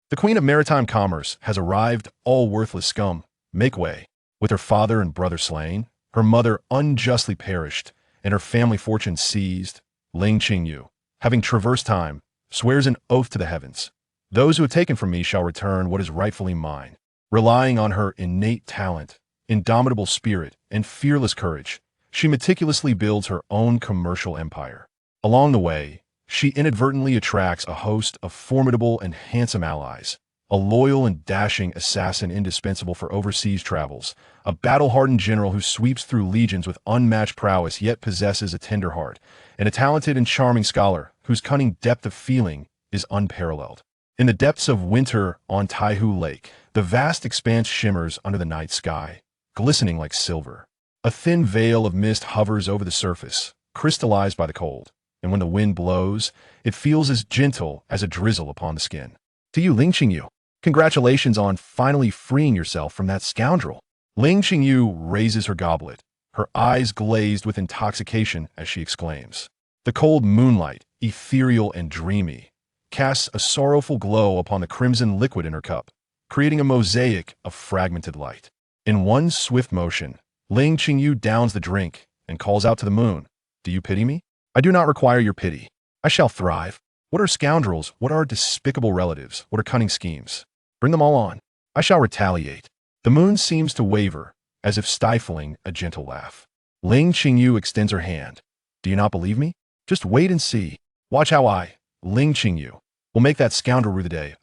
The queen of maritime commerce has arrived, all worthless scum. Make way. With her father and brother slain, her mother unjustly perished, and her family fortune seized, Ling Qingyu, having traversed time, swears an oath to the heavens. Those who have taken from me shall return what is rightfully mine. Relying on her innate talent, indomitable spirit, and fearless courage, she meticulously builds her own commercial empire. Along the way, she inadvertently attracts a host of formidable and handsome allies, a loyal and dashing assassin indispensable for overseas travels, a battle-hardened general who sweeps through legions with unmatched prowess yet possesses a tender heart, and a talented and charming scholar whose cunning depth of feeling is unparalleled. In the depths of winter on Taihu Lake, the vast expanse shimmers under the night sky, glistening like silver. A thin veil of mist hovers over the surface, crystallized by the cold, and when the wind blows, it feels as gentle as a drizzle upon the skin. To you, Ling Qingyu, congratulations on finally freeing yourself from that scoundrel. Ling Qingyu raises her goblet, her eyes glazed with intoxication as she exclaims. The cold moonlight, ethereal and dreamy, casts a sorrowful glow upon the crimson liquid in her cup, creating a mosaic of fragmented light. In one swift motion, Ling Qingyu downs the drink and calls out to the moon, "Do you pity me? I do not require your pity. I shall thrive. What are scoundrels? What are despicable relatives? What are cunning schemes? Bring them all on. I shall retaliate." The moon seems to waver, as if stifling a gentle laugh. Ling Qingyu extends her hand. "Do you not believe me? Just wait and see. Watch how I, Ling Qingyu, will make that scoundrel rue the day."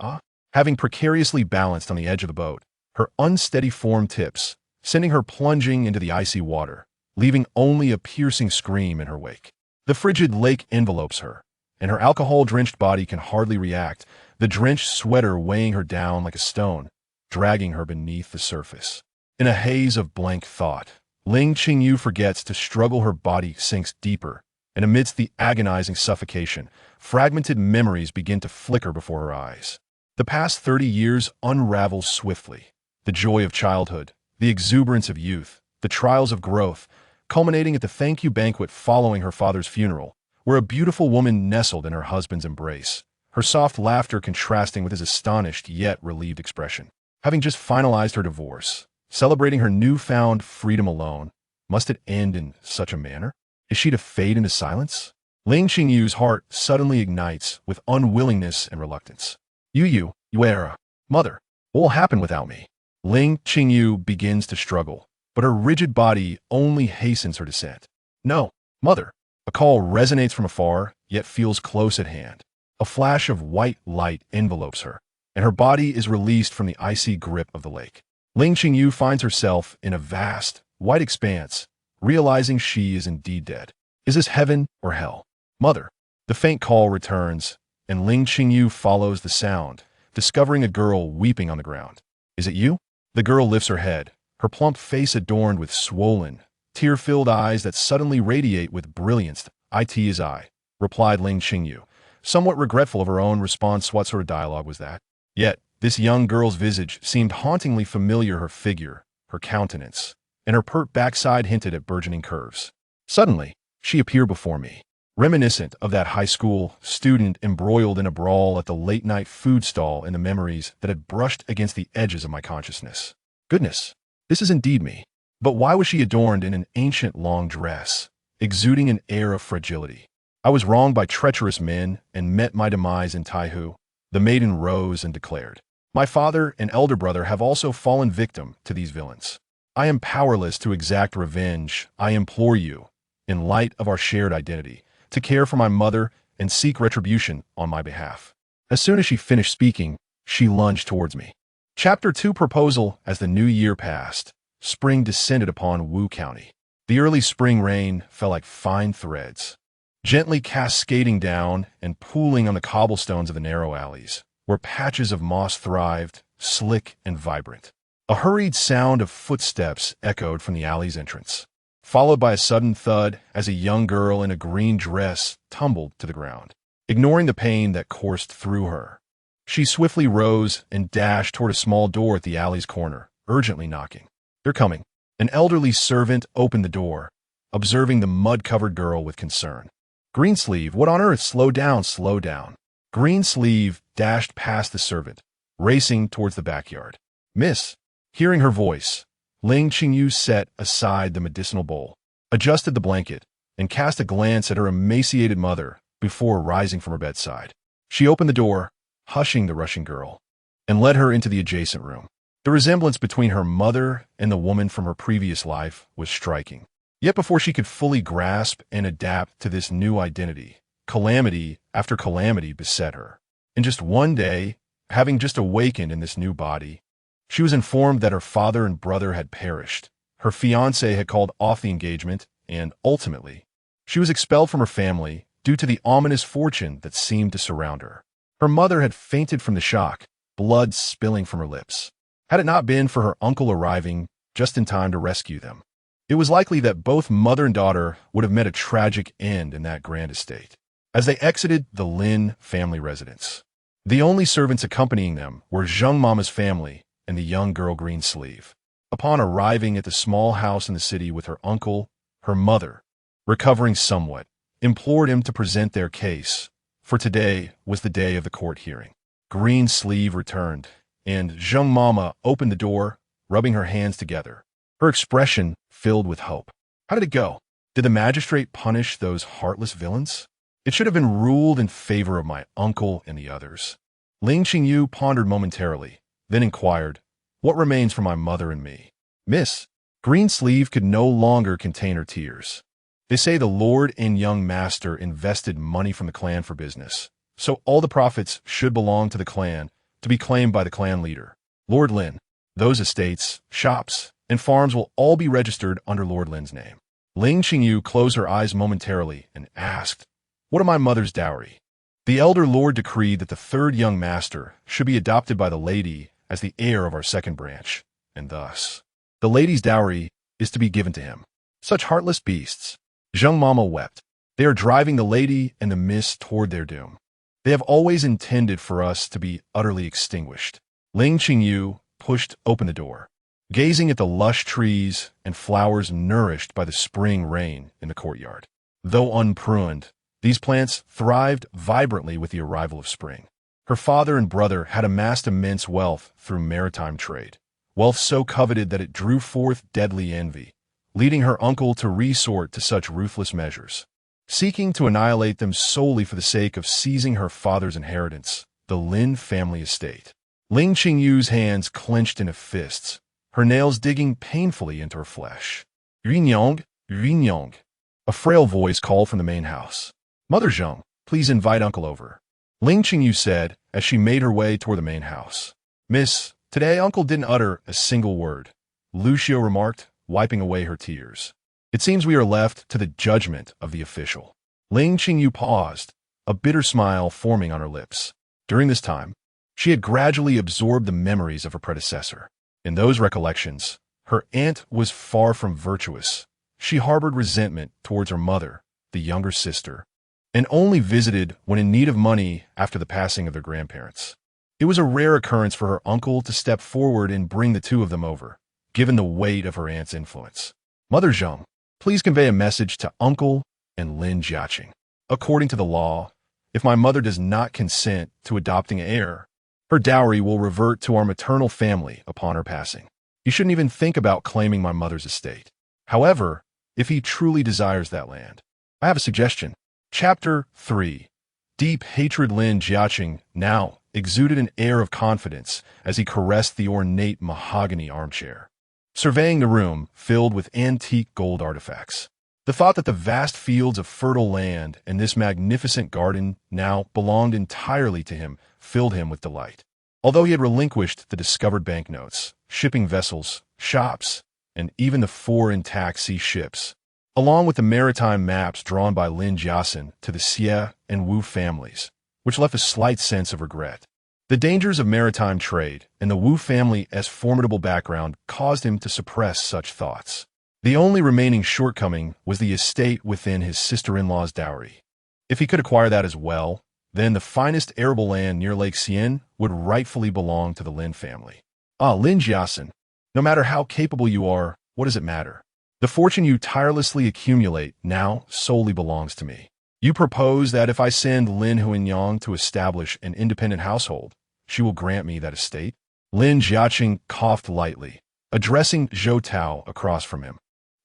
Having precariously balanced on the edge of the boat, her unsteady form tips, sending her plunging into the icy water, leaving only a piercing scream in her wake. The frigid lake envelopes her, and her alcohol-drenched body can hardly react, the drenched sweater weighing her down like a stone, dragging her beneath the surface. In a haze of blank thought, Ling Qingyu forgets to struggle. Her body sinks deeper, and amidst the agonizing suffocation, fragmented memories begin to flicker before her eyes. The past 30 years unravel swiftly. The joy of childhood, the exuberance of youth, the trials of growth, culminating at the thank you banquet following her father's funeral, where a beautiful woman nestled in her husband's embrace, her soft laughter contrasting with his astonished yet relieved expression. Having just finalized her divorce, celebrating her newfound freedom alone, must it end in such a manner? Is she to fade into silence? Ling Qingyu's heart suddenly ignites with unwillingness and reluctance. You era, mother, what will happen without me? Ling Qingyu begins to struggle, but her rigid body only hastens her descent. "No, mother." A call resonates from afar, yet feels close at hand. A flash of white light envelopes her, and her body is released from the icy grip of the lake. Ling Qingyu finds herself in a vast, white expanse, realizing she is indeed dead. Is this heaven or hell? "Mother." The faint call returns, and Ling Qingyu follows the sound, discovering a girl weeping on the ground. "Is it you?" The girl lifts her head, her plump face adorned with swollen, tear-filled eyes that suddenly radiate with brilliance. "It is I," replied Ling Qingyu, somewhat regretful of her own response. What sort of dialogue was that? Yet, this young girl's visage seemed hauntingly familiar, her figure, her countenance, and her pert backside hinted at burgeoning curves. Suddenly, she appeared before me, reminiscent of that high school student embroiled in a brawl at the late-night food stall in the memories that had brushed against the edges of my consciousness. Goodness, this is indeed me. But why was she adorned in an ancient long dress, exuding an air of fragility? I was wronged by treacherous men and met my demise in Taihu. The maiden rose and declared, "My father and elder brother have also fallen victim to these villains. I am powerless to exact revenge. I implore you, in light of our shared identity, to care for my mother and seek retribution on my behalf." As soon as she finished speaking, she lunged towards me. Chapter 2 Proposal. As the new year passed, spring descended upon Wu County. The early spring rain fell like fine threads, gently cascading down and pooling on the cobblestones of the narrow alleys, where patches of moss thrived, slick and vibrant. A hurried sound of footsteps echoed from the alley's entrance, followed by a sudden thud as a young girl in a green dress tumbled to the ground. Ignoring the pain that coursed through her, she swiftly rose and dashed toward a small door at the alley's corner, urgently knocking. "They're coming." An elderly servant opened the door, observing the mud-covered girl with concern. "Greensleeve, what on earth? Slow down, slow down." Greensleeve dashed past the servant, racing towards the backyard. "Miss." Hearing her voice, Ling Qingyu set aside the medicinal bowl, adjusted the blanket, and cast a glance at her emaciated mother before rising from her bedside. She opened the door, hushing the rushing girl, and led her into the adjacent room. The resemblance between her mother and the woman from her previous life was striking. Yet before she could fully grasp and adapt to this new identity, calamity after calamity beset her. In just one day, having just awakened in this new body, she was informed that her father and brother had perished. Her fiancé had called off the engagement, and ultimately, she was expelled from her family due to the ominous fortune that seemed to surround her. Her mother had fainted from the shock, blood spilling from her lips. Had it not been for her uncle arriving just in time to rescue them, it was likely that both mother and daughter would have met a tragic end in that grand estate. As they exited the Lin family residence, the only servants accompanying them were Zheng Mama's family and the young girl Green Sleeve. Upon arriving at the small house in the city with her uncle, her mother, recovering somewhat, implored him to present their case, for today was the day of the court hearing. Green Sleeve returned, and Zheng Mama opened the door, rubbing her hands together, her expression filled with hope. "How did it go? Did the magistrate punish those heartless villains? It should have been ruled in favor of my uncle and the others." Ling Qingyu pondered momentarily, then inquired, "What remains for my mother and me?" "Miss." Green Sleeve could no longer contain her tears. "They say the Lord and young master invested money from the clan for business, so all the profits should belong to the clan, to be claimed by the clan leader, Lord Lin. Those estates, shops, and farms will all be registered under Lord Lin's name." Ling Qingyu closed her eyes momentarily and asked, "What of my mother's dowry?" The elder lord decreed that the third young master should be adopted by the lady as the heir of our second branch, and thus, the lady's dowry is to be given to him. Such heartless beasts. Zheng Mama wept. They are driving the lady and the miss toward their doom. They have always intended for us to be utterly extinguished. Ling Qingyu pushed open the door, gazing at the lush trees and flowers nourished by the spring rain in the courtyard. Though unpruned, these plants thrived vibrantly with the arrival of spring. Her father and brother had amassed immense wealth through maritime trade, wealth so coveted that it drew forth deadly envy, leading her uncle to resort to such ruthless measures, seeking to annihilate them solely for the sake of seizing her father's inheritance, the Lin family estate. Ling Qingyu's hands clenched into fists, her nails digging painfully into her flesh. "Yunyong, Yunyong," a frail voice called from the main house. "Mother Zheng, please invite uncle over," Ling Qingyu said as she made her way toward the main house. "Miss, today uncle didn't utter a single word," Lucio remarked, wiping away her tears. "It seems we are left to the judgment of the official." Ling Qingyu paused, a bitter smile forming on her lips. During this time, she had gradually absorbed the memories of her predecessor. In those recollections, her aunt was far from virtuous. She harbored resentment towards her mother, the younger sister, and only visited when in need of money after the passing of their grandparents. It was a rare occurrence for her uncle to step forward and bring the two of them over, given the weight of her aunt's influence. "Mother Zheng, please convey a message to Uncle and Lin Jiaqing. According to the law, if my mother does not consent to adopting an heir, her dowry will revert to our maternal family upon her passing. You shouldn't even think about claiming my mother's estate. However, if he truly desires that land, I have a suggestion." Chapter 3. Deep hatred. Lin Jiaqing now exuded an air of confidence as he caressed the ornate mahogany armchair, surveying the room filled with antique gold artifacts. The thought that the vast fields of fertile land and this magnificent garden now belonged entirely to him filled him with delight. Although he had relinquished the discovered banknotes, shipping vessels, shops, and even the 4 intact sea ships, along with the maritime maps drawn by Lin Jiasin to the Xie and Wu families, which left a slight sense of regret. The dangers of maritime trade and the Wu family's formidable background caused him to suppress such thoughts. The only remaining shortcoming was the estate within his sister-in-law's dowry. If he could acquire that as well, then the finest arable land near Lake Xian would rightfully belong to the Lin family. Lin Jiasin, no matter how capable you are, what does it matter? The fortune you tirelessly accumulate now solely belongs to me. You propose that if I send Lin Huinyang to establish an independent household, she will grant me that estate. Lin Jiaqing coughed lightly, addressing Zhou Tao across from him.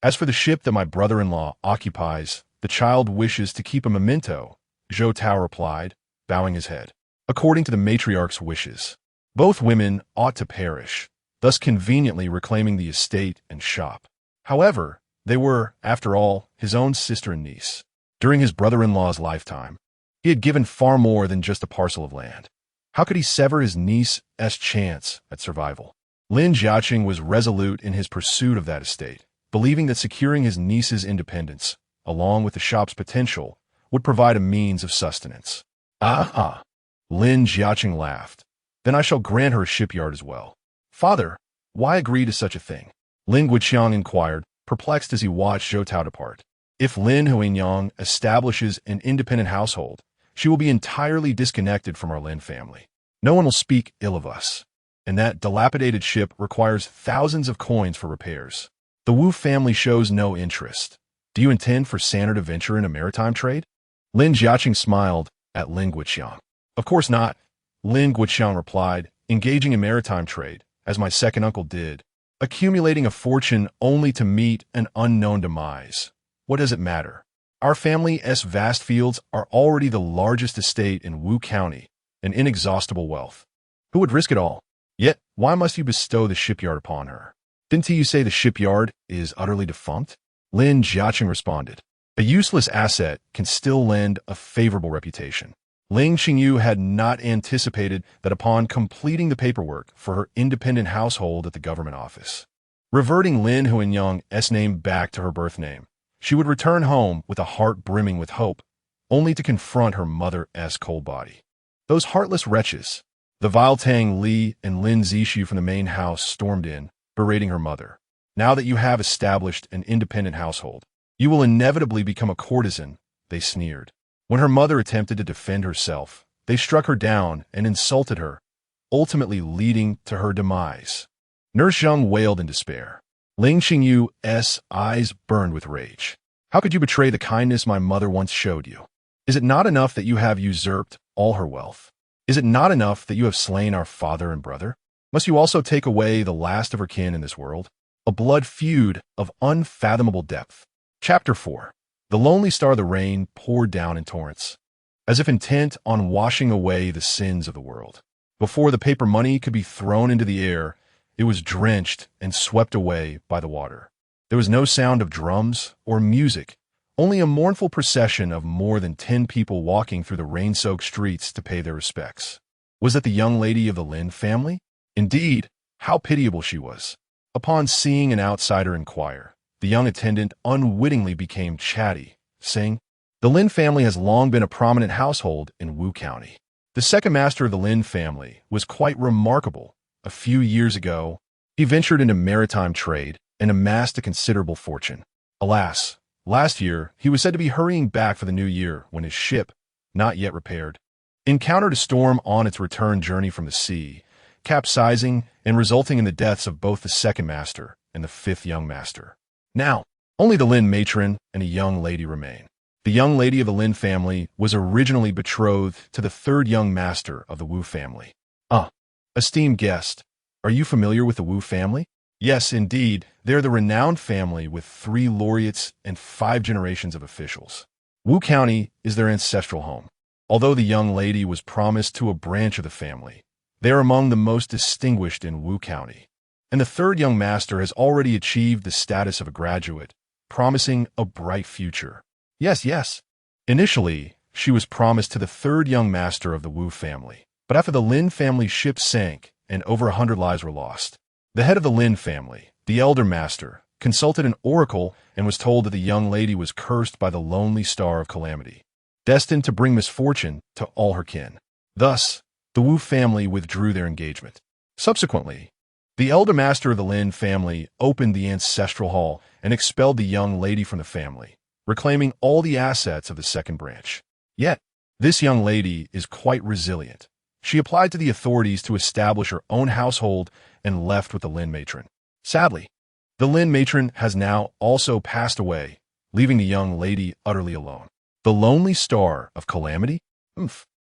As for the ship that my brother-in-law occupies, the child wishes to keep a memento, Zhou Tao replied, bowing his head. According to the matriarch's wishes, both women ought to perish, thus conveniently reclaiming the estate and shop. However, they were, after all, his own sister and niece. During his brother-in-law's lifetime, he had given far more than just a parcel of land. How could he sever his niece's chance at survival? Lin Jiaqing was resolute in his pursuit of that estate, believing that securing his niece's independence, along with the shop's potential, would provide a means of sustenance. Lin Jiaqing laughed. Then I shall grant her a shipyard as well. Father, why agree to such a thing? Ling Qingyu inquired, perplexed as he watched Zhou Tao depart. If Lin Huingyang establishes an independent household, she will be entirely disconnected from our Lin family. No one will speak ill of us. And that dilapidated ship requires thousands of coins for repairs. The Wu family shows no interest. Do you intend for Sanner to venture in a maritime trade? Lin Jiaqing smiled at Ling Qingyu. Of course not, Ling Qingyu replied, engaging in maritime trade, as my second uncle did, accumulating a fortune only to meet an unknown demise. What does it matter? Our family's vast fields are already the largest estate in Wu County, an inexhaustible wealth. Who would risk it all? Yet, why must you bestow the shipyard upon her? Didn't you say the shipyard is utterly defunct? Lin Jiaqing responded. A useless asset can still lend a favorable reputation. Ling Qingyu had not anticipated that upon completing the paperwork for her independent household at the government office, reverting Lin Huingyang's name back to her birth name, she would return home with a heart brimming with hope, only to confront her mother's cold body. Those heartless wretches. The vile Tang Li and Lin Zixu from the main house stormed in, berating her mother. Now that you have established an independent household, you will inevitably become a courtesan, they sneered. When her mother attempted to defend herself, they struck her down and insulted her, ultimately leading to her demise. Nurse Zheng wailed in despair. Ling Qingyu's eyes burned with rage. How could you betray the kindness my mother once showed you? Is it not enough that you have usurped all her wealth? Is it not enough that you have slain our father and brother? Must you also take away the last of her kin in this world? A blood feud of unfathomable depth. Chapter 4. The lonely star of the rain poured down in torrents, as if intent on washing away the sins of the world. Before the paper money could be thrown into the air, it was drenched and swept away by the water. There was no sound of drums or music, only a mournful procession of more than 10 people walking through the rain-soaked streets to pay their respects. Was that the young lady of the Lin family? Indeed, how pitiable she was. Upon seeing an outsider inquire, the young attendant unwittingly became chatty, saying, "The Lin family has long been a prominent household in Wu County. The second master of the Lin family was quite remarkable. A few years ago, he ventured into maritime trade and amassed a considerable fortune. Alas, last year he was said to be hurrying back for the new year when his ship, not yet repaired, encountered a storm on its return journey from the sea, capsizing and resulting in the deaths of both the second master and the fifth young master. Now, only the Lin matron and a young lady remain. The young lady of the Lin family was originally betrothed to the third young master of the Wu family. Esteemed guest, are you familiar with the Wu family? Yes, indeed, they're the renowned family with 3 laureates and 5 generations of officials. Wu County is their ancestral home. Although the young lady was promised to a branch of the family, they are among the most distinguished in Wu County. And the third young master has already achieved the status of a graduate, promising a bright future. Yes. Initially, she was promised to the third young master of the Wu family. But after the Lin family ship sank and over 100 lives were lost, the head of the Lin family, the elder master, consulted an oracle and was told that the young lady was cursed by the lonely star of calamity, destined to bring misfortune to all her kin. Thus, the Wu family withdrew their engagement. Subsequently, the elder master of the Lin family opened the ancestral hall and expelled the young lady from the family, reclaiming all the assets of the second branch. Yet, this young lady is quite resilient. She applied to the authorities to establish her own household and left with the Lin matron. Sadly, the Lin matron has now also passed away, leaving the young lady utterly alone. The lonely star of calamity?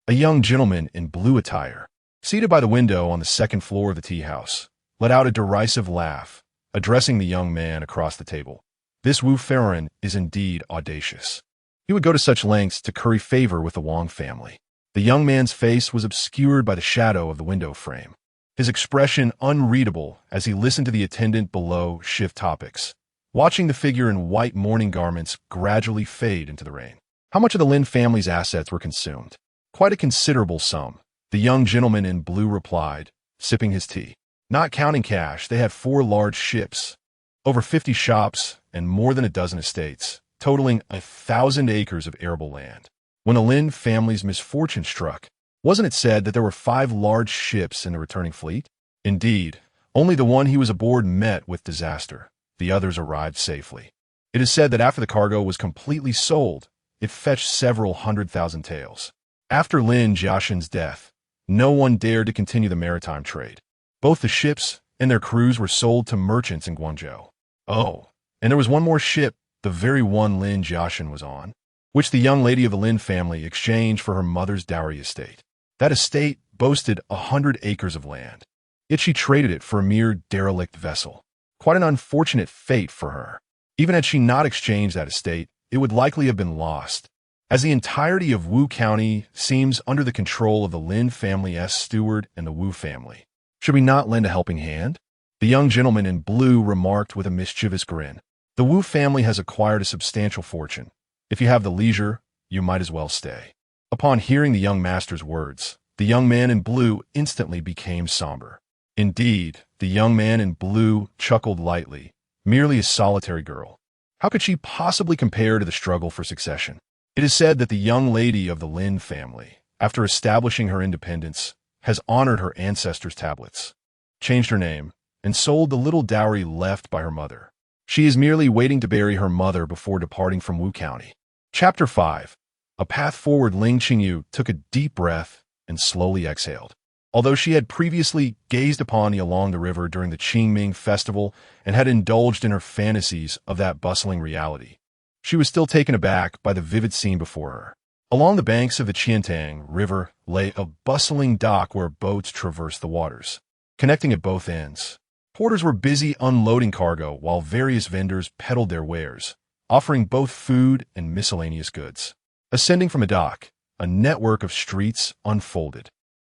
A young gentleman in blue attire, seated by the window on the second floor of the tea house, let out a derisive laugh, addressing the young man across the table. This Wu Feron is indeed audacious. He would go to such lengths to curry favor with the Wang family. The young man's face was obscured by the shadow of the window frame, his expression unreadable as he listened to the attendant below shift topics, watching the figure in white mourning garments gradually fade into the rain. How much of the Lin family's assets were consumed? Quite a considerable sum, the young gentleman in blue replied, sipping his tea. Not counting cash, they had 4 large ships, over 50 shops, and more than a dozen estates, totaling 1,000 acres of arable land. When the Lin family's misfortune struck, wasn't it said that there were 5 large ships in the returning fleet? Indeed, only the one he was aboard met with disaster. The others arrived safely. It is said that after the cargo was completely sold, it fetched several 100,000 taels. After Lin Jiaxin's death, no one dared to continue the maritime trade. Both the ships and their crews were sold to merchants in Guangzhou. Oh, and there was one more ship, the very one Lin Jiaxin was on, which the young lady of the Lin family exchanged for her mother's dowry estate. That estate boasted 100 acres of land, yet she traded it for a mere derelict vessel. Quite an unfortunate fate for her. Even had she not exchanged that estate, it would likely have been lost, as the entirety of Wu County seems under the control of the Lin family's steward and the Wu family. Should we not lend a helping hand? The young gentleman in blue remarked with a mischievous grin. The Wu family has acquired a substantial fortune. If you have the leisure, you might as well stay. Upon hearing the young master's words, the young man in blue instantly became somber. Indeed, the young man in blue chuckled lightly, merely a solitary girl. How could she possibly compare to the struggle for succession? It is said that the young lady of the Lin family, after establishing her independence, has honored her ancestors' tablets, changed her name, and sold the little dowry left by her mother. She is merely waiting to bury her mother before departing from Wu County. Chapter 5. A path forward. Ling Qingyu took a deep breath and slowly exhaled. Although she had previously gazed upon along the river during the Qingming festival and had indulged in her fantasies of that bustling reality, she was still taken aback by the vivid scene before her. Along the banks of the Qiantang River lay a bustling dock where boats traversed the waters, connecting at both ends. Porters were busy unloading cargo while various vendors peddled their wares, offering both food and miscellaneous goods. Ascending from a dock, a network of streets unfolded,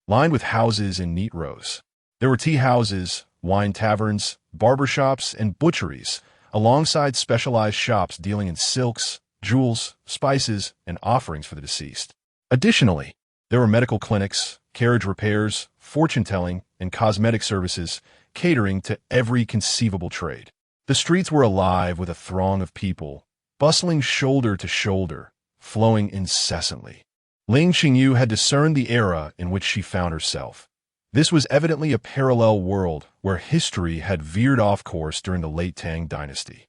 lined with houses in neat rows. There were tea houses, wine taverns, barber shops, and butcheries, alongside specialized shops dealing in silks, jewels, spices, and offerings for the deceased. Additionally, there were medical clinics, carriage repairs, fortune-telling, and cosmetic services, catering to every conceivable trade. The streets were alive with a throng of people, bustling shoulder to shoulder, flowing incessantly. Ling Qingyu had discerned the era in which she found herself. This was evidently a parallel world where history had veered off course during the late Tang dynasty.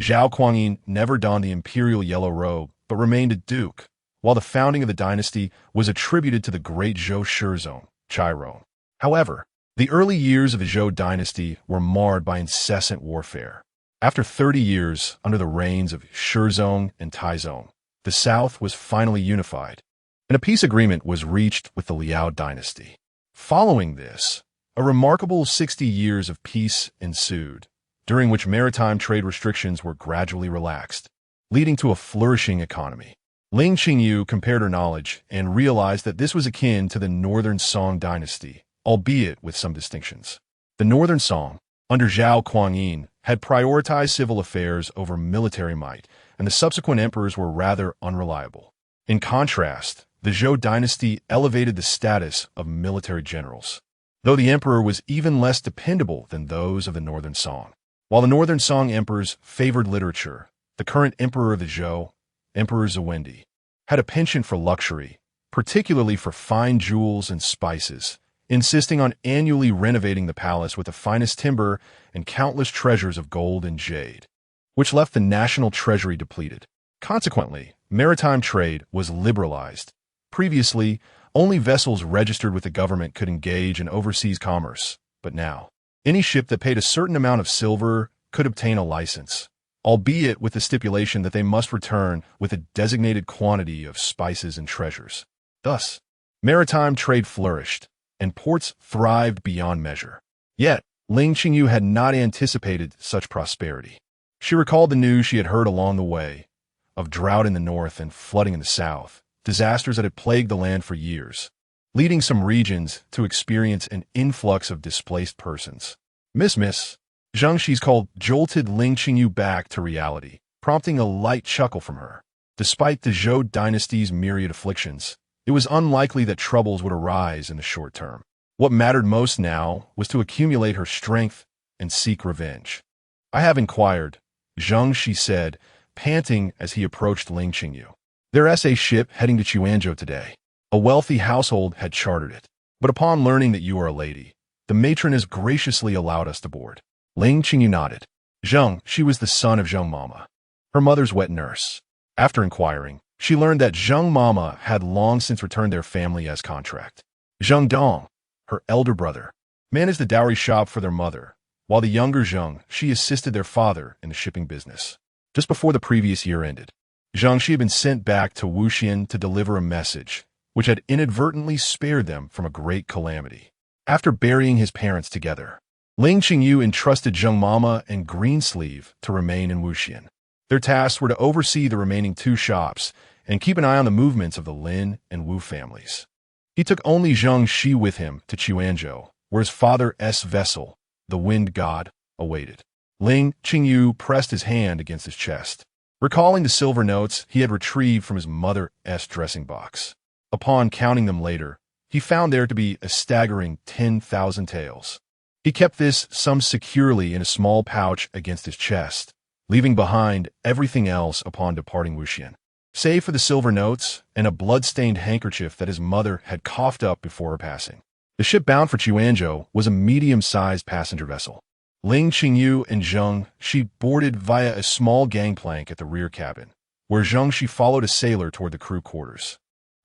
Zhao Kuangyin never donned the imperial yellow robe, but remained a duke, while the founding of the dynasty was attributed to the great Zhou Shizong, Chiron. However, the early years of the Zhou dynasty were marred by incessant warfare. After 30 years under the reigns of Shizong and Taizong, the south was finally unified, and a peace agreement was reached with the Liao dynasty. Following this, a remarkable 60 years of peace ensued, during which maritime trade restrictions were gradually relaxed, leading to a flourishing economy. Ling Qingyu compared her knowledge and realized that this was akin to the Northern Song dynasty, albeit with some distinctions. The Northern Song, under Zhao Kuangyin, had prioritized civil affairs over military might, and the subsequent emperors were rather unreliable. In contrast, the Zhou dynasty elevated the status of military generals, though the emperor was even less dependable than those of the Northern Song. While the Northern Song emperors favored literature, the current emperor of the Zhou, Emperor Zhuwendi, had a penchant for luxury, particularly for fine jewels and spices, insisting on annually renovating the palace with the finest timber and countless treasures of gold and jade, which left the national treasury depleted. Consequently, maritime trade was liberalized. Previously, only vessels registered with the government could engage in overseas commerce, but now, any ship that paid a certain amount of silver could obtain a license, albeit with the stipulation that they must return with a designated quantity of spices and treasures. Thus, maritime trade flourished, and ports thrived beyond measure. Yet, Ling Qingyu had not anticipated such prosperity. She recalled the news she had heard along the way, of drought in the north and flooding in the south, disasters that had plagued the land for years, leading some regions to experience an influx of displaced persons. Miss Zhang Shi's call jolted Ling Qingyu back to reality, prompting a light chuckle from her. Despite the Zhou dynasty's myriad afflictions, it was unlikely that troubles would arise in the short term. What mattered most now was to accumulate her strength and seek revenge. I have inquired, Zhang Shi said, panting as he approached Ling Qingyu. There's a ship heading to Chuanzhou today. A wealthy household had chartered it. But upon learning that you are a lady, the matron has graciously allowed us to board. Ling Qingyu nodded. Zhang, she was the son of Zhang Mama, her mother's wet nurse. After inquiring, she learned that Zhang Mama had long since returned their family as contract. Zhang Dong, her elder brother, managed the dowry shop for their mother, while the younger Zhang Shi assisted their father in the shipping business. Just before the previous year ended, Zhang Shi had been sent back to Wuxian to deliver a message, which had inadvertently spared them from a great calamity. After burying his parents together, Ling Qingyu entrusted Zhang Mama and Greensleeve to remain in Wuxian. Their tasks were to oversee the remaining 2 shops and keep an eye on the movements of the Lin and Wu families. He took only Zhang Shi with him to Chuanzhou, where his father's vessel, the wind god, awaited. Ling Qingyu pressed his hand against his chest, recalling the silver notes he had retrieved from his mother's dressing box. Upon counting them later, he found there to be a staggering 10,000 taels. He kept this sum securely in a small pouch against his chest, leaving behind everything else upon departing Wuxian, save for the silver notes and a blood-stained handkerchief that his mother had coughed up before her passing. The ship bound for Chuanzhou was a medium-sized passenger vessel. Ling Qingyu and Zhang Shi boarded via a small gangplank at the rear cabin, where Zhang Shi followed a sailor toward the crew quarters.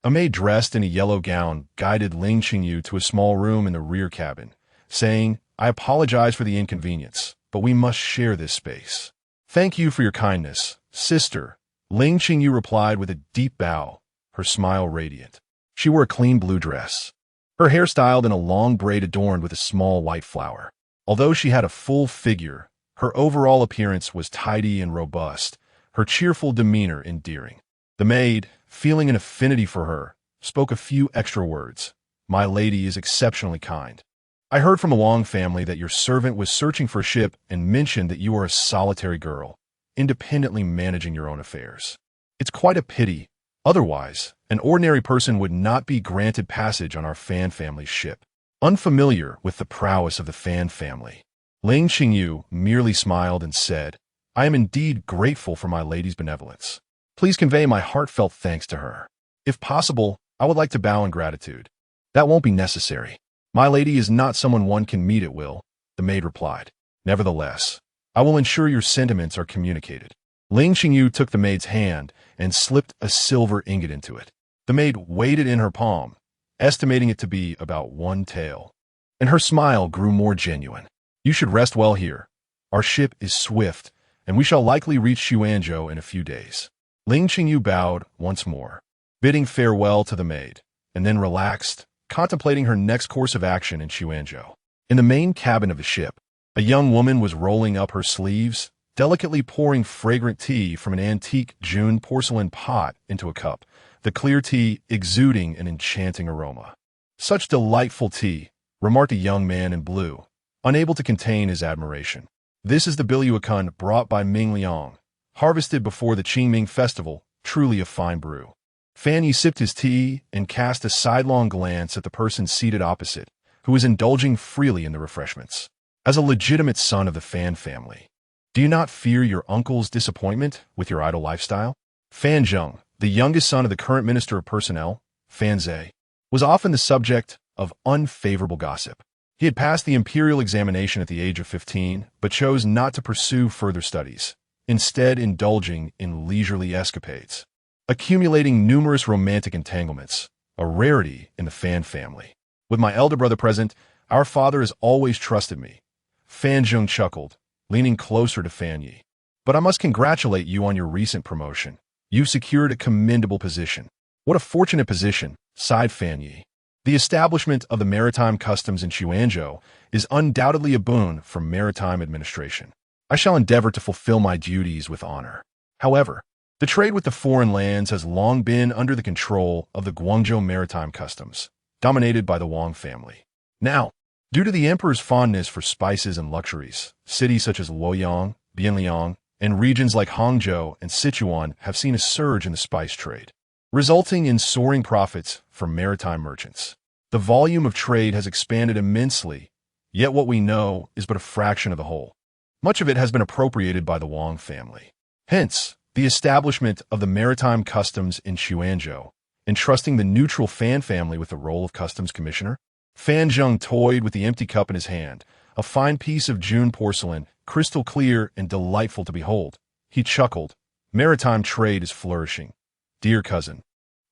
A maid dressed in a yellow gown guided Ling Qingyu to a small room in the rear cabin, saying, "I apologize for the inconvenience, but we must share this space." "Thank you for your kindness, sister," Ling Qingyu replied with a deep bow, her smile radiant. She wore a clean blue dress, her hair styled in a long braid adorned with a small white flower. Although she had a full figure, her overall appearance was tidy and robust, her cheerful demeanor endearing. The maid, feeling an affinity for her, spoke a few extra words. "My lady is exceptionally kind. I heard from a Wang family that your servant was searching for a ship and mentioned that you are a solitary girl, independently managing your own affairs. It's quite a pity. Otherwise, an ordinary person would not be granted passage on our Fan family's ship." Unfamiliar with the prowess of the Fan family, Ling Qingyu merely smiled and said, "I am indeed grateful for my lady's benevolence. Please convey my heartfelt thanks to her. If possible, I would like to bow in gratitude." "That won't be necessary. My lady is not someone one can meet at will," the maid replied. "Nevertheless, I will ensure your sentiments are communicated." Ling Qingyu took the maid's hand and slipped a silver ingot into it. The maid weighed it in her palm, estimating it to be about 1 tael, and her smile grew more genuine. "You should rest well here. Our ship is swift, and we shall likely reach Chuanzhou in a few days." Ling Qingyu bowed once more, bidding farewell to the maid, and then relaxed, contemplating her next course of action in Chuanzhou. In the main cabin of the ship, a young woman was rolling up her sleeves, delicately pouring fragrant tea from an antique June porcelain pot into a cup, the clear tea exuding an enchanting aroma. "Such delightful tea," remarked a young man in blue, unable to contain his admiration. "This is the Biluakun brought by Ming Liang, harvested before the Qingming festival, truly a fine brew." Fan Yi sipped his tea and cast a sidelong glance at the person seated opposite, who was indulging freely in the refreshments. "As a legitimate son of the Fan family, do you not fear your uncle's disappointment with your idle lifestyle?" Fan Zheng, the youngest son of the current Minister of Personnel, Fan Zhe, was often the subject of unfavorable gossip. He had passed the imperial examination at the age of 15, but chose not to pursue further studies, instead indulging in leisurely escapades, accumulating numerous romantic entanglements, a rarity in the Fan family. "With my elder brother present, our father has always trusted me." Fan Zheng chuckled, leaning closer to Fan Yi. "But I must congratulate you on your recent promotion. You've secured a commendable position." "What a fortunate position," sighed Fan Yi. The establishment of the maritime customs in Xuanzhou is undoubtedly a boon for maritime administration. I shall endeavor to fulfill my duties with honor. However, the trade with the foreign lands has long been under the control of the Guangzhou maritime customs, dominated by the Wang family. Now, due to the emperor's fondness for spices and luxuries, cities such as Luoyang, Bianliang, and regions like Hangzhou and Sichuan have seen a surge in the spice trade, resulting in soaring profits for maritime merchants. The volume of trade has expanded immensely, yet what we know is but a fraction of the whole. Much of it has been appropriated by the Wang family. Hence, the establishment of the maritime customs in Xuanzhou, entrusting the neutral Fan family with the role of customs commissioner. Fan Zheng toyed with the empty cup in his hand, a fine piece of June porcelain, crystal clear and delightful to behold. He chuckled. Maritime trade is flourishing. Dear cousin,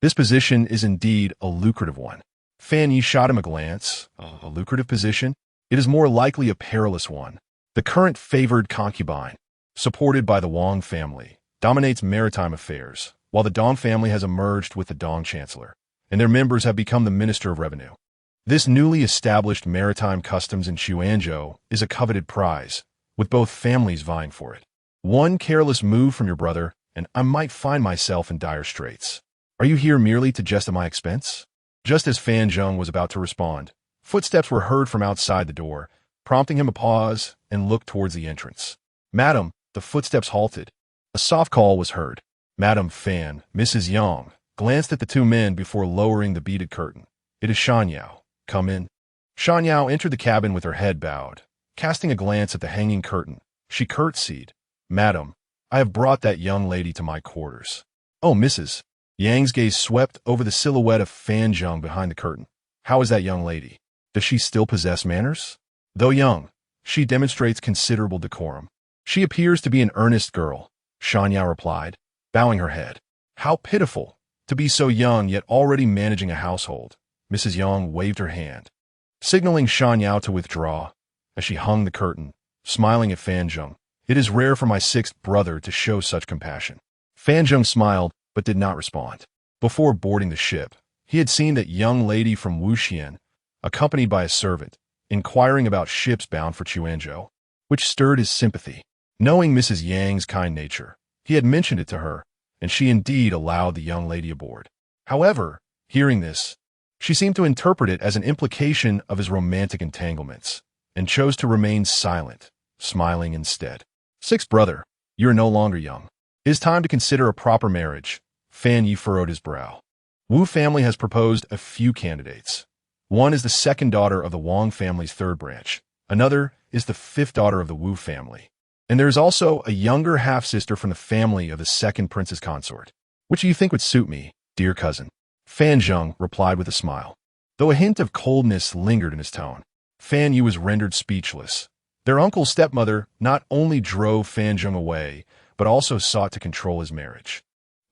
this position is indeed a lucrative one. Fan Yi shot him a glance. A lucrative position? It is more likely a perilous one. The current favored concubine, supported by the Wang family, dominates maritime affairs, while the Dong family has emerged with the Dong chancellor, and their members have become the Minister of Revenue. This newly established maritime customs in Xuanzhou is a coveted prize, with both families vying for it. One careless move from your brother, and I might find myself in dire straits. Are you here merely to jest at my expense? Just as Fan Zheng was about to respond, footsteps were heard from outside the door, prompting him to pause and look towards the entrance. Madam, the footsteps halted. A soft call was heard. Madam Fan, Mrs. Yang, glanced at the two men before lowering the beaded curtain. It is Shan Yao. Come in. Shan Yao entered the cabin with her head bowed. Casting a glance at the hanging curtain, she curtsied. Madam, I have brought that young lady to my quarters. Oh, Mrs. Yang's gaze swept over the silhouette of Fan Zheng behind the curtain. How is that young lady? Does she still possess manners? Though young, she demonstrates considerable decorum. She appears to be an earnest girl, Shan Yao replied, bowing her head. How pitiful, to be so young yet already managing a household. Mrs. Yang waved her hand, signaling Shan Yao to withdraw, as she hung the curtain, smiling at Fan Zheng. It is rare for my sixth brother to show such compassion. Fan Zheng smiled, but did not respond. Before boarding the ship, he had seen that young lady from Wuxian, accompanied by a servant, inquiring about ships bound for Xuanzhou, which stirred his sympathy. Knowing Mrs. Yang's kind nature, he had mentioned it to her, and she indeed allowed the young lady aboard. However, hearing this, she seemed to interpret it as an implication of his romantic entanglements, and chose to remain silent, smiling instead. Sixth brother, you are no longer young. It is time to consider a proper marriage. Fan Yi furrowed his brow. Wu family has proposed a few candidates. One is the second daughter of the Wang family's third branch. Another is the fifth daughter of the Wu family. And there is also a younger half-sister from the family of the second prince's consort. Which do you think would suit me, dear cousin? Fan Zheng replied with a smile. Though a hint of coldness lingered in his tone, Fan Yu was rendered speechless. Their uncle's stepmother not only drove Fan Zheng away, but also sought to control his marriage.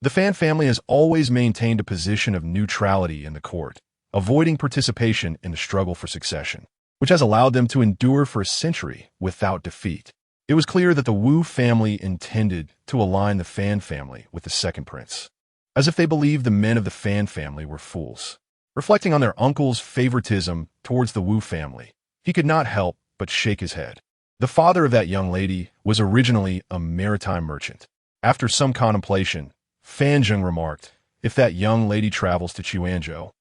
The Fan family has always maintained a position of neutrality in the court, avoiding participation in the struggle for succession, which has allowed them to endure for a century without defeat. It was clear that the Wu family intended to align the Fan family with the second prince, as if they believed the men of the Fan family were fools. Reflecting on their uncle's favoritism towards the Wu family, he could not help but shake his head. The father of that young lady was originally a maritime merchant. After some contemplation, Fan Zheng remarked, if that young lady travels to Xuanzhou,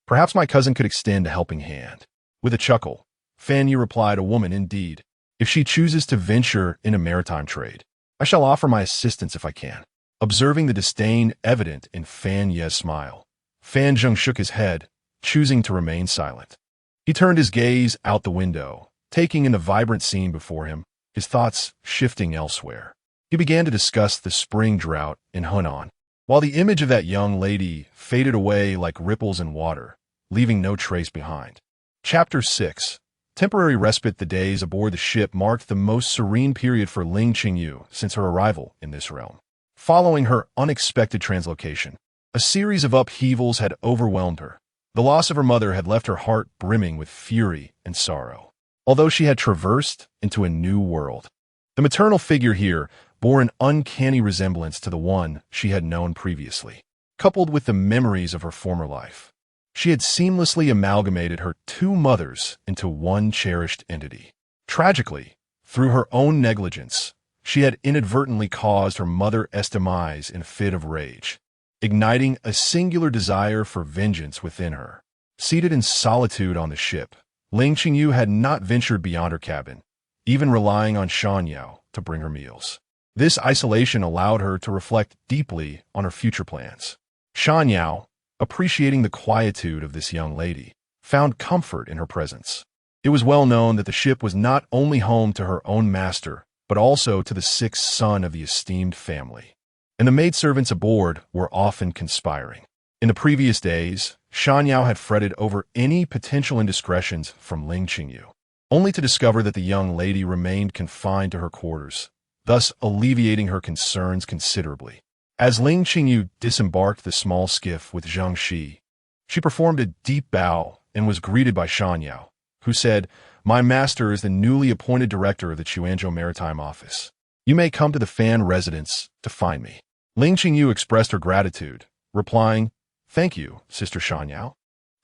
perhaps my cousin could extend a helping hand. With a chuckle, Fan Yu replied, a woman indeed. If she chooses to venture in a maritime trade, I shall offer my assistance if I can. Observing the disdain evident in Fan Ye's smile, Fan Zheng shook his head, choosing to remain silent. He turned his gaze out the window, taking in the vibrant scene before him, his thoughts shifting elsewhere. He began to discuss the spring drought in Hunan, while the image of that young lady faded away like ripples in water, leaving no trace behind. Chapter 6. Temporary respite. The days aboard the ship marked the most serene period for Ling Qingyu since her arrival in this realm. Following her unexpected translocation, a series of upheavals had overwhelmed her. The loss of her mother had left her heart brimming with fury and sorrow, although she had traversed into a new world. The maternal figure here bore an uncanny resemblance to the one she had known previously, coupled with the memories of her former life. She had seamlessly amalgamated her two mothers into one cherished entity. Tragically, through her own negligence, she had inadvertently caused her mother's demise in a fit of rage, igniting a singular desire for vengeance within her. Seated in solitude on the ship, Ling Qingyu had not ventured beyond her cabin, even relying on Shan Yao to bring her meals. This isolation allowed her to reflect deeply on her future plans. Shan Yao, appreciating the quietude of this young lady, found comfort in her presence. It was well known that the ship was not only home to her own master, but also to the sixth son of the esteemed family. And the maidservants aboard were often conspiring. In the previous days, Shan Yao had fretted over any potential indiscretions from Ling Qingyu, only to discover that the young lady remained confined to her quarters, thus alleviating her concerns considerably. As Ling Qingyu disembarked the small skiff with Zhang Shi, she performed a deep bow and was greeted by Shan Yao, who said, "My master is the newly appointed director of the Chuanzhou Maritime Office. You may come to the fan residence to find me." Ling Qingyu expressed her gratitude, replying, "Thank you, Sister Shan Yao.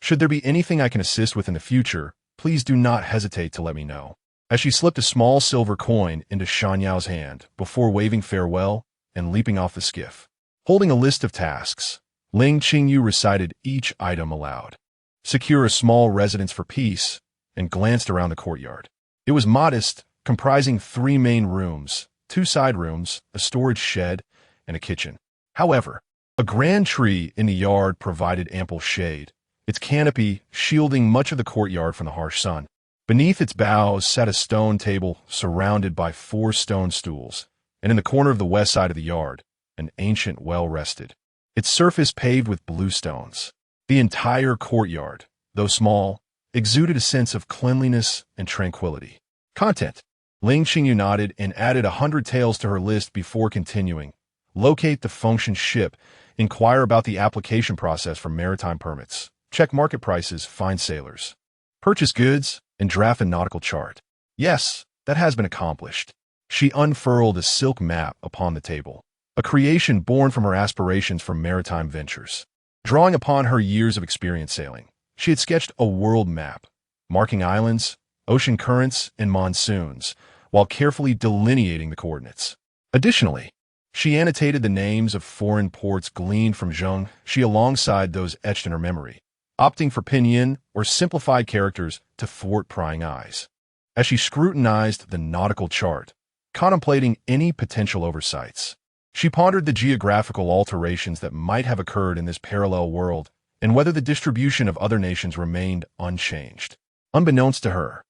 Should there be anything I can assist with in the future, please do not hesitate to let me know." As she slipped a small silver coin into Shan Yao's hand before waving farewell and leaping off the skiff. Holding a list of tasks, Ling Qingyu recited each item aloud. Secure a small residence for peace, and glanced around the courtyard. It was modest, comprising 3 main rooms, 2 side rooms, a storage shed, and a kitchen. However, a grand tree in the yard provided ample shade, its canopy shielding much of the courtyard from the harsh sun. Beneath its boughs sat a stone table surrounded by 4 stone stools, and in the corner of the west side of the yard, an ancient well rested, its surface paved with blue stones. The entire courtyard, though small, exuded a sense of cleanliness and tranquility. Content. Ling Qingyu nodded and added 100 taels to her list before continuing. Locate the function ship, inquire about the application process for maritime permits, check market prices, find sailors, purchase goods, and draft a nautical chart. Yes, that has been accomplished. She unfurled a silk map upon the table, a creation born from her aspirations for maritime ventures. Drawing upon her years of experience sailing, she had sketched a world map, marking islands, ocean currents, and monsoons, while carefully delineating the coordinates. Additionally, she annotated the names of foreign ports gleaned from Zhang Shi alongside those etched in her memory, opting for pinyin or simplified characters to thwart prying eyes. As she scrutinized the nautical chart, contemplating any potential oversights, she pondered the geographical alterations that might have occurred in this parallel world and whether the distribution of other nations remained unchanged. Unbeknownst to her,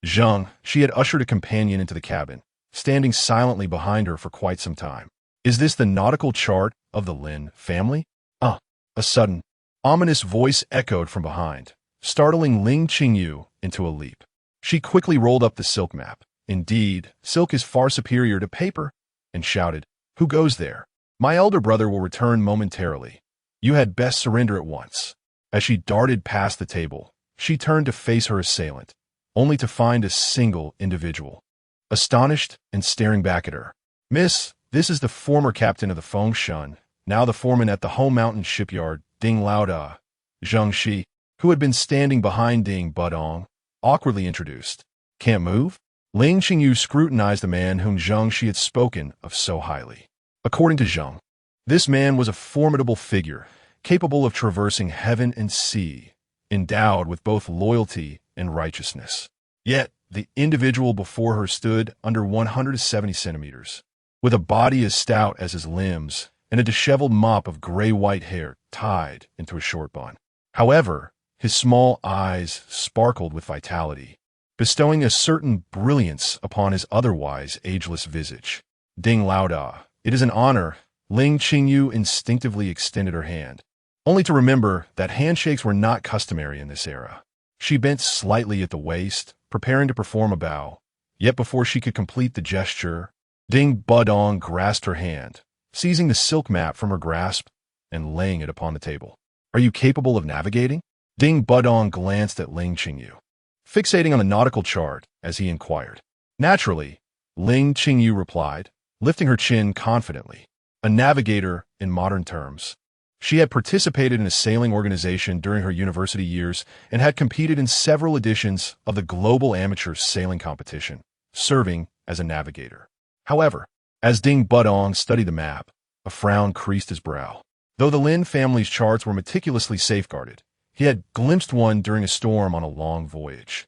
Zhang Shi had ushered a companion into the cabin, standing silently behind her for quite some time. "Is this the nautical chart of the Lin family?" A sudden, ominous voice echoed from behind, startling Ling Qingyu into a leap. She quickly rolled up the silk map. Indeed, silk is far superior to paper, and shouted, "Who goes there? My elder brother will return momentarily. You had best surrender at once." As she darted past the table, she turned to face her assailant, only to find a single individual, astonished and staring back at her. "Miss, this is the former captain of the Fengshan, now the foreman at the Home Mountain shipyard, Ding Laoda." Zhang Shi, who had been standing behind Ding Budong, awkwardly introduced. "Can't move?" Ling Qingyu scrutinized the man whom Zhang Shi had spoken of so highly. According to Zhang, this man was a formidable figure, capable of traversing heaven and sea, endowed with both loyalty and righteousness. Yet, the individual before her stood under 170 centimeters, with a body as stout as his limbs and a disheveled mop of gray-white hair tied into a short bun. However, his small eyes sparkled with vitality, bestowing a certain brilliance upon his otherwise ageless visage. "Ding Laoda, it is an honor." Ling Qingyu instinctively extended her hand, only to remember that handshakes were not customary in this era. She bent slightly at the waist, preparing to perform a bow, yet before she could complete the gesture, Ding Budong grasped her hand, seizing the silk map from her grasp and laying it upon the table. "Are you capable of navigating?" Ding Budong glanced at Ling Qingyu, fixating on the nautical chart as he inquired. "Naturally," Ling Qingyu replied, lifting her chin confidently. "A navigator in modern terms." She had participated in a sailing organization during her university years and had competed in several editions of the global amateur sailing competition, serving as a navigator. However, as Ding Budong studied the map, a frown creased his brow. Though the Lin family's charts were meticulously safeguarded, he had glimpsed one during a storm on a long voyage.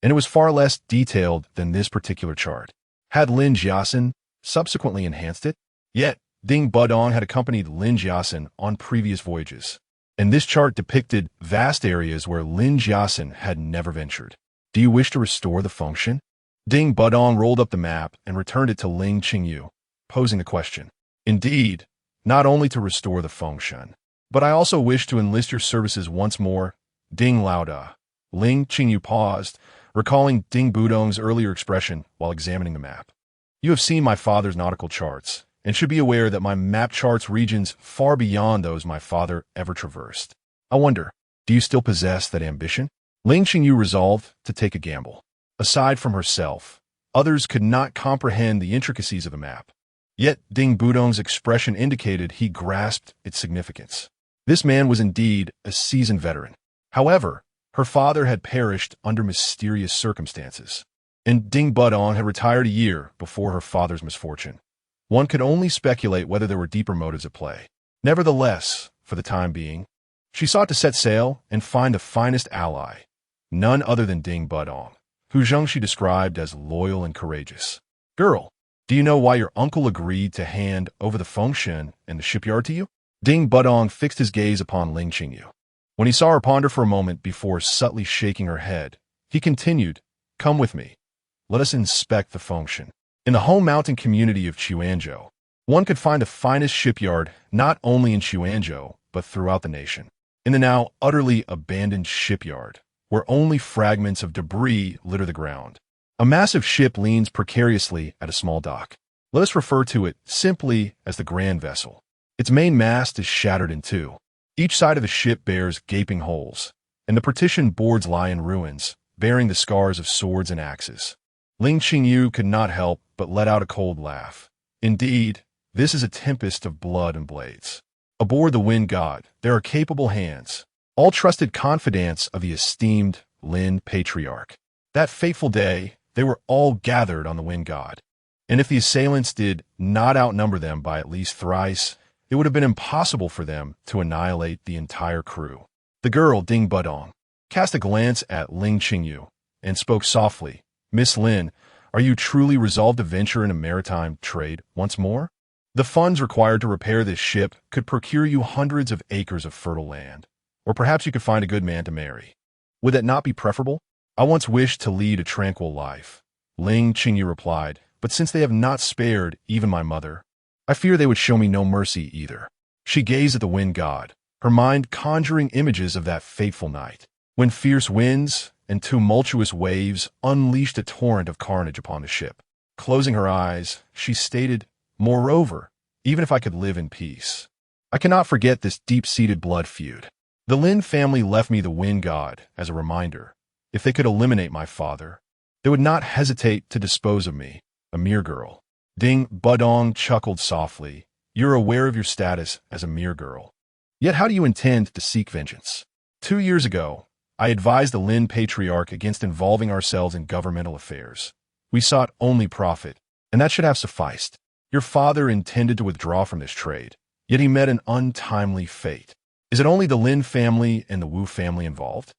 And it was far less detailed than this particular chart. Had Lin Jiasin subsequently enhanced it? Yet, Ding Budong had accompanied Lin Jiasin on previous voyages, and this chart depicted vast areas where Lin Jiasin had never ventured. Do you wish to restore the function? Ding Budong rolled up the map and returned it to Ling Qingyu, posing the question. Indeed, not only to restore the function, but I also wish to enlist your services once more. Ding Lauda. Ling Qingyu paused, recalling Ding Budong's earlier expression while examining the map. You have seen my father's nautical charts, and should be aware that my map charts regions far beyond those my father ever traversed. I wonder, do you still possess that ambition? Ling Qingyu resolved to take a gamble. Aside from herself, others could not comprehend the intricacies of the map. Yet Ding Budong's expression indicated he grasped its significance. This man was indeed a seasoned veteran. However, her father had perished under mysterious circumstances, and Ding Budong had retired a year before her father's misfortune. One could only speculate whether there were deeper motives at play. Nevertheless, for the time being, she sought to set sail and find the finest ally, none other than Ding Budong, who she described as loyal and courageous. Girl, do you know why your uncle agreed to hand over the function and the shipyard to you? Ding Budong fixed his gaze upon Ling Qingyu. When he saw her ponder for a moment before subtly shaking her head, he continued, Come with me. Let us inspect the function. In the home mountain community of Chuanzhou, one could find the finest shipyard not only in Chuanzhou, but throughout the nation. In the now utterly abandoned shipyard, where only fragments of debris litter the ground, a massive ship leans precariously at a small dock. Let us refer to it simply as the grand vessel. Its main mast is shattered in two. Each side of the ship bears gaping holes, and the partition boards lie in ruins, bearing the scars of swords and axes. Ling Qingyu could not help but let out a cold laugh. Indeed, this is a tempest of blood and blades. Aboard the Wind God, there are capable hands, all trusted confidants of the esteemed Lin Patriarch. That fateful day, they were all gathered on the Wind God, and if the assailants did not outnumber them by at least thrice, it would have been impossible for them to annihilate the entire crew. The girl, Ding Budong, cast a glance at Ling Qingyu and spoke softly. Miss Lin, are you truly resolved to venture in a maritime trade once more? The funds required to repair this ship could procure you hundreds of acres of fertile land, or perhaps you could find a good man to marry. Would that not be preferable? I once wished to lead a tranquil life, Ling Qingyu replied, but since they have not spared even my mother, I fear they would show me no mercy either. She gazed at the Wind God, her mind conjuring images of that fateful night, when fierce winds and tumultuous waves unleashed a torrent of carnage upon the ship. Closing her eyes, she stated, Moreover, even if I could live in peace, I cannot forget this deep-seated blood feud. The Lin family left me the Wind God as a reminder. If they could eliminate my father, they would not hesitate to dispose of me, a mere girl. Ding Budong chuckled softly. You're aware of your status as a mere girl. Yet how do you intend to seek vengeance? 2 years ago, I advised the Lin Patriarch against involving ourselves in governmental affairs. We sought only profit, and that should have sufficed. Your father intended to withdraw from this trade, yet he met an untimely fate. Is it only the Lin family and the Wu family involved?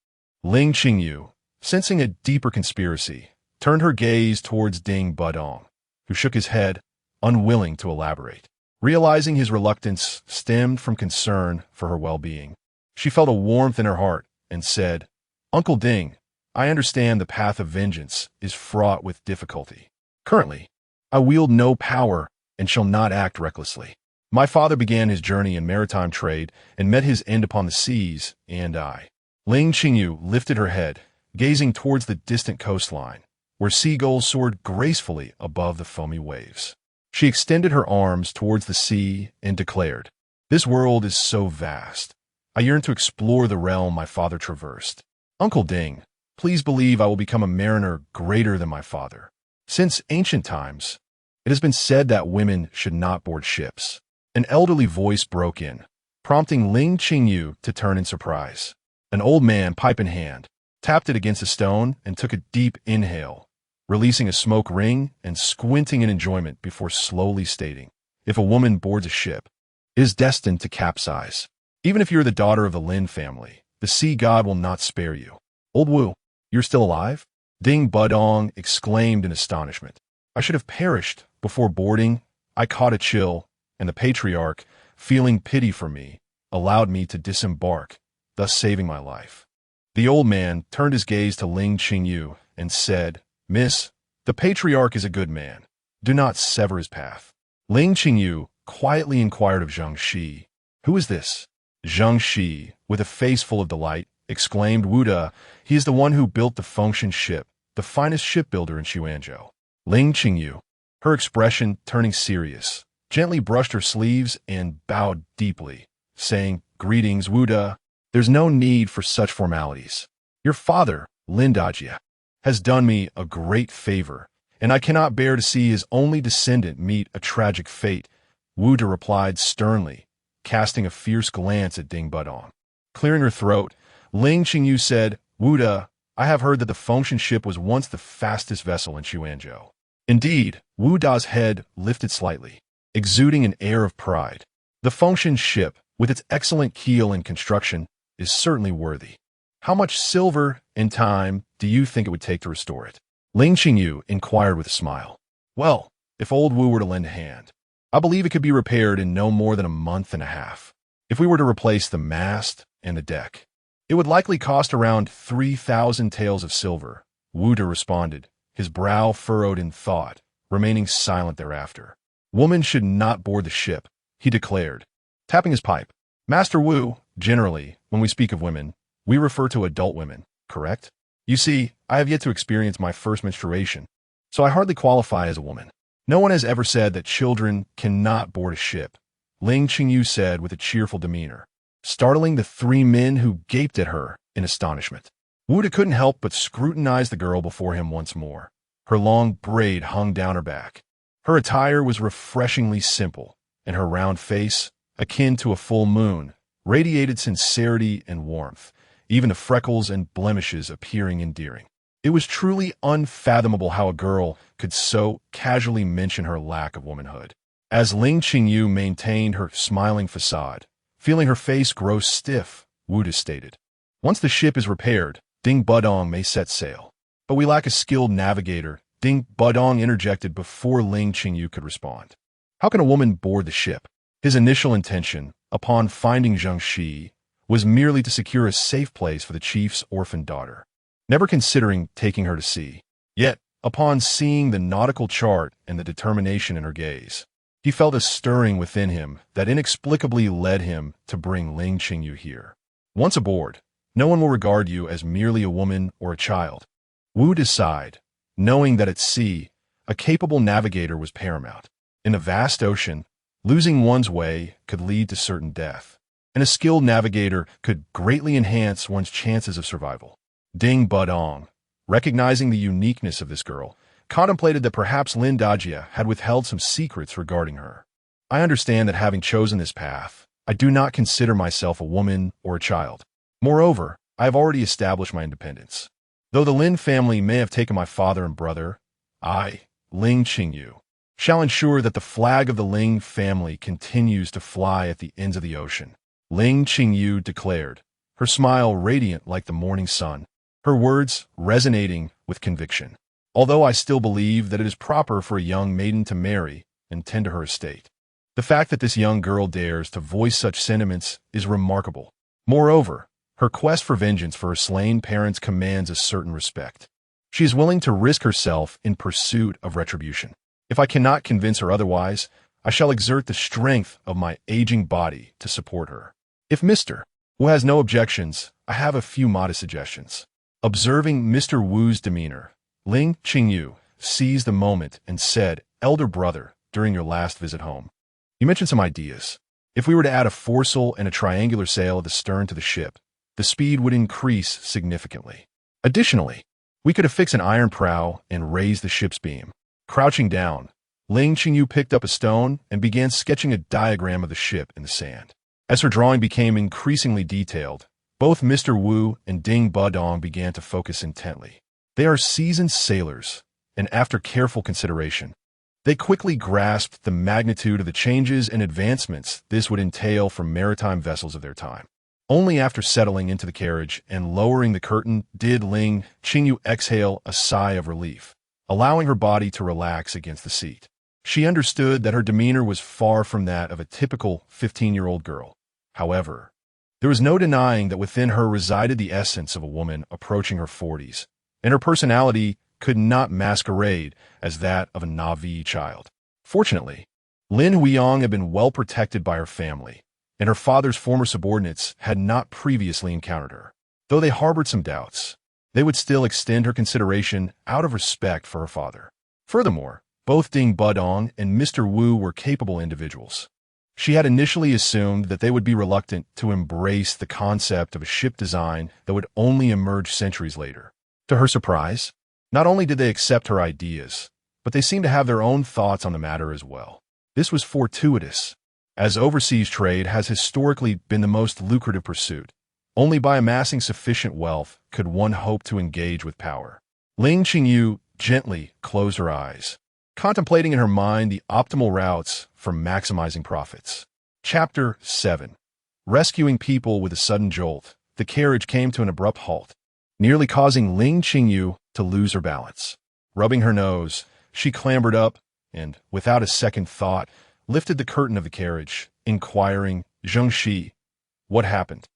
Ling Qingyu, sensing a deeper conspiracy, turned her gaze towards Ding Budong, who shook his head, unwilling to elaborate. Realizing his reluctance stemmed from concern for her well-being, she felt a warmth in her heart and said, Uncle Ding, I understand the path of vengeance is fraught with difficulty. Currently, I wield no power and shall not act recklessly. My father began his journey in maritime trade and met his end upon the seas, and I. Ling Qingyu lifted her head, gazing towards the distant coastline, where seagulls soared gracefully above the foamy waves. She extended her arms towards the sea and declared, This world is so vast. I yearn to explore the realm my father traversed. Uncle Ding, please believe I will become a mariner greater than my father. Since ancient times, it has been said that women should not board ships. An elderly voice broke in. prompting Ling Qingyu to turn in surprise. An old man, pipe in hand, tapped it against a stone and took a deep inhale, releasing a smoke ring and squinting in enjoyment before slowly stating, "If a woman boards a ship, it is destined to capsize. Even if you're the daughter of the Lin family, the sea god will not spare you." "Old Wu, you're still alive?" Ding Budong exclaimed in astonishment. "I should have perished before boarding." I caught a chill, and the patriarch, feeling pity for me, allowed me to disembark, thus saving my life. The old man turned his gaze to Ling Qingyu and said, "Miss, the patriarch is a good man. Do not sever his path." Ling Qingyu quietly inquired of Zhang Shi, "Who is this?" Zhang Shi, with a face full of delight, exclaimed, "Wuda, he is the one who built the Fengshan ship, the finest shipbuilder in Xuanzhou." Ling Qingyu, her expression turning serious, gently brushed her sleeves and bowed deeply, saying, "Greetings, Wuda. There's no need for such formalities. Your father, Lin Dajia, has done me a great favor, and I cannot bear to see his only descendant meet a tragic fate," Wuda replied sternly, casting a fierce glance at Ding Budong. Clearing her throat, Ling Qingyu said, "Wuda, I have heard that the Fengshan ship was once the fastest vessel in Xuanzhou." Indeed, Wu Da's head lifted slightly, exuding an air of pride. The Fengshan ship, with its excellent keel and construction, is certainly worthy. How much silver and time do you think it would take to restore it? Ling Qingyu inquired with a smile. "Well, if old Wu were to lend a hand, I believe it could be repaired in no more than a month and a half. If we were to replace the mast and the deck, it would likely cost around 3,000 taels of silver," Wuda responded, his brow furrowed in thought, remaining silent thereafter. "Woman should not board the ship," he declared, tapping his pipe. "Master Wu, generally, when we speak of women, we refer to adult women, correct? You see, I have yet to experience my first menstruation, so I hardly qualify as a woman. No one has ever said that children cannot board a ship," Ling Qingyu said with a cheerful demeanor, startling the three men who gaped at her in astonishment. Wuda couldn't help but scrutinize the girl before him once more. Her long braid hung down her back. Her attire was refreshingly simple, and her round face, akin to a full moon, radiated sincerity and warmth, even the freckles and blemishes appearing endearing. It was truly unfathomable how a girl could so casually mention her lack of womanhood. As Ling Qingyu maintained her smiling facade, feeling her face grow stiff, Wuda stated, "Once the ship is repaired, Ding Budong may set sail. But we lack a skilled navigator," Ding Budong interjected before Ling Qingyu could respond. "How can a woman board the ship?" His initial intention, upon finding Zhang Shi, was merely to secure a safe place for the chief's orphaned daughter, never considering taking her to sea. Yet, upon seeing the nautical chart and the determination in her gaze, he felt a stirring within him that inexplicably led him to bring Ling Qingyu here. Once aboard, no one will regard you as merely a woman or a child. Wu sighed, knowing that at sea, a capable navigator was paramount. In a vast ocean, losing one's way could lead to certain death, and a skilled navigator could greatly enhance one's chances of survival. Ding Budong, recognizing the uniqueness of this girl, contemplated that perhaps Lin Dajia had withheld some secrets regarding her. "I understand that having chosen this path, I do not consider myself a woman or a child. Moreover, I have already established my independence. Though the Lin family may have taken my father and brother, I, Ling Qingyu, shall ensure that the flag of the Ling family continues to fly at the ends of the ocean," Ling Qingyu declared, her smile radiant like the morning sun, her words resonating with conviction. "Although I still believe that it is proper for a young maiden to marry and tend to her estate, the fact that this young girl dares to voice such sentiments is remarkable. Moreover, her quest for vengeance for her slain parents commands a certain respect. She is willing to risk herself in pursuit of retribution. If I cannot convince her otherwise, I shall exert the strength of my aging body to support her. If Mr. Wu has no objections, I have a few modest suggestions." Observing Mr. Wu's demeanor, Ling Qingyu seized the moment and said, "Elder brother, during your last visit home, you mentioned some ideas. If we were to add a foresail and a triangular sail at the stern to the ship, the speed would increase significantly. Additionally, we could affix an iron prow and raise the ship's beam." Crouching down, Ling Qingyu picked up a stone and began sketching a diagram of the ship in the sand. As her drawing became increasingly detailed, both Mr. Wu and Ding Budong began to focus intently. They are seasoned sailors, and after careful consideration, they quickly grasped the magnitude of the changes and advancements this would entail for maritime vessels of their time. Only after settling into the carriage and lowering the curtain did Ling Qingyu exhale a sigh of relief, allowing her body to relax against the seat. She understood that her demeanor was far from that of a typical 15-year-old girl. However, there was no denying that within her resided the essence of a woman approaching her 40s, and her personality could not masquerade as that of a Na'vi child. Fortunately, Lin Huiyang had been well protected by her family, and her father's former subordinates had not previously encountered her. Though they harbored some doubts, they would still extend her consideration out of respect for her father. Furthermore, both Ding Budong and Mr. Wu were capable individuals. She had initially assumed that they would be reluctant to embrace the concept of a ship design that would only emerge centuries later. To her surprise, not only did they accept her ideas, but they seemed to have their own thoughts on the matter as well. This was fortuitous, as overseas trade has historically been the most lucrative pursuit. Only by amassing sufficient wealth could one hope to engage with power. Ling Qingyu gently closed her eyes, contemplating in her mind the optimal routes for maximizing profits. Chapter 7. Rescuing people with a sudden jolt, the carriage came to an abrupt halt, nearly causing Ling Qingyu to lose her balance. Rubbing her nose, she clambered up and, without a second thought, lifted the curtain of the carriage, inquiring, "Zheng Shi, what happened?"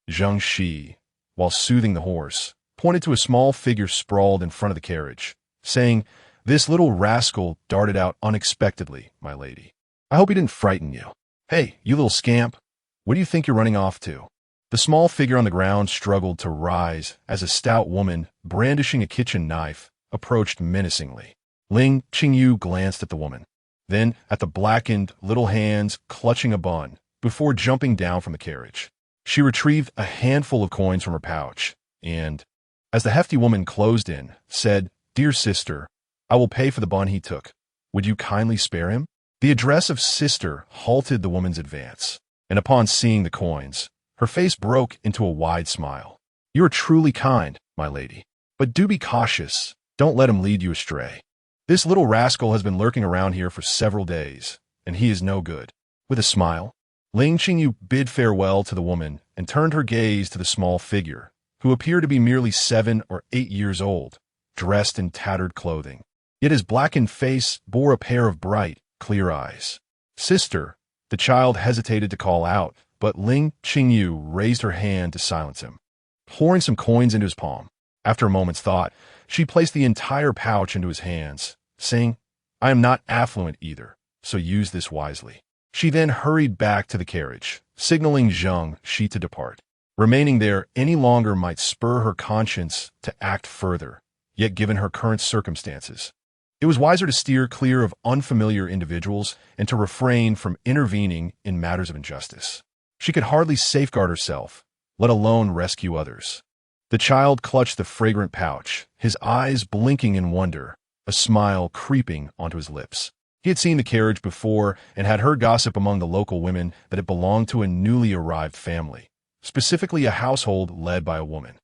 Zheng Shi, while soothing the horse, pointed to a small figure sprawled in front of the carriage, saying, "This little rascal darted out unexpectedly, my lady. I hope he didn't frighten you. Hey, you little scamp, where do you think you're running off to?" The small figure on the ground struggled to rise as a stout woman, brandishing a kitchen knife, approached menacingly. Ling Qingyu glanced at the woman, then at the blackened little hands clutching a bun, before jumping down from the carriage. She retrieved a handful of coins from her pouch, and, as the hefty woman closed in, said, "Dear sister, I will pay for the bun he took. Would you kindly spare him?" The address of sister halted the woman's advance, and upon seeing the coins, her face broke into a wide smile. "You are truly kind, my lady, but do be cautious. Don't let him lead you astray. This little rascal has been lurking around here for several days, and he is no good." With a smile, Ling Qingyu bid farewell to the woman and turned her gaze to the small figure, who appeared to be merely 7 or 8 years old, dressed in tattered clothing. Yet his blackened face bore a pair of bright, clear eyes. "Sister," the child hesitated to call out, but Ling Qingyu raised her hand to silence him. Pouring some coins into his palm, after a moment's thought, she placed the entire pouch into his hands, saying, "I am not affluent either, so use this wisely." She then hurried back to the carriage, signaling Zheng Shi to depart. Remaining there any longer might spur her conscience to act further, yet given her current circumstances, it was wiser to steer clear of unfamiliar individuals and to refrain from intervening in matters of injustice. She could hardly safeguard herself, let alone rescue others. The child clutched the fragrant pouch, his eyes blinking in wonder, a smile creeping onto his lips. He had seen the carriage before and had heard gossip among the local women that it belonged to a newly arrived family, specifically a household led by a woman.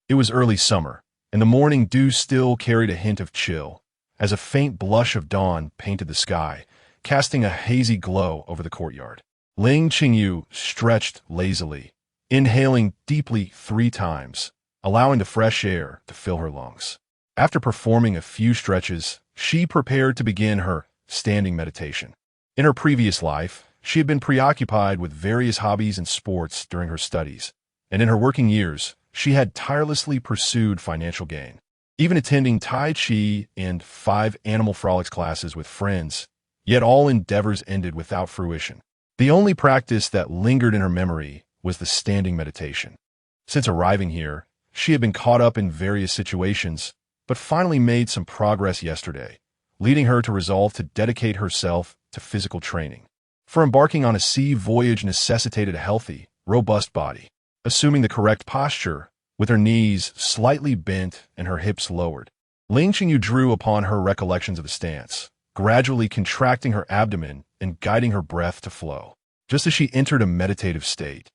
It was early summer, and the morning dew still carried a hint of chill, as a faint blush of dawn painted the sky, casting a hazy glow over the courtyard. Ling Qingyu stretched lazily, inhaling deeply 3 times, allowing the fresh air to fill her lungs. After performing a few stretches, she prepared to begin her standing meditation. In her previous life, she had been preoccupied with various hobbies and sports during her studies, and in her working years, she had tirelessly pursued financial gain. Even attending Tai Chi and 5 animal frolics classes with friends, yet all endeavors ended without fruition. The only practice that lingered in her memory was the standing meditation. Since arriving here, she had been caught up in various situations, but finally made some progress yesterday, leading her to resolve to dedicate herself to physical training. For embarking on a sea voyage necessitated a healthy, robust body. Assuming the correct posture, with her knees slightly bent and her hips lowered, Ling Qingyu drew upon her recollections of the stance, gradually contracting her abdomen and guiding her breath to flow. just as she entered a meditative state.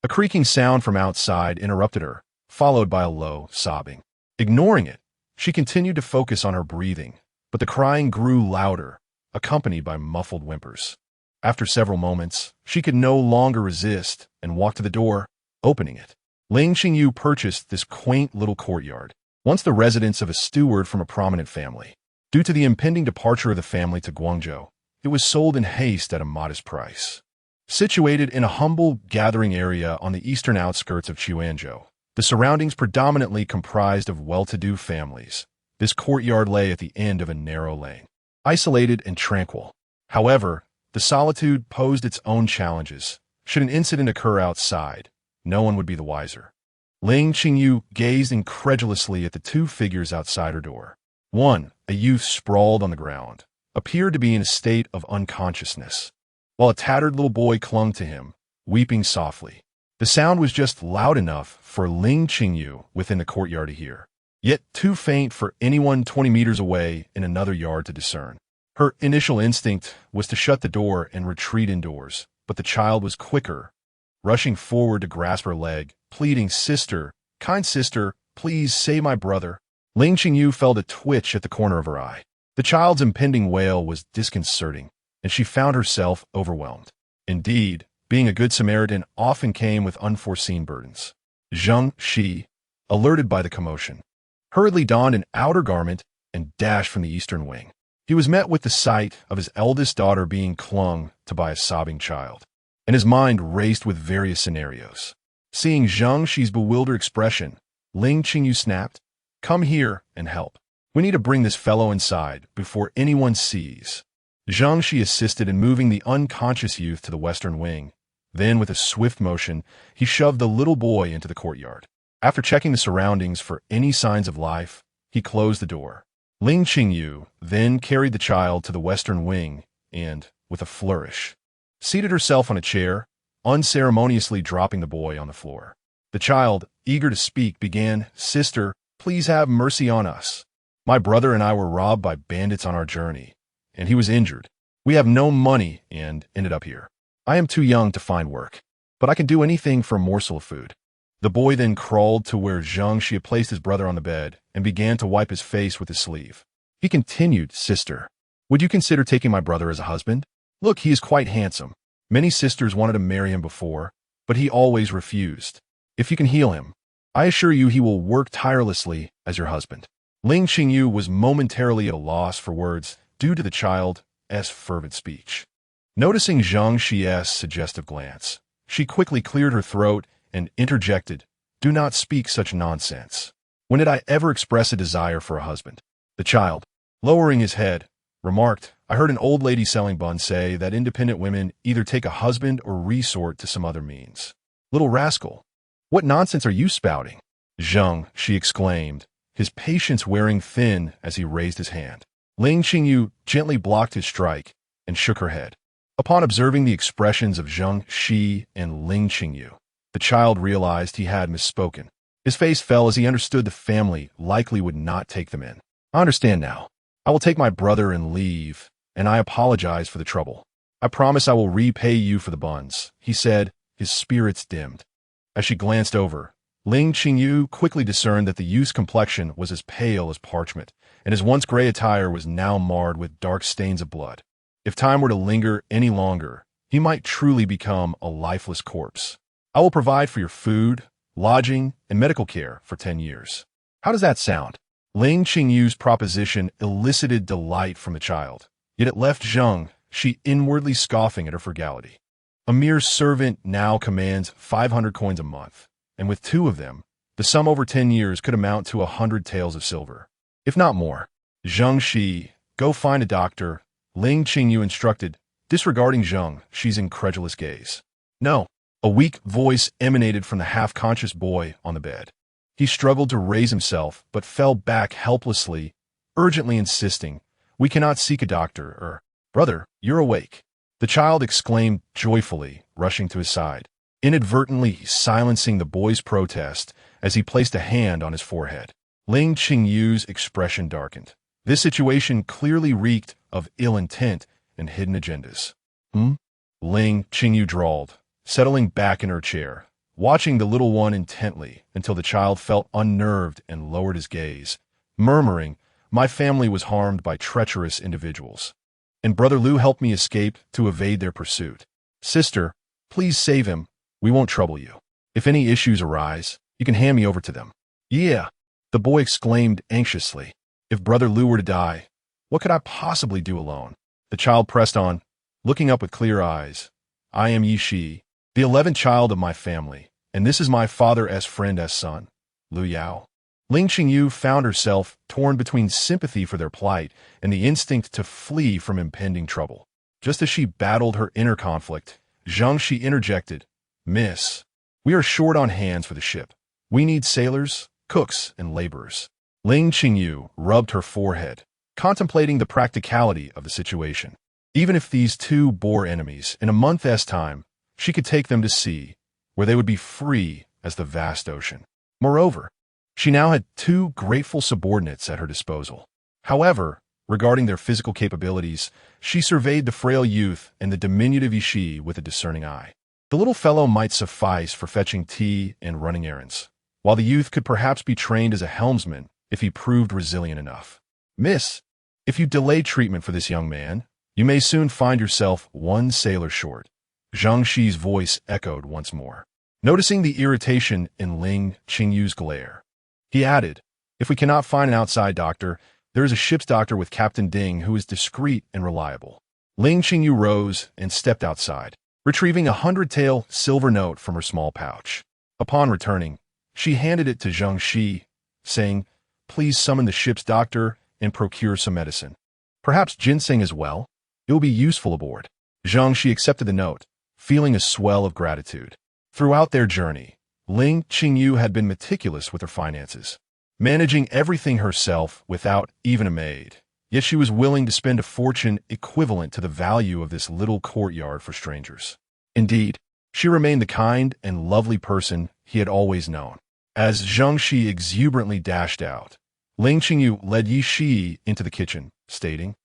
A creaking sound from outside interrupted her, followed by a low sobbing. Ignoring it, she continued to focus on her breathing, but the crying grew louder, accompanied by muffled whimpers. After several moments, she could no longer resist and walked to the door, opening it. Ling Qingyu purchased this quaint little courtyard, once the residence of a steward from a prominent family. Due to the impending departure of the family to Guangzhou, it was sold in haste at a modest price. Situated in a humble gathering area on the eastern outskirts of Quanzhou, the surroundings predominantly comprised of well-to-do families. This courtyard lay at the end of a narrow lane, isolated and tranquil. However, the solitude posed its own challenges. Should an incident occur outside, no one would be the wiser. Ling Qingyu gazed incredulously at the two figures outside her door. One, a youth sprawled on the ground, appeared to be in a state of unconsciousness, while a tattered little boy clung to him, weeping softly. The sound was just loud enough for Ling Qingyu within the courtyard to hear, yet too faint for anyone 20 meters away in another yard to discern. Her initial instinct was to shut the door and retreat indoors, but the child was quicker, rushing forward to grasp her leg, pleading, "Sister, kind sister, please save my brother." Ling Qingyu felt a twitch at the corner of her eye. The child's impending wail was disconcerting, and she found herself overwhelmed. Indeed, being a good Samaritan often came with unforeseen burdens. Zheng Shi, alerted by the commotion, hurriedly donned an outer garment and dashed from the eastern wing. He was met with the sight of his eldest daughter being clung to by a sobbing child, and his mind raced with various scenarios. Seeing Zheng Shi's bewildered expression, Ling Qingyu snapped, "Come here and help. We need to bring this fellow inside before anyone sees." Zheng Shi assisted in moving the unconscious youth to the western wing. Then, with a swift motion, he shoved the little boy into the courtyard. After checking the surroundings for any signs of life, he closed the door. Ling Qingyu then carried the child to the western wing and, with a flourish, seated herself on a chair, unceremoniously dropping the boy on the floor. The child, eager to speak, began, "Sister, please have mercy on us. My brother and I were robbed by bandits on our journey, and he was injured. We have no money and ended up here. I am too young to find work, but I can do anything for a morsel of food." The boy then crawled to where Zheng Shi had placed his brother on the bed and began to wipe his face with his sleeve. He continued, "Sister, would you consider taking my brother as a husband? Look, he is quite handsome. Many sisters wanted to marry him before, but he always refused. If you can heal him, I assure you he will work tirelessly as your husband." Ling Qingyu was momentarily at a loss for words due to the child's fervent speech. Noticing Zheng Shi's suggestive glance, she quickly cleared her throat and interjected, "Do not speak such nonsense. When did I ever express a desire for a husband?" The child, lowering his head, remarked, "I heard an old lady selling buns say that independent women either take a husband or resort to some other means." "Little rascal, what nonsense are you spouting?" Zheng Shi exclaimed, his patience wearing thin as he raised his hand. Ling Qingyu gently blocked his strike and shook her head. Upon observing the expressions of Zheng Shi and Ling Qingyu, the child realized he had misspoken. His face fell as he understood the family likely would not take them in. "I understand now. I will take my brother and leave, and I apologize for the trouble. I promise I will repay you for the buns," he said, his spirits dimmed. As she glanced over, Ling Qingyu quickly discerned that the youth's complexion was as pale as parchment, and his once gray attire was now marred with dark stains of blood. If time were to linger any longer, he might truly become a lifeless corpse. "I will provide for your food, lodging, and medical care for 10 years. How does that sound?" Ling Qingyu's proposition elicited delight from the child, yet it left Zheng Shi inwardly scoffing at her frugality. A mere servant now commands 500 coins a month, and with 2 of them, the sum over 10 years could amount to 100 taels of silver, if not more. "Zheng Shi, go find a doctor," Ling Qingyu instructed, disregarding Zheng Shi's incredulous gaze. "No." A weak voice emanated from the half-conscious boy on the bed. He struggled to raise himself, but fell back helplessly, urgently insisting, "We cannot seek a doctor, brother, you're awake." The child exclaimed joyfully, rushing to his side, inadvertently silencing the boy's protest as he placed a hand on his forehead. Ling Qingyu's expression darkened. This situation clearly reeked of ill intent and hidden agendas. Ling Qingyu drawled, settling back in her chair, watching the little one intently until the child felt unnerved and lowered his gaze, murmuring, "My family was harmed by treacherous individuals, and Brother Lu helped me escape to evade their pursuit. Sister, please save him. We won't trouble you. If any issues arise, you can hand me over to them." "Yeah," the boy exclaimed anxiously. "If Brother Lu were to die, what could I possibly do alone?" The child pressed on, looking up with clear eyes. "I am Yi Shi, the 11th child of my family, and this is my father's friend as son, Lu Yao." Ling Qingyu found herself torn between sympathy for their plight and the instinct to flee from impending trouble. Just as she battled her inner conflict, Zhang Shi interjected, "Miss, we are short on hands for the ship. We need sailors, cooks, and laborers." Ling Qingyu rubbed her forehead, contemplating the practicality of the situation. Even if these two bore enemies in a month's time, she could take them to sea, where they would be free as the vast ocean. Moreover, she now had two grateful subordinates at her disposal. However, regarding their physical capabilities, she surveyed the frail youth and the diminutive Yi Shi with a discerning eye. The little fellow might suffice for fetching tea and running errands, while the youth could perhaps be trained as a helmsman if he proved resilient enough. "Miss, if you delay treatment for this young man, you may soon find yourself one sailor short." Zhang Shi's voice echoed once more. Noticing the irritation in Ling Qingyu's glare, he added, "If we cannot find an outside doctor, there is a ship's doctor with Captain Ding who is discreet and reliable." Ling Qingyu rose and stepped outside, retrieving a 100-tael silver note from her small pouch. Upon returning, she handed it to Zhang Shi, saying, "Please summon the ship's doctor and procure some medicine. Perhaps ginseng as well? It will be useful aboard." Zhang Shi accepted the note, feeling a swell of gratitude. Throughout their journey, Ling Qingyu had been meticulous with her finances, managing everything herself without even a maid. Yet she was willing to spend a fortune equivalent to the value of this little courtyard for strangers. Indeed, she remained the kind and lovely person he had always known. As Zhang Shi exuberantly dashed out, Ling Qingyu led Yi Shi into the kitchen, stating,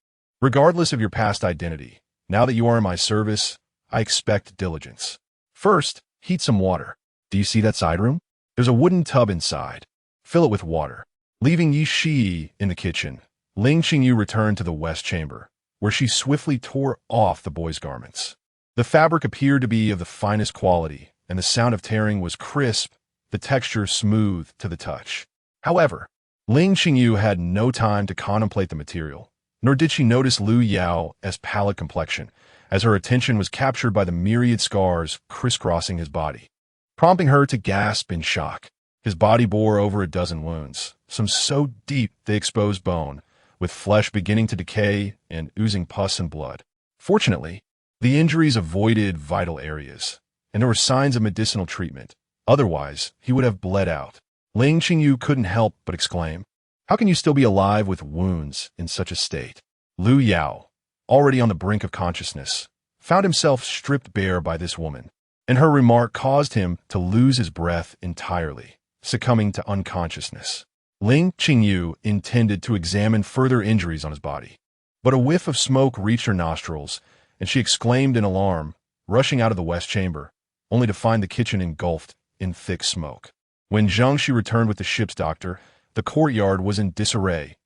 "Regardless of your past identity, now that you are in my service, I expect diligence. First, heat some water. Do you see that side room? There's a wooden tub inside. Fill it with water." Leaving Yi Shi in the kitchen, Ling Qingyu returned to the west chamber, where she swiftly tore off the boy's garments. The fabric appeared to be of the finest quality, and the sound of tearing was crisp, the texture smooth to the touch. However, Ling Qingyu had no time to contemplate the material, nor did she notice Lu Yao's pallid complexion, as her attention was captured by the myriad scars crisscrossing his body, prompting her to gasp in shock. His body bore over a dozen wounds, some so deep they exposed bone, with flesh beginning to decay and oozing pus and blood. Fortunately, the injuries avoided vital areas, and there were signs of medicinal treatment. Otherwise, he would have bled out. Ling Qingyu couldn't help but exclaim, "How can you still be alive with wounds in such a state?" Lu Yao, already on the brink of consciousness, found himself stripped bare by this woman, and her remark caused him to lose his breath entirely, succumbing to unconsciousness. Ling Qingyu intended to examine further injuries on his body, but a whiff of smoke reached her nostrils, and she exclaimed in alarm, rushing out of the west chamber, only to find the kitchen engulfed in thick smoke. When Zhang Shi returned with the ship's doctor, the courtyard was in disarray.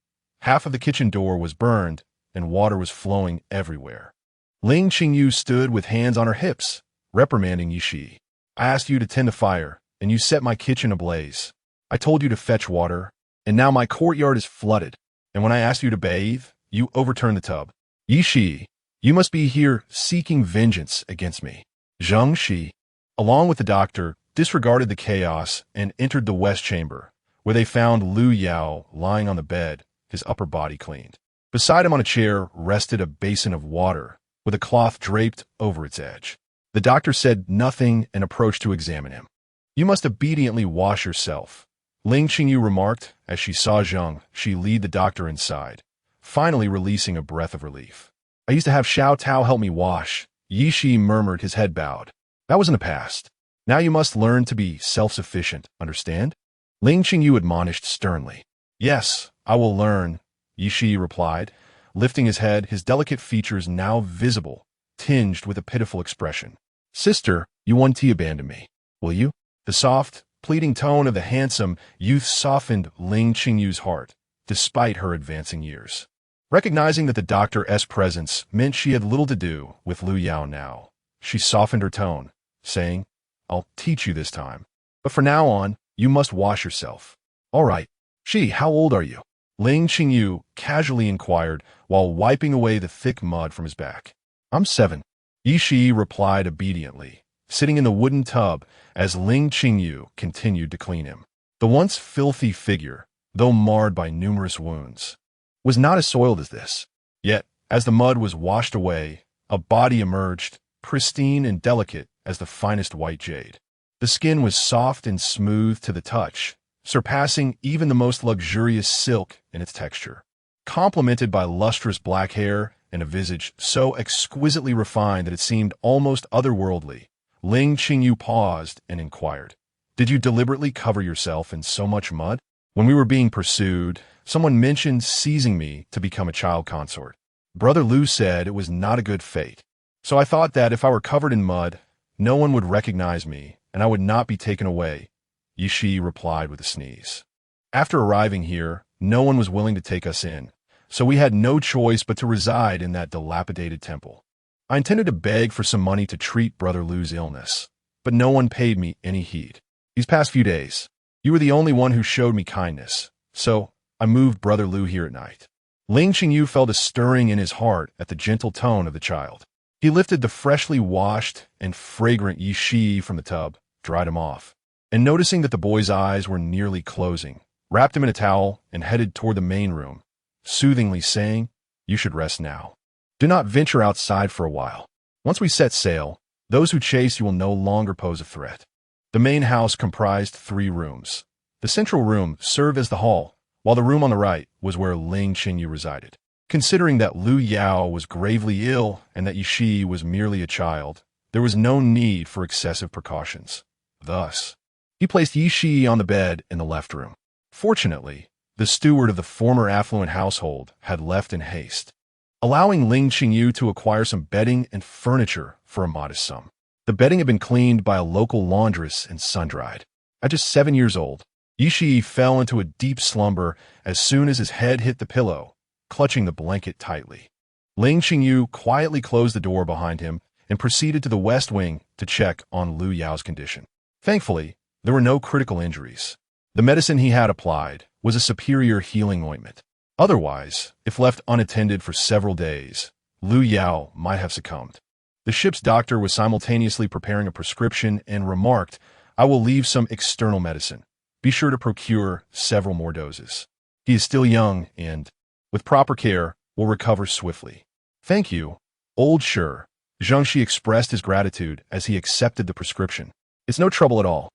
Half of the kitchen door was burned, and water was flowing everywhere. Ling Qingyu stood with hands on her hips, reprimanding Yi Shi. "I asked you to tend the fire, and you set my kitchen ablaze. I told you to fetch water, and now my courtyard is flooded. And when I asked you to bathe, you overturned the tub. Yi Shi, you must be here seeking vengeance against me." Zhang Shi, along with the doctor, disregarded the chaos and entered the west chamber, where they found Lu Yao lying on the bed, his upper body cleaned. Beside him on a chair rested a basin of water, with a cloth draped over its edge. The doctor said nothing and approached to examine him. "You must obediently wash yourself," Ling Qingyu remarked as she saw Zhang Shi lead the doctor inside, finally releasing a breath of relief. "I used to have Xiao Tao help me wash," Yi Shi murmured, his head bowed. "That was in the past. Now you must learn to be self-sufficient, understand?" Ling Qingyu admonished sternly. "Yes, I will learn," Yi Shi replied, lifting his head, his delicate features now visible, tinged with a pitiful expression. "Sister, you won't abandon me, will you?" The soft, pleading tone of the handsome youth softened Ling Qingyu's heart, despite her advancing years. Recognizing that the doctor's presence meant she had little to do with Lu Yao now, she softened her tone, saying, "I'll teach you this time. But from now on, you must wash yourself." "All right. How old are you?" Ling Qingyu casually inquired while wiping away the thick mud from his back. "I'm 7. Shi replied obediently, sitting in the wooden tub as Ling Qingyu continued to clean him. The once filthy figure, though marred by numerous wounds, was not as soiled as this. Yet, as the mud was washed away, a body emerged, pristine and delicate as the finest white jade. The skin was soft and smooth to the touch, surpassing even the most luxurious silk in its texture. Complemented by lustrous black hair and a visage so exquisitely refined that it seemed almost otherworldly, Ling Qingyu paused and inquired, "Did you deliberately cover yourself in so much mud? When we were being pursued, someone mentioned seizing me to become a child consort. Brother Lu said it was not a good fate. So I thought that if I were covered in mud, no one would recognize me and I would not be taken away," Shi replied with a sneeze. "After arriving here, no one was willing to take us in, so we had no choice but to reside in that dilapidated temple. I intended to beg for some money to treat Brother Lu's illness, but no one paid me any heed. These past few days, you were the only one who showed me kindness, so I moved Brother Lu here at night." Ling Qingyu felt a stirring in his heart at the gentle tone of the child. He lifted the freshly washed and fragrant Shi from the tub, dried him off, and noticing that the boy's eyes were nearly closing, wrapped him in a towel and headed toward the main room, soothingly saying, "You should rest now. Do not venture outside for a while. Once we set sail, those who chase you will no longer pose a threat." The main house comprised 3 rooms. The central room served as the hall, while the room on the right was where Ling Qingyu resided. Considering that Lu Yao was gravely ill and that Shi was merely a child, there was no need for excessive precautions. Thus, he placed Shi on the bed in the left room. Fortunately, the steward of the former affluent household had left in haste, allowing Ling Qingyu to acquire some bedding and furniture for a modest sum. The bedding had been cleaned by a local laundress and sun-dried. At just 7 years old, Shi fell into a deep slumber as soon as his head hit the pillow, clutching the blanket tightly. Ling Qingyu quietly closed the door behind him and proceeded to the west wing to check on Lu Yao's condition. Thankfully, there were no critical injuries. The medicine he had applied was a superior healing ointment. Otherwise, if left unattended for several days, Lu Yao might have succumbed. The ship's doctor was simultaneously preparing a prescription and remarked, "I will leave some external medicine. Be sure to procure several more doses. He is still young and, with proper care, will recover swiftly." "Thank you, old Shi." Zhangxi expressed his gratitude as he accepted the prescription. "It's no trouble at all.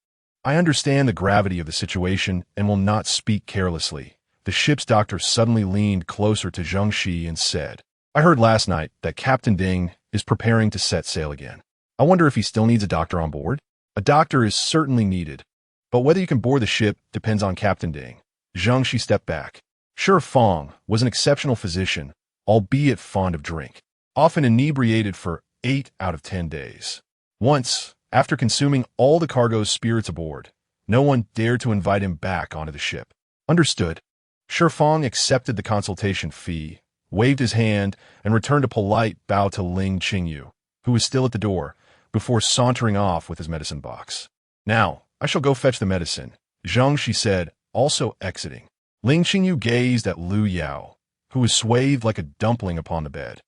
I understand the gravity of the situation and will not speak carelessly." The ship's doctor suddenly leaned closer to Zhangxi and said, "I heard last night that Captain Ding is preparing to set sail again. I wonder if he still needs a doctor on board?" "A doctor is certainly needed, but whether you can board the ship depends on Captain Ding." Zhangxi stepped back. Shi Fang was an exceptional physician, albeit fond of drink, often inebriated for 8 out of 10 days. Once, after consuming all the cargo's spirits aboard, no one dared to invite him back onto the ship. "Understood." Shi Fang accepted the consultation fee, waved his hand, and returned a polite bow to Ling Qingyu, who was still at the door, before sauntering off with his medicine box. "Now, I shall go fetch the medicine," Zhangxi said, also exiting. Ling Qingyu gazed at Lu Yao, who was swathed like a dumpling upon the bed,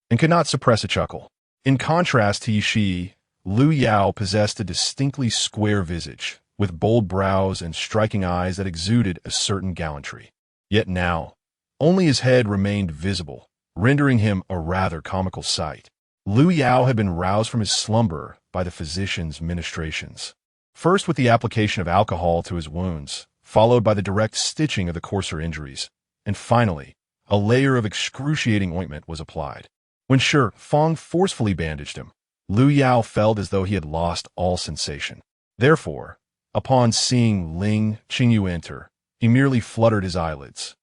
and could not suppress a chuckle. In contrast to Shi, Lu Yao possessed a distinctly square visage, with bold brows and striking eyes that exuded a certain gallantry. Yet now, only his head remained visible, rendering him a rather comical sight. Lu Yao had been roused from his slumber by the physician's ministrations. First with the application of alcohol to his wounds, followed by the direct stitching of the coarser injuries, and finally, a layer of excruciating ointment was applied. When Shi Fang forcefully bandaged him, Lu Yao felt as though he had lost all sensation. Therefore, upon seeing Ling Qingyu enter, he merely fluttered his eyelids,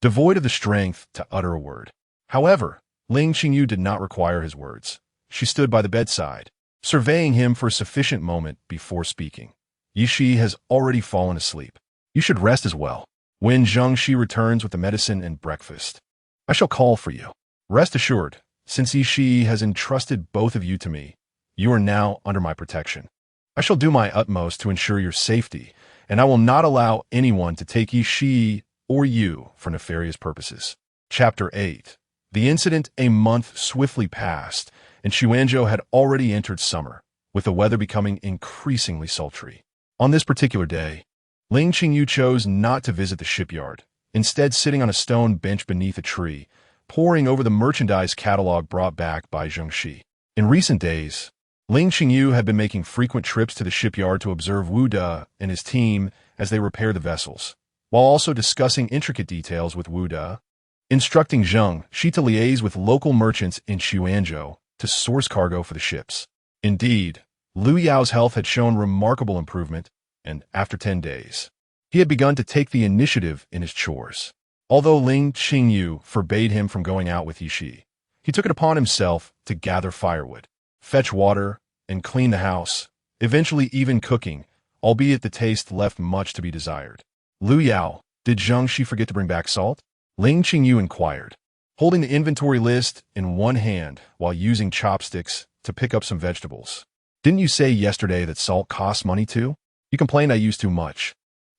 devoid of the strength to utter a word. However, Ling Qingyu did not require his words. she stood by the bedside, surveying him for a sufficient moment before speaking. Yishi has already fallen asleep. You should rest as well. When Zhangxi returns with the medicine and breakfast, I shall call for you. Rest assured, since Yishi has entrusted both of you to me, you are now under my protection. I shall do my utmost to ensure your safety, and I will not allow anyone to take Yishi or you for nefarious purposes. Chapter 8. The incident. A month swiftly passed, and Xuanzhou had already entered summer, with the weather becoming increasingly sultry. On this particular day, Ling Qingyu chose not to visit the shipyard, instead sitting on a stone bench beneath a tree, poring over the merchandise catalog brought back by Zhangxi. In recent days, Ling Qingyu had been making frequent trips to the shipyard to observe Wu De and his team as they repair the vessels, while also discussing intricate details with Wu De, instructing Zhangxi to liaise with local merchants in Xuanzhou to source cargo for the ships. Indeed, Liu Yao's health had shown remarkable improvement, and after 10 days, he had begun to take the initiative in his chores. Although Ling Qingyu forbade him from going out with Yishi, he took it upon himself to gather firewood, fetch water, and clean the house, eventually even cooking, albeit the taste left much to be desired. Liu Yao, did Zhangxi forget to bring back salt? Ling Qingyu inquired, holding the inventory list in one hand while using chopsticks to pick up some vegetables. Didn't you say yesterday that salt costs money too? You complained I use too much.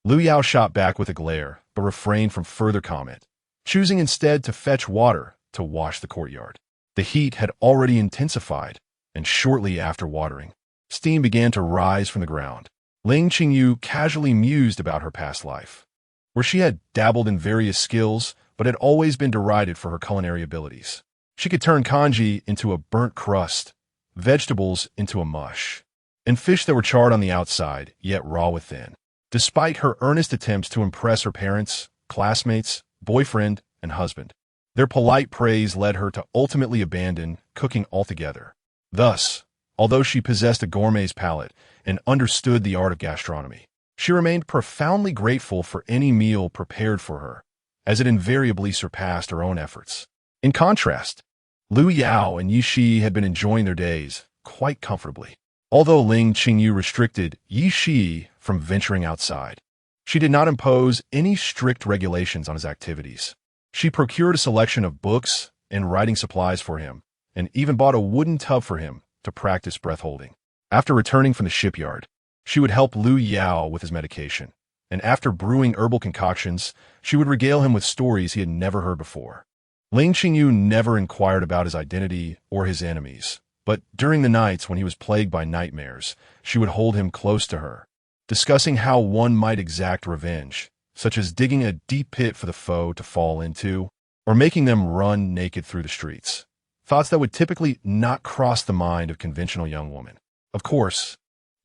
Liu Yao shot back with a glare, but refrained from further comment, choosing instead to fetch water to wash the courtyard. The heat had already intensified, and shortly after watering, steam began to rise from the ground. Ling Qingyu casually mused about her past life, where she had dabbled in various skills but had always been derided for her culinary abilities. She could turn congee into a burnt crust, vegetables into a mush, and fish that were charred on the outside, yet raw within. Despite her earnest attempts to impress her parents, classmates, boyfriend, and husband, their polite praise led her to ultimately abandon cooking altogether. Thus, although she possessed a gourmet's palate and understood the art of gastronomy, she remained profoundly grateful for any meal prepared for her, as it invariably surpassed her own efforts. In contrast, Liu Yao and Yishi had been enjoying their days quite comfortably. Although Ling Qingyu restricted Yishi from venturing outside, she did not impose any strict regulations on his activities. She procured a selection of books and writing supplies for him, and even bought a wooden tub for him to practice breath-holding. After returning from the shipyard, she would help Liu Yao with his medication, and after brewing herbal concoctions, she would regale him with stories he had never heard before. Ling Qingyu never inquired about his identity or his enemies, but during the nights when he was plagued by nightmares, she would hold him close to her, discussing how one might exact revenge, such as digging a deep pit for the foe to fall into, or making them run naked through the streets. Thoughts that would typically not cross the mind of conventional young women. Of course,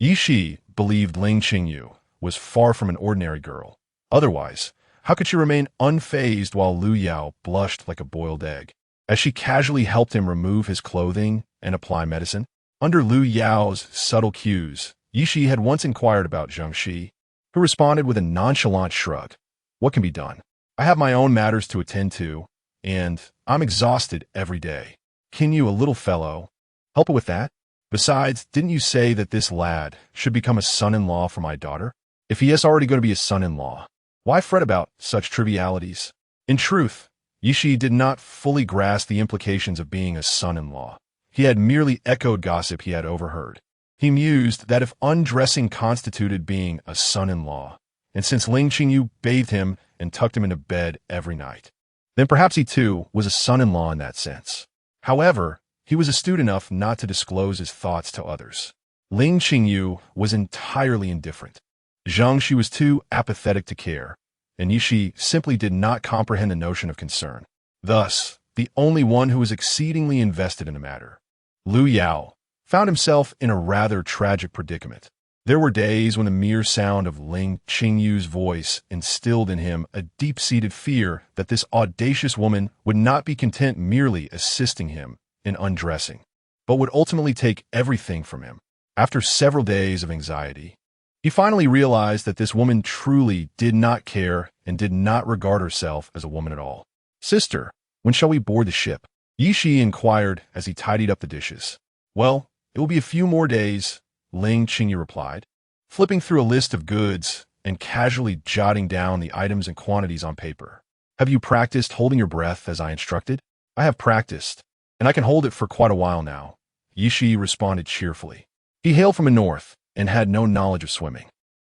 Yishi believed Ling Qingyu was far from an ordinary girl. Otherwise, how could she remain unfazed while Liu Yao blushed like a boiled egg, as she casually helped him remove his clothing and apply medicine? Under Liu Yao's subtle cues, Yishi had once inquired about Zhangxi, who responded with a nonchalant shrug. What can be done? I have my own matters to attend to, and I'm exhausted every day. Can you, a little fellow, help it with that? Besides, didn't you say that this lad should become a son-in-law for my daughter? If he is already going to be a son-in-law, why fret about such trivialities? In truth, Yishi did not fully grasp the implications of being a son-in-law. He had merely echoed gossip he had overheard. He mused that if undressing constituted being a son-in-law, and since Ling Qingyu bathed him and tucked him into bed every night, then perhaps he too was a son-in-law in that sense. However, he was astute enough not to disclose his thoughts to others. Ling Qingyu was entirely indifferent. Zhangxi was too apathetic to care, and Yishi simply did not comprehend the notion of concern. Thus, the only one who was exceedingly invested in the matter, Liu Yao, found himself in a rather tragic predicament. There were days when the mere sound of Ling Qingyu's voice instilled in him a deep-seated fear that this audacious woman would not be content merely assisting him in undressing, but would ultimately take everything from him. After several days of anxiety, he finally realized that this woman truly did not care and did not regard herself as a woman at all. Sister, when shall we board the ship? Yishi inquired as he tidied up the dishes. Well, it will be a few more days, Ling Qingyu replied, flipping through a list of goods and casually jotting down the items and quantities on paper. Have you practiced holding your breath as I instructed? I have practiced, and I can hold it for quite a while now, Yishi responded cheerfully. He hailed from the north and had no knowledge of swimming.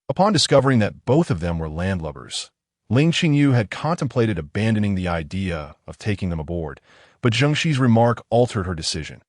Upon discovering that both of them were landlubbers, Ling Qingyu had contemplated abandoning the idea of taking them aboard, but Zheng Xi's remark altered her decision.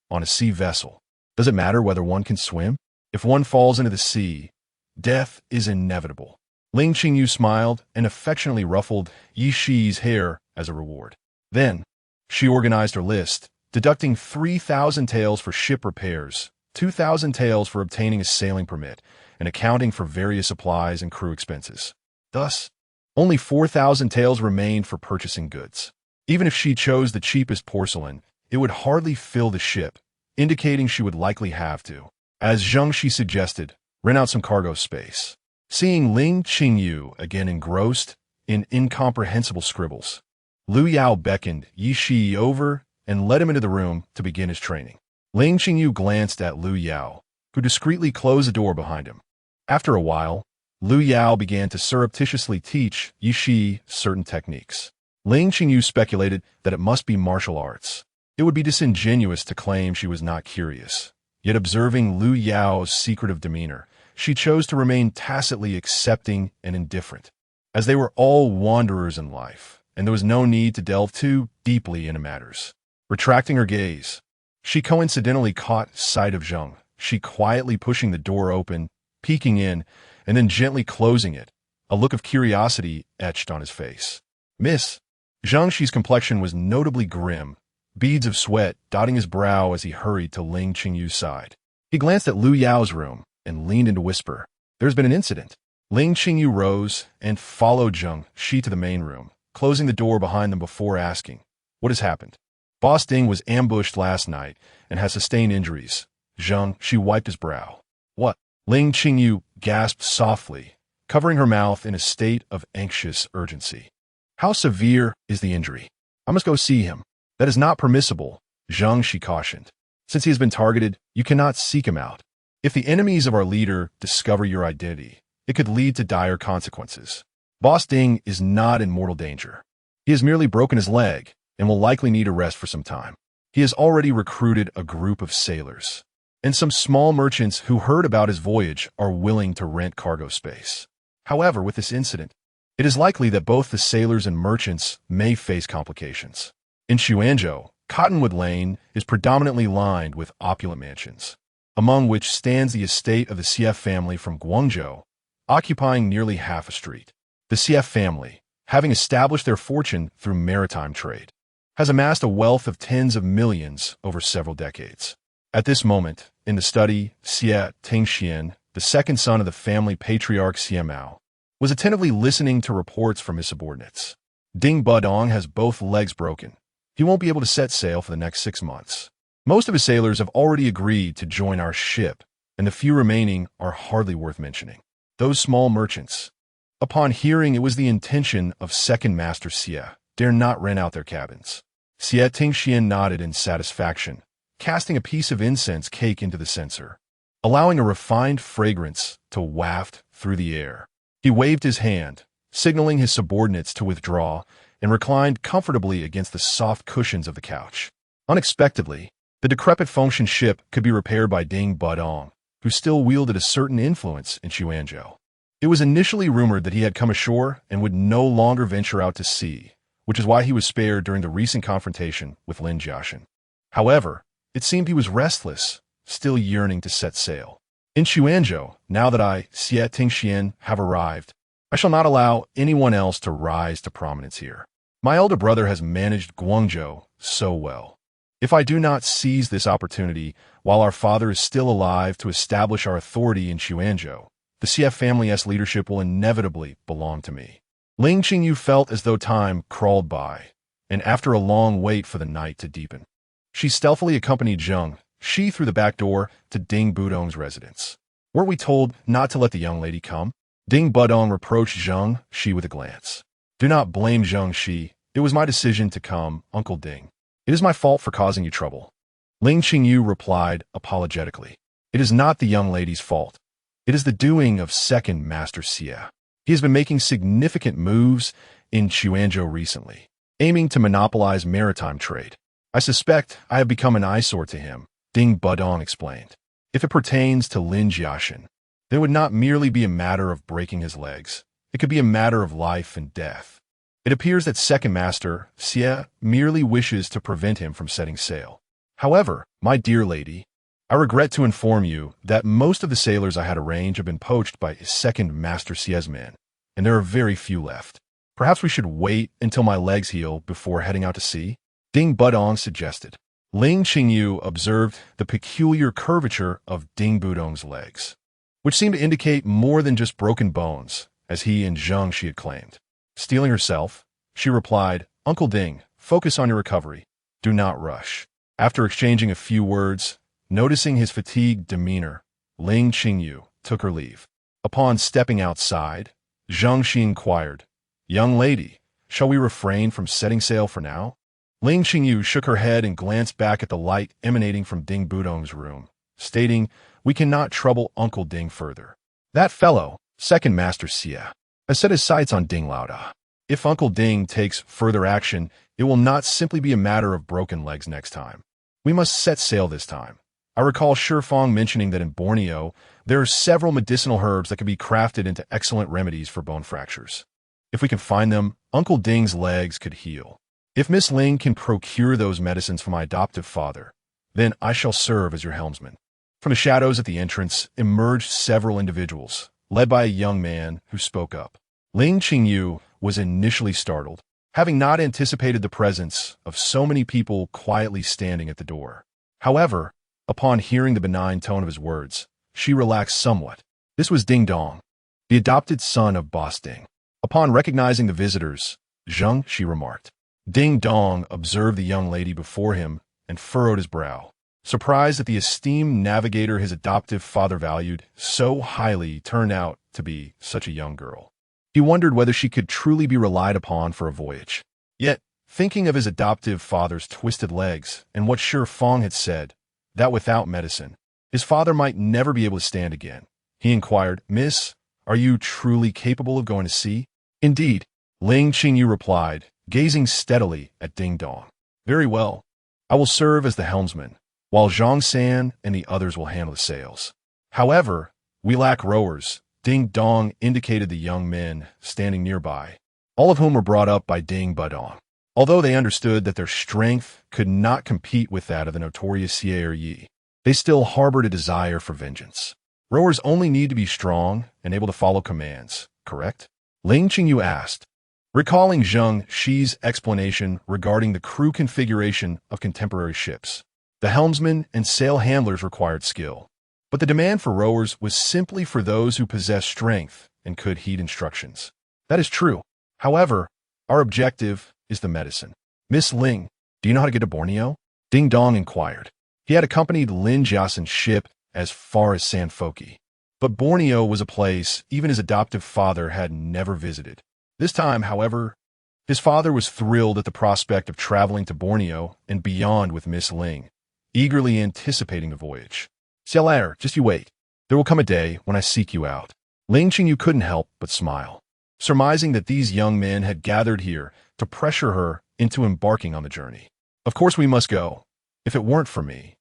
On a sea vessel, does it matter whether one can swim? If one falls into the sea, death is inevitable. Ling Qingyu smiled and affectionately ruffled Yi Shi's hair as a reward. Then, she organized her list, deducting 3,000 taels for ship repairs, 2,000 taels for obtaining a sailing permit, and accounting for various supplies and crew expenses. Thus, only 4,000 taels remained for purchasing goods. Even if she chose the cheapest porcelain, it would hardly fill the ship, indicating she would likely have to, as Zheng Xi suggested, rent out some cargo space. Seeing Ling Qingyu again engrossed in incomprehensible scribbles, Lu Yao beckoned Yi Shi over and led him into the room to begin his training. Ling Qingyu glanced at Lu Yao, who discreetly closed the door behind him. After a while, Lu Yao began to surreptitiously teach Yi Shi certain techniques. Ling Qingyu speculated that it must be martial arts. It would be disingenuous to claim she was not curious. Yet observing Lu Yao's secretive demeanor, she chose to remain tacitly accepting and indifferent, as they were all wanderers in life, and there was no need to delve too deeply into matters. Retracting her gaze, she coincidentally caught sight of Zheng, she quietly pushing the door open, peeking in, and then gently closing it, a look of curiosity etched on his face. Miss, Zheng Xi's complexion was notably grim, beads of sweat dotting his brow as he hurried to Ling Qingyu's side. He glanced at Lu Yao's room and leaned in to whisper, "There's been an incident." Ling Qingyu rose and followed Zheng Xi to the main room, closing the door behind them before asking, "What has happened?" "Boss Ding was ambushed last night and has sustained injuries." Zheng Xi wiped his brow. "What?" Ling Qingyu gasped softly, covering her mouth in a state of anxious urgency. "How severe is the injury? I must go see him." "That is not permissible," Zheng Xi cautioned. "Since he has been targeted, you cannot seek him out. If the enemies of our leader discover your identity, it could lead to dire consequences. Boss Ding is not in mortal danger. He has merely broken his leg and will likely need a rest for some time. He has already recruited a group of sailors, and some small merchants who heard about his voyage are willing to rent cargo space. However, with this incident, it is likely that both the sailors and merchants may face complications. In Xuanzhou, Cottonwood Lane is predominantly lined with opulent mansions, among which stands the estate of the CF family from Guangzhou, occupying nearly half a street. The CF family, having established their fortune through maritime trade, has amassed a wealth of tens of millions over several decades. At this moment, in the study, Xie Tingxian, the second son of the family patriarch Xie Mao, was attentively listening to reports from his subordinates. Ding Budong has both legs broken. He won't be able to set sail for the next 6 months. Most of his sailors have already agreed to join our ship, and the few remaining are hardly worth mentioning. Those small merchants, upon hearing it was the intention of Second Master Xie, dare not rent out their cabins. Xie Tingxian nodded in satisfaction, casting a piece of incense cake into the censer, allowing a refined fragrance to waft through the air. He waved his hand, signaling his subordinates to withdraw, and reclined comfortably against the soft cushions of the couch. Unexpectedly, the decrepit Fengshan ship could be repaired by Ding Budong, who still wielded a certain influence in Xuanzhou. It was initially rumored that he had come ashore and would no longer venture out to sea, which is why he was spared during the recent confrontation with Lin Jiaxin. However, it seemed he was restless, still yearning to set sail. In Xuanzhou, now that I, Xie Tingxian, have arrived, I shall not allow anyone else to rise to prominence here. My elder brother has managed Guangzhou so well. If I do not seize this opportunity while our father is still alive to establish our authority in Xuanzhou, the CF family's leadership will inevitably belong to me. Ling Qingyu felt as though time crawled by, and after a long wait for the night to deepen, she stealthily accompanied Zheng Xi through the back door to Ding Budong's residence. "Weren't we told not to let the young lady come?" Ding Budong reproached Zheng Xi with a glance. "Do not blame Zheng Xi. It was my decision to come, Uncle Ding. It is my fault for causing you trouble." Ling Qingyu replied apologetically. It is not the young lady's fault. It is the doing of second Master Xie. He has been making significant moves in Chuanzhou recently, aiming to monopolize maritime trade. I suspect I have become an eyesore to him, Ding Budong explained. If it pertains to Lin Jiaxin, then it would not merely be a matter of breaking his legs. It could be a matter of life and death. It appears that Second Master Xie merely wishes to prevent him from setting sail. However, my dear lady, I regret to inform you that most of the sailors I had arranged have been poached by Second Master Xie's men, and there are very few left. Perhaps we should wait until my legs heal before heading out to sea? Ding Budong suggested. Ling Qingyu observed the peculiar curvature of Ding Budong's legs, which seemed to indicate more than just broken bones, as he and Zheng she had claimed. Steeling herself, she replied, Uncle Ding, focus on your recovery. Do not rush. After exchanging a few words, noticing his fatigued demeanor, Ling Qingyu took her leave. Upon stepping outside, Zheng Shi inquired, Young lady, shall we refrain from setting sail for now? Ling Qingyu shook her head and glanced back at the light emanating from Ding Budong's room, stating, We cannot trouble Uncle Ding further. That fellow, Second Master Xie, has set his sights on Ding Laoda. If Uncle Ding takes further action, it will not simply be a matter of broken legs next time. We must set sail this time. I recall Shifang mentioning that in Borneo, there are several medicinal herbs that can be crafted into excellent remedies for bone fractures. If we can find them, Uncle Ding's legs could heal. If Miss Ling can procure those medicines for my adoptive father, then I shall serve as your helmsman. From the shadows at the entrance emerged several individuals, led by a young man who spoke up. Ling Qingyu was initially startled, having not anticipated the presence of so many people quietly standing at the door. However, upon hearing the benign tone of his words, she relaxed somewhat. This was Ding Dong, the adopted son of Boss Ding. Upon recognizing the visitors, Zheng she remarked. Ding Dong observed the young lady before him and furrowed his brow, surprised that the esteemed navigator his adoptive father valued so highly turned out to be such a young girl. He wondered whether she could truly be relied upon for a voyage. Yet, thinking of his adoptive father's twisted legs and what Shifang had said, that without medicine, his father might never be able to stand again, he inquired, Miss, are you truly capable of going to sea? Indeed, Ling Qingyu replied, gazing steadily at Ding Dong. Very well. I will serve as the helmsman, while Zhang San and the others will handle the sails. However, we lack rowers. Ding Dong indicated the young men standing nearby, all of whom were brought up by Ding Budong. Although they understood that their strength could not compete with that of the notorious Xie Yi, they still harbored a desire for vengeance. Rowers only need to be strong and able to follow commands, correct? Ling Qingyu asked, recalling Zheng Shi's explanation regarding the crew configuration of contemporary ships. The helmsmen and sail handlers required skill, but the demand for rowers was simply for those who possessed strength and could heed instructions. That is true. However, our objective is the medicine. Miss Ling, do you know how to get to Borneo? Ding Dong inquired. He had accompanied Lin Jiaxin's ship as far as Sanfoki, but Borneo was a place even his adoptive father had never visited. This time, however, his father was thrilled at the prospect of traveling to Borneo and beyond with Miss Ling, eagerly anticipating the voyage. Selaire, just you wait. There will come a day when I seek you out. Ling Qingyu couldn't help but smile, surmising that these young men had gathered here to pressure her into embarking on the journey. Of course we must go. If it weren't for me,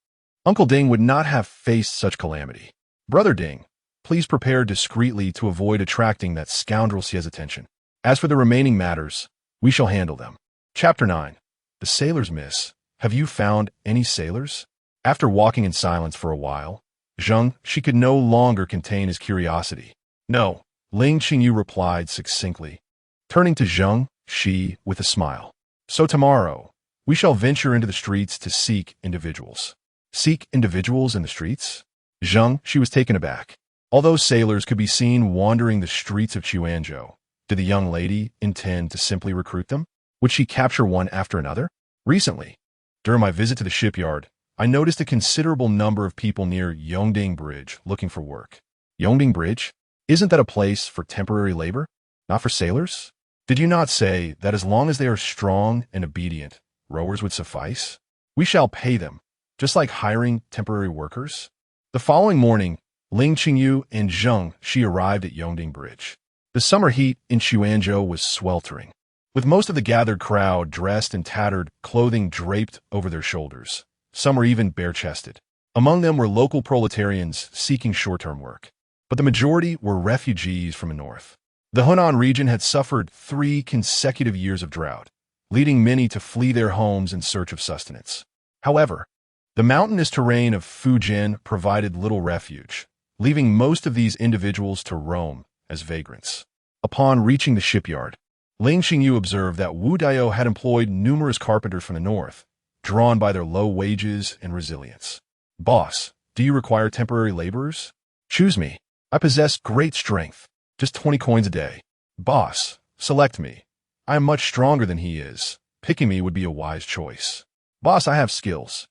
Uncle Ding would not have faced such calamity. Brother Ding, please prepare discreetly to avoid attracting that scoundrel Xie's attention. As for the remaining matters, we shall handle them. Chapter 9. The Sailors Miss. Have you found any sailors? After walking in silence for a while, Zheng she could no longer contain his curiosity. No, Ling Qingyu replied succinctly, turning to Zheng Shi with a smile. So tomorrow, we shall venture into the streets to seek individuals. Seek individuals in the streets? Zheng she was taken aback. Although sailors could be seen wandering the streets of Chuanzhou, did the young lady intend to simply recruit them? Would she capture one after another? Recently, during my visit to the shipyard, I noticed a considerable number of people near Yongding Bridge looking for work. Yongding Bridge? Isn't that a place for temporary labor? Not for sailors? Did you not say that as long as they are strong and obedient, rowers would suffice? We shall pay them, just like hiring temporary workers. The following morning, Ling Qingyu and Zheng Shi arrived at Yongding Bridge. The summer heat in Xuanzhou was sweltering, with most of the gathered crowd dressed in tattered clothing draped over their shoulders. Some were even bare-chested. Among them were local proletarians seeking short-term work, but the majority were refugees from the north. The Hunan region had suffered 3 consecutive years of drought, leading many to flee their homes in search of sustenance. However, the mountainous terrain of Fujian provided little refuge, leaving most of these individuals to roam as vagrants. Upon reaching the shipyard, Ling Qingyu observed that Wu Daiyou had employed numerous carpenters from the north, drawn by their low wages and resilience. "Boss, do you require temporary laborers? Choose me. I possess great strength. Just 20 coins a day." "Boss, select me. I am much stronger than he is. Picking me would be a wise choice." "Boss, I have skills.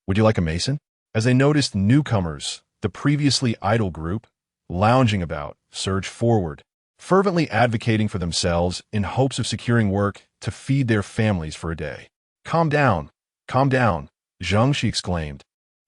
Would you like a mason?" As they noticed newcomers, the previously idle group, lounging about, surged forward, fervently advocating for themselves in hopes of securing work to feed their families for a day. Calm down, Zheng Shi exclaimed,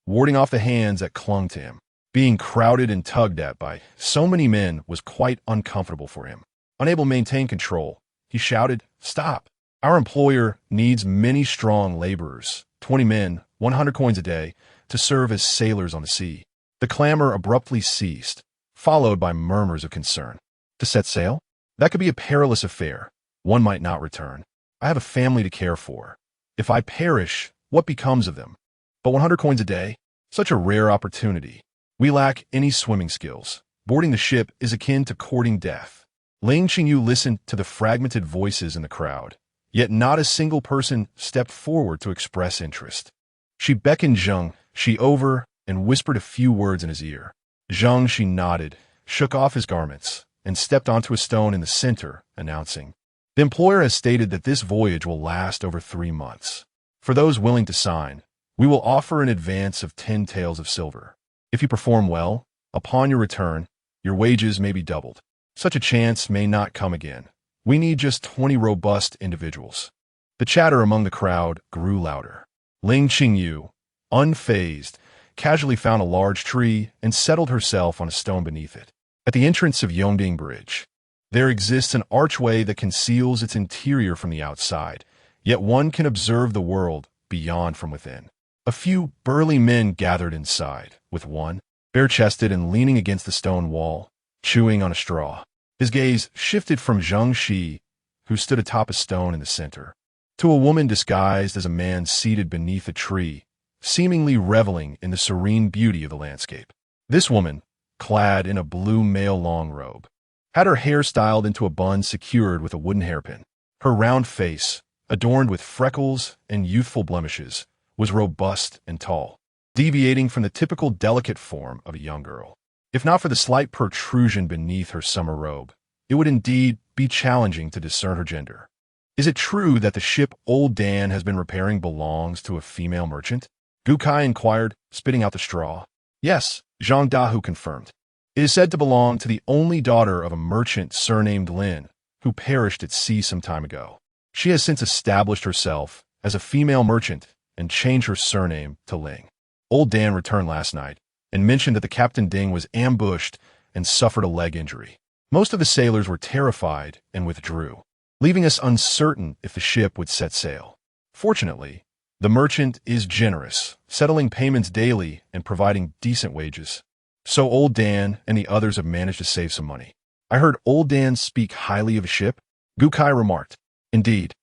warding off the hands that clung to him. Being crowded and tugged at by so many men was quite uncomfortable for him. Unable to maintain control, he shouted, "Stop! Our employer needs many strong laborers, 20 men, 100 coins a day, to serve as sailors on the sea." The clamor abruptly ceased, followed by murmurs of concern. "To set sail? That could be a perilous affair. One might not return. I have a family to care for. If I perish, what becomes of them? But 100 coins a day? Such a rare opportunity. We lack any swimming skills. Boarding the ship is akin to courting death." Ling Qingyu listened to the fragmented voices in the crowd, yet not a single person stepped forward to express interest. She beckoned Zheng Shi over and whispered a few words in his ear. Zheng Shi nodded, shook off his garments, and stepped onto a stone in the center, announcing, "The employer has stated that this voyage will last over 3 months. For those willing to sign, we will offer an advance of 10 taels of silver. If you perform well, upon your return, your wages may be doubled. Such a chance may not come again. We need just 20 robust individuals." The chatter among the crowd grew louder. Ling Qingyu, unfazed, casually found a large tree and settled herself on a stone beneath it. At the entrance of Yongding Bridge, there exists an archway that conceals its interior from the outside, yet one can observe the world beyond from within. A few burly men gathered inside, with one, bare-chested and leaning against the stone wall, chewing on a straw. His gaze shifted from Zheng Shi, who stood atop a stone in the center, to a woman disguised as a man seated beneath a tree, seemingly reveling in the serene beauty of the landscape. This woman, clad in a blue male long robe, had her hair styled into a bun secured with a wooden hairpin. Her round face, adorned with freckles and youthful blemishes, was robust and tall, deviating from the typical delicate form of a young girl. If not for the slight protrusion beneath her summer robe, it would indeed be challenging to discern her gender. "Is it true that the ship Old Dan has been repairing belongs to a female merchant?" Gu Kai inquired, spitting out the straw. "Yes," Zhang Dahu confirmed. "It is said to belong to the only daughter of a merchant surnamed Lin, who perished at sea some time ago. She has since established herself as a female merchant and changed her surname to Ling. Old Dan returned last night and mentioned that the Captain Ding was ambushed and suffered a leg injury. Most of the sailors were terrified and withdrew, leaving us uncertain if the ship would set sail. Fortunately, the merchant is generous, settling payments daily and providing decent wages. So Old Dan and the others have managed to save some money. I heard Old Dan speak highly of a ship," Gu Kai remarked. "Indeed,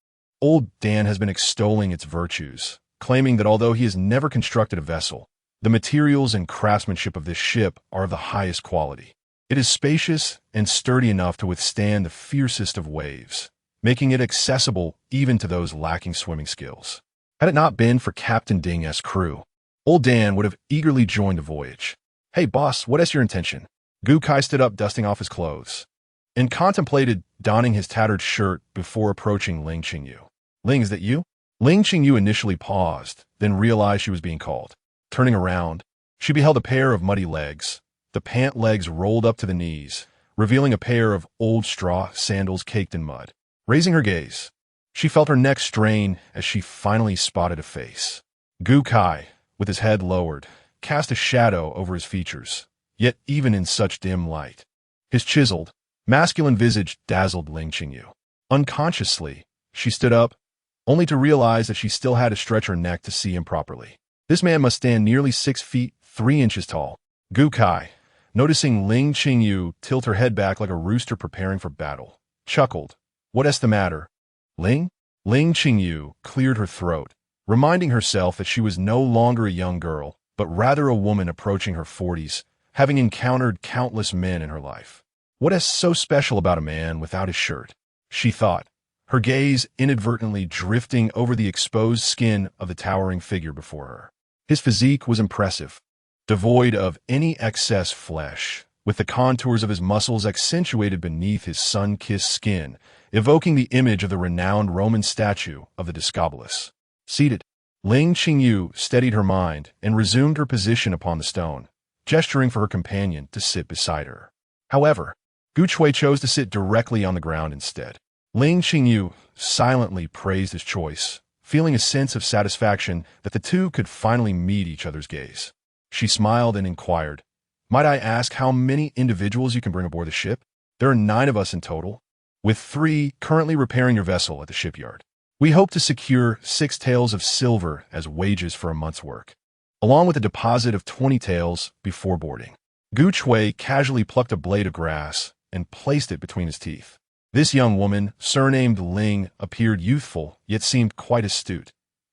Old Dan has been extolling its virtues, claiming that although he has never constructed a vessel, the materials and craftsmanship of this ship are of the highest quality. It is spacious and sturdy enough to withstand the fiercest of waves, making it accessible even to those lacking swimming skills. Had it not been for Captain Ding's crew, Old Dan would have eagerly joined the voyage." "Hey, boss, what is your intention?" Gu Kai stood up, dusting off his clothes, and contemplated donning his tattered shirt before approaching Ling Qingyu. "Ling, is that you?" Ling Qingyu initially paused, then realized she was being called. Turning around, she beheld a pair of muddy legs, the pant legs rolled up to the knees, revealing a pair of old straw sandals caked in mud. Raising her gaze, she felt her neck strain as she finally spotted a face. Gu Kai, with his head lowered, cast a shadow over his features, yet even in such dim light. His chiseled, masculine visage dazzled Ling Qingyu. Unconsciously, she stood up, only to realize that she still had to stretch her neck to see him properly. This man must stand nearly 6 feet 3 inches tall. Gu Kai, noticing Ling Qingyu tilt her head back like a rooster preparing for battle, chuckled. What's the matter, Ling? Ling Qingyu cleared her throat, reminding herself that she was no longer a young girl, but rather a woman approaching her 40s, having encountered countless men in her life. What is so special about a man without his shirt? She thought, her gaze inadvertently drifting over the exposed skin of the towering figure before her. His physique was impressive, devoid of any excess flesh, with the contours of his muscles accentuated beneath his sun-kissed skin, evoking the image of the renowned Roman statue of the Discobolus. Seated, Ling Qingyu steadied her mind and resumed her position upon the stone, gesturing for her companion to sit beside her. However, Gu Chui chose to sit directly on the ground instead. Ling Qingyu silently praised his choice, feeling a sense of satisfaction that the two could finally meet each other's gaze. She smiled and inquired, "Might I ask how many individuals you can bring aboard the ship? There are 9 of us in total, with 3 currently repairing your vessel at the shipyard. We hope to secure 6 taels of silver as wages for a month's work, along with a deposit of 20 taels before boarding." Gu Chui casually plucked a blade of grass and placed it between his teeth. This young woman, surnamed Ling, appeared youthful, yet seemed quite astute.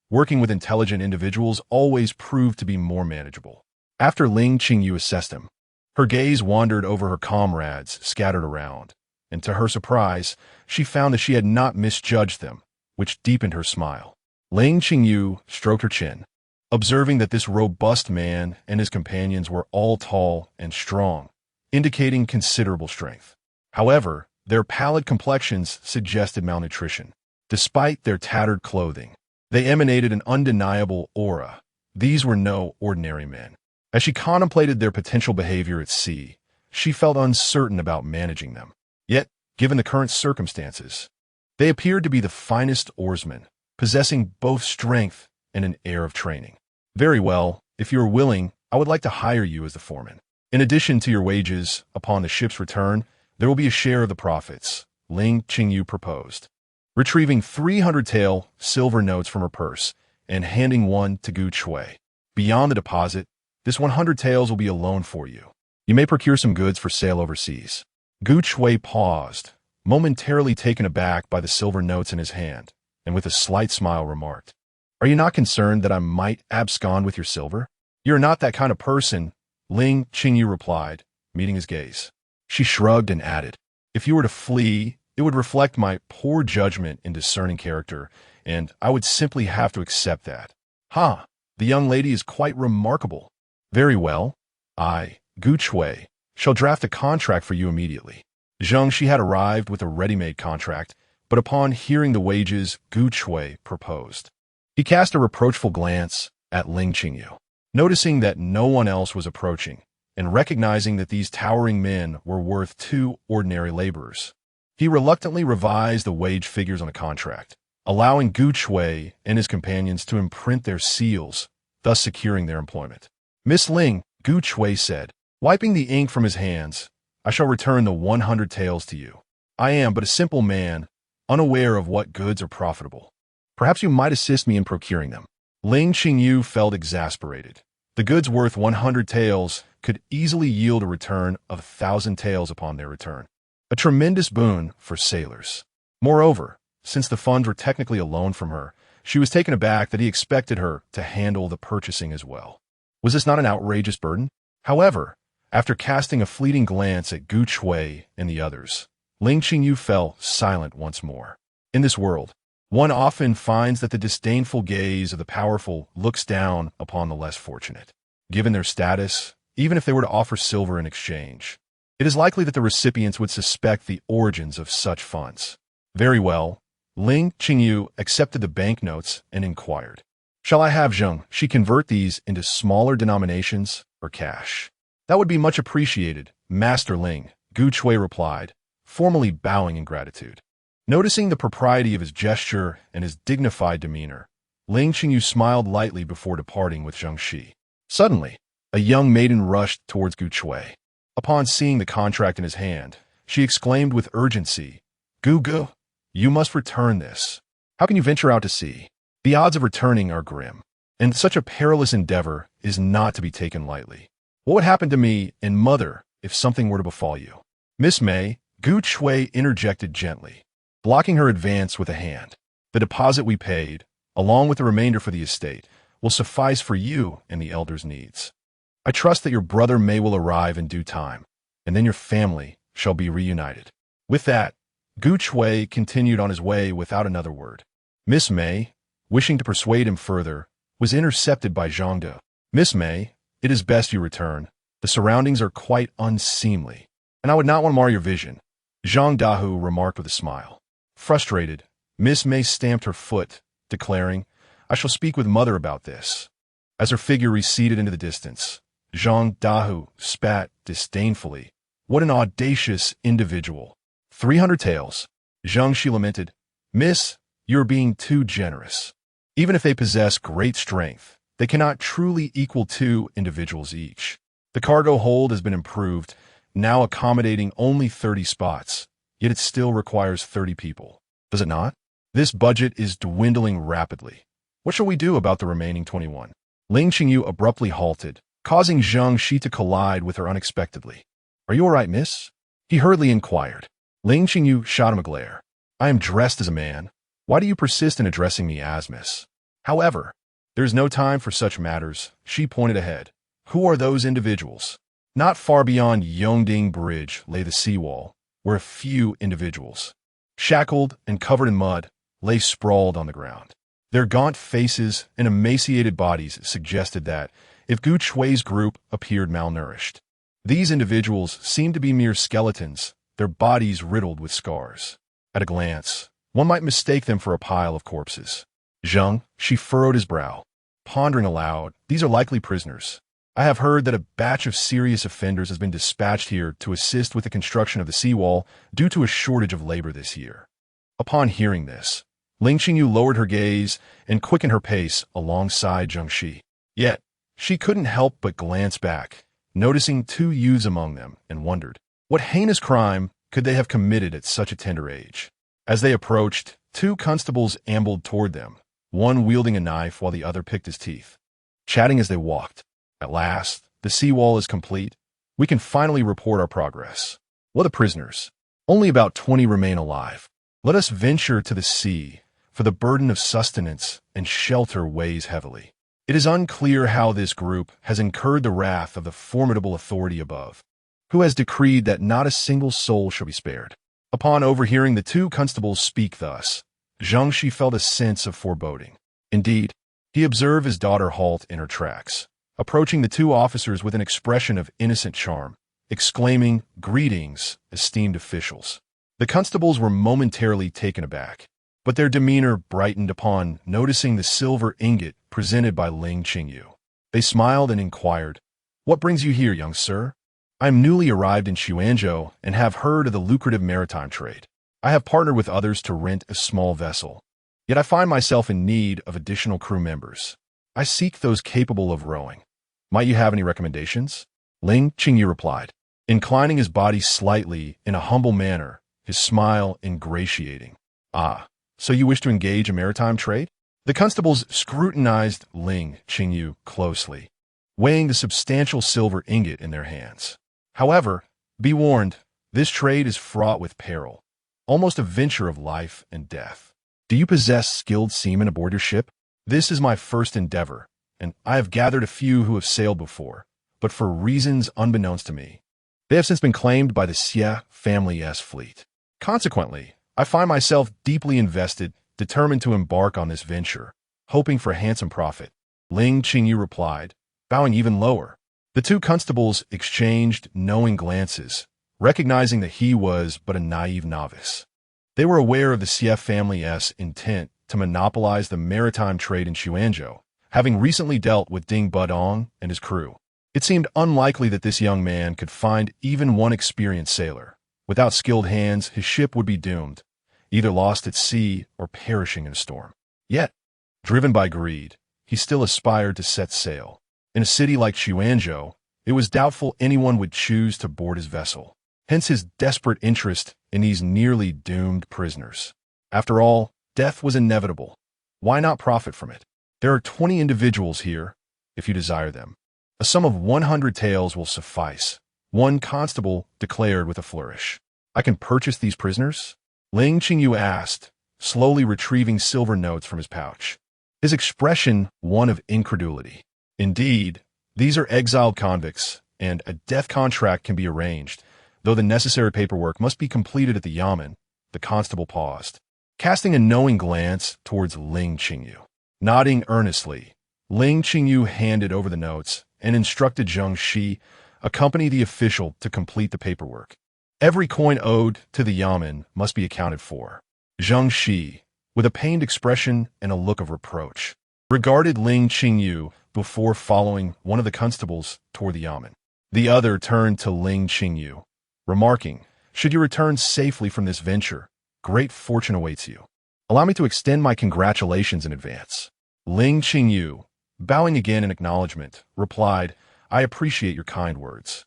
Working with intelligent individuals always proved to be more manageable. After Ling Qingyu assessed him, her gaze wandered over her comrades scattered around, and to her surprise, she found that she had not misjudged them, which deepened her smile. Ling Qingyu stroked her chin, observing that this robust man and his companions were all tall and strong, indicating considerable strength. However, their pallid complexions suggested malnutrition. Despite their tattered clothing, they emanated an undeniable aura. These were no ordinary men. As she contemplated their potential behavior at sea, she felt uncertain about managing them. Yet, given the current circumstances, they appeared to be the finest oarsmen, possessing both strength and an air of training. Very well, if you are willing, I would like to hire you as the foreman. In addition to your wages, upon the ship's return, there will be a share of the profits, Ling Qingyu proposed, retrieving 300 tael silver notes from her purse and handing one to Gu Chui. Beyond the deposit, this 100 taels will be a loan for you. You may procure some goods for sale overseas. Gu Chui paused, momentarily taken aback by the silver notes in his hand, and with a slight smile remarked, "Are you not concerned that I might abscond with your silver?" "You're not that kind of person," Ling Qingyu replied, meeting his gaze. She shrugged and added, "If you were to flee, it would reflect my poor judgment in discerning character, and I would simply have to accept that." "Ha, the young lady is quite remarkable." "Very well. I, Gu Chui, shall draft a contract for you immediately." Zheng Shi had arrived with a ready-made contract, but upon hearing the wages Gu Chui proposed, he cast a reproachful glance at Ling Qingyu. Noticing that no one else was approaching, and recognizing that these towering men were worth 2 ordinary laborers, he reluctantly revised the wage figures on the contract, allowing Gu Chui and his companions to imprint their seals, thus securing their employment. "Miss Ling," Gu Chui said, wiping the ink from his hands, "I shall return the 100 taels to you. I am but a simple man, unaware of what goods are profitable. Perhaps you might assist me in procuring them." Ling Qingyu felt exasperated. The goods worth 100 taels could easily yield a return of 1,000 taels upon their return, a tremendous boon for sailors. Moreover, since the funds were technically a loan from her, she was taken aback that he expected her to handle the purchasing as well. Was this not an outrageous burden? However, after casting a fleeting glance at Gu Chui and the others, Ling Qingyu fell silent once more. In this world, one often finds that the disdainful gaze of the powerful looks down upon the less fortunate. Given their status, even if they were to offer silver in exchange, it is likely that the recipients would suspect the origins of such funds. Very well, Ling Qingyu accepted the banknotes and inquired, "Shall I have Zheng Shi convert these into smaller denominations or cash?" "That would be much appreciated, Master Ling," Gu Chui replied, formally bowing in gratitude. Noticing the propriety of his gesture and his dignified demeanor, Ling Qingyu smiled lightly before departing with Zheng Shi. Suddenly, a young maiden rushed towards Gu Chui. Upon seeing the contract in his hand, she exclaimed with urgency, "Gu Gu, you must return this. How can you venture out to sea? The odds of returning are grim, and such a perilous endeavor is not to be taken lightly. What would happen to me and mother if something were to befall you?" "Miss May," Gu Chui interjected gently, blocking her advance with a hand. "The deposit we paid, along with the remainder for the estate, will suffice for you and the elder's needs. I trust that your brother May will arrive in due time, and then your family shall be reunited." With that, Gu Chui continued on his way without another word. Miss May, wishing to persuade him further, was intercepted by Zhang De. "Miss May, it is best you return. The surroundings are quite unseemly, and I would not want to mar your vision," Zhang Dahu remarked with a smile. Frustrated, Miss May stamped her foot, declaring, "I shall speak with mother about this." As her figure receded into the distance, Zhang Dahu spat disdainfully. "What an audacious individual." 300 taels. Zheng Shi lamented, "Miss, you are being too generous. Even if they possess great strength, they cannot truly equal 2 individuals each. The cargo hold has been improved, now accommodating only 30 spots, yet it still requires 30 people. Does it not? This budget is dwindling rapidly. What shall we do about the remaining 21? Ling Qingyu abruptly halted, causing Zheng Shi to collide with her unexpectedly. "Are you all right, miss?" he hurriedly inquired. Ling Qingyu shot him a glare. "I am dressed as a man. Why do you persist in addressing me as miss?" However, there is no time for such matters. She pointed ahead. "Who are those individuals?" Not far beyond Yongding Bridge lay the seawall, where a few individuals, shackled and covered in mud, lay sprawled on the ground. Their gaunt faces and emaciated bodies suggested that, if Gu Chui's group appeared malnourished, these individuals seemed to be mere skeletons, their bodies riddled with scars. At a glance, one might mistake them for a pile of corpses. Zheng Shi furrowed his brow, pondering aloud, "These are likely prisoners. I have heard that a batch of serious offenders has been dispatched here to assist with the construction of the seawall due to a shortage of labor this year." Upon hearing this, Ling Qingyu lowered her gaze and quickened her pace alongside Zheng Shi. Yet, she couldn't help but glance back, noticing 2 youths among them, and wondered, what heinous crime could they have committed at such a tender age? As they approached, 2 constables ambled toward them, one wielding a knife while the other picked his teeth, chatting as they walked. "At last, the seawall is complete. We can finally report our progress. What are the prisoners? Only about 20 remain alive. Let us venture to the sea, for the burden of sustenance and shelter weighs heavily. It is unclear how this group has incurred the wrath of the formidable authority above, who has decreed that not a single soul shall be spared." Upon overhearing the 2 constables speak thus, Zheng Shi felt a sense of foreboding. Indeed, he observed his daughter halt in her tracks, approaching the 2 officers with an expression of innocent charm, exclaiming, "Greetings, esteemed officials." The constables were momentarily taken aback, but their demeanor brightened upon noticing the silver ingot presented by Ling Qingyu. They smiled and inquired, "What brings you here, young sir?" "I am newly arrived in Xuanzhou and have heard of the lucrative maritime trade. I have partnered with others to rent a small vessel, yet I find myself in need of additional crew members. I seek those capable of rowing. Might you have any recommendations?" Ling Qingyu replied, inclining his body slightly in a humble manner, his smile ingratiating. "Ah, so you wish to engage in maritime trade?" The constables scrutinized Ling Qingyu closely, weighing the substantial silver ingot in their hands. "However, be warned, this trade is fraught with peril, almost a venture of life and death. Do you possess skilled seamen aboard your ship? This is my first endeavor, and I have gathered a few who have sailed before, but for reasons unbeknownst to me, they have since been claimed by the Xie family's fleet. Consequently, I find myself deeply invested, determined to embark on this venture, hoping for a handsome profit." Ling Qingyu replied, bowing even lower. The 2 constables exchanged knowing glances, recognizing that he was but a naive novice. They were aware of the Xie family's intent to monopolize the maritime trade in Xuanzhou, having recently dealt with Ding Budong and his crew. It seemed unlikely that this young man could find even one experienced sailor. Without skilled hands, his ship would be doomed, either lost at sea or perishing in a storm. Yet, Driven by greed, he still aspired to set sail. In a city like Xuanzhou, it was doubtful anyone would choose to board his vessel. Hence his desperate interest in these nearly doomed prisoners. After all, death was inevitable. Why not profit from it? There are 20 individuals here, if you desire them. A sum of 100 taels will suffice, one constable declared with a flourish. I can purchase these prisoners? Ling Qingyu asked, slowly retrieving silver notes from his pouch. His expression one of incredulity. Indeed, these are exiled convicts, and a death contract can be arranged, though the necessary paperwork must be completed at the yamen. The constable paused, casting a knowing glance towards Ling Qingyu. Nodding earnestly, Ling Qingyu handed over the notes and instructed Zheng Shi accompany the official to complete the paperwork. Every coin owed to the yamen must be accounted for. Zheng Shi, with a pained expression and a look of reproach, regarded Ling Qingyu before following one of the constables toward the yamen. The other turned to Ling Qingyu, remarking, "Should you return safely from this venture, great fortune awaits you. Allow me to extend my congratulations in advance." Ling Qingyu, bowing again in acknowledgement, replied, "I appreciate your kind words.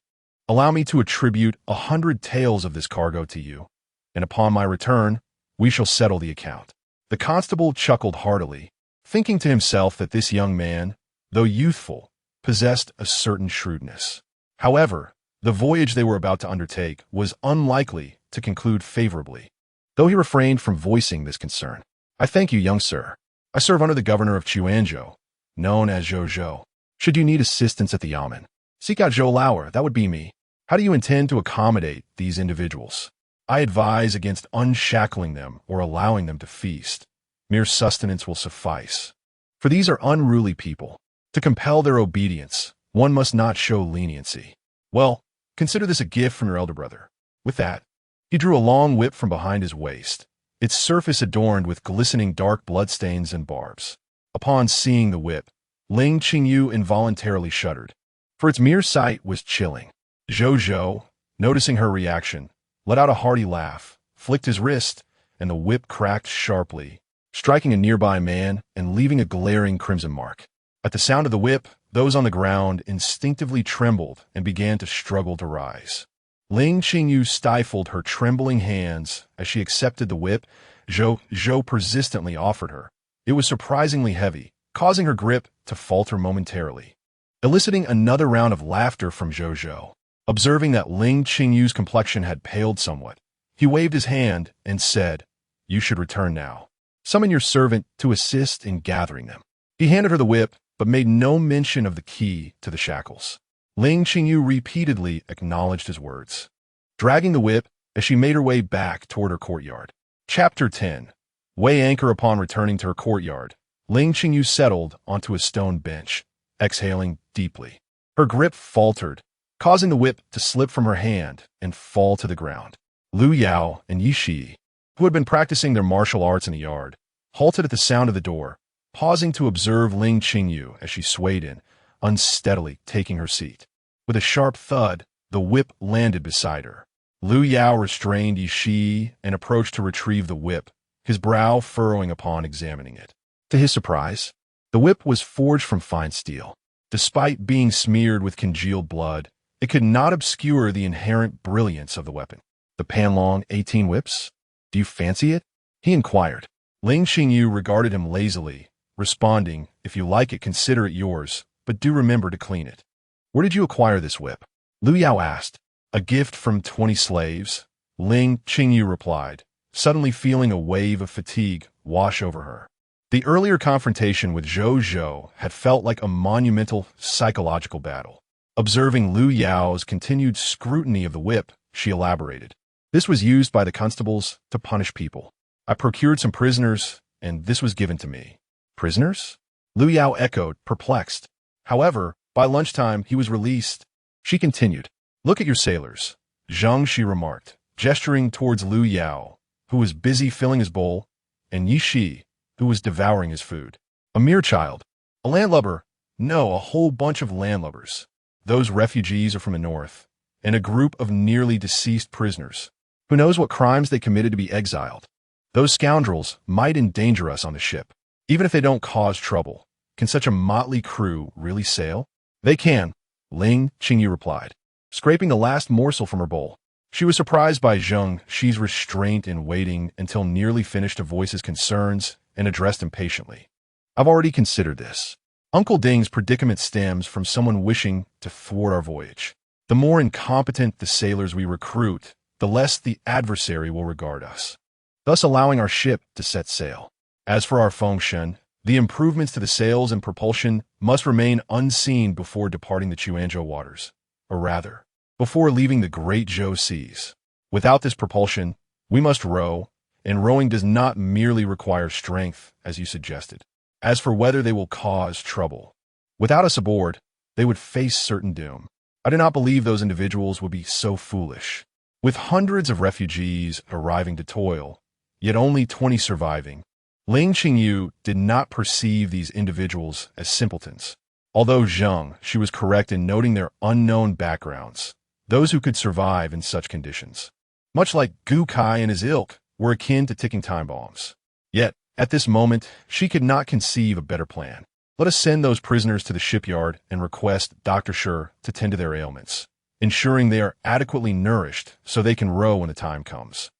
Allow me to attribute 100 taels of this cargo to you, and upon my return, we shall settle the account." The constable chuckled heartily, thinking to himself that this young man, though youthful, possessed a certain shrewdness. However, the voyage they were about to undertake was unlikely to conclude favorably, though he refrained from voicing this concern. "I thank you, young sir. I serve under the governor of Xuanzhou, known as Zhou. Should you need assistance at the yamen, seek out Zhou Lauer, that would be me. How do you intend to accommodate these individuals? I advise against unshackling them or allowing them to feast. Mere sustenance will suffice. For these are unruly people. To compel their obedience, one must not show leniency. Well, consider this a gift from your elder brother." With that, he drew a long whip from behind his waist, its surface adorned with glistening dark bloodstains and barbs. Upon seeing the whip, Ling Qingyu involuntarily shuddered, for its mere sight was chilling. Zhou, noticing her reaction, let out a hearty laugh, flicked his wrist, and the whip cracked sharply, striking a nearby man and leaving a glaring crimson mark. At the sound of the whip, those on the ground instinctively trembled and began to struggle to rise. Ling Qingyu stifled her trembling hands as she accepted the whip Zhou persistently offered her. It was surprisingly heavy, causing her grip to falter momentarily, eliciting another round of laughter from Zhou. Observing that Ling Qingyu's complexion had paled somewhat, he waved his hand and said, "You should return now. Summon your servant to assist in gathering them." He handed her the whip, but made no mention of the key to the shackles. Ling Qingyu repeatedly acknowledged his words, dragging the whip as she made her way back toward her courtyard. Chapter 10. Weigh anchor. Upon returning to her courtyard, Ling Qingyu settled onto a stone bench, exhaling deeply. Her grip faltered, causing the whip to slip from her hand and fall to the ground. Lu Yao and Yi Shi, who had been practicing their martial arts in the yard, halted at the sound of the door, pausing to observe Ling Qingyu as she swayed in, unsteadily taking her seat. With a sharp thud, the whip landed beside her. Lu Yao restrained Yi Shi and approached to retrieve the whip, his brow furrowing upon examining it. To his surprise, the whip was forged from fine steel. Despite being smeared with congealed blood, it could not obscure the inherent brilliance of the weapon. "The Panlong 18 whips? Do you fancy it?" he inquired. Ling Qingyu regarded him lazily, responding, "If you like it, consider it yours, but do remember to clean it." "Where did you acquire this whip?" Lu Yao asked. "A gift from 20 slaves," Ling Qingyu replied, suddenly feeling a wave of fatigue wash over her. The earlier confrontation with Zhou had felt like a monumental psychological battle. Observing Lu Yao's continued scrutiny of the whip, she elaborated. "This was used by the constables to punish people. I procured some prisoners, and this was given to me." "Prisoners?" Lu Yao echoed, perplexed. However, by lunchtime, he was released. She continued, "Look at your sailors," Zheng Shi remarked, gesturing towards Lu Yao, who was busy filling his bowl, and Yi Shi, who was devouring his food. "A mere child. A landlubber. No, a whole bunch of landlubbers. Those refugees are from the north, and a group of nearly deceased prisoners. Who knows what crimes they committed to be exiled? Those scoundrels might endanger us on the ship." Even if they don't cause trouble, can such a motley crew really sail? They can, Ling Qingyu replied, scraping the last morsel from her bowl. She was surprised by Zheng Xi's restraint in waiting until nearly finished to voice his concerns and addressed him patiently. I've already considered this. Uncle Ding's predicament stems from someone wishing to thwart our voyage. The more incompetent the sailors we recruit, the less the adversary will regard us, thus allowing our ship to set sail. As for our function, the improvements to the sails and propulsion must remain unseen before departing the Chuanzhou waters, or rather, before leaving the Great Zhou Seas. Without this propulsion, we must row, and rowing does not merely require strength, as you suggested. As for whether they will cause trouble, without us aboard, they would face certain doom. I do not believe those individuals would be so foolish. With hundreds of refugees arriving to toil, yet only 20 surviving, Ling Qingyu did not perceive these individuals as simpletons. Although she was correct in noting their unknown backgrounds, those who could survive in such conditions, much like Gu Kai and his ilk, were akin to ticking time bombs. Yet, at this moment, she could not conceive a better plan. Let us send those prisoners to the shipyard and request Dr. Shi to tend to their ailments, ensuring they are adequately nourished so they can row when the time comes.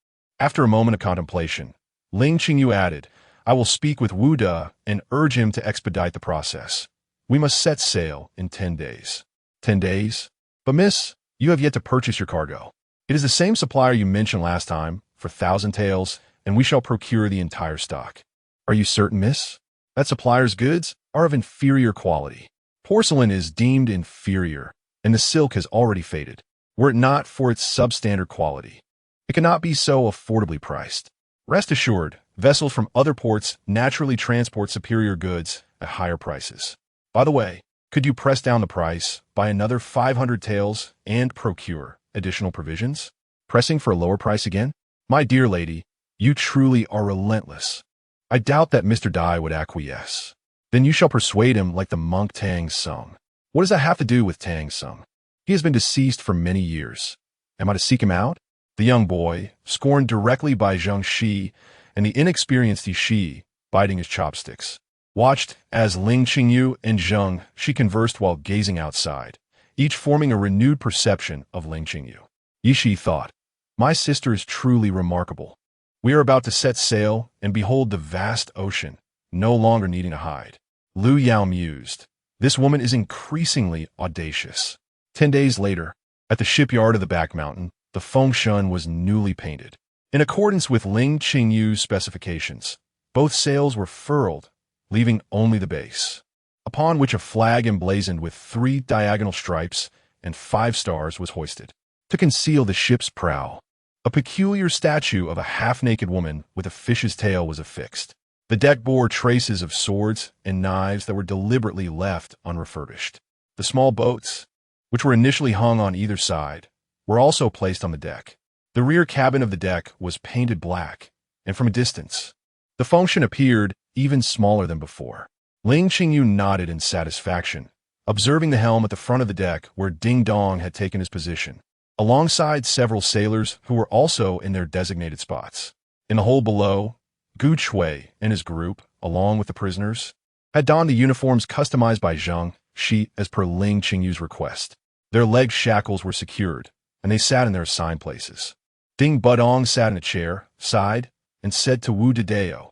After a moment of contemplation, Ling Qingyu added, I will speak with Wu De and urge him to expedite the process. We must set sail in 10 days. 10 days? But miss, you have yet to purchase your cargo. It is the same supplier you mentioned last time, for 1,000 taels, and we shall procure the entire stock. Are you certain, miss? That supplier's goods are of inferior quality. Porcelain is deemed inferior, and the silk has already faded, were it not for its substandard quality. It cannot be so affordably priced. Rest assured, vessels from other ports naturally transport superior goods at higher prices. By the way, could you press down the price by another 500 taels and procure additional provisions? Pressing for a lower price again? My dear lady, you truly are relentless. I doubt that Mr. Dai would acquiesce. Then you shall persuade him like the monk Tang Sung. What does that have to do with Tang Sung? He has been deceased for many years. Am I to seek him out? The young boy, scorned directly by Zheng Xi, and the inexperienced Shi, biting his chopsticks, watched as Ling Qingyu and Zheng Xi conversed while gazing outside, each forming a renewed perception of Ling Qingyu. Yishi thought, my sister is truly remarkable. We are about to set sail and behold the vast ocean, no longer needing to hide. Lu Yao mused, this woman is increasingly audacious. 10 days later, at the shipyard of the back mountain, the Fengshan was newly painted. In accordance with Ling Qingyu's specifications, both sails were furled, leaving only the base, upon which a flag emblazoned with 3 diagonal stripes and 5 stars was hoisted. To conceal the ship's prow, a peculiar statue of a half-naked woman with a fish's tail was affixed. The deck bore traces of swords and knives that were deliberately left unrefurbished. The small boats, which were initially hung on either side, were also placed on the deck. The rear cabin of the deck was painted black, and from a distance, the Fengshan appeared even smaller than before. Ling Qingyu nodded in satisfaction, observing the helm at the front of the deck where Ding Dong had taken his position, alongside several sailors who were also in their designated spots. In the hold below, Gu Chui and his group, along with the prisoners, had donned the uniforms customized by Zheng Xi as per Ling Qingyu's request. Their leg shackles were secured, and they sat in their assigned places. Ding Budong sat in a chair, sighed, and said to Wu Dedeo,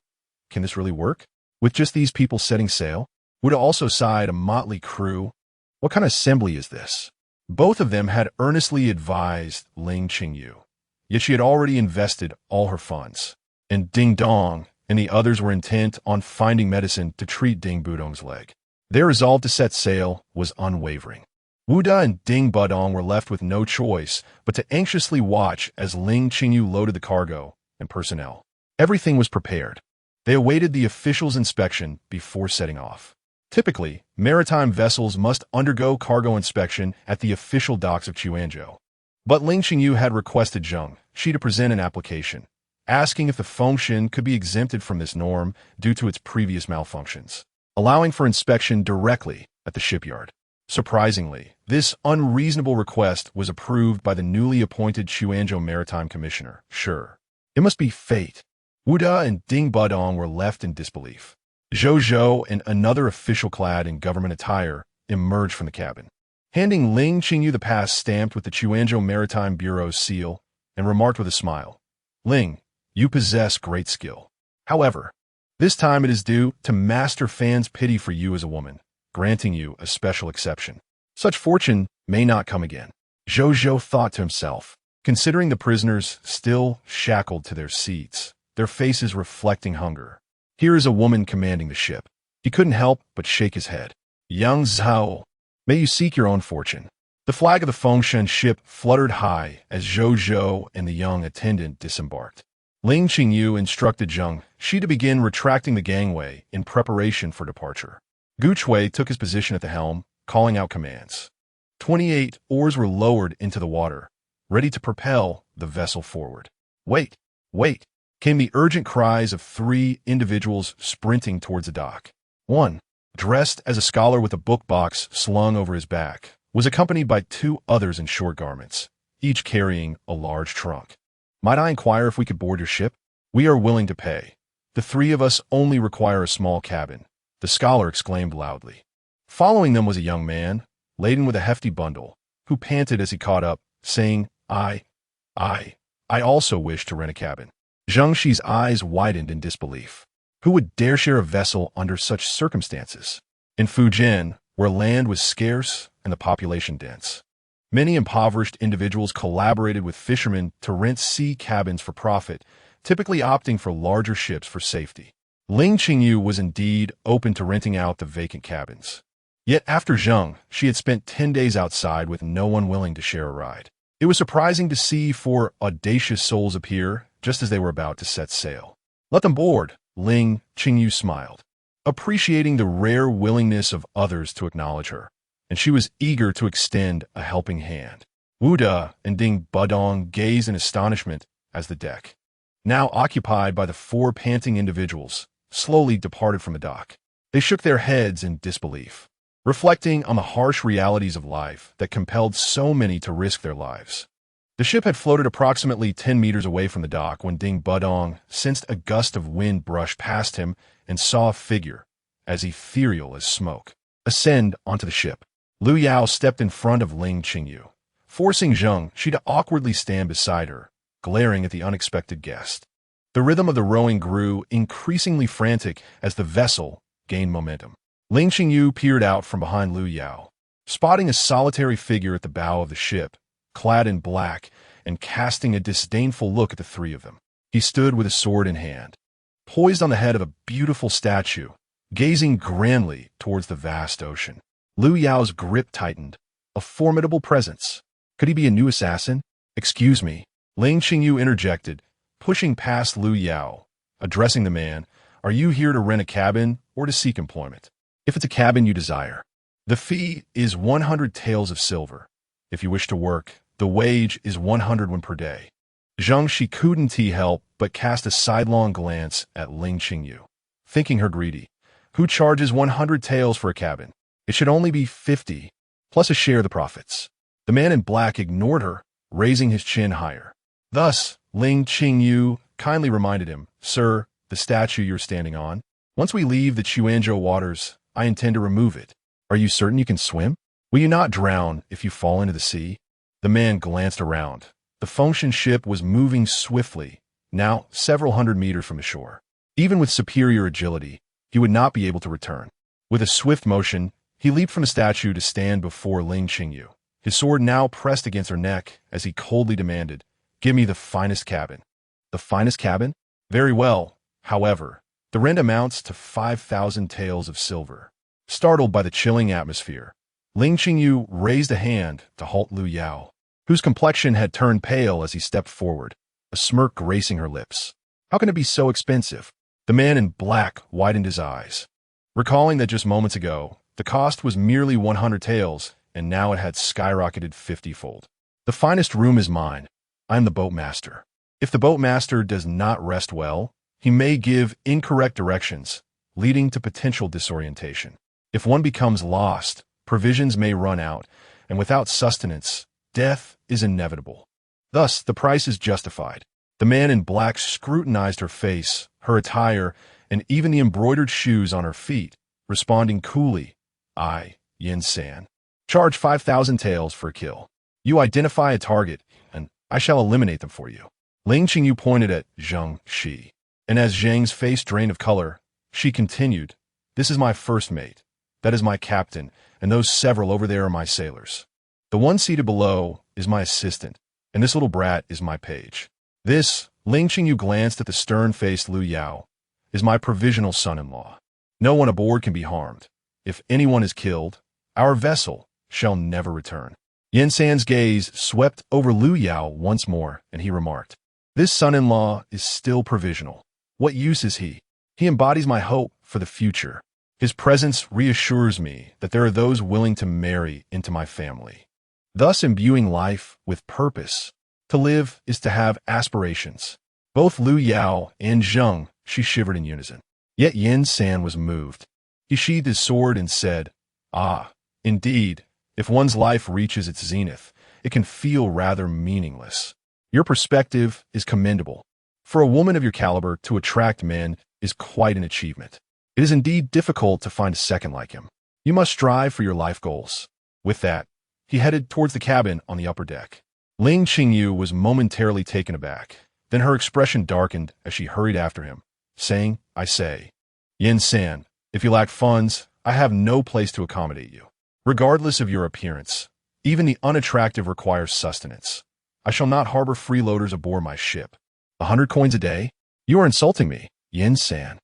can this really work? With just these people setting sail? Wu De also sighed, a motley crew. What kind of assembly is this? Both of them had earnestly advised Ling Qingyu, yet she had already invested all her funds, and Ding Dong and the others were intent on finding medicine to treat Ding Budong's leg. Their resolve to set sail was unwavering. Wu De and Ding Budong were left with no choice but to anxiously watch as Ling Qingyu loaded the cargo and personnel. Everything was prepared. They awaited the official's inspection before setting off. Typically, maritime vessels must undergo cargo inspection at the official docks of Chuanzhou. But Ling Qingyu had requested Zheng Xi to present an application, asking if the Fengshan could be exempted from this norm due to its previous malfunctions, allowing for inspection directly at the shipyard. Surprisingly, this unreasonable request was approved by the newly appointed Chuanzhou Maritime Commissioner, Shi. It must be fate. Wu De and Ding Budong were left in disbelief. Zhou and another official clad in government attire emerged from the cabin, handing Ling Qingyu the pass stamped with the Quanzhou Maritime Bureau's seal, and remarked with a smile, "Ling, you possess great skill. However, this time it is due to Master Fan's pity for you as a woman, granting you a special exception. Such fortune may not come again." Zhou thought to himself, considering the prisoners still shackled to their seats, their faces reflecting hunger. Here is a woman commanding the ship. He couldn't help but shake his head. "Young Zhao, may you seek your own fortune." The flag of the Fengshen ship fluttered high as Zhou and the young attendant disembarked. Ling Qingyu instructed Zheng Shi to begin retracting the gangway in preparation for departure. Gu Chui took his position at the helm, calling out commands. 28 oars were lowered into the water, ready to propel the vessel forward. "Wait, wait," came the urgent cries of 3 individuals sprinting towards the dock. One, dressed as a scholar with a book box slung over his back, was accompanied by 2 others in short garments, each carrying a large trunk. "Might I inquire if we could board your ship? We are willing to pay. The 3 of us only require a small cabin," the scholar exclaimed loudly. Following them was a young man, laden with a hefty bundle, who panted as he caught up, saying, I also wish to rent a cabin." Zheng Shi's eyes widened in disbelief. Who would dare share a vessel under such circumstances? In Fujian, where land was scarce and the population dense, many impoverished individuals collaborated with fishermen to rent sea cabins for profit, typically opting for larger ships for safety. Ling Qingyu was indeed open to renting out the vacant cabins. Yet after Zheng, she had spent 10 days outside with no one willing to share a ride. It was surprising to see 4 audacious souls appear just as they were about to set sail. "Let them board," Ling Qingyu smiled, appreciating the rare willingness of others to acknowledge her, and she was eager to extend a helping hand. Wu De and Ding Budong gazed in astonishment as the deck, now occupied by the 4 panting individuals, slowly departed from the dock. They shook their heads in disbelief, reflecting on the harsh realities of life that compelled so many to risk their lives. The ship had floated approximately 10 meters away from the dock when Ding Budong sensed a gust of wind brush past him and saw a figure, as ethereal as smoke, ascend onto the ship. Lu Yao stepped in front of Ling Qingyu, forcing Zheng Shi to awkwardly stand beside her, glaring at the unexpected guest. The rhythm of the rowing grew increasingly frantic as the vessel gained momentum. Ling Qingyu peered out from behind Lu Yao, spotting a solitary figure at the bow of the ship, clad in black and casting a disdainful look at the 3 of them. He stood with a sword in hand, poised on the head of a beautiful statue, gazing grandly towards the vast ocean. Lu Yao's grip tightened, a formidable presence. Could he be a new assassin? "Excuse me," Ling Qingyu interjected, pushing past Lu Yao, addressing the man. "Are you here to rent a cabin or to seek employment? If it's a cabin you desire, the fee is 100 taels of silver. If you wish to work, the wage is 100 won per day." Zheng Shi couldn't help but cast a sidelong glance at Ling Qingyu, thinking her greedy. Who charges 100 taels for a cabin? It should only be 50, plus a share of the profits. The man in black ignored her, raising his chin higher. Thus, Ling Qingyu kindly reminded him, "Sir, the statue you're standing on, once we leave the Quanzhou waters, I intend to remove it. Are you certain you can swim? Will you not drown if you fall into the sea?" The man glanced around. The Fengshen ship was moving swiftly, now several hundred meters from the shore. Even with superior agility, he would not be able to return. With a swift motion, he leaped from the statue to stand before Ling Qingyu, his sword now pressed against her neck as he coldly demanded, "Give me the finest cabin." "The finest cabin? Very well. However, the rent amounts to 5,000 taels of silver." Startled by the chilling atmosphere, Ling Qingyu raised a hand to halt Lu Yao, whose complexion had turned pale as he stepped forward, a smirk gracing her lips. "How can it be so expensive?" The man in black widened his eyes, recalling that just moments ago, the cost was merely 100 taels, and now it had skyrocketed 50-fold. "The finest room is mine. I am the boatmaster. If the boatmaster does not rest well, he may give incorrect directions, leading to potential disorientation. If one becomes lost, provisions may run out, and without sustenance, death is inevitable. Thus, the price is justified." The man in black scrutinized her face, her attire, and even the embroidered shoes on her feet, responding coolly, I, Yin San, charge 5,000 taels for a kill. You identify a target, and I shall eliminate them for you. Ling Qingyu pointed at Zhang Shi, and as Zhang's face drained of color, she continued, This is my first mate, that is my captain, and those several over there are my sailors. The one seated below is my assistant, and this little brat is my page. This, Ling Qingyu glanced at the stern-faced Lu Yao, is my provisional son-in-law. No one aboard can be harmed. If anyone is killed, our vessel shall never return. Yin San's gaze swept over Lu Yao once more, and he remarked, This son-in-law is still provisional. What use is he? He embodies my hope for the future. His presence reassures me that there are those willing to marry into my family, thus imbuing life with purpose. To live is to have aspirations. Both Lu Yao and Zhang Shi shivered in unison. Yet Yin San was moved. He sheathed his sword and said, Ah, indeed, if one's life reaches its zenith, it can feel rather meaningless. Your perspective is commendable. For a woman of your caliber to attract men is quite an achievement. It is indeed difficult to find a second like him. You must strive for your life goals. With that, he headed towards the cabin on the upper deck. Ling Qingyu was momentarily taken aback. Then her expression darkened as she hurried after him, saying, I say, Yin San, if you lack funds, I have no place to accommodate you. Regardless of your appearance, even the unattractive requires sustenance. I shall not harbor freeloaders aboard my ship. 100 coins a day? You are insulting me, Yin San.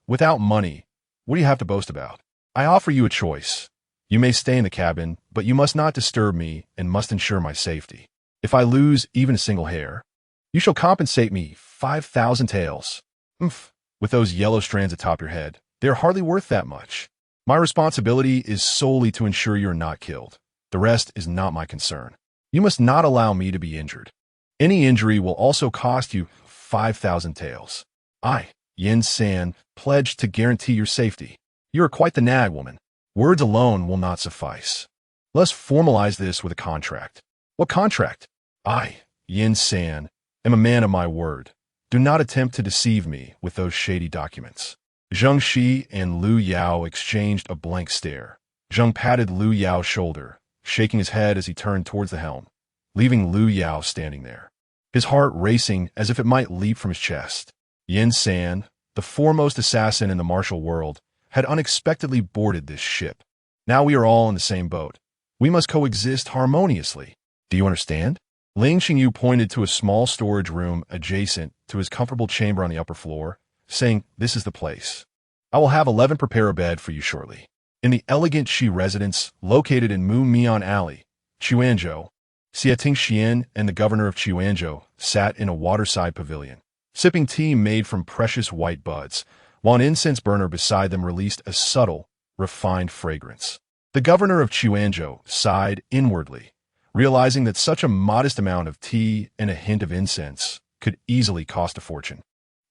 Without money, what do you have to boast about? I offer you a choice. You may stay in the cabin, but you must not disturb me and must ensure my safety. If I lose even a single hair, you shall compensate me 5,000 taels. With those yellow strands atop your head, they are hardly worth that much. My responsibility is solely to ensure you are not killed. The rest is not my concern. You must not allow me to be injured. Any injury will also cost you 5,000 taels. I, Yin San, pledge to guarantee your safety. You are quite the nag, woman. Words alone will not suffice. Let's formalize this with a contract. What contract? I, Yin San, am a man of my word. Do not attempt to deceive me with those shady documents. Zhang Shi and Lu Yao exchanged a blank stare. Zhang patted Lu Yao's shoulder, shaking his head as he turned towards the helm, leaving Lu Yao standing there, his heart racing as if it might leap from his chest. Yin San, the foremost assassin in the martial world, had unexpectedly boarded this ship. Now we are all in the same boat. We must coexist harmoniously. Do you understand? Ling Qingyu pointed to a small storage room adjacent to his comfortable chamber on the upper floor, saying, This is the place. I will have 11 prepare a bed for you shortly. In the elegant Shi residence located in Mu Mian Alley, Chuanzhou, Xia Tingxian and the governor of Chuanzhou sat in a waterside pavilion, sipping tea made from precious white buds, while an incense burner beside them released a subtle, refined fragrance. The governor of Chuanzhou sighed inwardly, realizing that such a modest amount of tea and a hint of incense could easily cost a fortune,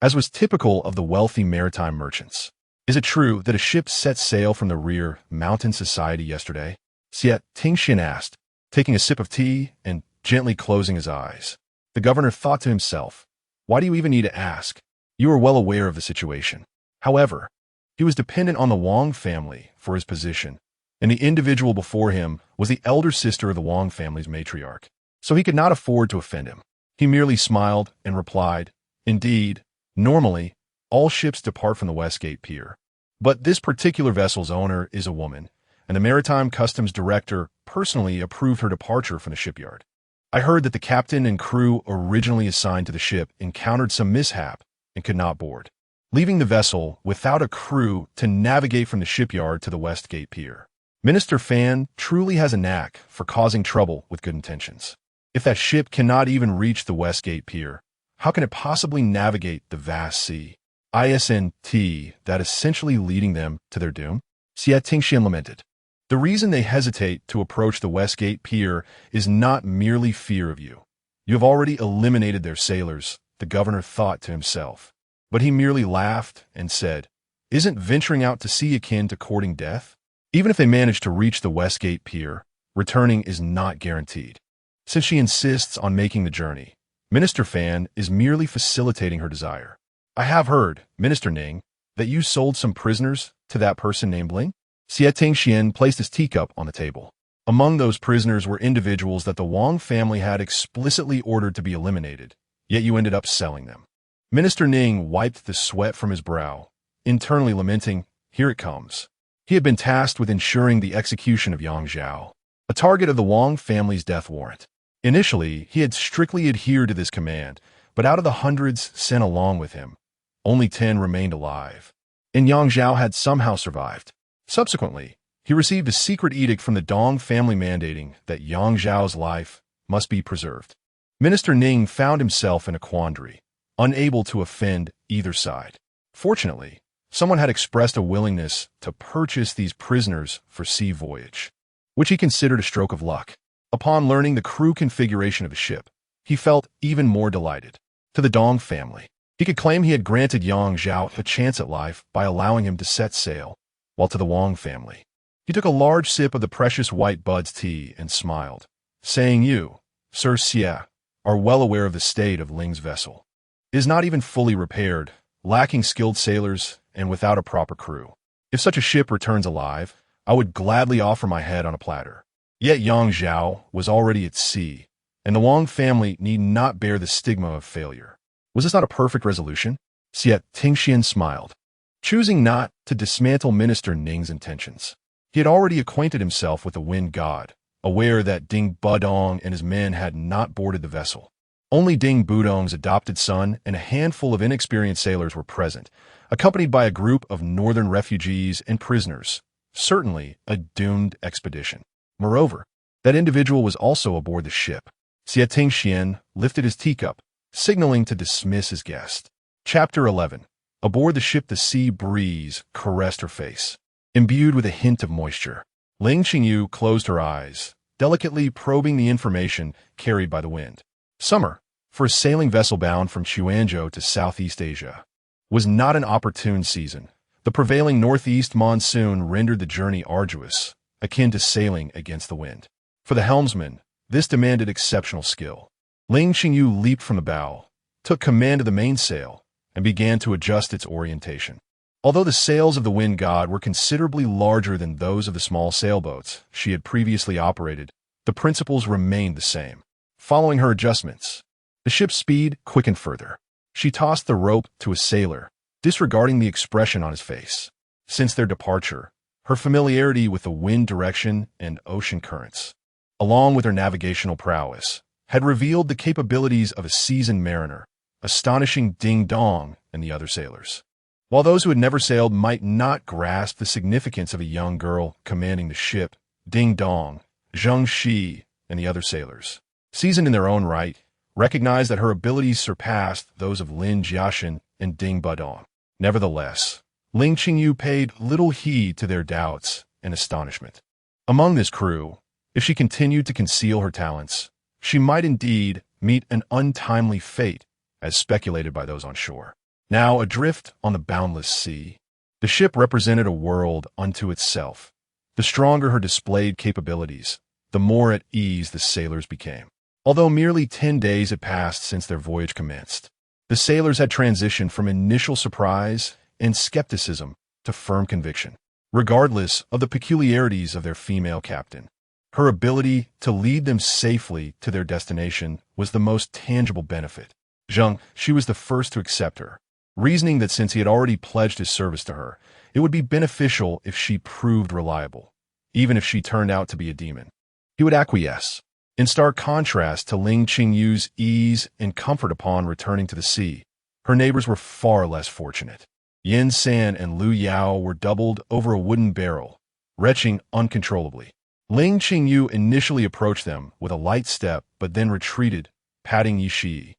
as was typical of the wealthy maritime merchants. Is it true that a ship set sail from the rear mountain society yesterday? Xia Tingxian asked, taking a sip of tea and gently closing his eyes. The governor thought to himself, Why do you even need to ask? You are well aware of the situation. However, he was dependent on the Wang family for his position, and the individual before him was the elder sister of the Wang family's matriarch, so he could not afford to offend him. He merely smiled and replied, Indeed, normally, all ships depart from the Westgate Pier, but this particular vessel's owner is a woman, and the Maritime Customs Director personally approved her departure from the shipyard. I heard that the captain and crew originally assigned to the ship encountered some mishap and could not board, leaving the vessel without a crew to navigate from the shipyard to the Westgate Pier. Minister Fan truly has a knack for causing trouble with good intentions. If that ship cannot even reach the Westgate Pier, how can it possibly navigate the vast sea? ISNT, that essentially leading them to their doom? Xia Tingxian lamented. The reason they hesitate to approach the Westgate Pier is not merely fear of you. You have already eliminated their sailors, the governor thought to himself. But he merely laughed and said, Isn't venturing out to sea akin to courting death? Even if they manage to reach the Westgate Pier, returning is not guaranteed. Since she insists on making the journey, Minister Fan is merely facilitating her desire. I have heard, Minister Ning, that you sold some prisoners to that person named Ling? Xie Tingxian placed his teacup on the table. Among those prisoners were individuals that the Wang family had explicitly ordered to be eliminated, yet you ended up selling them. Minister Ning wiped the sweat from his brow, internally lamenting, "Here it comes." He had been tasked with ensuring the execution of Yang Zhao, a target of the Wang family's death warrant. Initially, he had strictly adhered to this command, but out of the hundreds sent along with him, only 10 remained alive, and Yang Zhao had somehow survived. Subsequently, he received a secret edict from the Dong family mandating that Yang Zhao's life must be preserved. Minister Ning found himself in a quandary, unable to offend either side. Fortunately, someone had expressed a willingness to purchase these prisoners for sea voyage, which he considered a stroke of luck. Upon learning the crew configuration of the ship, he felt even more delighted. To the Dong family, he could claim he had granted Yang Zhao a chance at life by allowing him to set sail, while to the Wang family, he took a large sip of the precious white bud's tea and smiled, saying, "You, Sir Xie, are well aware of the state of Ling's vessel. It is not even fully repaired, lacking skilled sailors and without a proper crew. If such a ship returns alive, I would gladly offer my head on a platter." Yet Yang Zhao was already at sea, and the Wang family need not bear the stigma of failure. Was this not a perfect resolution? Xie Tingxian smiled, choosing not to dismantle Minister Ning's intentions. He had already acquainted himself with the wind god, aware that Ding Budong and his men had not boarded the vessel. Only Ding Budong's adopted son and a handful of inexperienced sailors were present, accompanied by a group of northern refugees and prisoners, certainly a doomed expedition. Moreover, that individual was also aboard the ship. Xie Tingxian lifted his teacup, signaling to dismiss his guest. Chapter 11. Aboard the ship, the sea breeze caressed her face, imbued with a hint of moisture. Ling Qingyu closed her eyes, delicately probing the information carried by the wind. Summer, for a sailing vessel bound from Xuanzhou to Southeast Asia, was not an opportune season. The prevailing northeast monsoon rendered the journey arduous, akin to sailing against the wind. For the helmsman, this demanded exceptional skill. Ling Qingyu leaped from the bow, took command of the mainsail, and began to adjust its orientation. Although the sails of the wind god were considerably larger than those of the small sailboats she had previously operated, the principles remained the same. Following her adjustments, the ship's speed quickened further. She tossed the rope to a sailor, disregarding the expression on his face. Since their departure, her familiarity with the wind direction and ocean currents, along with her navigational prowess, had revealed the capabilities of a seasoned mariner, astonishing Ding Dong and the other sailors. While those who had never sailed might not grasp the significance of a young girl commanding the ship, Ding Dong, Zheng Shi, and the other sailors, seasoned in their own right, recognized that her abilities surpassed those of Lin Jiaxin and Ding Budong. Nevertheless, Ling Qingyu paid little heed to their doubts and astonishment. Among this crew, if she continued to conceal her talents, she might indeed meet an untimely fate, as speculated by those on shore. Now adrift on the boundless sea, the ship represented a world unto itself. The stronger her displayed capabilities, the more at ease the sailors became. Although merely 10 days had passed since their voyage commenced, the sailors had transitioned from initial surprise and skepticism to firm conviction. Regardless of the peculiarities of their female captain, her ability to lead them safely to their destination was the most tangible benefit. Zheng, she was the first to accept her, reasoning that since he had already pledged his service to her, it would be beneficial if she proved reliable, even if she turned out to be a demon. He would acquiesce, in stark contrast to Ling Qingyu's ease and comfort upon returning to the sea. Her neighbors were far less fortunate. Yin San and Lu Yao were doubled over a wooden barrel, retching uncontrollably. Ling Qingyu initially approached them with a light step but then retreated, patting Yi,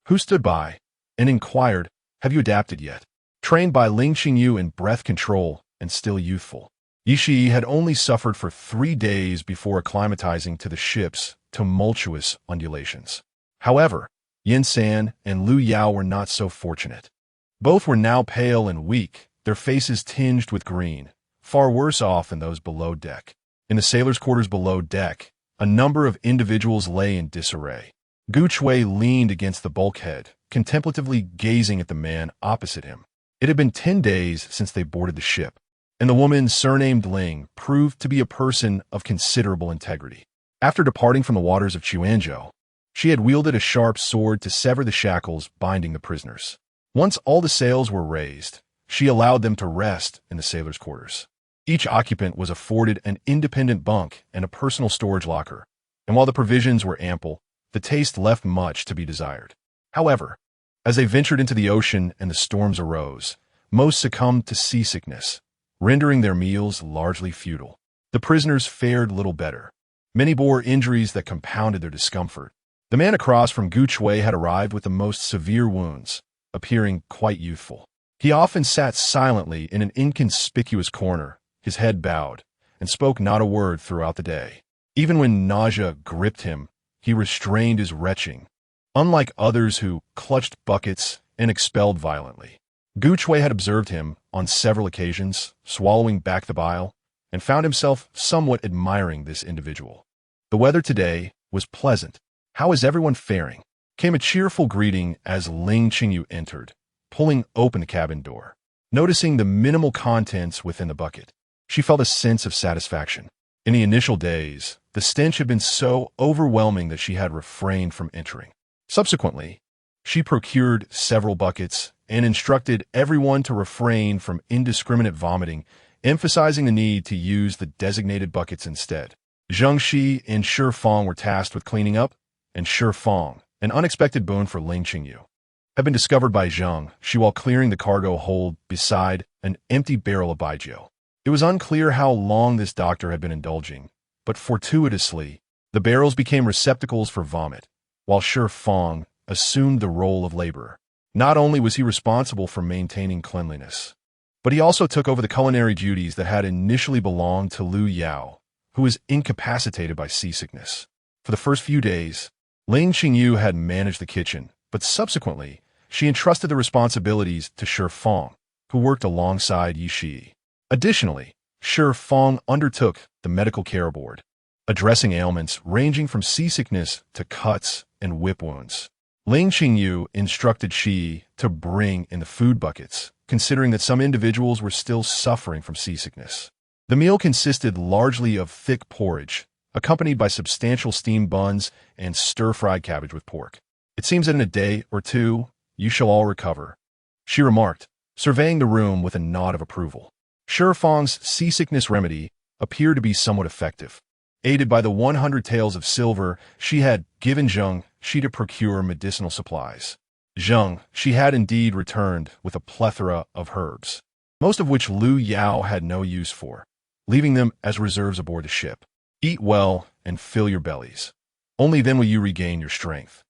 who stood by, and inquired, "Have you adapted yet?" Trained by Ling Qingyu in breath control and still youthful, Yi had only suffered for 3 days before acclimatizing to the ship's tumultuous undulations. However, Yin San and Lu Yao were not so fortunate. Both were now pale and weak, their faces tinged with green, far worse off than those below deck. In the sailors' quarters below deck, a number of individuals lay in disarray. Gu Chui leaned against the bulkhead, contemplatively gazing at the man opposite him. It had been 10 days since they boarded the ship, and the woman surnamed Ling proved to be a person of considerable integrity. After departing from the waters of Chuanzhou, she had wielded a sharp sword to sever the shackles binding the prisoners. Once all the sails were raised, she allowed them to rest in the sailors' quarters. Each occupant was afforded an independent bunk and a personal storage locker, and while the provisions were ample, the taste left much to be desired. However, as they ventured into the ocean and the storms arose, most succumbed to seasickness, rendering their meals largely futile. The prisoners fared little better. Many bore injuries that compounded their discomfort. The man across from Gu Chui had arrived with the most severe wounds, appearing quite youthful. He often sat silently in an inconspicuous corner, his head bowed, and spoke not a word throughout the day. Even when nausea gripped him, he restrained his retching, unlike others who clutched buckets and expelled violently. Gu Chui had observed him on several occasions, swallowing back the bile, and found himself somewhat admiring this individual. The weather today was pleasant. "How is everyone faring?" came a cheerful greeting as Ling Qingyu entered, pulling open the cabin door. Noticing the minimal contents within the bucket, she felt a sense of satisfaction. In the initial days, the stench had been so overwhelming that she had refrained from entering. Subsequently, she procured several buckets and instructed everyone to refrain from indiscriminate vomiting, emphasizing the need to use the designated buckets instead. Zheng Shi and Shi Fong were tasked with cleaning up, and Shi Fong, an unexpected boon for Ling Qingyu, had been discovered by Zheng Shi while clearing the cargo hold beside an empty barrel of baijiu. It was unclear how long this doctor had been indulging, but fortuitously, the barrels became receptacles for vomit, while Shi Fong assumed the role of laborer. Not only was he responsible for maintaining cleanliness, but he also took over the culinary duties that had initially belonged to Lu Yao, who was incapacitated by seasickness. For the first few days, Ling Qingyu had managed the kitchen, but subsequently, she entrusted the responsibilities to Shi Fong, who worked alongside Yi Shi. Additionally, Shi Fong undertook the medical care board, addressing ailments ranging from seasickness to cuts and whip wounds. Ling Qingyu instructed Shi to bring in the food buckets, considering that some individuals were still suffering from seasickness. The meal consisted largely of thick porridge, accompanied by substantial steamed buns and stir-fried cabbage with pork. "It seems that in a day or two, you shall all recover," she remarked, surveying the room with a nod of approval. Shi Fong's seasickness remedy appeared to be somewhat effective. Aided by the 100 taels of silver, she had given Zheng Shi to procure medicinal supplies. Zheng Shi had indeed returned with a plethora of herbs, most of which Lu Yao had no use for, leaving them as reserves aboard the ship. "Eat well and fill your bellies. Only then will you regain your strength,"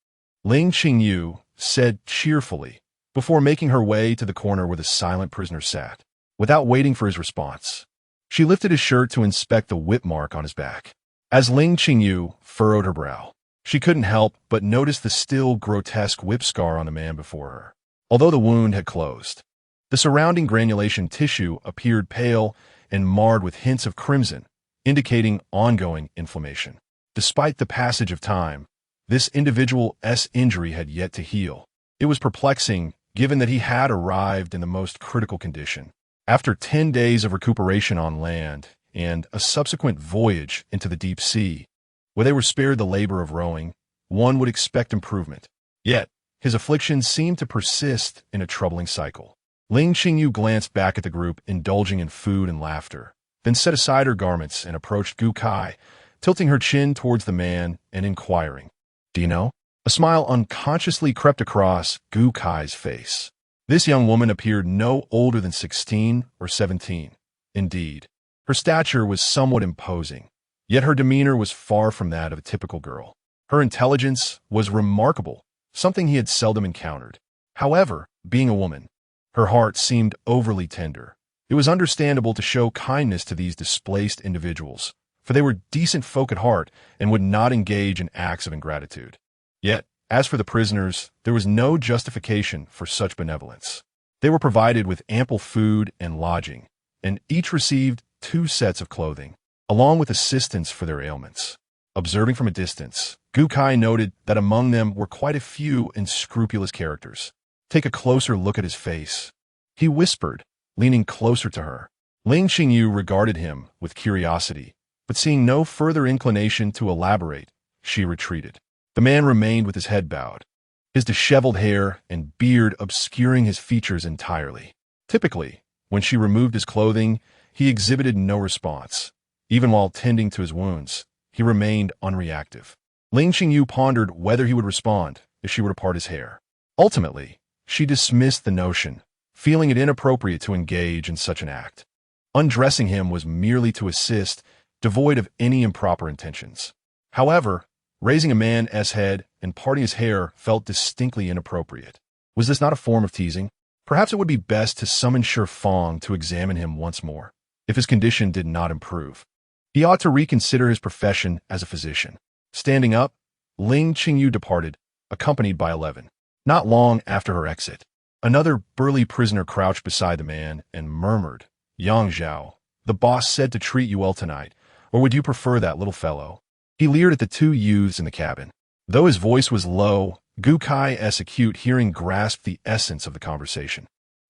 Ling Qingyu said cheerfully, before making her way to the corner where the silent prisoner sat. Without waiting for his response, she lifted his shirt to inspect the whip mark on his back. As Ling Qingyu furrowed her brow, she couldn't help but notice the still grotesque whip scar on the man before her. Although the wound had closed, the surrounding granulation tissue appeared pale and marred with hints of crimson, indicating ongoing inflammation. Despite the passage of time, this individual's injury had yet to heal. It was perplexing, given that he had arrived in the most critical condition. After 10 days of recuperation on land and a subsequent voyage into the deep sea, where they were spared the labor of rowing, one would expect improvement. Yet, his afflictions seemed to persist in a troubling cycle. Ling Qingyu glanced back at the group, indulging in food and laughter, then set aside her garments and approached Gu Kai, tilting her chin towards the man and inquiring, "Do you know?" A smile unconsciously crept across Gu Kai's face. This young woman appeared no older than 16 or 17. Indeed, her stature was somewhat imposing, yet her demeanor was far from that of a typical girl. Her intelligence was remarkable, something he had seldom encountered. However, being a woman, her heart seemed overly tender. It was understandable to show kindness to these displaced individuals, for they were decent folk at heart and would not engage in acts of ingratitude. Yet, as for the prisoners, there was no justification for such benevolence. They were provided with ample food and lodging, and each received 2 sets of clothing, along with assistance for their ailments. Observing from a distance, Gu Kai noted that among them were quite a few unscrupulous characters. Take a closer look at his face. he whispered, leaning closer to her. Ling Qingyu regarded him with curiosity, but seeing no further inclination to elaborate, she retreated. The man remained with his head bowed, his disheveled hair and beard obscuring his features entirely. Typically, when she removed his clothing, he exhibited no response. Even while tending to his wounds, he remained unreactive. Ling Qingyu pondered whether he would respond if she were to part his hair. Ultimately, she dismissed the notion, feeling it inappropriate to engage in such an act. Undressing him was merely to assist, devoid of any improper intentions. However, raising a man's head and parting his hair felt distinctly inappropriate. Was this not a form of teasing? Perhaps it would be best to summon Shi Fang to examine him once more. If his condition did not improve, he ought to reconsider his profession as a physician. Standing up, Ling Qingyu departed, accompanied by 11. Not long after her exit, another burly prisoner crouched beside the man and murmured, "Yang Zhao, the boss said to treat you well tonight, or would you prefer that little fellow?" He leered at the two youths in the cabin. Though his voice was low, Gu Kai's acute hearing grasped the essence of the conversation.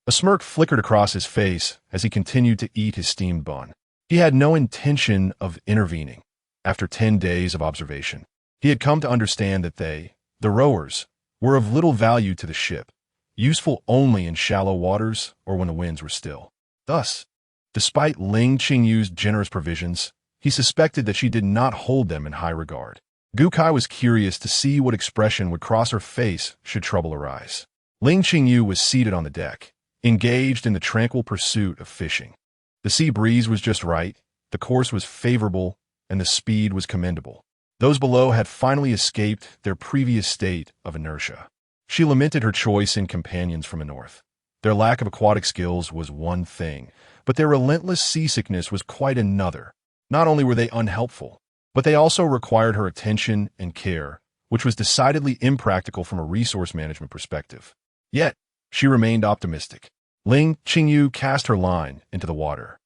A smirk flickered across his face as he continued to eat his steamed bun. He had no intention of intervening. After 10 days of observation, he had come to understand that they, the rowers, were of little value to the ship, useful only in shallow waters or when the winds were still. Thus, despite Ling Qingyu's generous provisions, he suspected that she did not hold them in high regard. Gu Kai was curious to see what expression would cross her face should trouble arise. Ling Qingyu was seated on the deck, engaged in the tranquil pursuit of fishing. The sea breeze was just right, the course was favorable, and the speed was commendable. Those below had finally escaped their previous state of inertia. She lamented her choice in companions from the north. Their lack of aquatic skills was one thing, but their relentless seasickness was quite another. Not only were they unhelpful, but they also required her attention and care, which was decidedly impractical from a resource management perspective. Yet, she remained optimistic. Ling Qingyu cast her line into the water,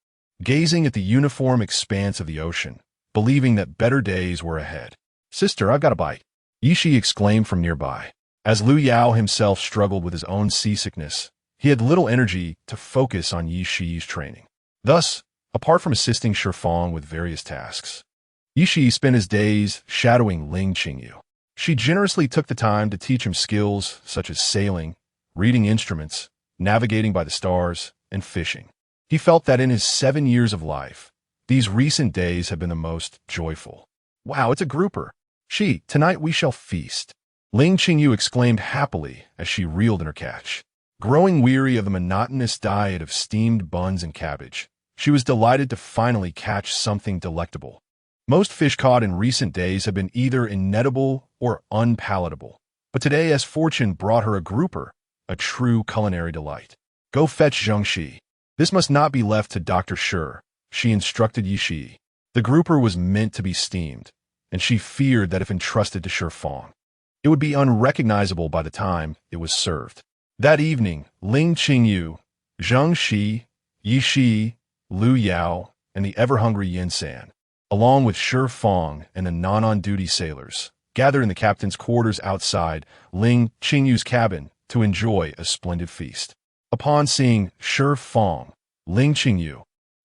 gazing at the uniform expanse of the ocean, believing that better days were ahead. "Sister, I've got a bite," Yishi exclaimed from nearby. As Lu Yao himself struggled with his own seasickness, he had little energy to focus on Yishi's training. Thus, apart from assisting Shi Fang with various tasks, Yishi spent his days shadowing Ling Qingyu. She generously took the time to teach him skills such as sailing, reading instruments, navigating by the stars, and fishing. He felt that in his 7 years of life, these recent days have been the most joyful. "Wow, it's a grouper. Tonight we shall feast," Ling Qingyu exclaimed happily as she reeled in her catch. Growing weary of the monotonous diet of steamed buns and cabbage, she was delighted to finally catch something delectable. Most fish caught in recent days have been either inedible or unpalatable, but today, as fortune brought her a grouper, a true culinary delight. "Go fetch Zhengxi. This must not be left to Dr. Shi," she instructed Yishi. The grouper was meant to be steamed, and she feared that if entrusted to Shi Fang, it would be unrecognizable by the time it was served. That evening, Ling Qingyu, Zhengxi, Yishi, Lu Yao, and the ever-hungry Yin San, along with Shi Fang and the non-on-duty sailors, gathered in the captain's quarters outside Ling Qingyu's cabin to enjoy a splendid feast. Upon seeing Shi Fang, Ling Qingyu,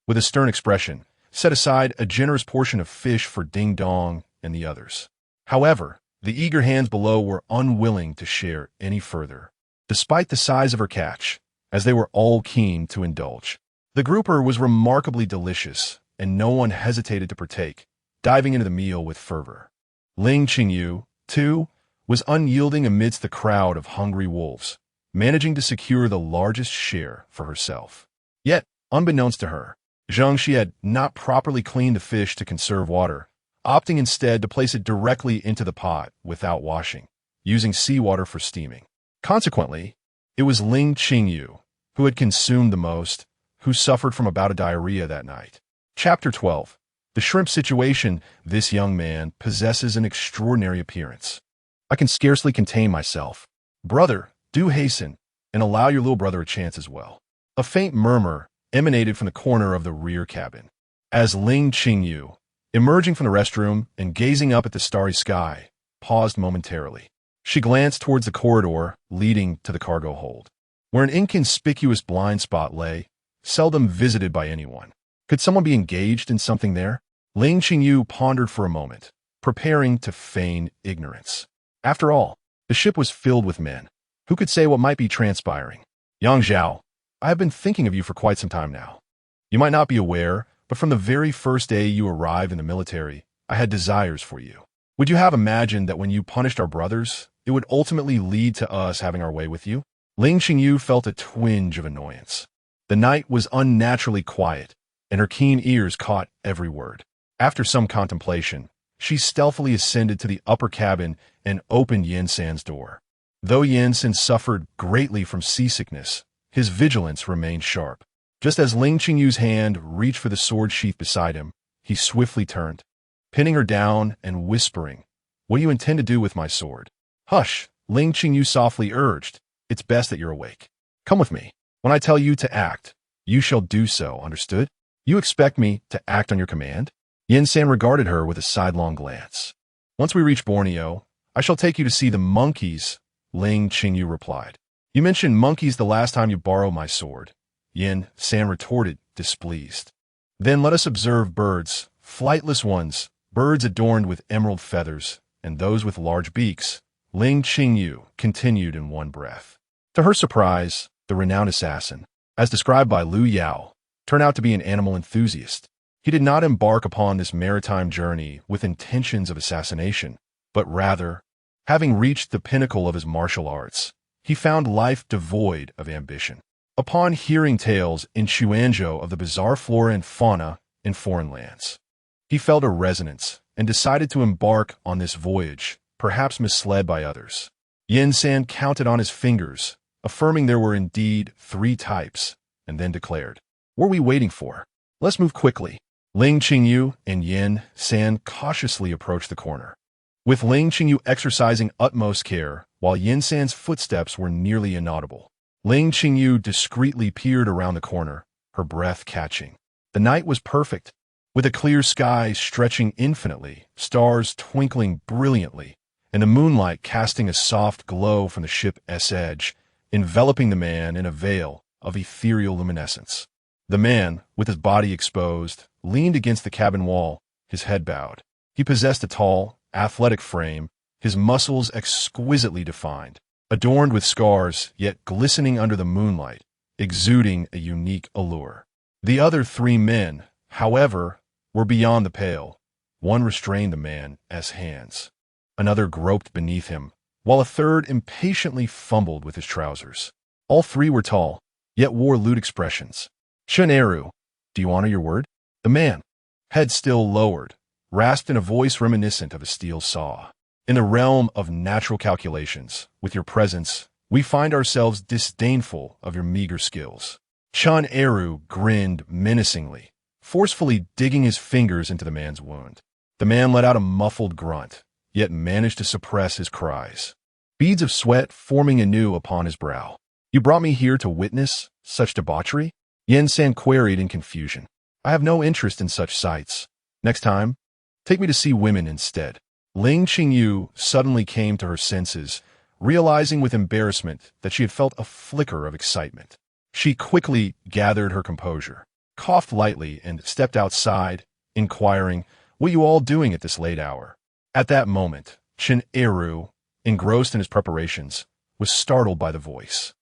with a stern expression, set aside a generous portion of fish for Ding Dong and the others. However, the eager hands below were unwilling to share any further, despite the size of her catch, as they were all keen to indulge. The grouper was remarkably delicious, and no one hesitated to partake, diving into the meal with fervor. Ling Qingyu, too, was unyielding amidst the crowd of hungry wolves, managing to secure the largest share for herself. Yet, unbeknownst to her, Zhengxi had not properly cleaned the fish to conserve water, opting instead to place it directly into the pot without washing, using seawater for steaming. Consequently, it was Ling Qingyu, who had consumed the most, who suffered from a bout of diarrhea that night. Chapter 12. The shrimp situation. This young man possesses an extraordinary appearance. I can scarcely contain myself. Brother, do hasten, and allow your little brother a chance as well. A faint murmur emanated from the corner of the rear cabin. As Ling Qingyu, emerging from the restroom and gazing up at the starry sky, paused momentarily. She glanced towards the corridor leading to the cargo hold. where an inconspicuous blind spot lay, seldom visited by anyone. Could someone be engaged in something there? Ling Qingyu pondered for a moment, preparing to feign ignorance. After all, the ship was filled with men. Who could say what might be transpiring? Yang Zhao, I have been thinking of you for quite some time now. You might not be aware, but from the very first day you arrived in the military, I had desires for you. Would you have imagined that when you punished our brothers, it would ultimately lead to us having our way with you? Ling Qingyu felt a twinge of annoyance. The night was unnaturally quiet, and her keen ears caught every word. After some contemplation, she stealthily ascended to the upper cabin and opened Yin San's door. Though Yin San suffered greatly from seasickness, his vigilance remained sharp. Just as Ling Qingyu's hand reached for the sword sheath beside him, he swiftly turned, pinning her down and whispering, "What do you intend to do with my sword?" "Hush," Ling Qingyu softly urged. "It's best that you're awake. Come with me. When I tell you to act, you shall do so, understood? You expect me to act on your command?" Yin San regarded her with a sidelong glance. "Once we reach Borneo, I shall take you to see the monkeys," Ling Qingyu replied. "You mentioned monkeys the last time you borrowed my sword," Yin San retorted, displeased. "Then let us observe birds, flightless ones, birds adorned with emerald feathers, and those with large beaks," Ling Qingyu continued in one breath. To her surprise, the renowned assassin, as described by Liu Yao, turned out to be an animal enthusiast. He did not embark upon this maritime journey with intentions of assassination, but rather, having reached the pinnacle of his martial arts, he found life devoid of ambition. Upon hearing tales in Xuanzhou of the bizarre flora and fauna in foreign lands, he felt a resonance and decided to embark on this voyage, perhaps misled by others. Yin San counted on his fingers, affirming there were indeed 3 types, and then declared, "What are we waiting for? Let's move quickly." Ling Qingyu and Yin San cautiously approached the corner, with Ling Qingyu exercising utmost care, while Yin San's footsteps were nearly inaudible. Ling Qingyu discreetly peered around the corner, her breath catching. The night was perfect, with a clear sky stretching infinitely, stars twinkling brilliantly, and the moonlight casting a soft glow from the ship's edge, enveloping the man in a veil of ethereal luminescence. The man, with his body exposed, leaned against the cabin wall, his head bowed. He possessed a tall, athletic frame, his muscles exquisitely defined, adorned with scars, yet glistening under the moonlight, exuding a unique allure. The other 3 men, however, were beyond the pale. One restrained the man's hands. Another groped beneath him, while a third impatiently fumbled with his trousers. All 3 were tall, yet wore lewd expressions. "Chun Eru, do you honor your word?" The man, head still lowered, rasped in a voice reminiscent of a steel saw. "In the realm of natural calculations, with your presence, we find ourselves disdainful of your meager skills." Chun Eru grinned menacingly, forcefully digging his fingers into the man's wound. The man let out a muffled grunt, yet managed to suppress his cries, beads of sweat forming anew upon his brow. "You brought me here to witness such debauchery?" Yin San queried in confusion. "I have no interest in such sights. Next time, take me to see women instead." Ling Qingyu suddenly came to her senses, realizing with embarrassment that she had felt a flicker of excitement. She quickly gathered her composure, coughed lightly, and stepped outside, inquiring, "What are you all doing at this late hour?" At that moment, Chun Eru, engrossed in his preparations, was startled by the voice.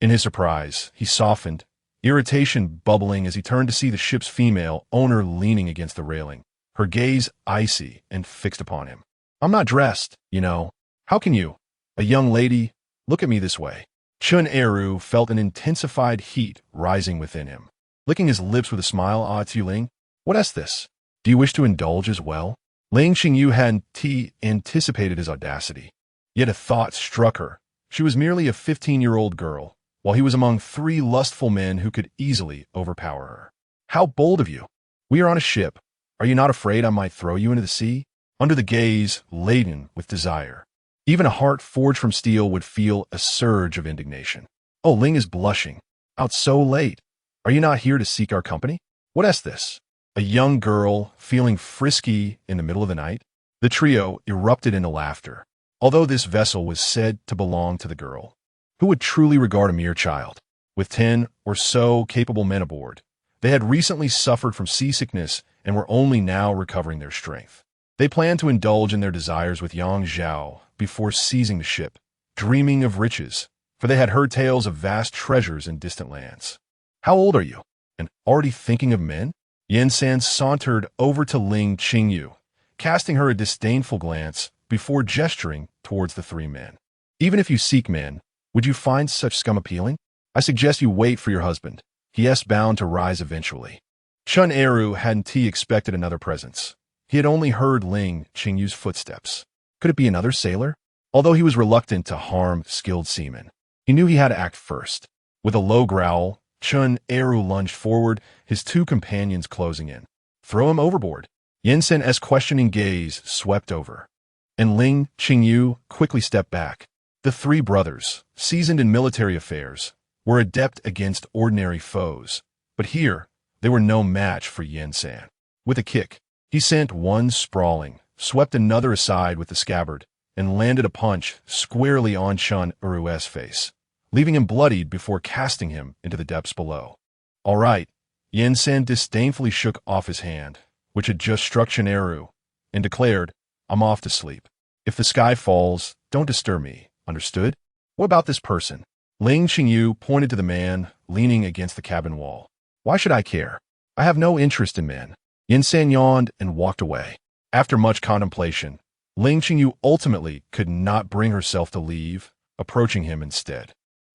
In his surprise, he softened, irritation bubbling as he turned to see the ship's female owner leaning against the railing, her gaze icy and fixed upon him. "I'm not dressed, you know. How can you, a young lady, look at me this way?" Chun Eru felt an intensified heat rising within him. Licking his lips with a smile, "Ah, it's you, Ling. What is this? Do you wish to indulge as well?" Ling Qingyu hadn't anticipated his audacity. Yet a thought struck her. She was merely a 15-year-old girl, while he was among 3 lustful men who could easily overpower her. "How bold of you! We are on a ship. Are you not afraid I might throw you into the sea?" Under the gaze laden with desire, even a heart forged from steel would feel a surge of indignation. "Oh, Ling is blushing. Out so late. Are you not here to seek our company? What is this? A young girl feeling frisky in the middle of the night?" The trio erupted into laughter. Although this vessel was said to belong to the girl, Who would truly regard a mere child? With 10 or so capable men aboard, they had recently suffered from seasickness and were only now recovering their strength. They planned to indulge in their desires with Yang Zhao before seizing the ship, dreaming of riches, for they had heard tales of vast treasures in distant lands. How old are you? And already thinking of men? Yen San sauntered over to Ling Qingyu, casting her a disdainful glance before gesturing towards the three men. Even if you seek men, would you find such scum appealing? I suggest you wait for your husband. He is bound to rise eventually. Chun Eru hadn't expected another presence. He had only heard Ling Qingyu's footsteps. Could it be another sailor? Although he was reluctant to harm skilled seamen, he knew he had to act first. With a low growl, Chun Eru lunged forward, his two companions closing in. Throw him overboard. Yen-sen's questioning gaze swept over, and Ling Qingyu quickly stepped back. The three brothers, seasoned in military affairs, were adept against ordinary foes, but here they were no match for Yen-san. With a kick, he sent one sprawling, swept another aside with the scabbard, and landed a punch squarely on Chun Eru's face, leaving him bloodied before casting him into the depths below. All right, Yen-san disdainfully shook off his hand, which had just struck Chun Eru, and declared, I'm off to sleep. If the sky falls, don't disturb me, understood? What about this person? Ling Qingyu pointed to the man leaning against the cabin wall. Why should I care? I have no interest in men. Yen-san yawned and walked away. After much contemplation, Ling Qingyu ultimately could not bring herself to leave, approaching him instead.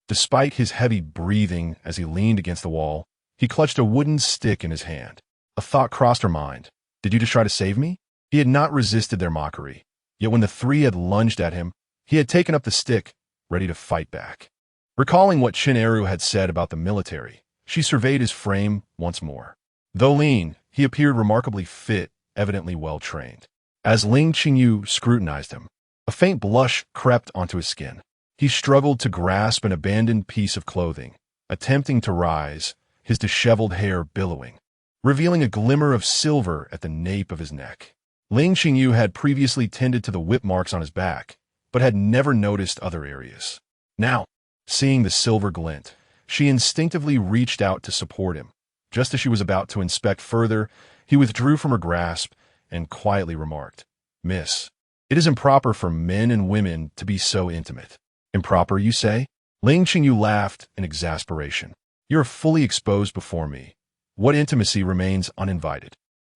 Despite his heavy breathing as he leaned against the wall, he clutched a wooden stick in his hand. A thought crossed her mind. Did you just try to save me? He had not resisted their mockery, yet when the three had lunged at him, he had taken up the stick, ready to fight back. Recalling what Chun Eru had said about the military, she surveyed his frame once more. Though lean, he appeared remarkably fit, evidently well-trained. As Ling Qingyu scrutinized him, a faint blush crept onto his skin. He struggled to grasp an abandoned piece of clothing, attempting to rise, his disheveled hair billowing, revealing a glimmer of silver at the nape of his neck. Ling Qingyu had previously tended to the whip marks on his back, but had never noticed other areas. Now, seeing the silver glint, she instinctively reached out to support him. Just as she was about to inspect further, he withdrew from her grasp and quietly remarked, Miss, it is improper for men and women to be so intimate. Improper, you say? Ling Qingyu laughed in exasperation. You're fully exposed before me. What intimacy remains uninvited?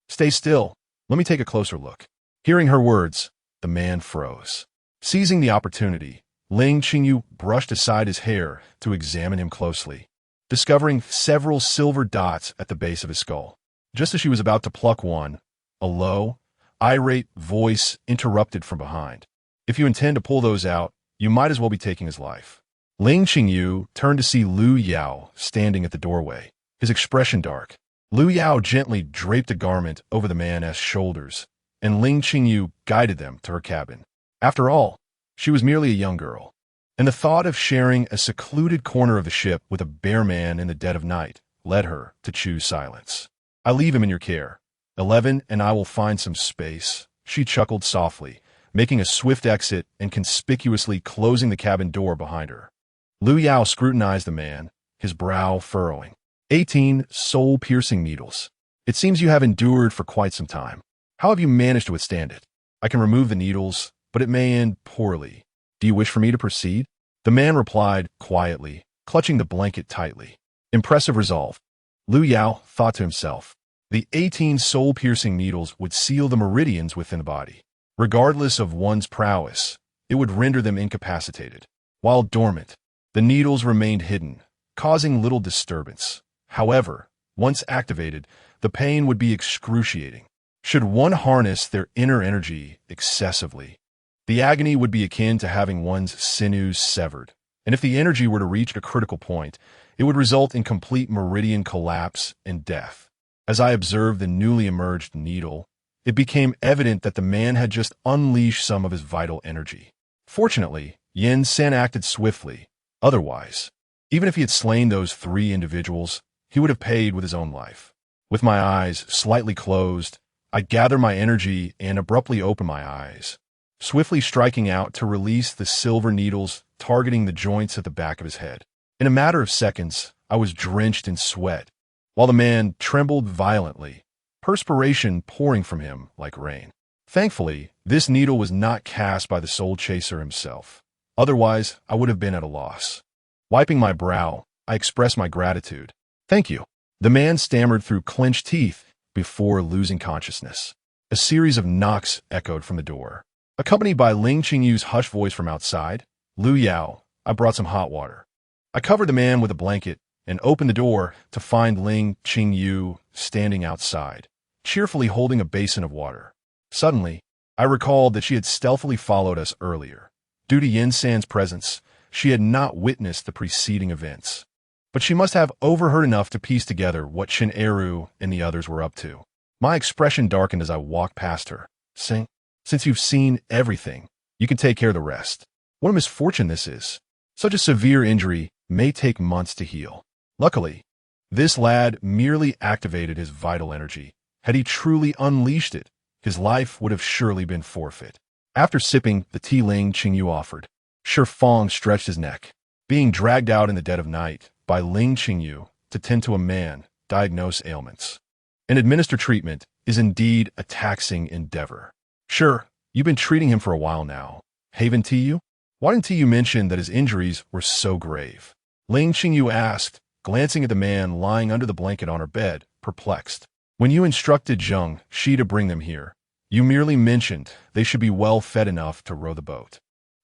Stay still. Let me take a closer look. Hearing her words, the man froze. Seizing the opportunity, Ling Qingyu brushed aside his hair to examine him closely, discovering several silver dots at the base of his skull. Just as she was about to pluck one, a low, irate voice interrupted from behind. If you intend to pull those out, you might as well be taking his life. Ling Qingyu turned to see Lu Yao standing at the doorway, his expression dark. Lu Yao gently draped a garment over the man's shoulders, and Ling Qingyu guided them to her cabin. After all, she was merely a young girl, and the thought of sharing a secluded corner of the ship with a bear man in the dead of night led her to choose silence. I leave him in your care. 11 and I will find some space. She chuckled softly, making a swift exit and conspicuously closing the cabin door behind her. Lu Yao scrutinized the man, his brow furrowing. 18 soul-piercing needles. It seems you have endured for quite some time. How have you managed to withstand it? I can remove the needles, but it may end poorly. Do you wish for me to proceed? The man replied quietly, clutching the blanket tightly. Impressive resolve. Lu Yao thought to himself. The 18 soul-piercing needles would seal the meridians within the body. Regardless of one's prowess, it would render them incapacitated. While dormant, the needles remained hidden, causing little disturbance. However, once activated, the pain would be excruciating. Should one harness their inner energy excessively, the agony would be akin to having one's sinews severed. And if the energy were to reach a critical point, it would result in complete meridian collapse and death. As I observed the newly emerged needle, it became evident that the man had just unleashed some of his vital energy. Fortunately, Yen-sen acted swiftly. Otherwise, even if he had slain those three individuals, he would have paid with his own life. With my eyes slightly closed, I gather my energy and abruptly open my eyes, swiftly striking out to release the silver needles targeting the joints at the back of his head. In a matter of seconds, I was drenched in sweat, while the man trembled violently, perspiration pouring from him like rain. Thankfully, this needle was not cast by the soul chaser himself. Otherwise, I would have been at a loss. Wiping my brow, I expressed my gratitude. "Thank you." The man stammered through clenched teeth before losing consciousness. A series of knocks echoed from the door, accompanied by Ling Qingyu's hushed voice from outside. "Lu Yao, I brought some hot water." I covered the man with a blanket and opened the door to find Ling Qingyu standing outside, cheerfully holding a basin of water. Suddenly, I recalled that she had stealthily followed us earlier. Due to Yin San's presence, she had not witnessed the preceding events. But she must have overheard enough to piece together what Shin Eru and the others were up to. My expression darkened as I walked past her, saying, "Since you've seen everything, you can take care of the rest. What a misfortune this is. Such a severe injury may take months to heal." Luckily, this lad merely activated his vital energy. Had he truly unleashed it, his life would have surely been forfeit. After sipping the tea Ling Qingyu offered, Shi Fang stretched his neck, being dragged out in the dead of night by Ling Qingyu to tend to a man, diagnose ailments, and administer treatment is indeed a taxing endeavor. "Sure, you've been treating him for a while now. Haven't you? Why didn't you mention that his injuries were so grave?" Ling Qingyu asked, glancing at the man lying under the blanket on her bed, perplexed. "When you instructed Zheng Shi to bring them here, you merely mentioned they should be well fed enough to row the boat.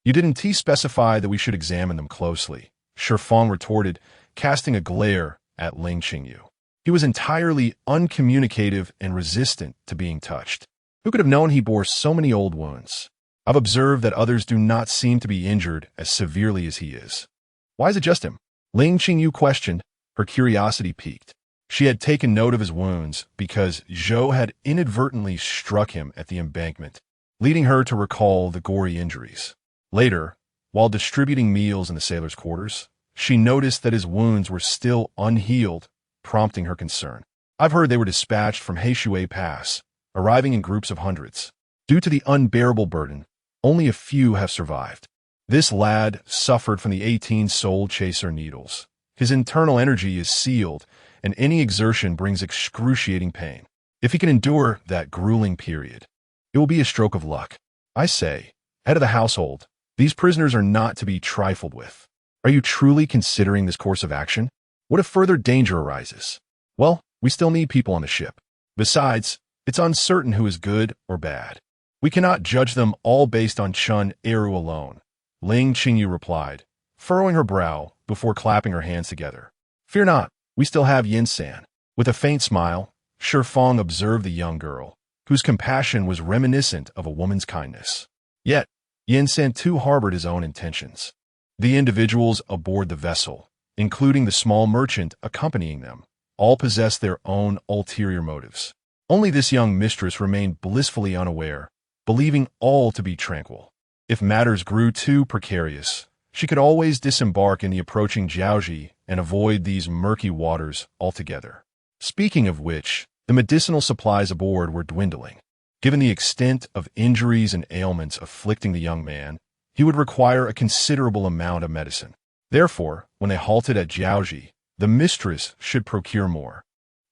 You didn't specify that we should examine them closely," Shi Fang retorted, casting a glare at Ling Qingyu. He was entirely uncommunicative and resistant to being touched. Who could have known he bore so many old wounds? I've observed that others do not seem to be injured as severely as he is. Why is it just him? Ling Qingyu questioned, her curiosity piqued. She had taken note of his wounds because Zhou had inadvertently struck him at the embankment, leading her to recall the gory injuries. Later, while distributing meals in the sailors' quarters, she noticed that his wounds were still unhealed, prompting her concern. "I've heard they were dispatched from Heishui Pass, arriving in groups of hundreds. Due to the unbearable burden, only a few have survived. This lad suffered from the 18 soul chaser needles. His internal energy is sealed, and any exertion brings excruciating pain. If he can endure that grueling period, it will be a stroke of luck. I say, head of the household, these prisoners are not to be trifled with. Are you truly considering this course of action? What if further danger arises? Well, we still need people on the ship. Besides, it's uncertain who is good or bad. We cannot judge them all based on Chun Eru alone," Ling Qingyu replied, furrowing her brow before clapping her hands together. "Fear not, we still have Yin San." With a faint smile, Shi Fang observed the young girl, whose compassion was reminiscent of a woman's kindness. Yet, Yin San too harbored his own intentions. The individuals aboard the vessel, including the small merchant accompanying them, all possessed their own ulterior motives. Only this young mistress remained blissfully unaware, believing all to be tranquil. If matters grew too precarious, she could always disembark in the approaching Jiaoji and avoid these murky waters altogether. Speaking of which, the medicinal supplies aboard were dwindling. Given the extent of injuries and ailments afflicting the young man, he would require a considerable amount of medicine. Therefore, when they halted at Jiaoji, the mistress should procure more.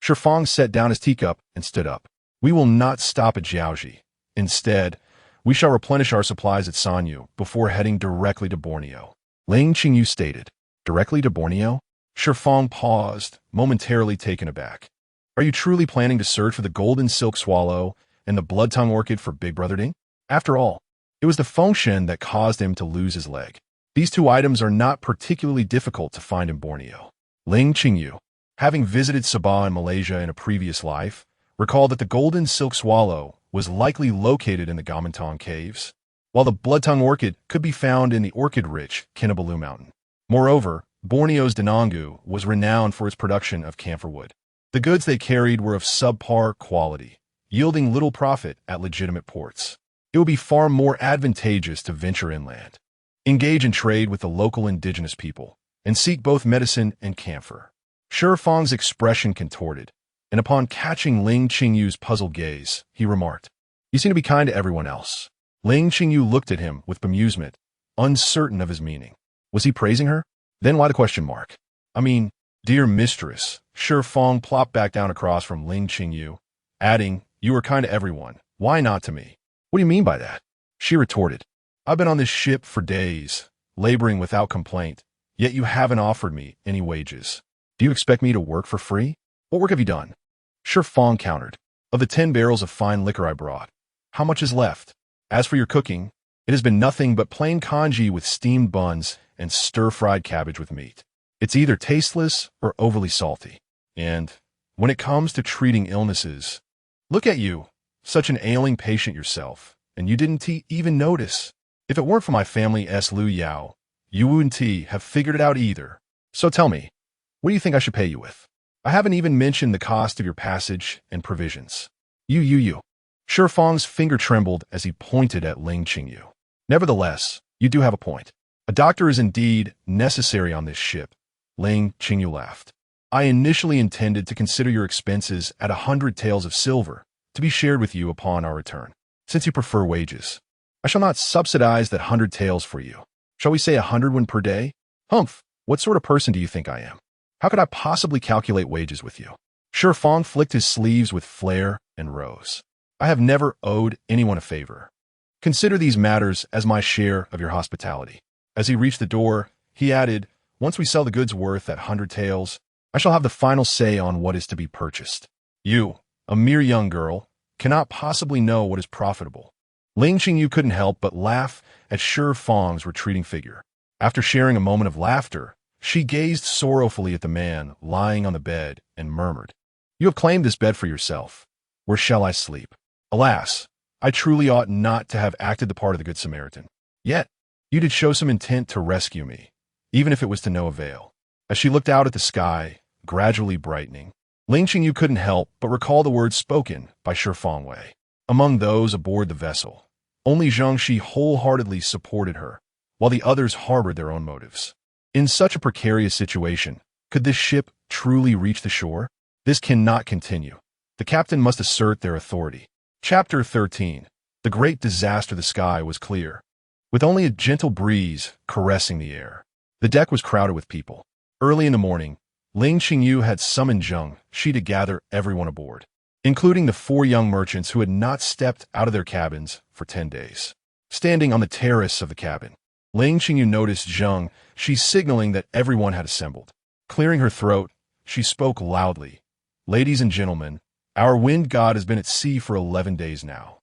Shi Fang set down his teacup and stood up. "We will not stop at Jiaoji. Instead, we shall replenish our supplies at Sanyu before heading directly to Borneo," Ling Qingyu stated. "Directly to Borneo?" Shi Fang paused, momentarily taken aback. "Are you truly planning to search for the golden silk swallow and the blood-tongue orchid for Big Brother Ding? After all, it was the Fengshen that caused him to lose his leg. These two items are not particularly difficult to find in Borneo." Ling Qingyu, having visited Sabah in Malaysia in a previous life, recalled that the golden silk swallow was likely located in the Gamantong caves, while the blood-tongue orchid could be found in the orchid-rich Kinabalu Mountain. Moreover, Borneo's Denangu was renowned for its production of camphor wood. The goods they carried were of subpar quality, yielding little profit at legitimate ports. It would be far more advantageous to venture inland, engage in trade with the local indigenous people, and seek both medicine and camphor. Shi Fang's expression contorted, and upon catching Ling Qingyu's puzzled gaze, he remarked, "You seem to be kind to everyone else." Ling Qingyu looked at him with bemusement, uncertain of his meaning. Was he praising her? Then why the question mark? I mean, dear mistress, Shi Fong plopped back down across from Ling Qingyu, adding, you are kind to everyone. Why not to me? What do you mean by that? She retorted, I've been on this ship for days, laboring without complaint, yet you haven't offered me any wages. Do you expect me to work for free? What work have you done? Shi Fong countered, of the 10 barrels of fine liquor I brought, how much is left? As for your cooking, it has been nothing but plain congee with steamed buns and stir-fried cabbage with meat. It's either tasteless or overly salty. And when it comes to treating illnesses, look at you, such an ailing patient yourself, and you didn't even notice. If it weren't for my family's Liu Yao, you wouldn't have figured it out either. So tell me, what do you think I should pay you with? I haven't even mentioned the cost of your passage and provisions. You. Shi Fong's finger trembled as he pointed at Ling Qingyu. Nevertheless, you do have a point. A doctor is indeed necessary on this ship. Ling Qingyu laughed. I initially intended to consider your expenses at 100 taels of silver, to be shared with you upon our return. Since you prefer wages, I shall not subsidize that 100 taels for you. Shall we say 100 won per day? Humph, what sort of person do you think I am? How could I possibly calculate wages with you? Shi Fong flicked his sleeves with flair and rose. I have never owed anyone a favor. Consider these matters as my share of your hospitality. As he reached the door, he added, once we sell the goods worth that 100 taels, I shall have the final say on what is to be purchased. You, a mere young girl, cannot possibly know what is profitable. Ling Qingyu couldn't help but laugh at Shi Fong's retreating figure. After sharing a moment of laughter, she gazed sorrowfully at the man lying on the bed and murmured, you have claimed this bed for yourself. Where shall I sleep? Alas, I truly ought not to have acted the part of the Good Samaritan. Yet, you did show some intent to rescue me, even if it was to no avail. As she looked out at the sky, gradually brightening, Ling Qingyu couldn't help but recall the words spoken by Shi Fongwei. Among those aboard the vessel, only Zhang Shi wholeheartedly supported her, while the others harbored their own motives. In such a precarious situation, could this ship truly reach the shore? This cannot continue. The captain must assert their authority. Chapter 13. The great disaster. The sky was clear, with only a gentle breeze caressing the air. The deck was crowded with people. Early in the morning, Ling Qingyu had summoned Zhang Shi to gather everyone aboard, including the 4 young merchants who had not stepped out of their cabins for 10 days. Standing on the terrace of the cabin, Ling Qingyu noticed Zhang Shi signaling that everyone had assembled. Clearing her throat, she spoke loudly. Ladies and gentlemen, our wind god has been at sea for 11 days now.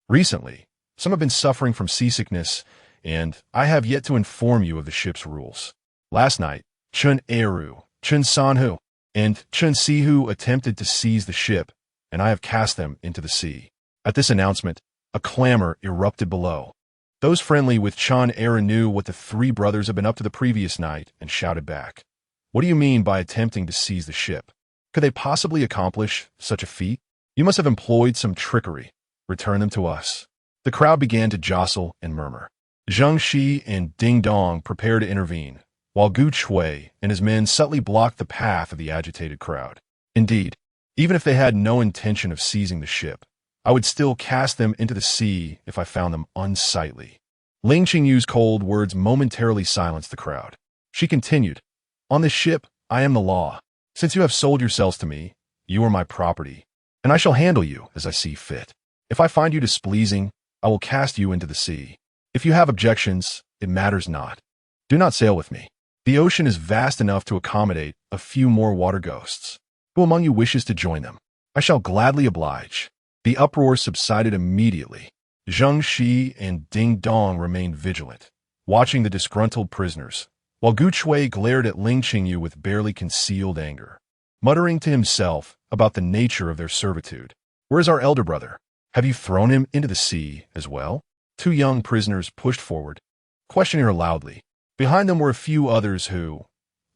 Recently, some have been suffering from seasickness, and I have yet to inform you of the ship's rules. Last night, Chun Eru, Chun Sanhu, and Chun Sihu attempted to seize the ship, and I have cast them into the sea. At this announcement, a clamor erupted below. Those friendly with Chun Eru knew what the 3 brothers had been up to the previous night and shouted back. What do you mean by attempting to seize the ship? Could they possibly accomplish such a feat? You must have employed some trickery. Return them to us. The crowd began to jostle and murmur. Zhang Shi and Ding Dong prepared to intervene, while Gu Chui and his men subtly blocked the path of the agitated crowd. Indeed, even if they had no intention of seizing the ship, I would still cast them into the sea if I found them unsightly. Ling Qingyu's cold words momentarily silenced the crowd. She continued, on this ship, I am the law. Since you have sold yourselves to me, you are my property, and I shall handle you as I see fit. If I find you displeasing, I will cast you into the sea. If you have objections, it matters not. Do not sail with me. The ocean is vast enough to accommodate a few more water ghosts. Who among you wishes to join them? I shall gladly oblige. The uproar subsided immediately. Zhang Shi and Ding Dong remained vigilant, watching the disgruntled prisoners, while Gu Chui glared at Ling Qingyu with barely concealed anger, muttering to himself about the nature of their servitude. Where is our elder brother? Have you thrown him into the sea as well? 2 young prisoners pushed forward, questioning her loudly. Behind them were a few others who,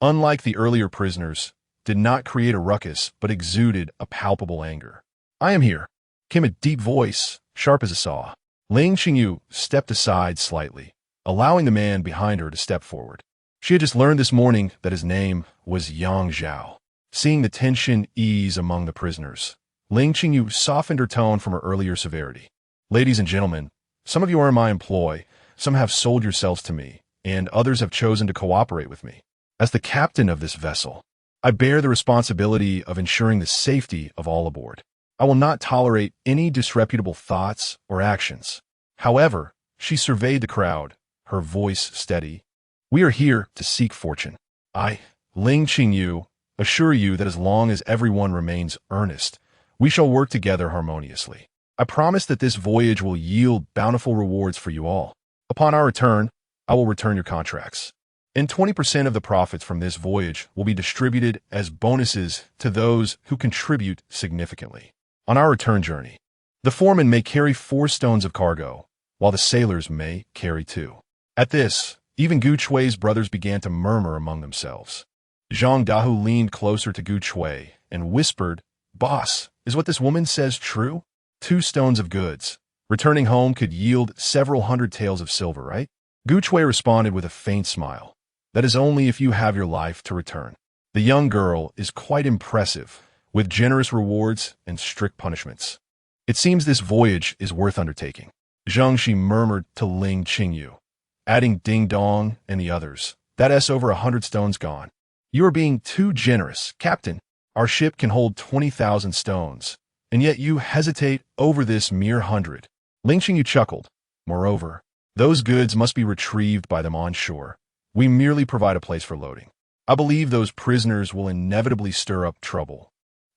unlike the earlier prisoners, did not create a ruckus but exuded a palpable anger. I am here, came a deep voice, sharp as a saw. Ling Qingyu stepped aside slightly, allowing the man behind her to step forward. She had just learned this morning that his name was Yang Zhao. Seeing the tension ease among the prisoners, Ling Qingyu softened her tone from her earlier severity. Ladies and gentlemen, some of you are in my employ, some have sold yourselves to me, and others have chosen to cooperate with me. As the captain of this vessel, I bear the responsibility of ensuring the safety of all aboard. I will not tolerate any disreputable thoughts or actions. However, she surveyed the crowd, her voice steady. We are here to seek fortune. I, Ling Qingyu, assure you that as long as everyone remains earnest, we shall work together harmoniously. I promise that this voyage will yield bountiful rewards for you all. Upon our return, I will return your contracts. And 20% of the profits from this voyage will be distributed as bonuses to those who contribute significantly. On our return journey, the foreman may carry 4 stones of cargo, while the sailors may carry 2. At this, even Gu Chui's brothers began to murmur among themselves. Zhang Dahu leaned closer to Gu Chui and whispered, "Boss, is what this woman says true? 2 stones of goods. Returning home could yield several hundred taels of silver, right?" Gu Chui responded with a faint smile. "That is only if you have your life to return. The young girl is quite impressive, with generous rewards and strict punishments. It seems this voyage is worth undertaking." Zhang Shi murmured to Ling Qingyu, adding Ding Dong and the others. "That's over 100 stones gone. You are being too generous, Captain. Our ship can hold 20,000 stones, and yet you hesitate over this mere 100. Ling Qingyu chuckled. "Moreover, those goods must be retrieved by them on shore. We merely provide a place for loading. I believe those prisoners will inevitably stir up trouble."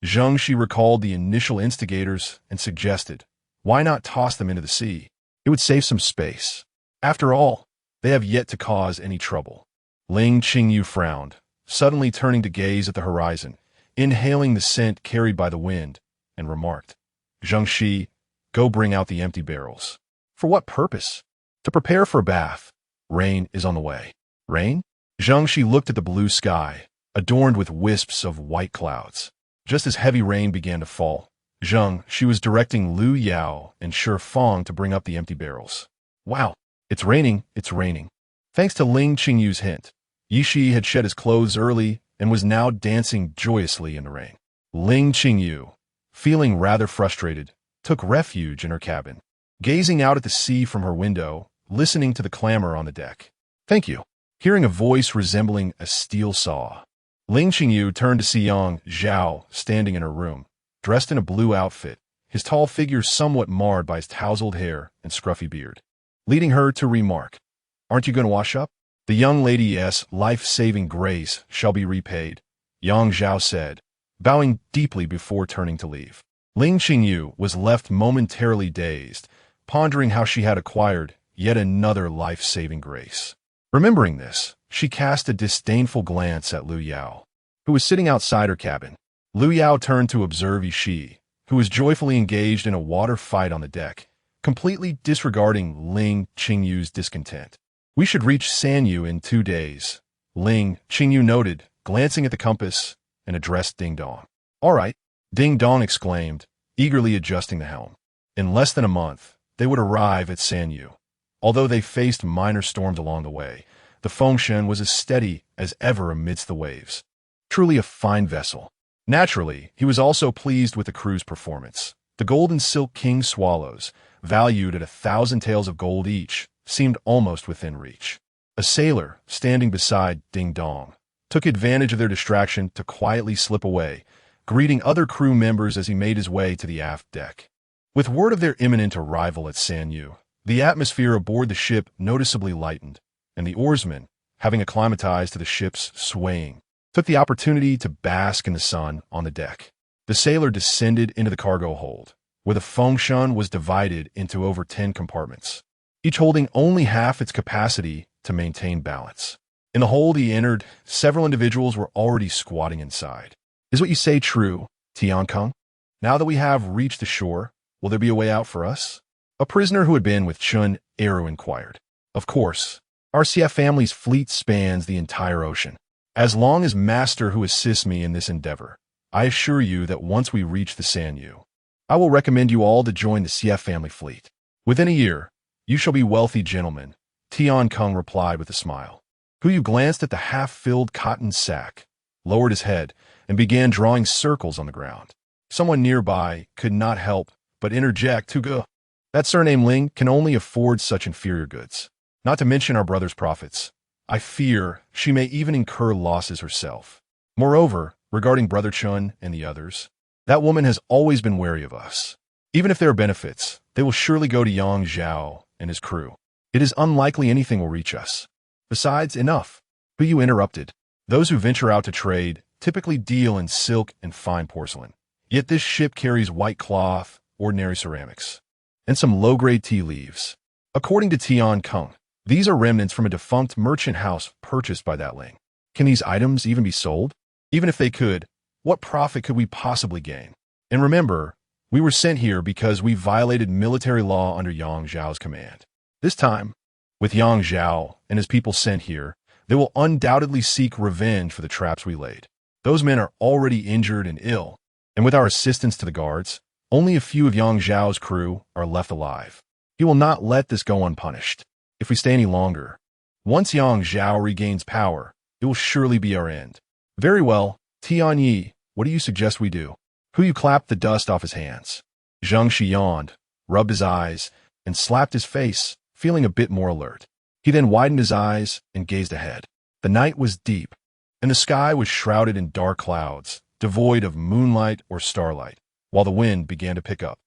Zhang Shi recalled the initial instigators and suggested, "Why not toss them into the sea? It would save some space. After all, they have yet to cause any trouble." Ling Qingyu frowned, suddenly turning to gaze at the horizon, inhaling the scent carried by the wind, and remarked, "Zhang Shi, go bring out the empty barrels." "For what purpose?" "To prepare for a bath. Rain is on the way." "Rain?" Zhang Shi looked at the blue sky, adorned with wisps of white clouds. Just as heavy rain began to fall, Zhang Shi was directing Lu Yao and Shi Fang to bring up the empty barrels. "Wow, it's raining, it's raining." Thanks to Ling Qingyu's hint, Yi Shi had shed his clothes early and was now dancing joyously in the rain. Ling Qingyu, feeling rather frustrated, took refuge in her cabin, gazing out at the sea from her window, listening to the clamor on the deck. "Thank you." Hearing a voice resembling a steel saw, Ling Qingyu turned to see Yang Zhao standing in her room, dressed in a blue outfit, his tall figure somewhat marred by his tousled hair and scruffy beard, leading her to remark, "Aren't you going to wash up?" "The young lady's life-saving grace shall be repaid," Yang Zhao said, bowing deeply before turning to leave. Ling Qingyu was left momentarily dazed, pondering how she had acquired yet another life-saving grace. Remembering this, she cast a disdainful glance at Lu Yao, who was sitting outside her cabin. Lu Yao turned to observe Yi Shi, who was joyfully engaged in a water fight on the deck, completely disregarding Ling Qingyu's discontent. "We should reach Sanyu in 2 days," Ling Qingyu noted, glancing at the compass, and addressed Ding Dong. "All right," Ding Dong exclaimed, eagerly adjusting the helm. In less than a month, they would arrive at Sanyu. Although they faced minor storms along the way, the Fengshen was as steady as ever amidst the waves. Truly a fine vessel. Naturally, he was also pleased with the crew's performance. The gold and silk king swallows, valued at 1,000 taels of gold each, seemed almost within reach. A sailor, standing beside Ding Dong, took advantage of their distraction to quietly slip away, greeting other crew members as he made his way to the aft deck. With word of their imminent arrival at Sanyu, the atmosphere aboard the ship noticeably lightened, and the oarsmen, having acclimatized to the ship's swaying, took the opportunity to bask in the sun on the deck. The sailor descended into the cargo hold, where the Fengshen was divided into over 10 compartments, each holding only half its capacity to maintain balance. In the hold he entered, several individuals were already squatting inside. "Is what you say true, Tian Kung? Now that we have reached the shore, will there be a way out for us?" A prisoner who had been with Chun Eru inquired. "Of course. Our CF family's fleet spans the entire ocean. As long as Master who assists me in this endeavor, I assure you that once we reach the Sanyu, I will recommend you all to join the CF family fleet. Within a year, you shall be wealthy gentlemen," Tian Kung replied with a smile. Yu glanced at the half-filled cotton sack, lowered his head, and began drawing circles on the ground. Someone nearby could not help but interject, "Tuga, that surname Ling can only afford such inferior goods. Not to mention our brother's profits. I fear she may even incur losses herself. Moreover, regarding Brother Chun and the others, that woman has always been wary of us. Even if there are benefits, they will surely go to Yang Zhao and his crew. It is unlikely anything will reach us. Besides, enough. Who you interrupted. Those who venture out to trade typically deal in silk and fine porcelain. Yet this ship carries white cloth, ordinary ceramics, and some low-grade tea leaves. According to Tian Kung, these are remnants from a defunct merchant house purchased by that Ling. Can these items even be sold? Even if they could, what profit could we possibly gain? And remember, we were sent here because we violated military law under Yang Zhao's command. This time, with Yang Zhao and his people sent here, they will undoubtedly seek revenge for the traps we laid. Those men are already injured and ill, and with our assistance to the guards, only a few of Yang Zhao's crew are left alive. He will not let this go unpunished. If we stay any longer, once Yang Zhao regains power, it will surely be our end. Very well, Tian Yi, what do you suggest we do? Hu Yu clapped the dust off his hands. Zhang Shi yawned, rubbed his eyes, and slapped his face, feeling a bit more alert. He then widened his eyes and gazed ahead. The night was deep, and the sky was shrouded in dark clouds, devoid of moonlight or starlight, while the wind began to pick up.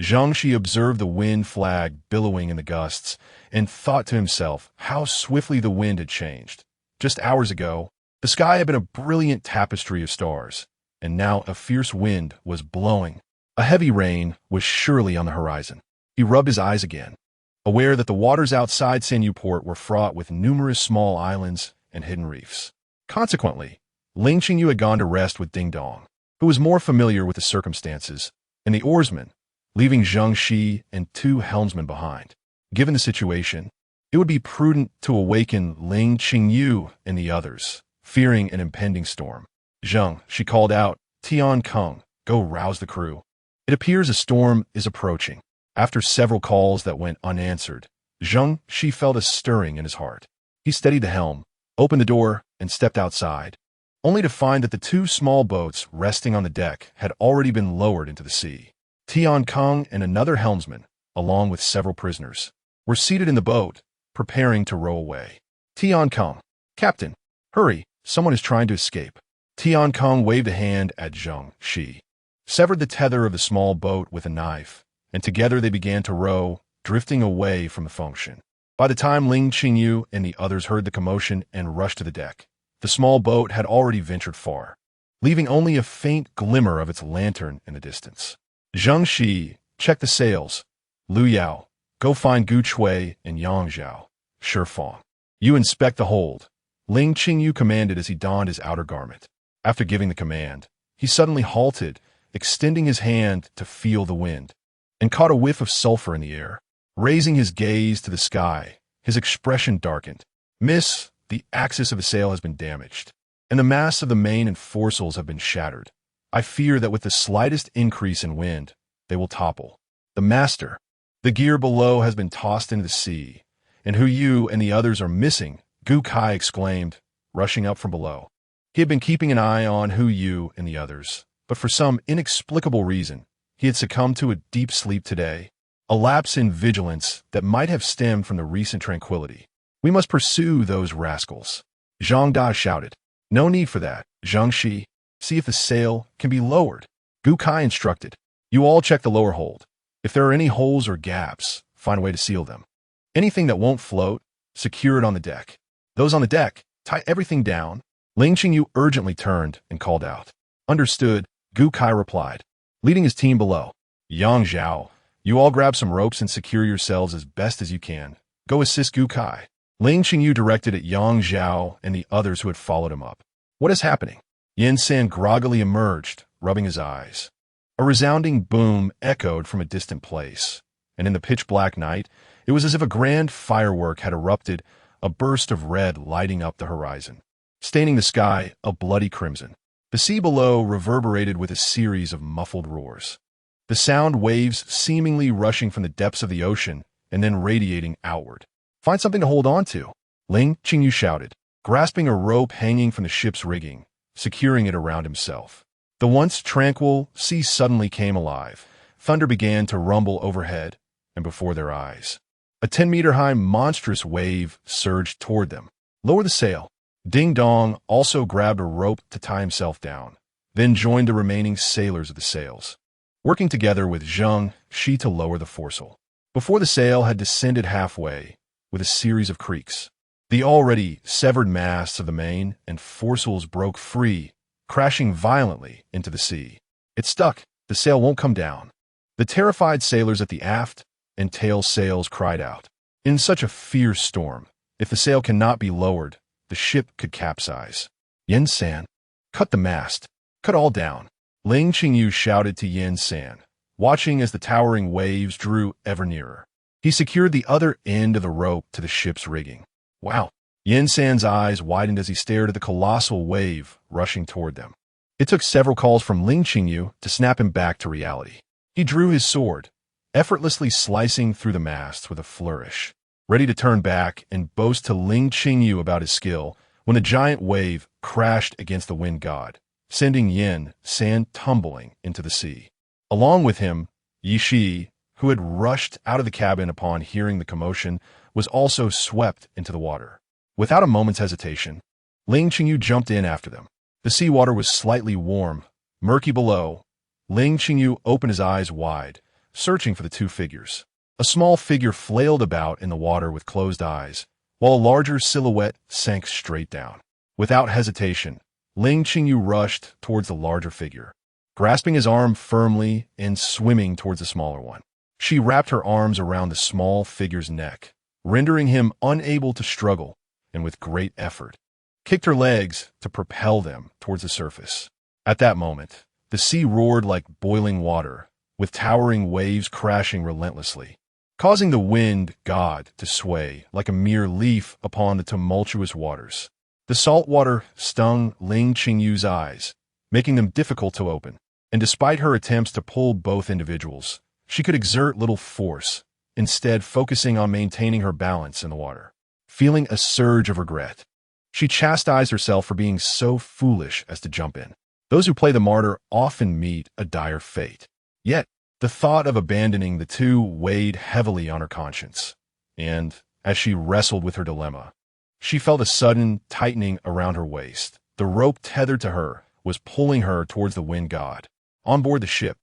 Zhang Shi observed the wind flag billowing in the gusts and thought to himself how swiftly the wind had changed. Just hours ago, the sky had been a brilliant tapestry of stars, and now a fierce wind was blowing. A heavy rain was surely on the horizon. He rubbed his eyes again, aware that the waters outside Sanyu Port were fraught with numerous small islands and hidden reefs. Consequently, Ling Qingyu had gone to rest with Ding Dong, who was more familiar with the circumstances, and the oarsmen, leaving Zhang Shi and 2 helmsmen behind. Given the situation, it would be prudent to awaken Ling Qingyu and the others, fearing an impending storm. Zhang, she called out, Tian Kung, go rouse the crew. It appears a storm is approaching. After several calls that went unanswered, Zhang Shi felt a stirring in his heart. He steadied the helm, opened the door, and stepped outside, only to find that the 2 small boats resting on the deck had already been lowered into the sea. Tian Kung and another helmsman, along with several prisoners, were seated in the boat, preparing to row away. Tian Kung, Captain, hurry, someone is trying to escape. Tian Kung waved a hand at Zhang Shi, severed the tether of the small boat with a knife, and together they began to row, drifting away from the function. By the time Ling Qingyu and the others heard the commotion and rushed to the deck, the small boat had already ventured far, leaving only a faint glimmer of its lantern in the distance. Zhang Shi, check the sails. Lu Yao, go find Gu Chui and Yang Zhao. Shi Fang, you inspect the hold. Ling Qingyu commanded as he donned his outer garment. After giving the command, he suddenly halted, extending his hand to feel the wind, and caught a whiff of sulfur in the air. Raising his gaze to the sky, his expression darkened. Miss, the axis of the sail has been damaged, and the masts of the main and foresails have been shattered. I fear that with the slightest increase in wind, they will topple. The master, the gear below has been tossed into the sea, and Hu Yu and the others are missing, Gu Kai exclaimed, rushing up from below. He had been keeping an eye on Hu Yu and the others, but for some inexplicable reason, he had succumbed to a deep sleep today, a lapse in vigilance that might have stemmed from the recent tranquility. We must pursue those rascals. Zhang Da shouted. No need for that, Zhang Shi. See if the sail can be lowered. Gu Kai instructed. You all check the lower hold. If there are any holes or gaps, find a way to seal them. Anything that won't float, secure it on the deck. Those on the deck, tie everything down. Ling Qingyu urgently turned and called out. Understood, Gu Kai replied, leading his team below. Yang Zhao, you all grab some ropes and secure yourselves as best as you can. Go assist Gu Kai. Ling Qingyu directed at Yang Zhao and the others who had followed him up. What is happening? Yin San groggily emerged, rubbing his eyes. A resounding boom echoed from a distant place, and in the pitch-black night, it was as if a grand firework had erupted, a burst of red lighting up the horizon, staining the sky a bloody crimson. The sea below reverberated with a series of muffled roars, the sound waves seemingly rushing from the depths of the ocean and then radiating outward. Find something to hold on to, Ling Qingyu shouted, grasping a rope hanging from the ship's rigging, securing it around himself. The once tranquil sea suddenly came alive. Thunder began to rumble overhead and before their eyes. A 10-meter-high monstrous wave surged toward them. Lower the sail. Ding Dong also grabbed a rope to tie himself down, then joined the remaining sailors of the sails, working together with Zheng Shi to lower the foresail. Before the sail had descended halfway, with a series of creaks, the already severed masts of the main and foresails broke free, crashing violently into the sea. It's stuck. The sail won't come down. The terrified sailors at the aft and tail sails cried out. In such a fierce storm, if the sail cannot be lowered, the ship could capsize. Yen San, cut the mast. Cut all down. Ling Qingyu shouted to Yen San, watching as the towering waves drew ever nearer. He secured the other end of the rope to the ship's rigging. Wow! Yen San's eyes widened as he stared at the colossal wave rushing toward them. It took several calls from Ling Qingyu to snap him back to reality. He drew his sword, effortlessly slicing through the mast with a flourish, ready to turn back and boast to Ling Qingyu about his skill when a giant wave crashed against the wind god, sending Yen San tumbling into the sea. Along with him, Yi Shi, who had rushed out of the cabin upon hearing the commotion, was also swept into the water. Without a moment's hesitation, Ling Qingyu jumped in after them. The seawater was slightly warm, murky below. Ling Qingyu opened his eyes wide, searching for the two figures. A small figure flailed about in the water with closed eyes, while a larger silhouette sank straight down. Without hesitation, Ling Qingyu rushed towards the larger figure, grasping his arm firmly and swimming towards the smaller one. She wrapped her arms around the small figure's neck, rendering him unable to struggle, and with great effort, kicked her legs to propel them towards the surface. At that moment, the sea roared like boiling water, with towering waves crashing relentlessly, causing the wind god to sway like a mere leaf upon the tumultuous waters. The salt water stung Ling Qingyu's eyes, making them difficult to open, and despite her attempts to pull both individuals, she could exert little force, instead focusing on maintaining her balance in the water. Feeling a surge of regret, she chastised herself for being so foolish as to jump in. Those who play the martyr often meet a dire fate. Yet, the thought of abandoning the two weighed heavily on her conscience, and, as she wrestled with her dilemma, she felt a sudden tightening around her waist. The rope tethered to her was pulling her towards the wind god. On board the ship,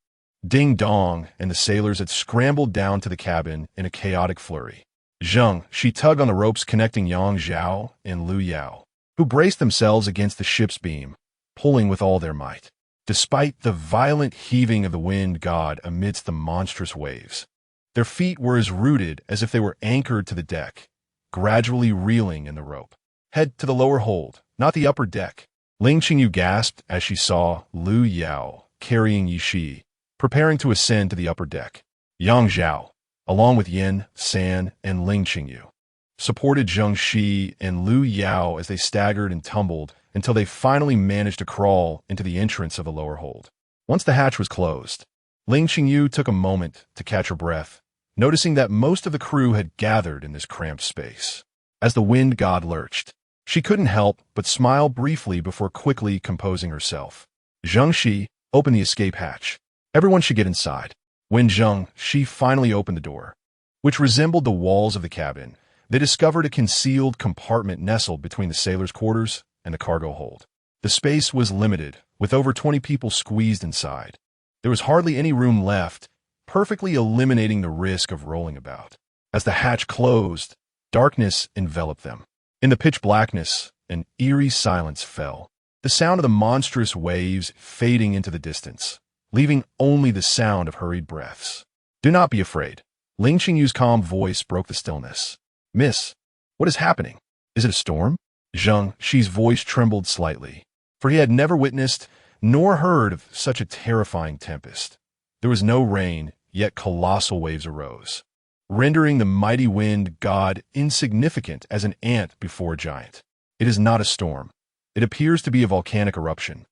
Ding Dong and the sailors had scrambled down to the cabin in a chaotic flurry. Zheng Shi tugged on the ropes connecting Yang Zhao and Lu Yao, who braced themselves against the ship's beam, pulling with all their might. Despite the violent heaving of the wind god amidst the monstrous waves, their feet were as rooted as if they were anchored to the deck, gradually reeling in the rope. Head to the lower hold, not the upper deck. Ling Qingyu gasped as she saw Lu Yao carrying Yi Shi, preparing to ascend to the upper deck. Yang Zhao, along with Yen San and Ling Qingyu, supported Zheng Shi and Lu Yao as they staggered and tumbled until they finally managed to crawl into the entrance of the lower hold. Once the hatch was closed, Ling Qingyu took a moment to catch her breath, noticing that most of the crew had gathered in this cramped space. As the wind god lurched, she couldn't help but smile briefly before quickly composing herself. Zheng Shi opened the escape hatch. Everyone should get inside. When Zheng Shi finally opened the door, which resembled the walls of the cabin, they discovered a concealed compartment nestled between the sailors' quarters and the cargo hold. The space was limited, with over 20 people squeezed inside. There was hardly any room left, perfectly eliminating the risk of rolling about. As the hatch closed, darkness enveloped them. In the pitch blackness, an eerie silence fell, the sound of the monstrous waves fading into the distance, leaving only the sound of hurried breaths. Do not be afraid. Ling Qingyu's calm voice broke the stillness. Miss, what is happening? Is it a storm? Zheng Shi's voice trembled slightly, for he had never witnessed nor heard of such a terrifying tempest. There was no rain, yet colossal waves arose, rendering the mighty wind god insignificant as an ant before a giant. It is not a storm. It appears to be a volcanic eruption,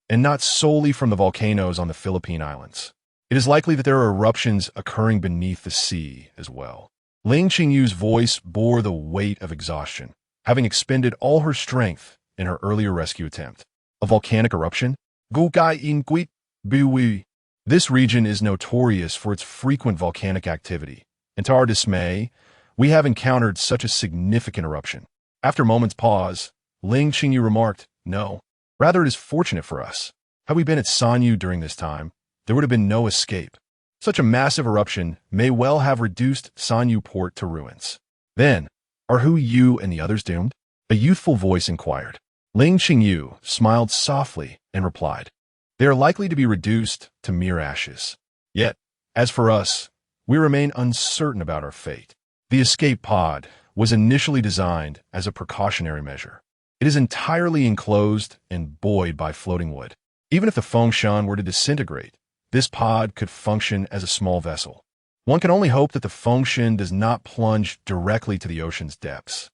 and not solely from the volcanoes on the Philippine Islands. It is likely that there are eruptions occurring beneath the sea as well. Ling Qingyu's voice bore the weight of exhaustion, having expended all her strength in her earlier rescue attempt. A volcanic eruption? This region is notorious for its frequent volcanic activity, and to our dismay, we have encountered such a significant eruption. After a moment's pause, Ling Qingyu remarked, "No. Rather, it is fortunate for us. Had we been at Sanyu during this time, there would have been no escape. Such a massive eruption may well have reduced Sanyu port to ruins." "Then, are you and the others doomed?" a youthful voice inquired. Ling Qingyu smiled softly and replied, "They are likely to be reduced to mere ashes. Yet, as for us, we remain uncertain about our fate." The escape pod was initially designed as a precautionary measure. It is entirely enclosed and buoyed by floating wood. Even if the Fengshan were to disintegrate, this pod could function as a small vessel. One can only hope that the Fengshan does not plunge directly to the ocean's depths.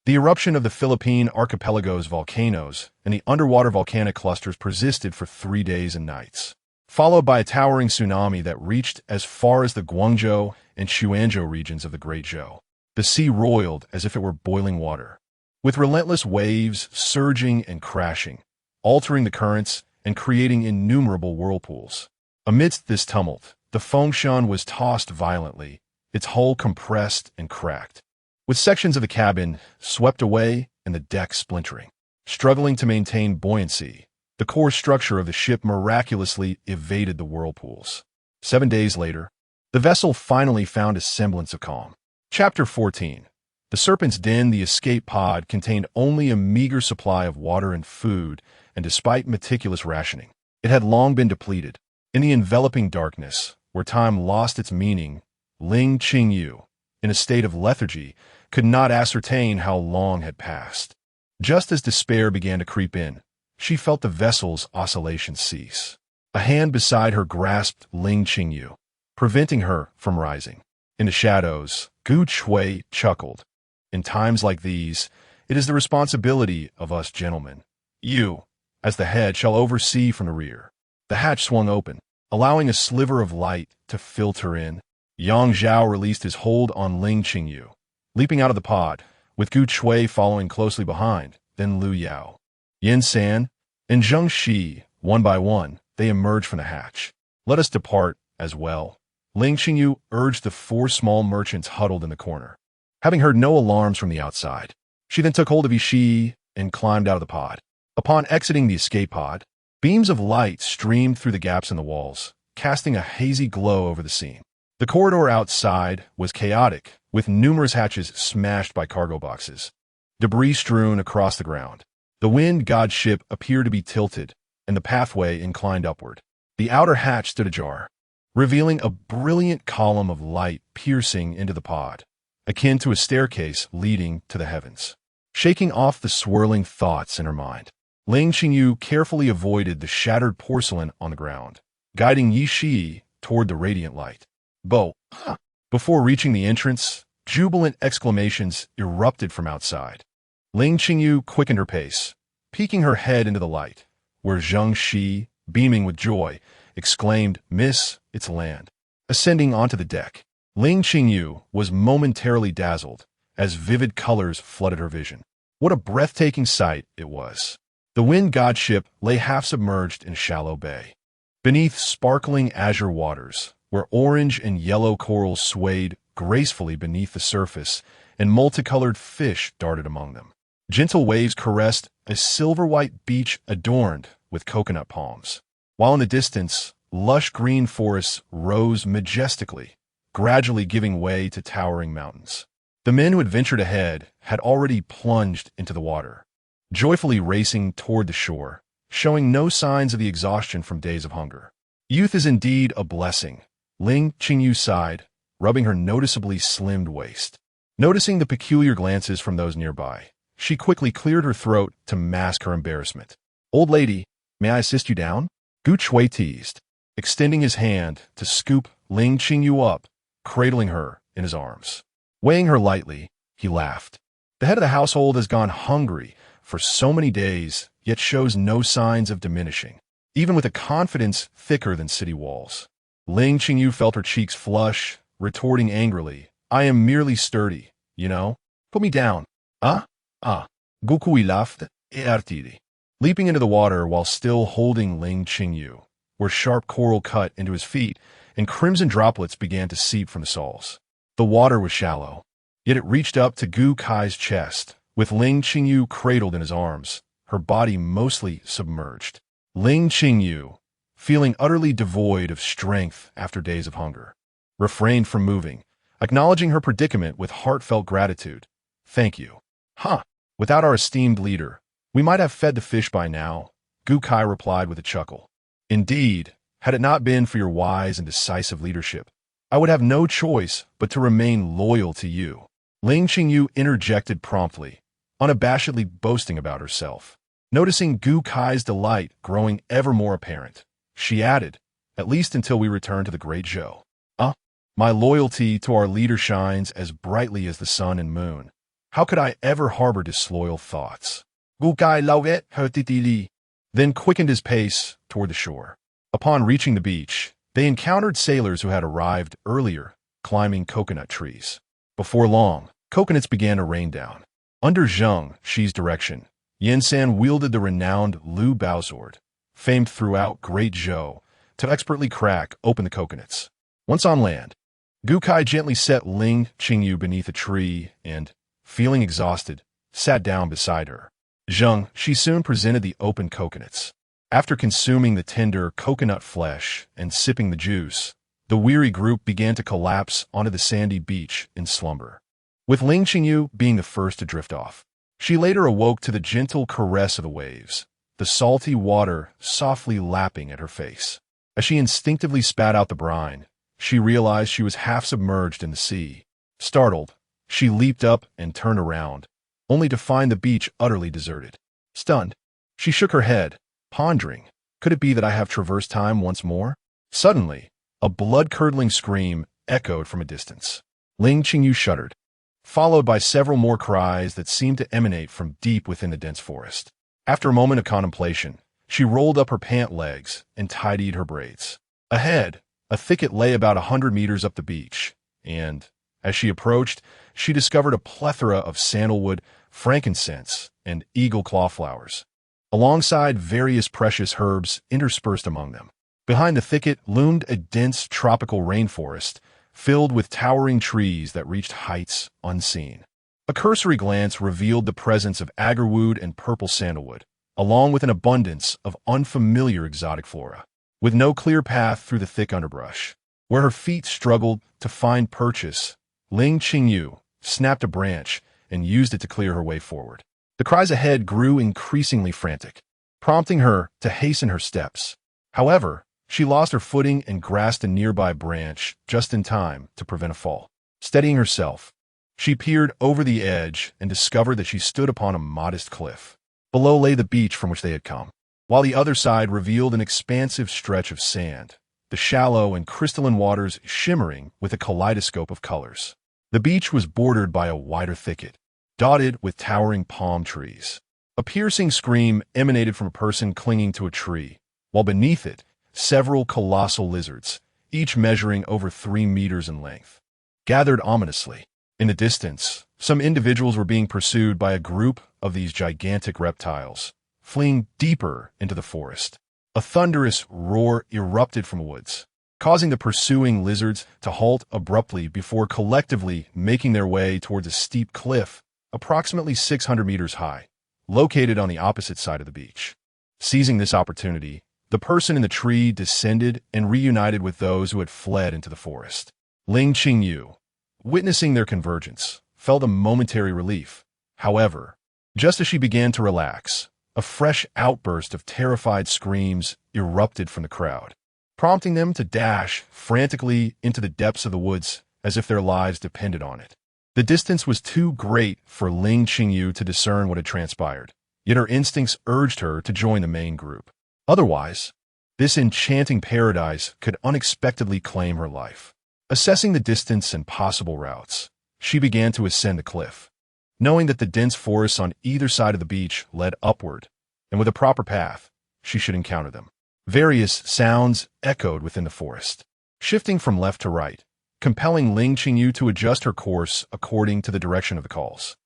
The eruption of the Philippine archipelago's volcanoes and the underwater volcanic clusters persisted for 3 days and nights, followed by a towering tsunami that reached as far as the Guangzhou and Xuanzhou regions of the Great Zhou. The sea roiled as if it were boiling water, with relentless waves surging and crashing, altering the currents and creating innumerable whirlpools. Amidst this tumult, the Fengshan was tossed violently, its hull compressed and cracked, with sections of the cabin swept away and the deck splintering. Struggling to maintain buoyancy, the core structure of the ship miraculously evaded the whirlpools. 7 days later, the vessel finally found a semblance of calm. Chapter 14. The Serpent's Den. The escape pod contained only a meager supply of water and food, and despite meticulous rationing, it had long been depleted. In the enveloping darkness, where time lost its meaning, Ling Qingyu, in a state of lethargy, could not ascertain how long had passed. Just as despair began to creep in, she felt the vessel's oscillations cease. A hand beside her grasped Ling Qingyu, preventing her from rising. In the shadows, Gu Chui chuckled. "In times like these, it is the responsibility of us gentlemen. You, as the head, shall oversee from the rear." The hatch swung open, allowing a sliver of light to filter in. Yang Zhao released his hold on Ling Qingyu, leaping out of the pod, with Gu Chui following closely behind, then Lu Yao. Yin San and Zheng Shi, one by one, they emerged from the hatch. "Let us depart as well," Ling Qingyu urged the 4 small merchants huddled in the corner. Having heard no alarms from the outside, she then took hold of Ishi and climbed out of the pod. Upon exiting the escape pod, beams of light streamed through the gaps in the walls, casting a hazy glow over the scene. The corridor outside was chaotic, with numerous hatches smashed by cargo boxes, debris strewn across the ground. The wind god ship appeared to be tilted, and the pathway inclined upward. The outer hatch stood ajar, revealing a brilliant column of light piercing into the pod, akin to a staircase leading to the heavens. Shaking off the swirling thoughts in her mind, Ling Qingyu carefully avoided the shattered porcelain on the ground, guiding Yi Shi toward the radiant light. "Bo!" Before reaching the entrance, jubilant exclamations erupted from outside. Ling Qingyu quickened her pace, peeking her head into the light, where Zheng Shi, beaming with joy, exclaimed, "Miss, it's land." Ascending onto the deck, Ling Qingyu was momentarily dazzled as vivid colors flooded her vision. What a breathtaking sight it was. The wind god ship lay half-submerged in a shallow bay, beneath sparkling azure waters, where orange and yellow corals swayed gracefully beneath the surface and multicolored fish darted among them. Gentle waves caressed a silver-white beach adorned with coconut palms, while in the distance, lush green forests rose majestically, gradually giving way to towering mountains. The men who had ventured ahead had already plunged into the water, joyfully racing toward the shore, showing no signs of the exhaustion from days of hunger. Youth is indeed a blessing, Ling Qingyu sighed, rubbing her noticeably slimmed waist. Noticing the peculiar glances from those nearby, she quickly cleared her throat to mask her embarrassment. "Old lady, may I assist you down?" Gu Chui teased, extending his hand to scoop Ling Qingyu up, cradling her in his arms. Weighing her lightly, he laughed. "The head of the household has gone hungry for so many days, yet shows no signs of diminishing, even with a confidence thicker than city walls." Ling Qingyu felt her cheeks flush, retorting angrily, "I am merely sturdy, you know. Put me down." Gukui laughed, artidi, leaping into the water while still holding Ling Qingyu, where sharp coral cut into his feet and crimson droplets began to seep from the soles. The water was shallow, yet it reached up to Gu Kai's chest, with Ling Qingyu cradled in his arms, her body mostly submerged. Ling Qingyu, feeling utterly devoid of strength after days of hunger, refrained from moving, acknowledging her predicament with heartfelt gratitude. "Thank you." "Huh. Without our esteemed leader, we might have fed the fish by now," Gu Kai replied with a chuckle. "Indeed, had it not been for your wise and decisive leadership, I would have no choice but to remain loyal to you." Ling Qingyu interjected promptly, unabashedly boasting about herself. Noticing Gu Kai's delight growing ever more apparent, she added, "At least until we return to the Great Zhou. My loyalty to our leader shines as brightly as the sun and moon. How could I ever harbor disloyal thoughts?" Gu Kai then quickened his pace toward the shore. Upon reaching the beach, they encountered sailors who had arrived earlier, climbing coconut trees. Before long, coconuts began to rain down. Under Zheng Xi's direction, Yansan wielded the renowned Lu Bao sword, famed throughout Great Zhou, to expertly crack open the coconuts. Once on land, Gu Kai gently set Ling Qingyu beneath a tree and, feeling exhausted, sat down beside her. Zheng Xi soon presented the open coconuts. After consuming the tender coconut flesh and sipping the juice, the weary group began to collapse onto the sandy beach in slumber, with Ling Qingyu being the first to drift off. She later awoke to the gentle caress of the waves, the salty water softly lapping at her face. As she instinctively spat out the brine, she realized she was half submerged in the sea. Startled, she leaped up and turned around, only to find the beach utterly deserted. Stunned, she shook her head, pondering, could it be that I have traversed time once more? Suddenly, a blood-curdling scream echoed from a distance. Ling Qingyu shuddered, followed by several more cries that seemed to emanate from deep within the dense forest. After a moment of contemplation, she rolled up her pant legs and tidied her braids. Ahead, a thicket lay about 100 meters up the beach, and, as she approached, she discovered a plethora of sandalwood, frankincense, and eagle claw flowers, alongside various precious herbs interspersed among them. Behind the thicket loomed a dense tropical rainforest, filled with towering trees that reached heights unseen. A cursory glance revealed the presence of agarwood and purple sandalwood, along with an abundance of unfamiliar exotic flora. With no clear path through the thick underbrush, where her feet struggled to find purchase, Ling Qingyu snapped a branch and used it to clear her way forward. The cries ahead grew increasingly frantic, prompting her to hasten her steps. However, she lost her footing and grasped a nearby branch just in time to prevent a fall. Steadying herself, she peered over the edge and discovered that she stood upon a modest cliff. Below lay the beach from which they had come, while the other side revealed an expansive stretch of sand, the shallow and crystalline waters shimmering with a kaleidoscope of colors. The beach was bordered by a wider thicket, dotted with towering palm trees. A piercing scream emanated from a person clinging to a tree, while beneath it, several colossal lizards, each measuring over 3 meters in length, gathered ominously. In the distance, some individuals were being pursued by a group of these gigantic reptiles, fleeing deeper into the forest. A thunderous roar erupted from the woods, causing the pursuing lizards to halt abruptly before collectively making their way towards a steep cliff approximately 600 meters high, located on the opposite side of the beach. Seizing this opportunity, the person in the tree descended and reunited with those who had fled into the forest. Ling Qingyu, witnessing their convergence, felt a momentary relief. However, just as she began to relax, a fresh outburst of terrified screams erupted from the crowd, prompting them to dash frantically into the depths of the woods as if their lives depended on it. The distance was too great for Ling Qingyu to discern what had transpired, yet her instincts urged her to join the main group. Otherwise, this enchanting paradise could unexpectedly claim her life. Assessing the distance and possible routes, she began to ascend the cliff, knowing that the dense forests on either side of the beach led upward, and with a proper path, she should encounter them. Various sounds echoed within the forest, shifting from left to right, compelling Ling Qingyu to adjust her course according to the direction of the calls.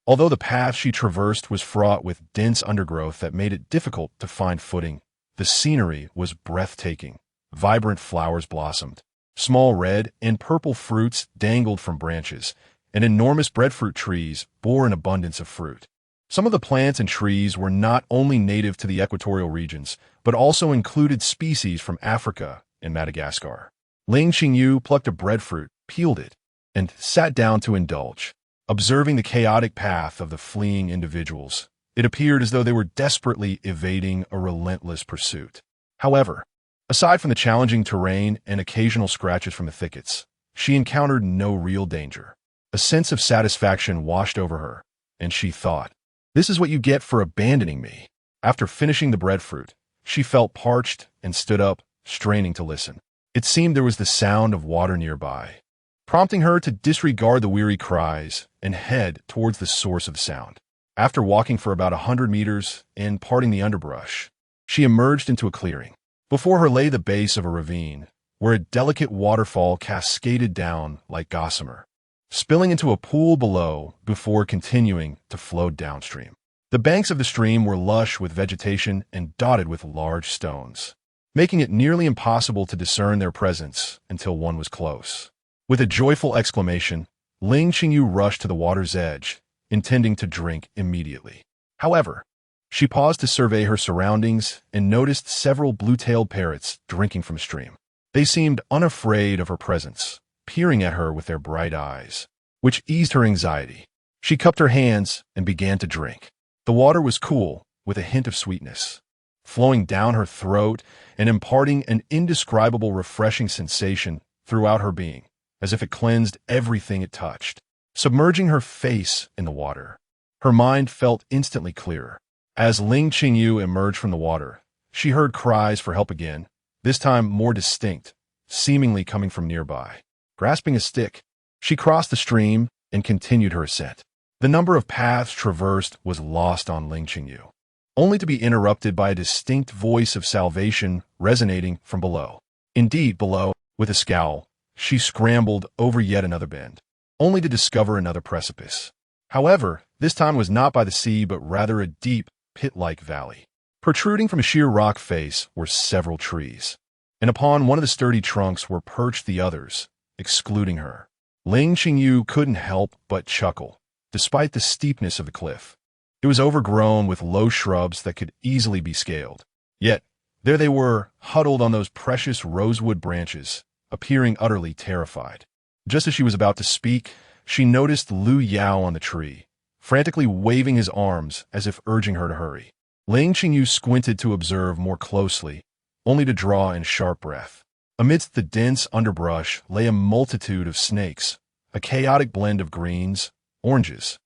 Although the path she traversed was fraught with dense undergrowth that made it difficult to find footing, the scenery was breathtaking. Vibrant flowers blossomed, small red and purple fruits dangled from branches, and enormous breadfruit trees bore an abundance of fruit. Some of the plants and trees were not only native to the equatorial regions, but also included species from Africa and Madagascar. Ling Qingyu plucked a breadfruit, peeled it, and sat down to indulge. Observing the chaotic path of the fleeing individuals, it appeared as though they were desperately evading a relentless pursuit. However, aside from the challenging terrain and occasional scratches from the thickets, she encountered no real danger. A sense of satisfaction washed over her, and she thought, "This is what you get for abandoning me." After finishing the breadfruit, she felt parched and stood up, straining to listen. It seemed there was the sound of water nearby, prompting her to disregard the weary cries and head towards the source of the sound. After walking for about 100 meters and parting the underbrush, she emerged into a clearing. Before her lay the base of a ravine, where a delicate waterfall cascaded down like gossamer, spilling into a pool below before continuing to flow downstream. The banks of the stream were lush with vegetation and dotted with large stones, making it nearly impossible to discern their presence until one was close. With a joyful exclamation, Ling Qingyu rushed to the water's edge, intending to drink immediately. However, she paused to survey her surroundings and noticed several blue-tailed parrots drinking from a stream. They seemed unafraid of her presence, peering at her with their bright eyes, which eased her anxiety. She cupped her hands and began to drink. The water was cool, with a hint of sweetness, flowing down her throat and imparting an indescribable refreshing sensation throughout her being, as if it cleansed everything it touched. Submerging her face in the water, her mind felt instantly clearer. As Ling Qingyu emerged from the water, she heard cries for help again, this time more distinct, seemingly coming from nearby. Grasping a stick, she crossed the stream and continued her ascent. The number of paths traversed was lost on Ling Qingyu, only to be interrupted by a distinct voice of salvation resonating from below. Indeed, below, with a scowl, she scrambled over yet another bend, only to discover another precipice. However, this time was not by the sea, but rather a deep, pit-like valley. Protruding from a sheer rock face were several trees, and upon one of the sturdy trunks were perched the others, excluding her. Ling Qingyu couldn't help but chuckle, despite the steepness of the cliff. It was overgrown with low shrubs that could easily be scaled. Yet, there they were, huddled on those precious rosewood branches, appearing utterly terrified. Just as she was about to speak, she noticed Lu Yao on the tree, frantically waving his arms as if urging her to hurry. Ling Qingyu squinted to observe more closely, only to draw in a sharp breath. Amidst the dense underbrush lay a multitude of snakes, a chaotic blend of greens, oranges,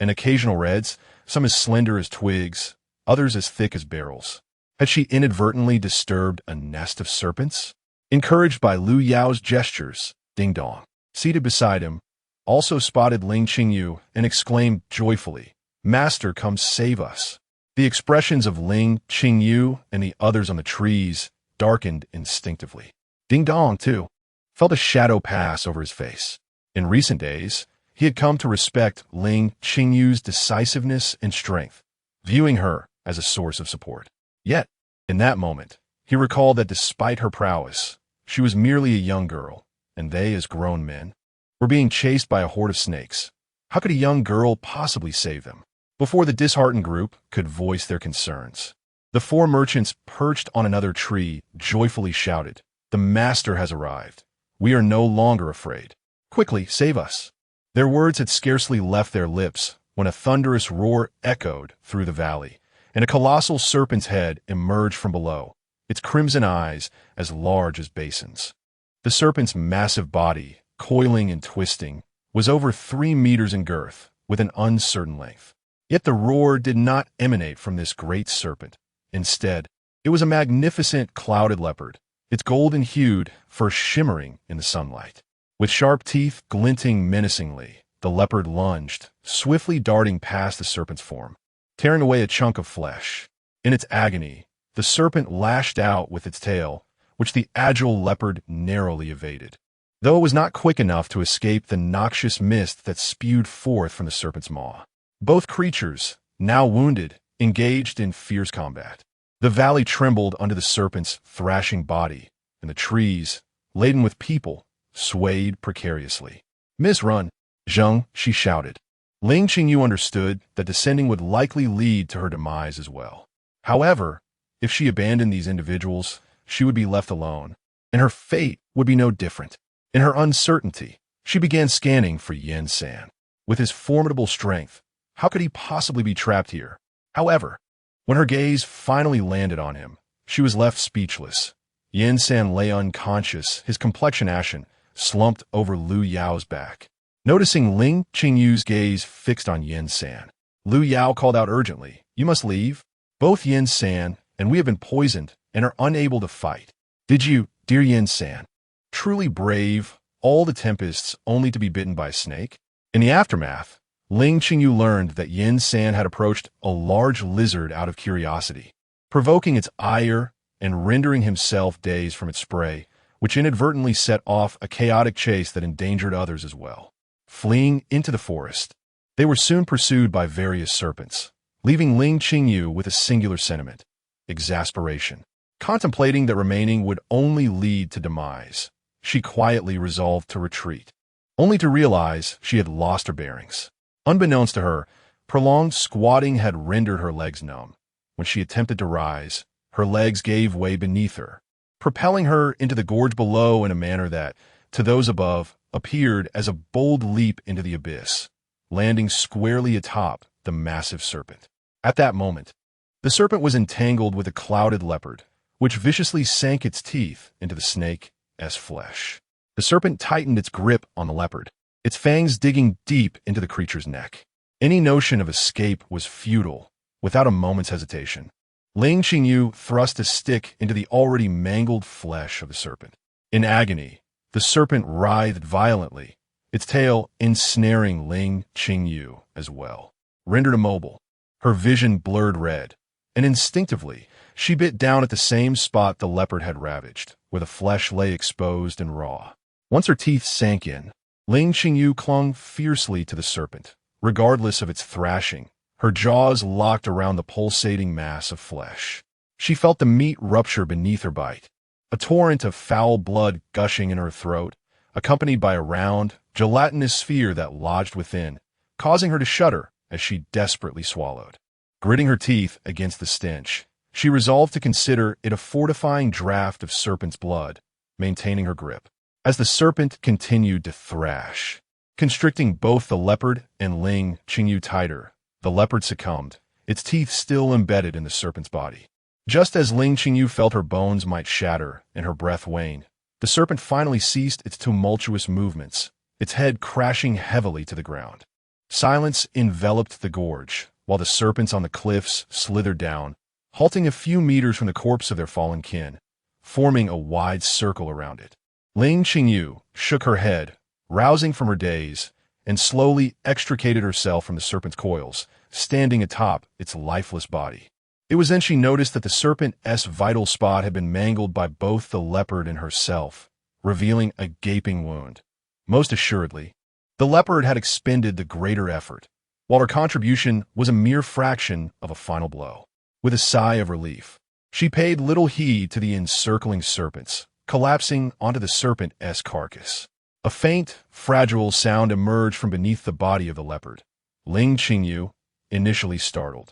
and occasional reds, some as slender as twigs, others as thick as barrels. Had she inadvertently disturbed a nest of serpents? Encouraged by Lu Yao's gestures, Ding Dong, seated beside him, also spotted Ling Qingyu and exclaimed joyfully, "Master, come save us." The expressions of Ling Qingyu and the others on the trees darkened instinctively. Ding Dong, too, felt a shadow pass over his face. In recent days, he had come to respect Ling Qingyu's decisiveness and strength, viewing her as a source of support. Yet, in that moment, he recalled that despite her prowess, she was merely a young girl, and they, as grown men, were being chased by a horde of snakes. How could a young girl possibly save them? Before the disheartened group could voice their concerns, the four merchants perched on another tree joyfully shouted, "The master has arrived. We are no longer afraid. Quickly, save us." Their words had scarcely left their lips when a thunderous roar echoed through the valley, and a colossal serpent's head emerged from below, its crimson eyes as large as basins. The serpent's massive body, coiling and twisting, was over 3 meters in girth, with an uncertain length. Yet the roar did not emanate from this great serpent. Instead, it was a magnificent clouded leopard, its golden-hued fur shimmering in the sunlight. With sharp teeth glinting menacingly, the leopard lunged, swiftly darting past the serpent's form, tearing away a chunk of flesh. In its agony, the serpent lashed out with its tail, which the agile leopard narrowly evaded, though it was not quick enough to escape the noxious mist that spewed forth from the serpent's maw. Both creatures, now wounded, engaged in fierce combat. The valley trembled under the serpent's thrashing body, and the trees, laden with people, swayed precariously. "Miss, run, Zheng," she shouted. Ling Qingyu understood that descending would likely lead to her demise as well. However, if she abandoned these individuals, she would be left alone, and her fate would be no different. In her uncertainty, she began scanning for Yin San. With his formidable strength, how could he possibly be trapped here? However, when her gaze finally landed on him, she was left speechless. Yin San lay unconscious, his complexion ashen, slumped over Lu Yao's back. Noticing Ling Qingyu's gaze fixed on Yin San, Lu Yao called out urgently, "You must leave. Both Yin San and we have been poisoned and are unable to fight." "Did you, dear Yin San, truly brave all the tempests only to be bitten by a snake?" In the aftermath, Ling Qingyu learned that Yin San had approached a large lizard out of curiosity, provoking its ire and rendering himself dazed from its spray, which inadvertently set off a chaotic chase that endangered others as well. Fleeing into the forest, they were soon pursued by various serpents, leaving Ling Qingyu with a singular sentiment: exasperation. Contemplating that remaining would only lead to demise, she quietly resolved to retreat, only to realize she had lost her bearings. Unbeknownst to her, prolonged squatting had rendered her legs numb. When she attempted to rise, her legs gave way beneath her, propelling her into the gorge below in a manner that, to those above, appeared as a bold leap into the abyss, landing squarely atop the massive serpent. At that moment, the serpent was entangled with a clouded leopard, which viciously sank its teeth into the snake's flesh. The serpent tightened its grip on the leopard, its fangs digging deep into the creature's neck. Any notion of escape was futile. Without a moment's hesitation, Ling Qingyu thrust a stick into the already mangled flesh of the serpent. In agony, the serpent writhed violently, its tail ensnaring Ling Qingyu as well. Rendered immobile, her vision blurred red, and instinctively, she bit down at the same spot the leopard had ravaged, where the flesh lay exposed and raw. Once her teeth sank in, Ling Qingyu clung fiercely to the serpent, regardless of its thrashing, her jaws locked around the pulsating mass of flesh. She felt the meat rupture beneath her bite, a torrent of foul blood gushing in her throat, accompanied by a round, gelatinous sphere that lodged within, causing her to shudder as she desperately swallowed. Gritting her teeth against the stench, she resolved to consider it a fortifying draught of serpent's blood, maintaining her grip. As the serpent continued to thrash, constricting both the leopard and Ling Qingyu tighter, the leopard succumbed, its teeth still embedded in the serpent's body. Just as Ling Qingyu felt her bones might shatter and her breath wane, the serpent finally ceased its tumultuous movements, its head crashing heavily to the ground. Silence enveloped the gorge, while the serpents on the cliffs slithered down, halting a few meters from the corpse of their fallen kin, forming a wide circle around it. Ling Qingyu shook her head, rousing from her daze, and slowly extricated herself from the serpent's coils, standing atop its lifeless body. It was then she noticed that the serpent's vital spot had been mangled by both the leopard and herself, revealing a gaping wound. Most assuredly, the leopard had expended the greater effort, while her contribution was a mere fraction of a final blow. With a sigh of relief, she paid little heed to the encircling serpents, collapsing onto the serpent's carcass. A faint, fragile sound emerged from beneath the body of the leopard. Ling Qingyu, initially startled,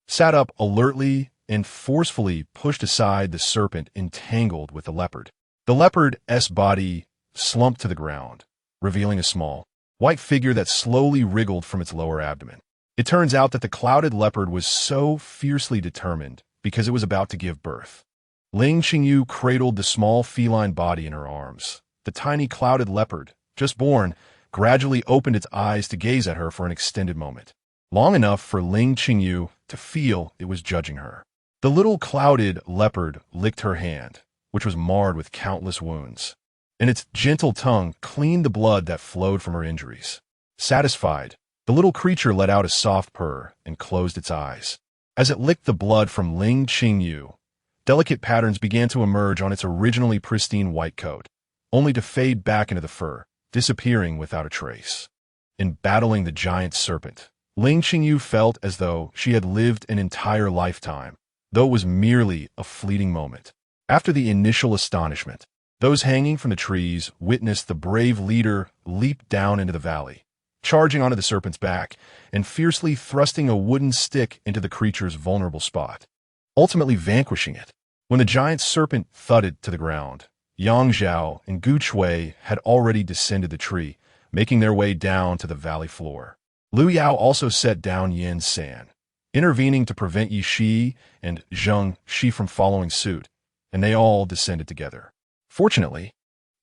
sat up alertly and forcefully pushed aside the serpent entangled with the leopard. The leopard's body slumped to the ground, revealing a small, white figure that slowly wriggled from its lower abdomen. It turns out that the clouded leopard was so fiercely determined because it was about to give birth. Ling Qingyu cradled the small feline body in her arms. The tiny clouded leopard, just born, gradually opened its eyes to gaze at her for an extended moment, long enough for Ling Qingyu to feel it was judging her. The little clouded leopard licked her hand, which was marred with countless wounds, and its gentle tongue cleaned the blood that flowed from her injuries. Satisfied, the little creature let out a soft purr and closed its eyes. As it licked the blood from Ling Qingyu, delicate patterns began to emerge on its originally pristine white coat, only to fade back into the fur, disappearing without a trace. In battling the giant serpent, Ling Qingyu felt as though she had lived an entire lifetime, though it was merely a fleeting moment. After the initial astonishment, those hanging from the trees witnessed the brave leader leap down into the valley, charging onto the serpent's back and fiercely thrusting a wooden stick into the creature's vulnerable spot, ultimately vanquishing it. When the giant serpent thudded to the ground, Yang Zhao and Gu Chui had already descended the tree, making their way down to the valley floor. Lu Yao also set down Yin San, intervening to prevent Yi Shi and Zheng Shi from following suit, and they all descended together. Fortunately,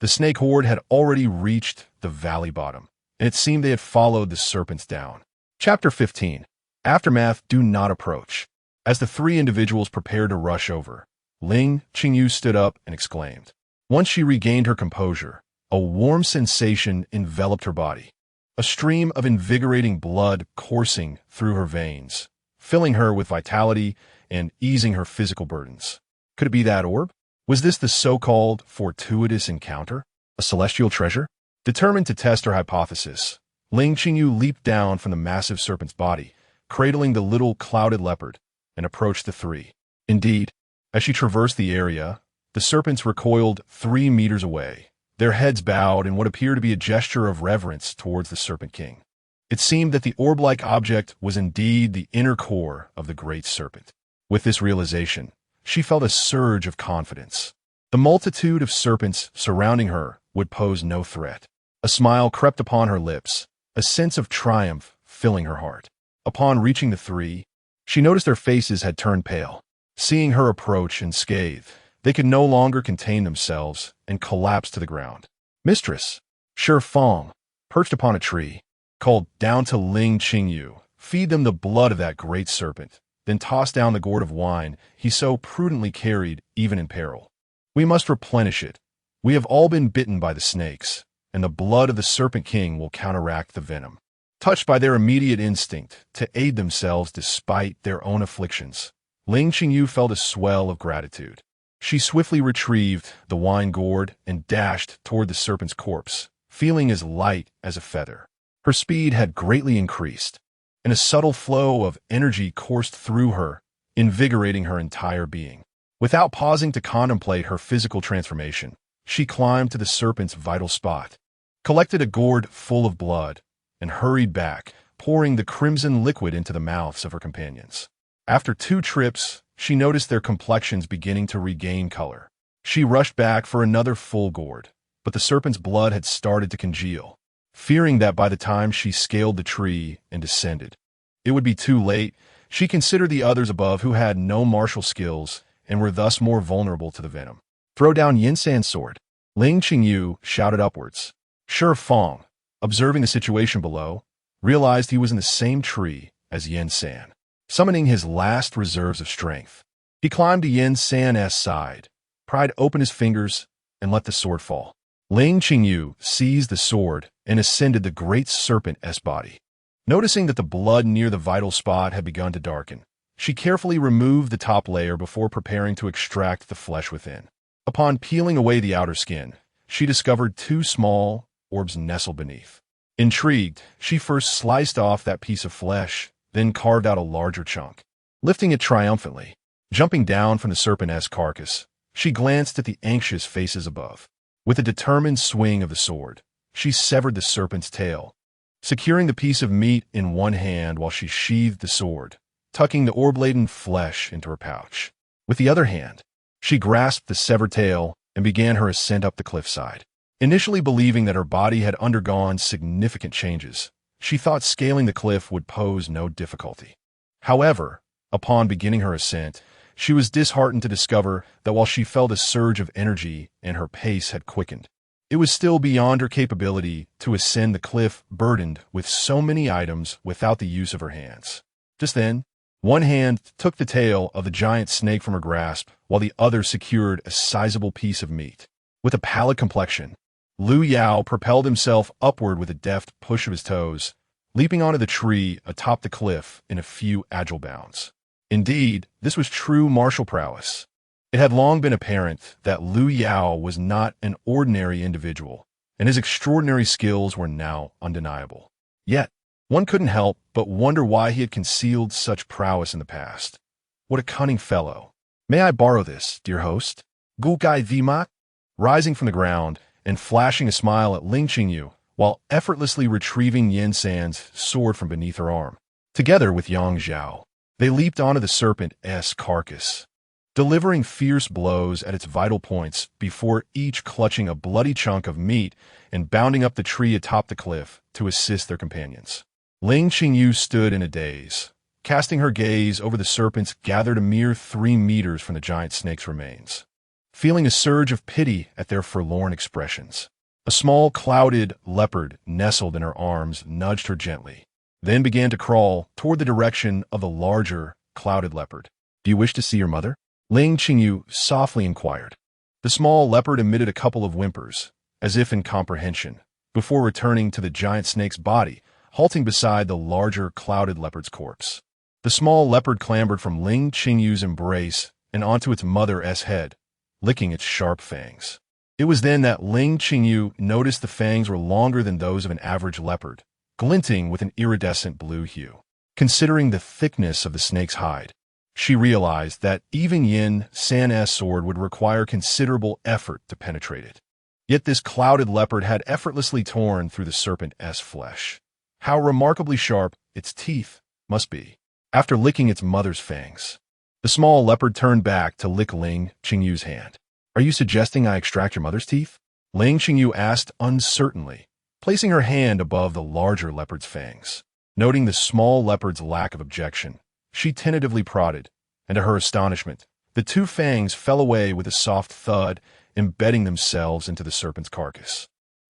the snake horde had already reached the valley bottom, and it seemed they had followed the serpents down. Chapter 15. Aftermath. Do not approach. As the three individuals prepared to rush over, Ling Qingyu stood up and exclaimed. Once she regained her composure, a warm sensation enveloped her body, a stream of invigorating blood coursing through her veins, filling her with vitality and easing her physical burdens. Could it be that orb? Was this the so-called fortuitous encounter? A celestial treasure? Determined to test her hypothesis, Ling Qingyu leaped down from the massive serpent's body, cradling the little clouded leopard, and approached the three. Indeed, as she traversed the area, the serpents recoiled 3 meters away, their heads bowed in what appeared to be a gesture of reverence towards the Serpent King. It seemed that the orb-like object was indeed the inner core of the great serpent. With this realization, she felt a surge of confidence. The multitude of serpents surrounding her would pose no threat. A smile crept upon her lips, a sense of triumph filling her heart. Upon reaching the three, she noticed their faces had turned pale. Seeing her approach unscathed, they could no longer contain themselves and collapsed to the ground. Mistress, Shi Feng, perched upon a tree, called down to Ling Qingyu, feed them the blood of that great serpent, then toss down the gourd of wine he so prudently carried even in peril. We must replenish it. We have all been bitten by the snakes, and the blood of the Serpent King will counteract the venom. Touched by their immediate instinct to aid themselves despite their own afflictions, Ling Qingyu felt a swell of gratitude. She swiftly retrieved the wine gourd and dashed toward the serpent's corpse, feeling as light as a feather. Her speed had greatly increased, and a subtle flow of energy coursed through her, invigorating her entire being. Without pausing to contemplate her physical transformation, she climbed to the serpent's vital spot, collected a gourd full of blood, and hurried back, pouring the crimson liquid into the mouths of her companions. After 2 trips, she noticed their complexions beginning to regain color. She rushed back for another full gourd, but the serpent's blood had started to congeal. Fearing that by the time she scaled the tree and descended, it would be too late, she considered the others above who had no martial skills and were thus more vulnerable to the venom. Throw down Yin San's sword. Ling Qingyu shouted upwards. Shi Feng, observing the situation below, realized he was in the same tree as Yin San. Summoning his last reserves of strength, he climbed to Yin San's side, pried open his fingers, and let the sword fall. Ling Qingyu seized the sword and ascended the great serpent's body. Noticing that the blood near the vital spot had begun to darken, she carefully removed the top layer before preparing to extract the flesh within. Upon peeling away the outer skin, she discovered 2 small orbs nestled beneath. Intrigued, she first sliced off that piece of flesh, then carved out a larger chunk. Lifting it triumphantly, jumping down from the serpent's carcass, she glanced at the anxious faces above. With a determined swing of the sword, she severed the serpent's tail, securing the piece of meat in one hand while she sheathed the sword, tucking the orb-laden flesh into her pouch. With the other hand, she grasped the severed tail and began her ascent up the cliffside. Initially believing that her body had undergone significant changes, she thought scaling the cliff would pose no difficulty. However, upon beginning her ascent, she was disheartened to discover that while she felt a surge of energy and her pace had quickened, it was still beyond her capability to ascend the cliff burdened with so many items without the use of her hands. Just then, one hand took the tail of the giant snake from her grasp, while the other secured a sizable piece of meat. With a pallid complexion, Lu Yao propelled himself upward with a deft push of his toes, leaping onto the tree atop the cliff in a few agile bounds. Indeed, this was true martial prowess. It had long been apparent that Lu Yao was not an ordinary individual, and his extraordinary skills were now undeniable. Yet, one couldn't help but wonder why he had concealed such prowess in the past. What a cunning fellow. May I borrow this, dear host? Gu Gai Vimak? Rising from the ground and flashing a smile at Ling Qingyu, while effortlessly retrieving Yin San's sword from beneath her arm. Together with Yang Zhao, they leaped onto the serpent's carcass, delivering fierce blows at its vital points before each clutching a bloody chunk of meat and bounding up the tree atop the cliff to assist their companions. Ling Qingyu stood in a daze, casting her gaze over the serpents gathered a mere 3 meters from the giant snake's remains, feeling a surge of pity at their forlorn expressions. A small, clouded leopard nestled in her arms nudged her gently, then began to crawl toward the direction of the larger, clouded leopard. "Do you wish to see your mother?" Ling Qingyu softly inquired. The small leopard emitted a couple of whimpers, as if in comprehension, before returning to the giant snake's body, halting beside the larger, clouded leopard's corpse. The small leopard clambered from Ling Qingyu's embrace and onto its mother's head, licking its sharp fangs. It was then that Ling Qingyu noticed the fangs were longer than those of an average leopard, glinting with an iridescent blue hue. Considering the thickness of the snake's hide, she realized that even Yin San's sword would require considerable effort to penetrate it. Yet this clouded leopard had effortlessly torn through the serpent's flesh. How remarkably sharp its teeth must be. After licking its mother's fangs, the small leopard turned back to lick Ling Qingyu's hand. "Are you suggesting I extract your mother's teeth?" Ling Qingyu asked uncertainly, placing her hand above the larger leopard's fangs. Noting the small leopard's lack of objection, she tentatively prodded, and to her astonishment, the 2 fangs fell away with a soft thud, embedding themselves into the serpent's carcass.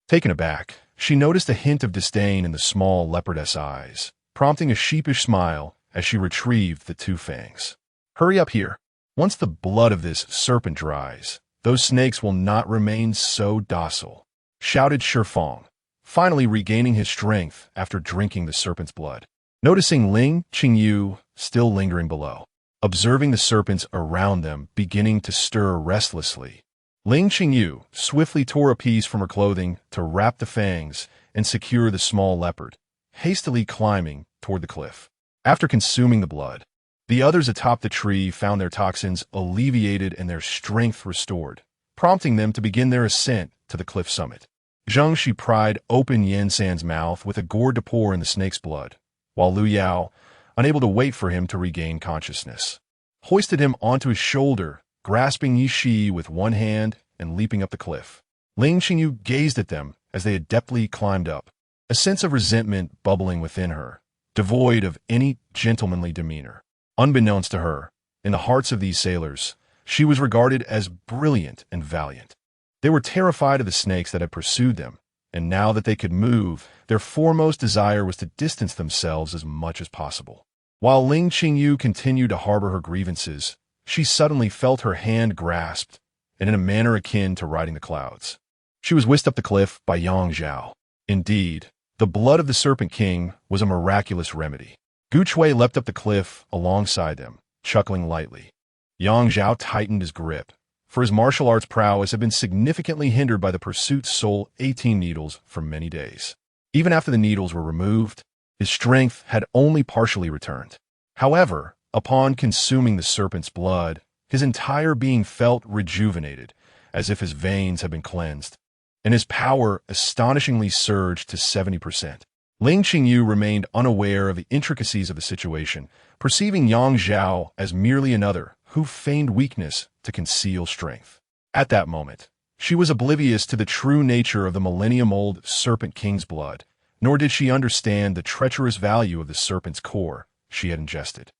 Taken aback, she noticed a hint of disdain in the small leopardess eyes, prompting a sheepish smile as she retrieved the 2 fangs. "Hurry up here. Once the blood of this serpent dries, those snakes will not remain so docile," shouted Shifeng, finally regaining his strength after drinking the serpent's blood. Noticing Ling Qingyu still lingering below, observing the serpents around them beginning to stir restlessly, Ling Qingyu swiftly tore a piece from her clothing to wrap the fangs and secure the small leopard, hastily climbing toward the cliff. After consuming the blood, the others atop the tree found their toxins alleviated and their strength restored, prompting them to begin their ascent to the cliff summit. Zheng Shi pried open Yin San's mouth with a gourd to pour in the snake's blood, while Lu Yao, unable to wait for him to regain consciousness, hoisted him onto his shoulder, grasping Yi Shi with one hand and leaping up the cliff. Ling Qingyu gazed at them as they adeptly climbed up, a sense of resentment bubbling within her, devoid of any gentlemanly demeanor. Unbeknownst to her, in the hearts of these sailors, she was regarded as brilliant and valiant. They were terrified of the snakes that had pursued them, and now that they could move, their foremost desire was to distance themselves as much as possible. While Ling Qingyu continued to harbor her grievances, she suddenly felt her hand grasped, and in a manner akin to riding the clouds. She was whisked up the cliff by Yang Zhao. Indeed, the blood of the Serpent King was a miraculous remedy. Gu Chui leapt up the cliff alongside them, chuckling lightly. Yang Zhao tightened his grip, for his martial arts prowess had been significantly hindered by the pursuit's sole 18 needles for many days. Even after the needles were removed, his strength had only partially returned. However, upon consuming the serpent's blood, his entire being felt rejuvenated, as if his veins had been cleansed, and his power astonishingly surged to 70%. Ling Qingyu remained unaware of the intricacies of the situation, perceiving Yang Zhao as merely another who feigned weakness to conceal strength. At that moment, she was oblivious to the true nature of the millennium-old Serpent King's blood, nor did she understand the treacherous value of the serpent's core she had ingested.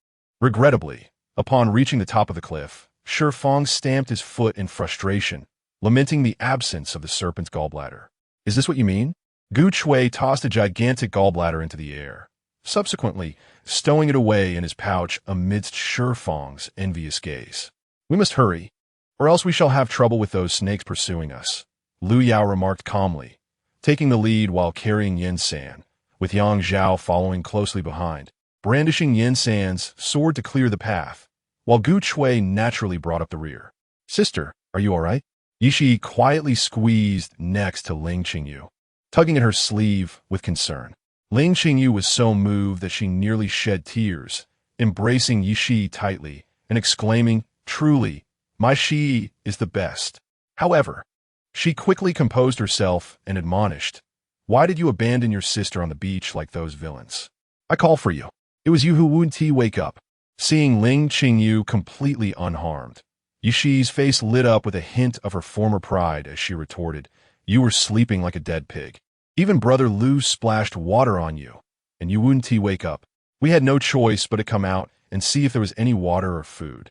Regrettably, upon reaching the top of the cliff, Shifeng stamped his foot in frustration, lamenting the absence of the serpent's gallbladder. "Is this what you mean?" Gu Chui tossed a gigantic gallbladder into the air, subsequently stowing it away in his pouch amidst Shifeng's envious gaze. "We must hurry, or else we shall have trouble with those snakes pursuing us," Lu Yao remarked calmly, taking the lead while carrying Yin San, with Yang Zhao following closely behind, brandishing Yin San's sword to clear the path, while Gu Chui naturally brought up the rear. "Sister, are you all right?" Yi Shi quietly squeezed next to Ling Qingyu, tugging at her sleeve with concern. Ling Qingyu was so moved that she nearly shed tears, embracing Yi Shi tightly and exclaiming, "Truly, my Shi is the best." However, she quickly composed herself and admonished, Why did you abandon your sister on the beach like those villains? I call for you. It was you who wouldn't wake up. Seeing Ling Qingyu completely unharmed, Yishi's face lit up with a hint of her former pride as she retorted, "You were sleeping like a dead pig. Even Brother Lu splashed water on you, and you wouldn't wake up. We had no choice but to come out and see if there was any water or food.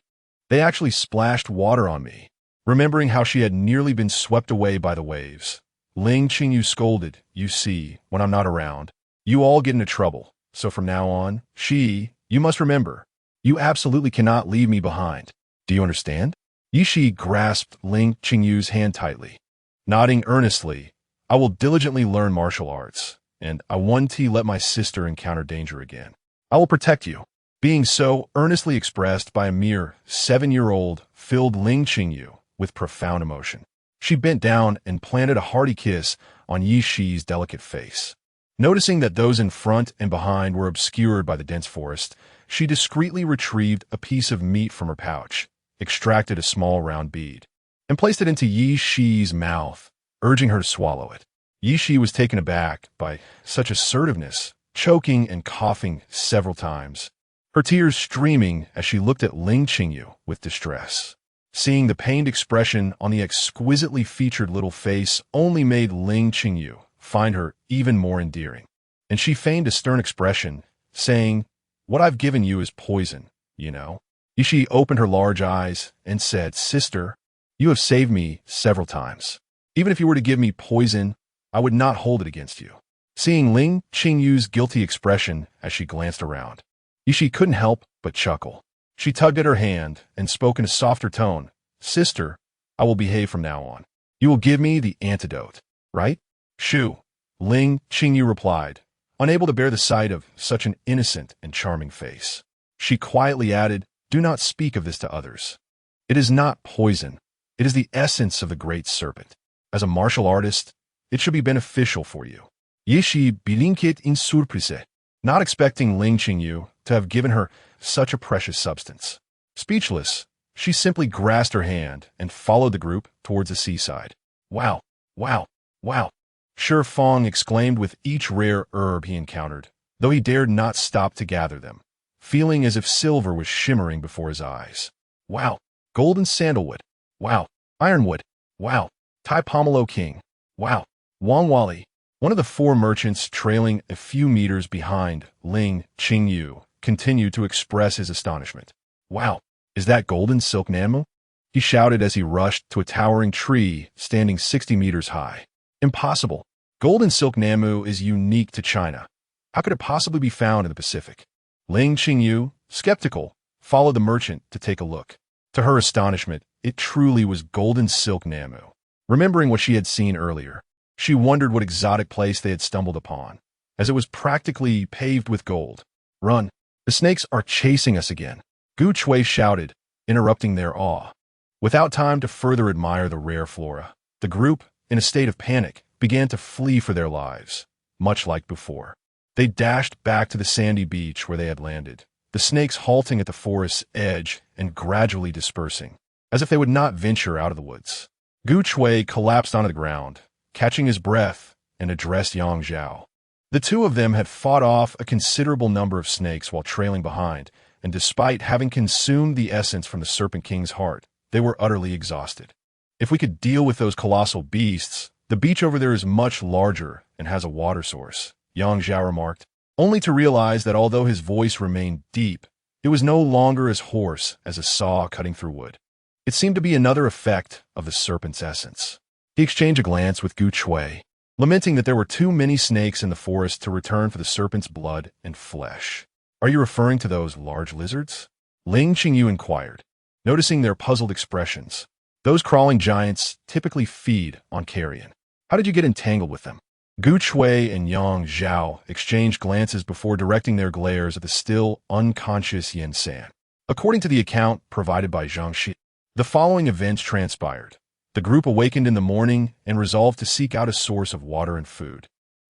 They actually splashed water on me." Remembering how she had nearly been swept away by the waves, Ling Qingyu scolded, "You see, when I'm not around, you all get into trouble. So from now on, you must remember, you absolutely cannot leave me behind. Do you understand?" Yishi grasped Ling Qingyu's hand tightly. Nodding earnestly, "I will diligently learn martial arts, and I won't let my sister encounter danger again. I will protect you." Being so earnestly expressed by a mere 7-year-old filled Ling Qingyu with profound emotion. She bent down and planted a hearty kiss on Yishi's delicate face. Noticing that those in front and behind were obscured by the dense forest, she discreetly retrieved a piece of meat from her pouch, extracted a small round bead, and placed it into Yishi's mouth, urging her to swallow it. Yishi was taken aback by such assertiveness, choking and coughing several times, her tears streaming as she looked at Ling Qingyu with distress. Seeing the pained expression on the exquisitely featured little face only made Ling Qingyu find her even more endearing, and she feigned a stern expression, saying, "What I've given you is poison, you know." Yishi opened her large eyes and said, "Sister, you have saved me several times. Even if you were to give me poison, I would not hold it against you." Seeing Ling Qingyu's guilty expression as she glanced around, Yishi couldn't help but chuckle. She tugged at her hand and spoke in a softer tone, "Sister, I will behave from now on. You will give me the antidote, right?" "Shoo," Ling Qingyu replied, unable to bear the sight of such an innocent and charming face. She quietly added, "Do not speak of this to others. It is not poison. It is the essence of the great serpent. As a martial artist, it should be beneficial for you." Yishi blinkit in surprise, not expecting Ling Qingyu to have given her such a precious substance. Speechless, she simply grasped her hand and followed the group towards the seaside. "Wow, wow, wow," Shi Fong exclaimed with each rare herb he encountered, though he dared not stop to gather them, feeling as if silver was shimmering before his eyes. "Wow, golden sandalwood. Wow, ironwood. Wow, Tai Pomelo King. Wow, wrongfully." One of the 4 merchants trailing a few meters behind Ling Qingyu continued to express his astonishment. "Wow, is that golden silk namu?" he shouted as he rushed to a towering tree standing 60 meters high. "Impossible. Golden silk namu is unique to China. How could it possibly be found in the Pacific?" Ling Qingyu, skeptical, followed the merchant to take a look. To her astonishment, it truly was golden silk namu. Remembering what she had seen earlier, she wondered what exotic place they had stumbled upon, as it was practically paved with gold. "Run! The snakes are chasing us again," Gu Chui shouted, interrupting their awe. Without time to further admire the rare flora, the group, in a state of panic, began to flee for their lives, much like before. They dashed back to the sandy beach where they had landed, the snakes halting at the forest's edge and gradually dispersing, as if they would not venture out of the woods. Gu Chui collapsed onto the ground, catching his breath, and addressed Yang Zhao. The two of them had fought off a considerable number of snakes while trailing behind, and despite having consumed the essence from the Serpent King's heart, they were utterly exhausted. "If we could deal with those colossal beasts, the beach over there is much larger and has a water source," Yang Zhao remarked, only to realize that although his voice remained deep, it was no longer as hoarse as a saw cutting through wood. It seemed to be another effect of the serpent's essence. He exchanged a glance with Gu Chui, lamenting that there were too many snakes in the forest to return for the serpent's blood and flesh. "Are you referring to those large lizards?" Ling Qingyu inquired, noticing their puzzled expressions. "Those crawling giants typically feed on carrion. How did you get entangled with them?" Gu Chui and Yang Zhao exchanged glances before directing their glares at the still unconscious Yen San. According to the account provided by Zhang Shi, the following events transpired. The group awakened in the morning and resolved to seek out a source of water and food,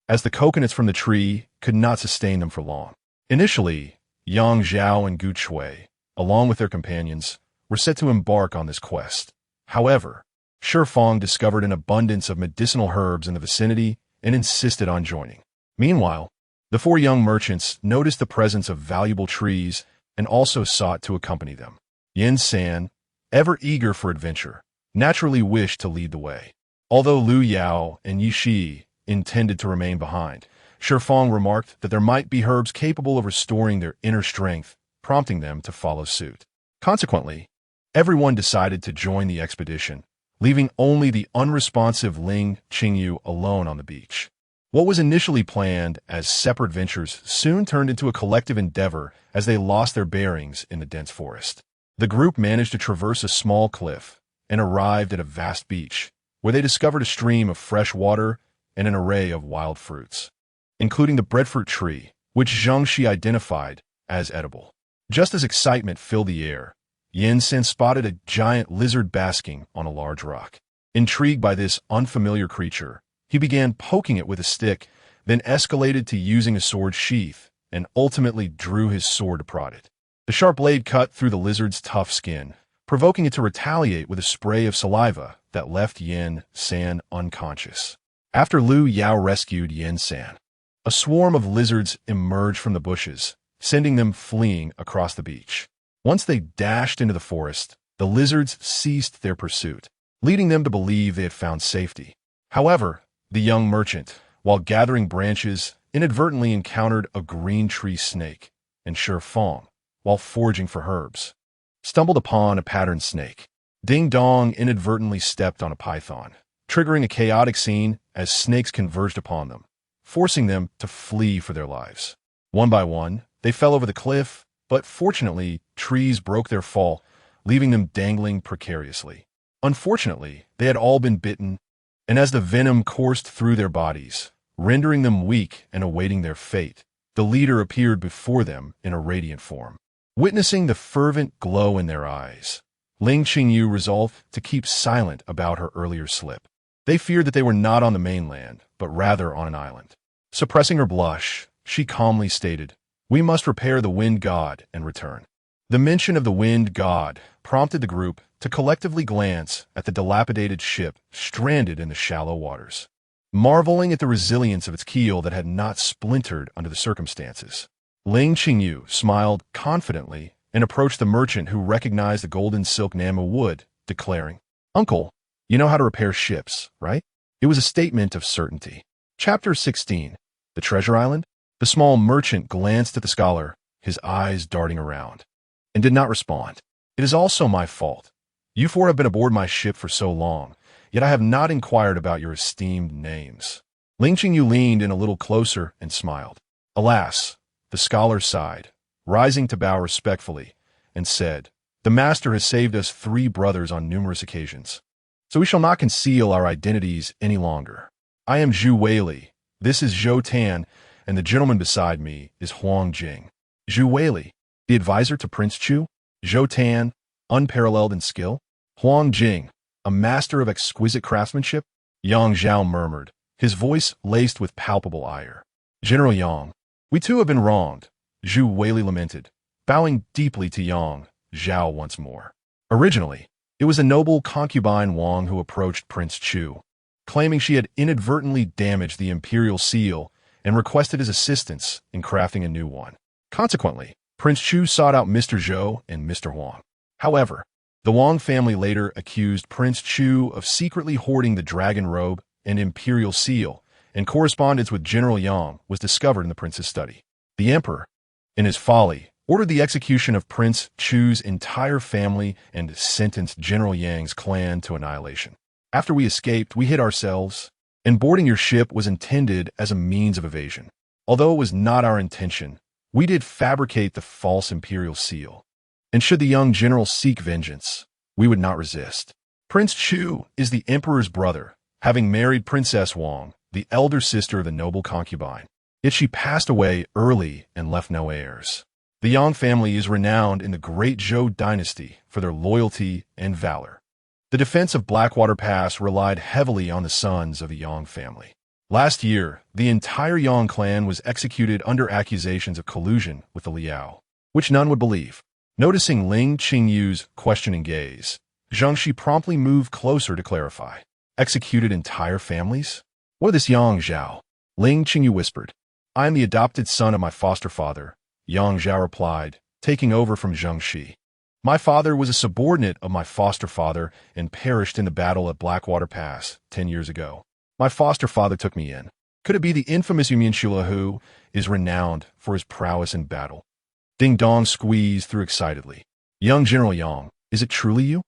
as the coconuts from the tree could not sustain them for long. Initially, Yang Zhao and Gu Chui, along with their companions, were set to embark on this quest. However, Shi Fong discovered an abundance of medicinal herbs in the vicinity and insisted on joining. Meanwhile, the four young merchants noticed the presence of valuable trees and also sought to accompany them. Yin San, ever eager for adventure, naturally wished to lead the way. Although Lu Yao and Yi Shi intended to remain behind, Shifeng remarked that there might be herbs capable of restoring their inner strength, prompting them to follow suit. Consequently, everyone decided to join the expedition, leaving only the unresponsive Ling Qingyu alone on the beach. What was initially planned as separate ventures soon turned into a collective endeavor as they lost their bearings in the dense forest. The group managed to traverse a small cliff and arrived at a vast beach, where they discovered a stream of fresh water and an array of wild fruits, including the breadfruit tree, which Zhang Shi identified as edible. Just as excitement filled the air, Yin Sen spotted a giant lizard basking on a large rock. Intrigued by this unfamiliar creature, he began poking it with a stick, then escalated to using a sword sheath, and ultimately drew his sword to prod it. The sharp blade cut through the lizard's tough skin, provoking it to retaliate with a spray of saliva that left Yin San unconscious. After Lu Yao rescued Yin San, a swarm of lizards emerged from the bushes, sending them fleeing across the beach. Once they dashed into the forest, the lizards ceased their pursuit, leading them to believe they had found safety. However, the young merchant, while gathering branches, inadvertently encountered a green tree snake, and Shifeng, while foraging for herbs, stumbled upon a patterned snake. Ding Dong inadvertently stepped on a python, triggering a chaotic scene as snakes converged upon them, forcing them to flee for their lives. One by one, they fell over the cliff, but fortunately, trees broke their fall, leaving them dangling precariously. Unfortunately, they had all been bitten, and as the venom coursed through their bodies, rendering them weak and awaiting their fate, the leader appeared before them in a radiant form. Witnessing the fervent glow in their eyes, Ling Qingyu resolved to keep silent about her earlier slip. They feared that they were not on the mainland, but rather on an island. Suppressing her blush, she calmly stated, "We must repair the wind god and return." The mention of the wind god prompted the group to collectively glance at the dilapidated ship stranded in the shallow waters, marveling at the resilience of its keel that had not splintered under the circumstances. Ling Qingyu smiled confidently and approached the merchant who recognized the golden silk Namu wood, declaring, "Uncle, you know how to repair ships, right?" It was a statement of certainty. Chapter 16. The Treasure Island? The small merchant glanced at the scholar, his eyes darting around, and did not respond. "It is also my fault. You four have been aboard my ship for so long, yet I have not inquired about your esteemed names." Ling Qingyu leaned in a little closer and smiled. "Alas," the scholar sighed, rising to bow respectfully, and said, "The master has saved us 3 brothers on numerous occasions, so we shall not conceal our identities any longer. I am Zhu Weili, this is Zhou Tan, and the gentleman beside me is Huang Jing." Zhu Weili, the advisor to Prince Chu? Zhou Tan, unparalleled in skill? Huang Jing, a master of exquisite craftsmanship? Yang Zhao murmured, his voice laced with palpable ire. "General Yang, we too have been wronged," Zhu Weili lamented, bowing deeply to Yang Zhao once more. Originally, it was a noble concubine Wang who approached Prince Chu, claiming she had inadvertently damaged the imperial seal and requested his assistance in crafting a new one. Consequently, Prince Chu sought out Mr. Zhou and Mr. Huang. However, the Wang family later accused Prince Chu of secretly hoarding the dragon robe and imperial seal, and correspondence with General Yang was discovered in the prince's study. The emperor, in his folly, ordered the execution of Prince Chu's entire family and sentenced General Yang's clan to annihilation. After we escaped, we hid ourselves, and boarding your ship was intended as a means of evasion. Although it was not our intention, we did fabricate the false imperial seal. And should the young general seek vengeance, we would not resist. Prince Chu is the emperor's brother, having married Princess Wang, the elder sister of the noble concubine. Yet she passed away early and left no heirs. The Yang family is renowned in the great Zhou dynasty for their loyalty and valor. The defense of Blackwater Pass relied heavily on the sons of the Yang family. Last year, the entire Yang clan was executed under accusations of collusion with the Liao, which none would believe. Noticing Ling Qingyu's questioning gaze, Zhang Shi promptly moved closer to clarify. Executed entire families? What is this Yang Zhao? Ling Qingyu whispered. I am the adopted son of my foster father, Yang Zhao replied, taking over from Zheng Shi. My father was a subordinate of my foster father and perished in the battle at Blackwater Pass 10 years ago. My foster father took me in. Could it be the infamous Yumian Shula who is renowned for his prowess in battle? Ding Dong squeezed through excitedly. Young General Yang, is it truly you?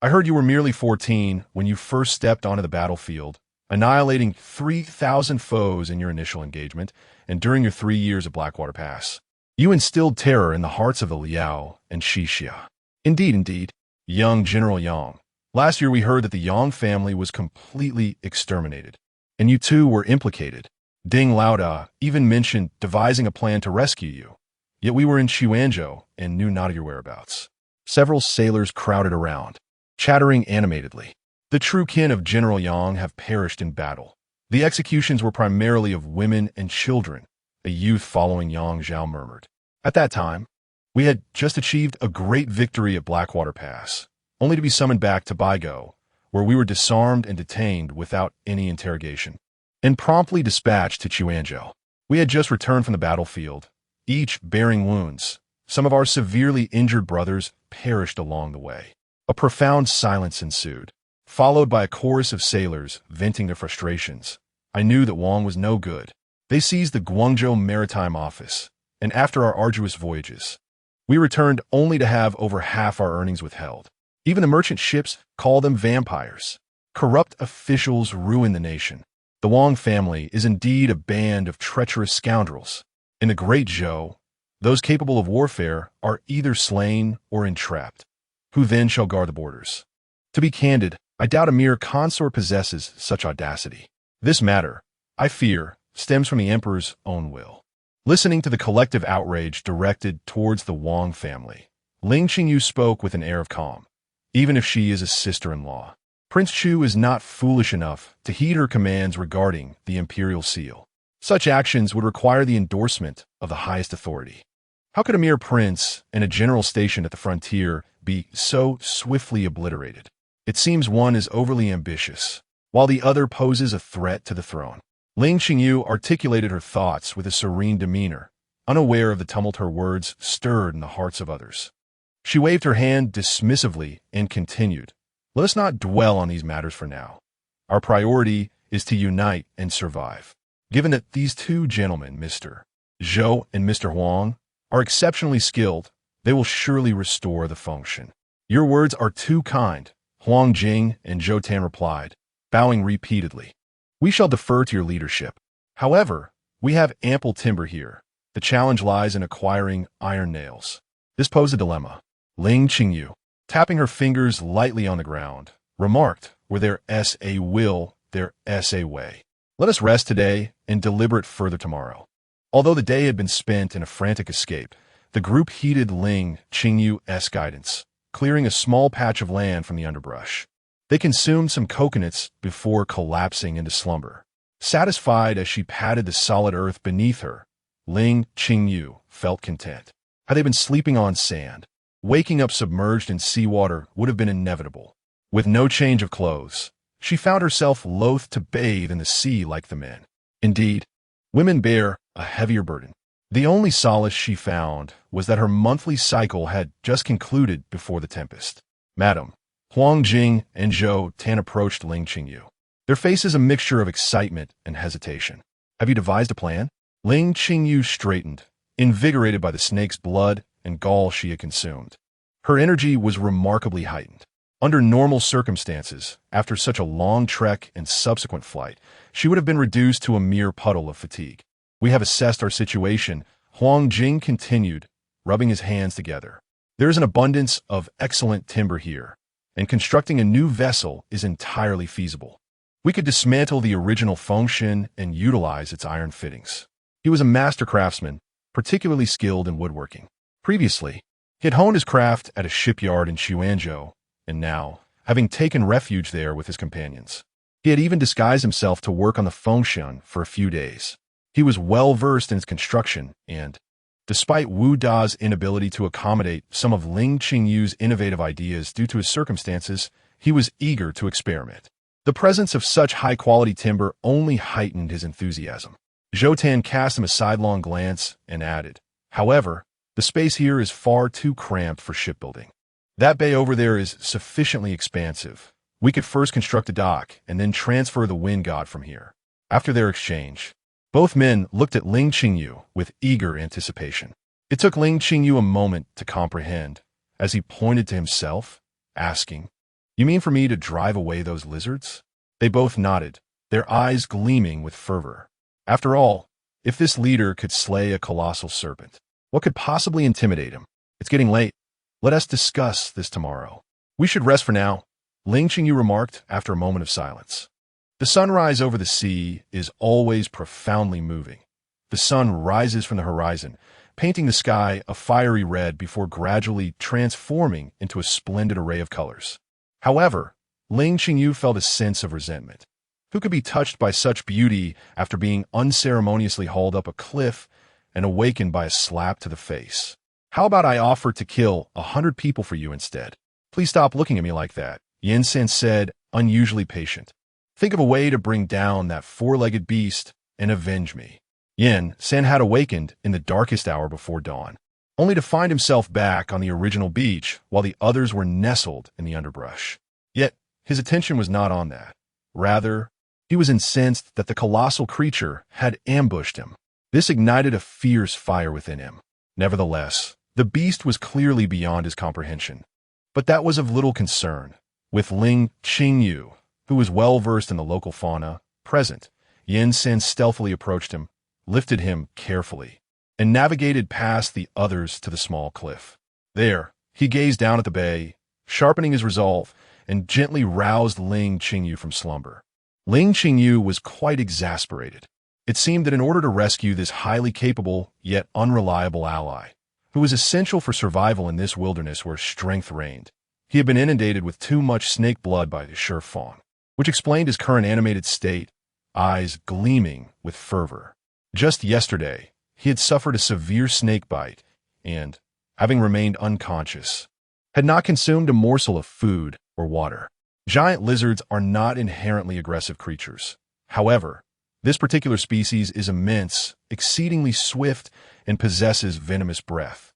I heard you were merely 14 when you first stepped onto the battlefield, annihilating 3,000 foes in your initial engagement and during your 3 years at Blackwater Pass. You instilled terror in the hearts of the Liao and Shixia. Indeed, young General Yang. Last year we heard that the Yang family was completely exterminated, and you too were implicated. Ding Laoda even mentioned devising a plan to rescue you. Yet we were in Xuanzhou and knew not of your whereabouts. Several sailors crowded around, chattering animatedly. The true kin of General Yang have perished in battle. The executions were primarily of women and children, a youth following Yang Zhao murmured. At that time, we had just achieved a great victory at Blackwater Pass, only to be summoned back to Baigo, where we were disarmed and detained without any interrogation, and promptly dispatched to Xuanzhou. We had just returned from the battlefield, each bearing wounds. Some of our severely injured brothers perished along the way. A profound silence ensued, followed by a chorus of sailors venting their frustrations. I knew that Wang was no good. They seized the Guangzhou Maritime Office, and after our arduous voyages, we returned only to have over half our earnings withheld. Even the merchant ships call them vampires. Corrupt officials ruin the nation. The Wang family is indeed a band of treacherous scoundrels. In the Great Zhou, those capable of warfare are either slain or entrapped. Who then shall guard the borders? To be candid, I doubt a mere consort possesses such audacity. This matter, I fear, stems from the emperor's own will. Listening to the collective outrage directed towards the Wang family, Ling Qingyu spoke with an air of calm. Even if she is a sister-in-law, Prince Chu is not foolish enough to heed her commands regarding the imperial seal. Such actions would require the endorsement of the highest authority. How could a mere prince and a general stationed at the frontier be so swiftly obliterated? It seems one is overly ambitious, while the other poses a threat to the throne. Ling Qingyu articulated her thoughts with a serene demeanor, unaware of the tumult her words stirred in the hearts of others. She waved her hand dismissively and continued, Let us not dwell on these matters for now. Our priority is to unite and survive. Given that these two gentlemen, Mr. Zhou and Mr. Huang, are exceptionally skilled, they will surely restore the function. Your words are too kind, Huang Jing and Zhou Tan replied, bowing repeatedly. We shall defer to your leadership. However, we have ample timber here. The challenge lies in acquiring iron nails. This posed a dilemma. Ling Qingyu, tapping her fingers lightly on the ground, remarked, where there is a will, there is a way. Let us rest today and deliberate further tomorrow. Although the day had been spent in a frantic escape, the group heeded Ling Qingyu's guidance, clearing a small patch of land from the underbrush. They consumed some coconuts before collapsing into slumber. Satisfied as she patted the solid earth beneath her, Ling Qingyu felt content. Had they been sleeping on sand, waking up submerged in seawater would have been inevitable. With no change of clothes, she found herself loath to bathe in the sea like the men. Indeed, women bear a heavier burden. The only solace she found was that her monthly cycle had just concluded before the tempest. Madam, Huang Jing and Zhou Tan approached Ling Qingyu. Their faces a mixture of excitement and hesitation. Have you devised a plan? Ling Qingyu straightened, invigorated by the snake's blood and gall she had consumed. Her energy was remarkably heightened. Under normal circumstances, after such a long trek and subsequent flight, she would have been reduced to a mere puddle of fatigue. We have assessed our situation, Huang Jing continued, rubbing his hands together. There is an abundance of excellent timber here, and constructing a new vessel is entirely feasible. We could dismantle the original function and utilize its iron fittings. He was a master craftsman, particularly skilled in woodworking. Previously, he had honed his craft at a shipyard in Xuanzhou, and now, having taken refuge there with his companions, he had even disguised himself to work on the function for a few days. He was well versed in its construction, and, despite Wu Da's inability to accommodate some of Ling Qingyu's innovative ideas due to his circumstances, he was eager to experiment. The presence of such high-quality timber only heightened his enthusiasm. Zhou cast him a sidelong glance and added, "However, the space here is far too cramped for shipbuilding. That bay over there is sufficiently expansive. We could first construct a dock and then transfer the wind god from here." After their exchange, both men looked at Ling Qingyu with eager anticipation. It took Ling Qingyu a moment to comprehend, as he pointed to himself, asking, "You mean for me to drive away those lizards?" They both nodded, their eyes gleaming with fervor. After all, if this leader could slay a colossal serpent, what could possibly intimidate him? "It's getting late. Let us discuss this tomorrow. We should rest for now," Ling Qingyu remarked after a moment of silence. The sunrise over the sea is always profoundly moving. The sun rises from the horizon, painting the sky a fiery red before gradually transforming into a splendid array of colors. However, Ling Qingyu felt a sense of resentment. Who could be touched by such beauty after being unceremoniously hauled up a cliff and awakened by a slap to the face? "How about I offer to kill 100 people for you instead?" "Please stop looking at me like that," Yin San said, unusually patient. "Think of a way to bring down that four-legged beast and avenge me." Yin San had awakened in the darkest hour before dawn, only to find himself back on the original beach while the others were nestled in the underbrush. Yet, his attention was not on that. Rather, he was incensed that the colossal creature had ambushed him. This ignited a fierce fire within him. Nevertheless, the beast was clearly beyond his comprehension. But that was of little concern. With Ling Qingyu, who was well-versed in the local fauna, present, Yin San stealthily approached him, lifted him carefully, and navigated past the others to the small cliff. There, he gazed down at the bay, sharpening his resolve, and gently roused Ling Qingyu from slumber. Ling Qingyu was quite exasperated. It seemed that in order to rescue this highly capable yet unreliable ally, who was essential for survival in this wilderness where strength reigned, he had been inundated with too much snake blood by the sure fawn, which explained his current animated state, eyes gleaming with fervor. Just yesterday, he had suffered a severe snake bite and, having remained unconscious, had not consumed a morsel of food or water. Giant lizards are not inherently aggressive creatures. However, this particular species is immense, exceedingly swift, and possesses venomous breath.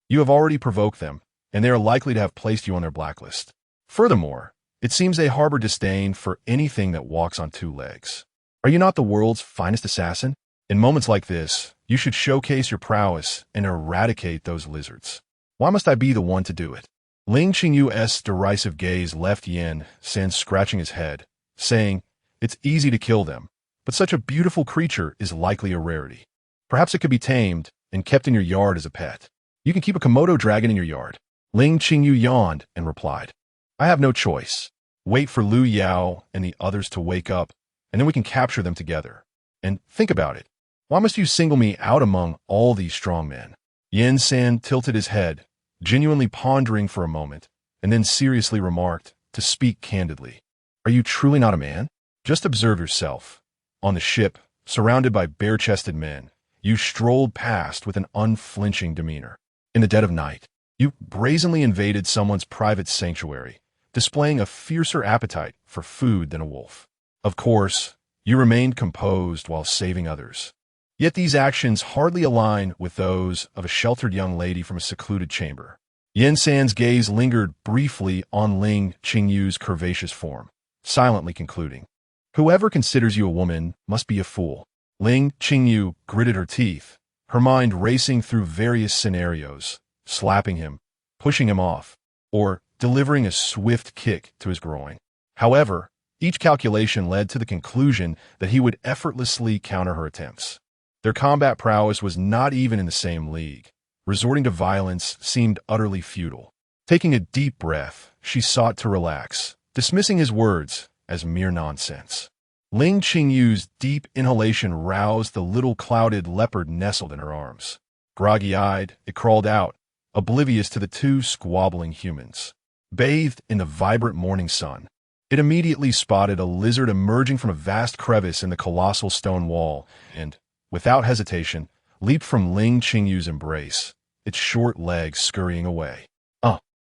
You have already provoked them, and they are likely to have placed you on their blacklist. Furthermore, it seems they harbor disdain for anything that walks on two legs. Are you not the world's finest assassin? In moments like this, you should showcase your prowess and eradicate those lizards. Why must I be the one to do it? Ling Qingyu's derisive gaze left Yin San scratching his head, saying, "It's easy to kill them, but such a beautiful creature is likely a rarity. Perhaps it could be tamed and kept in your yard as a pet. You can keep a Komodo dragon in your yard." Ling Qingyu yawned and replied, "I have no choice. Wait for Lu Yao and the others to wake up, and then we can capture them together. And think about it. Why must you single me out among all these strong men?" Yin San tilted his head, genuinely pondering for a moment, and then seriously remarked, to speak candidly, "Are you truly not a man? Just observe yourself. On the ship, surrounded by bare-chested men, you strolled past with an unflinching demeanor. In the dead of night, you brazenly invaded someone's private sanctuary, displaying a fiercer appetite for food than a wolf. Of course, you remained composed while saving others. Yet these actions hardly align with those of a sheltered young lady from a secluded chamber." Yin San's gaze lingered briefly on Ling Qingyu's curvaceous form, silently concluding, "Whoever considers you a woman must be a fool." Ling Qingyu gritted her teeth, her mind racing through various scenarios, slapping him, pushing him off, or delivering a swift kick to his groin. However, each calculation led to the conclusion that he would effortlessly counter her attempts. Their combat prowess was not even in the same league. Resorting to violence seemed utterly futile. Taking a deep breath, she sought to relax, dismissing his words as mere nonsense. Ling Qingyu's deep inhalation roused the little clouded leopard nestled in her arms. Groggy-eyed, it crawled out, oblivious to the two squabbling humans. Bathed in the vibrant morning sun, it immediately spotted a lizard emerging from a vast crevice in the colossal stone wall and, without hesitation, leaped from Ling Qingyu's embrace, its short legs scurrying away.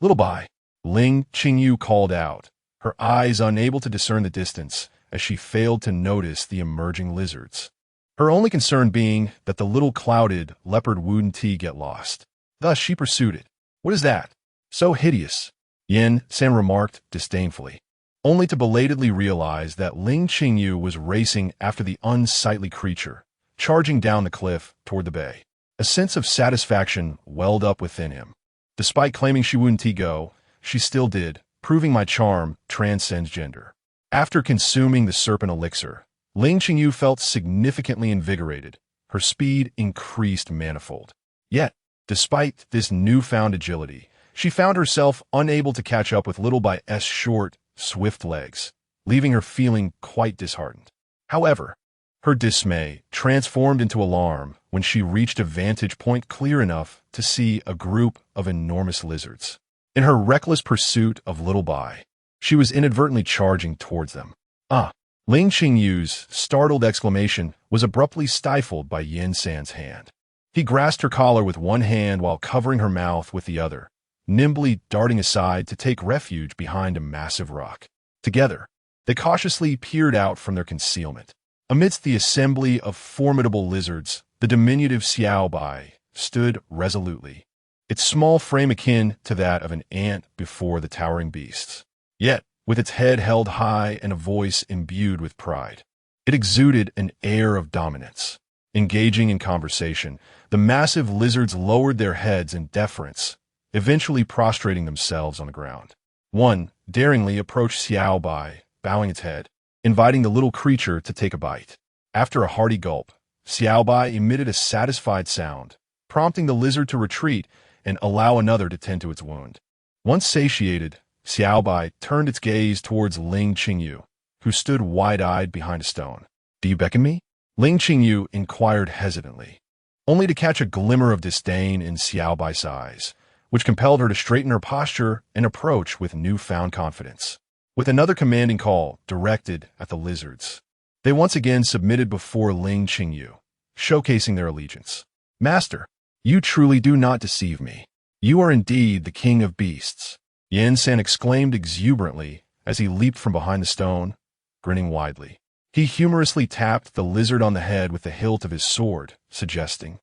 Little bye," Ling Qingyu called out, her eyes unable to discern the distance as she failed to notice the emerging lizards. Her only concern being that the little clouded leopard wouldn't get lost. Thus she pursued it. "What is that? So hideous," Yin San remarked disdainfully, only to belatedly realize that Ling Qingyu was racing after the unsightly creature, charging down the cliff toward the bay. A sense of satisfaction welled up within him. Despite claiming she wouldn't go, she still did, proving my charm transcends gender. After consuming the serpent elixir, Ling Qingyu felt significantly invigorated. Her speed increased manifold. Yet, despite this newfound agility, she found herself unable to catch up with Little Bai's short, swift legs, leaving her feeling quite disheartened. However, her dismay transformed into alarm when she reached a vantage point clear enough to see a group of enormous lizards. In her reckless pursuit of Little Bai, she was inadvertently charging towards them. "Ah!" Ling Qingyu's startled exclamation was abruptly stifled by Yin San's hand. He grasped her collar with one hand while covering her mouth with the other, nimbly darting aside to take refuge behind a massive rock. Together, they cautiously peered out from their concealment. Amidst the assembly of formidable lizards, the diminutive Xiao Bai stood resolutely, its small frame akin to that of an ant before the towering beasts. Yet, with its head held high and a voice imbued with pride, it exuded an air of dominance. Engaging in conversation, the massive lizards lowered their heads in deference, eventually prostrating themselves on the ground. One daringly approached Xiao Bai, bowing its head, inviting the little creature to take a bite. After a hearty gulp, Xiao Bai emitted a satisfied sound, prompting the lizard to retreat and allow another to tend to its wound. Once satiated, Xiao Bai turned its gaze towards Ling Qingyu, who stood wide-eyed behind a stone. "Do you beckon me?" Ling Qingyu inquired hesitantly, only to catch a glimmer of disdain in Xiao Bai's eyes, which compelled her to straighten her posture and approach with newfound confidence. With another commanding call directed at the lizards, they once again submitted before Ling Qingyu, showcasing their allegiance. "Master, you truly do not deceive me. You are indeed the king of beasts," Yin San exclaimed exuberantly as he leaped from behind the stone, grinning widely. He humorously tapped the lizard on the head with the hilt of his sword, suggesting,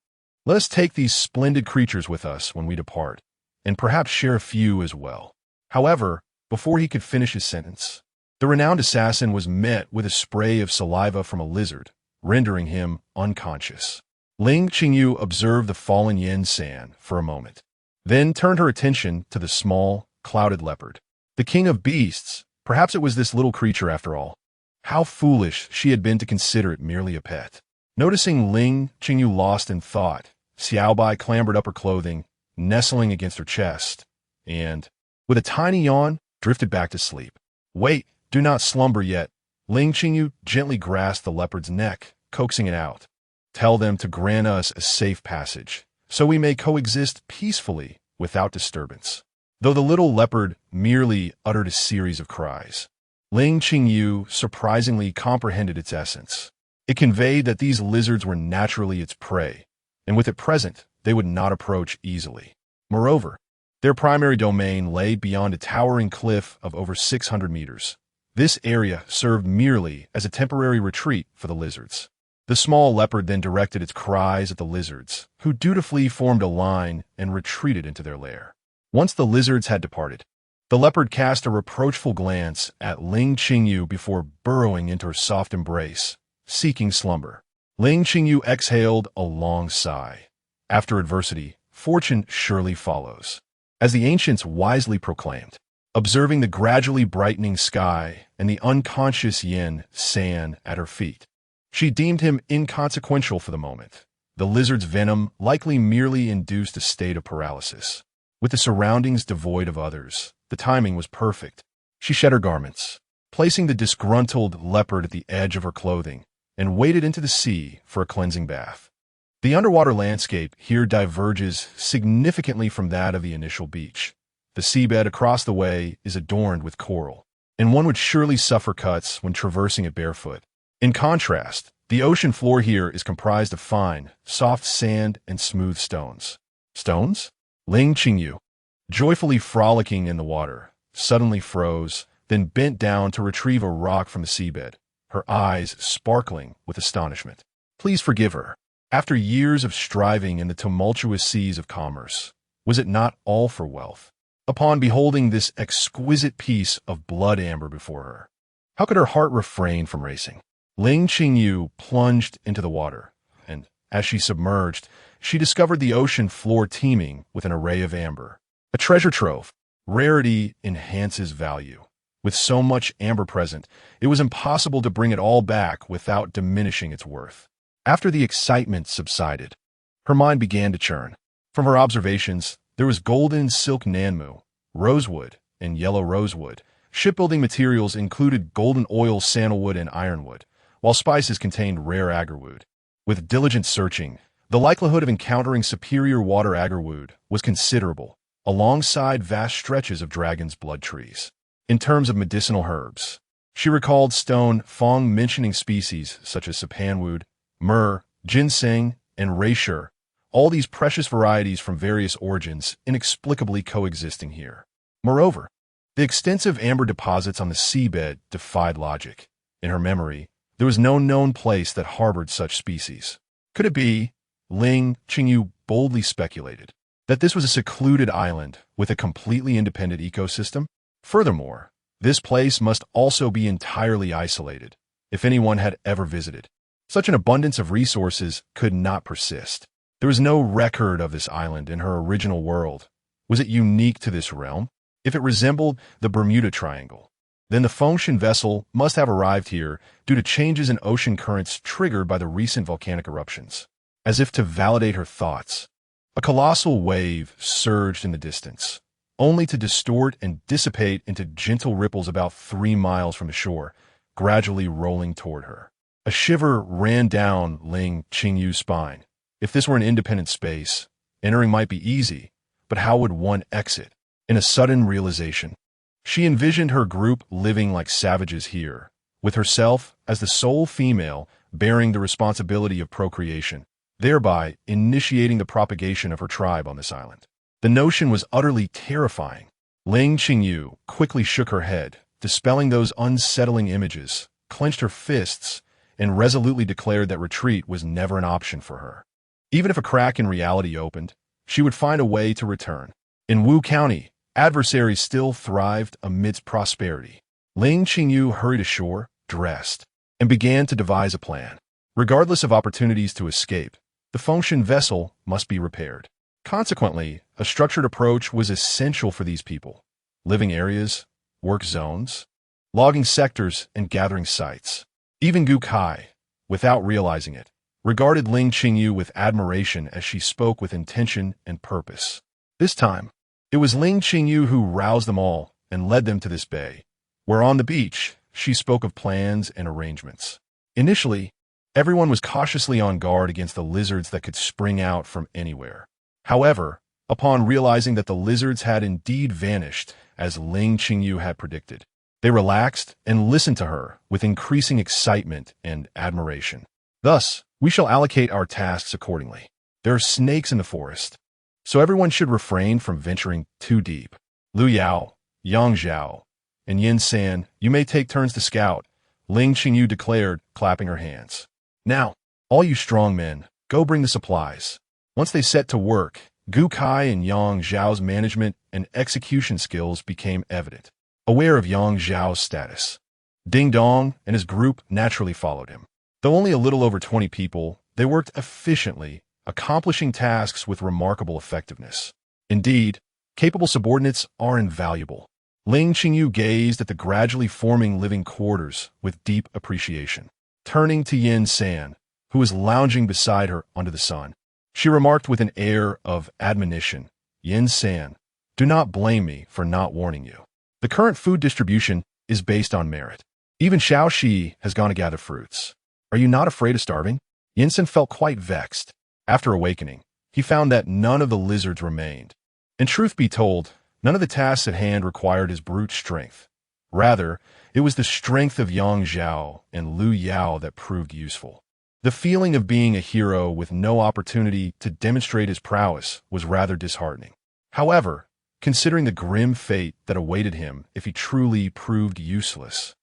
"Let us take these splendid creatures with us when we depart, and perhaps share a few as well." However, before he could finish his sentence, the renowned assassin was met with a spray of saliva from a lizard, rendering him unconscious. Ling Qingyu observed the fallen Yin San for a moment, then turned her attention to the small, clouded leopard. The king of beasts, perhaps it was this little creature after all. How foolish she had been to consider it merely a pet. Noticing Ling Qingyu lost in thought, Xiao Bai clambered up her clothing, nestling against her chest, and, with a tiny yawn, drifted back to sleep. "Wait, do not slumber yet." Ling Qingyu gently grasped the leopard's neck, coaxing it out. "Tell them to grant us a safe passage, so we may coexist peacefully without disturbance." Though the little leopard merely uttered a series of cries, Ling Qingyu surprisingly comprehended its essence. It conveyed that these lizards were naturally its prey, and with it present, they would not approach easily. Moreover, their primary domain lay beyond a towering cliff of over 600 meters. This area served merely as a temporary retreat for the lizards. The small leopard then directed its cries at the lizards, who dutifully formed a line and retreated into their lair. Once the lizards had departed, the leopard cast a reproachful glance at Ling Qingyu before burrowing into her soft embrace, seeking slumber. Ling Qingyu exhaled a long sigh. After adversity, fortune surely follows. As the ancients wisely proclaimed, observing the gradually brightening sky and the unconscious Yin San at her feet, she deemed him inconsequential for the moment. The lizard's venom likely merely induced a state of paralysis. With the surroundings devoid of others, the timing was perfect. She shed her garments, placing the disgruntled leopard at the edge of her clothing, and waded into the sea for a cleansing bath. The underwater landscape here diverges significantly from that of the initial beach. The seabed across the way is adorned with coral, and one would surely suffer cuts when traversing it barefoot. In contrast, the ocean floor here is comprised of fine, soft sand and smooth stones. Stones? Ling Qingyu, joyfully frolicking in the water, suddenly froze, then bent down to retrieve a rock from the seabed, her eyes sparkling with astonishment. Please forgive her. After years of striving in the tumultuous seas of commerce, was it not all for wealth? Upon beholding this exquisite piece of blood amber before her, how could her heart refrain from racing? Ling Qingyu plunged into the water, and as she submerged, she discovered the ocean floor teeming with an array of amber. A treasure trove. Rarity enhances value. With so much amber present, it was impossible to bring it all back without diminishing its worth. After the excitement subsided, her mind began to churn. From her observations, there was golden silk nanmu, rosewood, and yellow rosewood. Shipbuilding materials included golden oil, sandalwood, and ironwood, while spices contained rare agarwood. With diligent searching, the likelihood of encountering superior water agarwood was considerable, alongside vast stretches of dragon's blood trees. In terms of medicinal herbs, she recalled stone fong mentioning species such as sapanwood, myrrh, ginseng, and reishi, all these precious varieties from various origins inexplicably coexisting here. Moreover, the extensive amber deposits on the seabed defied logic. In her memory, there was no known place that harbored such species. Could it be, Ling Qingyu boldly speculated, that this was a secluded island with a completely independent ecosystem? Furthermore, this place must also be entirely isolated, if anyone had ever visited. Such an abundance of resources could not persist. There was no record of this island in her original world. Was it unique to this realm? If it resembled the Bermuda Triangle, then the Fengshan vessel must have arrived here due to changes in ocean currents triggered by the recent volcanic eruptions. As if to validate her thoughts, a colossal wave surged in the distance, only to distort and dissipate into gentle ripples about 3 miles from the shore, gradually rolling toward her. A shiver ran down Ling Qingyu's spine. If this were an independent space, entering might be easy, but how would one exit? In a sudden realization, she envisioned her group living like savages here, with herself as the sole female bearing the responsibility of procreation, thereby initiating the propagation of her tribe on this island. The notion was utterly terrifying. Ling Qingyu quickly shook her head, dispelling those unsettling images, clenched her fists, and resolutely declared that retreat was never an option for her. Even if a crack in reality opened, she would find a way to return. In Wu County, adversaries still thrived amidst prosperity. Ling Qingyu hurried ashore, dressed, and began to devise a plan. Regardless of opportunities to escape, the Fengshan vessel must be repaired. Consequently, a structured approach was essential for these people. Living areas, work zones, logging sectors, and gathering sites. Even Gu Kai, without realizing it, regarded Ling Qingyu with admiration as she spoke with intention and purpose. This time, it was Ling Qingyu who roused them all and led them to this bay, where on the beach, she spoke of plans and arrangements. Initially, everyone was cautiously on guard against the lizards that could spring out from anywhere. However, upon realizing that the lizards had indeed vanished, as Ling Qingyu had predicted, they relaxed and listened to her with increasing excitement and admiration. Thus, we shall allocate our tasks accordingly. There are snakes in the forest, so everyone should refrain from venturing too deep. Lu Yao, Yang Zhao, and Yin San, you may take turns to scout, Ling Qingyu declared, clapping her hands. Now, all you strong men, go bring the supplies. Once they set to work, Gu Kai and Yang Zhao's management and execution skills became evident. Aware of Yang Zhao's status, Ding Dong and his group naturally followed him. Though only a little over 20 people, they worked efficiently, accomplishing tasks with remarkable effectiveness. Indeed, capable subordinates are invaluable. Ling Qingyu gazed at the gradually forming living quarters with deep appreciation. Turning to Yin San, who was lounging beside her under the sun, she remarked with an air of admonition, Yin San, do not blame me for not warning you. The current food distribution is based on merit. Even Xiao Shi has gone to gather fruits. Are you not afraid of starving? Yin San felt quite vexed. After awakening, he found that none of the lizards remained. And truth be told, none of the tasks at hand required his brute strength. Rather, it was the strength of Yang Zhao and Lu Yao that proved useful. The feeling of being a hero with no opportunity to demonstrate his prowess was rather disheartening. However, considering the grim fate that awaited him if he truly proved useless.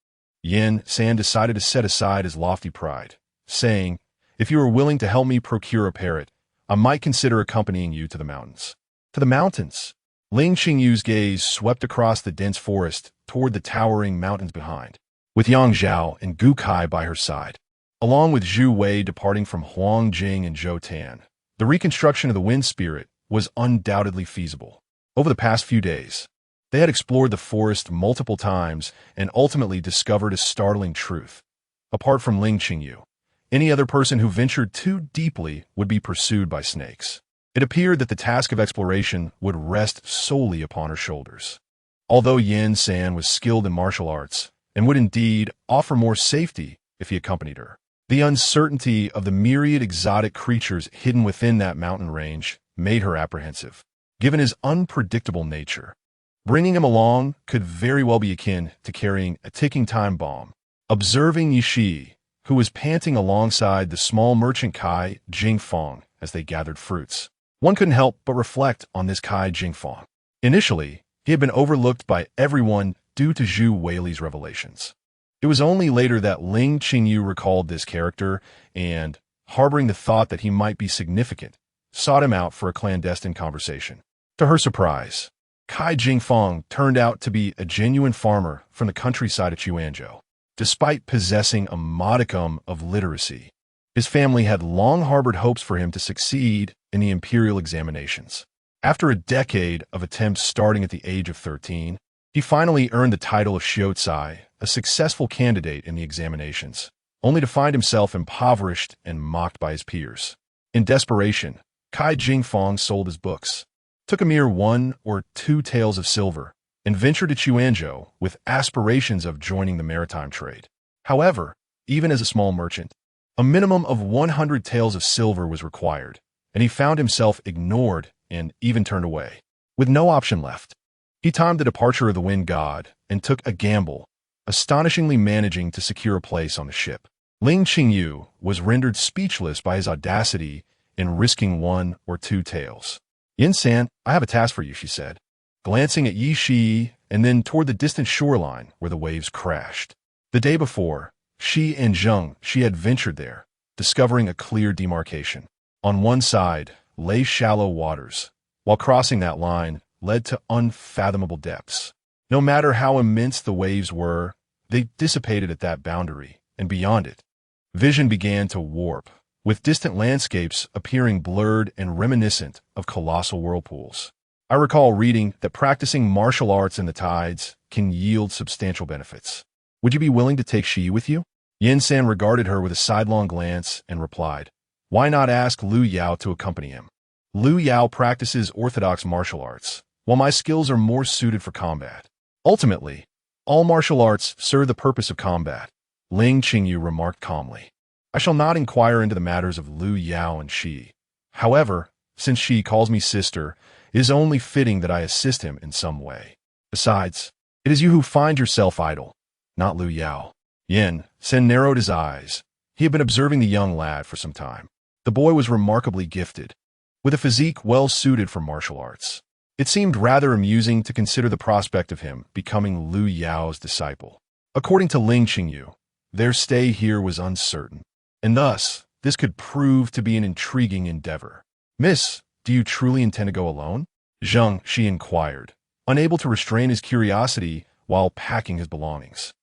Yin San decided to set aside his lofty pride, saying, "If you are willing to help me procure a parrot, I might consider accompanying you to the mountains." To the mountains? Ling Qingyu's gaze swept across the dense forest toward the towering mountains behind, with Yang Zhao and Gu Kai by her side. Along with Zhu Wei departing from Huang Jing and Zhou Tan, the reconstruction of the wind spirit was undoubtedly feasible. Over the past few days, they had explored the forest multiple times and ultimately discovered a startling truth. Apart from Ling Qingyu, any other person who ventured too deeply would be pursued by snakes. It appeared that the task of exploration would rest solely upon her shoulders. Although Yin San was skilled in martial arts and would indeed offer more safety if he accompanied her, the uncertainty of the myriad exotic creatures hidden within that mountain range made her apprehensive, given his unpredictable nature. Bringing him along could very well be akin to carrying a ticking time bomb. Observing Yishi, who was panting alongside the small merchant Kai Jingfong as they gathered fruits, one couldn't help but reflect on this Kai Jingfong. Initially, he had been overlooked by everyone due to Zhu Weili's revelations. It was only later that Ling Qingyu recalled this character and, harboring the thought that he might be significant, sought him out for a clandestine conversation. To her surprise, Kai Jingfong turned out to be a genuine farmer from the countryside of Chuanzhou. Despite possessing a modicum of literacy, his family had long harbored hopes for him to succeed in the imperial examinations. After a decade of attempts starting at the age of 13, he finally earned the title of Xiuzai, a successful candidate in the examinations, only to find himself impoverished and mocked by his peers. In desperation, Kai Jingfong sold his books, took a mere 1 or 2 taels of silver, and ventured to Chuanzhou with aspirations of joining the maritime trade. However, even as a small merchant, a minimum of 100 taels of silver was required, and he found himself ignored and even turned away. With no option left, he timed the departure of the wind god and took a gamble, astonishingly managing to secure a place on the ship. Ling Qingyu was rendered speechless by his audacity in risking 1 or 2 taels. "Yin San, I have a task for you," she said, glancing at Yi Shi and then toward the distant shoreline where the waves crashed. The day before, she and Zheng she had ventured there, discovering a clear demarcation. On one side lay shallow waters, while crossing that line led to unfathomable depths. No matter how immense the waves were, they dissipated at that boundary, and beyond it, vision began to warp, with distant landscapes appearing blurred and reminiscent of colossal whirlpools. I recall reading that practicing martial arts in the tides can yield substantial benefits. "Would you be willing to take Shi with you?" Yin San regarded her with a sidelong glance and replied, "Why not ask Lu Yao to accompany him? Lu Yao practices orthodox martial arts, while my skills are more suited for combat. Ultimately, all martial arts serve the purpose of combat," Ling Qingyu remarked calmly. "I shall not inquire into the matters of Lu Yao and Shi. However, since Shi calls me sister, it is only fitting that I assist him in some way. Besides, it is you who find yourself idle, not Lu Yao." Yin San narrowed his eyes. He had been observing the young lad for some time. The boy was remarkably gifted, with a physique well suited for martial arts. It seemed rather amusing to consider the prospect of him becoming Lu Yao's disciple. According to Ling Qingyu, their stay here was uncertain, and thus this could prove to be an intriguing endeavor. "Miss, do you truly intend to go alone?" Zheng she inquired, unable to restrain his curiosity while packing his belongings.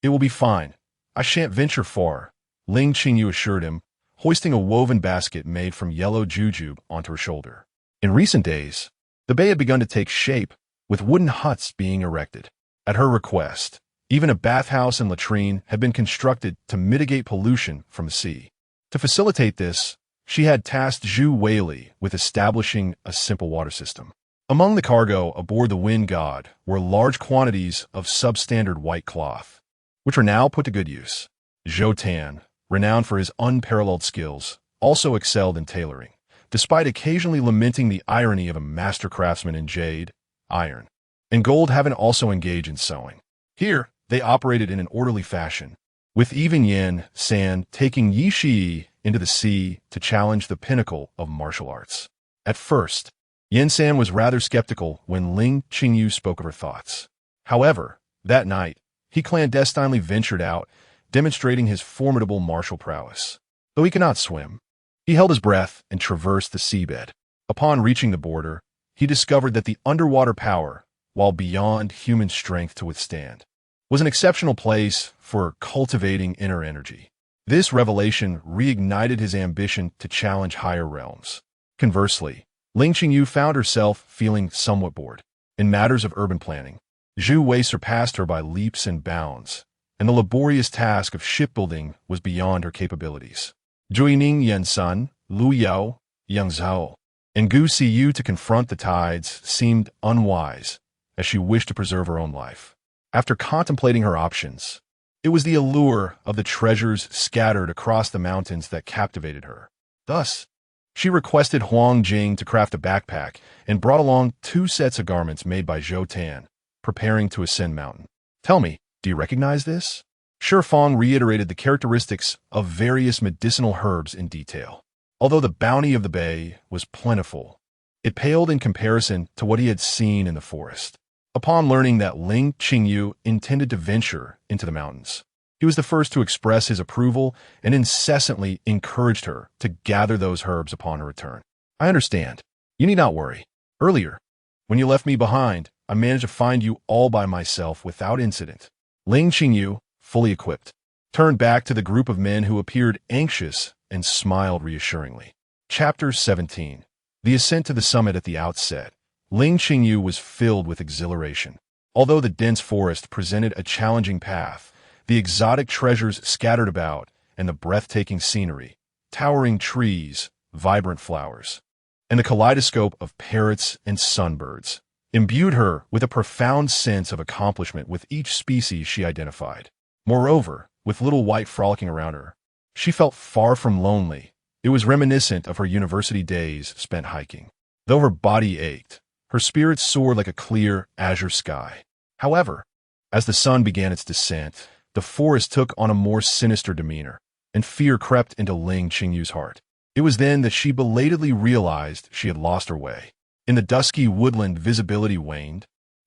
"It will be fine. I shan't venture far," Ling Qingyu assured him, hoisting a woven basket made from yellow jujube onto her shoulder. In recent days, the bay had begun to take shape, with wooden huts being erected. At her request, even a bathhouse and latrine had been constructed to mitigate pollution from the sea. To facilitate this, she had tasked Zhu Weili with establishing a simple water system. Among the cargo aboard the Wind God were large quantities of substandard white cloth, which were now put to good use. Zhou Tan, renowned for his unparalleled skills, also excelled in tailoring, despite occasionally lamenting the irony of a master craftsman in jade, iron, and gold having also engaged in sewing. Here, they operated in an orderly fashion, with even Yin San taking Yi Shi into the sea to challenge the pinnacle of martial arts. At first, Yen-san was rather skeptical when Ling Qingyu spoke of her thoughts. However, that night, he clandestinely ventured out, demonstrating his formidable martial prowess. Though he could not swim, he held his breath and traversed the seabed. Upon reaching the border, he discovered that the underwater power, while beyond human strength to withstand, was an exceptional place for cultivating inner energy. This revelation reignited his ambition to challenge higher realms. Conversely, Ling Qingyu found herself feeling somewhat bored. In matters of urban planning, Zhu Wei surpassed her by leaps and bounds, and the laborious task of shipbuilding was beyond her capabilities. Joining Yen-san, Lu Yao, Yang Zhao, and Gu Siyu to confront the tides seemed unwise, as she wished to preserve her own life. After contemplating her options, it was the allure of the treasures scattered across the mountains that captivated her. Thus, she requested Huang Jing to craft a backpack and brought along 2 sets of garments made by Zhou Tan, preparing to ascend mountain. Tell me, do you recognize this? Shi Fang reiterated the characteristics of various medicinal herbs in detail. Although the bounty of the bay was plentiful, it paled in comparison to what he had seen in the forest. Upon learning that Ling Qingyu intended to venture into the mountains, he was the first to express his approval and incessantly encouraged her to gather those herbs upon her return. I understand. You need not worry. Earlier, when you left me behind, I managed to find you all by myself without incident. Ling Qingyu, fully equipped, turned back to the group of men who appeared anxious and smiled reassuringly. Chapter 17. The ascent to the summit. At the outset, Ling Qingyu was filled with exhilaration. Although the dense forest presented a challenging path, the exotic treasures scattered about, and the breathtaking scenery, towering trees, vibrant flowers, and the kaleidoscope of parrots and sunbirds, imbued her with a profound sense of accomplishment with each species she identified. Moreover, with little White frolicking around her, she felt far from lonely. It was reminiscent of her university days spent hiking. Though her body ached, her spirit soared like a clear, azure sky. However, as the sun began its descent, the forest took on a more sinister demeanor, and fear crept into Ling Qingyu's heart. It was then that she belatedly realized she had lost her way. In the dusky woodland, visibility waned,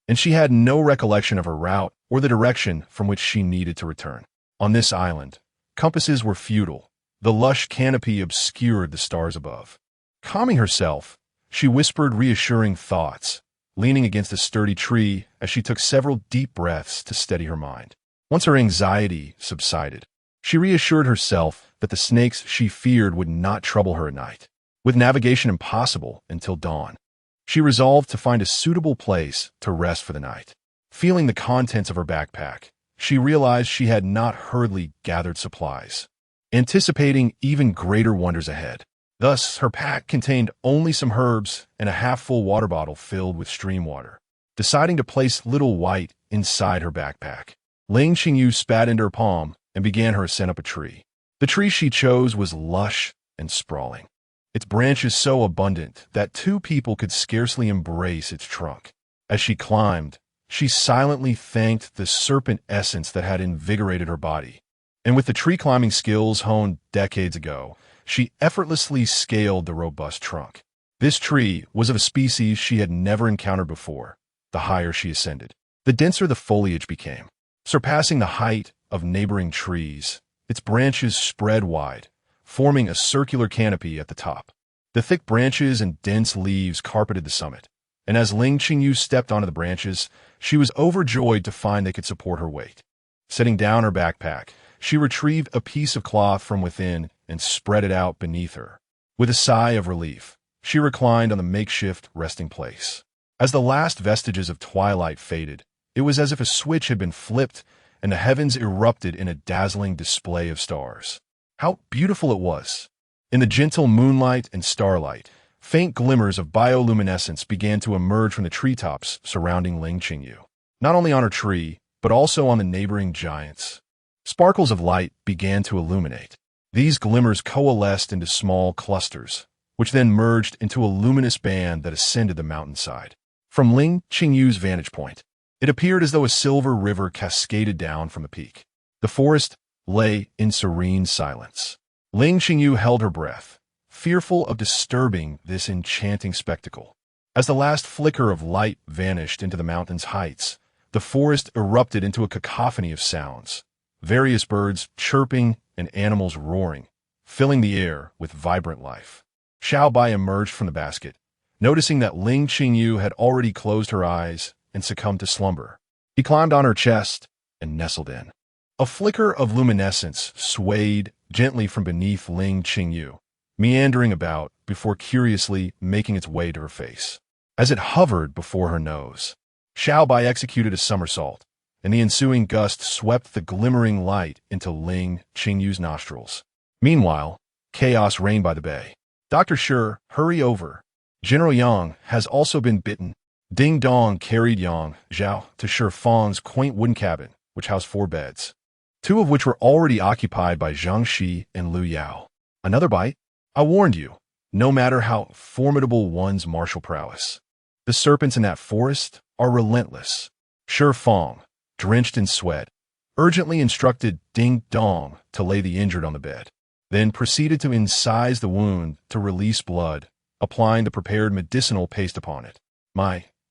and she had no recollection of her route or the direction from which she needed to return. On this island, compasses were futile. The lush canopy obscured the stars above. Calming herself, she whispered reassuring thoughts, leaning against a sturdy tree as she took several deep breaths to steady her mind. Once her anxiety subsided, she reassured herself that the snakes she feared would not trouble her at night. With navigation impossible until dawn, she resolved to find a suitable place to rest for the night. Feeling the contents of her backpack, she realized she had not hurriedly gathered supplies, anticipating even greater wonders ahead. Thus, her pack contained only some herbs and a half-full water bottle filled with stream water. Deciding to place Little White inside her backpack, Ling Qingyu spat into her palm and began her ascent up a tree. The tree she chose was lush and sprawling, its branches so abundant that 2 people could scarcely embrace its trunk. As she climbed, she silently thanked the serpent essence that had invigorated her body, and with the tree-climbing skills honed decades ago, she effortlessly scaled the robust trunk. This tree was of a species she had never encountered before. The higher she ascended, the denser the foliage became, surpassing the height of neighboring trees. Its branches spread wide, forming a circular canopy at the top. The thick branches and dense leaves carpeted the summit, and as Ling Qingyu stepped onto the branches, she was overjoyed to find they could support her weight. Setting down her backpack, she retrieved a piece of cloth from within and spread it out beneath her. With a sigh of relief, she reclined on the makeshift resting place. As the last vestiges of twilight faded, it was as if a switch had been flipped and the heavens erupted in a dazzling display of stars. How beautiful it was! In the gentle moonlight and starlight, faint glimmers of bioluminescence began to emerge from the treetops surrounding Ling Qingyu. Not only on her tree, but also on the neighboring giants. Sparkles of light began to illuminate. These glimmers coalesced into small clusters, which then merged into a luminous band that ascended the mountainside. From Ling Qingyu's vantage point, it appeared as though a silver river cascaded down from the peak. The forest lay in serene silence. Ling Qingyu held her breath, fearful of disturbing this enchanting spectacle. As the last flicker of light vanished into the mountain's heights, the forest erupted into a cacophony of sounds, various birds chirping and animals roaring, filling the air with vibrant life. Xiao Bai emerged from the basket, noticing that Ling Qingyu had already closed her eyes and succumbed to slumber. He climbed on her chest and nestled in. A flicker of luminescence swayed gently from beneath Ling Qingyu, meandering about before curiously making its way to her face. As it hovered before her nose, Xiao Bai executed a somersault, and the ensuing gust swept the glimmering light into Ling Qingyu's nostrils. Meanwhile, chaos reigned by the bay. Dr. Shi, hurry over. General Yang has also been bitten. Ding Dong carried Yang Zhao to Shi Fang's quaint wooden cabin, which housed 4 beds, 2 of which were already occupied by Zhang Shi and Lu Yao. Another bite? I warned you, no matter how formidable one's martial prowess. The serpents in that forest are relentless. Shi Fang, drenched in sweat, urgently instructed Ding Dong to lay the injured on the bed, then proceeded to incise the wound to release blood, applying the prepared medicinal paste upon it.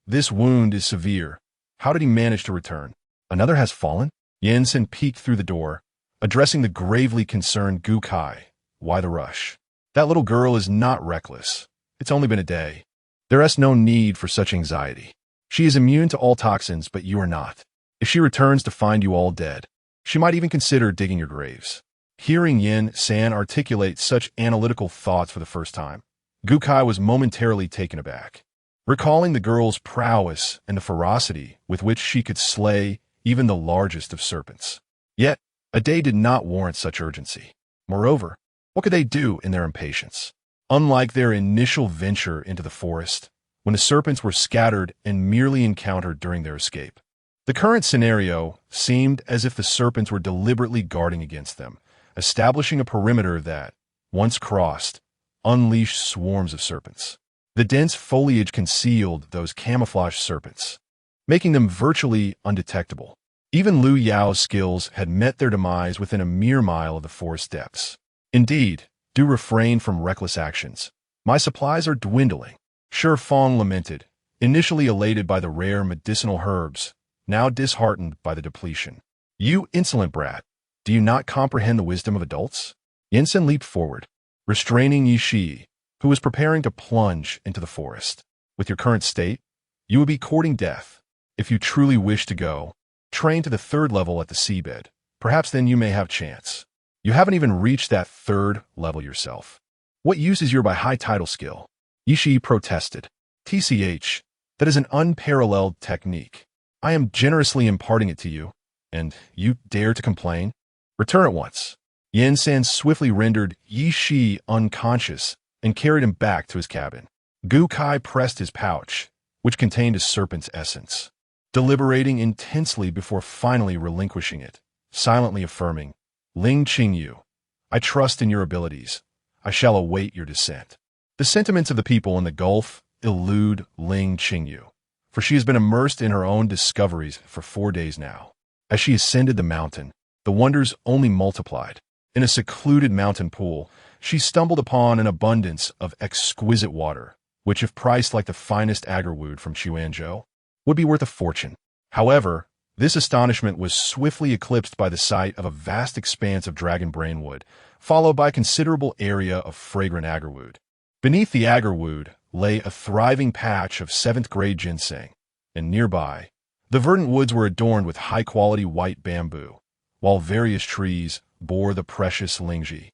This wound is severe. How did he manage to return? Another has fallen? Yansen peeked through the door, addressing the gravely concerned Gu Kai. Why the rush? That little girl is not reckless. It's only been a day. There is no need for such anxiety. She is immune to all toxins, but you are not. If she returns to find you all dead, she might even consider digging your graves. Hearing Yin San articulate such analytical thoughts for the first time, Gu Kai was momentarily taken aback, recalling the girl's prowess and the ferocity with which she could slay even the largest of serpents. Yet, a day did not warrant such urgency. Moreover, what could they do in their impatience? Unlike their initial venture into the forest, when the serpents were scattered and merely encountered during their escape, the current scenario seemed as if the serpents were deliberately guarding against them, establishing a perimeter that, once crossed, unleashed swarms of serpents. The dense foliage concealed those camouflaged serpents, making them virtually undetectable. Even Lu Yao's skills had met their demise within a mere mile of the forest depths. Indeed, do refrain from reckless actions. My supplies are dwindling. Shi Fang lamented, initially elated by the rare medicinal herbs, now disheartened by the depletion. You insolent brat, do you not comprehend the wisdom of adults? Yansen leaped forward, restraining Yi Shi, who was preparing to plunge into the forest. With your current state, you would be courting death. If you truly wish to go, train to the 3rd level at the seabed. Perhaps then you may have chance. You haven't even reached that 3rd level yourself. What use is your by high title skill? Yi Shi protested. TCH, that is an unparalleled technique. I am generously imparting it to you, and you dare to complain? Return at once. Yan San swiftly rendered Yi Shi unconscious and carried him back to his cabin. Gu Kai pressed his pouch, which contained a serpent's essence, deliberating intensely before finally relinquishing it, silently affirming, Ling Qingyu, I trust in your abilities. I shall await your descent. The sentiments of the people in the Gulf elude Ling Qingyu, for she has been immersed in her own discoveries for 4 days now. As she ascended the mountain, the wonders only multiplied. In a secluded mountain pool, she stumbled upon an abundance of exquisite water, which, if priced like the finest agarwood from Chuanzhou, would be worth a fortune. However, this astonishment was swiftly eclipsed by the sight of a vast expanse of dragon brainwood, followed by a considerable area of fragrant agarwood. Beneath the agarwood lay a thriving patch of 7th-grade ginseng, and nearby, the verdant woods were adorned with high-quality white bamboo, while various trees bore the precious lingji,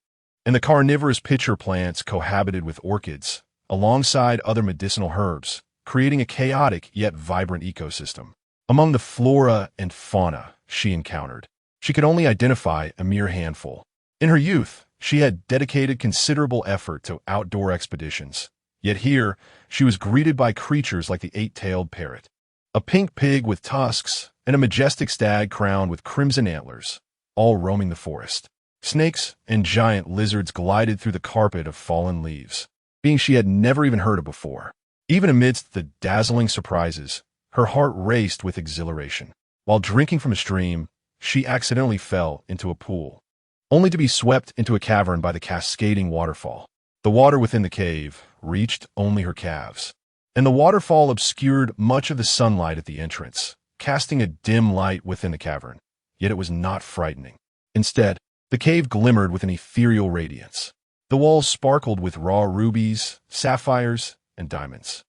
and the carnivorous pitcher plants cohabited with orchids, alongside other medicinal herbs, creating a chaotic yet vibrant ecosystem. Among the flora and fauna she encountered, she could only identify a mere handful. In her youth, she had dedicated considerable effort to outdoor expeditions, yet here she was greeted by creatures like the 8-tailed parrot, a pink pig with tusks, and a majestic stag crowned with crimson antlers, all roaming the forest. Snakes and giant lizards glided through the carpet of fallen leaves, beings she had never even heard of before. Even amidst the dazzling surprises, her heart raced with exhilaration. While drinking from a stream, she accidentally fell into a pool, only to be swept into a cavern by the cascading waterfall. The water within the cave reached only her calves. and the waterfall obscured much of the sunlight at the entrance, casting a dim light within the cavern. Yet it was not frightening. Instead, the cave glimmered with an ethereal radiance. The walls sparkled with raw rubies, sapphires, and diamonds,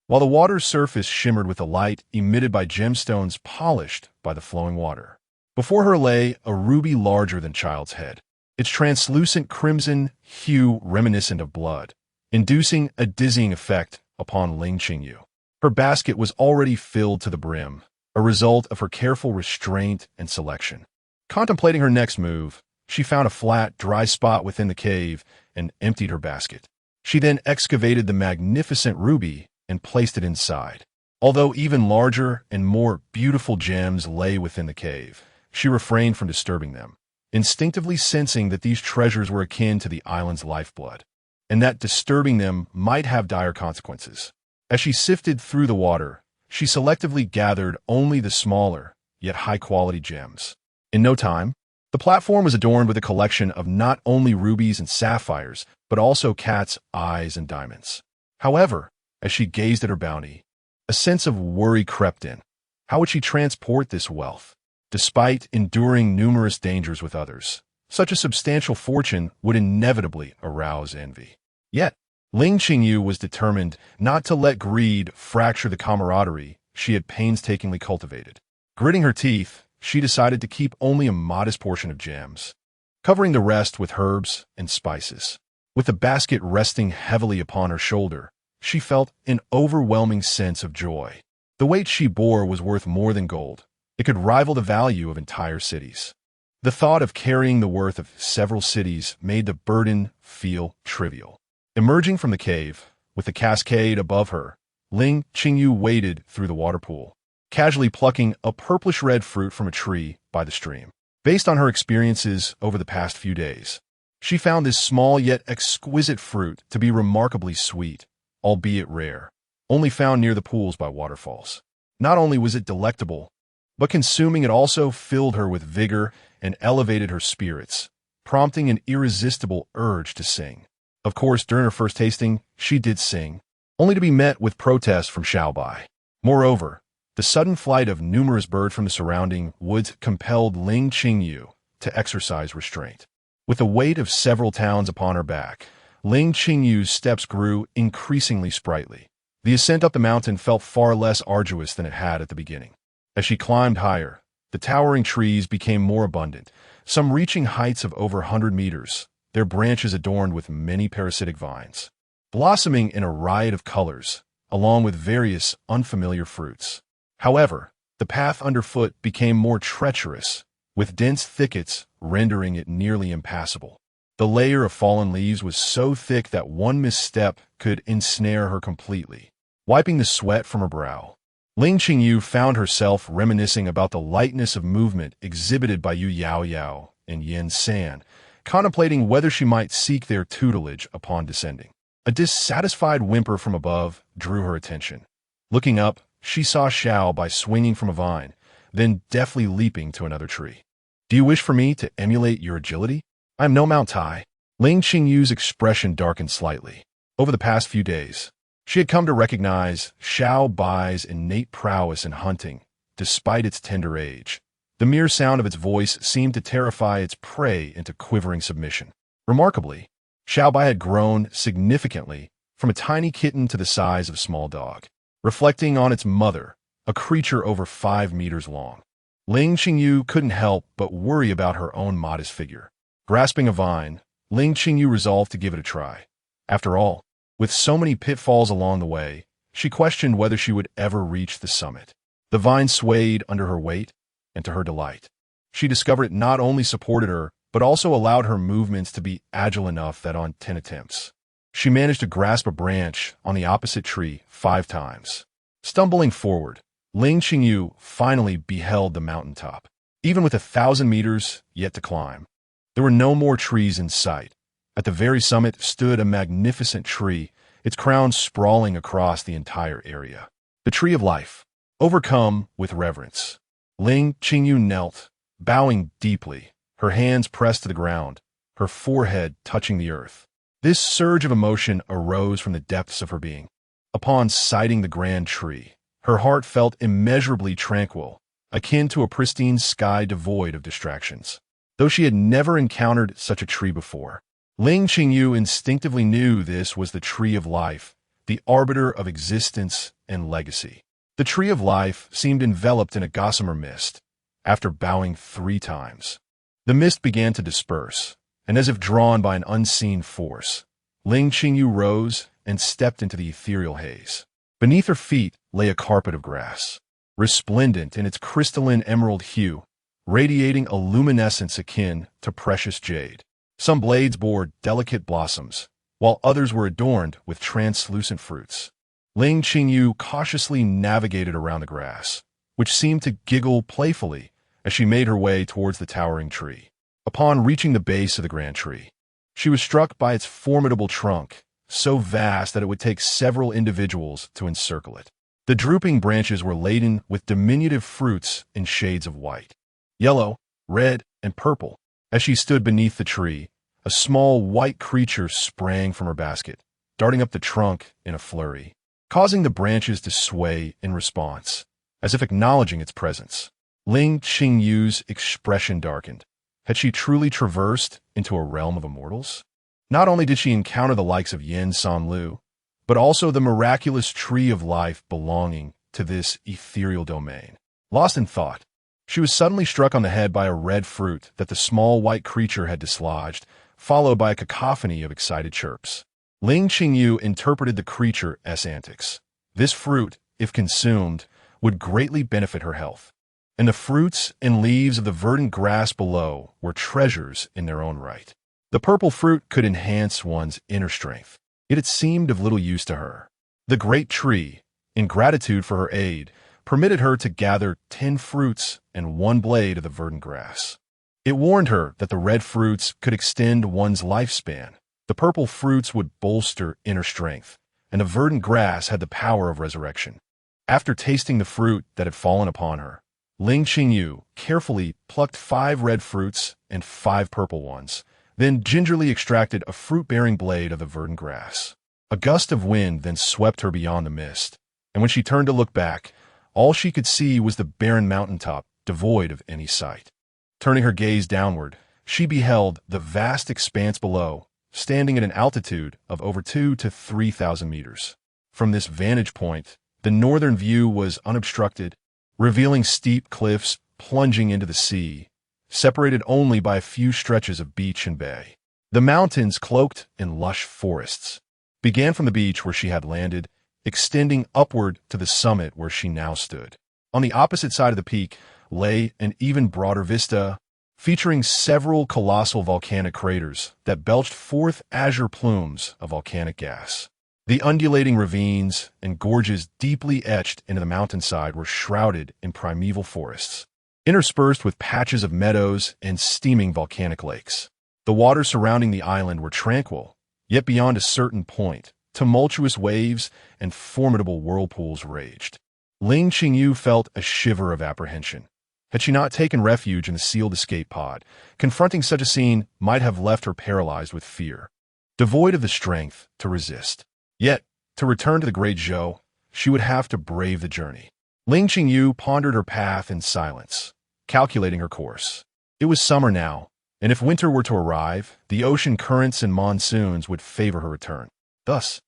while the water's surface shimmered with the light emitted by gemstones polished by the flowing water. Before her lay a ruby larger than child's head, its translucent crimson hue reminiscent of blood, inducing a dizzying effect upon Ling Qingyu. Her basket was already filled to the brim, a result of her careful restraint and selection. Contemplating her next move, she found a flat, dry spot within the cave and emptied her basket. She then excavated the magnificent ruby and placed it inside. Although even larger and more beautiful gems lay within the cave, she refrained from disturbing them, instinctively sensing that these treasures were akin to the island's lifeblood, and that disturbing them might have dire consequences. As she sifted through the water, she selectively gathered only the smaller, yet high-quality gems. In no time, the platform was adorned with a collection of not only rubies and sapphires, but also cat's eyes and diamonds. However, as she gazed at her bounty, a sense of worry crept in. How would she transport this wealth? Despite enduring numerous dangers with others, such a substantial fortune would inevitably arouse envy. Yet, Ling Qingyu was determined not to let greed fracture the camaraderie she had painstakingly cultivated. Gritting her teeth, she decided to keep only a modest portion of gems, covering the rest with herbs and spices. With the basket resting heavily upon her shoulder, she felt an overwhelming sense of joy. The weight she bore was worth more than gold. It could rival the value of entire cities. The thought of carrying the worth of several cities made the burden feel trivial. Emerging from the cave, with the cascade above her, Ling Qingyu waded through the water pool, casually plucking a purplish-red fruit from a tree by the stream. Based on her experiences over the past few days, she found this small yet exquisite fruit to be remarkably sweet, albeit rare, only found near the pools by waterfalls. Not only was it delectable, but consuming it also filled her with vigor and elevated her spirits, prompting an irresistible urge to sing. Of course, during her first tasting, she did sing, only to be met with protests from Xiaobai. Moreover, the sudden flight of numerous birds from the surrounding woods compelled Ling Qingyu to exercise restraint. With the weight of several towns upon her back, Ling Qingyu's steps grew increasingly sprightly. The ascent up the mountain felt far less arduous than it had at the beginning. As she climbed higher, the towering trees became more abundant, some reaching heights of over 100 meters, their branches adorned with many parasitic vines, blossoming in a riot of colors, along with various unfamiliar fruits. However, the path underfoot became more treacherous, with dense thickets rendering it nearly impassable. The layer of fallen leaves was so thick that one misstep could ensnare her completely. Wiping the sweat from her brow, Ling Qingyu found herself reminiscing about the lightness of movement exhibited by Yu Yaoyao and Yin San, contemplating whether she might seek their tutelage upon descending. A dissatisfied whimper from above drew her attention. Looking up, she saw Xiaobai swinging from a vine, then deftly leaping to another tree. "Do you wish for me to emulate your agility? I am no Mount Tai." Ling Qingyu's expression darkened slightly. Over the past few days, she had come to recognize Xiaobai's innate prowess in hunting, despite its tender age. The mere sound of its voice seemed to terrify its prey into quivering submission. Remarkably, Xiaobai had grown significantly from a tiny kitten to the size of a small dog, reflecting on its mother, a creature over 5 meters long. Ling Qingyu couldn't help but worry about her own modest figure. Grasping a vine, Ling Qingyu resolved to give it a try. After all, with so many pitfalls along the way, she questioned whether she would ever reach the summit. The vine swayed under her weight, and to her delight, she discovered it not only supported her, but also allowed her movements to be agile enough that on 10 attempts, she managed to grasp a branch on the opposite tree 5 times. Stumbling forward, Ling Qingyu finally beheld the mountaintop. Even with 1,000 meters yet to climb, there were no more trees in sight. At the very summit stood a magnificent tree, its crown sprawling across the entire area. The Tree of Life. Overcome with reverence, Ling Qingyu knelt, bowing deeply, her hands pressed to the ground, her forehead touching the earth. This surge of emotion arose from the depths of her being. Upon sighting the grand tree, her heart felt immeasurably tranquil, akin to a pristine sky devoid of distractions. Though she had never encountered such a tree before, Ling Qingyu instinctively knew this was the tree of life, the arbiter of existence and legacy. The tree of life seemed enveloped in a gossamer mist. After bowing 3 times, the mist began to disperse, and as if drawn by an unseen force, Ling Qingyu rose and stepped into the ethereal haze. Beneath her feet lay a carpet of grass, resplendent in its crystalline emerald hue, radiating a luminescence akin to precious jade. Some blades bore delicate blossoms, while others were adorned with translucent fruits. Ling Qingyu cautiously navigated around the grass, which seemed to giggle playfully as she made her way towards the towering tree. Upon reaching the base of the grand tree, she was struck by its formidable trunk, so vast that it would take several individuals to encircle it. The drooping branches were laden with diminutive fruits in shades of white, yellow, red, and purple. As she stood beneath the tree, a small white creature sprang from her basket, darting up the trunk in a flurry, causing the branches to sway in response, as if acknowledging its presence. Ling Qingyu's expression darkened. Had she truly traversed into a realm of immortals? Not only did she encounter the likes of Yin Sanlu, but also the miraculous tree of life belonging to this ethereal domain. Lost in thought, she was suddenly struck on the head by a red fruit that the small white creature had dislodged, followed by a cacophony of excited chirps. Ling Qingyu interpreted the creature's antics. This fruit, if consumed, would greatly benefit her health, and the fruits and leaves of the verdant grass below were treasures in their own right. The purple fruit could enhance one's inner strength, yet it seemed of little use to her. The great tree, in gratitude for her aid, permitted her to gather 10 fruits and 1 blade of the verdant grass. It warned her that the red fruits could extend one's lifespan, the purple fruits would bolster inner strength, and the verdant grass had the power of resurrection. After tasting the fruit that had fallen upon her, Ling Qingyu carefully plucked 5 red fruits and 5 purple ones, then gingerly extracted a fruit-bearing blade of the verdant grass. A gust of wind then swept her beyond the mist, and when she turned to look back, all she could see was the barren mountaintop, devoid of any sight. Turning her gaze downward, she beheld the vast expanse below, standing at an altitude of over 2,000 to 3,000 meters. From this vantage point, the northern view was unobstructed, revealing steep cliffs plunging into the sea, separated only by a few stretches of beach and bay. The mountains, cloaked in lush forests, began from the beach where she had landed, extending upward to the summit where she now stood. On the opposite side of the peak lay an even broader vista, featuring several colossal volcanic craters that belched forth azure plumes of volcanic gas. The undulating ravines and gorges deeply etched into the mountainside were shrouded in primeval forests, interspersed with patches of meadows and steaming volcanic lakes. The waters surrounding the island were tranquil, yet beyond a certain point, tumultuous waves and formidable whirlpools raged. Ling Qingyu felt a shiver of apprehension. Had she not taken refuge in the sealed escape pod, confronting such a scene might have left her paralyzed with fear, devoid of the strength to resist. Yet, to return to the Great Zhou, she would have to brave the journey. Ling Qingyu pondered her path in silence, calculating her course. It was summer now, and if winter were to arrive, the ocean currents and monsoons would favor her return. Thus,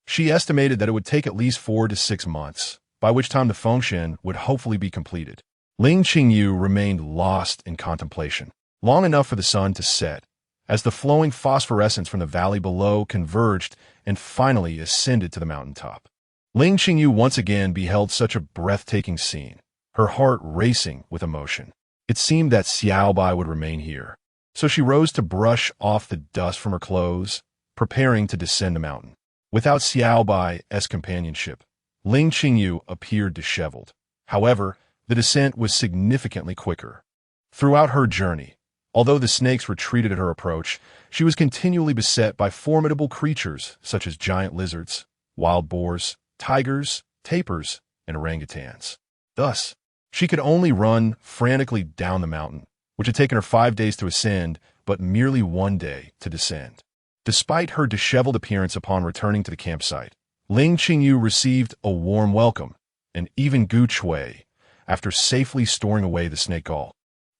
she estimated that it would take at least 4 to 6 months, by which time the Fengshen would hopefully be completed. Ling Qingyu remained lost in contemplation, long enough for the sun to set, as the flowing phosphorescence from the valley below converged and finally ascended to the mountaintop. Ling Qingyu once again beheld such a breathtaking scene, her heart racing with emotion. It seemed that Xiaobai would remain here, so she rose to brush off the dust from her clothes, preparing to descend the mountain. Without Xiaobai's companionship, Ling Qingyu appeared disheveled. However, the descent was significantly quicker. Throughout her journey, although the snakes retreated at her approach, she was continually beset by formidable creatures such as giant lizards, wild boars, tigers, tapirs, and orangutans. Thus, she could only run frantically down the mountain, which had taken her 5 days to ascend, but merely 1 day to descend. Despite her disheveled appearance upon returning to the campsite, Ling Qingyu received a warm welcome, and even Gu Chui, after safely storing away the snake gall,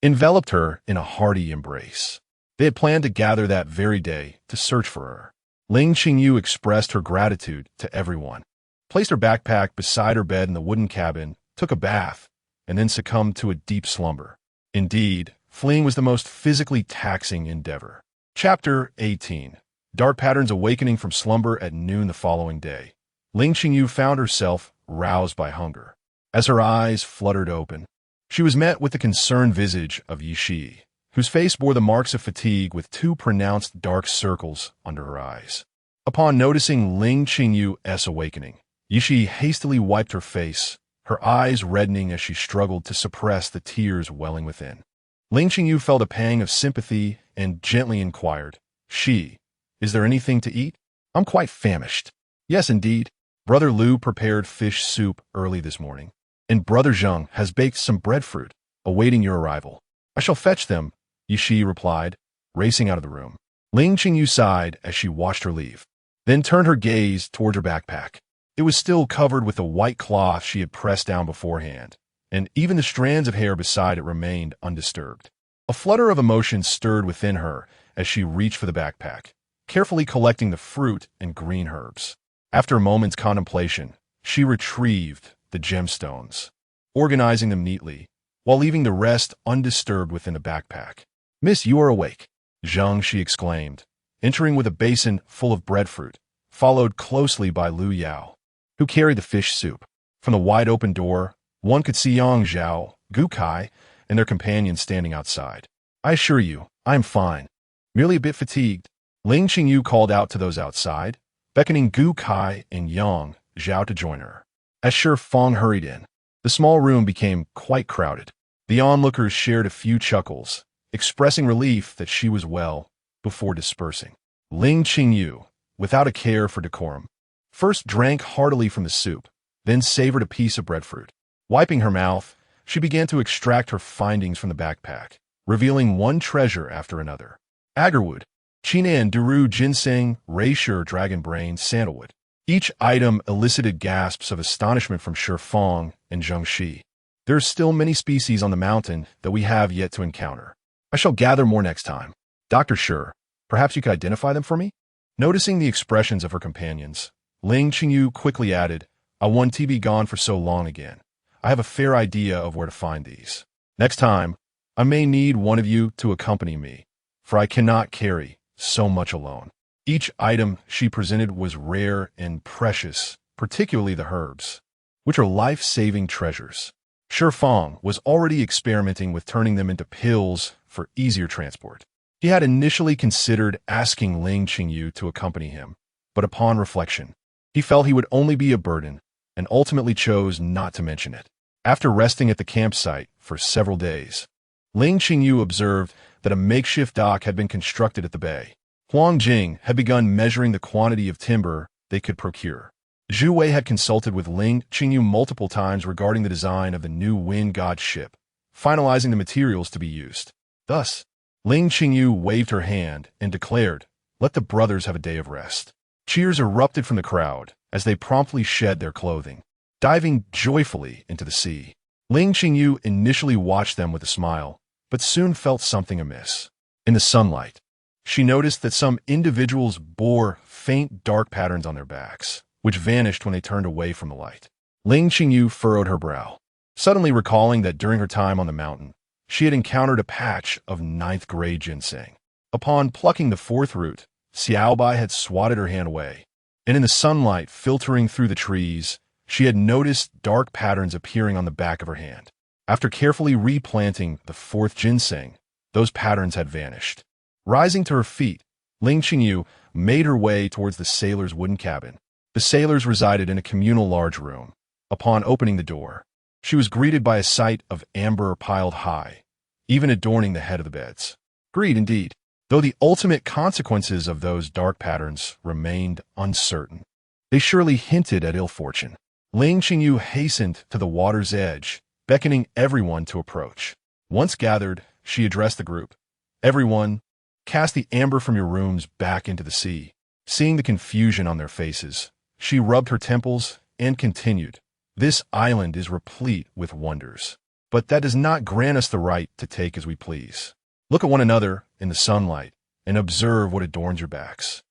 enveloped her in a hearty embrace. They had planned to gather that very day to search for her. Ling Qingyu expressed her gratitude to everyone, placed her backpack beside her bed in the wooden cabin, took a bath, and then succumbed to a deep slumber. Indeed, fleeing was the most physically taxing endeavor. Chapter 18. Dark Patterns awakening from slumber at noon the following day. Ling Qingyu found herself roused by hunger. As her eyes fluttered open, she was met with the concerned visage of Yishi, whose face bore the marks of fatigue with two pronounced dark circles under her eyes. Upon noticing Ling Qingyu's awakening, Yishi hastily wiped her face, her eyes reddening as she struggled to suppress the tears welling within. Ling Qingyu felt a pang of sympathy and gently inquired, "Is there anything to eat? I'm quite famished." "Yes, indeed. Brother Lu prepared fish soup early this morning, and Brother Zheng has baked some breadfruit, awaiting your arrival. I shall fetch them," Yishi replied, racing out of the room. Ling Qingyu sighed as she watched her leave, then turned her gaze toward her backpack. It was still covered with the white cloth she had pressed down beforehand, and even the strands of hair beside it remained undisturbed. A flutter of emotion stirred within her as she reached for the backpack, carefully collecting the fruit and green herbs. After a moment's contemplation, she retrieved the gemstones, organizing them neatly, while leaving the rest undisturbed within the backpack. "Miss, you are awake," Zheng, she exclaimed, entering with a basin full of breadfruit, followed closely by Lu Yao, who carried the fish soup. From the wide-open door, one could see Yang Zhao, Gu Kai, and their companions standing outside. "I assure you, I am fine. Merely a bit fatigued," Ling Qingyu called out to those outside, beckoning Gu Kai and Yang Zhao to join her. As Shi Feng hurried in, the small room became quite crowded. The onlookers shared a few chuckles, expressing relief that she was well, before dispersing. Ling Qingyu, without a care for decorum, first drank heartily from the soup, then savored a piece of breadfruit. Wiping her mouth, she began to extract her findings from the backpack, revealing one treasure after another. Agarwood, Chinan Duru ginseng, Reisher dragon brain, sandalwood. Each item elicited gasps of astonishment from Shi Feng and Zheng Shi. "There are still many species on the mountain that we have yet to encounter. I shall gather more next time. Dr. Shi, perhaps you could identify them for me?" Noticing the expressions of her companions, Ling Qingyu quickly added, "I want to be gone for so long again. I have a fair idea of where to find these. Next time, I may need one of you to accompany me, for I cannot carry so much alone." Each item she presented was rare and precious, particularly the herbs, which are life-saving treasures. Shi Feng was already experimenting with turning them into pills for easier transport. He had initially considered asking Ling Qingyu to accompany him, but upon reflection, he felt he would only be a burden and ultimately chose not to mention it. After resting at the campsite for several days, Ling Qingyu observed that a makeshift dock had been constructed at the bay. Huang Jing had begun measuring the quantity of timber they could procure. Zhu Wei had consulted with Ling Qingyu multiple times regarding the design of the new wind god ship, finalizing the materials to be used. Thus, Ling Qingyu waved her hand and declared, "Let the brothers have a day of rest." Cheers erupted from the crowd as they promptly shed their clothing, diving joyfully into the sea. Ling Qingyu initially watched them with a smile, but soon felt something amiss. In the sunlight, she noticed that some individuals bore faint dark patterns on their backs, which vanished when they turned away from the light. Ling Qingyu furrowed her brow, suddenly recalling that during her time on the mountain, she had encountered a patch of ninth-grade ginseng. Upon plucking the fourth root, Xiaobai had swatted her hand away, and in the sunlight filtering through the trees, she had noticed dark patterns appearing on the back of her hand. After carefully replanting the fourth ginseng, those patterns had vanished. Rising to her feet, Ling Qingyu made her way towards the sailors' wooden cabin. The sailors resided in a communal large room. Upon opening the door, she was greeted by a sight of amber piled high, even adorning the head of the beds. Greed indeed, though the ultimate consequences of those dark patterns remained uncertain. They surely hinted at ill fortune. Ling Qingyu hastened to the water's edge, beckoning everyone to approach. Once gathered, she addressed the group. "Everyone, cast the amber from your rooms back into the sea." Seeing the confusion on their faces, She rubbed her temples and continued. This island is replete with wonders, but that does not grant us the right to take as we please. Look at one another in the sunlight and observe what adorns your backs.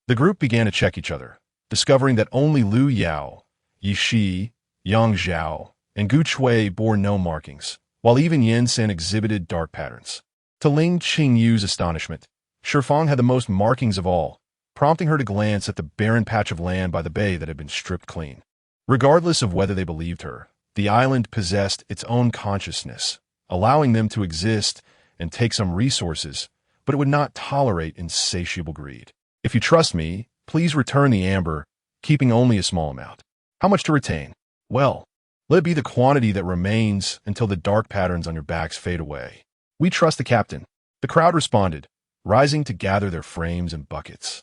The group began to check each other, discovering that only Lu Yao, Yi Shi, Yang Zhao, and Gu Chui bore no markings, while even Yin San exhibited dark patterns. To Ling Qingyu's astonishment, Shifang had the most markings of all, prompting her to glance at the barren patch of land by the bay that had been stripped clean. Regardless of whether they believed her, the island possessed its own consciousness, allowing them to exist and take some resources, but it would not tolerate insatiable greed. If you trust me, please return the amber, keeping only a small amount. How much to retain? Well, let it be the quantity that remains until the dark patterns on your backs fade away. We trust the captain. The crowd responded, rising to gather their frames and buckets,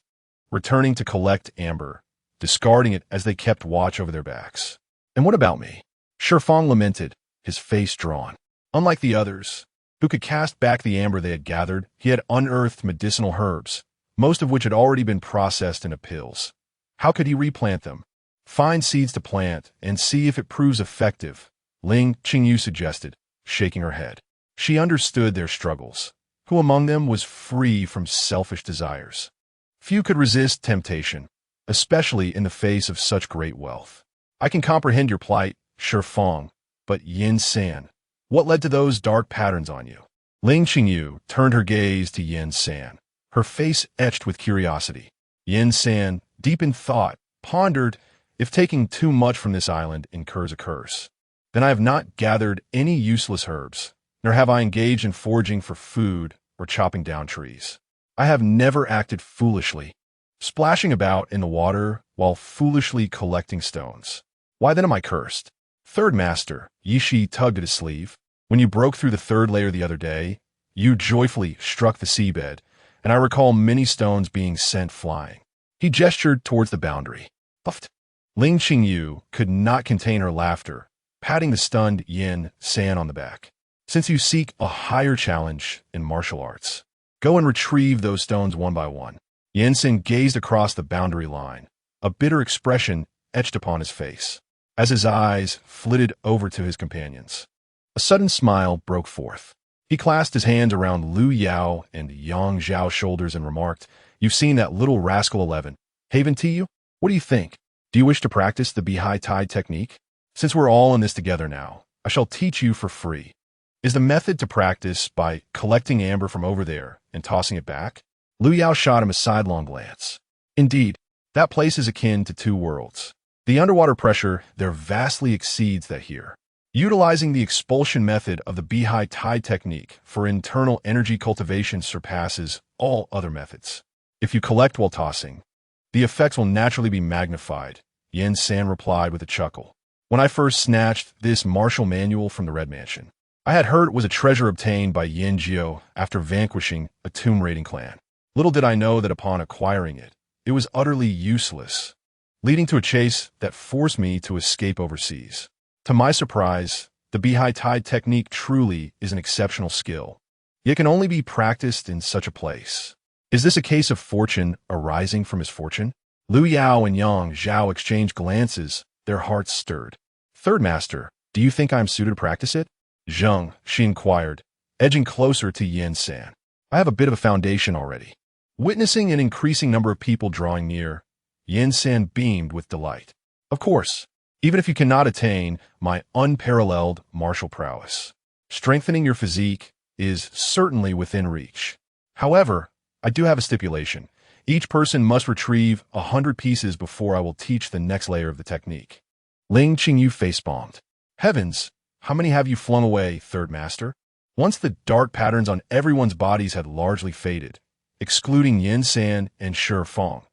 returning to collect amber, discarding it as they kept watch over their backs. And what about me? Shifang lamented, his face drawn. Unlike the others, who could cast back the amber they had gathered, he had unearthed medicinal herbs, most of which had already been processed into pills. How could he replant them? Find seeds to plant and see if it proves effective, Ling Qingyu suggested, shaking her head. She understood their struggles. Who among them was free from selfish desires? Few could resist temptation, especially in the face of such great wealth. I can comprehend your plight, Shifang, but Yin San, what led to those dark patterns on you? Ling Qingyu turned her gaze to Yin San, her face etched with curiosity. Yin San, deep in thought, pondered, if taking too much from this island incurs a curse, then I have not gathered any useless herbs, nor have I engaged in foraging for food or chopping down trees. I have never acted foolishly, splashing about in the water while foolishly collecting stones. Why then am I cursed? Third Master, Yi Shi tugged at his sleeve. When you broke through the third layer the other day, you joyfully struck the seabed, and I recall many stones being sent flying. He gestured towards the boundary. Puffed. Ling Qingyu could not contain her laughter, patting the stunned Yin San on the back. Since you seek a higher challenge in martial arts, go and retrieve those stones one by one. Yin San gazed across the boundary line, a bitter expression etched upon his face, as his eyes flitted over to his companions. A sudden smile broke forth. He clasped his hands around Lu Yao and Yang Zhao's shoulders and remarked, "You've seen that little rascal 11. Haven to you? What do you think? Do you wish to practice the Beihai Tide technique? Since we're all in this together now, I shall teach you for free. Is the method to practice by collecting amber from over there and tossing it back?" Lu Yao shot him a sidelong glance. Indeed, that place is akin to two worlds. The underwater pressure there vastly exceeds that here. Utilizing the expulsion method of the Beihai Tide technique for internal energy cultivation surpasses all other methods. If you collect while tossing, the effects will naturally be magnified, Yin San replied with a chuckle. When I first snatched this martial manual from the Red Mansion, I had heard it was a treasure obtained by Yin Jiao after vanquishing a tomb-raiding clan. Little did I know that upon acquiring it, it was utterly useless, leading to a chase that forced me to escape overseas. To my surprise, the Beihai Tide technique truly is an exceptional skill, yet can only be practiced in such a place. Is this a case of fortune arising from misfortune? Lu Yao and Yang Zhao exchanged glances, their hearts stirred. Third Master, do you think I am suited to practice it? Zheng, she inquired, edging closer to Yin San. I have a bit of a foundation already. Witnessing an increasing number of people drawing near, Yin San beamed with delight. Of course, even if you cannot attain my unparalleled martial prowess, strengthening your physique is certainly within reach. However, I do have a stipulation. Each person must retrieve 100 pieces before I will teach the next layer of the technique. Ling Qingyu facepalmed. Heavens, how many have you flung away, Third Master? Once the dark patterns on everyone's bodies had largely faded, excluding Yin San and Shifang,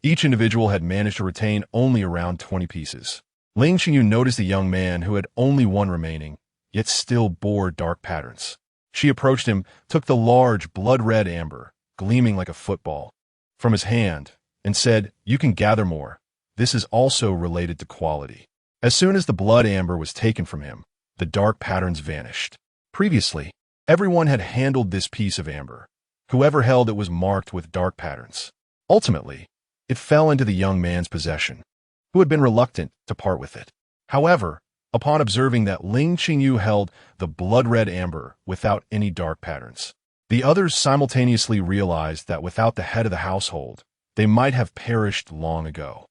each individual had managed to retain only around 20 pieces. Ling Qingyu noticed the young man who had only one remaining, yet still bore dark patterns. She approached him, took the large blood-red amber, gleaming like a football, from his hand, and said, "You can gather more. This is also related to quality." As soon as the blood amber was taken from him, the dark patterns vanished. Previously, everyone had handled this piece of amber. Whoever held it was marked with dark patterns. Ultimately, it fell into the young man's possession. who had been reluctant to part with it. However, upon observing that Ling Qingyu held the blood-red amber without any dark patterns, the others simultaneously realized that without the head of the household, they might have perished long ago.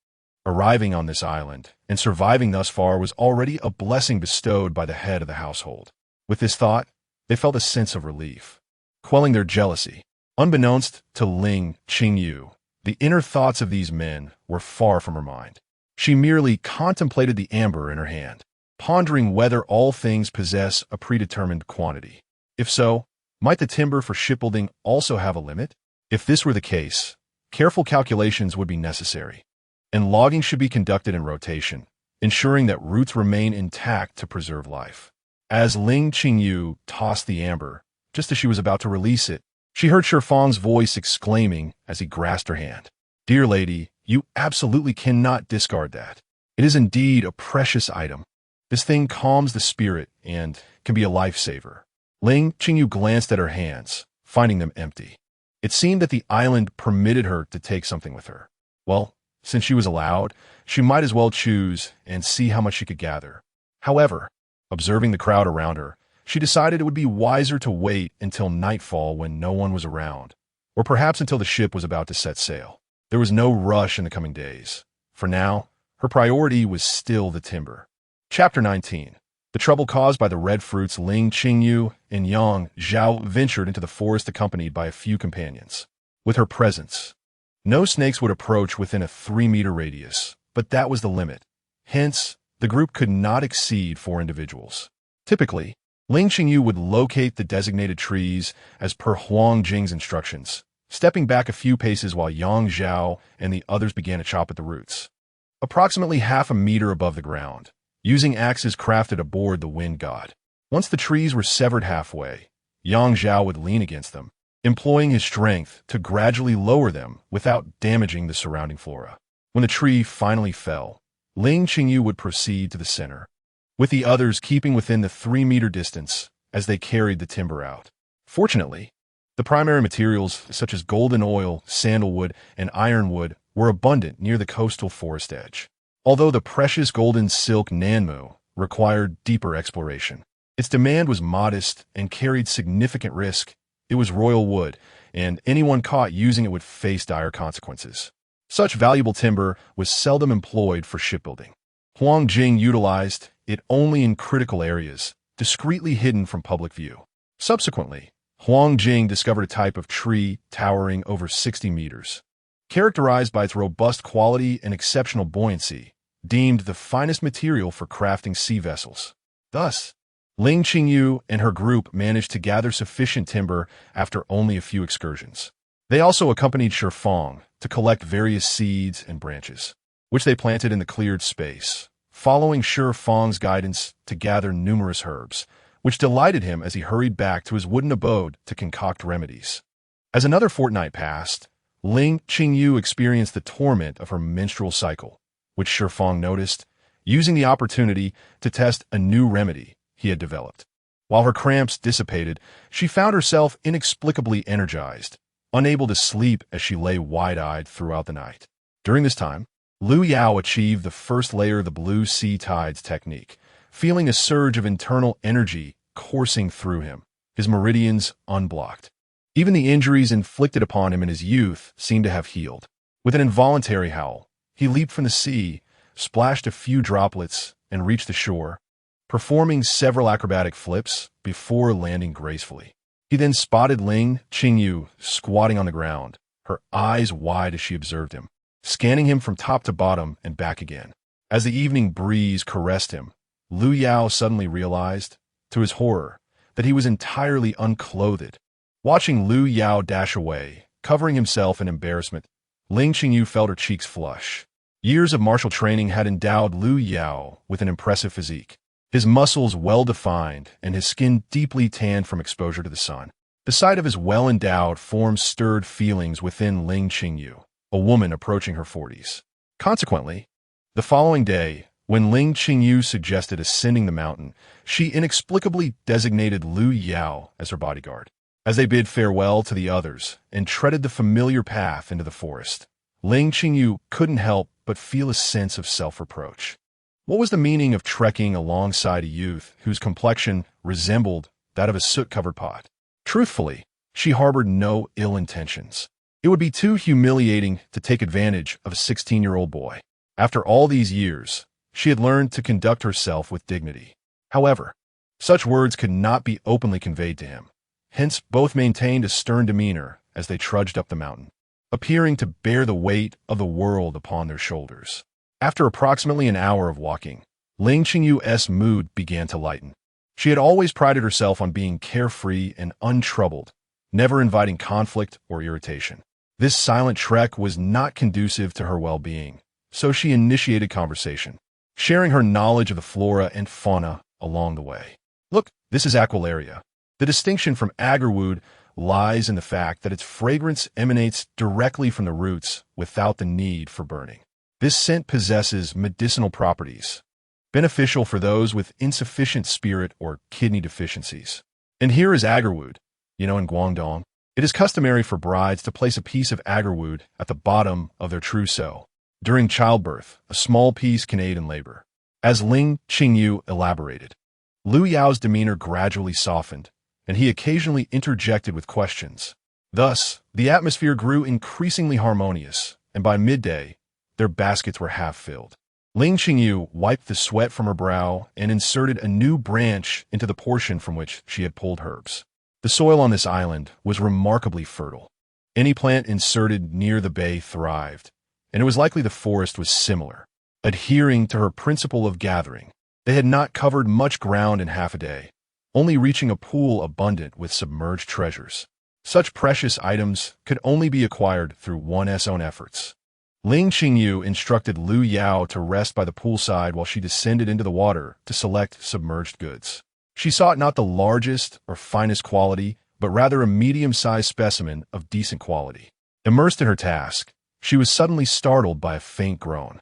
Arriving on this island and surviving thus far was already a blessing bestowed by the head of the household. With this thought, they felt a sense of relief, quelling their jealousy. Unbeknownst to Ling Qingyu, the inner thoughts of these men were far from her mind. She merely contemplated the amber in her hand, pondering whether all things possess a predetermined quantity. If so, might the timber for shipbuilding also have a limit? If this were the case, careful calculations would be necessary, and logging should be conducted in rotation, ensuring that roots remain intact to preserve life. As Ling Qingyu tossed the amber, just as she was about to release it, she heard Shifang's voice exclaiming as he grasped her hand. "Dear lady, you absolutely cannot discard that. It is indeed a precious item. This thing calms the spirit and can be a lifesaver." Ling Qingyu glanced at her hands, finding them empty. It seemed that the island permitted her to take something with her. Well, since she was allowed, she might as well choose and see how much she could gather. However, observing the crowd around her, she decided it would be wiser to wait until nightfall when no one was around, or perhaps until the ship was about to set sail. There was no rush in the coming days. For now, her priority was still the timber. Chapter 19. The trouble caused by the red fruits. Ling Qingyu and Yang Zhao ventured into the forest accompanied by a few companions. With her presence, no snakes would approach within a 3-meter radius, but that was the limit. Hence, the group could not exceed 4 individuals. Typically, Ling Qingyu would locate the designated trees as per Huang Jing's instructions, stepping back a few paces while Yang Zhao and the others began to chop at the roots. Approximately half a meter above the ground, using axes crafted aboard the wind god. Once the trees were severed halfway, Yang Zhao would lean against them, employing his strength to gradually lower them without damaging the surrounding flora. When the tree finally fell, Ling Qingyu would proceed to the center, with the others keeping within the 3-meter distance as they carried the timber out. Fortunately, the primary materials such as golden oil, sandalwood, and ironwood were abundant near the coastal forest edge. Although the precious golden silk nanmu required deeper exploration, its demand was modest and carried significant risk. It was royal wood, and anyone caught using it would face dire consequences. Such valuable timber was seldom employed for shipbuilding. Huang Jing utilized it only in critical areas, discreetly hidden from public view. Subsequently, Huang Jing discovered a type of tree towering over 60 meters, characterized by its robust quality and exceptional buoyancy, deemed the finest material for crafting sea vessels. Thus, Ling Qingyu and her group managed to gather sufficient timber after only a few excursions. They also accompanied Shifang to collect various seeds and branches, which they planted in the cleared space, following Shifang's guidance to gather numerous herbs, which delighted him as he hurried back to his wooden abode to concoct remedies. As another fortnight passed, Ling Qingyu experienced the torment of her menstrual cycle, which Shifang noticed, using the opportunity to test a new remedy he had developed. While her cramps dissipated, she found herself inexplicably energized, unable to sleep as she lay wide-eyed throughout the night. During this time, Liu Yao achieved the first layer of the blue sea tides technique, feeling a surge of internal energy coursing through him, his meridians unblocked. Even the injuries inflicted upon him in his youth seemed to have healed. With an involuntary howl, he leaped from the sea, splashed a few droplets, and reached the shore, performing several acrobatic flips before landing gracefully. He then spotted Ling Qingyu squatting on the ground, her eyes wide as she observed him, scanning him from top to bottom and back again. As the evening breeze caressed him, Liu Yao suddenly realized, to his horror, that he was entirely unclothed. Watching Liu Yao dash away, covering himself in embarrassment, Ling Qingyu felt her cheeks flush. Years of martial training had endowed Liu Yao with an impressive physique, his muscles well-defined and his skin deeply tanned from exposure to the sun. The sight of his well-endowed form stirred feelings within Ling Qingyu, a woman approaching her 40s. Consequently, the following day, when Ling Qingyu suggested ascending the mountain, she inexplicably designated Liu Yao as her bodyguard. As they bid farewell to the others and treaded the familiar path into the forest, Ling Qingyu couldn't help but feel a sense of self-reproach. What was the meaning of trekking alongside a youth whose complexion resembled that of a soot-covered pot? Truthfully, she harbored no ill intentions. It would be too humiliating to take advantage of a 16-year-old boy. After all these years, she had learned to conduct herself with dignity. However, such words could not be openly conveyed to him. Hence, both maintained a stern demeanor as they trudged up the mountain, appearing to bear the weight of the world upon their shoulders. After approximately an hour of walking, Ling Qingyu's mood began to lighten. She had always prided herself on being carefree and untroubled, never inviting conflict or irritation. This silent trek was not conducive to her well-being, so she initiated conversation, sharing her knowledge of the flora and fauna along the way. Look, this is Aquilaria. The distinction from agarwood lies in the fact that its fragrance emanates directly from the roots without the need for burning. This scent possesses medicinal properties, beneficial for those with insufficient spirit or kidney deficiencies. And here is agarwood. In Guangdong, it is customary for brides to place a piece of agarwood at the bottom of their trousseau. During childbirth, a small piece can aid in labor. As Ling Qingyu elaborated, Liu Yao's demeanor gradually softened, and he occasionally interjected with questions. Thus, the atmosphere grew increasingly harmonious, and by midday, their baskets were half filled. Ling Qingyu wiped the sweat from her brow and inserted a new branch into the portion from which she had pulled herbs. The soil on this island was remarkably fertile. Any plant inserted near the bay thrived, and it was likely the forest was similar. Adhering to her principle of gathering, they had not covered much ground in half a day, only reaching a pool abundant with submerged treasures. Such precious items could only be acquired through one's own efforts. Ling Qingyu instructed Liu Yao to rest by the poolside while she descended into the water to select submerged goods. She sought not the largest or finest quality, but rather a medium-sized specimen of decent quality. Immersed in her task, she was suddenly startled by a faint groan.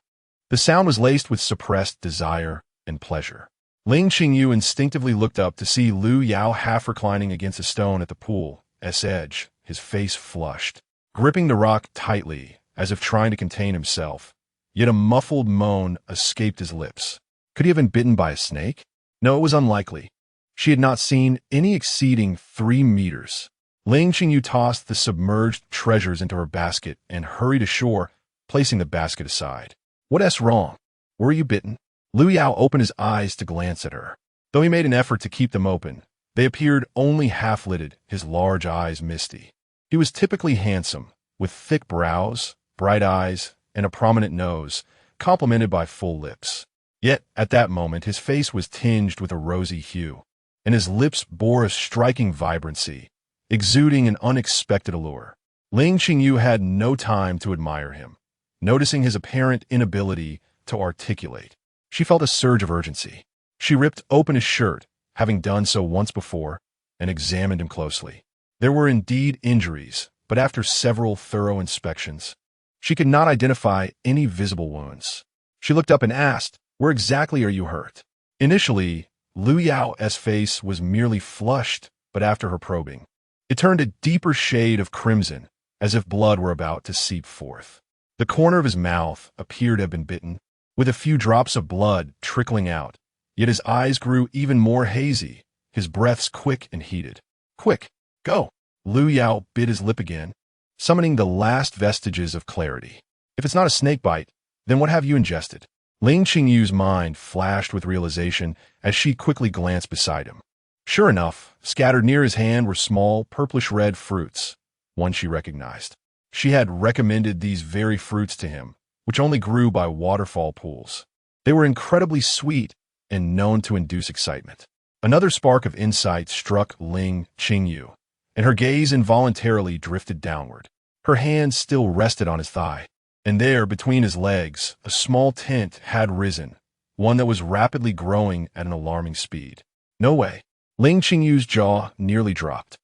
The sound was laced with suppressed desire and pleasure. Ling Qingyu instinctively looked up to see Liu Yao half reclining against a stone at the pool's edge, his face flushed, gripping the rock tightly, as if trying to contain himself. Yet a muffled moan escaped his lips. Could he have been bitten by a snake? No, it was unlikely. She had not seen any exceeding 3 meters. Ling Qingyu tossed the submerged treasures into her basket and hurried ashore, placing the basket aside. What's wrong? Were you bitten? Liu Yao opened his eyes to glance at her. Though he made an effort to keep them open, they appeared only half-lidded, his large eyes misty. He was typically handsome, with thick brows, bright eyes, and a prominent nose, complemented by full lips. Yet, at that moment, his face was tinged with a rosy hue, and his lips bore a striking vibrancy, exuding an unexpected allure. Ling Qingyu had no time to admire him. Noticing his apparent inability to articulate, she felt a surge of urgency. She ripped open his shirt, having done so once before, and examined him closely. There were indeed injuries, but after several thorough inspections, she could not identify any visible wounds. She looked up and asked, "Where exactly are you hurt?" Initially, Liu Yao's face was merely flushed, but after her probing, it turned a deeper shade of crimson, as if blood were about to seep forth. The corner of his mouth appeared to have been bitten, with a few drops of blood trickling out, yet his eyes grew even more hazy, his breaths quick and heated. "Quick, go!" Liu Yao bit his lip again, summoning the last vestiges of clarity. "If it's not a snake bite, then what have you ingested?" Ling Qingyu's mind flashed with realization as she quickly glanced beside him. Sure enough, scattered near his hand were small, purplish-red fruits, one she recognized. She had recommended these very fruits to him, which only grew by waterfall pools. They were incredibly sweet and known to induce excitement. Another spark of insight struck Ling Qingyu, and her gaze involuntarily drifted downward. Her hand still rested on his thigh, and there, between his legs, a small tent had risen, one that was rapidly growing at an alarming speed. No way. Ling Qingyu's jaw nearly dropped.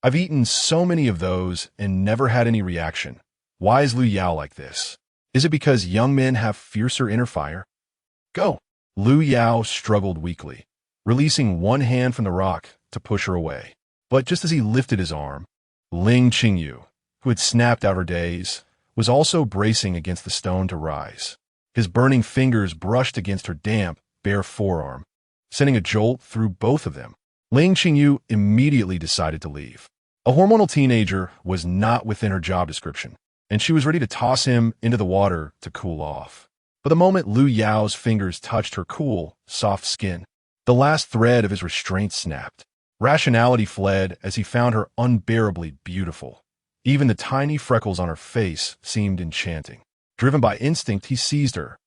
I've eaten so many of those and never had any reaction. Why is Liu Yao like this? Is it because young men have fiercer inner fire? Go. Liu Yao struggled weakly, releasing one hand from the rock to push her away. But just as he lifted his arm, Ling Qingyu, who had snapped out her daze, was also bracing against the stone to rise. His burning fingers brushed against her damp, bare forearm, sending a jolt through both of them. Ling Qingyu immediately decided to leave. A hormonal teenager was not within her job description, and she was ready to toss him into the water to cool off. But the moment Lu Yao's fingers touched her cool, soft skin, the last thread of his restraint snapped. Rationality fled as he found her unbearably beautiful. Even the tiny freckles on her face seemed enchanting. Driven by instinct, he seized her,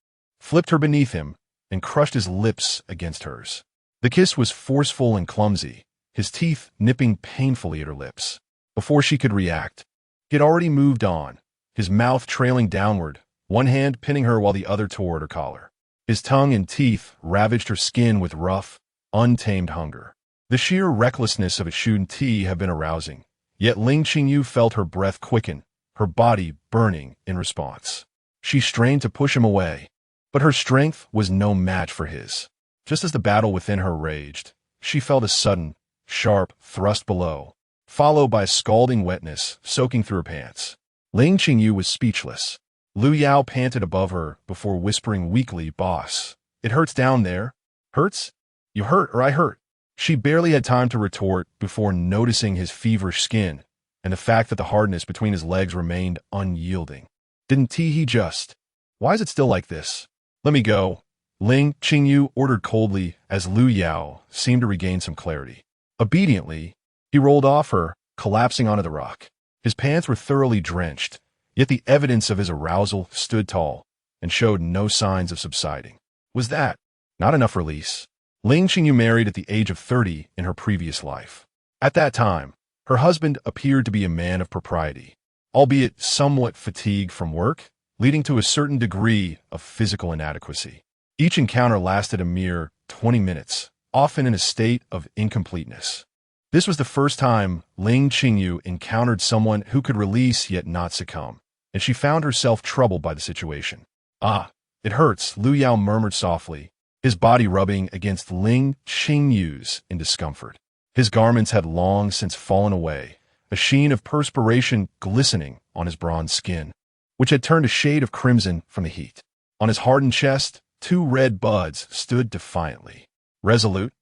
flipped her beneath him, and crushed his lips against hers. The kiss was forceful and clumsy, his teeth nipping painfully at her lips. Before she could react, he had already moved on, his mouth trailing downward, one hand pinning her while the other tore at her collar. His tongue and teeth ravaged her skin with rough, untamed hunger. The sheer recklessness of a Shun Ti had been arousing, yet Ling Qingyu felt her breath quicken, her body burning in response. She strained to push him away, but her strength was no match for his. Just as the battle within her raged, she felt a sudden, sharp thrust below, followed by a scalding wetness soaking through her pants. Ling Qingyu was speechless. Lu Yao panted above her before whispering weakly, "Boss, it hurts down there." "Hurts? You hurt or I hurt?" She barely had time to retort before noticing his feverish skin and the fact that the hardness between his legs remained unyielding. "Didn't he just? Why is it still like this?" "Let me go," Ling Qingyu ordered coldly as Lu Yao seemed to regain some clarity. Obediently, he rolled off her, collapsing onto the rock. His pants were thoroughly drenched, yet the evidence of his arousal stood tall and showed no signs of subsiding. Was that not enough release? Ling Qingyu married at the age of 30 in her previous life. At that time, her husband appeared to be a man of propriety, albeit somewhat fatigued from work, leading to a certain degree of physical inadequacy. Each encounter lasted a mere 20 minutes, often in a state of incompleteness. This was the first time Ling Qingyu encountered someone who could release yet not succumb, and she found herself troubled by the situation. "Ah, it hurts," Lu Yao murmured softly, his body rubbing against Ling Qingyu's in discomfort. His garments had long since fallen away, a sheen of perspiration glistening on his bronze skin, which had turned a shade of crimson from the heat. On his hardened chest, 2 red buds stood defiantly. Resolute,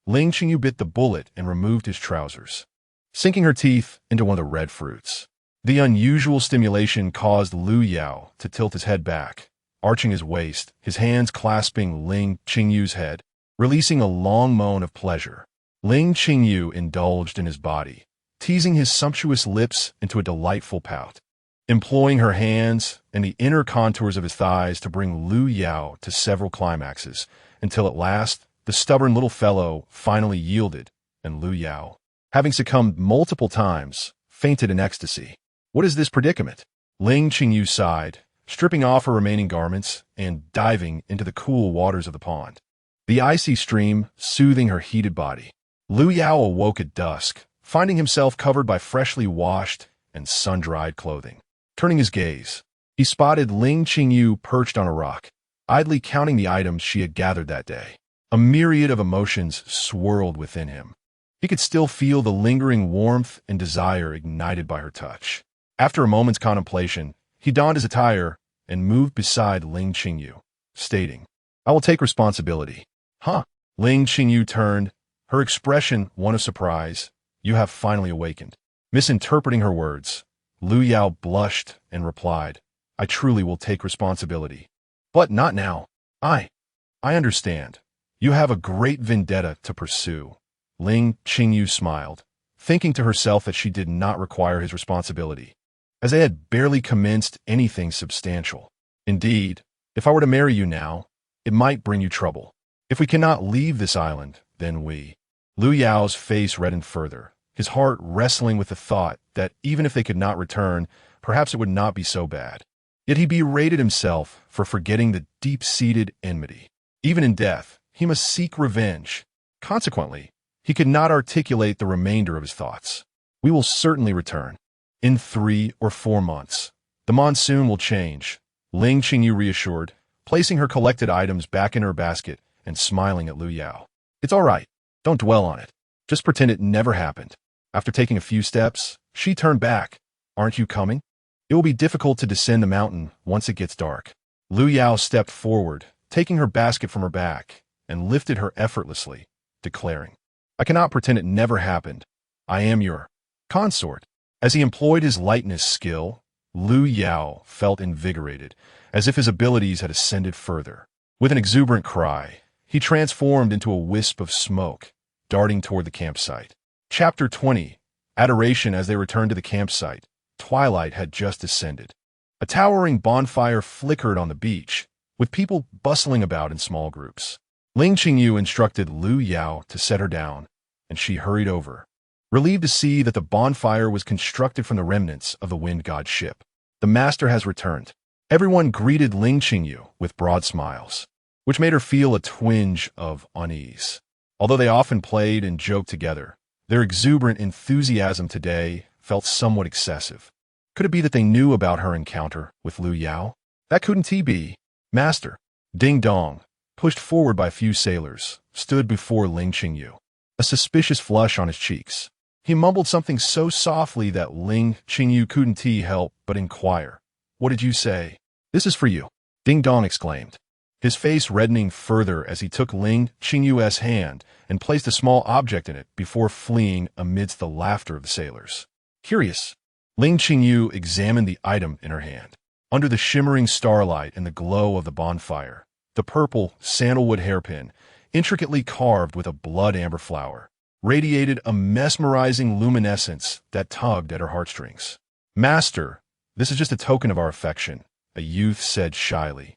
Ling Qingyu bit the bullet and removed his trousers, sinking her teeth into one of the red fruits. The unusual stimulation caused Lu Yao to tilt his head back, arching his waist, his hands clasping Ling Qingyu's head, releasing a long moan of pleasure. Ling Qingyu indulged in his body, teasing his sumptuous lips into a delightful pout, employing her hands and the inner contours of his thighs to bring Lu Yao to several climaxes, until at last the stubborn little fellow finally yielded, and Lu Yao, having succumbed multiple times, fainted in ecstasy. "What is this predicament?" Ling Qingyu sighed, stripping off her remaining garments and diving into the cool waters of the pond, the icy stream soothing her heated body. Lu Yao awoke at dusk, finding himself covered by freshly washed and sun-dried clothing. Turning his gaze, he spotted Ling Qingyu perched on a rock, idly counting the items she had gathered that day. A myriad of emotions swirled within him. He could still feel the lingering warmth and desire ignited by her touch. After a moment's contemplation, he donned his attire and moved beside Ling Qingyu, stating, "I will take responsibility." "Huh?" Ling Qingyu turned, her expression one of surprise. "You have finally awakened." Misinterpreting her words, Lu Yao blushed and replied, "I truly will take responsibility. But not now. I understand. You have a great vendetta to pursue." Ling Qingyu smiled, thinking to herself that she did not require his responsibility, as they had barely commenced anything substantial. "Indeed, if I were to marry you now, it might bring you trouble. If we cannot leave this island, then we—" Lu Yao's face reddened further, his heart wrestling with the thought that even if they could not return, perhaps it would not be so bad. Yet he berated himself for forgetting the deep-seated enmity. Even in death, he must seek revenge. Consequently, he could not articulate the remainder of his thoughts. "We will certainly return. In 3 or 4 months. The monsoon will change," Ling Qingyu reassured, placing her collected items back in her basket and smiling at Lu Yao. "It's all right. Don't dwell on it. Just pretend it never happened." After taking a few steps, she turned back. "Aren't you coming? It will be difficult to descend the mountain once it gets dark." Lu Yao stepped forward, taking her basket from her back, and lifted her effortlessly, declaring, "I cannot pretend it never happened. I am your consort." As he employed his lightness skill, Lu Yao felt invigorated, as if his abilities had ascended further. With an exuberant cry, he transformed into a wisp of smoke, darting toward the campsite. Chapter 20. Adoration. As they returned to the campsite, twilight had just descended. A towering bonfire flickered on the beach, with people bustling about in small groups. Ling Qingyu instructed Lu Yao to set her down, and she hurried over, relieved to see that the bonfire was constructed from the remnants of the wind god's ship. "The master has returned." Everyone greeted Ling Qingyu with broad smiles, which made her feel a twinge of unease. Although they often played and joked together, their exuberant enthusiasm today felt somewhat excessive. Could it be that they knew about her encounter with Lu Yao? That couldn't he be. Master. Ding Dong, pushed forward by a few sailors, stood before Ling Qingyu, a suspicious flush on his cheeks. He mumbled something so softly that Ling Qingyu couldn't help but inquire. "What did you say?" "This is for you," Ding Dong exclaimed, his face reddening further as he took Ling Qingyu's hand and placed a small object in it before fleeing amidst the laughter of the sailors. Curious, Ling Qingyu examined the item in her hand. Under the shimmering starlight and the glow of the bonfire, the purple sandalwood hairpin, intricately carved with a blood-amber flower, radiated a mesmerizing luminescence that tugged at her heartstrings. "Master, this is just a token of our affection," a youth said shyly,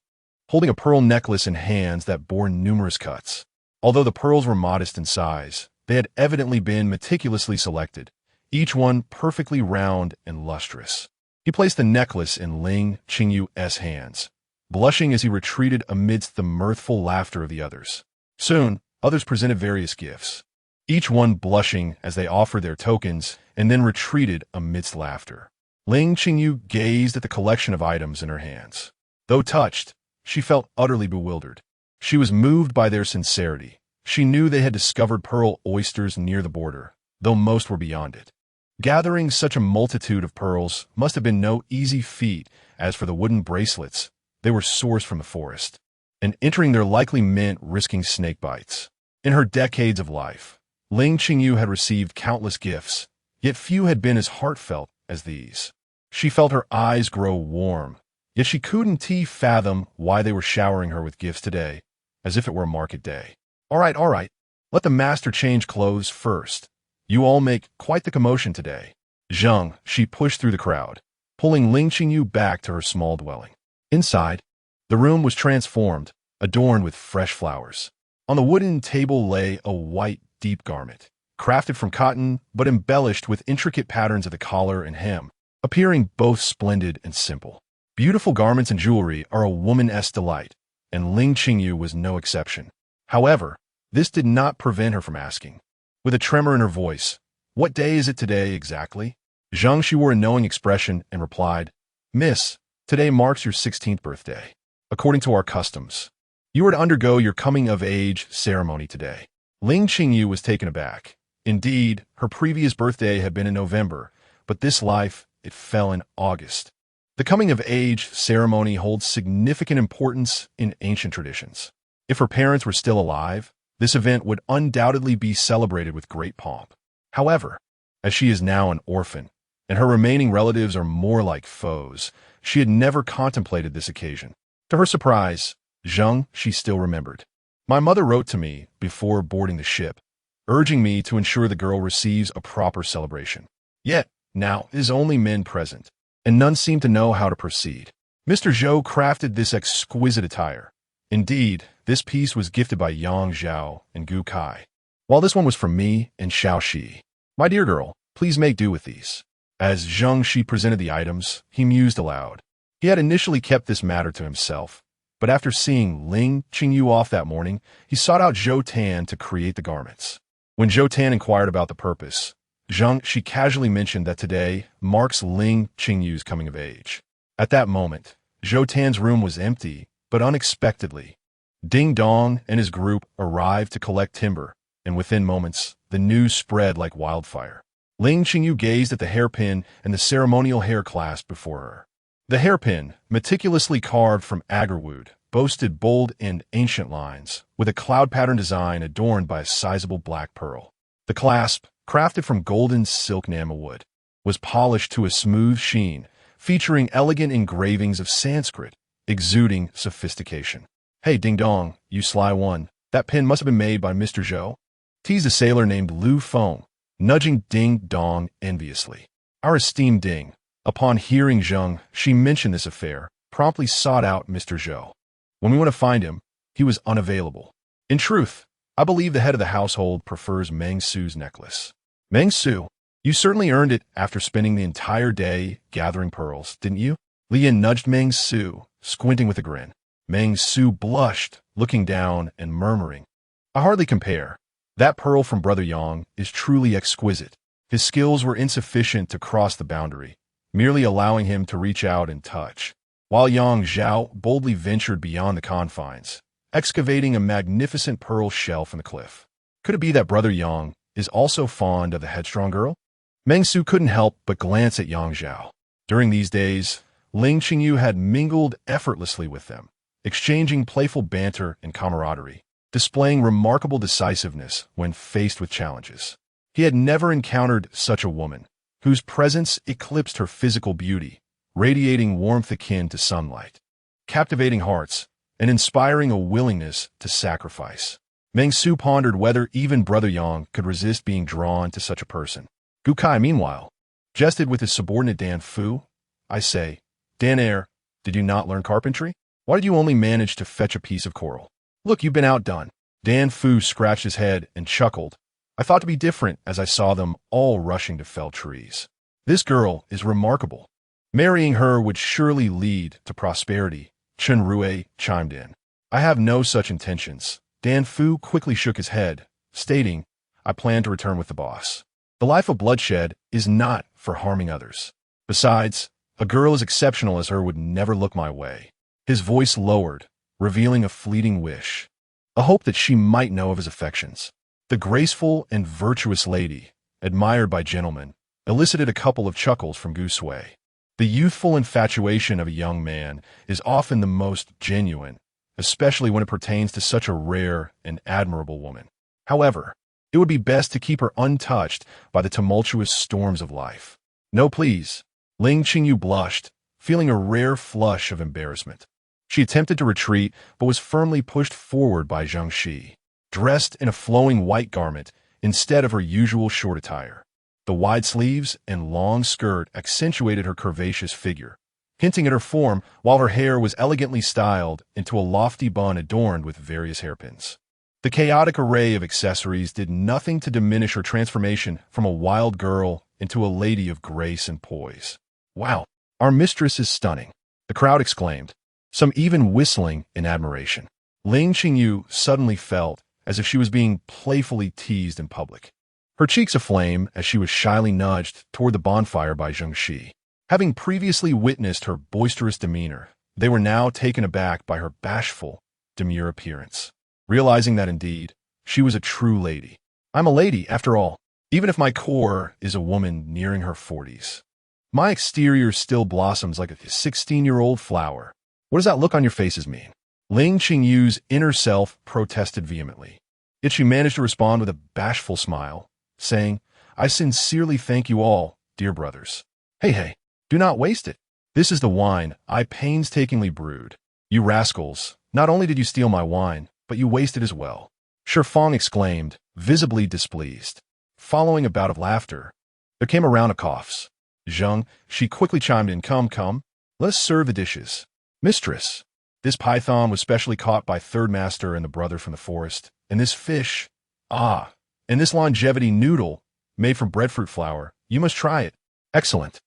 holding a pearl necklace in hands that bore numerous cuts. Although the pearls were modest in size, they had evidently been meticulously selected, each one perfectly round and lustrous. He placed the necklace in Ling Qingyu's hands, blushing as he retreated amidst the mirthful laughter of the others. Soon, others presented various gifts, each one blushing as they offered their tokens and then retreated amidst laughter. Ling Qingyu gazed at the collection of items in her hands. Though touched, she felt utterly bewildered. She was moved by their sincerity. She knew they had discovered pearl oysters near the border, though most were beyond it. Gathering such a multitude of pearls must have been no easy feat. As for the wooden bracelets, they were sourced from the forest, and entering there likely meant risking snake bites. In her decades of life, Ling Qingyu had received countless gifts, yet few had been as heartfelt as these. She felt her eyes grow warm, yet she couldn't fathom why they were showering her with gifts today, as if it were a market day. All right, let the master change clothes first. You all make quite the commotion today." Zheng, she pushed through the crowd, pulling Ling Qingyu back to her small dwelling. Inside, the room was transformed, adorned with fresh flowers. On the wooden table lay a white, deep garment, crafted from cotton but embellished with intricate patterns at the collar and hem, appearing both splendid and simple. Beautiful garments and jewelry are a woman's delight, and Ling Qingyu was no exception. However, this did not prevent her from asking, with a tremor in her voice, "What day is it today exactly?" Zhang, she wore a knowing expression and replied, "Miss, today marks your 16th birthday. According to our customs, you are to undergo your coming-of-age ceremony today." Ling Qingyu was taken aback. Indeed, her previous birthday had been in November, but this life, it fell in August. The coming-of-age ceremony holds significant importance in ancient traditions. If her parents were still alive, this event would undoubtedly be celebrated with great pomp. However, as she is now an orphan, and her remaining relatives are more like foes, she had never contemplated this occasion. To her surprise, Zheng, she still remembered. "My mother wrote to me before boarding the ship, urging me to ensure the girl receives a proper celebration. Yet, now it is only men present, and none seem to know how to proceed. Mr. Zhou crafted this exquisite attire. Indeed, this piece was gifted by Yang Zhao and Gu Kai, while this one was from me and Xiao Shi. My dear girl, please make do with these." As Zheng Shi presented the items, he mused aloud. He had initially kept this matter to himself, but after seeing Ling Qingyu off that morning, he sought out Zhou Tan to create the garments. When Zhou Tan inquired about the purpose, Zheng Shi casually mentioned that today marks Ling Qingyu's coming of age. At that moment, Zhou Tan's room was empty, but unexpectedly, Ding Dong and his group arrived to collect timber, and within moments, the news spread like wildfire. Ling Qingyu gazed at the hairpin and the ceremonial hair clasp before her. The hairpin, meticulously carved from agarwood, boasted bold and ancient lines, with a cloud pattern design adorned by a sizable black pearl. The clasp, crafted from golden silk wood, was polished to a smooth sheen, featuring elegant engravings of Sanskrit, exuding sophistication. "Hey, Ding Dong, you sly one, that pin must have been made by Mr. Zhou," teased a sailor named Lu Feng, nudging Ding Dong enviously. Our esteemed Ding, upon hearing Zheng, she mentioned this affair, promptly sought out Mr. Zhou. When we went to find him, he was unavailable. In truth, I believe the head of the household prefers Meng Su's necklace. Meng Su, you certainly earned it after spending the entire day gathering pearls, didn't you? Lian nudged Meng Su, squinting with a grin. Meng Su blushed, looking down and murmuring, "I hardly compare. That pearl from Brother Yang is truly exquisite." His skills were insufficient to cross the boundary, merely allowing him to reach out and touch, while Yang Zhao boldly ventured beyond the confines, excavating a magnificent pearl shell from the cliff. Could it be that Brother Yang is also fond of the headstrong girl? Meng Su couldn't help but glance at Yang Zhao. During these days, Ling Qingyu had mingled effortlessly with them, exchanging playful banter and camaraderie, displaying remarkable decisiveness when faced with challenges. He had never encountered such a woman, whose presence eclipsed her physical beauty, radiating warmth akin to sunlight, captivating hearts, and inspiring a willingness to sacrifice. Meng Su pondered whether even Brother Yang could resist being drawn to such a person. Gu Kai, meanwhile, jested with his subordinate Dan Fu. "I say, Dan Air, did you not learn carpentry? Why did you only manage to fetch a piece of coral? Look, you've been outdone." Dan Fu scratched his head and chuckled. "I thought to be different as I saw them all rushing to fell trees. This girl is remarkable. Marrying her would surely lead to prosperity," Chen Rue chimed in. "I have no such intentions." Dan Fu quickly shook his head, stating, "I plan to return with the boss. The life of bloodshed is not for harming others. Besides, a girl as exceptional as her would never look my way." His voice lowered, revealing a fleeting wish, a hope that she might know of his affections. The graceful and virtuous lady, admired by gentlemen, elicited a couple of chuckles from Gu Sui. The youthful infatuation of a young man is often the most genuine, especially when it pertains to such a rare and admirable woman. However, it would be best to keep her untouched by the tumultuous storms of life. "No, please." Ling Qingyu blushed, feeling a rare flush of embarrassment. She attempted to retreat, but was firmly pushed forward by Zheng Shi, dressed in a flowing white garment instead of her usual short attire. The wide sleeves and long skirt accentuated her curvaceous figure, hinting at her form, while her hair was elegantly styled into a lofty bun adorned with various hairpins. The chaotic array of accessories did nothing to diminish her transformation from a wild girl into a lady of grace and poise. "Wow, our mistress is stunning," the crowd exclaimed, some even whistling in admiration. Ling Qingyu suddenly felt as if she was being playfully teased in public, her cheeks aflame as she was shyly nudged toward the bonfire by Zheng Shi. Having previously witnessed her boisterous demeanor, they were now taken aback by her bashful, demure appearance, realizing that indeed, she was a true lady. "I'm a lady, after all, even if my core is a woman nearing her 40s. My exterior still blossoms like a 16-year-old flower. What does that look on your faces mean?" Ling Qingyu's inner self protested vehemently. Yet she managed to respond with a bashful smile, saying, "I sincerely thank you all, dear brothers. Hey, do not waste it. This is the wine I painstakingly brewed. You rascals, not only did you steal my wine, but you wasted as well." Shifeng exclaimed, visibly displeased. Following a bout of laughter, there came a round of coughs. Zheng, she quickly chimed in, Come, let us serve the dishes. "Mistress, this python was specially caught by Third Master and the brother from the forest, and this fish, and this longevity noodle, made from breadfruit flour, you must try it. Excellent.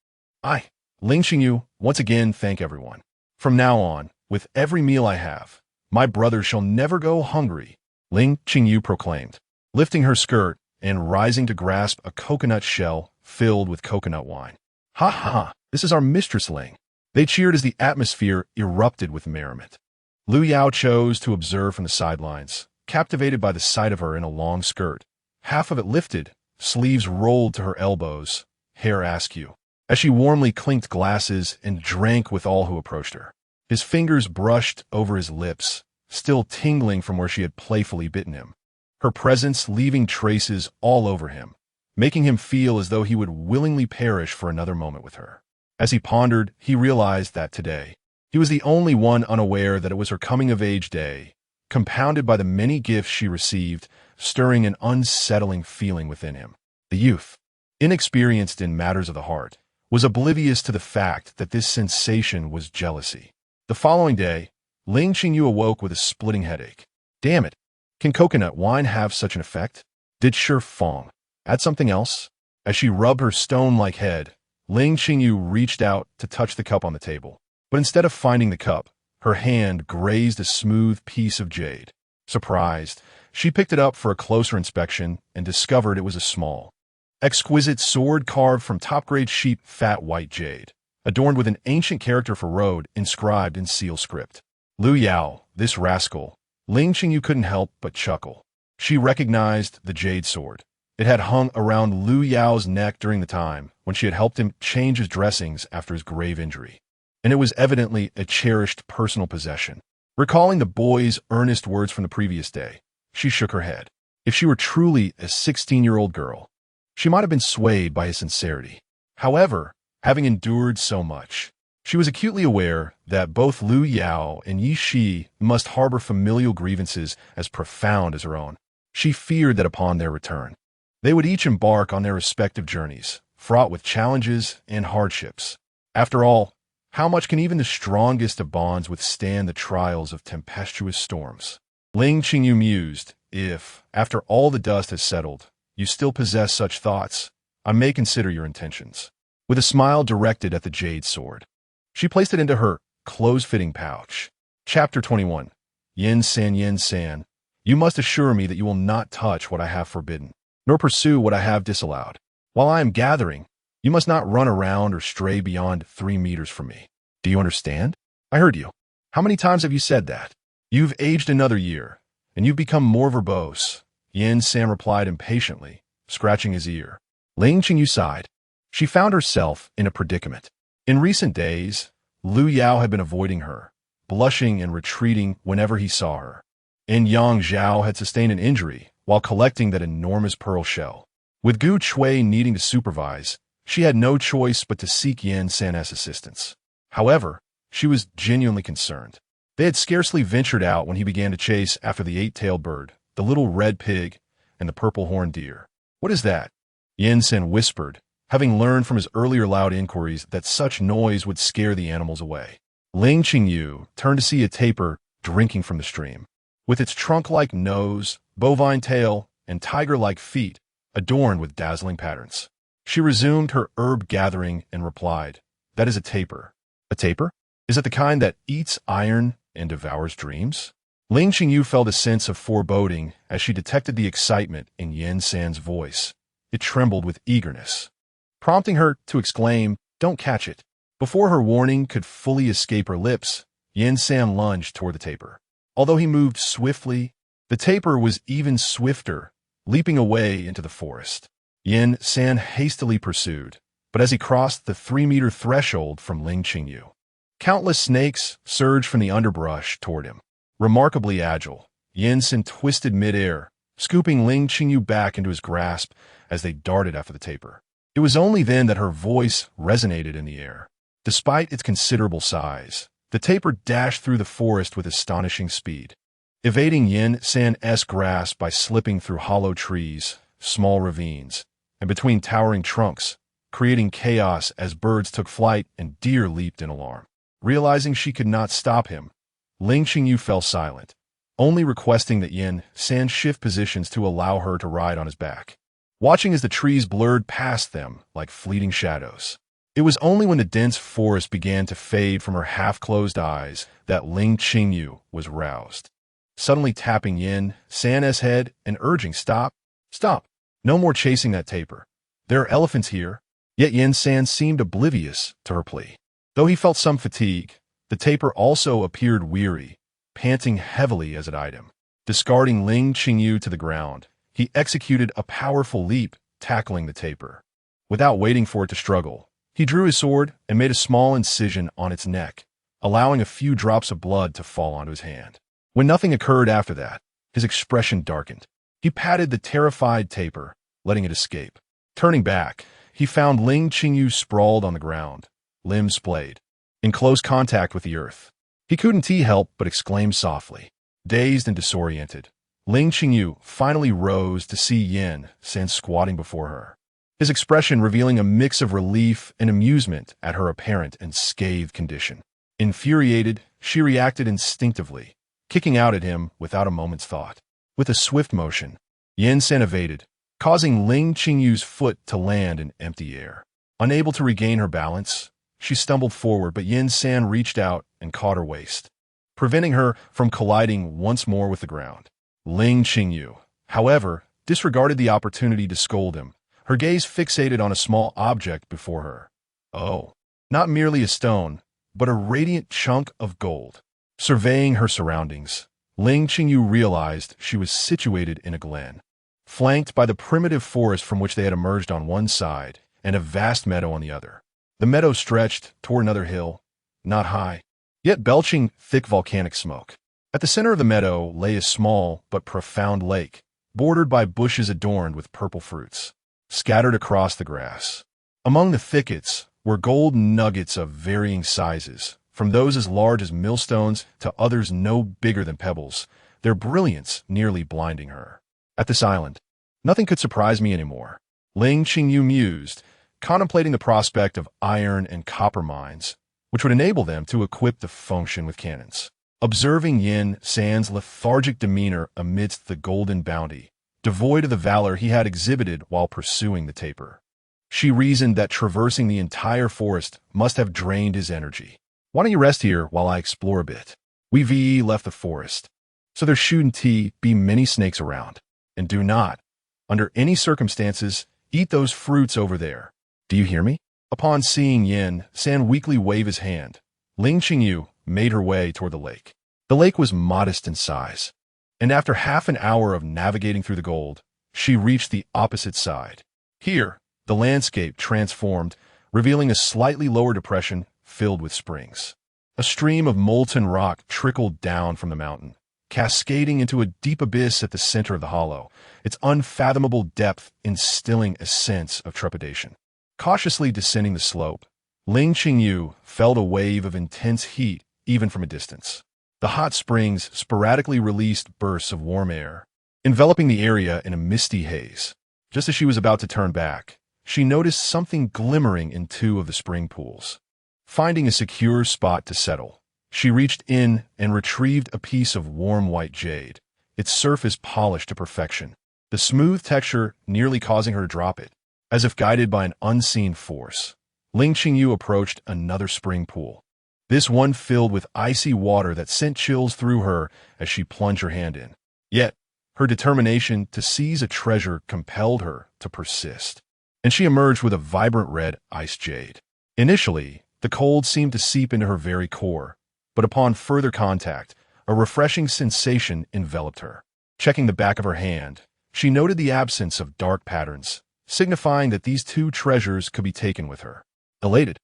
Ling Qingyu, once again thank everyone. From now on, with every meal I have, my brother shall never go hungry," Ling Qingyu proclaimed, lifting her skirt and rising to grasp a coconut shell filled with coconut wine. "Ha, this is our mistress Ling." They cheered as the atmosphere erupted with merriment. Lu Yao chose to observe from the sidelines, captivated by the sight of her in a long skirt, half of it lifted, sleeves rolled to her elbows, hair askew. as she warmly clinked glasses and drank with all who approached her. His fingers brushed over his lips, still tingling from where she had playfully bitten him, her presence leaving traces all over him, making him feel as though he would willingly perish for another moment with her. As he pondered, he realized that today, he was the only one unaware that it was her coming-of-age day, compounded by the many gifts she received, stirring an unsettling feeling within him. The youth, inexperienced in matters of the heart, was oblivious to the fact that this sensation was jealousy. The following day, Ling Qingyu awoke with a splitting headache. Damn it! Can coconut wine have such an effect? Did Shi Fong add something else? As she rubbed her stone-like head, Ling Qingyu reached out to touch the cup on the table. But instead of finding the cup, her hand grazed a smooth piece of jade. Surprised, she picked it up for a closer inspection and discovered it was a small, exquisite sword carved from top-grade sheep fat white jade, adorned with an ancient character for road inscribed in seal script. Lu Yao, this rascal. Ling Qingyu couldn't help but chuckle. She recognized the jade sword. It had hung around Lu Yao's neck during the time when she had helped him change his dressings after his grave injury, and it was evidently a cherished personal possession. Recalling the boy's earnest words from the previous day, she shook her head. If she were truly a 16-year-old girl, she might have been swayed by his sincerity. However, having endured so much, she was acutely aware that both Lu Yao and Yi Shi must harbor familial grievances as profound as her own. She feared that upon their return, they would each embark on their respective journeys, fraught with challenges and hardships. After all, how much can even the strongest of bonds withstand the trials of tempestuous storms? Ling Qingyu mused, if, after all the dust has settled, you still possess such thoughts, I may consider your intentions. With a smile directed at the jade sword, she placed it into her close-fitting pouch. Chapter 21. Yin San, you must assure me that you will not touch what I have forbidden, nor pursue what I have disallowed. While I am gathering, you must not run around or stray beyond 3 meters from me. Do you understand? I heard you. How many times have you said that? You've aged another year, and you've become more verbose. Yin San replied impatiently, scratching his ear. Ling Qingyu sighed. She found herself in a predicament. In recent days, Lu Yao had been avoiding her, blushing and retreating whenever he saw her. And Yang Zhao had sustained an injury while collecting that enormous pearl shell. With Gu Chui needing to supervise, she had no choice but to seek Yin San's assistance. However, she was genuinely concerned. They had scarcely ventured out when he began to chase after the 8-tailed bird, the little red pig, and the purple-horned deer. What is that? Yin San whispered, having learned from his earlier loud inquiries that such noise would scare the animals away. Ling Qingyu turned to see a tapir drinking from the stream. With its trunk-like nose, bovine tail, and tiger-like feet, adorned with dazzling patterns. She resumed her herb gathering and replied, that is a tapir. A tapir? Is it the kind that eats iron and devours dreams? Ling Qingyu felt a sense of foreboding as she detected the excitement in Yin San's voice. It trembled with eagerness, prompting her to exclaim, don't catch it. Before her warning could fully escape her lips, Yin San lunged toward the tapir. Although he moved swiftly, the tapir was even swifter, leaping away into the forest. Yin San hastily pursued, but as he crossed the 3-meter threshold from Ling Qingyu, countless snakes surged from the underbrush toward him. Remarkably agile, Yin San twisted midair, scooping Ling Qingyu back into his grasp as they darted after the tapir. It was only then that her voice resonated in the air. Despite its considerable size, the tapir dashed through the forest with astonishing speed, evading Yin San's grasp by slipping through hollow trees, small ravines, and between towering trunks, creating chaos as birds took flight and deer leaped in alarm. Realizing she could not stop him, Ling Qingyu fell silent, only requesting that Yin San shift positions to allow her to ride on his back, watching as the trees blurred past them like fleeting shadows. It was only when the dense forest began to fade from her half-closed eyes that Ling Qingyu was roused, suddenly tapping Yin San's head and urging, stop, stop, no more chasing that tapir. There are elephants here. Yet Yin San seemed oblivious to her plea. Though he felt some fatigue, the tapir also appeared weary, panting heavily as it eyed him. Discarding Ling Qingyu to the ground, he executed a powerful leap, tackling the tapir. Without waiting for it to struggle, He drew his sword and made a small incision on its neck, allowing a few drops of blood to fall onto his hand. When nothing occurred after that, his expression darkened. He patted the terrified taper, letting it escape. Turning back, he found Ling Qingyu sprawled on the ground, limbs splayed, in close contact with the earth. He couldn't help but exclaim softly. Dazed and disoriented, Ling Qingyu finally rose to see Yin stand squatting before her, his expression revealing a mix of relief and amusement at her apparent and scathed condition. Infuriated, she reacted instinctively, kicking out at him without a moment's thought. With a swift motion, Yin San evaded, causing Ling Qingyu's foot to land in empty air. Unable to regain her balance, she stumbled forward, but Yin San reached out and caught her waist, preventing her from colliding once more with the ground. Ling Qingyu, however, disregarded the opportunity to scold him, her gaze fixated on a small object before her. Oh, not merely a stone, but a radiant chunk of gold. Surveying her surroundings, Ling Qingyu realized she was situated in a glen, flanked by the primitive forest from which they had emerged on one side and a vast meadow on the other. The meadow stretched toward another hill, not high, yet belching thick volcanic smoke. At the center of the meadow lay a small but profound lake, bordered by bushes adorned with purple fruits, scattered across the grass. Among the thickets were gold nuggets of varying sizes, from those as large as millstones to others no bigger than pebbles, their brilliance nearly blinding her. At this island, nothing could surprise me anymore, Ling Qingyu mused, contemplating the prospect of iron and copper mines, which would enable them to equip the function with cannons. Observing Yin San's lethargic demeanor amidst the golden bounty, devoid of the valor he had exhibited while pursuing the taper, she reasoned that traversing the entire forest must have drained his energy. Why don't you rest here while I explore a bit? We left the forest, so there shouldn't be many snakes around. And do not, under any circumstances, eat those fruits over there. Do you hear me? Upon seeing Yin San weakly wave his hand, Ling Qingyu made her way toward the lake. The lake was modest in size, and after half an hour of navigating through the gold, she reached the opposite side. Here, the landscape transformed, revealing a slightly lower depression filled with springs. A stream of molten rock trickled down from the mountain, cascading into a deep abyss at the center of the hollow, its unfathomable depth instilling a sense of trepidation. Cautiously descending the slope, Ling Qingyu felt a wave of intense heat even from a distance. The hot springs sporadically released bursts of warm air, enveloping the area in a misty haze. Just as she was about to turn back, she noticed something glimmering in two of the spring pools. Finding a secure spot to settle, she reached in and retrieved a piece of warm white jade, its surface polished to perfection, the smooth texture nearly causing her to drop it. As if guided by an unseen force, Ling Qingyu approached another spring pool, this one filled with icy water that sent chills through her as she plunged her hand in. Yet, her determination to seize a treasure compelled her to persist, and she emerged with a vibrant red ice jade. Initially, the cold seemed to seep into her very core, but upon further contact, a refreshing sensation enveloped her. Checking the back of her hand, she noted the absence of dark patterns, signifying that these two treasures could be taken with her. Elated,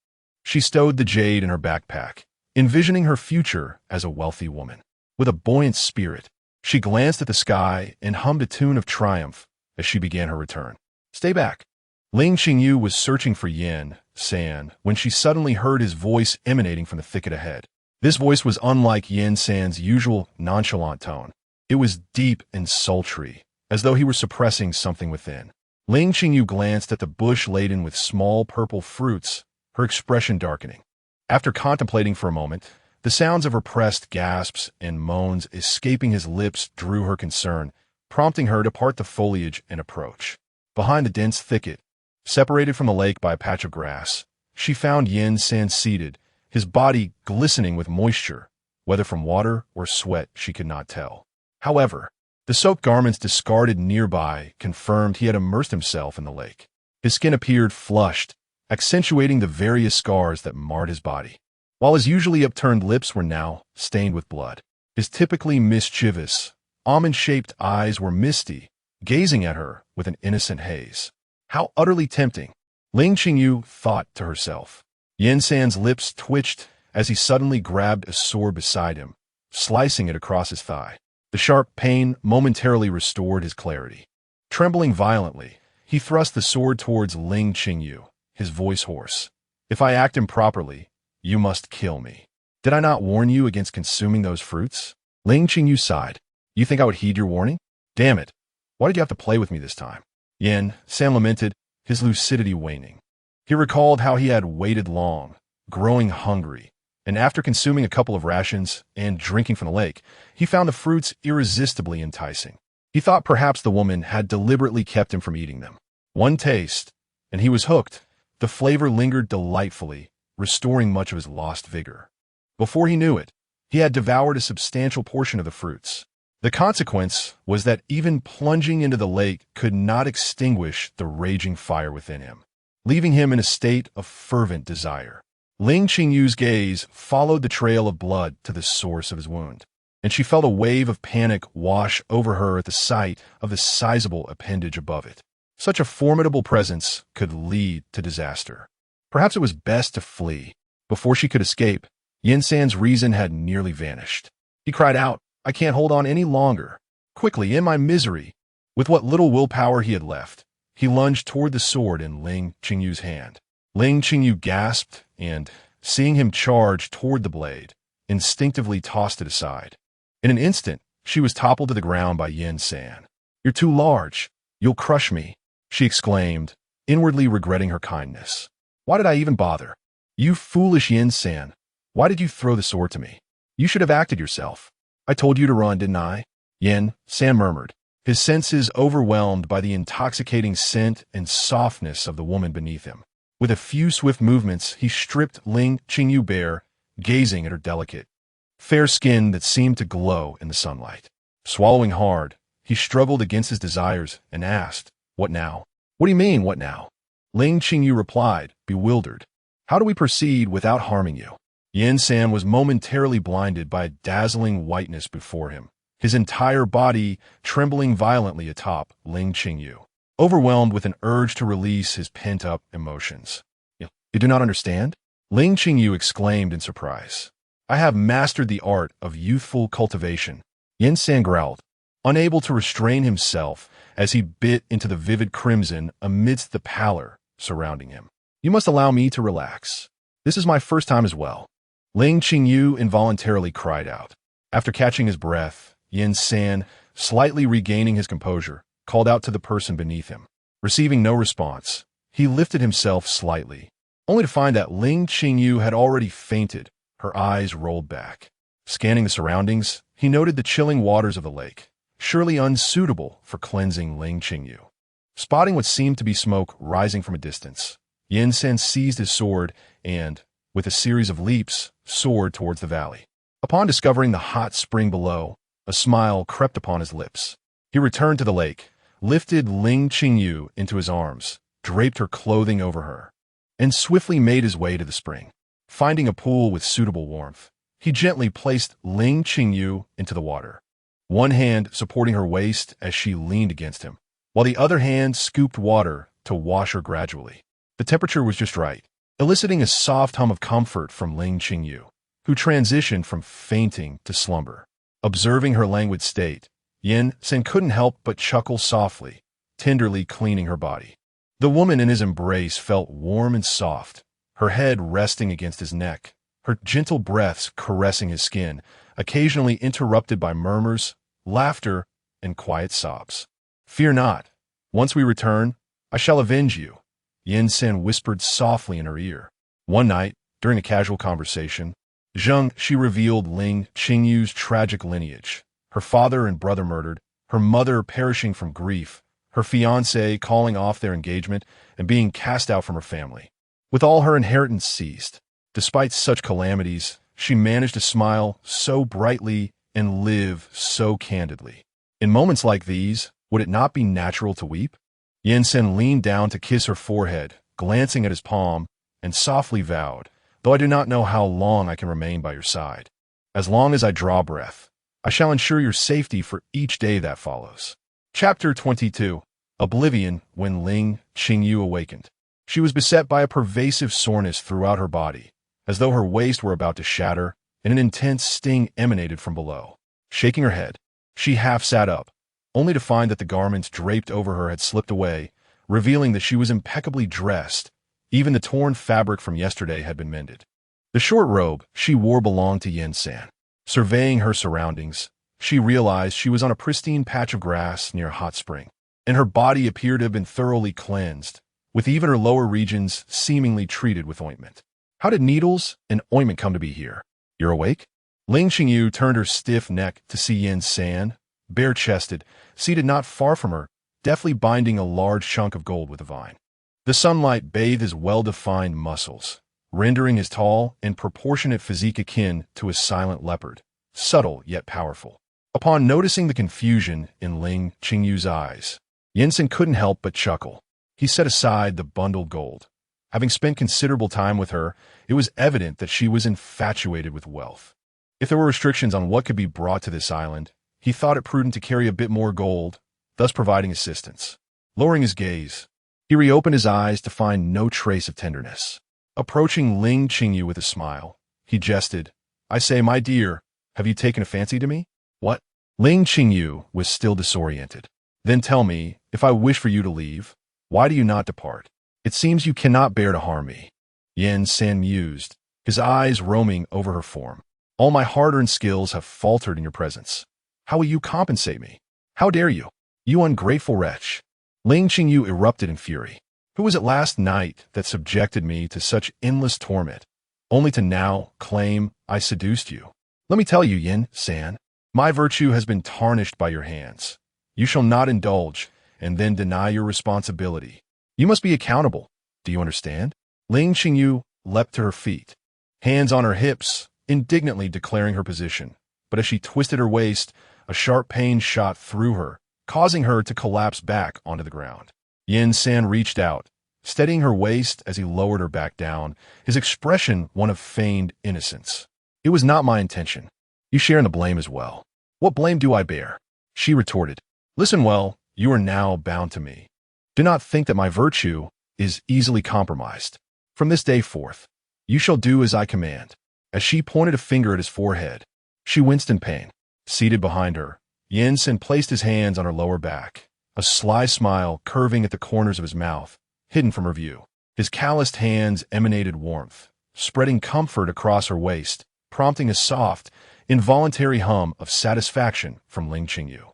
she stowed the jade in her backpack, envisioning her future as a wealthy woman. With a buoyant spirit, she glanced at the sky and hummed a tune of triumph as she began her return. Stay back. Ling Qingyu was searching for Yin San when she suddenly heard his voice emanating from the thicket ahead. This voice was unlike Yin San's usual nonchalant tone. It was deep and sultry, as though he were suppressing something within. Ling Qingyu glanced at the bush laden with small purple fruits, her expression darkening. After contemplating for a moment, the sounds of repressed gasps and moans escaping his lips drew her concern, prompting her to part the foliage and approach. Behind the dense thicket, separated from the lake by a patch of grass, she found Yin San seated, his body glistening with moisture, whether from water or sweat she could not tell. However, the soaked garments discarded nearby confirmed he had immersed himself in the lake. His skin appeared flushed, accentuating the various scars that marred his body, while his usually upturned lips were now stained with blood. His typically mischievous, almond-shaped eyes were misty, gazing at her with an innocent haze. How utterly tempting! Ling Qingyu thought to herself. Yin San's lips twitched as he suddenly grabbed a sword beside him, slicing it across his thigh. The sharp pain momentarily restored his clarity. Trembling violently, he thrust the sword towards Ling Qingyu, his voice hoarse. If I act improperly, you must kill me. Did I not warn you against consuming those fruits? Ling Qingyu sighed. You think I would heed your warning? Damn it. Why did you have to play with me this time? Yin San lamented, his lucidity waning. He recalled how he had waited long, growing hungry, and after consuming a couple of rations and drinking from the lake, he found the fruits irresistibly enticing. He thought perhaps the woman had deliberately kept him from eating them. One taste, and he was hooked. The flavor lingered delightfully, restoring much of his lost vigor. Before he knew it, he had devoured a substantial portion of the fruits. The consequence was that even plunging into the lake could not extinguish the raging fire within him, leaving him in a state of fervent desire. Ling Qingyu's gaze followed the trail of blood to the source of his wound, and she felt a wave of panic wash over her at the sight of the sizable appendage above it. Such a formidable presence could lead to disaster. Perhaps it was best to flee. Before she could escape, Yin San's reason had nearly vanished. He cried out, I can't hold on any longer. Quickly, in my misery, with what little willpower he had left, he lunged toward the sword in Ling Qingyu's hand. Ling Qingyu gasped and, seeing him charge toward the blade, instinctively tossed it aside. In an instant, she was toppled to the ground by Yin San. You're too large. You'll crush me, she exclaimed, inwardly regretting her kindness. Why did I even bother? You foolish Yin San. Why did you throw the sword to me? You should have acted yourself. I told you to run, didn't I? Yin San murmured, his senses overwhelmed by the intoxicating scent and softness of the woman beneath him. With a few swift movements, he stripped Ling Qingyu bare, gazing at her delicate, fair skin that seemed to glow in the sunlight. Swallowing hard, he struggled against his desires and asked, What now? What do you mean, what now? Ling Qingyu replied, bewildered. How do we proceed without harming you? Yin San was momentarily blinded by a dazzling whiteness before him, his entire body trembling violently atop Ling Qingyu, overwhelmed with an urge to release his pent-up emotions. You do not understand? Ling Qingyu exclaimed in surprise. I have mastered the art of youthful cultivation. Yin San growled, unable to restrain himself as he bit into the vivid crimson amidst the pallor surrounding him. You must allow me to relax. This is my first time as well. Ling Qingyu involuntarily cried out. After catching his breath, Yin San, slightly regaining his composure, called out to the person beneath him. Receiving no response, he lifted himself slightly, only to find that Ling Qingyu had already fainted, her eyes rolled back. Scanning the surroundings, he noted the chilling waters of the lake, surely unsuitable for cleansing Ling Qingyu. Spotting what seemed to be smoke rising from a distance, Yin San seized his sword and, with a series of leaps, soared towards the valley. Upon discovering the hot spring below, a smile crept upon his lips. He returned to the lake, lifted Ling Qingyu into his arms, draped her clothing over her, and swiftly made his way to the spring. Finding a pool with suitable warmth, he gently placed Ling Qingyu into the water, one hand supporting her waist as she leaned against him, while the other hand scooped water to wash her gradually. The temperature was just right, eliciting a soft hum of comfort from Ling Qingyu, who transitioned from fainting to slumber. Observing her languid state, Yin San couldn't help but chuckle softly, tenderly cleaning her body. The woman in his embrace felt warm and soft, her head resting against his neck, her gentle breaths caressing his skin, occasionally interrupted by murmurs, laughter, and quiet sobs. Fear not. Once we return, I shall avenge you, Yin San whispered softly in her ear. One night, during a casual conversation, she revealed Ling Qingyu's tragic lineage, her father and brother murdered, her mother perishing from grief, her fiancé calling off their engagement and being cast out from her family, with all her inheritance seized. Despite such calamities, she managed to smile so brightly and live so candidly. In moments like these, would it not be natural to weep? Yin Sen leaned down to kiss her forehead, glancing at his palm, and softly vowed, though I do not know how long I can remain by your side. As long as I draw breath, I shall ensure your safety for each day that follows. Chapter 22. Oblivion when Ling Qingyu awakened. She was beset by a pervasive soreness throughout her body, as though her waist were about to shatter, and an intense sting emanated from below. Shaking her head, she half sat up, only to find that the garments draped over her had slipped away, revealing that she was impeccably dressed. Even the torn fabric from yesterday had been mended. The short robe she wore belonged to Yin-san. Surveying her surroundings, she realized she was on a pristine patch of grass near a hot spring, and her body appeared to have been thoroughly cleansed, with even her lower regions seemingly treated with ointment. How did needles and ointment come to be here? You're awake? Ling Qingyu turned her stiff neck to see Yin-san, bare-chested, seated not far from her, deftly binding a large chunk of gold with a vine. The sunlight bathed his well-defined muscles, rendering his tall and proportionate physique akin to a silent leopard, subtle yet powerful. Upon noticing the confusion in Ling Qingyu's eyes, Yin-san couldn't help but chuckle. He set aside the bundled gold. Having spent considerable time with her, it was evident that she was infatuated with wealth. If there were restrictions on what could be brought to this island, he thought it prudent to carry a bit more gold, thus providing assistance. Lowering his gaze, he reopened his eyes to find no trace of tenderness. Approaching Ling Qingyu with a smile, he jested, "I say, my dear, have you taken a fancy to me?" "What?" Ling Qingyu was still disoriented. "Then tell me, if I wish for you to leave, why do you not depart? It seems you cannot bear to harm me." Yin-san mused, his eyes roaming over her form. "All my hard-earned skills have faltered in your presence. How will you compensate me? How dare you? You ungrateful wretch!" Ling Qingyu erupted in fury. "Who was it last night that subjected me to such endless torment, only to now claim I seduced you? Let me tell you, Yin-san, my virtue has been tarnished by your hands. You shall not indulge and then deny your responsibility. You must be accountable. Do you understand?" Ling Qingyu leapt to her feet, hands on her hips, indignantly declaring her position. But as she twisted her waist, a sharp pain shot through her, causing her to collapse back onto the ground. Yin-san reached out, steadying her waist as he lowered her back down, his expression one of feigned innocence. "It was not my intention. You share in the blame as well." "What blame do I bear?" she retorted. "Listen well, you are now bound to me. Do not think that my virtue is easily compromised. From this day forth, you shall do as I command." As she pointed a finger at his forehead, she winced in pain. Seated behind her, Yin-san placed his hands on her lower back, a sly smile curving at the corners of his mouth, hidden from her view. His calloused hands emanated warmth, spreading comfort across her waist, prompting a soft, involuntary hum of satisfaction from Ling Qingyu.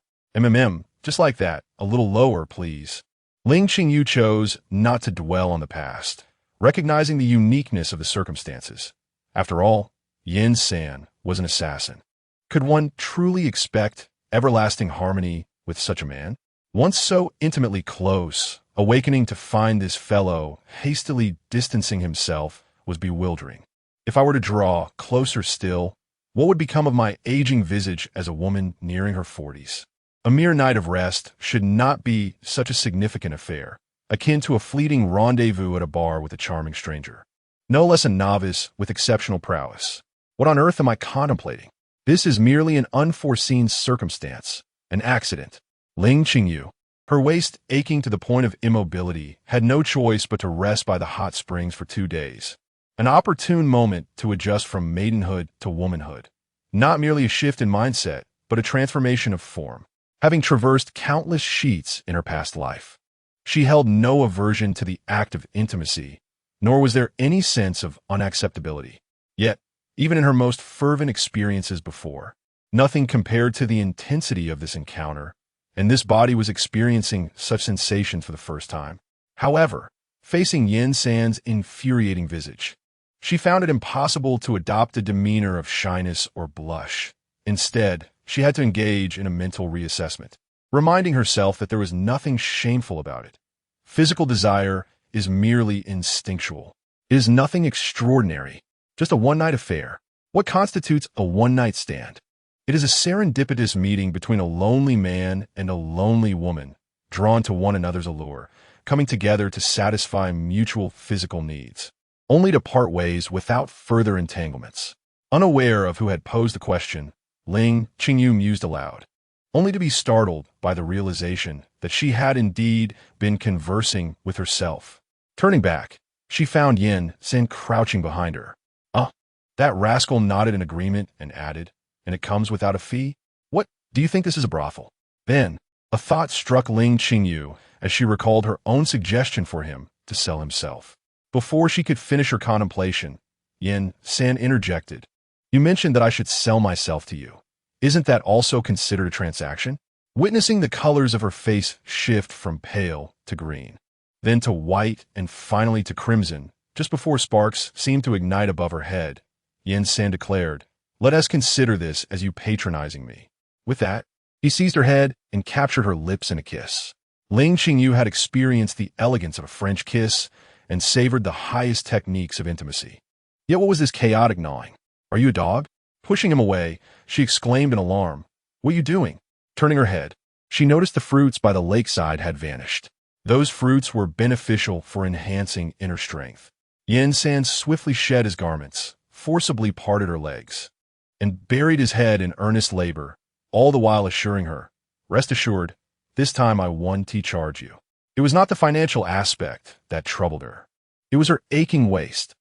Just like that, a little lower, please." Ling Qingyu chose not to dwell on the past, recognizing the uniqueness of the circumstances. After all, Yin-san was an assassin. Could one truly expect everlasting harmony with such a man? Once so intimately close, awakening to find this fellow hastily distancing himself was bewildering. If I were to draw closer still, what would become of my aging visage as a woman nearing her 40s? A mere night of rest should not be such a significant affair, akin to a fleeting rendezvous at a bar with a charming stranger. No less a novice with exceptional prowess. What on earth am I contemplating? This is merely an unforeseen circumstance, an accident. Ling Qingyu, her waist aching to the point of immobility, had no choice but to rest by the hot springs for 2 days. An opportune moment to adjust from maidenhood to womanhood. Not merely a shift in mindset, but a transformation of form. Having traversed countless sheets in her past life, she held no aversion to the act of intimacy, nor was there any sense of unacceptability. Yet, even in her most fervent experiences before, nothing compared to the intensity of this encounter, and this body was experiencing such sensations for the first time. However, facing Yin-san's infuriating visage, she found it impossible to adopt a demeanor of shyness or blush. Instead, she had to engage in a mental reassessment, reminding herself that there was nothing shameful about it. Physical desire is merely instinctual. It is nothing extraordinary, just a one-night affair. What constitutes a one-night stand? It is a serendipitous meeting between a lonely man and a lonely woman, drawn to one another's allure, coming together to satisfy mutual physical needs, only to part ways without further entanglements. Unaware of who had posed the question, Ling Qingyu mused aloud, only to be startled by the realization that she had indeed been conversing with herself. Turning back, she found Yin San crouching behind her. That rascal nodded in agreement and added, and it comes without a fee? What, do you think this is a brothel? Then, a thought struck Ling Qingyu as she recalled her own suggestion for him to sell himself. Before she could finish her contemplation, Yin San interjected, "You mentioned that I should sell myself to you. Isn't that also considered a transaction?" Witnessing the colors of her face shift from pale to green, then to white and finally to crimson, just before sparks seemed to ignite above her head, Yin San declared, "Let us consider this as you patronizing me." With that, he seized her head and captured her lips in a kiss. Ling Qingyu had experienced the elegance of a French kiss and savored the highest techniques of intimacy. Yet what was this chaotic gnawing? "Are you a dog?" Pushing him away, she exclaimed in alarm, "What are you doing?" Turning her head, she noticed the fruits by the lakeside had vanished. Those fruits were beneficial for enhancing inner strength. Yin San swiftly shed his garments, forcibly parted her legs, and buried his head in earnest labor, all the while assuring her, "Rest assured, this time I won't charge you." It was not the financial aspect that troubled her. It was her aching waist.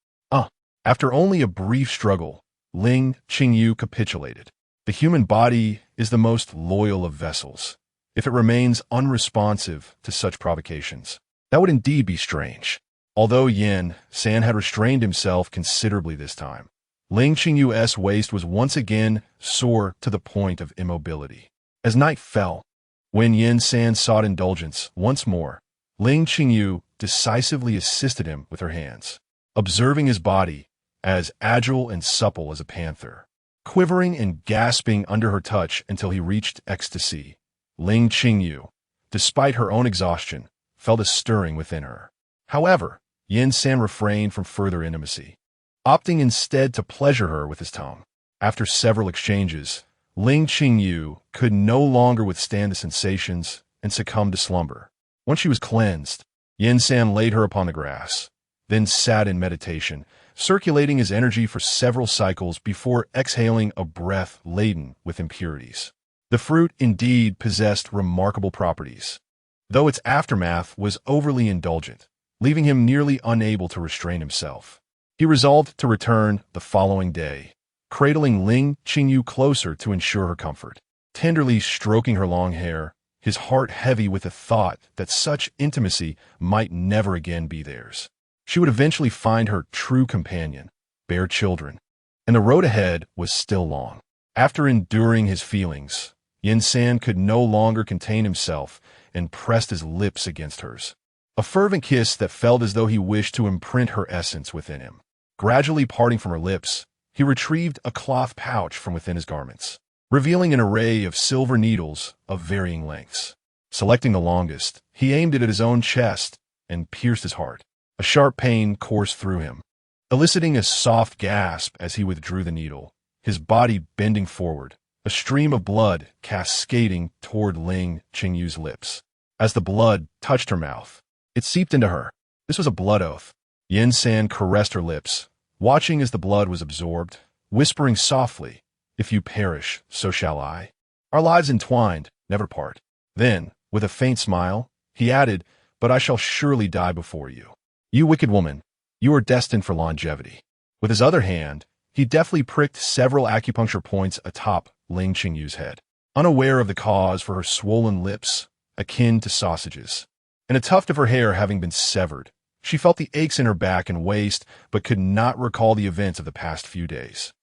After only a brief struggle, Ling Qingyu capitulated. The human body is the most loyal of vessels. If it remains unresponsive to such provocations, that would indeed be strange. Although Yin San had restrained himself considerably this time, Ling Qingyu's waist was once again sore to the point of immobility. As night fell, when Yin San sought indulgence once more, Ling Qingyu decisively assisted him with her hands, observing his body as agile and supple as a panther. Quivering and gasping under her touch until he reached ecstasy, Ling Qingyu, despite her own exhaustion, felt a stirring within her. However, Yin San refrained from further intimacy, opting instead to pleasure her with his tongue. After several exchanges, Ling Qingyu could no longer withstand the sensations and succumbed to slumber. Once she was cleansed, Yin San laid her upon the grass, then sat in meditation, circulating his energy for several cycles before exhaling a breath laden with impurities. The fruit indeed possessed remarkable properties, though its aftermath was overly indulgent, leaving him nearly unable to restrain himself. He resolved to return the following day, cradling Ling Qingyu closer to ensure her comfort, tenderly stroking her long hair, his heart heavy with the thought that such intimacy might never again be theirs. She would eventually find her true companion, bear children, and the road ahead was still long. After enduring his feelings, Yin San could no longer contain himself and pressed his lips against hers. A fervent kiss that felt as though he wished to imprint her essence within him. Gradually parting from her lips, he retrieved a cloth pouch from within his garments, revealing an array of silver needles of varying lengths. Selecting the longest, he aimed it at his own chest and pierced his heart. A sharp pain coursed through him, eliciting a soft gasp as he withdrew the needle, his body bending forward, a stream of blood cascading toward Ling Qingyu's lips. As the blood touched her mouth, it seeped into her. This was a blood oath. Yin San caressed her lips, watching as the blood was absorbed, whispering softly, "If you perish, so shall I. Our lives entwined, never part." Then, with a faint smile, he added, "But I shall surely die before you. You wicked woman, you are destined for longevity." With his other hand, he deftly pricked several acupuncture points atop Ling Qingyu's head, unaware of the cause for her swollen lips, akin to sausages, and a tuft of her hair having been severed. She felt the aches in her back and waist, but could not recall the events of the past few days.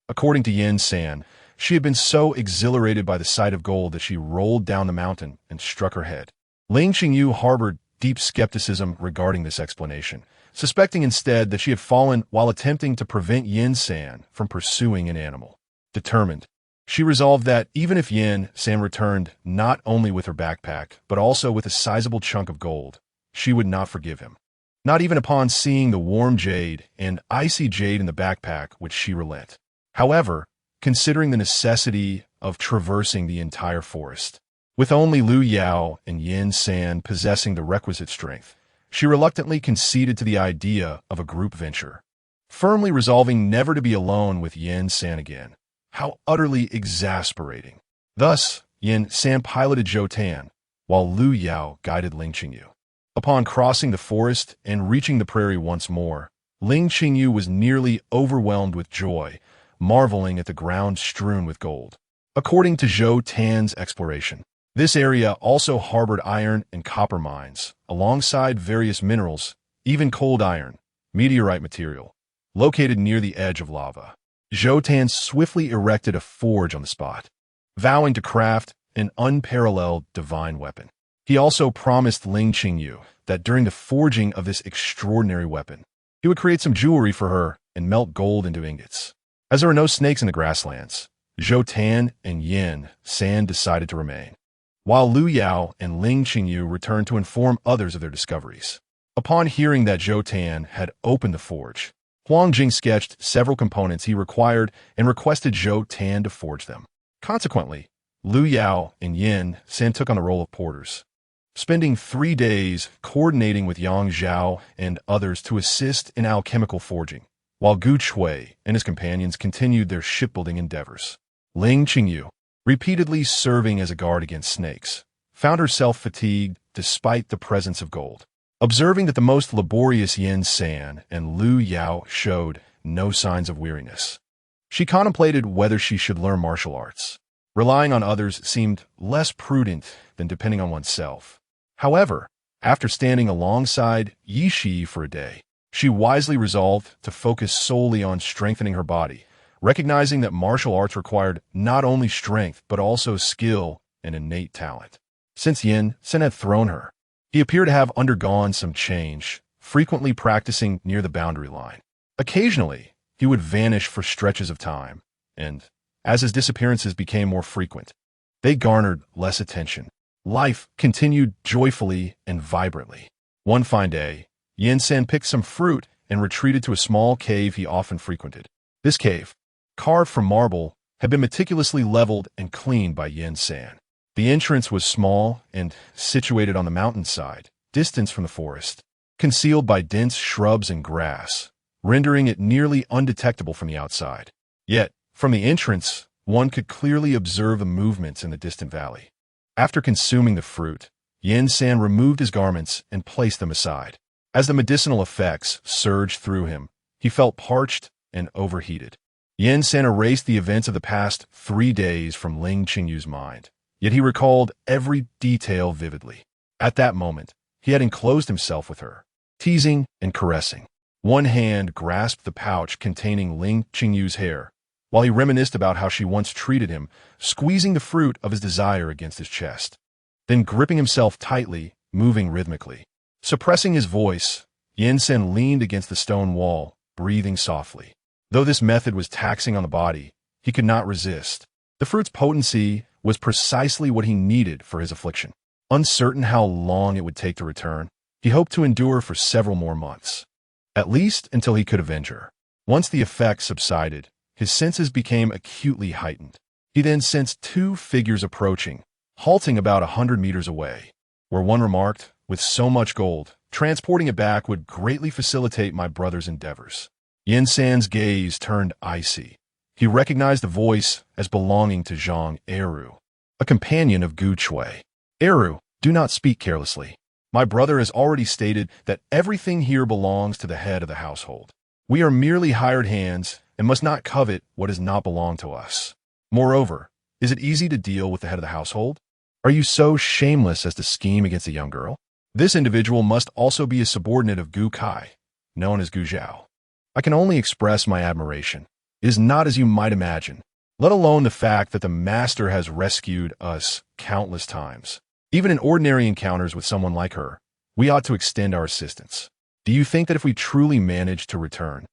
According to Yin San, she had been so exhilarated by the sight of gold that she rolled down the mountain and struck her head. Ling Qingyu harbored deep skepticism regarding this explanation, suspecting instead that she had fallen while attempting to prevent Yin San from pursuing an animal. Determined, she resolved that even if Yin San returned not only with her backpack, but also with a sizable chunk of gold, she would not forgive him. Not even upon seeing the warm jade and icy jade in the backpack would she relent. However, considering the necessity of traversing the entire forest, with only Lu Yao and Yin San possessing the requisite strength, she reluctantly conceded to the idea of a group venture, firmly resolving never to be alone with Yin San again. How utterly exasperating. Thus, Yin San piloted Zhou Tan, while Lu Yao guided Ling Qingyu. Upon crossing the forest and reaching the prairie once more, Ling Qingyu was nearly overwhelmed with joy, marveling at the ground strewn with gold. According to Zhou Tan's exploration, this area also harbored iron and copper mines, alongside various minerals, even cold iron, meteorite material, located near the edge of lava. Zhou Tan swiftly erected a forge on the spot, vowing to craft an unparalleled divine weapon. He also promised Ling Qingyu that during the forging of this extraordinary weapon, he would create some jewelry for her and melt gold into ingots. As there were no snakes in the grasslands, Zhou Tan and Yin San decided to remain, while Lu Yao and Ling Qingyu returned to inform others of their discoveries. Upon hearing that Zhou Tan had opened the forge, Huang Jing sketched several components he required and requested Zhou Tan to forge them. Consequently, Lu Yao and Yin San took on the role of porters, spending 3 days coordinating with Yang Zhao and others to assist in alchemical forging, while Gu Chui and his companions continued their shipbuilding endeavors. Ling Qingyu, repeatedly serving as a guard against snakes, found herself fatigued despite the presence of gold. Observing that the most laborious Yin San and Lu Yao showed no signs of weariness, she contemplated whether she should learn martial arts. Relying on others seemed less prudent than depending on oneself. However, after standing alongside Yi Shi for a day, she wisely resolved to focus solely on strengthening her body, recognizing that martial arts required not only strength but also skill and innate talent. Since Yin San had thrown her, he appeared to have undergone some change, frequently practicing near the boundary line. Occasionally, he would vanish for stretches of time, and as his disappearances became more frequent, they garnered less attention. Life continued joyfully and vibrantly. One fine day, Yin San picked some fruit and retreated to a small cave he often frequented. This cave, carved from marble, had been meticulously leveled and cleaned by Yin San. The entrance was small and situated on the mountainside, distant from the forest, concealed by dense shrubs and grass, rendering it nearly undetectable from the outside. Yet, from the entrance, one could clearly observe the movements in the distant valley. After consuming the fruit, Yin San removed his garments and placed them aside. As the medicinal effects surged through him, he felt parched and overheated. Yin San erased the events of the past 3 days from Ling Qingyu's mind, yet he recalled every detail vividly. At that moment, he had enclosed himself with her, teasing and caressing. One hand grasped the pouch containing Ling Qingyu's hair, while he reminisced about how she once treated him, squeezing the fruit of his desire against his chest. Then gripping himself tightly, moving rhythmically. Suppressing his voice, Yin San leaned against the stone wall, breathing softly. Though this method was taxing on the body, he could not resist. The fruit's potency was precisely what he needed for his affliction. Uncertain how long it would take to return, he hoped to endure for several more months, at least until he could avenge her. Once the effects subsided, his senses became acutely heightened. He then sensed 2 figures approaching, halting about 100 meters away, where one remarked, "With so much gold, transporting it back would greatly facilitate my brother's endeavors." Yin San's gaze turned icy. He recognized the voice as belonging to Zhang Eru, a companion of Gu Chui. "Eru, do not speak carelessly. My brother has already stated that everything here belongs to the head of the household. We are merely hired hands and must not covet what does not belong to us. Moreover, is it easy to deal with the head of the household? Are you so shameless as to scheme against a young girl? This individual must also be a subordinate of Gu Kai, known as Gu Zhao. I can only express my admiration. It is not as you might imagine, let alone the fact that the master has rescued us countless times. Even in ordinary encounters with someone like her, we ought to extend our assistance. Do you think that if we truly manage to return,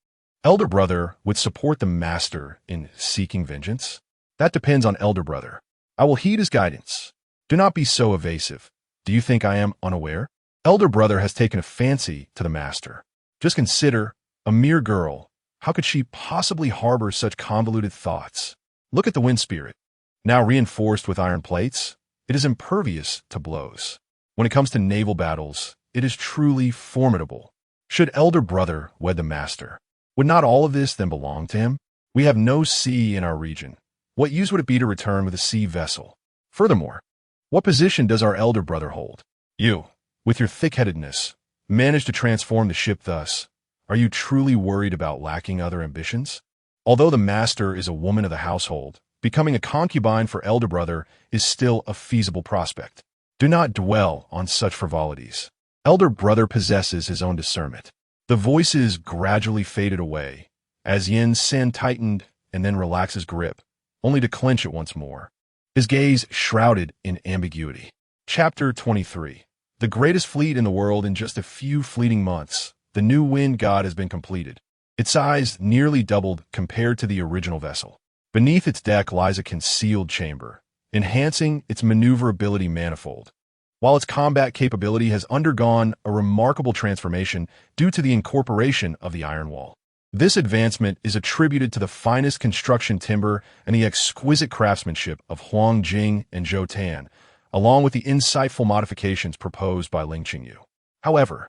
elder brother would support the master in seeking vengeance? That depends on elder brother. I will heed his guidance. Do not be so evasive. Do you think I am unaware? Elder brother has taken a fancy to the master. Just consider, a mere girl, how could she possibly harbor such convoluted thoughts? Look at the wind spirit. Now reinforced with iron plates, it is impervious to blows. When it comes to naval battles, it is truly formidable. Should elder brother wed the master, would not all of this then belong to him? We have no sea in our region. What use would it be to return with a sea vessel? Furthermore, what position does our elder brother hold? You, with your thick-headedness, managed to transform the ship thus. Are you truly worried about lacking other ambitions? Although the master is a woman of the household, becoming a concubine for elder brother is still a feasible prospect. Do not dwell on such frivolities. Elder brother possesses his own discernment. The voices gradually faded away, as Yin San tightened and then relaxed his grip, only to clench it once more. His gaze shrouded in ambiguity. Chapter 23. The greatest fleet in the world in just a few fleeting months, the new wind god has been completed. Its size nearly doubled compared to the original vessel. Beneath its deck lies a concealed chamber, enhancing its maneuverability manifold, while its combat capability has undergone a remarkable transformation due to the incorporation of the iron wall. This advancement is attributed to the finest construction timber and the exquisite craftsmanship of Huang Jing and Zhou Tan, along with the insightful modifications proposed by Ling Qingyu. However,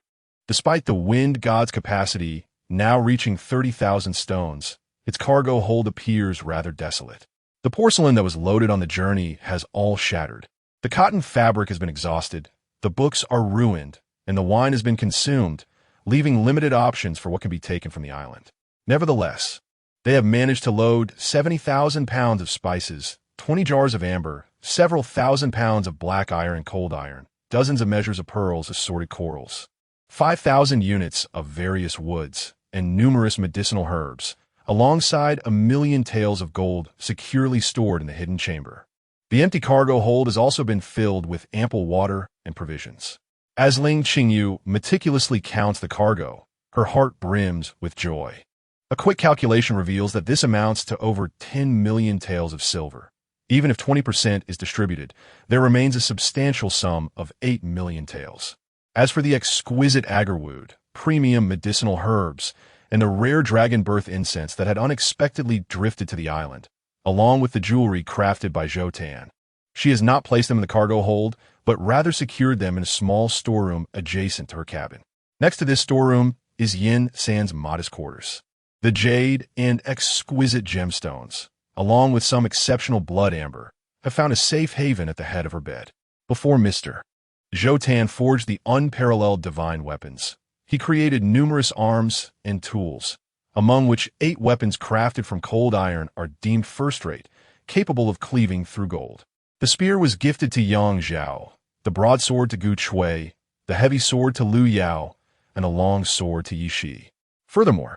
despite the wind god's capacity now reaching 30,000 stones, its cargo hold appears rather desolate. The porcelain that was loaded on the journey has all shattered. The cotton fabric has been exhausted, the books are ruined, and the wine has been consumed, leaving limited options for what can be taken from the island. Nevertheless, they have managed to load 70,000 pounds of spices, 20 jars of amber, several thousand pounds of black iron and cold iron, dozens of measures of pearls, assorted corals, 5,000 units of various woods, and numerous medicinal herbs, alongside 1,000,000 taels of gold securely stored in the hidden chamber. The empty cargo hold has also been filled with ample water and provisions. As Ling Qingyu meticulously counts the cargo, her heart brims with joy. A quick calculation reveals that this amounts to over 10 million taels of silver. Even if 20% is distributed, there remains a substantial sum of 8 million taels. As for the exquisite agarwood, premium medicinal herbs, and the rare dragon birth incense that had unexpectedly drifted to the island, along with the jewelry crafted by Zhou Tan, she has not placed them in the cargo hold, but rather secured them in a small storeroom adjacent to her cabin. Next to this storeroom is Yin San's modest quarters. The jade and exquisite gemstones, along with some exceptional blood amber, have found a safe haven at the head of her bed. Before Mr. Zhou Tan forged the unparalleled divine weapons, he created numerous arms and tools, among which 8 weapons crafted from cold iron are deemed first-rate, capable of cleaving through gold. The spear was gifted to Yang Zhao, the broadsword to Gu Chui, the heavy sword to Lu Yao, and a long sword to Yi Shi. Furthermore,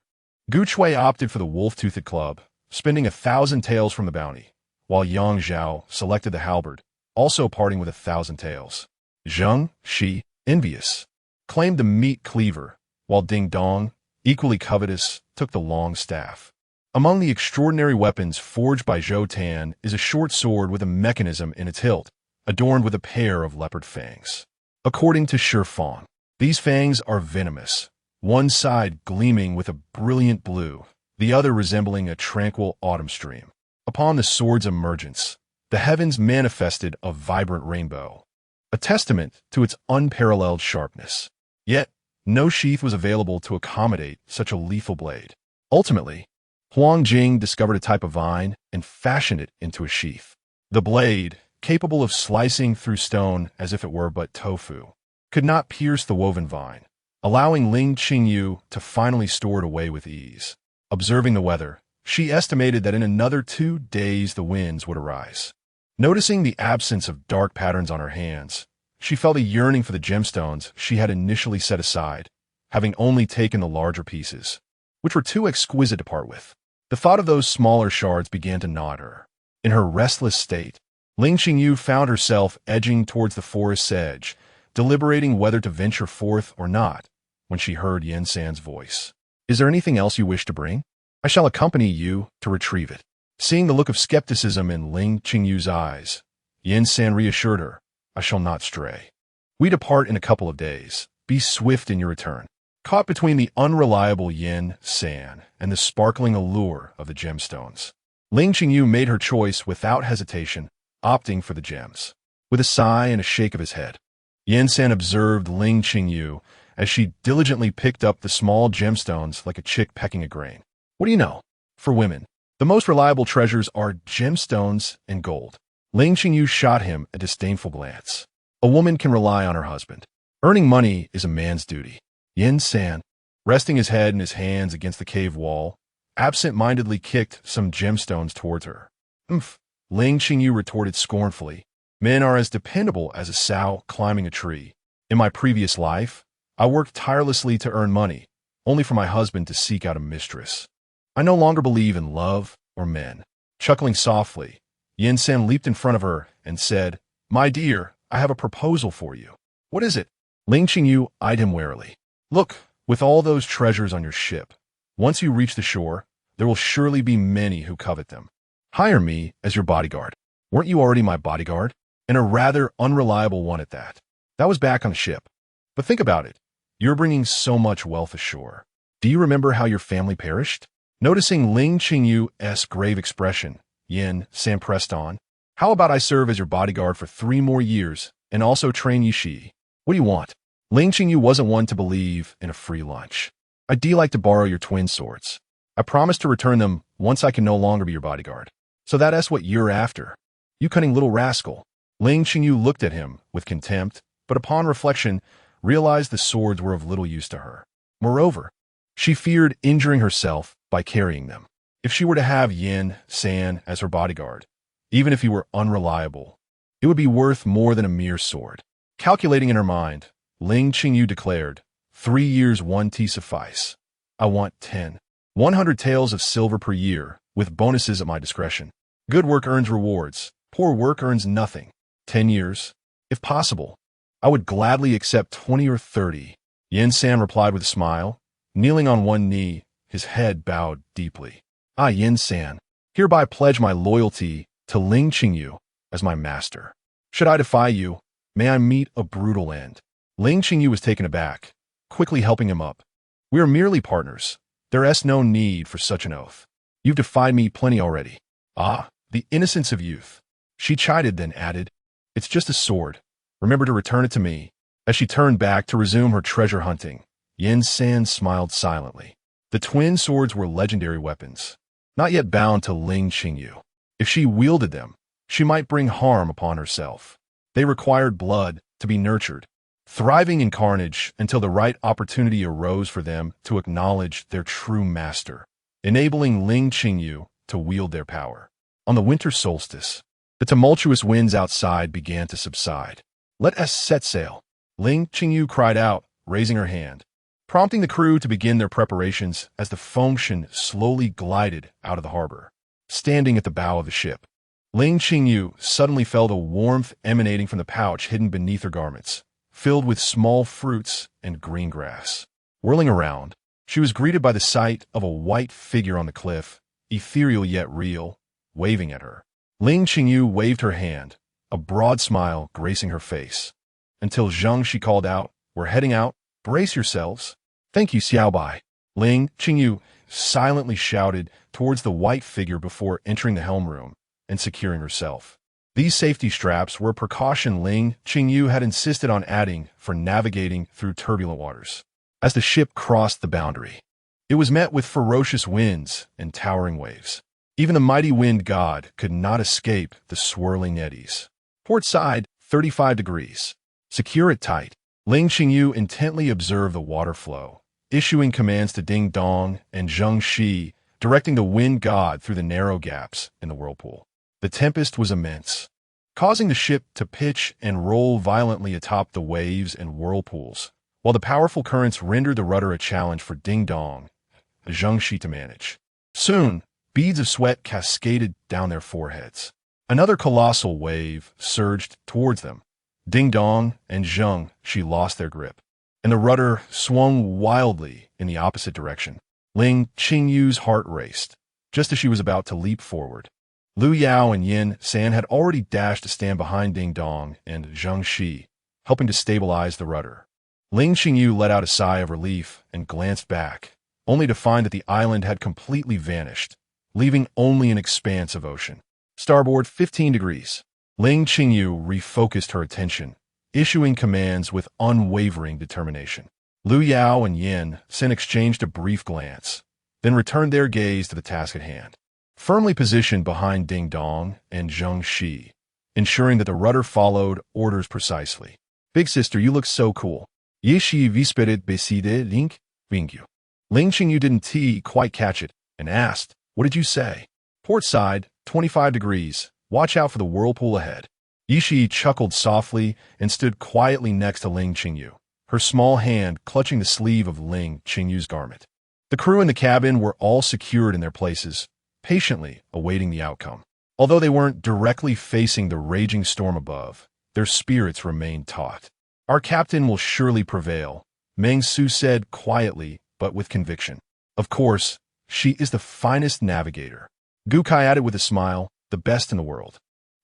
Gu Chui opted for the wolf-toothed club, spending 1,000 taels from the bounty, while Yang Zhao selected the halberd, also parting with 1,000 taels. Zheng Shi, envious, claimed the meat cleaver, while Ding Dong, equally covetous, took the long staff. Among the extraordinary weapons forged by Zhou Tan is a short sword with a mechanism in its hilt, adorned with a pair of leopard fangs. According to Shi Fang, these fangs are venomous, one side gleaming with a brilliant blue, the other resembling a tranquil autumn stream. Upon the sword's emergence, the heavens manifested a vibrant rainbow, a testament to its unparalleled sharpness. Yet, no sheath was available to accommodate such a lethal blade. Ultimately, Huang Jing discovered a type of vine and fashioned it into a sheath. The blade, capable of slicing through stone as if it were but tofu, could not pierce the woven vine, allowing Ling Qingyu to finally store it away with ease. Observing the weather, she estimated that in another 2 days the winds would arise. Noticing the absence of dark patterns on her hands, she felt a yearning for the gemstones she had initially set aside, having only taken the larger pieces, which were too exquisite to part with. The thought of those smaller shards began to gnaw at her. In her restless state, Ling Qingyu found herself edging towards the forest's edge, deliberating whether to venture forth or not, when she heard Yin San's voice. "Is there anything else you wish to bring? I shall accompany you to retrieve it." Seeing the look of skepticism in Ling Qingyu's eyes, Yin San reassured her, "I shall not stray. We depart in a couple of days. Be swift in your return." Caught between the unreliable Yin San and the sparkling allure of the gemstones, Ling Qingyu made her choice without hesitation, opting for the gems. With a sigh and a shake of his head, Yin San observed Ling Qingyu as she diligently picked up the small gemstones like a chick pecking a grain. What do you know? For women, the most reliable treasures are gemstones and gold. Ling Qingyu shot him a disdainful glance. A woman can rely on her husband. Earning money is a man's duty. Yin San, resting his head in his hands against the cave wall, absent-mindedly kicked some gemstones towards her. Umph, Ling Qingyu retorted scornfully. Men are as dependable as a sow climbing a tree. In my previous life, I worked tirelessly to earn money, only for my husband to seek out a mistress. I no longer believe in love or men. Chuckling softly, Yin San leaped in front of her and said, "My dear, I have a proposal for you." "What is it?" Ling Qingyu eyed him warily. "Look, with all those treasures on your ship, once you reach the shore, there will surely be many who covet them. Hire me as your bodyguard. Weren't you already my bodyguard? And a rather unreliable one at that. That was back on the ship. But think about it. You're bringing so much wealth ashore. Do you remember how your family perished?" Noticing Ling Qingyu's grave expression, Yin San pressed on. "How about I serve as your bodyguard for 3 more years and also train Yishi? What do you want?" Ling Qingyu wasn't one to believe in a free lunch. "I'd like to borrow your twin swords. I promise to return them once I can no longer be your bodyguard. So that's what you're after? You cunning little rascal." Ling Qingyu looked at him with contempt, but upon reflection, realized the swords were of little use to her. Moreover, she feared injuring herself by carrying them. If she were to have Yin San as her bodyguard, even if he were unreliable, it would be worth more than a mere sword. Calculating in her mind, Ling Qingyu declared, 3 years 1 tea suffice. I want 10. 100 taels of silver per year, with bonuses at my discretion. Good work earns rewards. Poor work earns nothing. 10 years. If possible, I would gladly accept 20 or 30. Yin San replied with a smile, kneeling on one knee, his head bowed deeply. "I, Yin San, hereby pledge my loyalty to Ling Qingyu as my master. Should I defy you, may I meet a brutal end." Ling Qingyu was taken aback, quickly helping him up. "We are merely partners. There's no need for such an oath. You've defied me plenty already." "Ah, the innocence of youth." She chided, then added, "It's just a sword. Remember to return it to me." As she turned back to resume her treasure hunting, Yin San smiled silently. The twin swords were legendary weapons, not yet bound to Ling Qingyu. If she wielded them, she might bring harm upon herself. They required blood to be nurtured, thriving in carnage until the right opportunity arose for them to acknowledge their true master, enabling Ling Qingyu to wield their power. On the winter solstice, the tumultuous winds outside began to subside. "Let us set sail," Ling Qingyu cried out, raising her hand, prompting the crew to begin their preparations as the Fengshen slowly glided out of the harbor. Standing at the bow of the ship, Ling Qingyu suddenly felt a warmth emanating from the pouch hidden beneath her garments, filled with small fruits and green grass. Whirling around, she was greeted by the sight of a white figure on the cliff, ethereal yet real, waving at her. Ling Qingyu waved her hand, a broad smile gracing her face. Until Zheng she called out, "We're heading out. Brace yourselves." "Thank you, Xiaobai." Ling Qingyu silently shouted towards the white figure before entering the helm room and securing herself. These safety straps were a precaution Ling Qingyu had insisted on adding for navigating through turbulent waters. As the ship crossed the boundary, it was met with ferocious winds and towering waves. Even the mighty wind god could not escape the swirling eddies. Port side, 35 degrees. Secure it tight. Ling Qingyu intently observed the water flow, issuing commands to Ding Dong and Zheng Shi, directing the wind god through the narrow gaps in the whirlpool. The tempest was immense, causing the ship to pitch and roll violently atop the waves and whirlpools, while the powerful currents rendered the rudder a challenge for Ding Dong and Zheng Shi to manage. Soon, beads of sweat cascaded down their foreheads. Another colossal wave surged towards them. Ding Dong and Zheng Shi lost their grip, and the rudder swung wildly in the opposite direction. Ling Qingyu's heart raced, just as she was about to leap forward. Liu Yao and Yin San had already dashed to stand behind Ding Dong and Zheng Shi, helping to stabilize the rudder. Ling Qingyu let out a sigh of relief and glanced back, only to find that the island had completely vanished, leaving only an expanse of ocean. Starboard 15 degrees. Ling Qingyu refocused her attention, issuing commands with unwavering determination. Liu Yao and Yin San exchanged a brief glance, then returned their gaze to the task at hand. Firmly positioned behind Ding Dong and Zheng Shi, ensuring that the rudder followed orders precisely. Big sister, you look so cool. Yeshi vispirit beside Ling Qingyu. Ling Qingyu didn't quite catch it and asked, "What did you say?" Port side, 25 degrees. Watch out for the whirlpool ahead. Yishi chuckled softly and stood quietly next to Ling Qingyu, her small hand clutching the sleeve of Ling Qingyu's garment. The crew in the cabin were all secured in their places, patiently awaiting the outcome. Although they weren't directly facing the raging storm above, their spirits remained taut. "Our captain will surely prevail," Meng Su said quietly but with conviction. "Of course, she is the finest navigator." Gu Kai added with a smile, "The best in the world."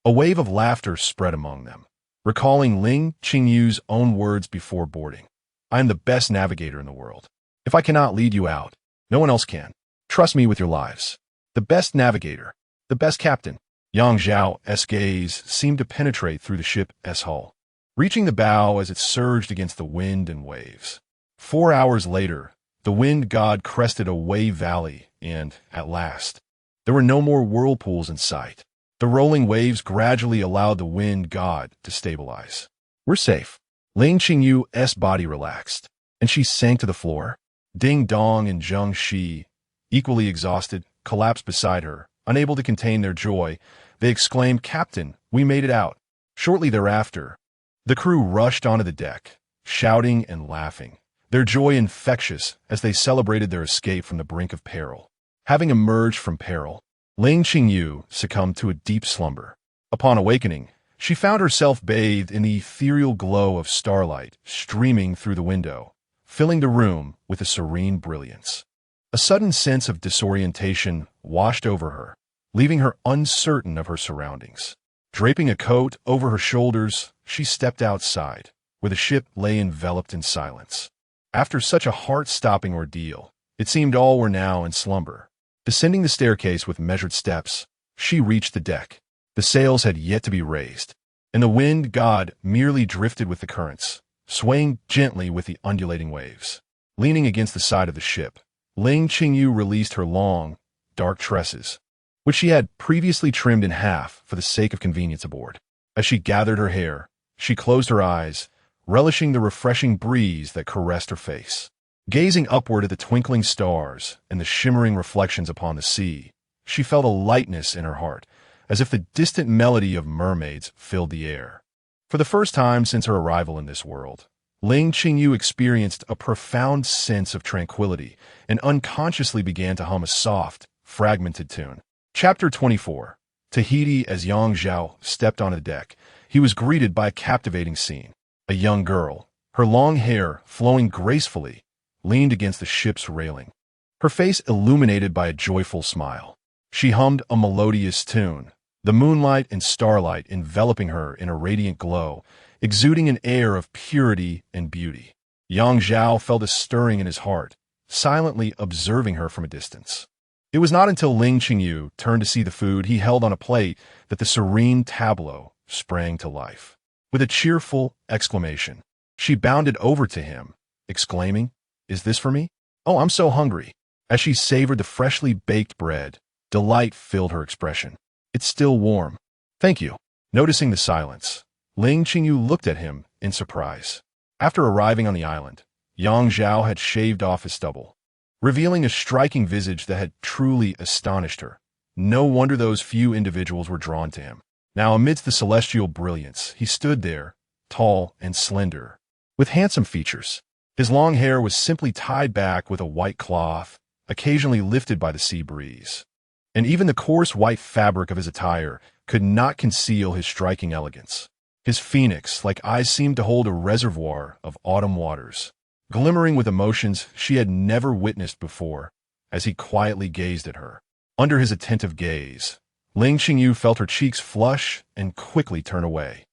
A wave of laughter spread among them, recalling Ling Qingyu's own words before boarding. "I am the best navigator in the world. If I cannot lead you out, no one else can. Trust me with your lives." The best navigator, the best captain. Yang Zhao's gaze seemed to penetrate through the ship's hull, reaching the bow as it surged against the wind and waves. 4 hours later, the wind god crested a wave valley, and, at last, there were no more whirlpools in sight. The rolling waves gradually allowed the wind god to stabilize. "We're safe." Ling Qingyu's body relaxed, and she sank to the floor. Ding Dong and Zheng Shi, equally exhausted, collapsed beside her. Unable to contain their joy, they exclaimed, "Captain, we made it out." Shortly thereafter, the crew rushed onto the deck, shouting and laughing, their joy infectious as they celebrated their escape from the brink of peril. Having emerged from peril, Ling Qingyu succumbed to a deep slumber. Upon awakening, she found herself bathed in the ethereal glow of starlight streaming through the window, filling the room with a serene brilliance. A sudden sense of disorientation washed over her, leaving her uncertain of her surroundings. Draping a coat over her shoulders, she stepped outside, where the ship lay enveloped in silence. After such a heart-stopping ordeal, it seemed all were now in slumber. Descending the staircase with measured steps, she reached the deck. The sails had yet to be raised, and the wind god merely drifted with the currents, swaying gently with the undulating waves. Leaning against the side of the ship, Ling Qingyu released her long, dark tresses, which she had previously trimmed in half for the sake of convenience aboard. As she gathered her hair, she closed her eyes, relishing the refreshing breeze that caressed her face. Gazing upward at the twinkling stars and the shimmering reflections upon the sea, she felt a lightness in her heart, as if the distant melody of mermaids filled the air. For the first time since her arrival in this world, Ling Qingyu experienced a profound sense of tranquility and unconsciously began to hum a soft, fragmented tune. Chapter 24. Tahiti. As Yang Zhao stepped onto the deck, he was greeted by a captivating scene. A young girl, her long hair flowing gracefully, leaned against the ship's railing, her face illuminated by a joyful smile. She hummed a melodious tune, the moonlight and starlight enveloping her in a radiant glow, exuding an air of purity and beauty. Yang Zhao felt a stirring in his heart, silently observing her from a distance. It was not until Ling Qingyu turned to see the food he held on a plate that the serene tableau sprang to life. With a cheerful exclamation, she bounded over to him, exclaiming, "Is this for me? Oh, I'm so hungry." As she savored the freshly baked bread, delight filled her expression. "It's still warm." "Thank you." Noticing the silence, Ling Qingyu looked at him in surprise. After arriving on the island, Yang Zhao had shaved off his stubble, revealing a striking visage that had truly astonished her. No wonder those few individuals were drawn to him. Now, amidst the celestial brilliance, he stood there, tall and slender, with handsome features. His long hair was simply tied back with a white cloth, occasionally lifted by the sea breeze. And even the coarse white fabric of his attire could not conceal his striking elegance. His phoenix-like eyes seemed to hold a reservoir of autumn waters, glimmering with emotions she had never witnessed before, as he quietly gazed at her. Under his attentive gaze, Ling Qingyu felt her cheeks flush and quickly turn away,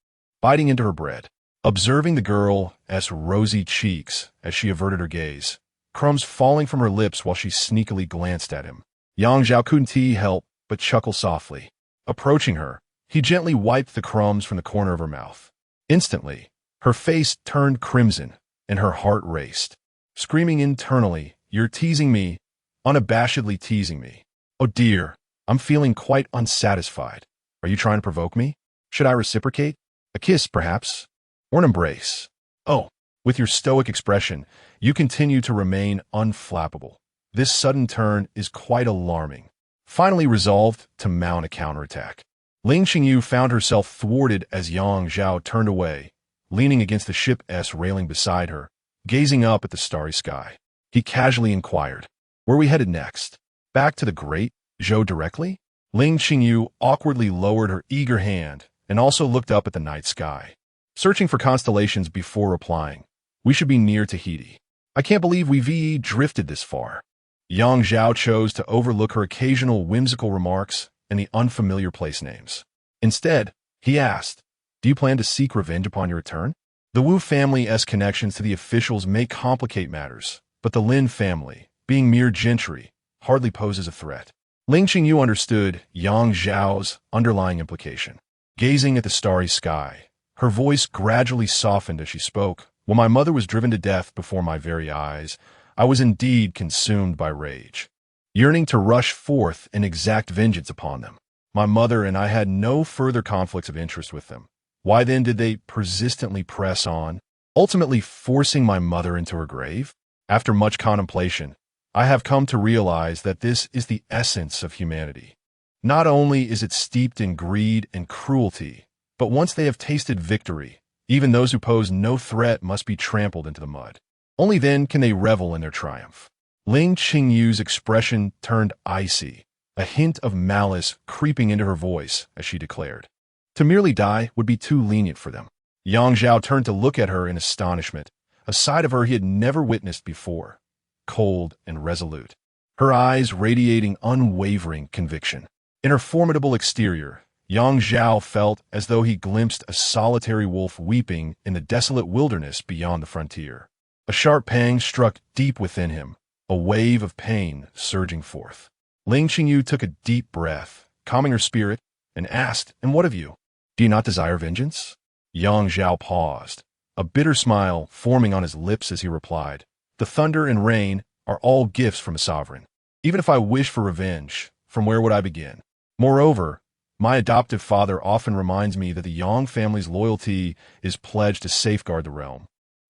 biting into her bread. Observing the girl's rosy cheeks as she averted her gaze, crumbs falling from her lips while she sneakily glanced at him, Yang Zhao couldn't help but chuckle softly. Approaching her, he gently wiped the crumbs from the corner of her mouth. Instantly, her face turned crimson and her heart raced. Screaming internally, "You're teasing me, unabashedly teasing me. Oh dear, I'm feeling quite unsatisfied. Are you trying to provoke me? Should I reciprocate? A kiss, perhaps? Or an embrace?" Oh, with your stoic expression, you continue to remain unflappable. This sudden turn is quite alarming. Finally resolved to mount a counterattack, Ling Qingyu found herself thwarted as Yang Zhao turned away, leaning against the ship's railing beside her, gazing up at the starry sky. He casually inquired, "Where are we headed next? Back to the Great Zhou directly?" Ling Qingyu awkwardly lowered her eager hand and also looked up at the night sky, searching for constellations before replying. "We should be near Tahiti. I can't believe we've drifted this far." Yang Zhao chose to overlook her occasional whimsical remarks and the unfamiliar place names. Instead, he asked, "Do you plan to seek revenge upon your return?" The Wu family's connections to the officials may complicate matters, but the Lin family, being mere gentry, hardly poses a threat. Ling Qingyu understood Yang Zhao's underlying implication. Gazing at the starry sky, her voice gradually softened as she spoke. "When my mother was driven to death before my very eyes, I was indeed consumed by rage, yearning to rush forth and exact vengeance upon them. My mother and I had no further conflicts of interest with them. Why then did they persistently press on, ultimately forcing my mother into her grave? After much contemplation, I have come to realize that this is the essence of humanity. Not only is it steeped in greed and cruelty, but once they have tasted victory, even those who pose no threat must be trampled into the mud. Only then can they revel in their triumph." Ling Qingyu's expression turned icy, a hint of malice creeping into her voice as she declared, "To merely die would be too lenient for them." Yang Zhao turned to look at her in astonishment, a side of her he had never witnessed before, cold and resolute, her eyes radiating unwavering conviction. In her formidable exterior, Yang Zhao felt as though he glimpsed a solitary wolf weeping in the desolate wilderness beyond the frontier. A sharp pang struck deep within him, a wave of pain surging forth. Ling Qingyu took a deep breath, calming her spirit, and asked, "And what of you? Do you not desire vengeance?" Yang Zhao paused, a bitter smile forming on his lips as he replied, "The thunder and rain are all gifts from a sovereign. Even if I wish for revenge, from where would I begin? Moreover, my adoptive father often reminds me that the Yang family's loyalty is pledged to safeguard the realm,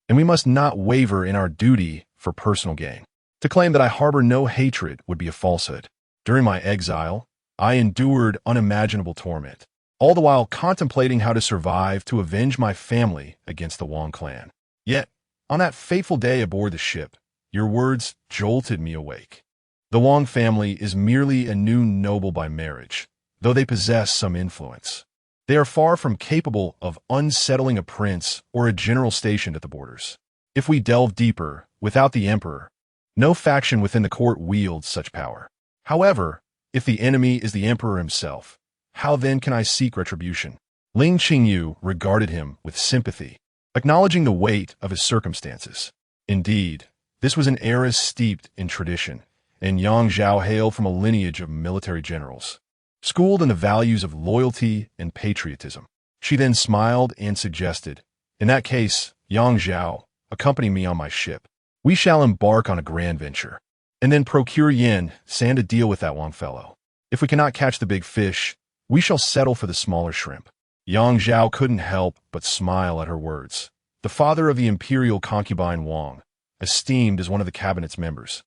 and we must not waver in our duty for personal gain. To claim that I harbor no hatred would be a falsehood. During my exile, I endured unimaginable torment, all the while contemplating how to survive to avenge my family against the Wang clan. Yet, on that fateful day aboard the ship, your words jolted me awake. The Wang family is merely a new noble by marriage, though they possess some influence. They are far from capable of unsettling a prince or a general stationed at the borders. If we delve deeper, without the emperor, no faction within the court wields such power. However, if the enemy is the emperor himself, how then can I seek retribution?" Ling Qingyu regarded him with sympathy, acknowledging the weight of his circumstances. Indeed, this was an era steeped in tradition, and Yang Zhao hailed from a lineage of military generals, schooled in the values of loyalty and patriotism. She then smiled and suggested, "In that case, Yang Zhao, accompany me on my ship. We shall embark on a grand venture, and then procure yen, sand to deal with that Wang fellow. If we cannot catch the big fish, we shall settle for the smaller shrimp." Yang Zhao couldn't help but smile at her words. The father of the imperial concubine Wang, esteemed as one of the cabinet's members,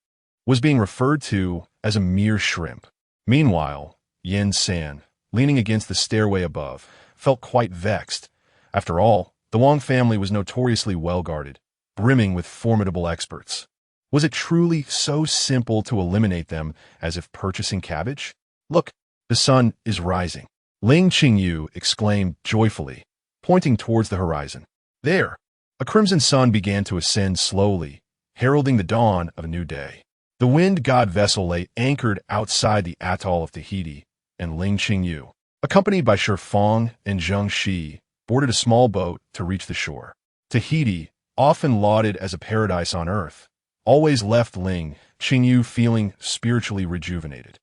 was being referred to as a mere shrimp. Meanwhile, Yen San, leaning against the stairway above, felt quite vexed. After all, the Wang family was notoriously well-guarded, brimming with formidable experts. Was it truly so simple to eliminate them as if purchasing cabbage? "Look, the sun is rising," Ling Qingyu exclaimed joyfully, pointing towards the horizon. There, a crimson sun began to ascend slowly, heralding the dawn of a new day. The wind god vessel lay anchored outside the atoll of Tahiti, and Ling Qingyu, accompanied by Shi Fang and Zheng Shi, boarded a small boat to reach the shore. Tahiti, often lauded as a paradise on earth, always left Ling Qingyu feeling spiritually rejuvenated.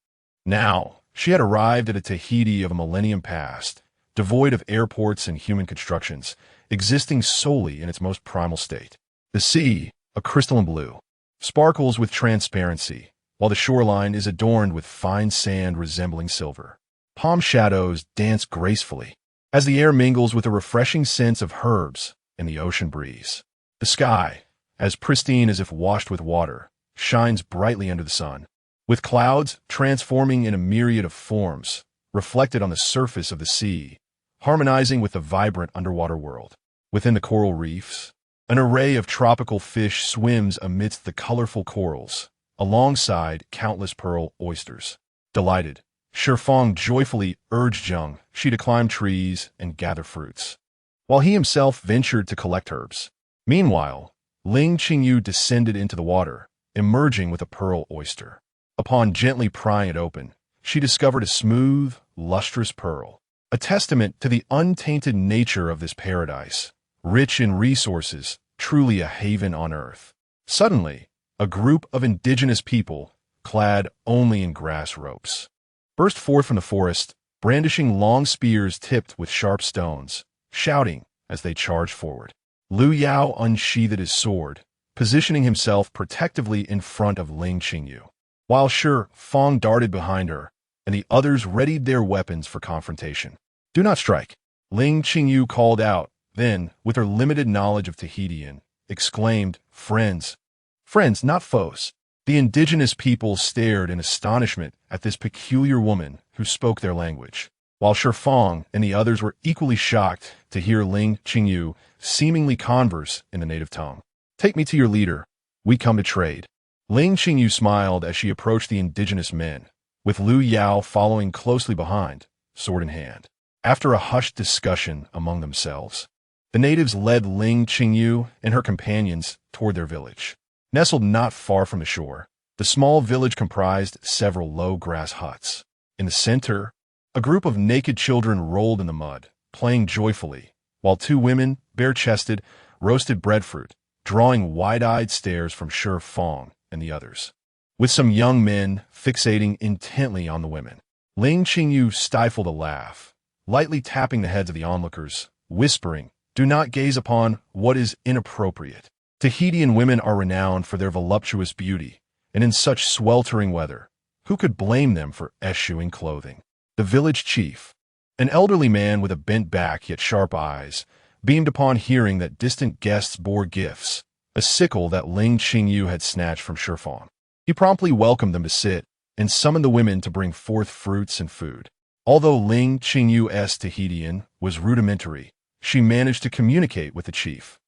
Now, she had arrived at a Tahiti of a millennium past, devoid of airports and human constructions, existing solely in its most primal state. The sea, a crystalline blue, sparkles with transparency, while the shoreline is adorned with fine sand resembling silver. Palm shadows dance gracefully, as the air mingles with a refreshing sense of herbs and the ocean breeze. The sky, as pristine as if washed with water, shines brightly under the sun, with clouds transforming in a myriad of forms, reflected on the surface of the sea, harmonizing with the vibrant underwater world. Within the coral reefs, an array of tropical fish swims amidst the colorful corals, alongside countless pearl oysters. Delighted, Shifeng joyfully urged Zheng Shi to climb trees and gather fruits, while he himself ventured to collect herbs. Meanwhile, Ling Qingyu descended into the water, emerging with a pearl oyster. Upon gently prying it open, she discovered a smooth, lustrous pearl, a testament to the untainted nature of this paradise, rich in resources, truly a haven on earth. Suddenly, a group of indigenous people, clad only in grass ropes, burst forth from the forest, brandishing long spears tipped with sharp stones, shouting as they charged forward. Lu Yao unsheathed his sword, positioning himself protectively in front of Ling Qingyu, while Shifeng darted behind her, and the others readied their weapons for confrontation. "Do not strike," Ling Qingyu called out, then, with her limited knowledge of Tahitian, exclaimed, "Friends. Friends, not foes." The indigenous people stared in astonishment at this peculiar woman who spoke their language, while Shifeng and the others were equally shocked to hear Ling Qingyu seemingly converse in the native tongue. "Take me to your leader. We come to trade." Ling Qingyu smiled as she approached the indigenous men, with Lu Yao following closely behind, sword in hand. After a hushed discussion among themselves, the natives led Ling Qingyu and her companions toward their village. Nestled not far from the shore, the small village comprised several low grass huts. In the center, a group of naked children rolled in the mud, playing joyfully, while two women, bare-chested, roasted breadfruit, drawing wide-eyed stares from Shifeng and the others, with some young men fixating intently on the women. Ling Qingyu stifled a laugh, lightly tapping the heads of the onlookers, whispering, "Do not gaze upon what is inappropriate. Tahitian women are renowned for their voluptuous beauty, and in such sweltering weather, who could blame them for eschewing clothing?" The village chief, an elderly man with a bent back yet sharp eyes, beamed upon hearing that distant guests bore gifts, a sickle that Ling Qingyu had snatched from Shifeng. He promptly welcomed them to sit and summoned the women to bring forth fruits and food. Although Ling Qingyu's Tahitian was rudimentary, she managed to communicate with the chief,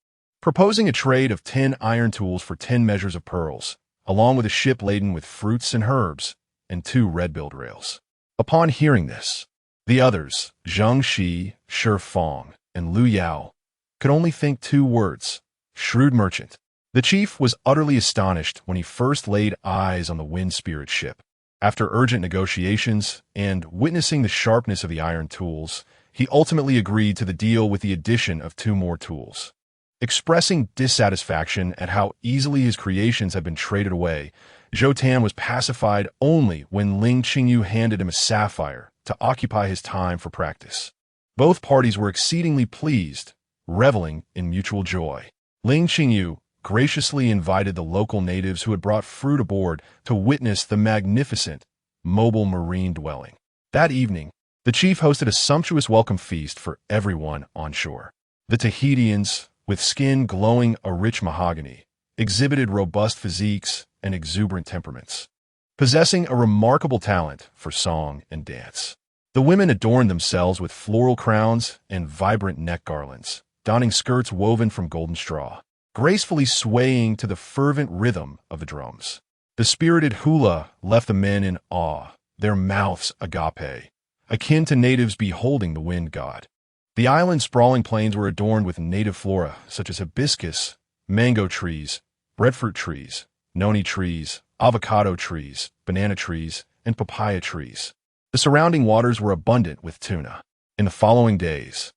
proposing a trade of 10 iron tools for 10 measures of pearls, along with a ship laden with fruits and herbs, and 2 red-billed rails. Upon hearing this, the others, Zheng Shi, Shifeng, and Lu Yao, could only think 2 words: shrewd merchant. The chief was utterly astonished when he first laid eyes on the Wind Spirit ship. After urgent negotiations and witnessing the sharpness of the iron tools, he ultimately agreed to the deal with the addition of 2 more tools. Expressing dissatisfaction at how easily his creations had been traded away, Zhou Tan was pacified only when Ling Qingyu handed him a sapphire to occupy his time for practice. Both parties were exceedingly pleased, reveling in mutual joy. Ling Qingyu graciously invited the local natives who had brought fruit aboard to witness the magnificent, mobile marine dwelling. That evening, the chief hosted a sumptuous welcome feast for everyone on shore. The Tahitians, with skin glowing a rich mahogany, exhibited robust physiques and exuberant temperaments, possessing a remarkable talent for song and dance. The women adorned themselves with floral crowns and vibrant neck garlands, donning skirts woven from golden straw, gracefully swaying to the fervent rhythm of the drums. The spirited hula left the men in awe, their mouths agape, akin to natives beholding the wind god. The island's sprawling plains were adorned with native flora such as hibiscus, mango trees, breadfruit trees, noni trees, avocado trees, banana trees, and papaya trees. The surrounding waters were abundant with tuna. In the following days,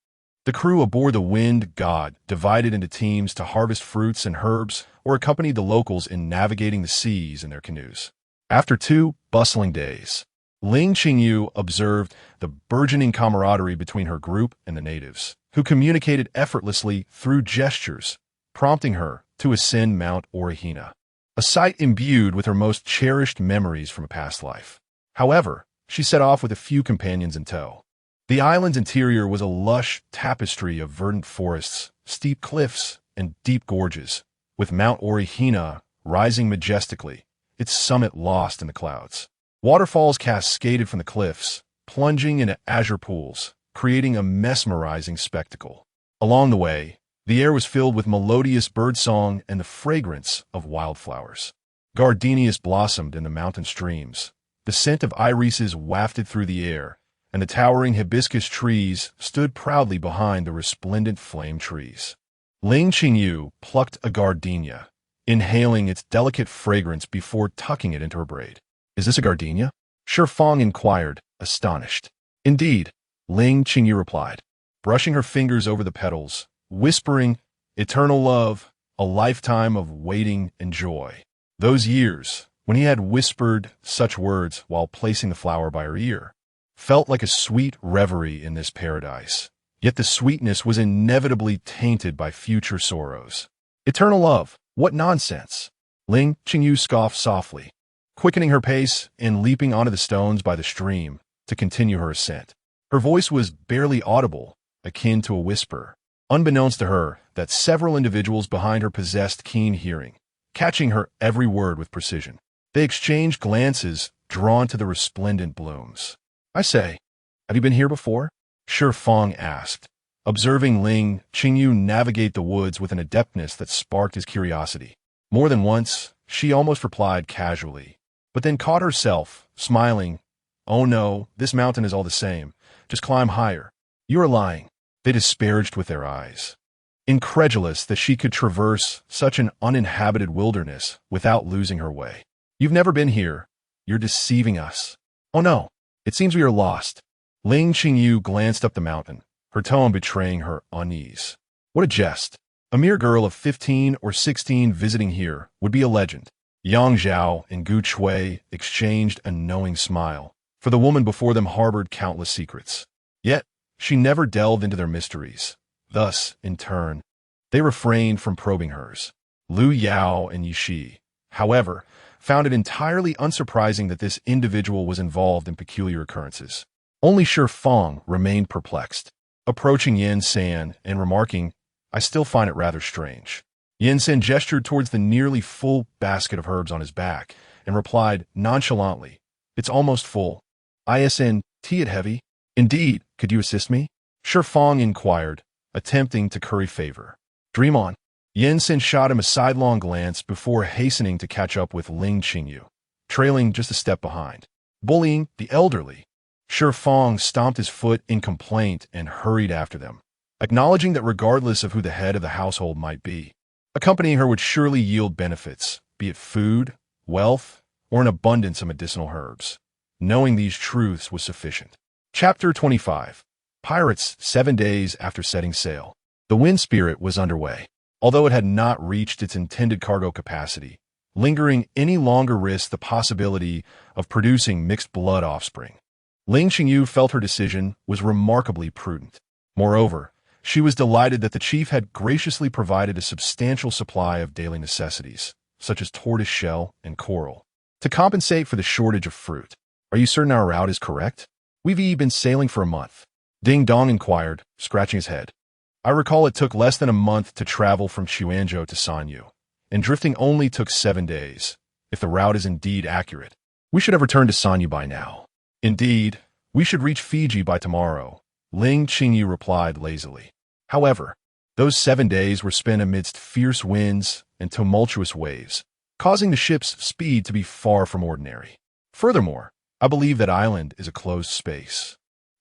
the crew aboard the Wind God divided into teams to harvest fruits and herbs or accompanied the locals in navigating the seas in their canoes. After 2 bustling days, Ling Qingyu observed the burgeoning camaraderie between her group and the natives, who communicated effortlessly through gestures, prompting her to ascend Mount Orihina, a sight imbued with her most cherished memories from a past life. However, she set off with a few companions in tow. The island's interior was a lush tapestry of verdant forests, steep cliffs, and deep gorges, with Mount Orihina rising majestically, its summit lost in the clouds. Waterfalls cascaded from the cliffs, plunging into azure pools, creating a mesmerizing spectacle. Along the way, the air was filled with melodious birdsong and the fragrance of wildflowers. Gardenias blossomed in the mountain streams. The scent of irises wafted through the air, and the towering hibiscus trees stood proudly behind the resplendent flame trees. Ling Qingyu plucked a gardenia, inhaling its delicate fragrance before tucking it into her braid. "Is this a gardenia?" Fang inquired, astonished. "Indeed," Ling Qingyu replied, brushing her fingers over the petals, whispering, "Eternal love, a lifetime of waiting and joy." Those years, when he had whispered such words while placing the flower by her ear, felt like a sweet reverie in this paradise. Yet the sweetness was inevitably tainted by future sorrows. "Eternal love, what nonsense!" Ling Qingyu scoffed softly, quickening her pace and leaping onto the stones by the stream to continue her ascent. Her voice was barely audible, akin to a whisper, unbeknownst to her that several individuals behind her possessed keen hearing, catching her every word with precision. They exchanged glances drawn to the resplendent blooms. "I say, have you been here before?" Fang asked, observing Ling Qingyu navigate the woods with an adeptness that sparked his curiosity. More than once, she almost replied casually, but then caught herself, smiling. "Oh no, this mountain is all the same. Just climb higher." "You are lying," they disparaged with their eyes, incredulous that she could traverse such an uninhabited wilderness without losing her way. "You've never been here. You're deceiving us." "Oh no, it seems we are lost." Ling Qingyu glanced up the mountain, her tone betraying her unease. What a jest. A mere girl of 15 or 16 visiting here would be a legend. Yang Zhao and Gu Chui exchanged a knowing smile, for the woman before them harbored countless secrets. Yet, she never delved into their mysteries. Thus, in turn, they refrained from probing hers. Lu Yao and Yishi, however, found it entirely unsurprising that this individual was involved in peculiar occurrences. Only Fang remained perplexed, approaching Yen San and remarking, "I still find it rather strange." Yen San gestured towards the nearly full basket of herbs on his back and replied nonchalantly, "It's almost full. Isn't it heavy?" "Indeed, could you assist me?" Fang inquired, attempting to curry favor. "Dream on." Yen San shot him a sidelong glance before hastening to catch up with Ling Qingyu, trailing just a step behind. Bullying the elderly. Fang stomped his foot in complaint and hurried after them, acknowledging that regardless of who the head of the household might be, accompanying her would surely yield benefits, be it food, wealth, or an abundance of medicinal herbs. Knowing these truths was sufficient. Chapter 25. Pirates 7 days after setting sail. The Wind Spirit was underway. Although it had not reached its intended cargo capacity, lingering any longer risked the possibility of producing mixed blood offspring. Ling Qingyu felt her decision was remarkably prudent. Moreover, she was delighted that the chief had graciously provided a substantial supply of daily necessities, such as tortoise shell and coral, to compensate for the shortage of fruit. "Are you certain our route is correct? We've been sailing for a month." Ding Dong inquired, scratching his head. "I recall it took less than a month to travel from Xuanzhou to Sanyu, and drifting only took 7 days. If the route is indeed accurate, we should have returned to Sanyu by now." "Indeed, we should reach Fiji by tomorrow," Ling Qingyu replied lazily. However, those 7 days were spent amidst fierce winds and tumultuous waves, causing the ship's speed to be far from ordinary. Furthermore, I believe that island is a closed space.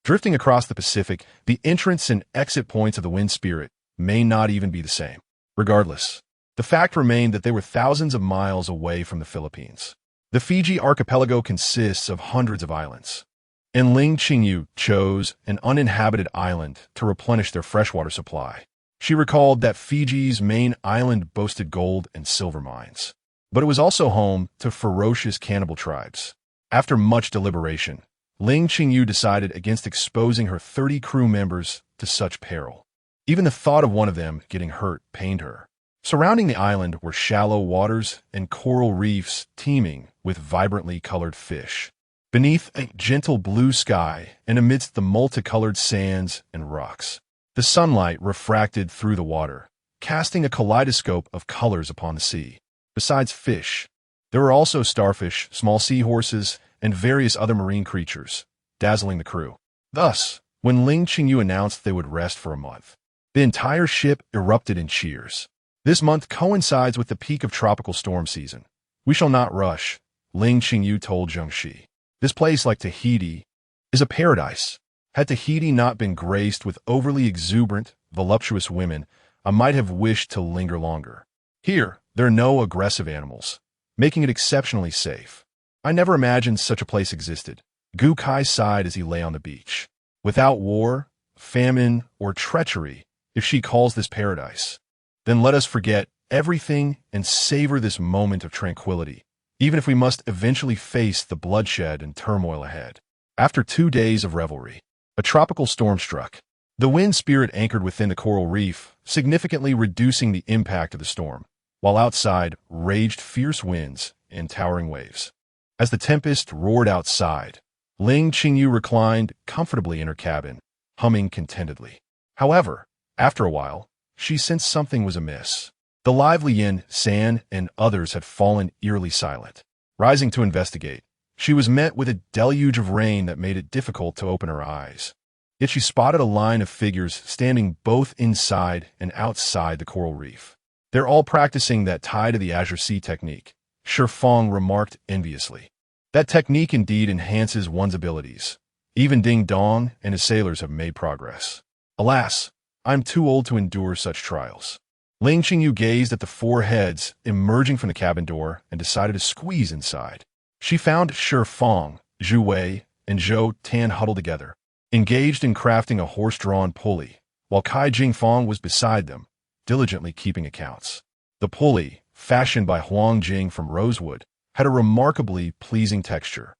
Drifting across the Pacific, the entrance and exit points of the Wind Spirit may not even be the same. Regardless, the fact remained that they were thousands of miles away from the Philippines. The Fiji archipelago consists of hundreds of islands, and Ling Qingyu chose an uninhabited island to replenish their freshwater supply. She recalled that Fiji's main island boasted gold and silver mines, but it was also home to ferocious cannibal tribes. After much deliberation, Ling Qingyu decided against exposing her 30 crew members to such peril. Even the thought of one of them getting hurt pained her. Surrounding the island were shallow waters and coral reefs teeming with vibrantly colored fish. Beneath a gentle blue sky and amidst the multicolored sands and rocks, the sunlight refracted through the water, casting a kaleidoscope of colors upon the sea. Besides fish, there were also starfish, small seahorses, and various other marine creatures, dazzling the crew. Thus, when Ling Qingyu announced they would rest for a month, the entire ship erupted in cheers. This month coincides with the peak of tropical storm season. We shall not rush, Ling Qingyu told Zhengxi. This place, like Tahiti, is a paradise. Had Tahiti not been graced with overly exuberant, voluptuous women, I might have wished to linger longer. Here, there are no aggressive animals, making it exceptionally safe. I never imagined such a place existed. Gu Kai sighed as he lay on the beach. Without war, famine, or treachery, if she calls this paradise, then let us forget everything and savor this moment of tranquility, even if we must eventually face the bloodshed and turmoil ahead. After 2 days of revelry, a tropical storm struck. The wind spirit anchored within the coral reef, significantly reducing the impact of the storm, while outside raged fierce winds and towering waves. As the tempest roared outside, Ling Qingyu reclined comfortably in her cabin, humming contentedly. However, after a while, she sensed something was amiss. The lively Yin, San, and others had fallen eerily silent. Rising to investigate, she was met with a deluge of rain that made it difficult to open her eyes. Yet she spotted a line of figures standing both inside and outside the coral reef. They're all practicing that tie to the Azure Sea technique, Shi Feng remarked enviously. That technique indeed enhances one's abilities. Even Ding Dong and his sailors have made progress. Alas, I'm too old to endure such trials. Ling Qingyu gazed at the 4 heads emerging from the cabin door and decided to squeeze inside. She found Shi Feng, Zhu Wei, and Zhou Tan huddled together, engaged in crafting a horse-drawn pulley, while Kai Jingfeng was beside them, diligently keeping accounts. The pulley, fashioned by Huang Jing from rosewood, had a remarkably pleasing texture.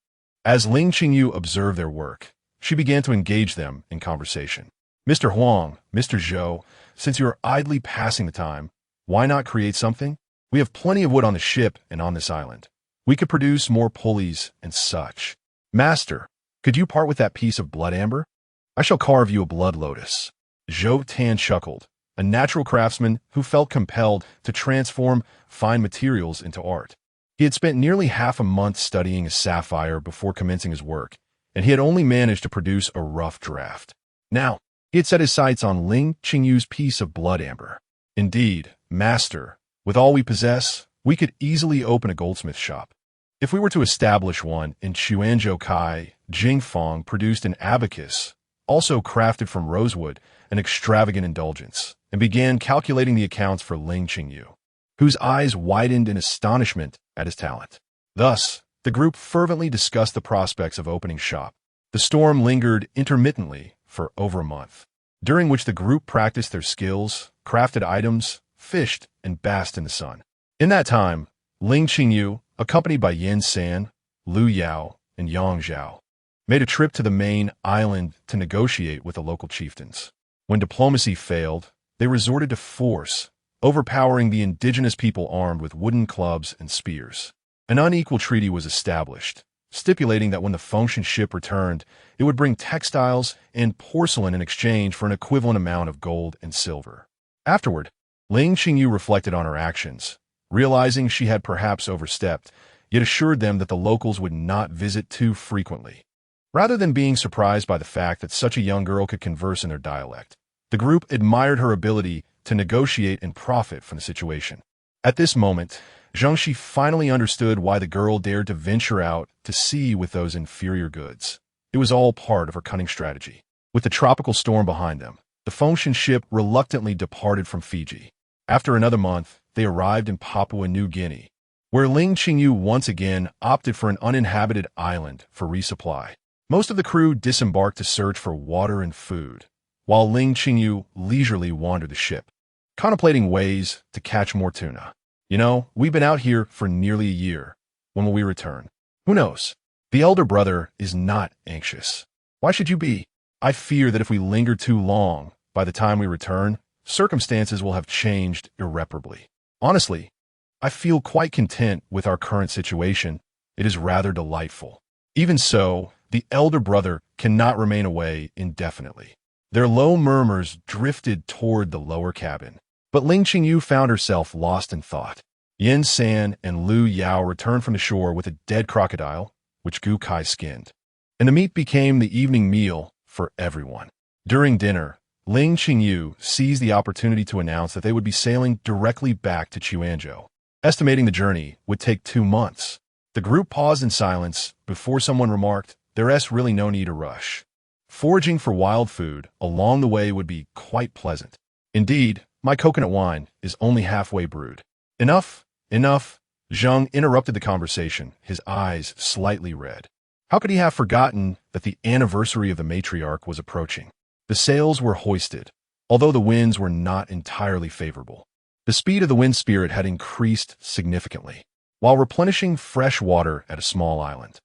As Ling Qingyu observed their work, she began to engage them in conversation. Mr. Huang, Mr. Zhou, since you are idly passing the time, why not create something? We have plenty of wood on the ship and on this island. We could produce more pulleys and such. Master, could you part with that piece of blood amber? I shall carve you a blood lotus. Zhou Tan chuckled, a natural craftsman who felt compelled to transform fine materials into art. He had spent nearly half a month studying a sapphire before commencing his work, and he had only managed to produce a rough draft. Now, he had set his sights on Ling Qingyu's piece of blood amber. Indeed, master, with all we possess, we could easily open a goldsmith shop. If we were to establish one in Chuanzhou, Kai Jingfeng produced an abacus, also crafted from rosewood, an extravagant indulgence, and began calculating the accounts for Ling Qingyu, whose eyes widened in astonishment at his talent. Thus, the group fervently discussed the prospects of opening shop. The storm lingered intermittently for over a month, during which the group practiced their skills, crafted items, fished, and basked in the sun. In that time, Ling Qingyu, accompanied by Yin San, Lu Yao, and Yang Zhao, made a trip to the main island to negotiate with the local chieftains. When diplomacy failed, they resorted to force, overpowering the indigenous people armed with wooden clubs and spears. An unequal treaty was established, stipulating that when the Fengshan ship returned, it would bring textiles and porcelain in exchange for an equivalent amount of gold and silver. Afterward, Ling Qingyu reflected on her actions, realizing she had perhaps overstepped, yet assured them that the locals would not visit too frequently. Rather than being surprised by the fact that such a young girl could converse in their dialect, the group admired her ability to negotiate and profit from the situation. At this moment, Zhengxi finally understood why the girl dared to venture out to sea with those inferior goods. It was all part of her cunning strategy. With the tropical storm behind them, the Fengshan ship reluctantly departed from Fiji. After another month, they arrived in Papua New Guinea, where Ling Qingyu once again opted for an uninhabited island for resupply. Most of the crew disembarked to search for water and food, while Ling Qingyu leisurely wandered the ship, contemplating ways to catch more tuna. You know, we've been out here for nearly a year. When will we return? Who knows? The elder brother is not anxious. Why should you be? I fear that if we linger too long, by the time we return, circumstances will have changed irreparably. Honestly, I feel quite content with our current situation. It is rather delightful. Even so, the elder brother cannot remain away indefinitely. Their low murmurs drifted toward the lower cabin. But Ling Qingyu found herself lost in thought. Yin San and Lu Yao returned from the shore with a dead crocodile, which Gu Kai skinned. And the meat became the evening meal for everyone. During dinner, Ling Qingyu seized the opportunity to announce that they would be sailing directly back to Chuanzhou, estimating the journey would take 2 months. The group paused in silence before someone remarked, "There's really no need to rush. Foraging for wild food along the way would be quite pleasant. Indeed, my coconut wine is only halfway brewed." "Enough, enough." Zhang interrupted the conversation, his eyes slightly red. How could he have forgotten that the anniversary of the matriarch was approaching? The sails were hoisted, although the winds were not entirely favorable. The speed of the wind spirit had increased significantly. While replenishing fresh water at a small island,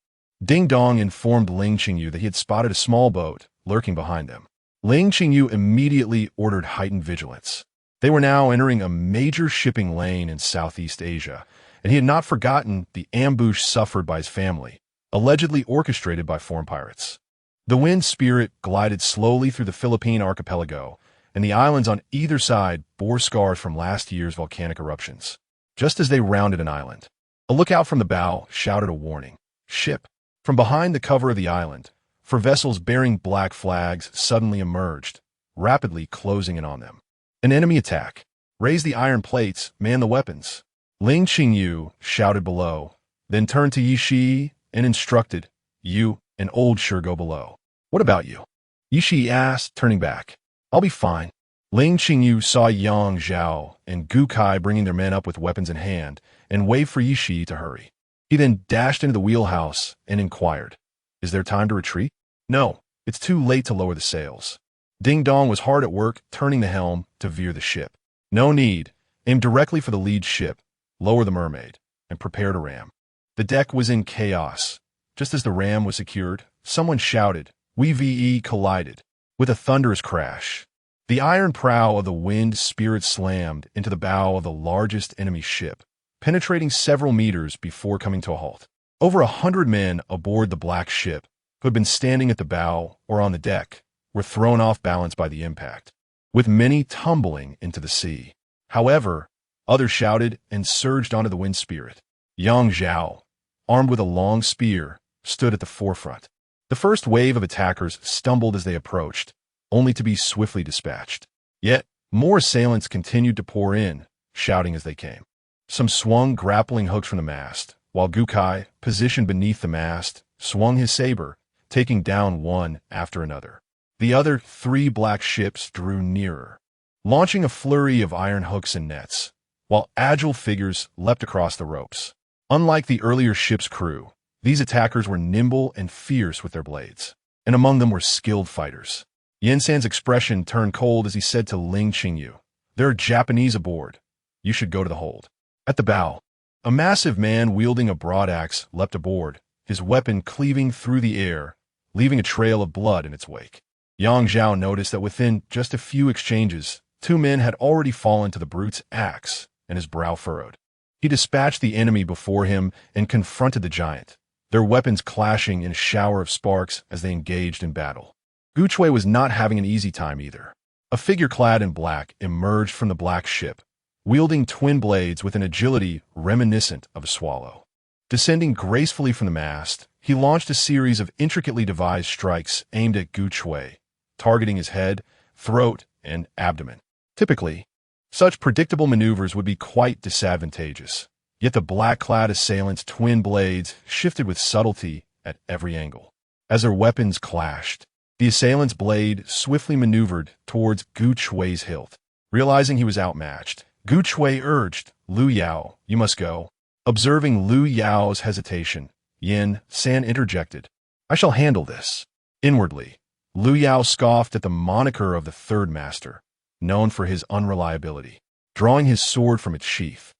Ding Dong informed Ling Qingyu that he had spotted a small boat lurking behind them. Ling Qingyu immediately ordered heightened vigilance. They were now entering a major shipping lane in Southeast Asia, and he had not forgotten the ambush suffered by his family, allegedly orchestrated by foreign pirates. The wind spirit glided slowly through the Philippine archipelago, and the islands on either side bore scars from last year's volcanic eruptions. Just as they rounded an island, a lookout from the bow shouted a warning. "Ship!" From behind the cover of the island, 4 vessels bearing black flags suddenly emerged, rapidly closing in on them. "An enemy attack! Raise the iron plates, man the weapons!" Ling Qingyu shouted below, then turned to Yi Shi and instructed, "You and Old Sure go below." "What about you?" Yi Shi asked, turning back. "I'll be fine." Ling Qingyu saw Yang Zhao and Gu Kai bringing their men up with weapons in hand and waved for Yi Shi to hurry. He then dashed into the wheelhouse and inquired, "Is there time to retreat?" "No, it's too late to lower the sails." Ding Dong was hard at work turning the helm to veer the ship. "No need. Aim directly for the lead ship, lower the mermaid, and prepare to ram." The deck was in chaos. Just as the ram was secured, someone shouted, "We collided." With a thunderous crash, the iron prow of the wind spirit slammed into the bow of the largest enemy ship, penetrating several meters before coming to a halt. Over 100 men aboard the black ship, who had been standing at the bow or on the deck, were thrown off balance by the impact, with many tumbling into the sea. However, others shouted and surged onto the wind spirit. Yang Zhao, armed with a long spear, stood at the forefront. The first wave of attackers stumbled as they approached, only to be swiftly dispatched. Yet, more assailants continued to pour in, shouting as they came. Some swung grappling hooks from the mast, while Gu Kai, positioned beneath the mast, swung his saber, taking down one after another. The other 3 black ships drew nearer, launching a flurry of iron hooks and nets, while agile figures leapt across the ropes. Unlike the earlier ship's crew, these attackers were nimble and fierce with their blades, and among them were skilled fighters. Yin San's expression turned cold as he said to Ling Qingyu, "There are Japanese aboard. You should go to the hold." At the bow, a massive man wielding a broadaxe leapt aboard, his weapon cleaving through the air, leaving a trail of blood in its wake. Yang Zhao noticed that within just a few exchanges, 2 men had already fallen to the brute's axe, and his brow furrowed. He dispatched the enemy before him and confronted the giant, their weapons clashing in a shower of sparks as they engaged in battle. Gu Chui was not having an easy time either. A figure clad in black emerged from the black ship, wielding twin blades with an agility reminiscent of a swallow. Descending gracefully from the mast, he launched a series of intricately devised strikes aimed at Gu Chui, targeting his head, throat, and abdomen. Typically, such predictable maneuvers would be quite disadvantageous, yet the black-clad assailants' twin blades shifted with subtlety at every angle. As their weapons clashed, the assailant's blade swiftly maneuvered towards Gu Chui's hilt. Realizing he was outmatched, Gu Chui urged, "Lu Yao, you must go." Observing Lu Yao's hesitation, Yin San interjected, "I shall handle this." Inwardly, Lu Yao scoffed at the moniker of the third master, known for his unreliability. Drawing his sword from its sheath,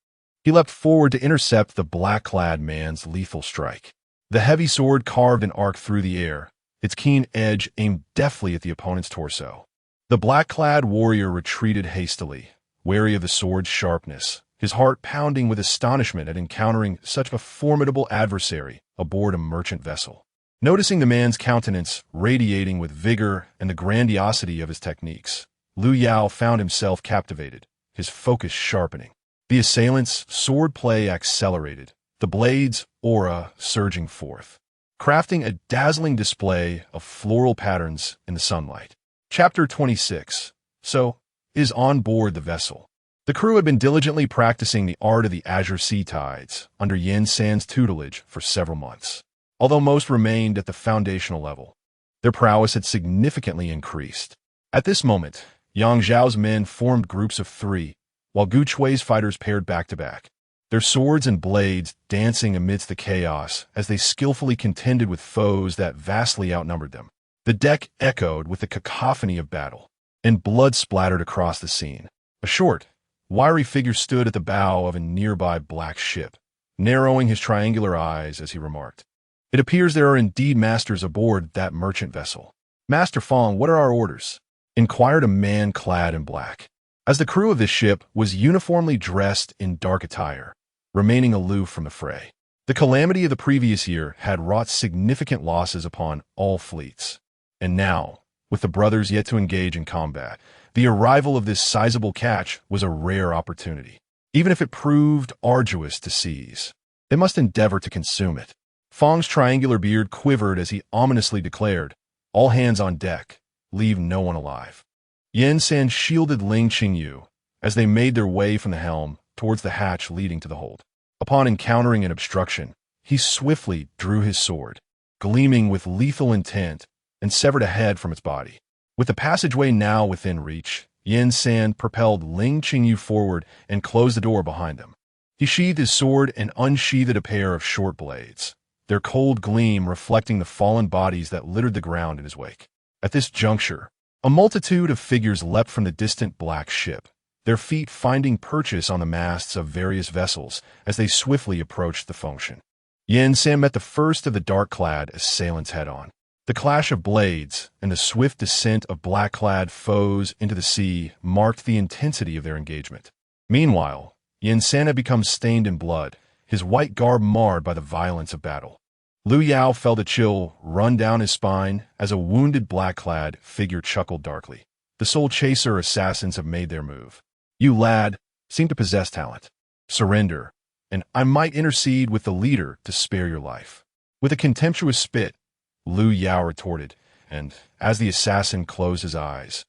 he leapt forward to intercept the black-clad man's lethal strike. The heavy sword carved an arc through the air, its keen edge aimed deftly at the opponent's torso. The black-clad warrior retreated hastily, wary of the sword's sharpness, his heart pounding with astonishment at encountering such a formidable adversary aboard a merchant vessel. Noticing the man's countenance radiating with vigor and the grandiosity of his techniques, Lu Yao found himself captivated, his focus sharpening. The assailant's sword play accelerated, the blade's aura surging forth, crafting a dazzling display of floral patterns in the sunlight. Chapter 26. So, is on board the vessel. The crew had been diligently practicing the art of the azure sea tides under Yin San's tutelage for several months. Although most remained at the foundational level, their prowess had significantly increased. At this moment, Yang Zhao's men formed groups of 3, while Gu Chui's fighters paired back-to-back, their swords and blades dancing amidst the chaos as they skillfully contended with foes that vastly outnumbered them. The deck echoed with the cacophony of battle, and blood splattered across the scene. A short, wiry figure stood at the bow of a nearby black ship, narrowing his triangular eyes as he remarked, "It appears there are indeed masters aboard that merchant vessel." "Master Fong, what are our orders?" inquired a man clad in black, as the crew of this ship was uniformly dressed in dark attire, remaining aloof from the fray. The calamity of the previous year had wrought significant losses upon all fleets, and now, with the brothers yet to engage in combat, the arrival of this sizable catch was a rare opportunity. Even if it proved arduous to seize, they must endeavor to consume it. Fong's triangular beard quivered as he ominously declared, "All hands on deck. Leave no one alive." Yin San shielded Ling Qingyu as they made their way from the helm towards the hatch leading to the hold. Upon encountering an obstruction, he swiftly drew his sword, gleaming with lethal intent, and severed a head from its body. With the passageway now within reach, Yin San propelled Ling Qingyu forward and closed the door behind them. He sheathed his sword and unsheathed a pair of short blades, their cold gleam reflecting the fallen bodies that littered the ground in his wake. At this juncture, a multitude of figures leapt from the distant black ship, their feet finding purchase on the masts of various vessels as they swiftly approached the function. Yin San met the first of the dark-clad assailants head-on. The clash of blades and the swift descent of black-clad foes into the sea marked the intensity of their engagement. Meanwhile, Yin San had become stained in blood, his white garb marred by the violence of battle. Lu Yao felt a chill run down his spine as a wounded black-clad figure chuckled darkly. "The Soul Chaser assassins have made their move. You, lad, seem to possess talent. Surrender, and I might intercede with the leader to spare your life." With a contemptuous spit, Lu Yao retorted, and as the assassin closed his eyes,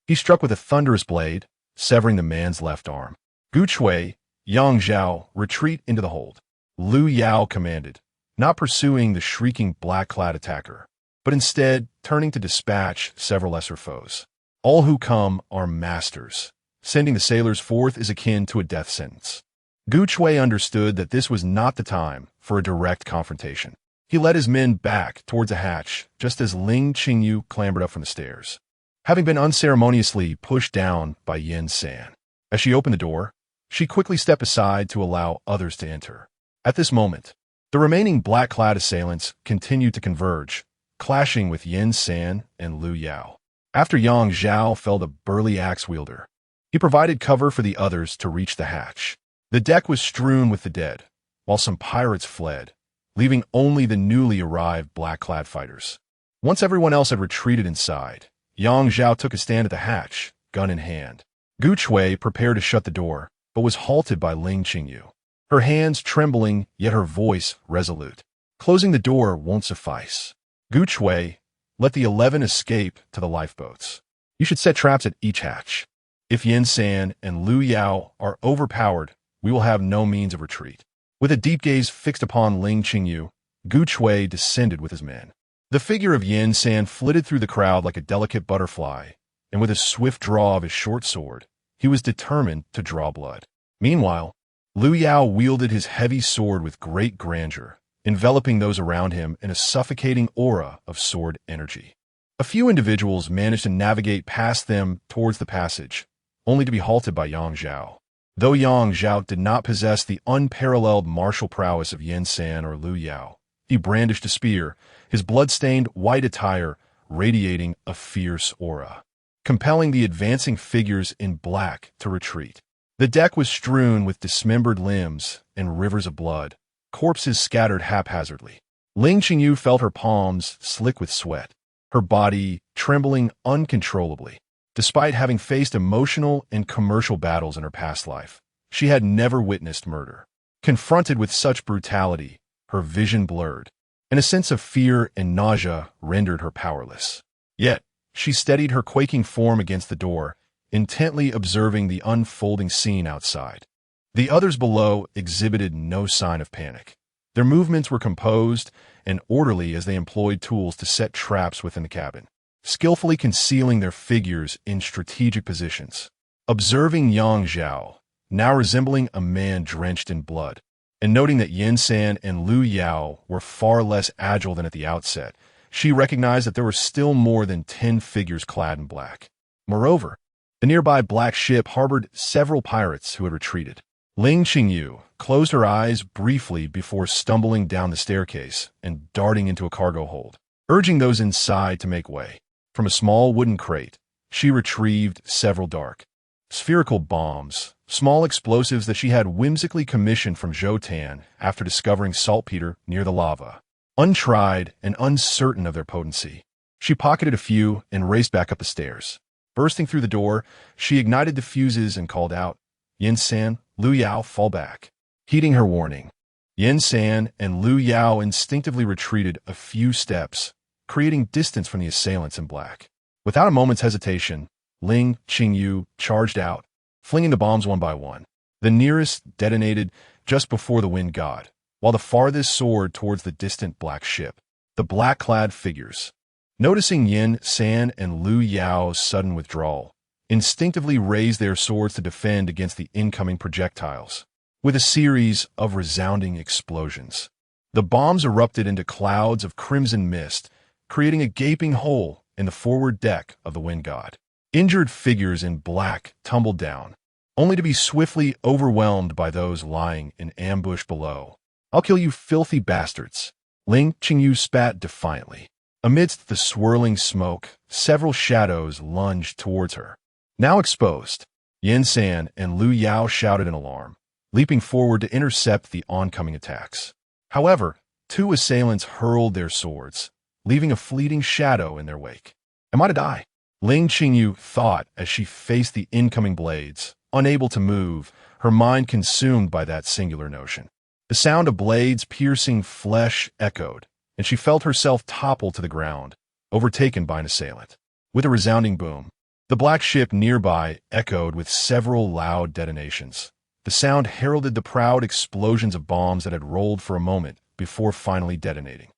he struck with a thunderous blade, severing the man's left arm. Gu Chui, Yang Zhao, retreat into the hold. Lu Yao commanded, not pursuing the shrieking black-clad attacker, but instead turning to dispatch several lesser foes. All who come are masters. Sending the sailors forth is akin to a death sentence. Gu Chui understood that this was not the time for a direct confrontation. He led his men back towards the hatch just as Ling Qingyu clambered up from the stairs, having been unceremoniously pushed down by Yin San. As she opened the door, she quickly stepped aside to allow others to enter. At this moment, the remaining black-clad assailants continued to converge, clashing with Yin San and Lu Yao. After Yang Zhao felled a burly axe-wielder, he provided cover for the others to reach the hatch. The deck was strewn with the dead, while some pirates fled, leaving only the newly arrived black-clad fighters. Once everyone else had retreated inside, Yang Zhao took a stand at the hatch, gun in hand. Gu Chui prepared to shut the door, but was halted by Ling Qingyu, her hands trembling, yet her voice resolute. "Closing the door won't suffice. Gu Chui, let the 11 escape to the lifeboats. You should set traps at each hatch. If Yin San and Lu Yao are overpowered, we will have no means of retreat." With a deep gaze fixed upon Ling Qingyu, Gu Chui descended with his men. The figure of Yin San flitted through the crowd like a delicate butterfly, and with a swift draw of his short sword, he was determined to draw blood. Meanwhile, Lu Yao wielded his heavy sword with great grandeur, enveloping those around him in a suffocating aura of sword energy. A few individuals managed to navigate past them towards the passage, only to be halted by Yang Zhao. Though Yang Zhao did not possess the unparalleled martial prowess of Yin San or Lu Yao, he brandished a spear, his blood-stained white attire radiating a fierce aura, compelling the advancing figures in black to retreat. The deck was strewn with dismembered limbs and rivers of blood, corpses scattered haphazardly. Ling Qingyu felt her palms slick with sweat, her body trembling uncontrollably. Despite having faced emotional and commercial battles in her past life, she had never witnessed murder. Confronted with such brutality, her vision blurred, and a sense of fear and nausea rendered her powerless. Yet, she steadied her quaking form against the door, intently observing the unfolding scene outside. The others below exhibited no sign of panic. Their movements were composed and orderly as they employed tools to set traps within the cabin, skillfully concealing their figures in strategic positions. Observing Yang Zhao, now resembling a man drenched in blood, and noting that Yin San and Lu Yao were far less agile than at the outset, she recognized that there were still more than 10 figures clad in black. Moreover, the nearby black ship harbored several pirates who had retreated. Ling Qingyu closed her eyes briefly before stumbling down the staircase and darting into a cargo hold, urging those inside to make way. From a small wooden crate, she retrieved several dark, spherical bombs, small explosives that she had whimsically commissioned from Zhou Tan after discovering saltpeter near the lava. Untried and uncertain of their potency, she pocketed a few and raced back up the stairs. Bursting through the door, she ignited the fuses and called out, "Yin San, Lu Yao, fall back." Heeding her warning, Yin San and Lu Yao instinctively retreated a few steps, creating distance from the assailants in black. Without a moment's hesitation, Ling Qingyu charged out, flinging the bombs one by one. The nearest detonated just before the wind god, while the farthest soared towards the distant black ship. The black-clad figures, noticing Yin San and Lu Yao's sudden withdrawal, instinctively raised their swords to defend against the incoming projectiles. With a series of resounding explosions, the bombs erupted into clouds of crimson mist, creating a gaping hole in the forward deck of the wind god. Injured figures in black tumbled down, only to be swiftly overwhelmed by those lying in ambush below. "I'll kill you filthy bastards," Ling Qingyu spat defiantly. Amidst the swirling smoke, several shadows lunged towards her. Now exposed, Yin San and Lu Yao shouted in alarm, leaping forward to intercept the oncoming attacks. However, two assailants hurled their swords, leaving a fleeting shadow in their wake. "Am I to die?" Ling Qingyu thought as she faced the incoming blades, unable to move, her mind consumed by that singular notion. The sound of blades piercing flesh echoed, and she felt herself topple to the ground, overtaken by an assailant. With a resounding boom, the black ship nearby echoed with several loud detonations. The sound heralded the proud explosions of bombs that had rolled for a moment before finally detonating.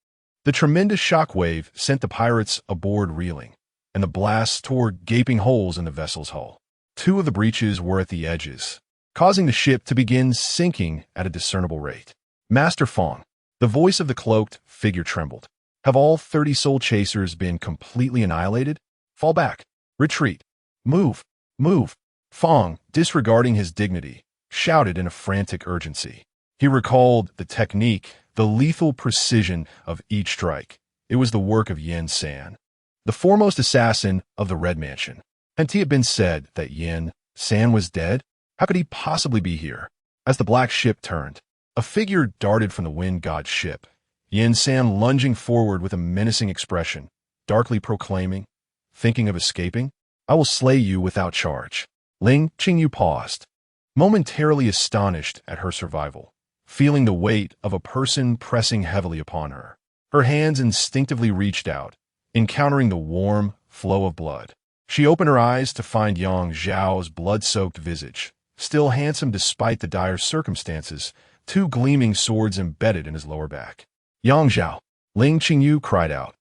The tremendous shockwave sent the pirates aboard reeling, and the blasts tore gaping holes in the vessel's hull. Two of the breaches were at the edges, causing the ship to begin sinking at a discernible rate. "Master Fong," the voice of the cloaked figure trembled. "Have all 30 soul chasers been completely annihilated? Fall back. Retreat. Move. Move." Fong, disregarding his dignity, shouted in a frantic urgency. He recalled the technique, the lethal precision of each strike. It was the work of Yin San, the foremost assassin of the Red Mansion. Hadn't it been said that Yin San was dead? How could he possibly be here? As the black ship turned, a figure darted from the wind god's ship, Yin San lunging forward with a menacing expression, darkly proclaiming, "Thinking of escaping? I will slay you without charge." Ling Qingyu paused, momentarily astonished at her survival, feeling the weight of a person pressing heavily upon her. Her hands instinctively reached out, encountering the warm flow of blood. She opened her eyes to find Yang Zhao's blood-soaked visage, still handsome despite the dire circumstances, two gleaming swords embedded in his lower back. "Yang Zhao," Ling Qingyu cried out,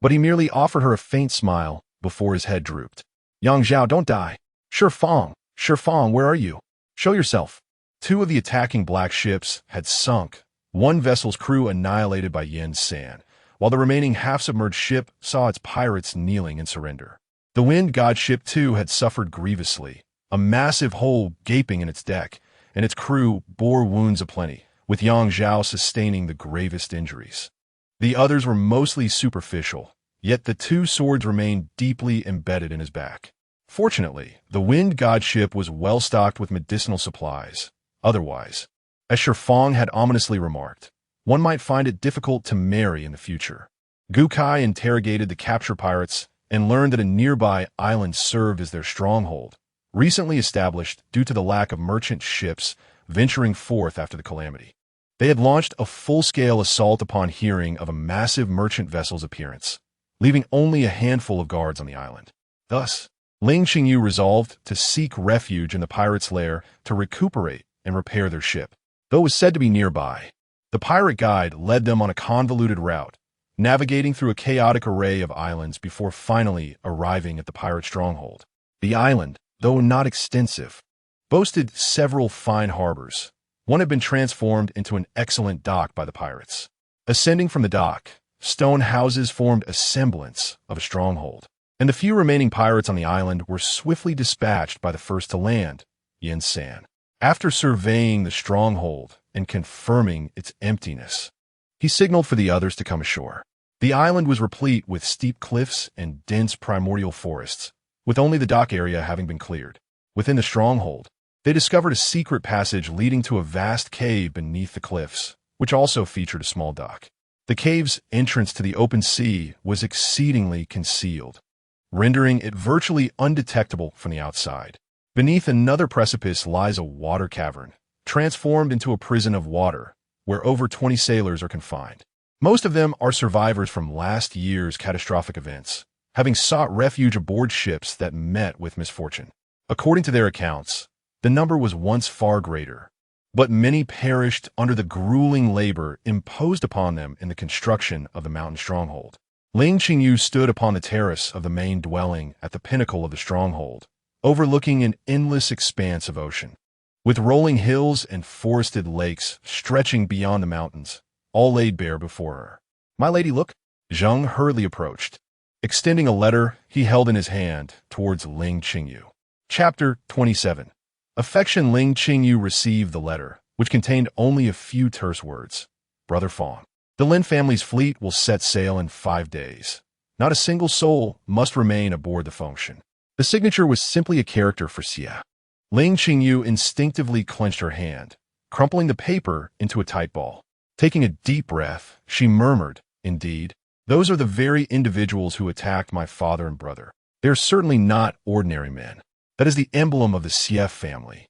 but he merely offered her a faint smile before his head drooped. "Yang Zhao, don't die. Shi Fong, where are you? Show yourself." Two of the attacking black ships had sunk, one vessel's crew annihilated by Yin San, while the remaining half-submerged ship saw its pirates kneeling in surrender. The wind god ship too had suffered grievously, a massive hole gaping in its deck, and its crew bore wounds aplenty, with Yang Zhao sustaining the gravest injuries. The others were mostly superficial, yet the two swords remained deeply embedded in his back. Fortunately, the wind god ship was well stocked with medicinal supplies. Otherwise, as Shi Fong had ominously remarked, one might find it difficult to marry in the future. Gukai interrogated the captured pirates and learned that a nearby island served as their stronghold, recently established due to the lack of merchant ships venturing forth after the calamity. They had launched a full-scale assault upon hearing of a massive merchant vessel's appearance, leaving only a handful of guards on the island. Thus, Ling Qingyu resolved to seek refuge in the pirates' lair to recuperate and repair their ship. Though it was said to be nearby, the pirate guide led them on a convoluted route, navigating through a chaotic array of islands before finally arriving at the pirate stronghold. The island, though not extensive, boasted several fine harbors. One had been transformed into an excellent dock by the pirates. Ascending from the dock, stone houses formed a semblance of a stronghold, and the few remaining pirates on the island were swiftly dispatched by the first to land, Yin San. After surveying the stronghold and confirming its emptiness, he signaled for the others to come ashore. The island was replete with steep cliffs and dense primordial forests, with only the dock area having been cleared. Within the stronghold, they discovered a secret passage leading to a vast cave beneath the cliffs, which also featured a small dock. The cave's entrance to the open sea was exceedingly concealed, rendering it virtually undetectable from the outside. Beneath another precipice lies a water cavern, transformed into a prison of water, where over 20 sailors are confined. Most of them are survivors from last year's catastrophic events, having sought refuge aboard ships that met with misfortune. According to their accounts, the number was once far greater, but many perished under the grueling labor imposed upon them in the construction of the mountain stronghold. Ling Qingyu stood upon the terrace of the main dwelling at the pinnacle of the stronghold, overlooking an endless expanse of ocean. With rolling hills and forested lakes stretching beyond the mountains, all laid bare before her. "My lady, look." Zheng hurriedly approached, extending a letter he held in his hand towards Ling Qingyu. Chapter 27. Affection. Ling Qingyu received the letter, which contained only a few terse words. "Brother Fong, the Lin family's fleet will set sail in 5 days. Not a single soul must remain aboard the Fengshan." The signature was simply a character for Xia. Ling Qingyu instinctively clenched her hand, crumpling the paper into a tight ball. Taking a deep breath, she murmured, "Indeed, those are the very individuals who attacked my father and brother. They are certainly not ordinary men. That is the emblem of the CF family.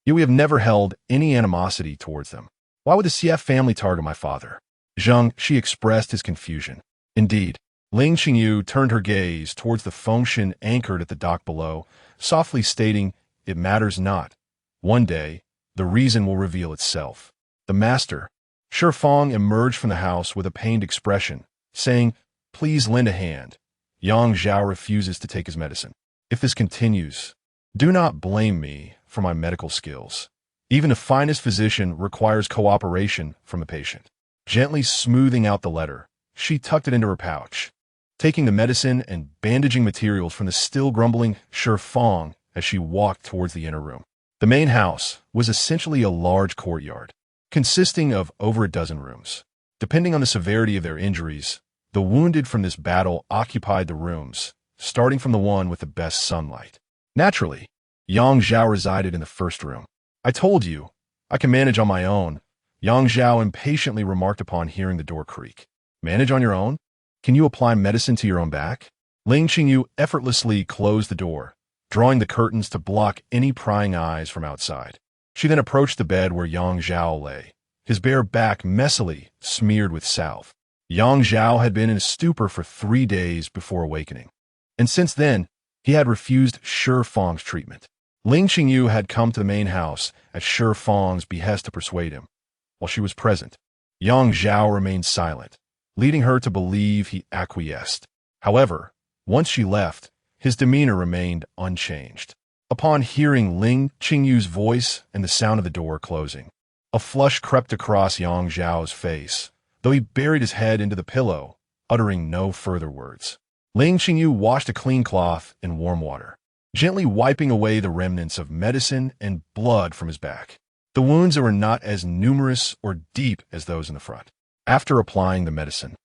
Yet we have never held any animosity towards them. Why would the CF family target my father?" Zheng, she expressed his confusion. "Indeed." Ling Qingyu turned her gaze towards the Fengshan anchored at the dock below, softly stating, "It matters not. One day, the reason will reveal itself." The master, Shi Fong, emerged from the house with a pained expression, saying, "Please lend a hand. Yang Zhao refuses to take his medicine. If this continues, do not blame me for my medical skills. Even the finest physician requires cooperation from a patient." Gently smoothing out the letter, she tucked it into her pouch, taking the medicine and bandaging materials from the still grumbling Shi Fong as she walked towards the inner room. The main house was essentially a large courtyard, consisting of over a dozen rooms. Depending on the severity of their injuries, the wounded from this battle occupied the rooms, starting from the one with the best sunlight. Naturally, Yang Zhao resided in the first room. "I told you, I can manage on my own," Yang Zhao impatiently remarked upon hearing the door creak. "Manage on your own? Can you apply medicine to your own back?" Ling Qingyu effortlessly closed the door, drawing the curtains to block any prying eyes from outside. She then approached the bed where Yang Zhao lay, his bare back messily smeared with salve. Yang Zhao had been in a stupor for 3 days before awakening, and since then, he had refused Shi Fong's treatment. Ling Qingyu had come to the main house at Shi Fong's behest to persuade him. While she was present, Yang Zhao remained silent, leading her to believe he acquiesced. However, once she left, his demeanor remained unchanged. Upon hearing Ling Qingyu's voice and the sound of the door closing, a flush crept across Yang Zhao's face, though he buried his head into the pillow, uttering no further words. Ling Qingyu washed a clean cloth in warm water, gently wiping away the remnants of medicine and blood from his back. The wounds were not as numerous or deep as those in the front. After applying the medicine,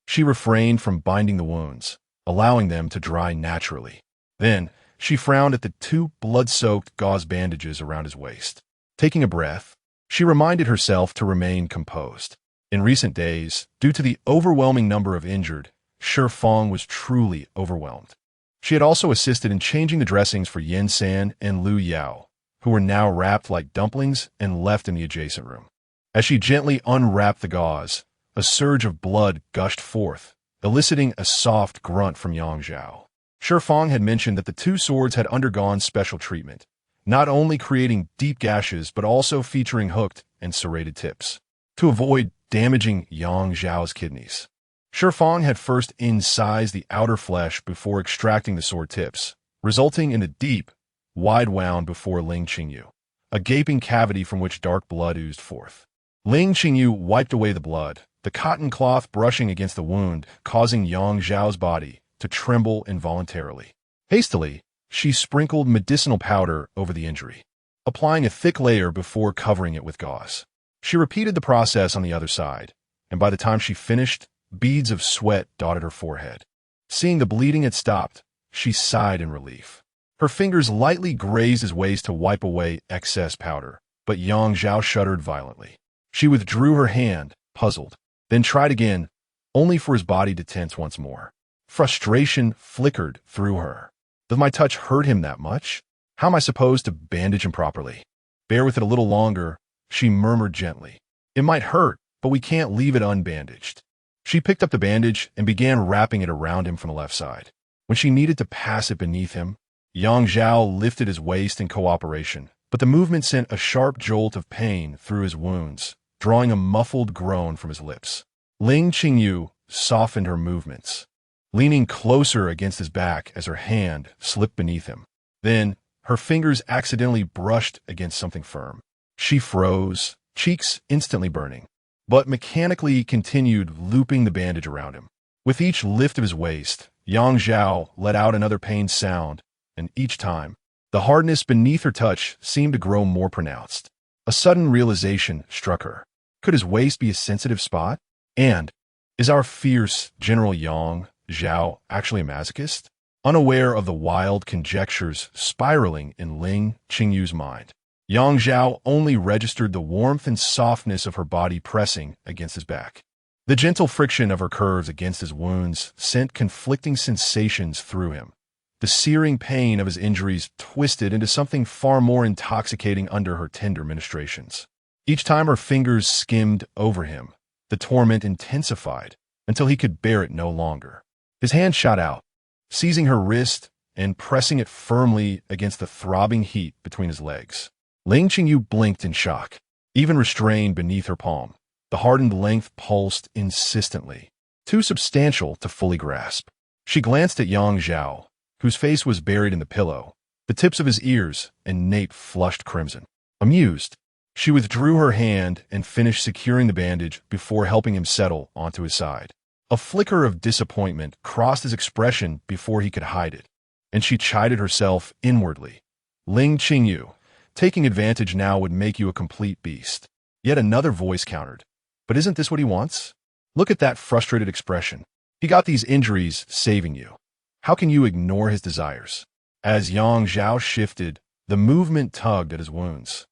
she refrained from binding the wounds, allowing them to dry naturally. Then, she frowned at the 2 blood-soaked gauze bandages around his waist. Taking a breath, she reminded herself to remain composed. In recent days, due to the overwhelming number of injured, Shi Fong was truly overwhelmed. She had also assisted in changing the dressings for Yin San and Lu Yao, who were now wrapped like dumplings and left in the adjacent room. As she gently unwrapped the gauze, a surge of blood gushed forth, eliciting a soft grunt from Yang Zhao. Shifeng had mentioned that the two swords had undergone special treatment, not only creating deep gashes but also featuring hooked and serrated tips, to avoid damaging Yang Zhao's kidneys. Shifeng had first incised the outer flesh before extracting the sword tips, resulting in a deep, wide wound before Ling Qingyu, a gaping cavity from which dark blood oozed forth. Ling Qingyu wiped away the blood, the cotton cloth brushing against the wound, causing Yang Zhao's body to tremble involuntarily. Hastily, she sprinkled medicinal powder over the injury, applying a thick layer before covering it with gauze. She repeated the process on the other side, and by the time she finished, beads of sweat dotted her forehead. Seeing the bleeding had stopped, she sighed in relief. Her fingers lightly grazed his waist to wipe away excess powder, but Yang Zhao shuddered violently. She withdrew her hand, puzzled, then tried again, only for his body to tense once more. Frustration flickered through her. Does my touch hurt him that much? How am I supposed to bandage him properly? Bear with it a little longer, she murmured gently. It might hurt, but we can't leave it unbandaged. She picked up the bandage and began wrapping it around him from the left side. When she needed to pass it beneath him, Yang Zhao lifted his waist in cooperation, but the movement sent a sharp jolt of pain through his wounds, drawing a muffled groan from his lips. Ling Qingyu softened her movements, leaning closer against his back as her hand slipped beneath him. Then, her fingers accidentally brushed against something firm. She froze, cheeks instantly burning, but mechanically continued looping the bandage around him. With each lift of his waist, Yang Zhao let out another pained sound, and each time, the hardness beneath her touch seemed to grow more pronounced. A sudden realization struck her. Could his waist be a sensitive spot? And, is our fierce General Yang Zhao actually a masochist? Unaware of the wild conjectures spiraling in Ling Qingyu's mind, Yang Zhao only registered the warmth and softness of her body pressing against his back. The gentle friction of her curves against his wounds sent conflicting sensations through him. The searing pain of his injuries twisted into something far more intoxicating under her tender ministrations. Each time her fingers skimmed over him, the torment intensified until he could bear it no longer. His hand shot out, seizing her wrist and pressing it firmly against the throbbing heat between his legs. Ling Qingyu blinked in shock. Even restrained beneath her palm, the hardened length pulsed insistently, too substantial to fully grasp. She glanced at Yang Zhao, whose face was buried in the pillow, the tips of his ears and nape flushed crimson. Amused, she withdrew her hand and finished securing the bandage before helping him settle onto his side. A flicker of disappointment crossed his expression before he could hide it, and she chided herself inwardly. Ling Qingyu, taking advantage now would make you a complete beast. Yet another voice countered. But isn't this what he wants? Look at that frustrated expression. He got these injuries saving you. How can you ignore his desires? As Yang Zhao shifted, the movement tugged at his wounds.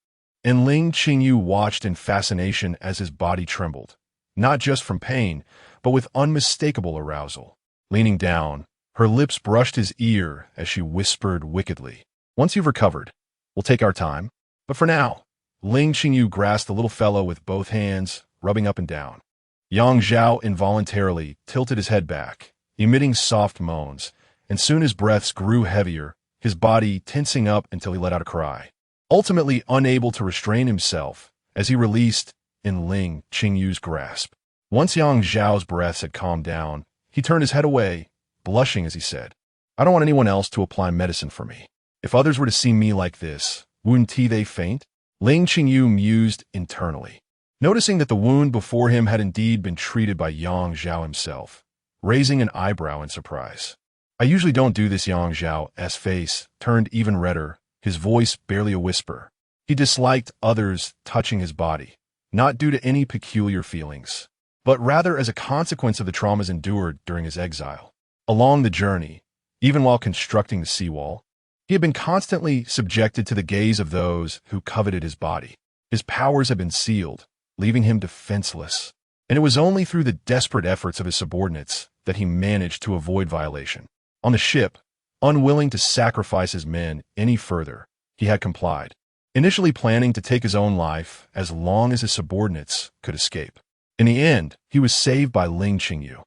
And Ling Qingyu watched in fascination as his body trembled, not just from pain, but with unmistakable arousal. Leaning down, her lips brushed his ear as she whispered wickedly, "Once you've recovered, we'll take our time. But for now," Ling Qingyu grasped the little fellow with both hands, rubbing up and down. Yang Zhao involuntarily tilted his head back, emitting soft moans, and soon his breaths grew heavier, his body tensing up until he let out a cry. Ultimately unable to restrain himself as he released in Ling Qingyu's grasp. Once Yang Zhao's breaths had calmed down, he turned his head away, blushing as he said, "I don't want anyone else to apply medicine for me. If others were to see me like this, wouldn't they faint?" Ling Qingyu mused internally, noticing that the wound before him had indeed been treated by Yang Zhao himself, raising an eyebrow in surprise. "I usually don't do this." Yang Zhao's face turned even redder, his voice barely a whisper. He disliked others touching his body, not due to any peculiar feelings, but rather as a consequence of the traumas endured during his exile. Along the journey, even while constructing the seawall, he had been constantly subjected to the gaze of those who coveted his body. His powers had been sealed, leaving him defenseless, and it was only through the desperate efforts of his subordinates that he managed to avoid violation. On the ship, Unwilling to sacrifice his men any further, he had complied, initially planning to take his own life as long as his subordinates could escape. In the end, he was saved by Ling Qingyu.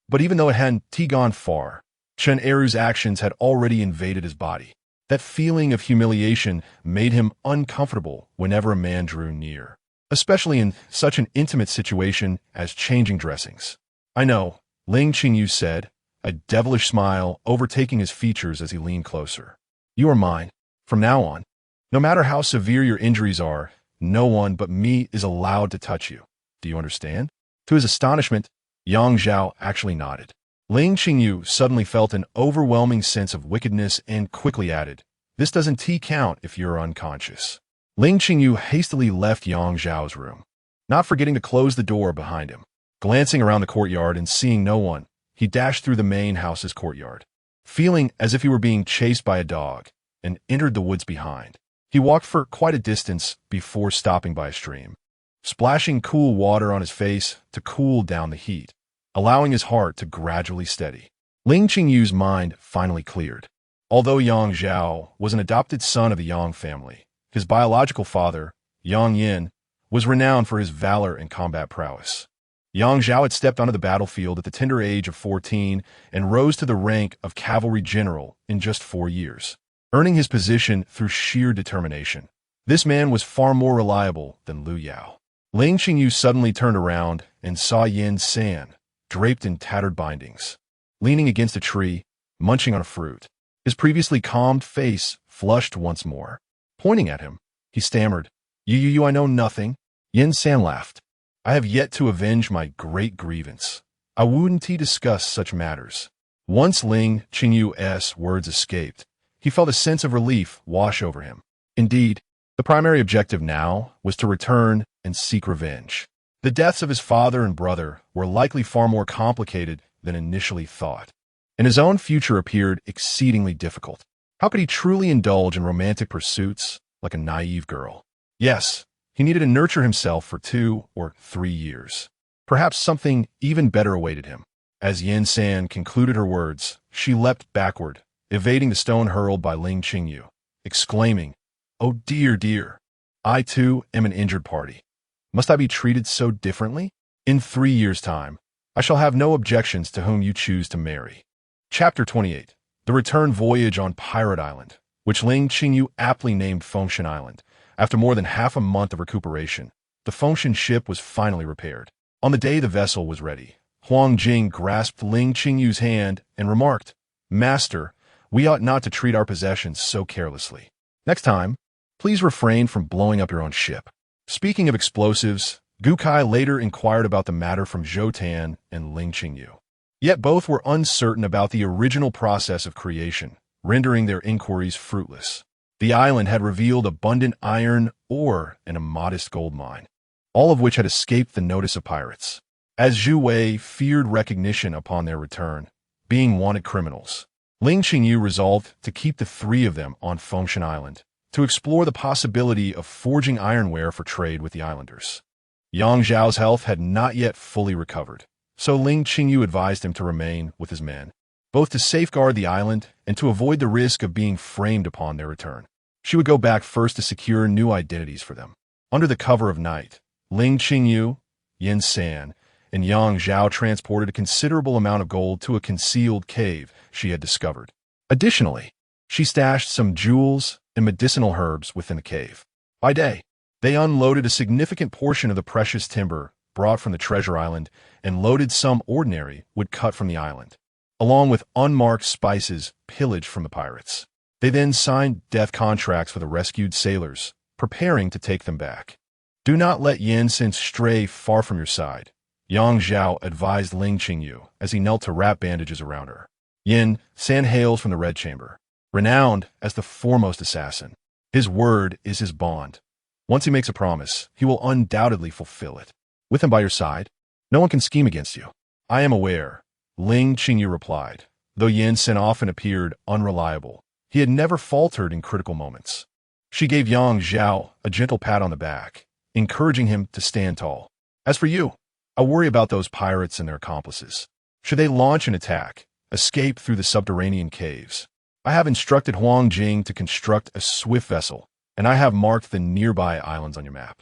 But even though it hadn't gone far, Chen Eru's actions had already invaded his body. That feeling of humiliation made him uncomfortable whenever a man drew near, especially in such an intimate situation as changing dressings. "I know," Ling Qingyu said, a devilish smile overtaking his features as he leaned closer. "You are mine. From now on, no matter how severe your injuries are, no one but me is allowed to touch you. Do you understand?" To his astonishment, Yang Zhao actually nodded. Ling Qingyu suddenly felt an overwhelming sense of wickedness and quickly added, "This doesn't count if you're unconscious." Ling Qingyu hastily left Yang Zhao's room, not forgetting to close the door behind him. Glancing around the courtyard and seeing no one, he dashed through the main house's courtyard, feeling as if he were being chased by a dog, and entered the woods behind. He walked for quite a distance before stopping by a stream, splashing cool water on his face to cool down the heat, allowing his heart to gradually steady. Ling Qingyu's mind finally cleared. Although Yang Zhao was an adopted son of the Yang family, his biological father, Yang Yin, was renowned for his valor and combat prowess. Yang Zhao had stepped onto the battlefield at the tender age of 14 and rose to the rank of cavalry general in just 4 years, earning his position through sheer determination. This man was far more reliable than Lu Yao. Ling Qingyu suddenly turned around and saw Yin San, draped in tattered bindings, leaning against a tree, munching on a fruit. His previously calmed face flushed once more. Pointing at him, he stammered, You, I know nothing." Yin San laughed. "I have yet to avenge my great grievance. I wouldn't discuss such matters." Once Ling Qingyu's words escaped, he felt a sense of relief wash over him. Indeed, the primary objective now was to return and seek revenge. The deaths of his father and brother were likely far more complicated than initially thought, and his own future appeared exceedingly difficult. How could he truly indulge in romantic pursuits like a naive girl? Yes, he needed to nurture himself for 2 or 3 years. Perhaps something even better awaited him. As Yin San concluded her words, she leapt backward, evading the stone hurled by Ling Qingyu, exclaiming, "Oh dear, I too am an injured party. Must I be treated so differently? In 3 years' time, I shall have no objections to whom you choose to marry." Chapter 28. The Return Voyage on Pirate Island, which Ling Qingyu aptly named Fengshan Island. After more than half a month of recuperation, the Fengshan ship was finally repaired. On the day the vessel was ready, Huang Jing grasped Ling Qingyu's hand and remarked, "Master, we ought not to treat our possessions so carelessly. Next time, please refrain from blowing up your own ship." Speaking of explosives, Gu Kai later inquired about the matter from Zhou Tan and Ling Qingyu. Yet both were uncertain about the original process of creation, rendering their inquiries fruitless. The island had revealed abundant iron ore and a modest gold mine, all of which had escaped the notice of pirates, as Zhu Wei feared recognition upon their return, being wanted criminals. Ling Qingyu resolved to keep the 3 of them on Fengshan Island, to explore the possibility of forging ironware for trade with the islanders. Yang Zhao's health had not yet fully recovered, so Ling Qingyu advised him to remain with his men, both to safeguard the island and to avoid the risk of being framed upon their return. She would go back first to secure new identities for them. Under the cover of night, Ling Qingyu, Yin San, and Yang Zhao transported a considerable amount of gold to a concealed cave she had discovered. Additionally, she stashed some jewels and medicinal herbs within the cave. By day, they unloaded a significant portion of the precious timber brought from the treasure island and loaded some ordinary wood cut from the island, along with unmarked spices pillaged from the pirates. They then signed death contracts for the rescued sailors, preparing to take them back. "Do not let Yin San stray far from your side," Yang Zhao advised Ling Qingyu as he knelt to wrap bandages around her. Yin San hails from the Red Chamber, renowned as the foremost assassin. His word is his bond. Once he makes a promise, he will undoubtedly fulfill it. With him by your side, no one can scheme against you. "I am aware," Ling Qingyu replied. Though Yin San often appeared unreliable, he had never faltered in critical moments. She gave Yang Zhao a gentle pat on the back, encouraging him to stand tall. "As for you, I worry about those pirates and their accomplices. Should they launch an attack, escape through the subterranean caves, I have instructed Huang Jing to construct a swift vessel, and I have marked the nearby islands on your map.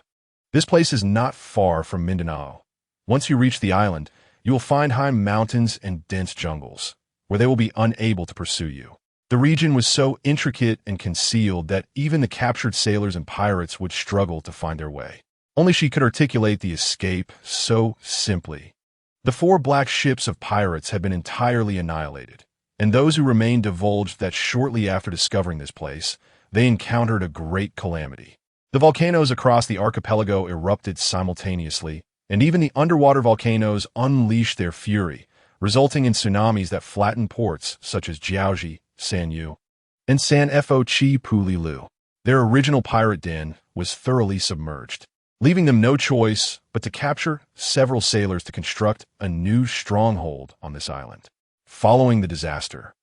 This place is not far from Mindanao. Once you reach the island, you will find high mountains and dense jungles, where they will be unable to pursue you. The region was so intricate and concealed that even the captured sailors and pirates would struggle to find their way. Only she could articulate the escape so simply. The 4 black ships of pirates had been entirely annihilated, and those who remained divulged that shortly after discovering this place, they encountered a great calamity. The volcanoes across the archipelago erupted simultaneously, and even the underwater volcanoes unleashed their fury, resulting in tsunamis that flattened ports such as Jiaoji, Sanyu, and San Fo Chi Pulilu. Their original pirate den was thoroughly submerged, leaving them no choice but to capture several sailors to construct a new stronghold on this island. Following the disaster,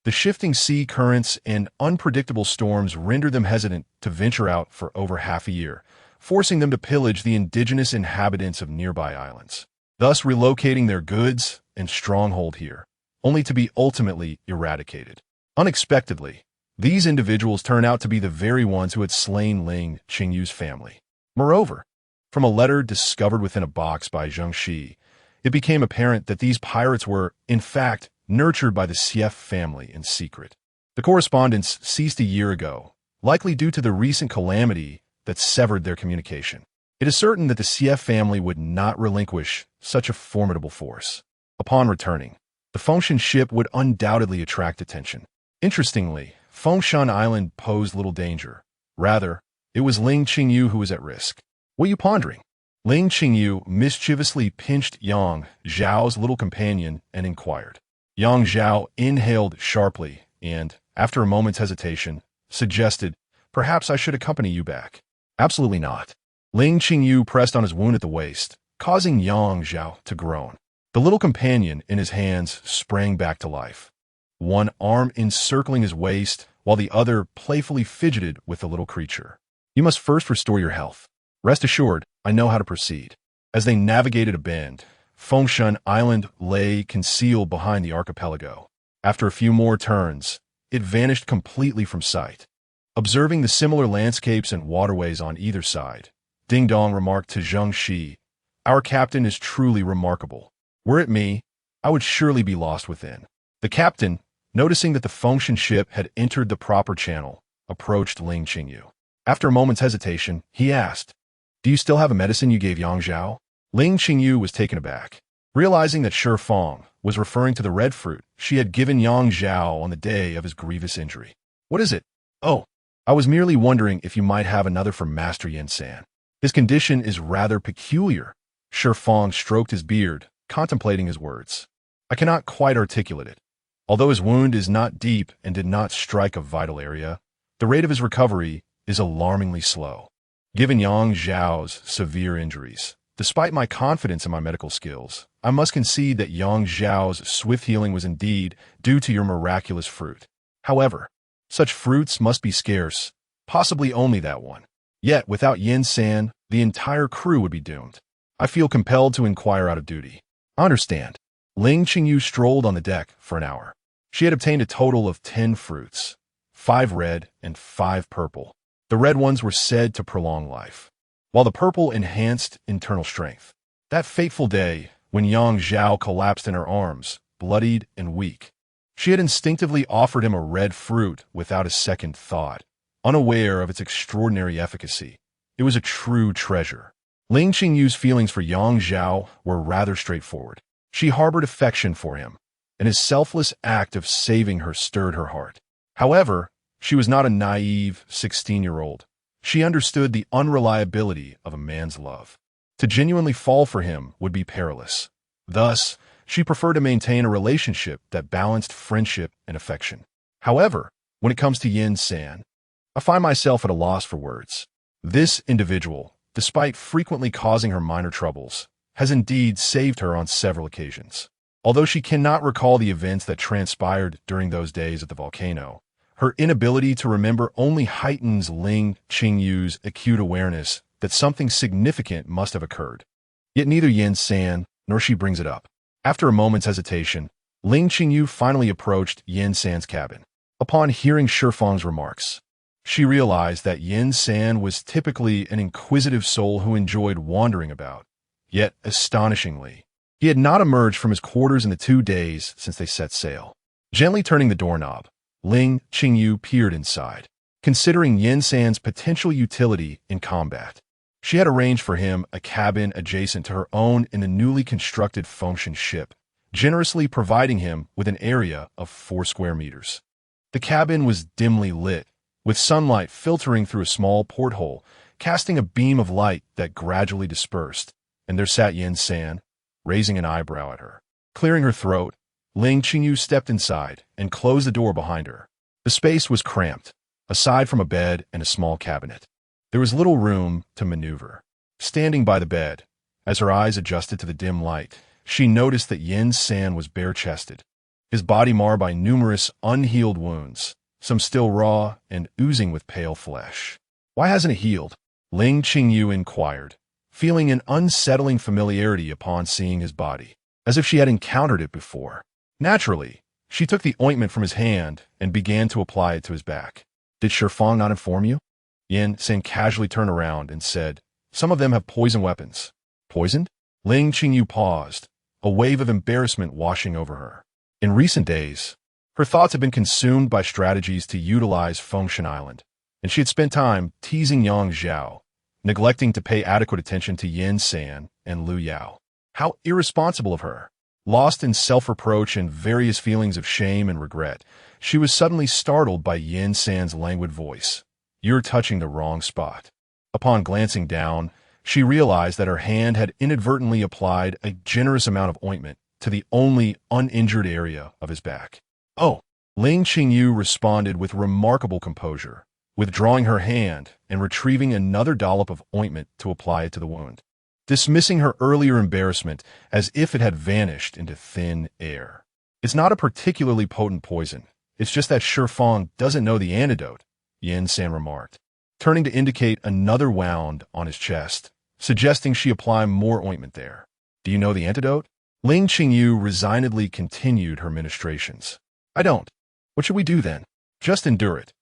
the shifting sea currents and unpredictable storms rendered them hesitant to venture out for over half a year, forcing them to pillage the indigenous inhabitants of nearby islands, thus relocating their goods and stronghold here, only to be ultimately eradicated. Unexpectedly, these individuals turned out to be the very ones who had slain Ling Qingyu's family. Moreover, from a letter discovered within a box by Zheng Shi, it became apparent that these pirates were, in fact, nurtured by the Sief family in secret. The correspondence ceased a year ago, likely due to the recent calamity that severed their communication. It is certain that the Sief family would not relinquish such a formidable force. Upon returning, the Fengshan ship would undoubtedly attract attention. Interestingly, Fengshan Island posed little danger. Rather, it was Ling Qingyu who was at risk. What are you pondering? Ling Qingyu mischievously pinched Yang Zhao's little companion and inquired. Yang Zhao inhaled sharply and, after a moment's hesitation, suggested, "Perhaps I should accompany you back." "Absolutely not." Ling Qingyu pressed on his wound at the waist, causing Yang Zhao to groan. The little companion in his hands sprang back to life, one arm encircling his waist while the other playfully fidgeted with the little creature. "You must first restore your health. Rest assured, I know how to proceed." As they navigated a bend, Fengshan Island lay concealed behind the archipelago. After a few more turns, it vanished completely from sight. Observing the similar landscapes and waterways on either side, Ding Dong remarked to Zheng Shi, "Our captain is truly remarkable. Were it me, I would surely be lost within." The captain, noticing that the Fengshan ship had entered the proper channel, approached Ling Qingyu. After a moment's hesitation, he asked, "Do you still have a medicine you gave Yang Zhao?" Ling Qingyu was taken aback, realizing that Shi Feng was referring to the red fruit she had given Yang Zhao on the day of his grievous injury. "What is it?" "Oh, I was merely wondering if you might have another for Master Yin San. His condition is rather peculiar." Shi Feng stroked his beard, contemplating his words. "I cannot quite articulate it. Although his wound is not deep and did not strike a vital area, the rate of his recovery is alarmingly slow. Given Yang Zhao's severe injuries, despite my confidence in my medical skills, I must concede that Yang Zhao's swift healing was indeed due to your miraculous fruit. However, such fruits must be scarce, possibly only that one. Yet, without Yin San, the entire crew would be doomed. I feel compelled to inquire out of duty." "I understand." Ling Qingyu strolled on the deck for an hour. She had obtained a total of 10 fruits, 5 red and 5 purple. The red ones were said to prolong life, while the purple enhanced internal strength. That fateful day, when Yang Zhao collapsed in her arms, bloodied and weak, she had instinctively offered him a red fruit without a second thought, unaware of its extraordinary efficacy. It was a true treasure. Ling Qingyu's feelings for Yang Zhao were rather straightforward. She harbored affection for him, and his selfless act of saving her stirred her heart. However, she was not a naive 16-year-old. She understood the unreliability of a man's love. To genuinely fall for him would be perilous. Thus, she preferred to maintain a relationship that balanced friendship and affection. However, when it comes to Yin San, I find myself at a loss for words. This individual, despite frequently causing her minor troubles, has indeed saved her on several occasions. Although she cannot recall the events that transpired during those days at the volcano, her inability to remember only heightens Ling Qingyu's acute awareness that something significant must have occurred. Yet neither Yin San nor she brings it up. After a moment's hesitation, Ling Qingyu finally approached Yin San's cabin. Upon hearing Shifang's remarks, she realized that Yin San was typically an inquisitive soul who enjoyed wandering about. Yet, astonishingly, he had not emerged from his quarters in the 2 days since they set sail. Gently turning the doorknob, Ling Qingyu peered inside, considering Yin San's potential utility in combat. She had arranged for him a cabin adjacent to her own in the newly constructed Fengshan ship, generously providing him with an area of 4 square meters. The cabin was dimly lit, with sunlight filtering through a small porthole, casting a beam of light that gradually dispersed, and there sat Yin San, raising an eyebrow at her. Clearing her throat, Ling Qingyu stepped inside and closed the door behind her. The space was cramped, aside from a bed and a small cabinet. There was little room to maneuver. Standing by the bed, as her eyes adjusted to the dim light, she noticed that Yin San was bare-chested, his body marred by numerous unhealed wounds, some still raw and oozing with pale flesh. "Why hasn't it healed?" Ling Qingyu inquired, feeling an unsettling familiarity upon seeing his body, as if she had encountered it before. Naturally, she took the ointment from his hand and began to apply it to his back. "Did Shifang not inform you?" Yin San casually turned around and said, "Some of them have poison weapons." "Poisoned?" Ling Qingyu paused, a wave of embarrassment washing over her. In recent days, her thoughts had been consumed by strategies to utilize Fengshan Island, and she had spent time teasing Yang Zhao, neglecting to pay adequate attention to Yin San and Lu Yao. How irresponsible of her! Lost in self-reproach and various feelings of shame and regret, she was suddenly startled by Yin San's languid voice. "You're touching the wrong spot." Upon glancing down, she realized that her hand had inadvertently applied a generous amount of ointment to the only uninjured area of his back. "Oh!" Ling Qingyu responded with remarkable composure, withdrawing her hand and retrieving another dollop of ointment to apply it to the wound, dismissing her earlier embarrassment as if it had vanished into thin air. "It's not a particularly potent poison. It's just that Shifang doesn't know the antidote," Yin San remarked, turning to indicate another wound on his chest, suggesting she apply more ointment there. "Do you know the antidote?" Ling Qingyu resignedly continued her ministrations. "I don't. What should we do then?" "Just endure it,"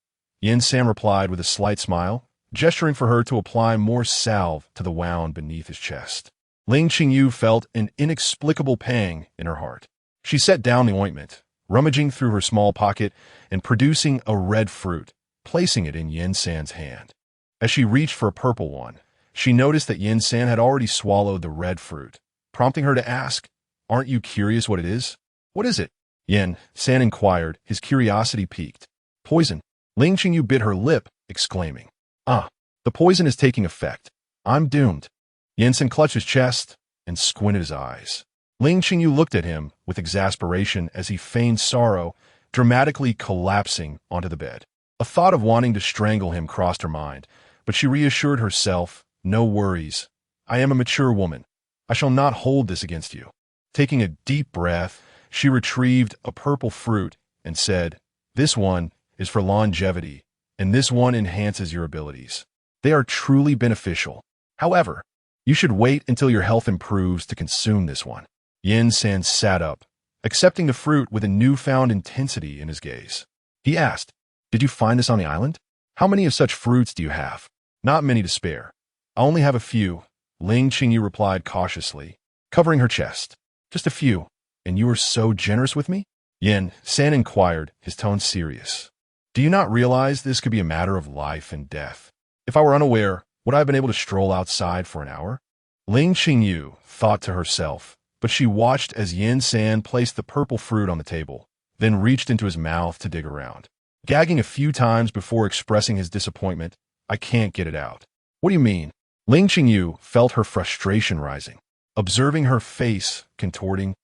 Yin San replied with a slight smile, gesturing for her to apply more salve to the wound beneath his chest. Ling Qingyu felt an inexplicable pang in her heart. She set down the ointment, rummaging through her small pocket and producing a red fruit, placing it in Yin San's hand. As she reached for a purple one, she noticed that Yin San had already swallowed the red fruit, prompting her to ask, "Aren't you curious what it is?" "What is it?" Yin San inquired, his curiosity piqued. "Poison." Ling Qingyu bit her lip, exclaiming, "Ah, the poison is taking effect. I'm doomed." Yin San clutched his chest and squinted his eyes. Ling Qingyu looked at him with exasperation as he feigned sorrow, dramatically collapsing onto the bed. A thought of wanting to strangle him crossed her mind, but she reassured herself, "No worries. I am a mature woman. I shall not hold this against you." Taking a deep breath, she retrieved a purple fruit and said, "This one is for longevity, and this one enhances your abilities. They are truly beneficial. However, you should wait until your health improves to consume this one." Yin San sat up, accepting the fruit with a newfound intensity in his gaze. He asked, "Did you find this on the island? How many of such fruits do you have?" "Not many to spare. I only have a few," Ling Qingyu replied cautiously, covering her chest. "Just a few, and you are so generous with me?" Yin San inquired, his tone serious. "Do you not realize this could be a matter of life and death? If I were unaware, would I have been able to stroll outside for an hour?" Ling Qingyu thought to herself, but she watched as Yin San placed the purple fruit on the table, then reached into his mouth to dig around, gagging a few times before expressing his disappointment. "I can't get it out." "What do you mean?" Ling Qingyu felt her frustration rising. Observing her face contorting,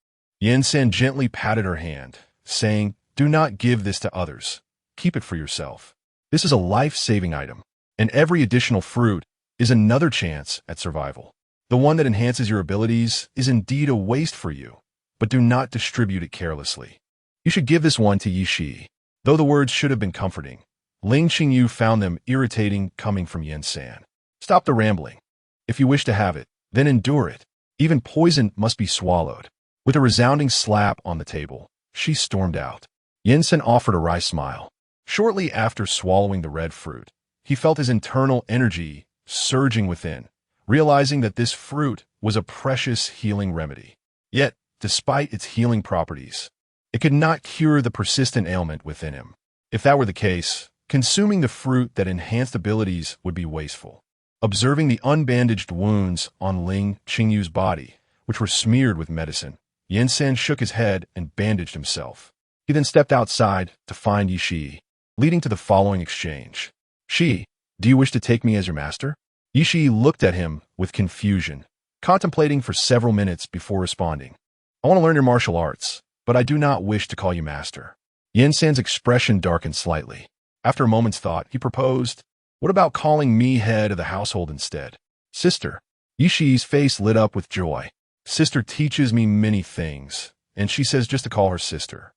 Yin San gently patted her hand, saying, "Do not give this to others. Keep it for yourself. This is a life-saving item, and every additional fruit is another chance at survival. The one that enhances your abilities is indeed a waste for you, but do not distribute it carelessly. You should give this one to Yi Shi." Though the words should have been comforting, Ling Qingyu found them irritating coming from Yin San. "Stop the rambling. If you wish to have it, then endure it. Even poison must be swallowed." With a resounding slap on the table, she stormed out. Yin San offered a wry smile. Shortly after swallowing the red fruit, he felt his internal energy surging within, realizing that this fruit was a precious healing remedy. Yet, despite its healing properties, it could not cure the persistent ailment within him. If that were the case, consuming the fruit that enhanced abilities would be wasteful. Observing the unbandaged wounds on Ling Qingyu's body, which were smeared with medicine, Yan-san shook his head and bandaged himself. He then stepped outside to find Yi, leading to the following exchange. "Shi, do you wish to take me as your master?" Yi looked at him with confusion, contemplating for several minutes before responding. "I want to learn your martial arts, but I do not wish to call you master." Yan-san's expression darkened slightly. After a moment's thought, he proposed, "What about calling me head of the household instead?" "Sister." Yishi's face lit up with joy. "Sister teaches me many things, and she says just to call her sister.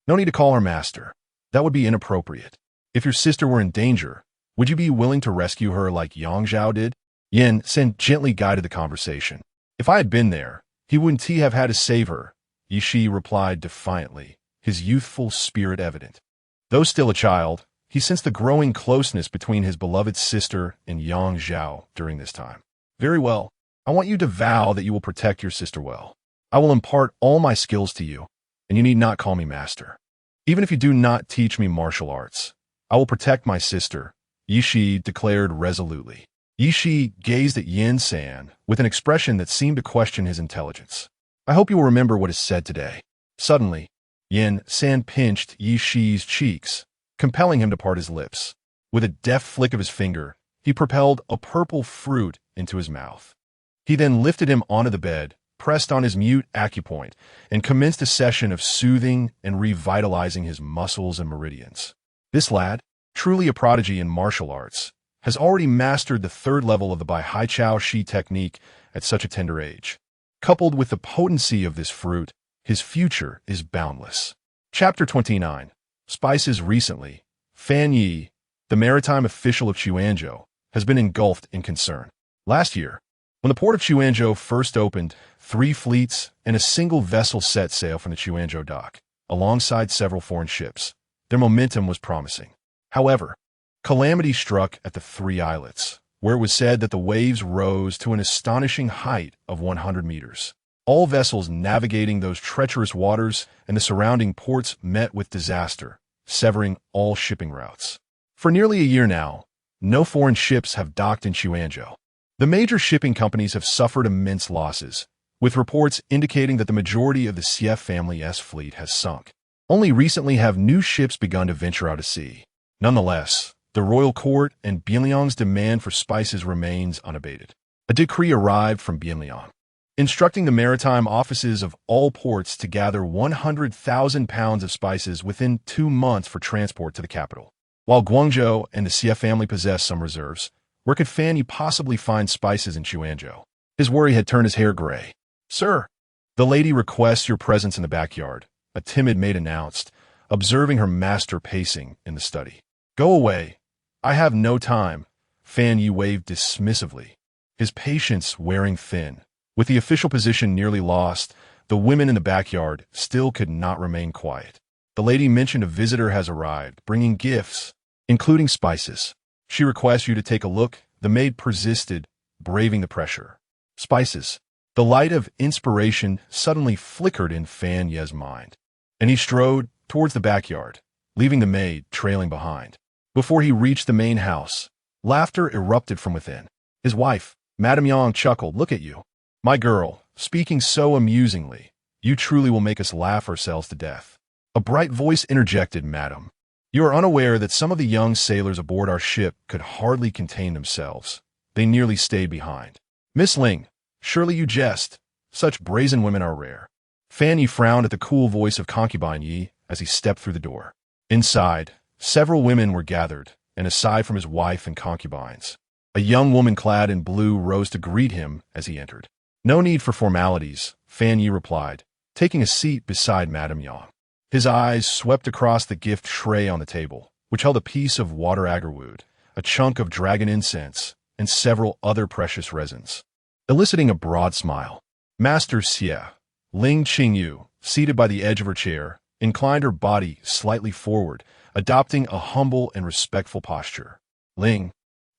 No need to call her master. That would be inappropriate. If your sister were in danger, would you be willing to rescue her like Yang Zhao did?" Yan-san gently guided the conversation. "If I had been there, he wouldn't have had to save her," Yishi replied defiantly, his youthful spirit evident. Though still a child, he sensed the growing closeness between his beloved sister and Yang Zhao during this time. "Very well. I want you to vow that you will protect your sister well. I will impart all my skills to you, and you need not call me master. Even if you do not teach me martial arts, I will protect my sister," Yishi declared resolutely. Yishi gazed at Yan-san with an expression that seemed to question his intelligence. "I hope you will remember what is said today." Suddenly, Yan-san pinched Yishi's cheeks, compelling him to part his lips. With a deft flick of his finger, he propelled a purple fruit into his mouth. He then lifted him onto the bed, pressed on his mute acupoint, and commenced a session of soothing and revitalizing his muscles and meridians. This lad, truly a prodigy in martial arts, has already mastered the third level of the Bai Hai Chao Shi technique at such a tender age. Coupled with the potency of this fruit, his future is boundless. Chapter 29. Spices. Recently, Fan Yi, the maritime official of Chuanzhou, has been engulfed in concern. Last year, when the port of Chuanzhou first opened, 3 fleets and a single vessel set sail from the Chuanzhou dock, alongside several foreign ships. Their momentum was promising. However, calamity struck at the 3 islets, where it was said that the waves rose to an astonishing height of 100 meters. All vessels navigating those treacherous waters and the surrounding ports met with disaster, severing all shipping routes. For nearly a year now, no foreign ships have docked in Chuanzhou. The major shipping companies have suffered immense losses, with reports indicating that the majority of the Xie family's fleet has sunk. Only recently have new ships begun to venture out to sea. Nonetheless, the royal court and Bianliang's demand for spices remains unabated. A decree arrived from Bianliang, instructing the maritime offices of all ports to gather 100,000 pounds of spices within 2 months for transport to the capital. While Guangzhou and the Xie family possess some reserves, where could Fan Yi possibly find spices in Chuanzhou? His worry had turned his hair gray. "Sir, the lady requests your presence in the backyard," a timid maid announced, observing her master pacing in the study. "Go away. I have no time," Fan Yi waved dismissively, his patience wearing thin. With the official position nearly lost, the women in the backyard still could not remain quiet. "The lady mentioned a visitor has arrived, bringing gifts, including spices. She requests you to take a look," the maid persisted, braving the pressure. Spices. The light of inspiration suddenly flickered in Fan Ye's mind, and he strode towards the backyard, leaving the maid trailing behind. Before he reached the main house, laughter erupted from within. His wife, Madame Yang, chuckled. "Look at you, my girl, speaking so amusingly. You truly will make us laugh ourselves to death." A bright voice interjected, "Madam, you are unaware that some of the young sailors aboard our ship could hardly contain themselves. They nearly stayed behind." "Miss Ling, surely you jest. Such brazen women are rare." Fan Yi frowned at the cool voice of concubine Yi as he stepped through the door. Inside, several women were gathered, and aside from his wife and concubines, a young woman clad in blue rose to greet him as he entered. "No need for formalities," Fan Yi replied, taking a seat beside Madame Yang. His eyes swept across the gift tray on the table, which held a piece of water agarwood, a chunk of dragon incense, and several other precious resins, eliciting a broad smile. Master Xie, Ling Qingyu, seated by the edge of her chair, inclined her body slightly forward, adopting a humble and respectful posture. Ling,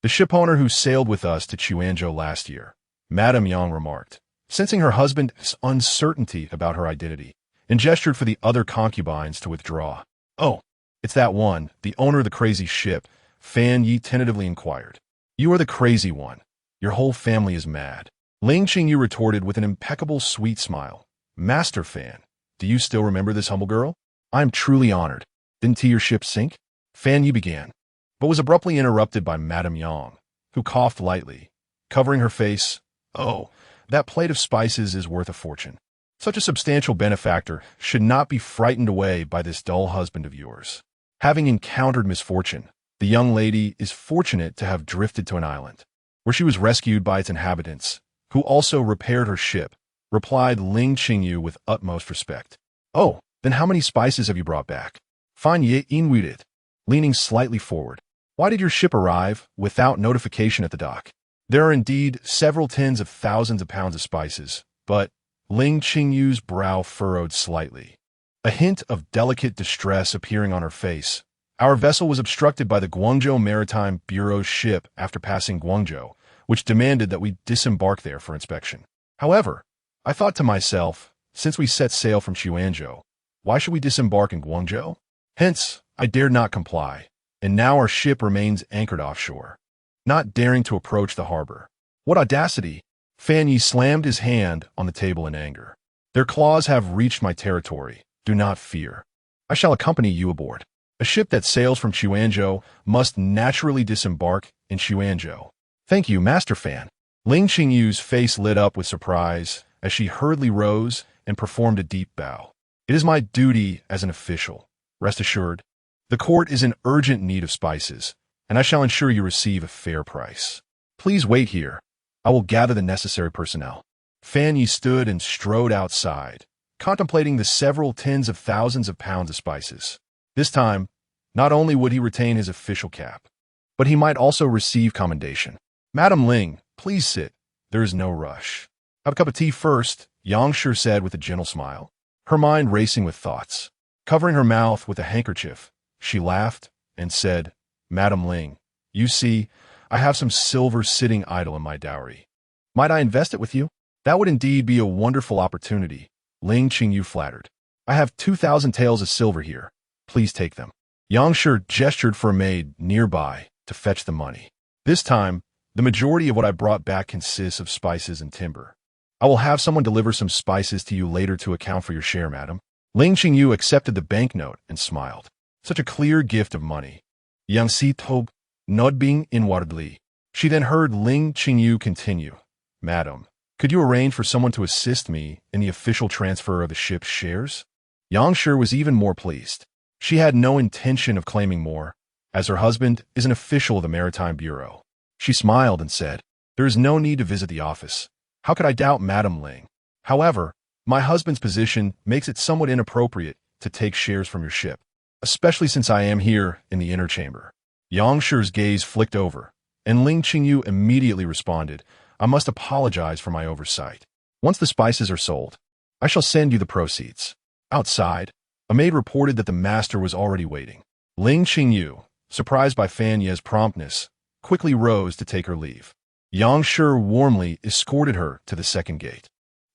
the shipowner who sailed with us to Chuanzhou last year, Madame Yang remarked, sensing her husband's uncertainty about her identity, and gestured for the other concubines to withdraw. Oh, it's that one, the owner of the crazy ship, Fan Yi tentatively inquired. You are the crazy one. Your whole family is mad. Ling Qingyu retorted with an impeccable sweet smile. Master Fan, do you still remember this humble girl? I am truly honored. Didn't your ship sink? Fan Yi began, but was abruptly interrupted by Madame Yang, who coughed lightly, covering her face. Oh, that plate of spices is worth a fortune. Such a substantial benefactor should not be frightened away by this dull husband of yours. Having encountered misfortune, the young lady is fortunate to have drifted to an island, where she was rescued by its inhabitants, who also repaired her ship, replied Ling Qingyu with utmost respect. Oh, then how many spices have you brought back? Fan Yi inwided, leaning slightly forward. Why did your ship arrive without notification at the dock? There are indeed several tens of thousands of pounds of spices, but Ling Qingyu's brow furrowed slightly, a hint of delicate distress appearing on her face. Our vessel was obstructed by the Guangzhou Maritime Bureau's ship after passing Guangzhou, which demanded that we disembark there for inspection. However, I thought to myself, since we set sail from Chuanzhou, why should we disembark in Guangzhou? Hence, I dared not comply, and now our ship remains anchored offshore, not daring to approach the harbor. What audacity! Fan Yi slammed his hand on the table in anger. Their claws have reached my territory. Do not fear. I shall accompany you aboard. A ship that sails from Chuanzhou must naturally disembark in Chuanzhou. Thank you, Master Fan. Ling Qingyu's face lit up with surprise as she hurriedly rose and performed a deep bow. It is my duty as an official. Rest assured, the court is in urgent need of spices, and I shall ensure you receive a fair price. Please wait here. I will gather the necessary personnel. Fan Yi stood and strode outside, contemplating the several tens of thousands of pounds of spices. This time, not only would he retain his official cap, but he might also receive commendation. Madam Ling, please sit. There is no rush. Have a cup of tea first, Yang Shi said with a gentle smile, her mind racing with thoughts. Covering her mouth with a handkerchief, she laughed and said, Madam Ling, you see, I have some silver sitting idle in my dowry. Might I invest it with you? That would indeed be a wonderful opportunity, Ling Qingyu flattered. I have 2,000 taels of silver here. Please take them. Yang Shi gestured for a maid nearby to fetch the money. This time, the majority of what I brought back consists of spices and timber. I will have someone deliver some spices to you later to account for your share, madam. Ling Qingyu accepted the banknote and smiled. Such a clear gift of money. Yang Si Tob, nodding inwardly. She then heard Ling Qingyu continue. Madam, could you arrange for someone to assist me in the official transfer of the ship's shares? Yang Shi was even more pleased. She had no intention of claiming more, as her husband is an official of the Maritime Bureau. She smiled and said, There is no need to visit the office. How could I doubt Madam Ling? However, my husband's position makes it somewhat inappropriate to take shares from your ship, especially since I am here in the inner chamber. Yang Shi's gaze flicked over, and Ling Qingyu immediately responded, I must apologize for my oversight. Once the spices are sold, I shall send you the proceeds. Outside, a maid reported that the master was already waiting. Ling Qingyu, surprised by Fan Yi's promptness, quickly rose to take her leave. Yang Shi warmly escorted her to the second gate,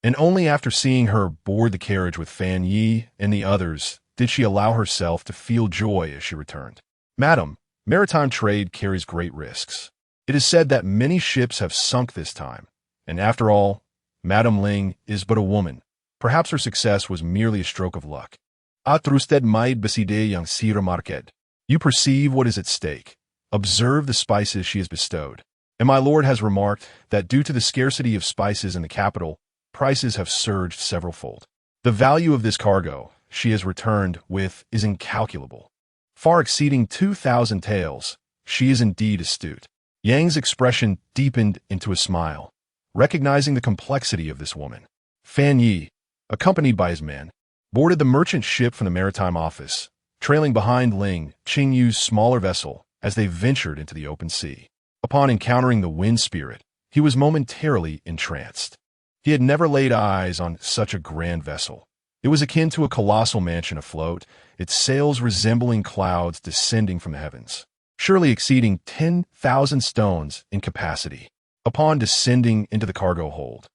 and only after seeing her board the carriage with Fan Yi and the others did she allow herself to feel joy as she returned. Madam, maritime trade carries great risks. It is said that many ships have sunk this time, and after all, Madam Ling is but a woman. Perhaps her success was merely a stroke of luck. Atrusted maid beside Yang Si remarqued. You perceive what is at stake. Observe the spices she has bestowed. And my lord has remarked that due to the scarcity of spices in the capital, prices have surged severalfold. The value of this cargo she has returned with is incalculable. Far exceeding 2,000 taels, she is indeed astute. Yang's expression deepened into a smile, recognizing the complexity of this woman. Fan Yi, accompanied by his men, boarded the merchant ship from the maritime office, trailing behind Ling Qingyu's smaller vessel as they ventured into the open sea. Upon encountering the wind spirit, he was momentarily entranced. He had never laid eyes on such a grand vessel, It was akin to a colossal mansion afloat, its sails resembling clouds descending from the heavens, surely exceeding 10,000 stones in capacity. Upon descending into the cargo hold,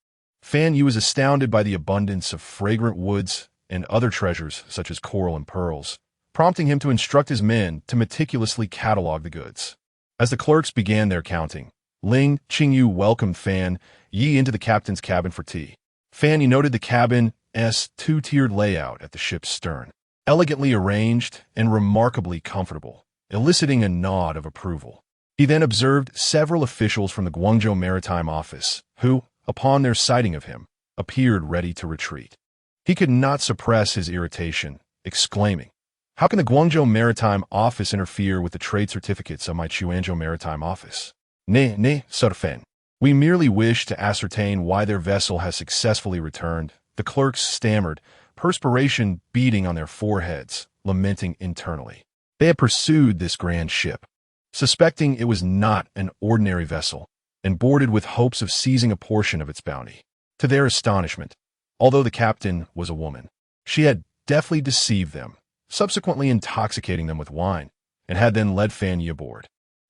Fan Yu was astounded by the abundance of fragrant woods and other treasures such as coral and pearls, prompting him to instruct his men to meticulously catalog the goods. As the clerks began their counting, Ling Qingyu welcomed Fan Yi into the captain's cabin for tea. Fan Yi noted the cabin's two-tiered layout at the ship's stern, elegantly arranged and remarkably comfortable, eliciting a nod of approval. He then observed several officials from the Guangzhou Maritime Office, who, upon their sighting of him, appeared ready to retreat. He could not suppress his irritation, exclaiming, "How can the Guangzhou Maritime Office interfere with the trade certificates of my Quanzhou Maritime Office? Nay, Sir Fan. We merely wish to ascertain why their vessel has successfully returned." The clerks stammered, perspiration beading on their foreheads, lamenting internally. They had pursued this grand ship, suspecting it was not an ordinary vessel, and boarded with hopes of seizing a portion of its bounty. To their astonishment, although the captain was a woman, she had deftly deceived them, subsequently intoxicating them with wine, and had then led Fan Yi aboard.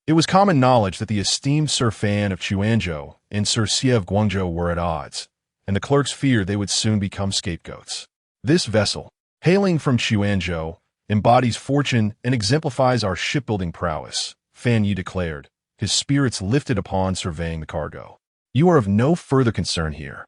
It was common knowledge that the esteemed Sir Fan of Quanzhou and Sir Xie of Guangzhou were at odds, and the clerks feared they would soon become scapegoats. This vessel, hailing from Quanzhou, embodies fortune and exemplifies our shipbuilding prowess, Fan Yi declared, his spirits lifted upon surveying the cargo. "You are of no further concern here.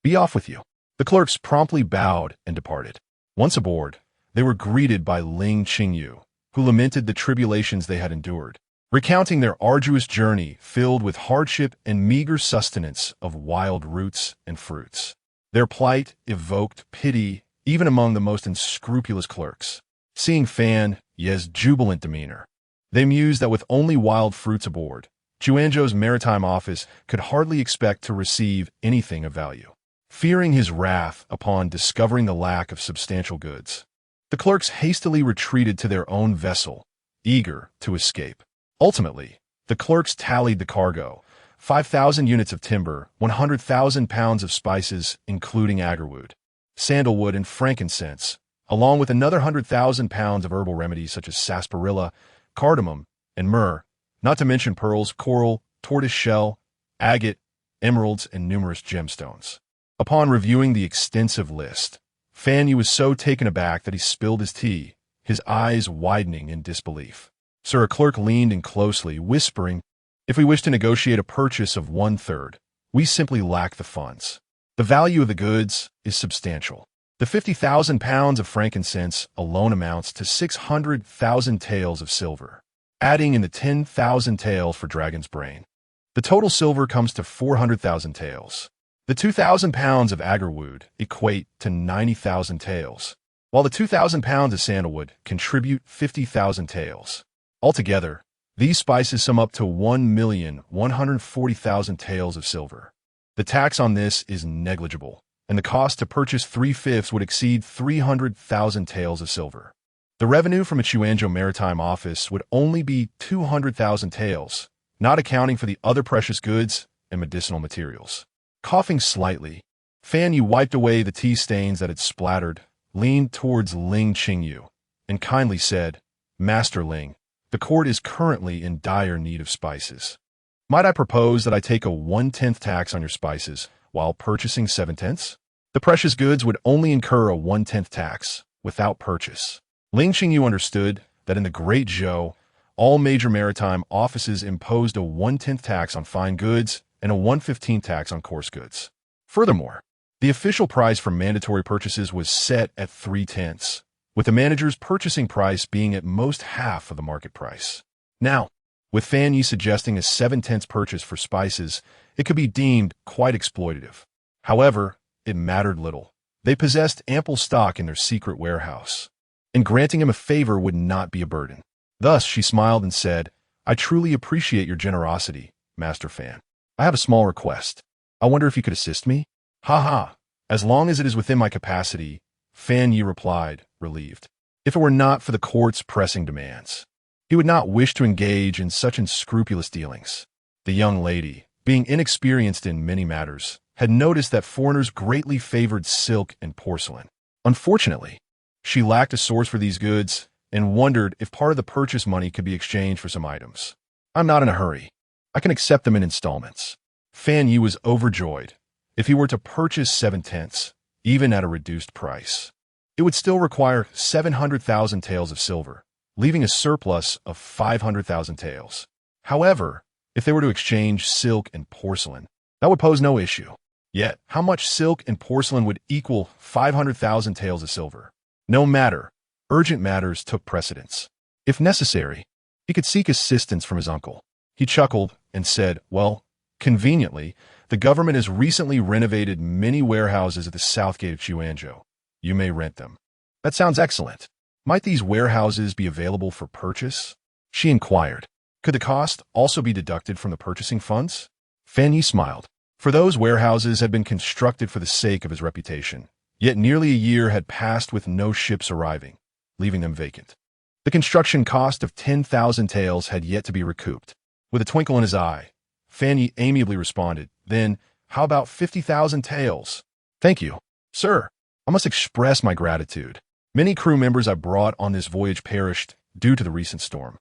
Be off with you." The clerks promptly bowed and departed. Once aboard, they were greeted by Ling Qingyu, who lamented the tribulations they had endured, recounting their arduous journey filled with hardship and meager sustenance of wild roots and fruits. Their plight evoked pity even among the most unscrupulous clerks. Seeing Fan Yi's jubilant demeanor, they mused that with only wild fruits aboard, Quanzhou's maritime office could hardly expect to receive anything of value. Fearing his wrath upon discovering the lack of substantial goods, the clerks hastily retreated to their own vessel, eager to escape. Ultimately, the clerks tallied the cargo: 5,000 units of timber, 100,000 pounds of spices, including agarwood, sandalwood, and frankincense, along with another 100,000 pounds of herbal remedies such as sarsaparilla, cardamom, and myrrh, not to mention pearls, coral, tortoise shell, agate, emeralds, and numerous gemstones. Upon reviewing the extensive list, Fan Yi was so taken aback that he spilled his tea, his eyes widening in disbelief. Sir, a clerk leaned in closely, whispering, "If we wish to negotiate a purchase of 1/3, we simply lack the funds. The value of the goods is substantial. The 50,000 pounds of frankincense alone amounts to 600,000 taels of silver, adding in the 10,000 taels for dragon's brain. The total silver comes to 400,000 taels. The 2,000 pounds of agarwood equate to 90,000 taels, while the 2,000 pounds of sandalwood contribute 50,000 taels. Altogether, these spices sum up to 1,140,000 taels of silver. The tax on this is negligible, and the cost to purchase 3/5 would exceed 300,000 taels of silver. The revenue from a Quanzhou Maritime Office would only be 200,000 taels, not accounting for the other precious goods and medicinal materials." Coughing slightly, Fan Yi wiped away the tea stains that had splattered, leaned towards Ling Qingyu, and kindly said, "Master Ling, the court is currently in dire need of spices. Might I propose that I take a 1/10 tax on your spices while purchasing 7/10? The precious goods would only incur a 1/10 tax without purchase." Ling Qingyu understood that in the Great Zhou, all major maritime offices imposed a 1/10 tax on fine goods and a 1/15 tax on coarse goods. Furthermore, the official price for mandatory purchases was set at 3/10, with the manager's purchasing price being at most half of the market price. Now, with Fan Yi suggesting a 7/10 purchase for spices, it could be deemed quite exploitative. However, it mattered little. They possessed ample stock in their secret warehouse, and granting him a favor would not be a burden. Thus, she smiled and said, "I truly appreciate your generosity, Master Fan. I have a small request. I wonder if you could assist me?" "Ha ha, as long as it is within my capacity," Fan Yi replied, relieved. If it were not for the court's pressing demands, he would not wish to engage in such unscrupulous dealings. The young lady, being inexperienced in many matters, had noticed that foreigners greatly favored silk and porcelain. Unfortunately, she lacked a source for these goods and wondered if part of the purchase money could be exchanged for some items. I'm not in a hurry. I can accept them in installments. Fan Yi was overjoyed. If he were to purchase 7/10, even at a reduced price, it would still require 700,000 taels of silver, leaving a surplus of 500,000 taels. However, if they were to exchange silk and porcelain, that would pose no issue. Yet, how much silk and porcelain would equal 500,000 taels of silver? No matter, urgent matters took precedence. If necessary, he could seek assistance from his uncle. He chuckled and said, well, conveniently, the government has recently renovated many warehouses at the south gate of Xuanzhou. You may rent them. That sounds excellent. Might these warehouses be available for purchase? She inquired. Could the cost also be deducted from the purchasing funds? Fan Yi smiled. For those warehouses had been constructed for the sake of his reputation, yet nearly a year had passed with no ships arriving, leaving them vacant. The construction cost of 10,000 taels had yet to be recouped. With a twinkle in his eye, Fan Yi amiably responded, then, how about 50,000 taels? Thank you, sir. I must express my gratitude. Many crew members I brought on this voyage perished due to the recent storm.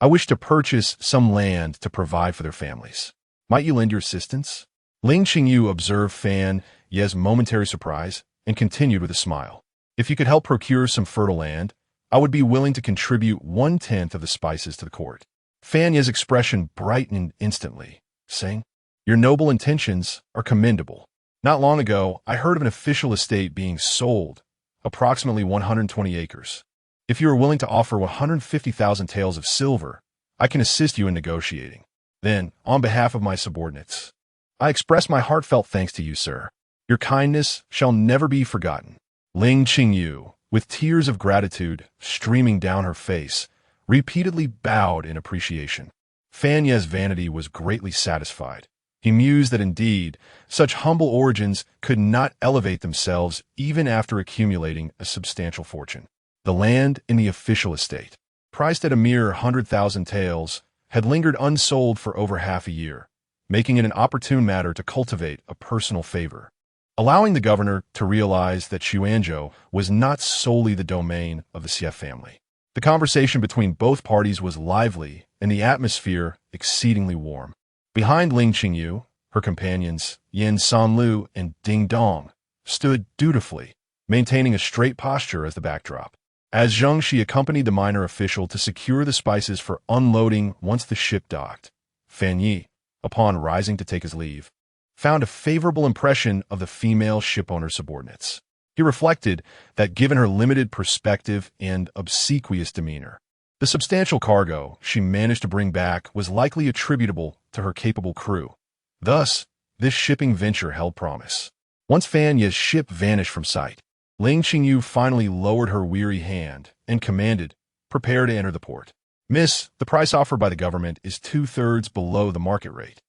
I wish to purchase some land to provide for their families. Might you lend your assistance? Ling Qingyu observed Fan Yi's momentary surprise and continued with a smile. If you could help procure some fertile land, I would be willing to contribute 1/10 of the spices to the court. Fan Yi's expression brightened instantly, saying, your noble intentions are commendable. Not long ago, I heard of an official estate being sold, approximately 120 acres. If you are willing to offer 150,000 taels of silver, I can assist you in negotiating. Then, on behalf of my subordinates, I express my heartfelt thanks to you, sir. Your kindness shall never be forgotten. Ling Qingyu, with tears of gratitude streaming down her face, repeatedly bowed in appreciation. Fan Yi's vanity was greatly satisfied. He mused that indeed, such humble origins could not elevate themselves even after accumulating a substantial fortune. The land in the official estate, priced at a mere 100,000 taels, had lingered unsold for over half a year, making it an opportune matter to cultivate a personal favor, allowing the governor to realize that Xuanzhou was not solely the domain of the Xie family. The conversation between both parties was lively and the atmosphere exceedingly warm. Behind Ling Qingyu, her companions, Yin Sanlu and Ding Dong, stood dutifully, maintaining a straight posture as the backdrop. As Zheng Shi accompanied the minor official to secure the spices for unloading once the ship docked, Fan Yi, upon rising to take his leave, found a favorable impression of the female shipowner's subordinates. He reflected that given her limited perspective and obsequious demeanor, the substantial cargo she managed to bring back was likely attributable to her capable crew. Thus, this shipping venture held promise. Once Fan Yi's ship vanished from sight, Ling Qingyu finally lowered her weary hand and commanded, prepare to enter the port. Miss, the price offered by the government is 2/3 below the market rate.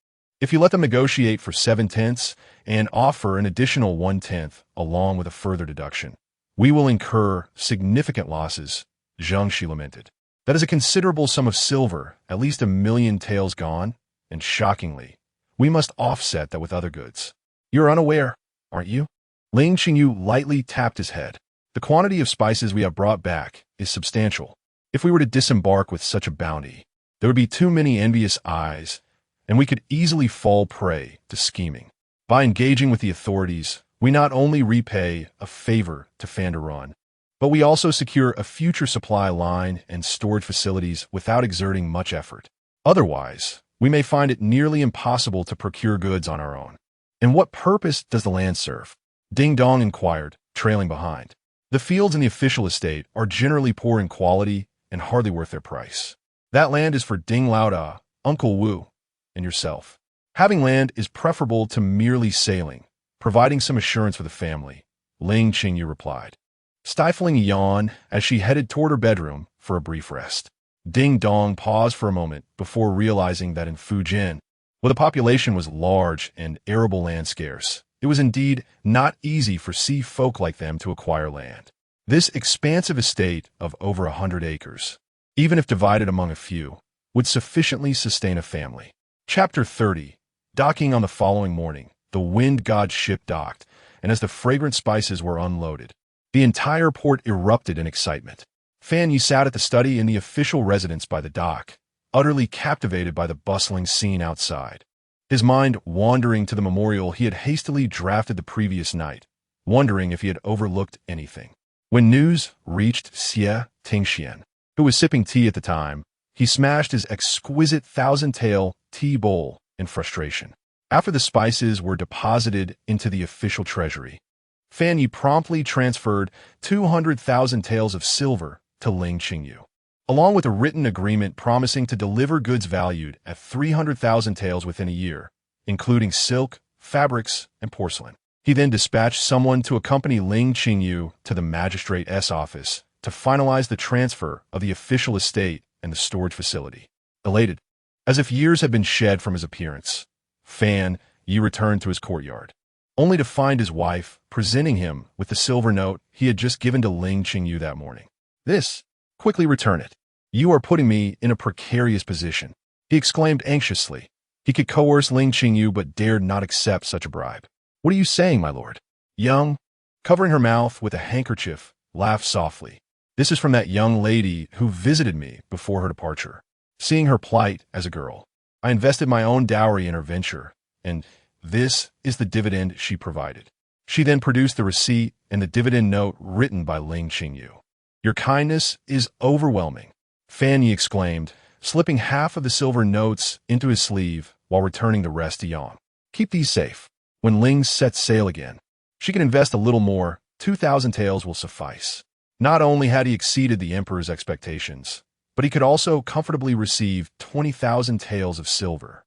If you let them negotiate for 7/10 and offer an additional 1/10 along with a further deduction, we will incur significant losses, Zheng Shi lamented. That is a considerable sum of silver, at least 1,000,000 taels gone, and shockingly, we must offset that with other goods. You're unaware, aren't you? Ling Qingyu lightly tapped his head. The quantity of spices we have brought back is substantial. If we were to disembark with such a bounty, there would be too many envious eyes, and we could easily fall prey to scheming. By engaging with the authorities, we not only repay a favor to Fandaron, but we also secure a future supply line and storage facilities without exerting much effort. Otherwise, we may find it nearly impossible to procure goods on our own. And what purpose does the land serve? Ding Dong inquired, trailing behind. The fields in the official estate are generally poor in quality and hardly worth their price. That land is for Ding Laoda, Uncle Wu, and yourself. Having land is preferable to merely sailing, providing some assurance for the family, Ling Qingyu replied, stifling a yawn as she headed toward her bedroom for a brief rest. Ding Dong paused for a moment before realizing that in Fujian, where the population was large and arable land scarce, it was indeed not easy for sea folk like them to acquire land. This expansive estate of over 100 acres, even if divided among a few, would sufficiently sustain a family. Chapter 30. Docking on the following morning, the wind god's ship docked, and as the fragrant spices were unloaded, The entire port erupted in excitement. Fan Yi sat at the study in the official residence by the dock, utterly captivated by the bustling scene outside. His mind wandering to the memorial he had hastily drafted the previous night, wondering if he had overlooked anything. When news reached Xie Tingxian, who was sipping tea at the time, he smashed his exquisite thousand-tail tea bowl in frustration. After the spices were deposited into the official treasury, Fan Yi promptly transferred 200,000 taels of silver to Ling Qingyu, along with a written agreement promising to deliver goods valued at 300,000 taels within a year, including silk, fabrics, and porcelain. He then dispatched someone to accompany Ling Qingyu to the magistrate's office to finalize the transfer of the official estate and the storage facility. Elated, as if years had been shed from his appearance, Fan Yi returned to his courtyard, only to find his wife presenting him with the silver note he had just given to Ling Qingyu that morning. "This, quickly return it. You are putting me in a precarious position," he exclaimed anxiously. He could coerce Ling Qingyu but dared not accept such a bribe. "What are you saying, my lord?" Young, covering her mouth with a handkerchief, laughed softly. "This is from that young lady who visited me before her departure. Seeing her plight as a girl, I invested my own dowry in her venture, and this is the dividend she provided." She then produced the receipt and the dividend note written by Ling Qingyu. "Your kindness is overwhelming," Fan Yi exclaimed, slipping half of the silver notes into his sleeve while returning the rest to Yang. "Keep these safe. When Ling sets sail again, she can invest a little more. 2,000 taels will suffice." Not only had he exceeded the emperor's expectations, but he could also comfortably receive 20,000 taels of silver,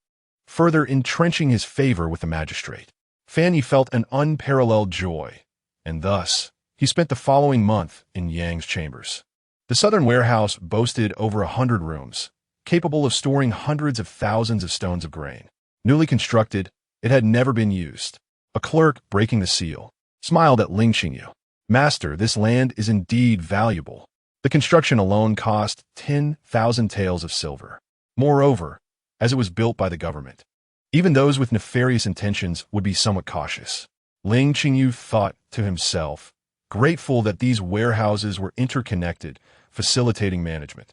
further entrenching his favor with the magistrate. Fan Yi felt an unparalleled joy, and thus he spent the following month in Yang's chambers. The southern warehouse boasted over 100 rooms, capable of storing hundreds of thousands of stones of grain. Newly constructed, it had never been used. A clerk, breaking the seal, smiled at Ling Qingyu. "Master, this land is indeed valuable. The construction alone cost 10,000 taels of silver. Moreover, as it was built by the government, even those with nefarious intentions would be somewhat cautious." Ling Qingyu thought to himself, grateful that these warehouses were interconnected, facilitating management.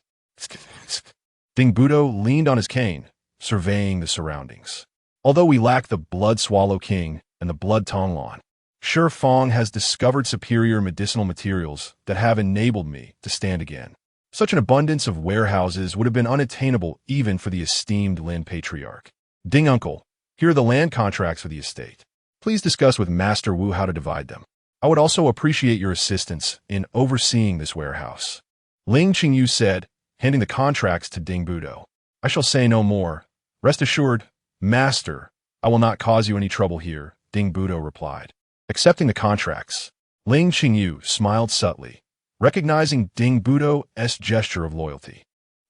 Ding Budo leaned on his cane, surveying the surroundings. "Although we lack the Blood Swallow King and the Blood Tonglon, Shi Fong has discovered superior medicinal materials that have enabled me to stand again. Such an abundance of warehouses would have been unattainable even for the esteemed Lin Patriarch. Ding Uncle, here are the land contracts for the estate. Please discuss with Master Wu how to divide them. I would also appreciate your assistance in overseeing this warehouse." Ling Qingyu said, handing the contracts to Ding Budo. "I shall say no more. Rest assured, Master, I will not cause you any trouble here," Ding Budo replied. Accepting the contracts, Ling Qingyu smiled subtly, recognizing Ding Budo's gesture of loyalty.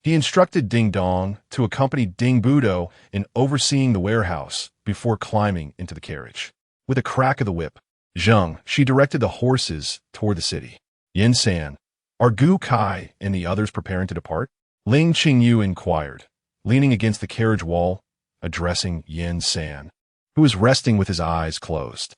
He instructed Ding Dong to accompany Ding Budo in overseeing the warehouse before climbing into the carriage. With a crack of the whip, Zheng, she directed the horses toward the city. "Yin San, are Gu Kai and the others preparing to depart?" Ling Qingyu inquired, leaning against the carriage wall, addressing Yin San, who was resting with his eyes closed.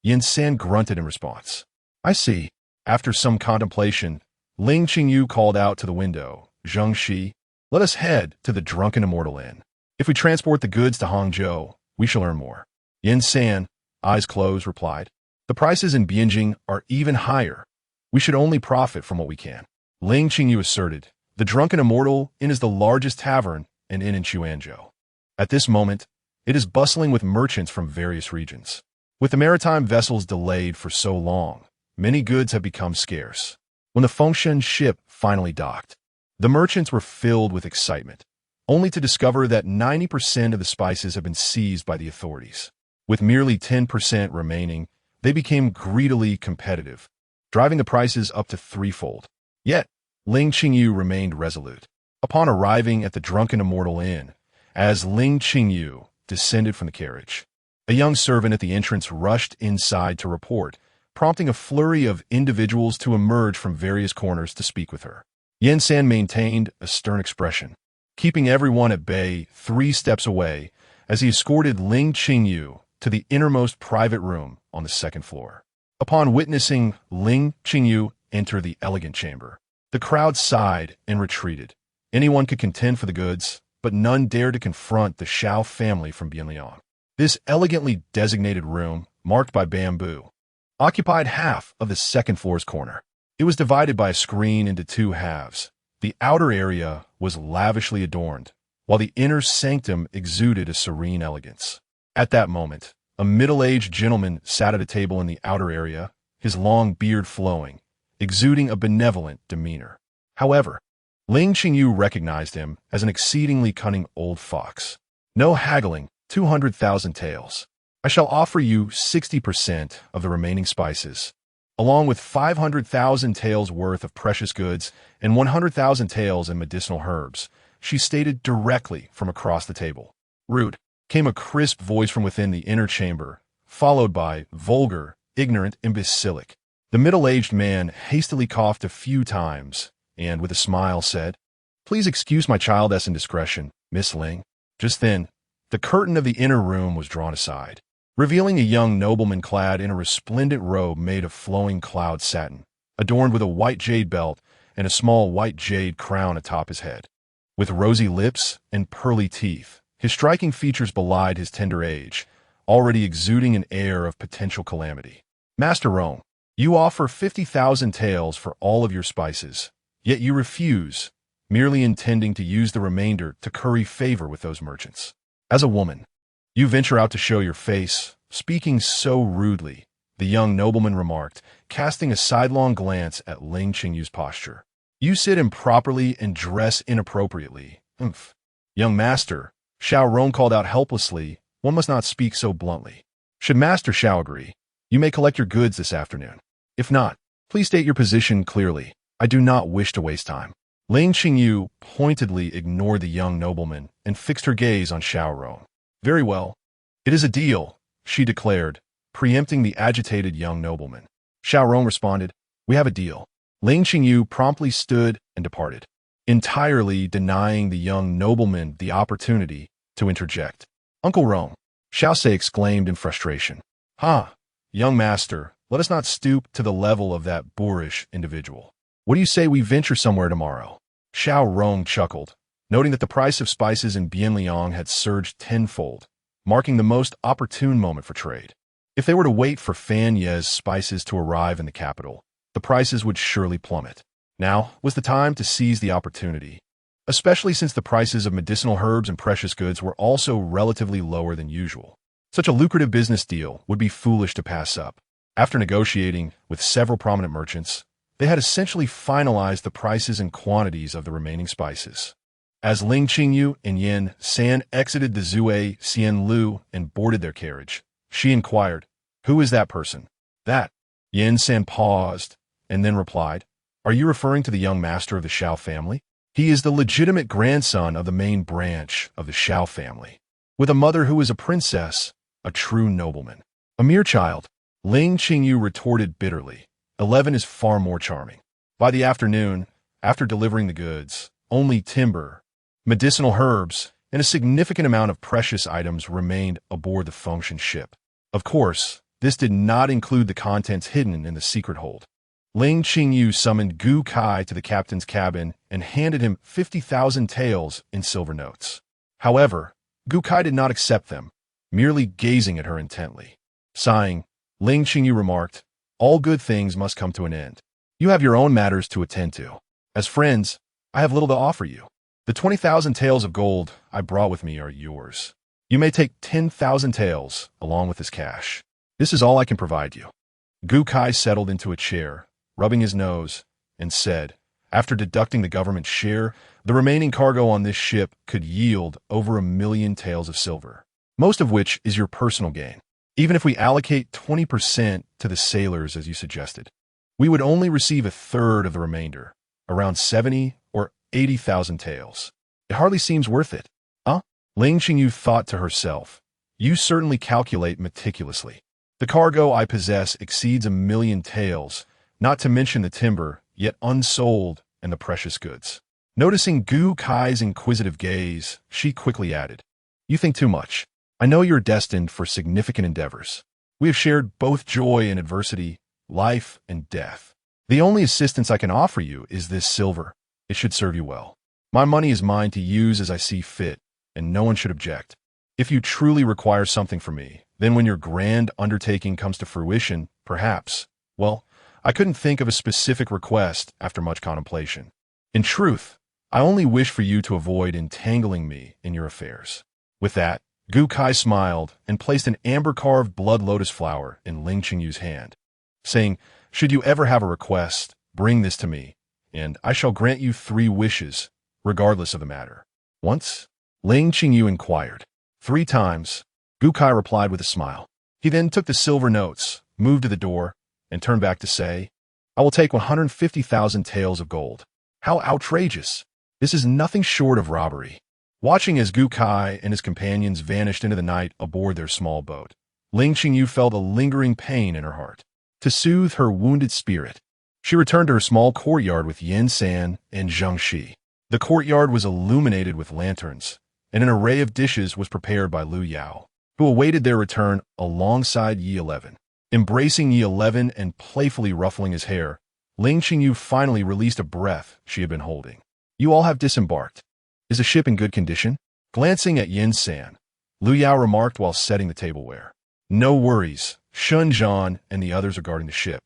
Yin San grunted in response. "I see." After some contemplation, Ling Qingyu called out to the window, "Zheng Shi, let us head to the Drunken Immortal Inn. If we transport the goods to Hangzhou, we shall earn more." Yin San, eyes closed, replied, "The prices in Bianjing are even higher. We should only profit from what we can." Ling Qingyu asserted, "The Drunken Immortal Inn is the largest tavern and inn in Chuanzhou. At this moment, it is bustling with merchants from various regions. With the maritime vessels delayed for so long, many goods have become scarce. When the Fengshen ship finally docked, the merchants were filled with excitement, only to discover that 90% of the spices have been seized by the authorities. With merely 10% remaining, they became greedily competitive, driving the prices up to threefold. Yet, Ling Qingyu remained resolute. Upon arriving at the Drunken Immortal Inn, as Ling Qingyu descended from the carriage, a young servant at the entrance rushed inside to report, prompting a flurry of individuals to emerge from various corners to speak with her. Yin San maintained a stern expression, keeping everyone at bay 3 steps away as he escorted Ling Qingyu to the innermost private room on the 2nd floor. Upon witnessing Ling Qingyu enter the elegant chamber, the crowd sighed and retreated. Anyone could contend for the goods, but none dared to confront the Shao family from Bianliang. This elegantly designated room, marked by bamboo, occupied half of the second floor's corner. It was divided by a screen into two halves. The outer area was lavishly adorned, while the inner sanctum exuded a serene elegance. At that moment, a middle-aged gentleman sat at a table in the outer area, his long beard flowing, exuding a benevolent demeanor. However, Ling Qingyu recognized him as an exceedingly cunning old fox. No haggling, 200,000 taels. I shall offer you 60% of the remaining spices, along with 500,000 taels worth of precious goods and 100,000 taels in medicinal herbs, she stated directly from across the table. Rude, came a crisp voice from within the inner chamber, followed by vulgar, ignorant, imbecilic. The middle-aged man hastily coughed a few times and, with a smile, said, "Please excuse my childish indiscretion, Miss Ling." Just then, the curtain of the inner room was drawn aside, revealing a young nobleman clad in a resplendent robe made of flowing cloud satin, adorned with a white jade belt and a small white jade crown atop his head. With rosy lips and pearly teeth, his striking features belied his tender age, already exuding an air of potential calamity. "Master Rome, you offer 50,000 taels for all of your spices, yet you refuse, merely intending to use the remainder to curry favor with those merchants. As a woman, you venture out to show your face, speaking so rudely," the young nobleman remarked, casting a sidelong glance at Ling Qingyu's posture. "You sit improperly and dress inappropriately." "Umph. Young master," Shao Rong called out helplessly, "one must not speak so bluntly. Should Master Shao agree, you may collect your goods this afternoon. If not, please state your position clearly. I do not wish to waste time." Ling Qingyu pointedly ignored the young nobleman and fixed her gaze on Shao Rong. "Very well. It is a deal," she declared, preempting the agitated young nobleman. Shao Rong responded, "We have a deal." Ling Qingyu promptly stood and departed, entirely denying the young nobleman the opportunity to interject. "Uncle Rong," Shao Se exclaimed in frustration. "Ha, young master, let us not stoop to the level of that boorish individual. What do you say we venture somewhere tomorrow?" Shao Rong chuckled, noting that the price of spices in Bianliang had surged tenfold, marking the most opportune moment for trade. If they were to wait for Fan Ye's spices to arrive in the capital, the prices would surely plummet. Now was the time to seize the opportunity, especially since the prices of medicinal herbs and precious goods were also relatively lower than usual. Such a lucrative business deal would be foolish to pass up. After negotiating with several prominent merchants, they had essentially finalized the prices and quantities of the remaining spices. As Ling Qingyu and Yan San exited the Zue Xianlu and boarded their carriage, she inquired, "Who is that person?" "That." Yan San paused and then replied, "Are you referring to the young master of the Shao family? He is the legitimate grandson of the main branch of the Shao family, with a mother who is a princess, a true nobleman." "A mere child," Ling Qingyu retorted bitterly. 11 is far more charming. By the afternoon, after delivering the goods, only timber, medicinal herbs, and a significant amount of precious items remained aboard the Fengshan ship. Of course, this did not include the contents hidden in the secret hold. Ling Qingyu summoned Gu Kai to the captain's cabin and handed him 50,000 taels in silver notes. However, Gu Kai did not accept them, merely gazing at her intently. Sighing, Ling Qingyu remarked, "All good things must come to an end. You have your own matters to attend to. As friends, I have little to offer you. The 20,000 taels of gold I brought with me are yours. You may take 10,000 taels along with this cash. This is all I can provide you." Gu Kai settled into a chair, rubbing his nose, and said, "After deducting the government share, the remaining cargo on this ship could yield over 1,000,000 taels of silver, most of which is your personal gain. Even if we allocate 20% to the sailors as you suggested, we would only receive a third of the remainder, around 70 or 80,000 taels. It hardly seems worth it." "Huh?" Ling Qingyu thought to herself, "You certainly calculate meticulously. The cargo I possess exceeds 1,000,000 taels, not to mention the timber, yet unsold, and the precious goods." Noticing Gu Kai's inquisitive gaze, she quickly added, "You think too much. I know you're destined for significant endeavors. We have shared both joy and adversity, life and death. The only assistance I can offer you is this silver. It should serve you well. My money is mine to use as I see fit, and no one should object. If you truly require something from me, then when your grand undertaking comes to fruition, perhaps, well, I couldn't think of a specific request after much contemplation. In truth, I only wish for you to avoid entangling me in your affairs. With that, Gu Kai smiled and placed an amber-carved blood lotus flower in Ling Qingyu's hand, saying, "Should you ever have a request, bring this to me, and I shall grant you 3 wishes, regardless of the matter." Once, Ling Qingyu inquired. 3 times, Gu Kai replied with a smile. He then took the silver notes, moved to the door, and turned back to say, "I will take 150,000 taels of gold." How outrageous! This is nothing short of robbery. Watching as Gu Kai and his companions vanished into the night aboard their small boat, Ling Qingyu felt a lingering pain in her heart. To soothe her wounded spirit, she returned to her small courtyard with Yin San and Zheng Shi. The courtyard was illuminated with lanterns, and an array of dishes was prepared by Liu Yao, who awaited their return alongside Yi 11. Embracing Yi 11 and playfully ruffling his hair, Ling Qingyu finally released a breath she had been holding. "You all have disembarked. Is the ship in good condition?" Glancing at Yin San, Liu Yao remarked while setting the tableware. "No worries, Shun Zhan and the others are guarding the ship."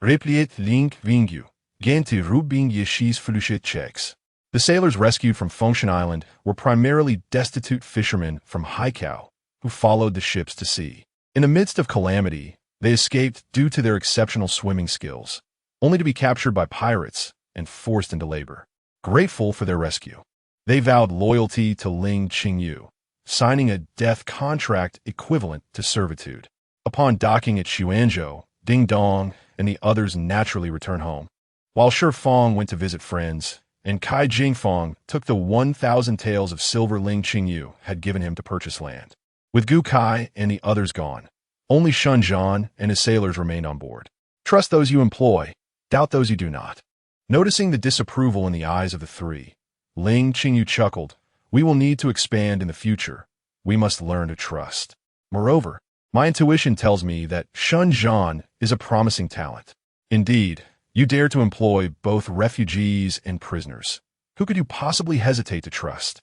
Replied Ling Qingyu, Ganti Rubing Yishis Flushet checks. The sailors rescued from Fengshan Island were primarily destitute fishermen from Haikao, who followed the ships to sea. In the midst of calamity, they escaped due to their exceptional swimming skills, only to be captured by pirates and forced into labor. Grateful for their rescue, they vowed loyalty to Ling Qingyu, signing a death contract equivalent to servitude. Upon docking at Xuanzhou, Ding Dong and the others naturally returned home, while Shi Fong went to visit friends, and Kai Jingfong took the 1,000 taels of silver Ling Qingyu had given him to purchase land. With Gu Kai and the others gone, only Shun Zhan and his sailors remained on board. Trust those you employ, doubt those you do not. Noticing the disapproval in the eyes of the 3, Ling Qingyu chuckled, "We will need to expand in the future. We must learn to trust. Moreover, my intuition tells me that Shun Zhan is a promising talent. Indeed, you dare to employ both refugees and prisoners. Who could you possibly hesitate to trust?"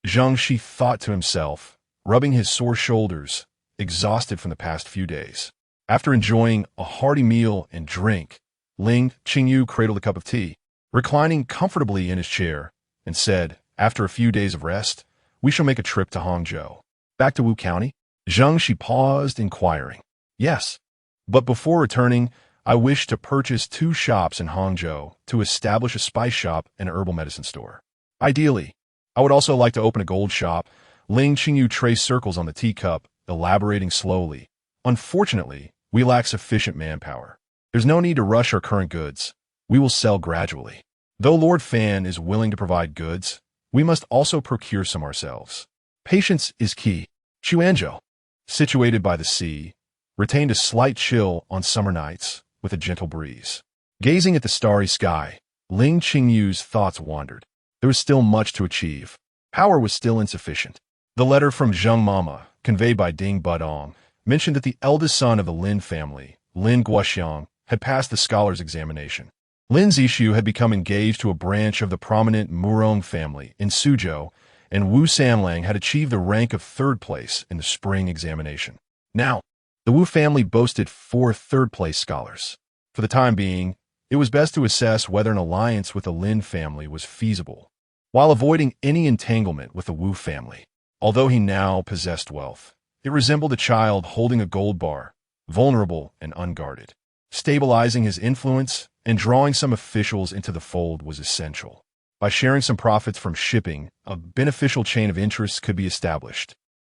Zheng Shi thought to himself, rubbing his sore shoulders, exhausted from the past few days. After enjoying a hearty meal and drink, Ling Qingyu cradled a cup of tea, reclining comfortably in his chair, and said, "After a few days of rest, we shall make a trip to Hangzhou." "Back to Wu County?" Zheng Shi paused, inquiring. "Yes, but before returning, I wish to purchase 2 shops in Hangzhou to establish a spice shop and herbal medicine store. Ideally, I would also like to open a gold shop." Ling Qingyu traced circles on the teacup, elaborating slowly. "Unfortunately, we lack sufficient manpower. There's no need to rush our current goods. We will sell gradually. Though Lord Fan is willing to provide goods, we must also procure some ourselves. Patience is key." Xuanzhou, situated by the sea, retained a slight chill on summer nights, with a gentle breeze. Gazing at the starry sky, Ling Qingyu's thoughts wandered. There was still much to achieve. Power was still insufficient. The letter from Zheng Mama, conveyed by Ding Budong, mentioned that the eldest son of the Lin family, Lin Guoxiang, had passed the scholar's examination. Lin Zishu had become engaged to a branch of the prominent Murong family in Suzhou, and Wu Sanlang had achieved the rank of 3rd place in the spring examination. Now, the Wu family boasted 4 third-place scholars. For the time being, it was best to assess whether an alliance with the Lin family was feasible, while avoiding any entanglement with the Wu family. Although he now possessed wealth, it resembled a child holding a gold bar, vulnerable and unguarded. Stabilizing his influence and drawing some officials into the fold was essential. By sharing some profits from shipping, a beneficial chain of interests could be established.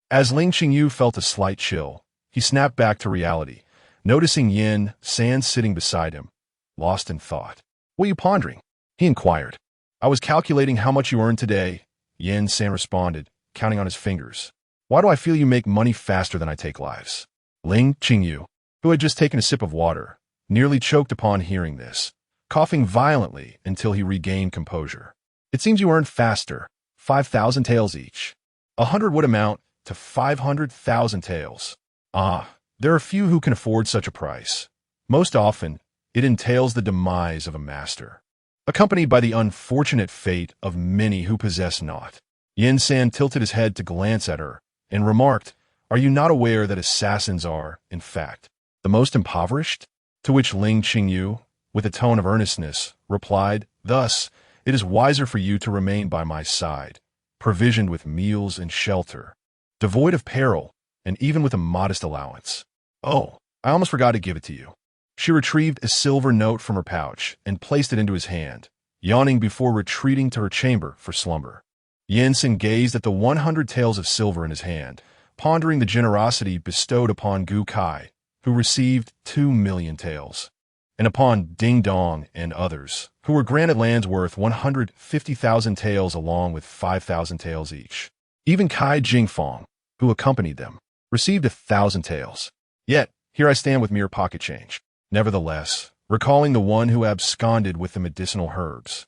As Ling Qingyu felt a slight chill, he snapped back to reality, noticing Yin San sitting beside him, lost in thought. "What are you pondering?" he inquired. "I was calculating how much you earned today," Yin San responded, counting on his fingers. "Why do I feel you make money faster than I take lives?" Ling Qingyu, who had just taken a sip of water, nearly choked upon hearing this, coughing violently until he regained composure. "It seems you earned faster, 5,000 taels each. 100 would amount to 500,000 taels. Ah, there are few who can afford such a price. Most often, it entails the demise of a master, accompanied by the unfortunate fate of many who possess naught. Yin San tilted his head to glance at her and remarked, "Are you not aware that assassins are, in fact, the most impoverished?" To which Ling Qingyu, with a tone of earnestness, replied, "Thus, it is wiser for you to remain by my side, provisioned with meals and shelter, devoid of peril, and even with a modest allowance. Oh, I almost forgot to give it to you." She retrieved a silver note from her pouch and placed it into his hand, yawning before retreating to her chamber for slumber. Yansen gazed at the 100 taels of silver in his hand, pondering the generosity bestowed upon Gu Kai, who received 2 million taels, and upon Ding Dong and others, who were granted lands worth 150,000 taels along with 5,000 taels each. Even Kai Jingfong, who accompanied them, received 1,000 taels. Yet, here I stand with mere pocket change. Nevertheless, recalling the one who absconded with the medicinal herbs,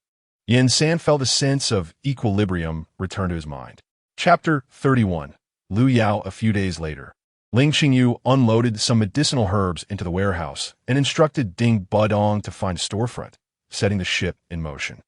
Yin San felt a sense of equilibrium return to his mind. Chapter 31. Lu Yao. A few days later, Ling Qingyu unloaded some medicinal herbs into the warehouse and instructed Ding Budong to find a storefront, setting the ship in motion.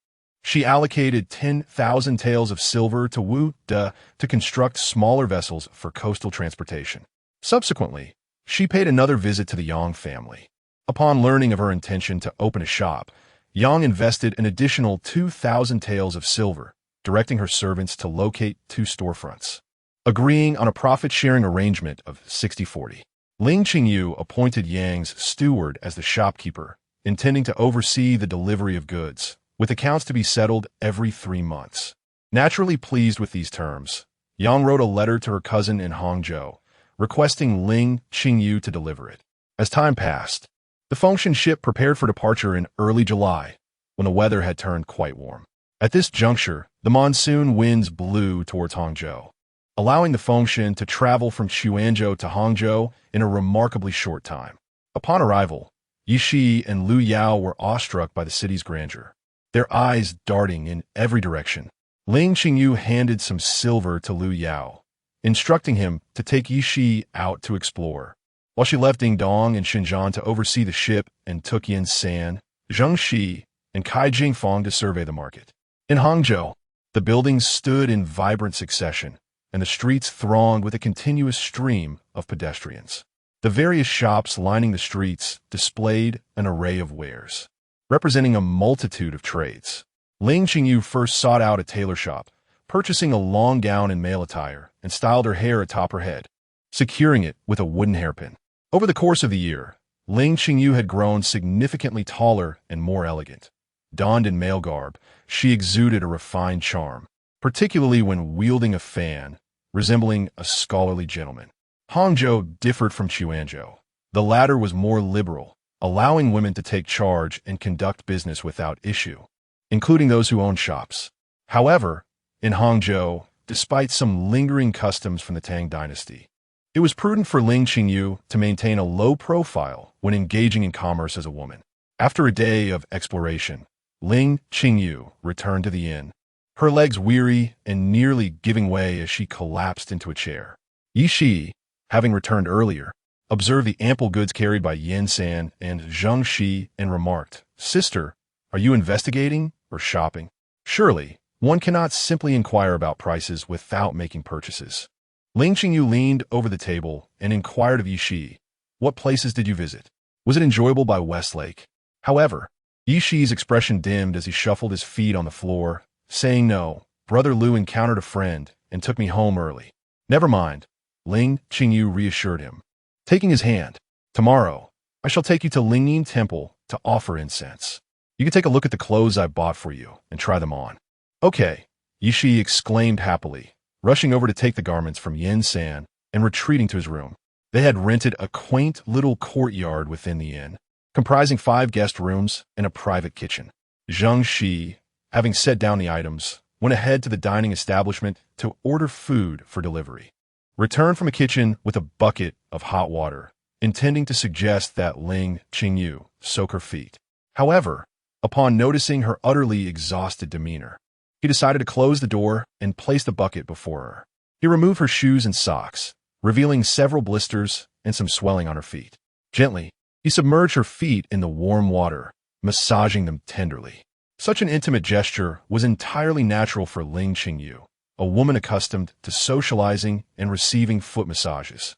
She allocated 10,000 taels of silver to Wu De to construct smaller vessels for coastal transportation. Subsequently, she paid another visit to the Yang family. Upon learning of her intention to open a shop, Yang invested an additional 2,000 taels of silver, directing her servants to locate 2 storefronts. Agreeing on a profit-sharing arrangement of 60-40, Ling Qingyu appointed Yang's steward as the shopkeeper, intending to oversee the delivery of goods, with accounts to be settled every 3 months. Naturally pleased with these terms, Yang wrote a letter to her cousin in Hangzhou, requesting Ling Qingyu to deliver it. As time passed, the Fengshan ship prepared for departure in early July, when the weather had turned quite warm. At this juncture, the monsoon winds blew towards Hangzhou, allowing the Fengshan to travel from Xuanzhou to Hangzhou in a remarkably short time. Upon arrival, Yishi and Lu Yao were awestruck by the city's grandeur, their eyes darting in every direction. Ling Qingyu handed some silver to Lu Yao, instructing him to take Yishi out to explore, while she left Ding Dong and Xinjiang to oversee the ship and took Yin San, Zheng Shi, and Kai Jingfong to survey the market. In Hangzhou, the buildings stood in vibrant succession, and the streets thronged with a continuous stream of pedestrians. The various shops lining the streets displayed an array of wares, representing a multitude of trades. Ling Qingyu first sought out a tailor shop, purchasing a long gown in male attire, and styled her hair atop her head, securing it with a wooden hairpin. Over the course of the year, Ling Qingyu had grown significantly taller and more elegant. Donned in male garb, she exuded a refined charm, particularly when wielding a fan, resembling a scholarly gentleman. Hangzhou differed from Xuanzhou. The latter was more liberal, allowing women to take charge and conduct business without issue, including those who owned shops. However, in Hangzhou, despite some lingering customs from the Tang dynasty, it was prudent for Ling Qingyu to maintain a low profile when engaging in commerce as a woman. After a day of exploration, Ling Qingyu returned to the inn, her legs weary and nearly giving way as she collapsed into a chair. Yishi, having returned earlier, observed the ample goods carried by Yin San and Zheng Shi and remarked, "Sister, are you investigating or shopping? Surely, one cannot simply inquire about prices without making purchases." Ling Qingyu leaned over the table and inquired of Yishi, "What places did you visit? Was it enjoyable by Westlake?" However, Yishi's expression dimmed as he shuffled his feet on the floor, saying, "No, Brother Lu encountered a friend and took me home early." "Never mind," Ling Qingyu reassured him, taking his hand. "Tomorrow, I shall take you to Lingyin Temple to offer incense. You can take a look at the clothes I bought for you and try them on." "Okay," Yishi exclaimed happily, rushing over to take the garments from Yin San and retreating to his room. They had rented a quaint little courtyard within the inn, comprising 5 guest rooms and a private kitchen. Zheng Shi, having set down the items, went ahead to the dining establishment to order food for delivery. Returned from a kitchen with a bucket of hot water, intending to suggest that Ling Qingyu soak her feet. However, upon noticing her utterly exhausted demeanor, he decided to close the door and place the bucket before her. He removed her shoes and socks, revealing several blisters and some swelling on her feet. Gently, He submerged her feet in the warm water, massaging them tenderly. Such an intimate gesture was entirely natural for Ling Qingyu, a woman accustomed to socializing and receiving foot massages.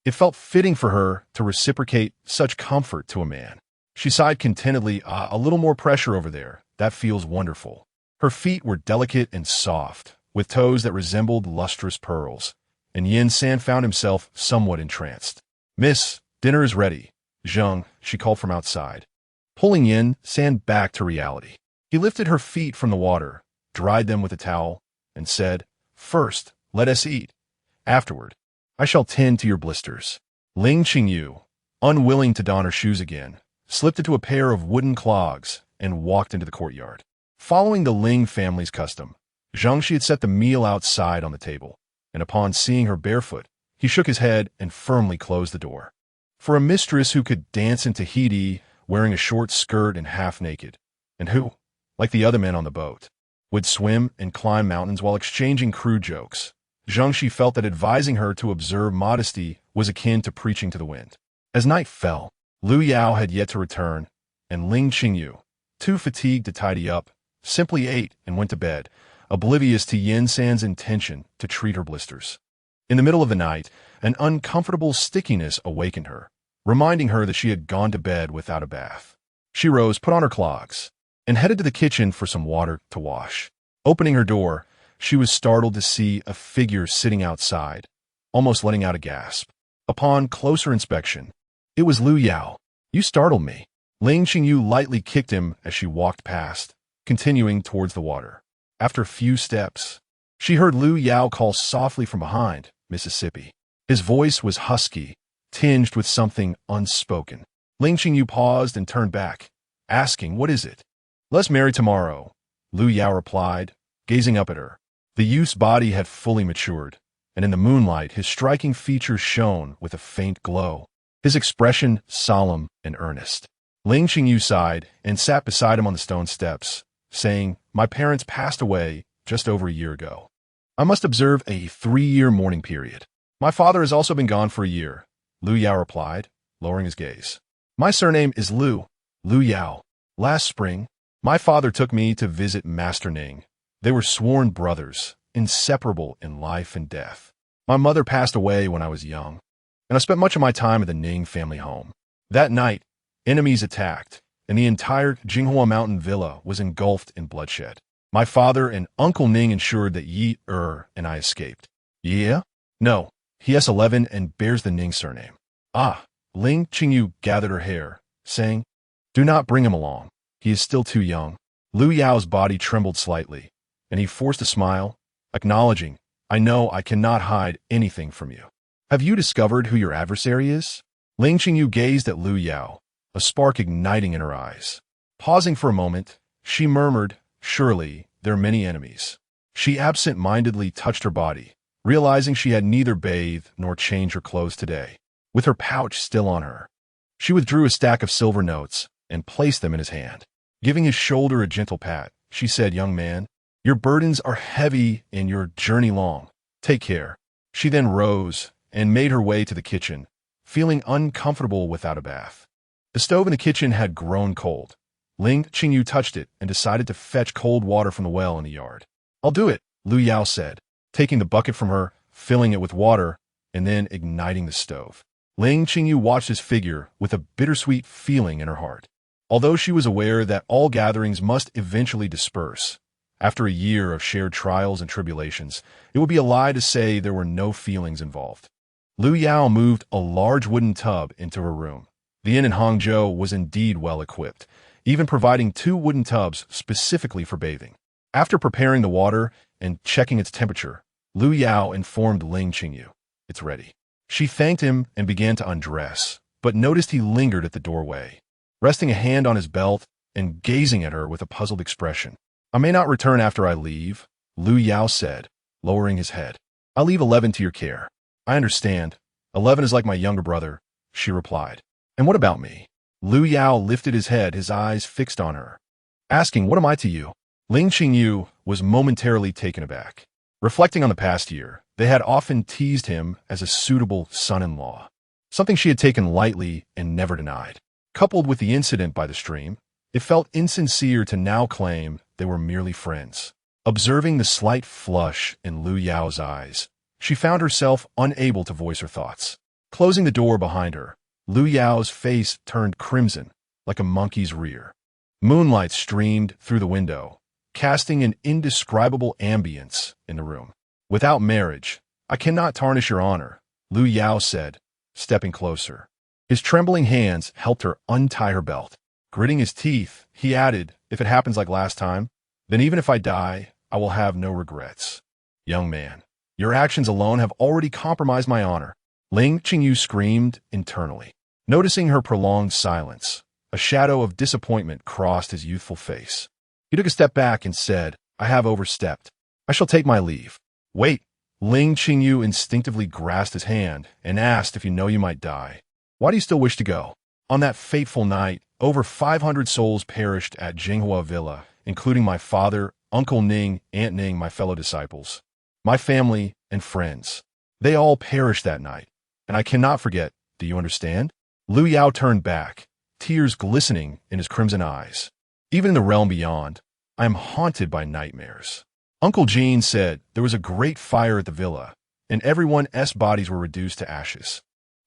It felt fitting for her to reciprocate such comfort to a man. She sighed contentedly, a little more pressure over there. That feels wonderful. Her feet were delicate and soft, with toes that resembled lustrous pearls, and Yin San found himself somewhat entranced. Miss, dinner is ready. Zheng, she called from outside, pulling Yin San back to reality. He lifted her feet from the water, dried them with a towel, and said, "First, let us eat. Afterward, I shall tend to your blisters." Ling Qingyu, unwilling to don her shoes again, slipped into a pair of wooden clogs and walked into the courtyard. Following the Ling family's custom, Zhangxi had set the meal outside on the table, and upon seeing her barefoot, he shook his head and firmly closed the door. For a mistress who could dance in Tahiti wearing a short skirt and half naked, and who, like the other men on the boat, would swim and climb mountains while exchanging crude jokes, Zhangxi felt that advising her to observe modesty was akin to preaching to the wind. As night fell, Lu Yao had yet to return, and Ling Qingyu, too fatigued to tidy up, simply ate and went to bed, oblivious to Yin San's intention to treat her blisters. In the middle of the night, an uncomfortable stickiness awakened her, reminding her that she had gone to bed without a bath. She rose, put on her clogs, and headed to the kitchen for some water to wash. Opening her door, she was startled to see a figure sitting outside, almost letting out a gasp. Upon closer inspection, it was Lu Yao. "You startled me." Ling Qingyu lightly kicked him as she walked past, continuing towards the water. After a few steps, she heard Lu Yao call softly from behind, "Mississippi." His voice was husky, tinged with something unspoken. Ling Qingyu paused and turned back, asking, "What is it?" "Let's marry tomorrow," Lu Yao replied, gazing up at her. The youth's body had fully matured, and in the moonlight his striking features shone with a faint glow, his expression solemn and earnest. Ling Qingyu sighed and sat beside him on the stone steps, saying, "My parents passed away just over a year ago. I must observe a 3-year mourning period." "My father has also been gone for a year," Lu Yao replied, lowering his gaze. "My surname is Lu Yao. Last spring, my father took me to visit Master Ning. They were sworn brothers, inseparable in life and death. My mother passed away when I was young, and I spent much of my time at the Ning family home. That night, enemies attacked, and the entire Jinghua Mountain villa was engulfed in bloodshed. My father and Uncle Ning ensured that Yi and I escaped." "Yeah?" "No, he has 11 and bears the Ning surname." "Ah." Ling Qingyu gathered her hair, saying, "Do not bring him along. He is still too young." Lu Yao's body trembled slightly, and he forced a smile, acknowledging, "I know I cannot hide anything from you." "Have you discovered who your adversary is?" Ling Qingyu gazed at Lu Yao, a spark igniting in her eyes. Pausing for a moment, she murmured, "Surely there are many enemies." She absent-mindedly touched her body, realizing she had neither bathed nor changed her clothes today. With her pouch still on her, she withdrew a stack of silver notes and placed them in his hand. Giving his shoulder a gentle pat, she said, "Young man, your burdens are heavy and your journey long. Take care." She then rose and made her way to the kitchen, feeling uncomfortable without a bath. The stove in the kitchen had grown cold. Ling Qingyu touched it and decided to fetch cold water from the well in the yard. "I'll do it," Lu Yao said, taking the bucket from her, filling it with water, and then igniting the stove. Ling Qingyu watched his figure with a bittersweet feeling in her heart. Although she was aware that all gatherings must eventually disperse, after a year of shared trials and tribulations, it would be a lie to say there were no feelings involved. Lu Yao moved a large wooden tub into her room. The inn in Hangzhou was indeed well equipped, even providing 2 wooden tubs specifically for bathing. After preparing the water and checking its temperature, Lu Yao informed Ling Qingyu, "It's ready." She thanked him and began to undress, but noticed he lingered at the doorway, resting a hand on his belt and gazing at her with a puzzled expression. "I may not return after I leave," Lu Yao said, lowering his head. "I'll leave 11 to your care." "I understand. 11 is like my younger brother," she replied. "And what about me?" Lu Yao lifted his head, his eyes fixed on her, asking, "What am I to you?" Ling Qingyu was momentarily taken aback. Reflecting on the past year, they had often teased him as a suitable son-in-law, something she had taken lightly and never denied. Coupled with the incident by the stream, it felt insincere to now claim they were merely friends. Observing the slight flush in Lu Yao's eyes, she found herself unable to voice her thoughts. Closing the door behind her, Lu Yao's face turned crimson, like a monkey's rear. Moonlight streamed through the window, casting an indescribable ambience in the room. "Without marriage, I cannot tarnish your honor," Lu Yao said, stepping closer. His trembling hands helped her untie her belt. Gritting his teeth, he added, "If it happens like last time, then even if I die, I will have no regrets." "Young man, your actions alone have already compromised my honor," Ling Qingyu screamed internally. Noticing her prolonged silence, a shadow of disappointment crossed his youthful face. He took a step back and said, "I have overstepped. I shall take my leave." "Wait." Ling Qingyu instinctively grasped his hand and asked if you know you might die. "Why do you still wish to go?" "On that fateful night, over 500 souls perished at Jinghua Villa, including my father, Uncle Ning, Aunt Ning, my fellow disciples, my family, and friends. They all perished that night, and I cannot forget. Do you understand?" Lu Yao turned back, tears glistening in his crimson eyes. "Even in the realm beyond, I am haunted by nightmares." Uncle Jean said there was a great fire at the villa, and everyone's bodies were reduced to ashes.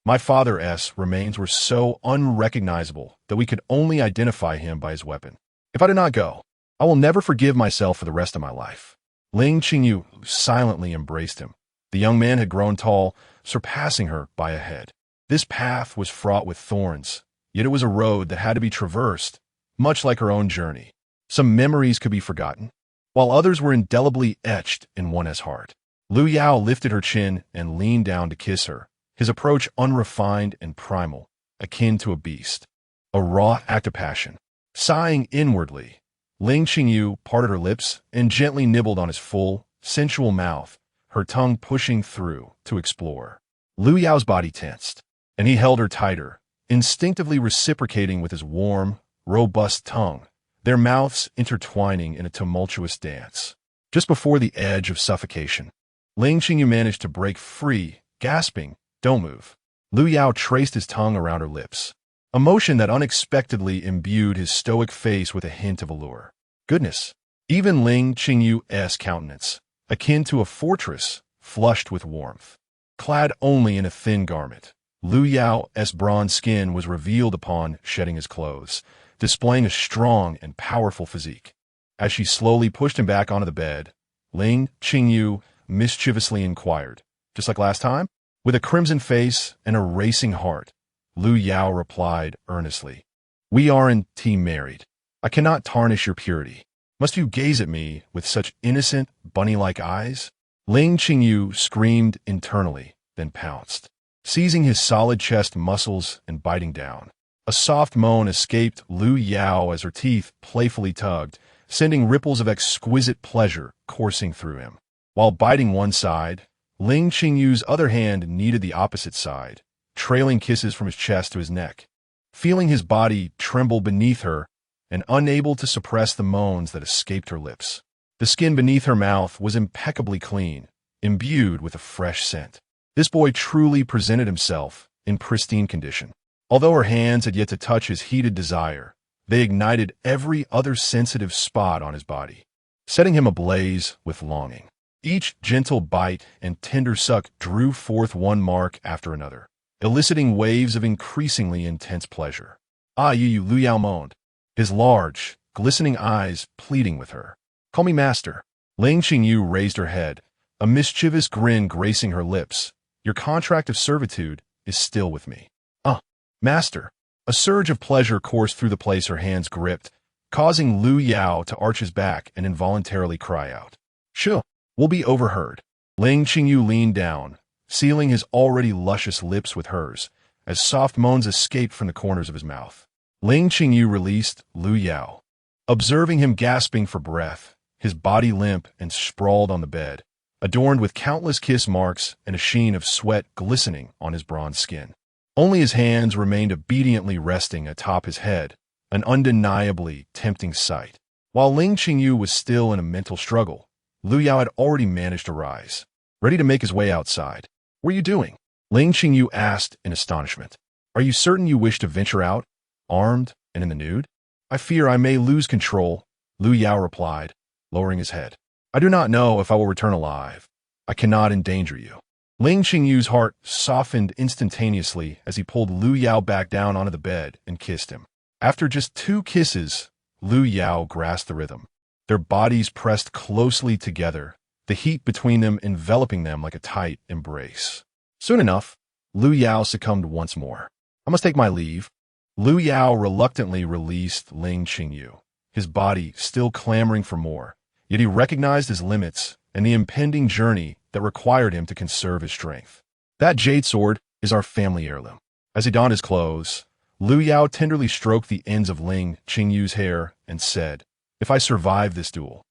My father's remains were so unrecognizable that we could only identify him by his weapon. If I do not go, I will never forgive myself for the rest of my life. Ling Qingyu silently embraced him. The young man had grown tall, surpassing her by a head. This path was fraught with thorns, yet it was a road that had to be traversed, much like her own journey. Some memories could be forgotten, while others were indelibly etched in one's heart. Lu Yao lifted her chin and leaned down to kiss her, his approach unrefined and primal, akin to a beast. A raw act of passion. Sighing inwardly, Ling Qingyu parted her lips and gently nibbled on his full, sensual mouth, her tongue pushing through to explore. Lu Yao's body tensed, and he held her tighter, instinctively reciprocating with his warm, robust tongue, their mouths intertwining in a tumultuous dance. Just before the edge of suffocation, Ling Qingyu managed to break free, gasping, "Don't move." Lu Yao traced his tongue around her lips, a motion that unexpectedly imbued his stoic face with a hint of allure. Goodness! Even Ling Qingyu's countenance, akin to a fortress, flushed with warmth. Clad only in a thin garment, Lu Yao's bronze skin was revealed upon shedding his clothes, displaying a strong and powerful physique. As she slowly pushed him back onto the bed, Ling Qingyu mischievously inquired, "Just like last time?" With a crimson face and a racing heart, Lu Yao replied earnestly, "We aren't married. I cannot tarnish your purity. Must you gaze at me with such innocent, bunny-like eyes?" Ling Qingyu screamed internally, then pounced, seizing his solid chest muscles and biting down. A soft moan escaped Lu Yao as her teeth playfully tugged, sending ripples of exquisite pleasure coursing through him. While biting one side, Ling Qingyu's other hand kneaded the opposite side, trailing kisses from his chest to his neck. Feeling his body tremble beneath her and unable to suppress the moans that escaped her lips. The skin beneath her mouth was impeccably clean, imbued with a fresh scent. This boy truly presented himself in pristine condition. Although her hands had yet to touch his heated desire, they ignited every other sensitive spot on his body, setting him ablaze with longing. Each gentle bite and tender suck drew forth one mark after another, eliciting waves of increasingly intense pleasure. "Ah, you," Lu Yao moaned, his large, glistening eyes pleading with her. "Call me master." Ling Qingyu raised her head, a mischievous grin gracing her lips. "Your contract of servitude is still with me." "Master." A surge of pleasure coursed through the place her hands gripped, causing Lu Yao to arch his back and involuntarily cry out. "Shoo!" "Will be overheard." Ling Qingyu leaned down, sealing his already luscious lips with hers, as soft moans escaped from the corners of his mouth. Ling Qingyu released Lu Yao. Observing him gasping for breath, his body limp and sprawled on the bed, adorned with countless kiss marks and a sheen of sweat glistening on his bronze skin. Only his hands remained obediently resting atop his head, an undeniably tempting sight. While Ling Qingyu was still in a mental struggle, Lu Yao had already managed to rise, ready to make his way outside. "What are you doing?" Ling Qingyu asked in astonishment. "Are you certain you wish to venture out armed and in the nude? I fear I may lose control, Lu Yao replied, lowering his head. I do not know if I will return alive. I cannot endanger you. Ling Qingyu's heart softened instantaneously as he pulled Lu Yao back down onto the bed and kissed him. After just 2 kisses, Lu Yao grasped the rhythm. Their bodies pressed closely together, the heat between them enveloping them like a tight embrace. Soon enough, Lu Yao succumbed once more. I must take my leave. Lu Yao reluctantly released Ling Qingyu, his body still clamoring for more, yet he recognized his limits and the impending journey that required him to conserve his strength. That jade sword is our family heirloom. As he donned his clothes, Lu Yao tenderly stroked the ends of Ling Qingyu's hair and said, If I survive this duel,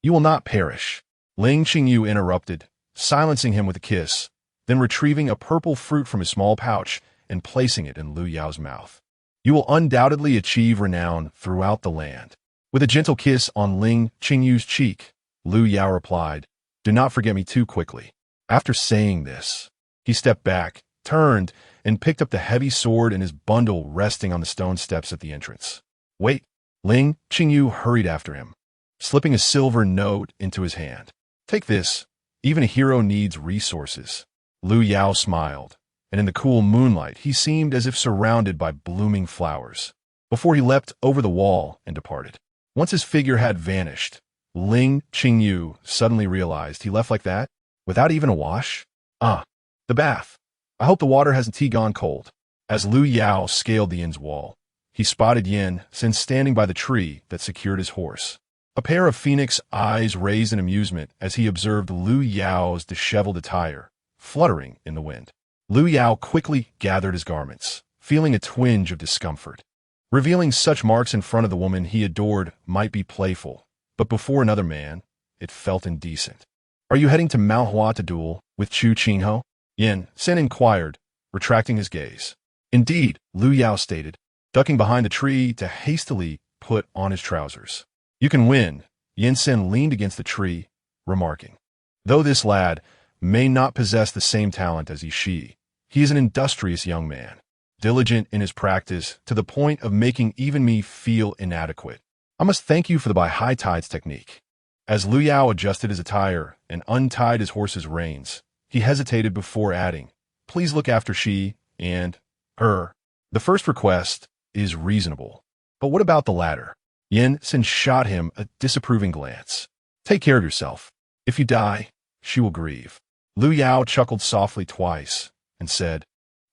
you will not perish. Ling Qingyu interrupted, silencing him with a kiss, then retrieving a purple fruit from his small pouch and placing it in Lu Yao's mouth. You will undoubtedly achieve renown throughout the land. With a gentle kiss on Ling Qingyu's cheek, Lu Yao replied, Do not forget me too quickly. After saying this, he stepped back, turned, and picked up the heavy sword in his bundle resting on the stone steps at the entrance. Wait, Ling Qingyu hurried after him, slipping a silver note into his hand. Take this. Even a hero needs resources. Lu Yao smiled, and in the cool moonlight he seemed as if surrounded by blooming flowers, before he leapt over the wall and departed. Once his figure had vanished, Ling Qingyu suddenly realized he left like that, without even a wash. The bath. I hope the water hasn't gone cold. As Lu Yao scaled the inn's wall, he spotted Yin Sen standing by the tree that secured his horse. A pair of phoenix eyes raised in amusement as he observed Lu Yao's disheveled attire, fluttering in the wind. Lu Yao quickly gathered his garments, feeling a twinge of discomfort. Revealing such marks in front of the woman he adored might be playful, but before another man, it felt indecent. Are you heading to Mount Hua to duel with Chu Qingho? Yin Sen inquired, retracting his gaze. Indeed, Lu Yao stated, ducking behind the tree to hastily put on his trousers. You can win, Yin Sen leaned against the tree, remarking. Though this lad may not possess the same talent as Yi, he is an industrious young man, diligent in his practice to the point of making even me feel inadequate. I must thank you for the by high tides technique. As Lu Yao adjusted his attire and untied his horse's reins, he hesitated before adding, Please look after she and her. The first request is reasonable, but what about the latter? Yin Sen shot him a disapproving glance. Take care of yourself. If you die, she will grieve. Lu Yao chuckled softly twice and said,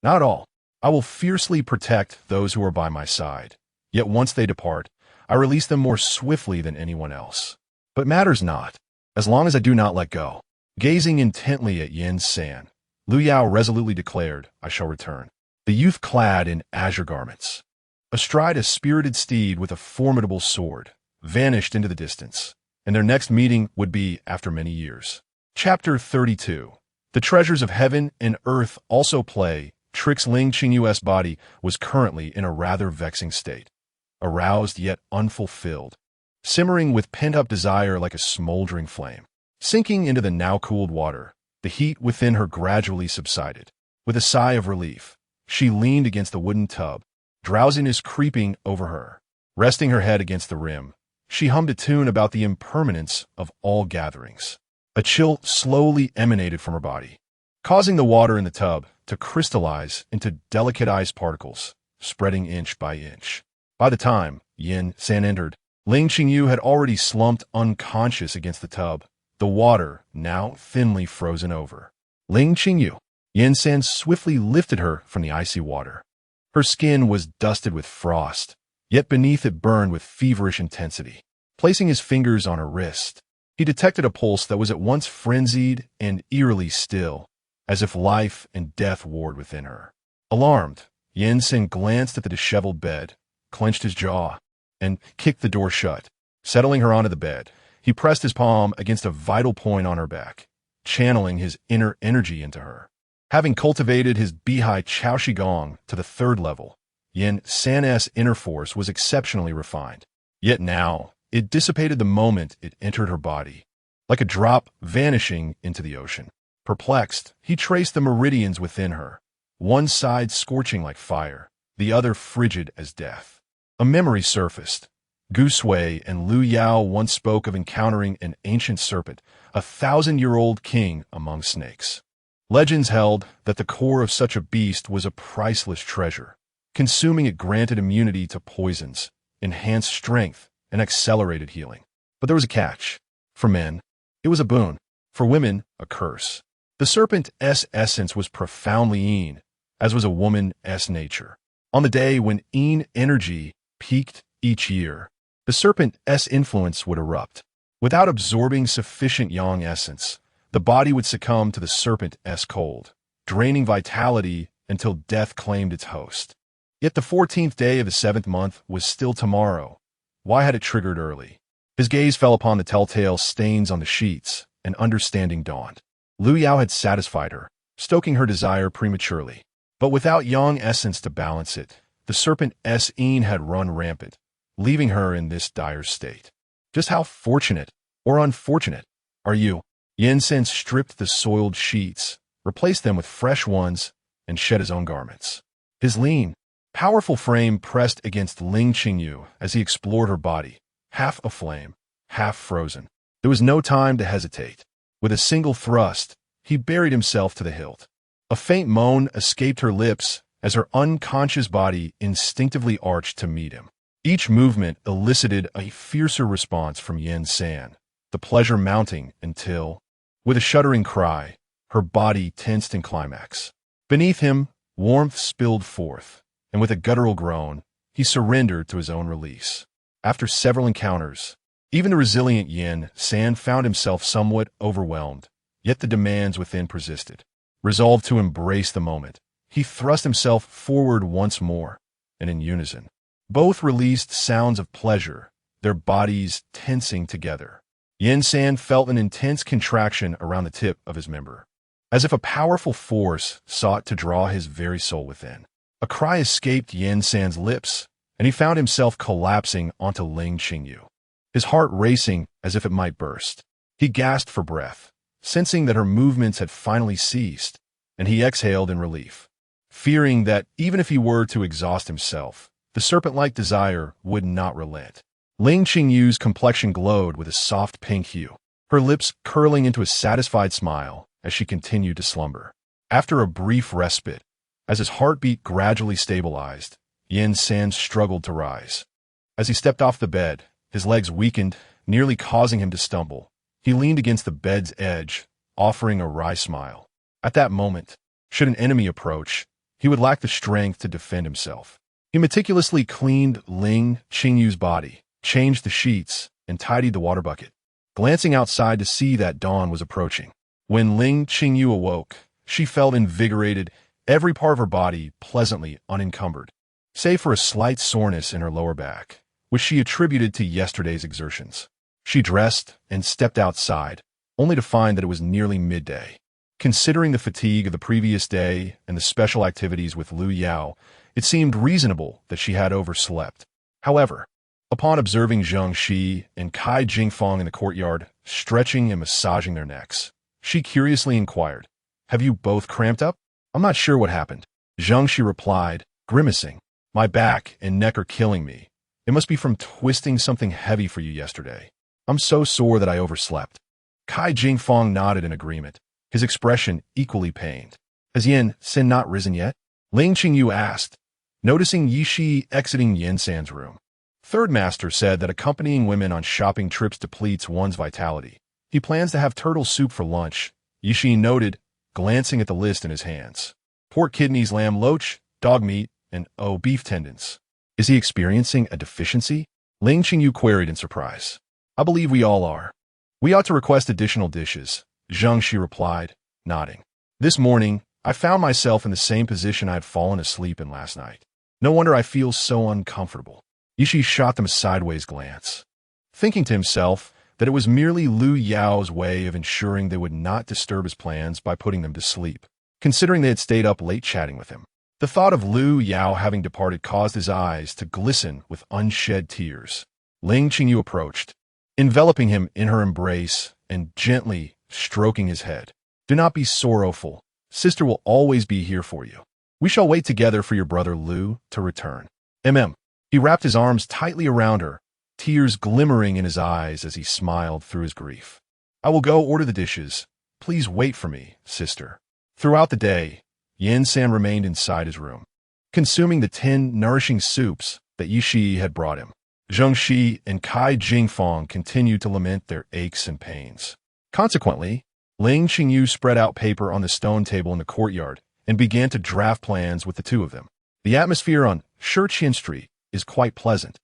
Not at all. I will fiercely protect those who are by my side. Yet once they depart, I release them more swiftly than anyone else. But matters not, as long as I do not let go. Gazing intently at Yin Sen, Lu Yao resolutely declared, I shall return. The youth clad in azure garments, astride a spirited steed with a formidable sword, vanished into the distance, and their next meeting would be after many years. Chapter 32. The treasures of heaven and earth also play tricks. Ling Qingyu's body was currently in a rather vexing state, aroused yet unfulfilled, simmering with pent-up desire like a smoldering flame. Sinking into the now-cooled water, the heat within her gradually subsided. With a sigh of relief, she leaned against the wooden tub, drowsiness creeping over her. Resting her head against the rim, she hummed a tune about the impermanence of all gatherings. A chill slowly emanated from her body, causing the water in the tub to crystallize into delicate ice particles, spreading inch by inch. By the time Yin Sen entered, Ling Qingyu had already slumped unconscious against the tub, the water now thinly frozen over. Ling Qingyu. Yin Sen swiftly lifted her from the icy water. Her skin was dusted with frost, yet beneath it burned with feverish intensity. Placing his fingers on her wrist, he detected a pulse that was at once frenzied and eerily still, as if life and death warred within her. Alarmed, Yin Sen glanced at the disheveled bed, clenched his jaw, and kicked the door shut. Settling her onto the bed, he pressed his palm against a vital point on her back, channeling his inner energy into her. Having cultivated his Bihai Chao Qigong to the 3rd level, Yin Sen's inner force was exceptionally refined. Yet now, it dissipated the moment it entered her body, like a drop vanishing into the ocean. Perplexed, he traced the meridians within her, one side scorching like fire, the other frigid as death. A memory surfaced. Gu Sui and Lu Yao once spoke of encountering an ancient serpent, a 1,000-year-old king among snakes. Legends held that the core of such a beast was a priceless treasure. Consuming it granted immunity to poisons, enhanced strength, and accelerated healing. But there was a catch. For men, it was a boon. For women, a curse. The serpent's essence was profoundly Yin, as was a woman's nature. On the day when Yin energy peaked each year, the serpent's influence would erupt. Without absorbing sufficient Yang essence, the body would succumb to the serpent's cold, draining vitality until death claimed its host. Yet the 14th day of the 7th month was still tomorrow. Why had it triggered early? His gaze fell upon the telltale stains on the sheets, and understanding dawned. Lu Yao had satisfied her, stoking her desire prematurely. But without Yang essence to balance it, the serpent's Yin had run rampant, leaving her in this dire state. Just how fortunate, or unfortunate, are you? Yin Sen stripped the soiled sheets, replaced them with fresh ones, and shed his own garments. His lean, powerful frame pressed against Ling Qingyu as he explored her body, half aflame, half frozen. There was no time to hesitate. With a single thrust, he buried himself to the hilt. A faint moan escaped her lips as her unconscious body instinctively arched to meet him. Each movement elicited a fiercer response from Yin San, the pleasure mounting until, with a shuddering cry, her body tensed in climax. Beneath him, warmth spilled forth, and with a guttural groan, he surrendered to his own release. After several encounters, even the resilient Yin San found himself somewhat overwhelmed, yet the demands within persisted. Resolved to embrace the moment, he thrust himself forward once more, and in unison, both released sounds of pleasure, their bodies tensing together. Yin San felt an intense contraction around the tip of his member, as if a powerful force sought to draw his very soul within. A cry escaped Yin San's lips, and he found himself collapsing onto Ling Qingyu, his heart racing as if it might burst. He gasped for breath, sensing that her movements had finally ceased, and he exhaled in relief, fearing that even if he were to exhaust himself, the serpent-like desire would not relent. Ling Qingyu's complexion glowed with a soft pink hue, her lips curling into a satisfied smile as she continued to slumber. After a brief respite, as his heartbeat gradually stabilized, Yin San struggled to rise. As he stepped off the bed, his legs weakened, nearly causing him to stumble. He leaned against the bed's edge, offering a wry smile. At that moment, should an enemy approach, he would lack the strength to defend himself. He meticulously cleaned Ling Qingyu's body, changed the sheets, and tidied the water bucket, glancing outside to see that dawn was approaching. When Ling Qingyu awoke, she felt invigorated, every part of her body pleasantly unencumbered, save for a slight soreness in her lower back, which she attributed to yesterday's exertions. She dressed and stepped outside, only to find that it was nearly midday. Considering the fatigue of the previous day and the special activities with Lu Yao, it seemed reasonable that she had overslept. However, upon observing Zhang Shi and Kai Jingfang in the courtyard, stretching and massaging their necks, she curiously inquired, "Have you both cramped up?" "I'm not sure what happened," Zhang Shi replied, grimacing. "My back and neck are killing me. It must be from twisting something heavy for you yesterday. I'm so sore that I overslept." Kai Jingfang nodded in agreement, his expression equally pained. "Has Yin Sen not risen yet?" Ling Qingyu asked, noticing Yishi exiting Yin San's room. Third Master said that accompanying women on shopping trips depletes one's vitality. He plans to have turtle soup for lunch, Yishi noted, glancing at the list in his hands. Pork kidneys, lamb loach, dog meat, and beef tendons. Is he experiencing a deficiency? Ling Qingyu queried in surprise. "I believe we all are. We ought to request additional dishes," Zhang Shi replied, nodding. "This morning, I found myself in the same position I had fallen asleep in last night. No wonder I feel so uncomfortable." Yishi shot them a sideways glance, thinking to himself that it was merely Lu Yao's way of ensuring they would not disturb his plans by putting them to sleep, considering they had stayed up late chatting with him. The thought of Lu Yao having departed caused his eyes to glisten with unshed tears. Ling Qingyu approached, enveloping him in her embrace and gently stroking his head. "Do not be sorrowful. Sister will always be here for you." We shall wait together for your brother Lu to return. He wrapped his arms tightly around her, tears glimmering in his eyes as he smiled through his grief. I will go order the dishes. Please wait for me, sister. Throughout the day, Yin San remained inside his room, consuming the 10 nourishing soups that Yi Shi had brought him. Zheng Shi and Kai Jingfang continued to lament their aches and pains. Consequently, Ling Qingyu spread out paper on the stone table in the courtyard and began to draft plans with the two of them. The atmosphere on Shiqian Street is quite pleasant,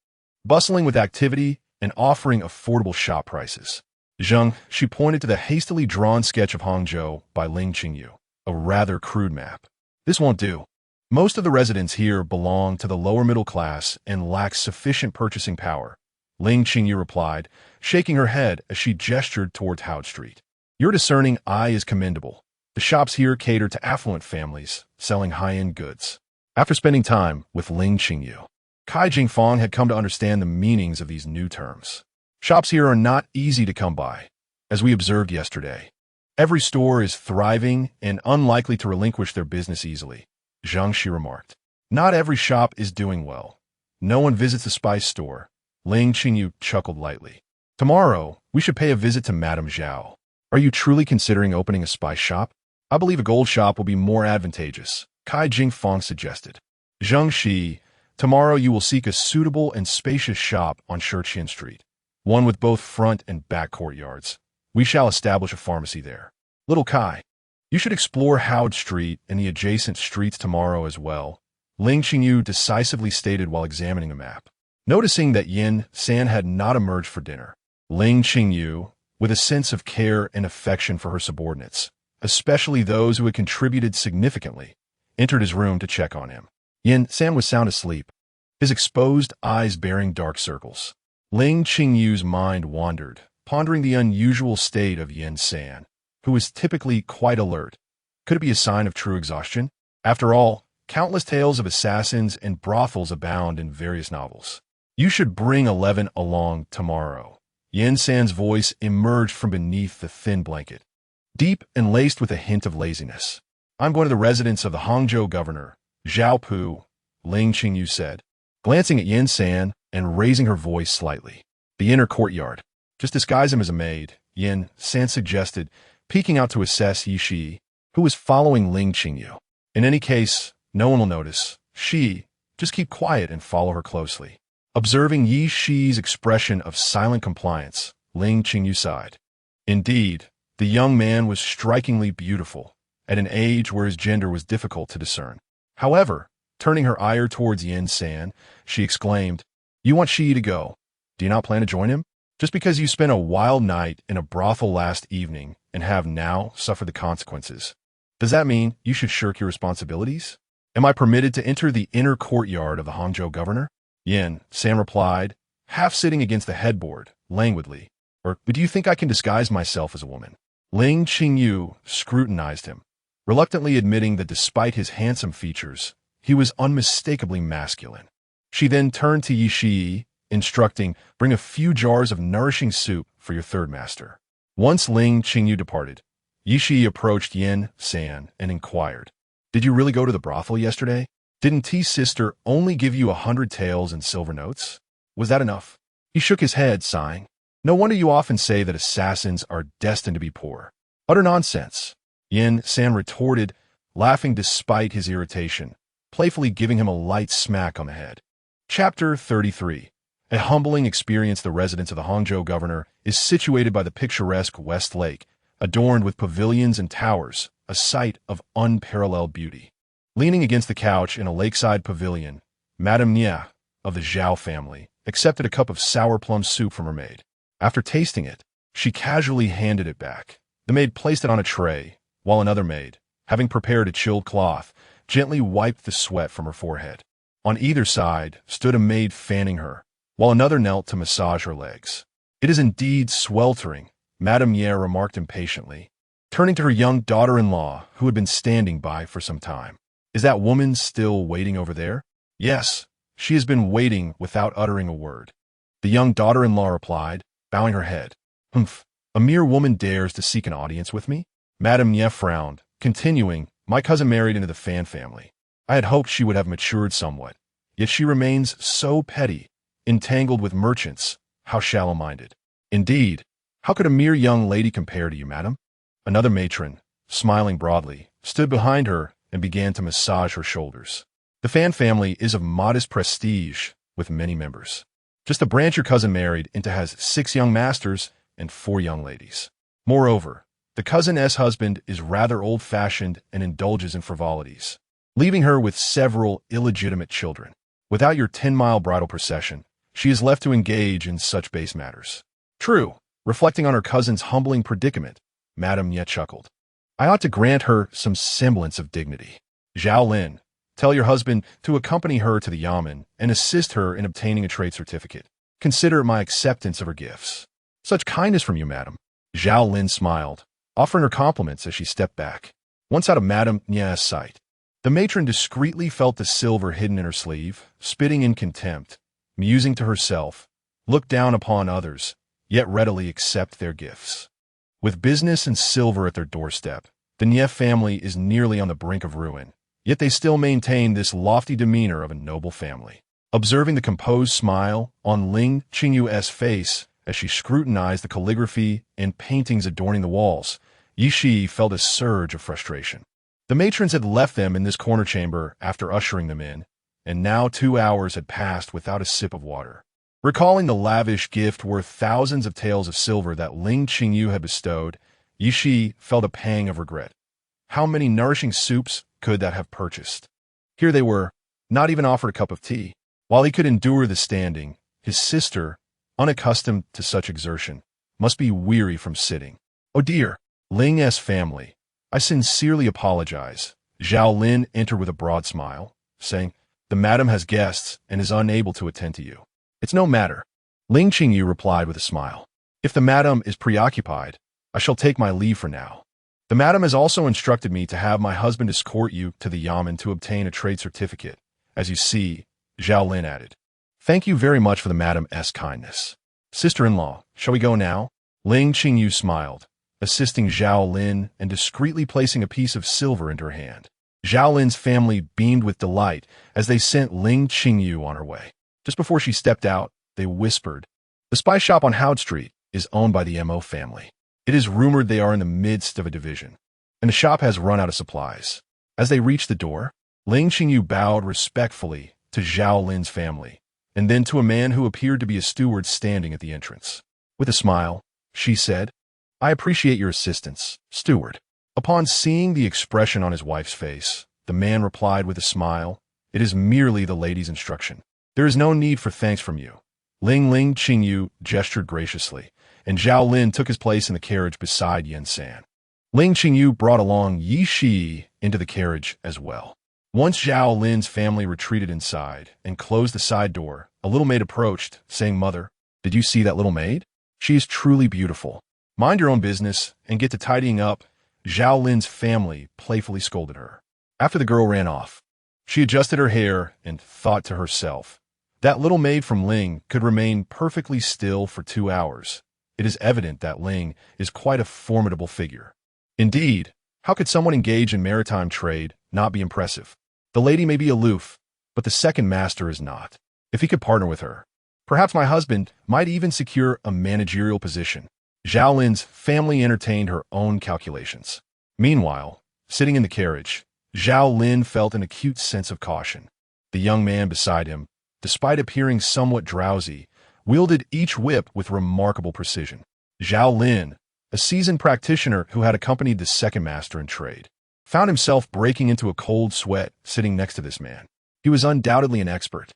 bustling with activity and offering affordable shop prices. Zheng Shi pointed to the hastily drawn sketch of Hangzhou by Ling Qingyu, a rather crude map. This won't do. Most of the residents here belong to the lower middle class and lack sufficient purchasing power, Ling Qingyu replied, shaking her head as she gestured toward Howard Street. Your discerning eye is commendable. The shops here cater to affluent families, selling high-end goods. After spending time with Ling Qingyu, Kai Jingfang had come to understand the meanings of these new terms. Shops here are not easy to come by, as we observed yesterday. Every store is thriving and unlikely to relinquish their business easily, Zheng Shi remarked. Not every shop is doing well. No one visits the spice store. Ling Qingyu chuckled lightly. Tomorrow, we should pay a visit to Madame Zhao. Are you truly considering opening a spice shop? I believe a gold shop will be more advantageous, Kai Jingfang suggested. Zheng Shi, tomorrow you will seek a suitable and spacious shop on Shiqian Street, one with both front and back courtyards. We shall establish a pharmacy there. Little Kai, you should explore Howard Street and the adjacent streets tomorrow as well, Ling Qingyu decisively stated while examining a map. Noticing that Yin San had not emerged for dinner, Ling Qingyu, with a sense of care and affection for her subordinates, especially those who had contributed significantly, entered his room to check on him. Yin San was sound asleep, his exposed eyes bearing dark circles. Ling Qingyu's mind wandered, pondering the unusual state of Yin San, who was typically quite alert. Could it be a sign of true exhaustion? After all, countless tales of assassins and brothels abound in various novels. You should bring 11 along tomorrow. Yin San's voice emerged from beneath the thin blanket, deep and laced with a hint of laziness. I'm going to the residence of the Hangzhou governor, Zhao Pu, Ling Qingyu said, glancing at Yin San and raising her voice slightly. The inner courtyard. Just disguise him as a maid, Yin San suggested, peeking out to assess Yi Shi, who was following Ling Qingyu. In any case, no one will notice. Just keep quiet and follow her closely. Observing Yi Shi's expression of silent compliance, Ling Qingyu sighed. Indeed, the young man was strikingly beautiful, at an age where his gender was difficult to discern. However, turning her ire towards Yin San, she exclaimed, You want Shi to go. Do you not plan to join him? Just because you spent a wild night in a brothel last evening and have now suffered the consequences, does that mean you should shirk your responsibilities? Am I permitted to enter the inner courtyard of the Hangzhou governor? Yin San replied, half sitting against the headboard, languidly. Or do you think I can disguise myself as a woman? Ling Qingyu scrutinized him, reluctantly admitting that despite his handsome features, he was unmistakably masculine. She then turned to Yi Shi, instructing, bring a few jars of nourishing soup for your third master. Once Ling Qingyu departed, Yi Shi approached Yin San and inquired, Did you really go to the brothel yesterday? Didn't T's sister only give you 100 taels and silver notes? Was that enough? He shook his head, sighing. No wonder you often say that assassins are destined to be poor. Utter nonsense, Yin San retorted, laughing despite his irritation, playfully giving him a light smack on the head. Chapter 33. A humbling experience. The residence of the Hangzhou governor is situated by the picturesque West Lake, adorned with pavilions and towers, a sight of unparalleled beauty. Leaning against the couch in a lakeside pavilion, Madame Nia, of the Zhao family, accepted a cup of sour plum soup from her maid. After tasting it, she casually handed it back. The maid placed it on a tray, while another maid, having prepared a chilled cloth, gently wiped the sweat from her forehead. On either side stood a maid fanning her, while another knelt to massage her legs. It is indeed sweltering, Madame Nia remarked impatiently, turning to her young daughter-in-law, who had been standing by for some time. Is that woman still waiting over there? Yes, she has been waiting without uttering a word. The young daughter-in-law replied, bowing her head. Humph, a mere woman dares to seek an audience with me? Madame Nia frowned, continuing, my cousin married into the Fan family. I had hoped she would have matured somewhat, yet she remains so petty, entangled with merchants. How shallow-minded. Indeed, how could a mere young lady compare to you, madam? Another matron, smiling broadly, stood behind her and began to massage her shoulders. The Fan family is of modest prestige, with many members. Just a branch your cousin married into has 6 young masters and 4 young ladies. Moreover, the cousin's husband is rather old-fashioned and indulges in frivolities, leaving her with several illegitimate children. Without your 10-mile bridal procession, she is left to engage in such base matters. True, reflecting on her cousin's humbling predicament, Madame Ye chuckled. I ought to grant her some semblance of dignity. Zhao Lin, tell your husband to accompany her to the Yamen and assist her in obtaining a trade certificate. Consider my acceptance of her gifts. Such kindness from you, madam. Zhao Lin smiled, offering her compliments as she stepped back. Once out of Madame Ye's sight, the matron discreetly felt the silver hidden in her sleeve, spitting in contempt, musing to herself, look down upon others, yet readily accept their gifts. With business and silver at their doorstep, the Nye family is nearly on the brink of ruin, yet they still maintain this lofty demeanor of a noble family. Observing the composed smile on Ling Qingyu's face as she scrutinized the calligraphy and paintings adorning the walls, Yishi felt a surge of frustration. The matrons had left them in this corner chamber after ushering them in, and now 2 hours had passed without a sip of water. Recalling the lavish gift worth thousands of taels of silver that Ling Qingyu had bestowed, Yishi felt a pang of regret. How many nourishing soups could that have purchased? Here they were, not even offered a cup of tea. While he could endure the standing, his sister, unaccustomed to such exertion, must be weary from sitting. Oh dear, Ling's family, I sincerely apologize. Zhao Lin entered with a broad smile, saying, the madam has guests and is unable to attend to you. It's no matter. Ling Qingyu replied with a smile. If the madam is preoccupied, I shall take my leave for now. The madam has also instructed me to have my husband escort you to the Yamen to obtain a trade certificate. As you see, Zhao Lin added. Thank you very much for the madam's kindness. Sister-in-law, shall we go now? Ling Qingyu smiled, assisting Zhao Lin and discreetly placing a piece of silver into her hand. Zhao Lin's family beamed with delight as they sent Ling Qingyu on her way. Just before she stepped out, they whispered, the spice shop on Howd Street is owned by the Mo family. It is rumored they are in the midst of a division, and the shop has run out of supplies. As they reached the door, Ling Qingyu bowed respectfully to Zhao Lin's family, and then to a man who appeared to be a steward standing at the entrance. With a smile, she said, I appreciate your assistance, steward. Upon seeing the expression on his wife's face, the man replied with a smile, it is merely the lady's instruction. There is no need for thanks from you. Ling Qingyu gestured graciously, and Zhao Lin took his place in the carriage beside Yen San. Ling Qingyu brought along Yi Shi into the carriage as well. Once Zhao Lin's family retreated inside and closed the side door, a little maid approached, saying, Mother, did you see that little maid? She is truly beautiful. Mind your own business and get to tidying up, Zhao Lin's family playfully scolded her. After the girl ran off, she adjusted her hair and thought to herself, that little maid from Ling could remain perfectly still for 2 hours. It is evident that Ling is quite a formidable figure. Indeed, how could someone engage in maritime trade not be impressive? The lady may be aloof, but the second master is not. If he could partner with her, perhaps my husband might even secure a managerial position. Zhao Lin's family entertained her own calculations. Meanwhile, sitting in the carriage, Zhao Lin felt an acute sense of caution. The young man beside him, despite appearing somewhat drowsy, wielded each whip with remarkable precision. Zhao Lin, a seasoned practitioner who had accompanied the second master in trade, found himself breaking into a cold sweat sitting next to this man. He was undoubtedly an expert.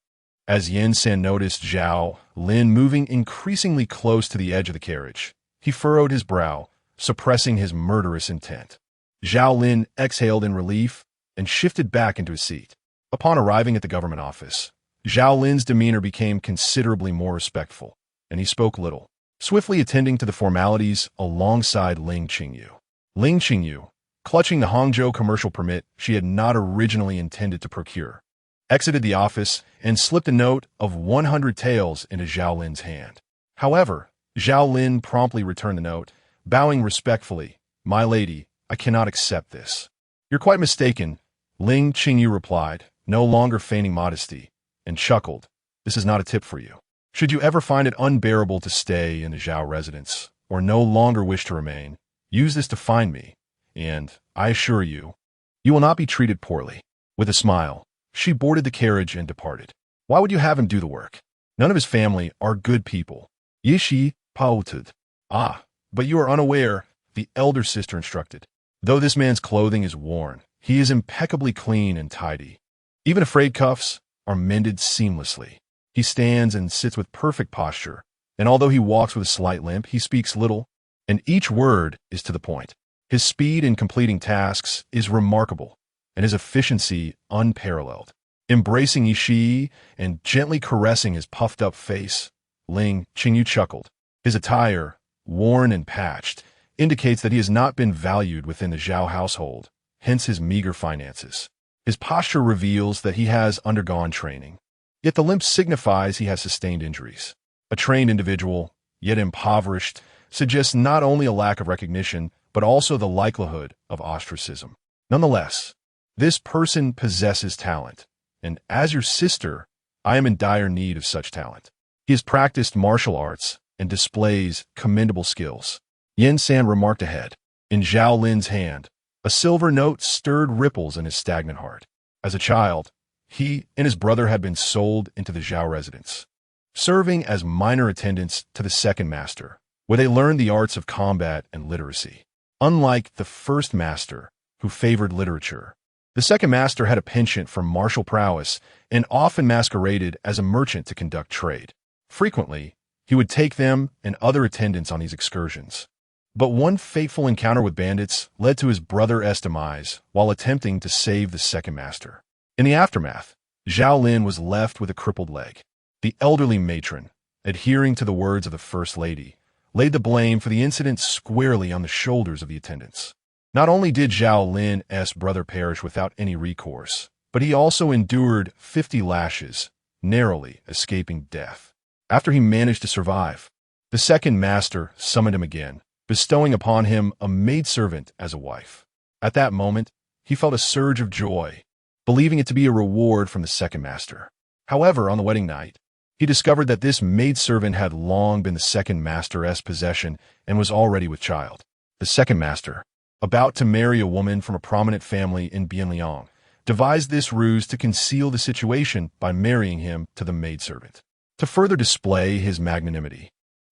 As Yen San noticed Zhao Lin moving increasingly close to the edge of the carriage, he furrowed his brow, suppressing his murderous intent. Zhao Lin exhaled in relief and shifted back into his seat. Upon arriving at the government office, Zhao Lin's demeanor became considerably more respectful, and he spoke little, swiftly attending to the formalities alongside Ling Qingyu. Ling Qingyu, clutching the Hangzhou commercial permit she had not originally intended to procure, exited the office and slipped a note of 100 taels into Zhao Lin's hand. However, Zhao Lin promptly returned the note, bowing respectfully, My lady, I cannot accept this. You're quite mistaken. Ling Qingyu replied, no longer feigning modesty, and chuckled. This is not a tip for you. Should you ever find it unbearable to stay in the Zhao residence, or no longer wish to remain, use this to find me, and, I assure you, you will not be treated poorly. With a smile, she boarded the carriage and departed. Why would you have him do the work? None of his family are good people. Yishi pouted. Ah, but you are unaware, the elder sister instructed. Though this man's clothing is worn, he is impeccably clean and tidy. Even frayed cuffs are mended seamlessly. He stands and sits with perfect posture, and although he walks with a slight limp, he speaks little, and each word is to the point. His speed in completing tasks is remarkable, and his efficiency unparalleled. Embracing Yishi and gently caressing his puffed-up face, Ling Qingyu chuckled. His attire, worn and patched, indicates that he has not been valued within the Zhao household, hence his meager finances. His posture reveals that he has undergone training, yet the limp signifies he has sustained injuries. A trained individual, yet impoverished, suggests not only a lack of recognition, but also the likelihood of ostracism. Nonetheless, this person possesses talent, and as your sister, I am in dire need of such talent. He has practiced martial arts and displays commendable skills. Yen San remarked ahead. In Zhao Lin's hand, a silver note stirred ripples in his stagnant heart. As a child, he and his brother had been sold into the Zhao residence, serving as minor attendants to the second master, where they learned the arts of combat and literacy. Unlike the first master, who favored literature, the second master had a penchant for martial prowess and often masqueraded as a merchant to conduct trade. Frequently, he would take them and other attendants on these excursions. But one fateful encounter with bandits led to his brother's demise while attempting to save the second master. In the aftermath, Zhao Lin was left with a crippled leg. The elderly matron, adhering to the words of the First Lady, laid the blame for the incident squarely on the shoulders of the attendants. Not only did Zhao Lin's brother perish without any recourse, but he also endured 50 lashes, narrowly escaping death. After he managed to survive, the second master summoned him again, bestowing upon him a maidservant as a wife. At that moment, he felt a surge of joy, believing it to be a reward from the second master. However, on the wedding night, he discovered that this maidservant had long been the second master's possession and was already with child. The second master, about to marry a woman from a prominent family in Bianliang, devised this ruse to conceal the situation by marrying him to the maidservant. To further display his magnanimity,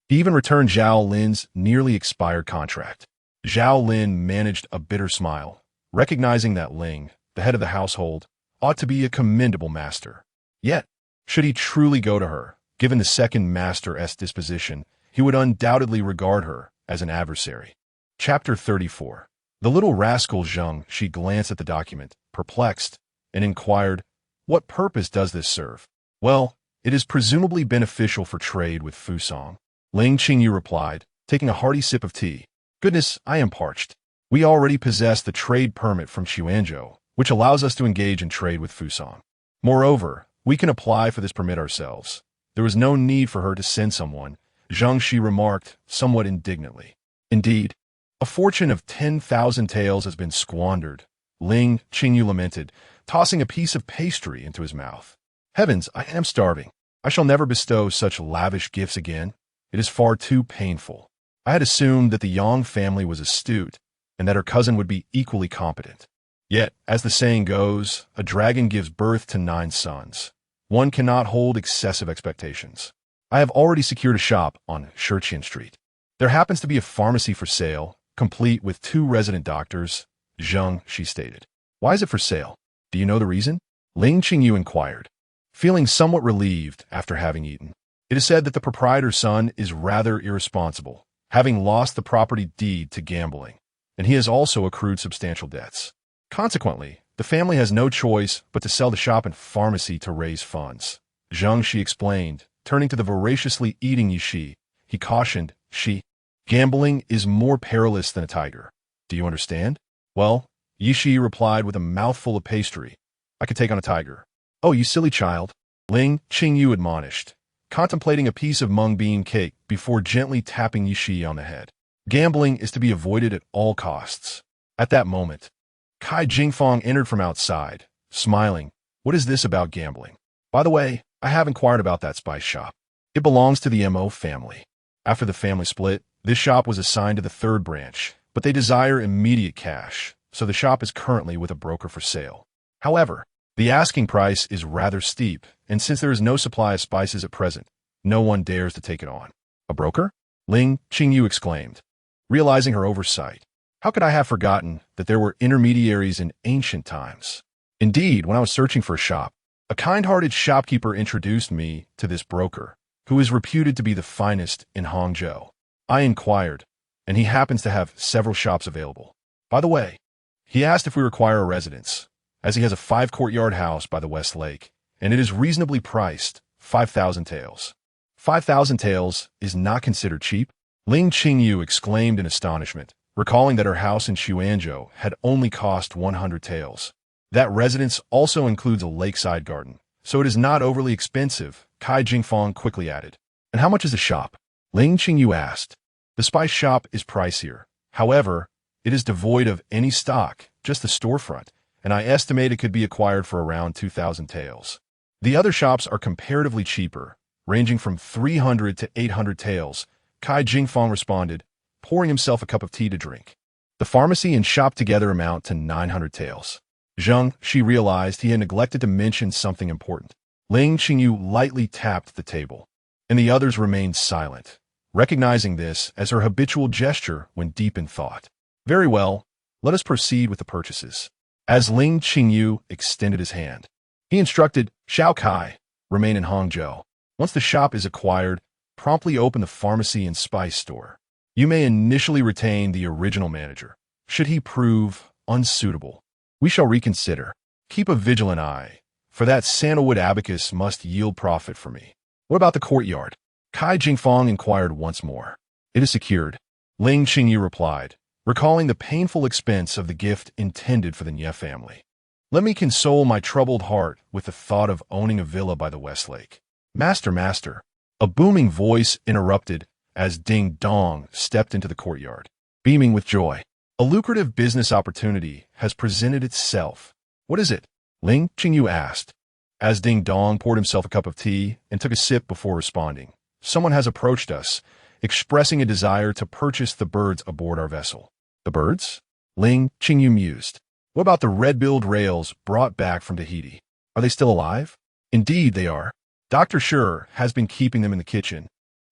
he even returned Zhao Lin's nearly expired contract. Zhao Lin managed a bitter smile, recognizing that Ling, the head of the household, ought to be a commendable master. Yet, should he truly go to her, given the second master's disposition, he would undoubtedly regard her as an adversary. Chapter 34. The little rascal Zheng, she glanced at the document, perplexed, and inquired, what purpose does this serve? Well, it is presumably beneficial for trade with Fusang. Ling Qingyu replied, taking a hearty sip of tea. Goodness, I am parched. We already possess the trade permit from Xuanzhou, which allows us to engage in trade with Fusang. Moreover, we can apply for this permit ourselves. There was no need for her to send someone, Zheng Shi remarked, somewhat indignantly. Indeed, a fortune of 10,000 taels has been squandered, Ling Qingyu lamented, tossing a piece of pastry into his mouth. Heavens, I am starving. I shall never bestow such lavish gifts again. It is far too painful. I had assumed that the Yang family was astute, and that her cousin would be equally competent. Yet, as the saying goes, a dragon gives birth to 9 sons. One cannot hold excessive expectations. I have already secured a shop on Shiqian Street. There happens to be a pharmacy for sale, complete with 2 resident doctors, Zheng, she stated. Why is it for sale? Do you know the reason? Ling Qingyu inquired, feeling somewhat relieved after having eaten. It is said that the proprietor's son is rather irresponsible, having lost the property deed to gambling, and he has also accrued substantial debts. Consequently, the family has no choice but to sell the shop and pharmacy to raise funds. Zheng Shi explained, turning to the voraciously eating Yishi. He cautioned, Shi, gambling is more perilous than a tiger. Do you understand? Well, Yishi replied with a mouthful of pastry. I could take on a tiger. Oh, you silly child, Ling Qingyu admonished, contemplating a piece of mung bean cake before gently tapping Yishi on the head. Gambling is to be avoided at all costs. At that moment, Kai Jingfong entered from outside, smiling. What is this about gambling? By the way, I have inquired about that spice shop. It belongs to the Mo family. After the family split, this shop was assigned to the third branch, but they desire immediate cash, so the shop is currently with a broker for sale. However, the asking price is rather steep, and since there is no supply of spices at present, no one dares to take it on. A broker? Ling Qingyu exclaimed, realizing her oversight. How could I have forgotten that there were intermediaries in ancient times? Indeed, when I was searching for a shop, a kind-hearted shopkeeper introduced me to this broker, who is reputed to be the finest in Hangzhou. I inquired, and he happens to have several shops available. By the way, he asked if we require a residence, as he has a 5-courtyard house by the West Lake, and it is reasonably priced, 5,000 taels. 5,000 taels is not considered cheap? Ling Qingyu exclaimed in astonishment, recalling that her house in Xuanzhou had only cost 100 taels. That residence also includes a lakeside garden, so it is not overly expensive, Kai Jingfong quickly added. And how much is the shop? Ling Qingyu asked. The spice shop is pricier. However, it is devoid of any stock, just the storefront, and I estimate it could be acquired for around 2,000 taels. The other shops are comparatively cheaper, ranging from 300 to 800 taels, Kai Jingfong responded, pouring himself a cup of tea to drink. The pharmacy and shop together amount to 900 taels. She realized he had neglected to mention something important. Ling Qingyu lightly tapped the table, and the others remained silent, recognizing this as her habitual gesture when deep in thought. Very well, let us proceed with the purchases. As Ling Qingyu extended his hand, he instructed Xiao Kai, remain in Hangzhou. Once the shop is acquired, promptly open the pharmacy and spice store. You may initially retain the original manager. Should he prove unsuitable, we shall reconsider. Keep a vigilant eye, for that sandalwood abacus must yield profit for me. What about the courtyard? Kai Jingfong inquired once more. It is secured, Ling Qingyu replied, recalling the painful expense of the gift intended for the Nye family. Let me console my troubled heart with the thought of owning a villa by the West Lake. Master, a booming voice interrupted as Ding Dong stepped into the courtyard, beaming with joy. A lucrative business opportunity has presented itself. What is it? Ling Qingyu asked, as Ding Dong poured himself a cup of tea and took a sip before responding. Someone has approached us, expressing a desire to purchase the birds aboard our vessel. The birds? Ling Qingyu mused. What about the red-billed rails brought back from Tahiti? Are they still alive? Indeed, they are. Dr. Schur has been keeping them in the kitchen,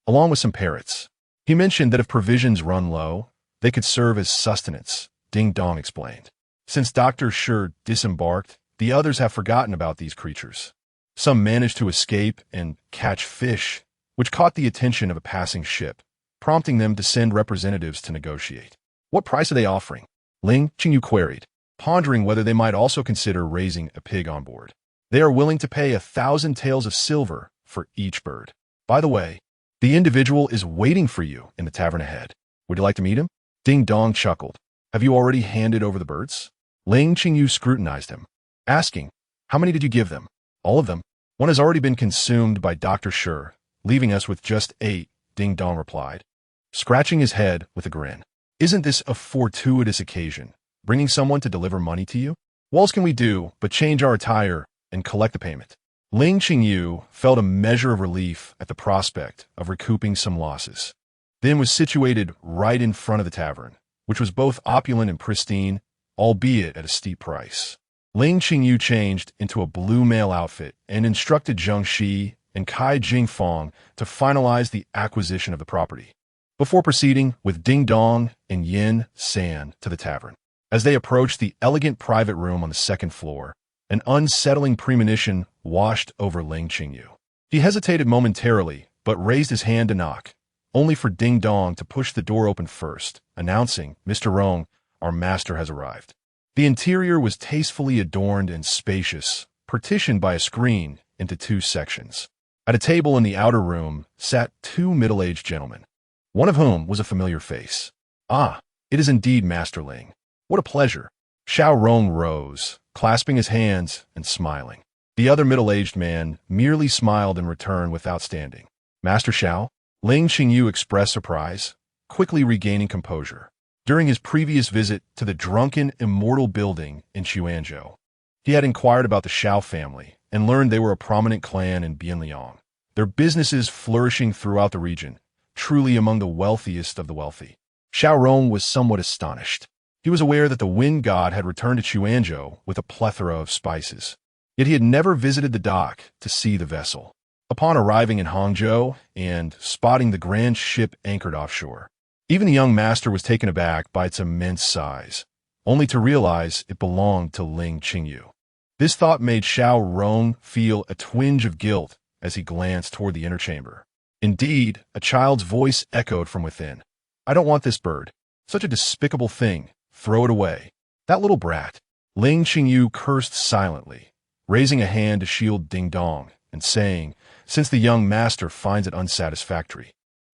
along with some parrots. He mentioned that if provisions run low, they could serve as sustenance, Ding Dong explained. Since Dr. Schur disembarked, the others have forgotten about these creatures. Some managed to escape and catch fish, which caught the attention of a passing ship, prompting them to send representatives to negotiate. What price are they offering? Ling Qingyu queried, pondering whether they might also consider raising a pig on board. They are willing to pay 1,000 taels of silver for each bird. By the way, the individual is waiting for you in the tavern ahead. Would you like to meet him? Ding Dong chuckled. Have you already handed over the birds? Ling Qingyu scrutinized him, asking, how many did you give them? All of them. One has already been consumed by Dr. Schur, leaving us with just 8, Ding Dong replied, scratching his head with a grin. Isn't this a fortuitous occasion, bringing someone to deliver money to you? What else can we do but change our attire and collect the payment? Ling Qingyu felt a measure of relief at the prospect of recouping some losses. The inn was situated right in front of the tavern, which was both opulent and pristine, albeit at a steep price. Ling Qingyu changed into a blue mail outfit and instructed Zheng Shi and Kai Jingfong to finalize the acquisition of the property, before proceeding with Ding Dong and Yin San to the tavern. As they approached the elegant private room on the second floor, an unsettling premonition washed over Ling Qingyu. He hesitated momentarily, but raised his hand to knock, only for Ding Dong to push the door open first, announcing, Mr. Rong, our master has arrived. The interior was tastefully adorned and spacious, partitioned by a screen into 2 sections. At a table in the outer room sat 2 middle-aged gentlemen, one of whom was a familiar face. Ah, it is indeed Master Ling. What a pleasure. Xiao Rong rose, clasping his hands and smiling. The other middle-aged man merely smiled in return without standing. Master Xiao? Ling Qingyu expressed surprise, quickly regaining composure. during his previous visit to the drunken immortal building in Xuanzhou. He had inquired about the Shao family and learned they were a prominent clan in Bianliang, their businesses flourishing throughout the region, truly among the wealthiest of the wealthy. Xiao Rong was somewhat astonished. He was aware that the wind god had returned to Xuanzhou with a plethora of spices. Yet he had never visited the dock to see the vessel. Upon arriving in Hangzhou and spotting the grand ship anchored offshore, even the young master was taken aback by its immense size, only to realize it belonged to Ling Qingyu. This thought made Xiao Rong feel a twinge of guilt as he glanced toward the inner chamber. Indeed, a child's voice echoed from within. "I don't want this bird. Such a despicable thing. Throw it away." That little brat. Ling Qingyu cursed silently, raising a hand to shield Ding Dong and saying, since the young master finds it unsatisfactory,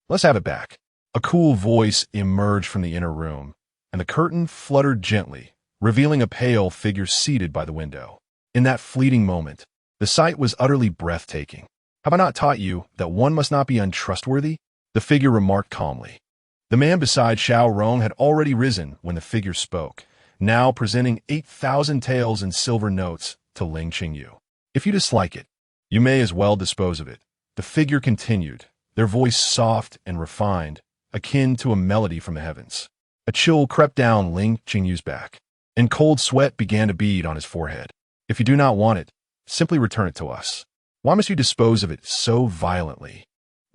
"Let's have it back." A cool voice emerged from the inner room, and the curtain fluttered gently, revealing a pale figure seated by the window. In that fleeting moment, the sight was utterly breathtaking. "Have I not taught you that one must not be untrustworthy?" the figure remarked calmly. The man beside Xiao Rong had already risen when the figure spoke, now presenting 8,000 taels in silver notes to Ling Qingyu. "If you dislike it, you may as well dispose of it," the figure continued, their voice soft and refined, akin to a melody from the heavens. A chill crept down Ling Qingyu's back, and cold sweat began to bead on his forehead. "If you do not want it, simply return it to us. Why must you dispose of it so violently?"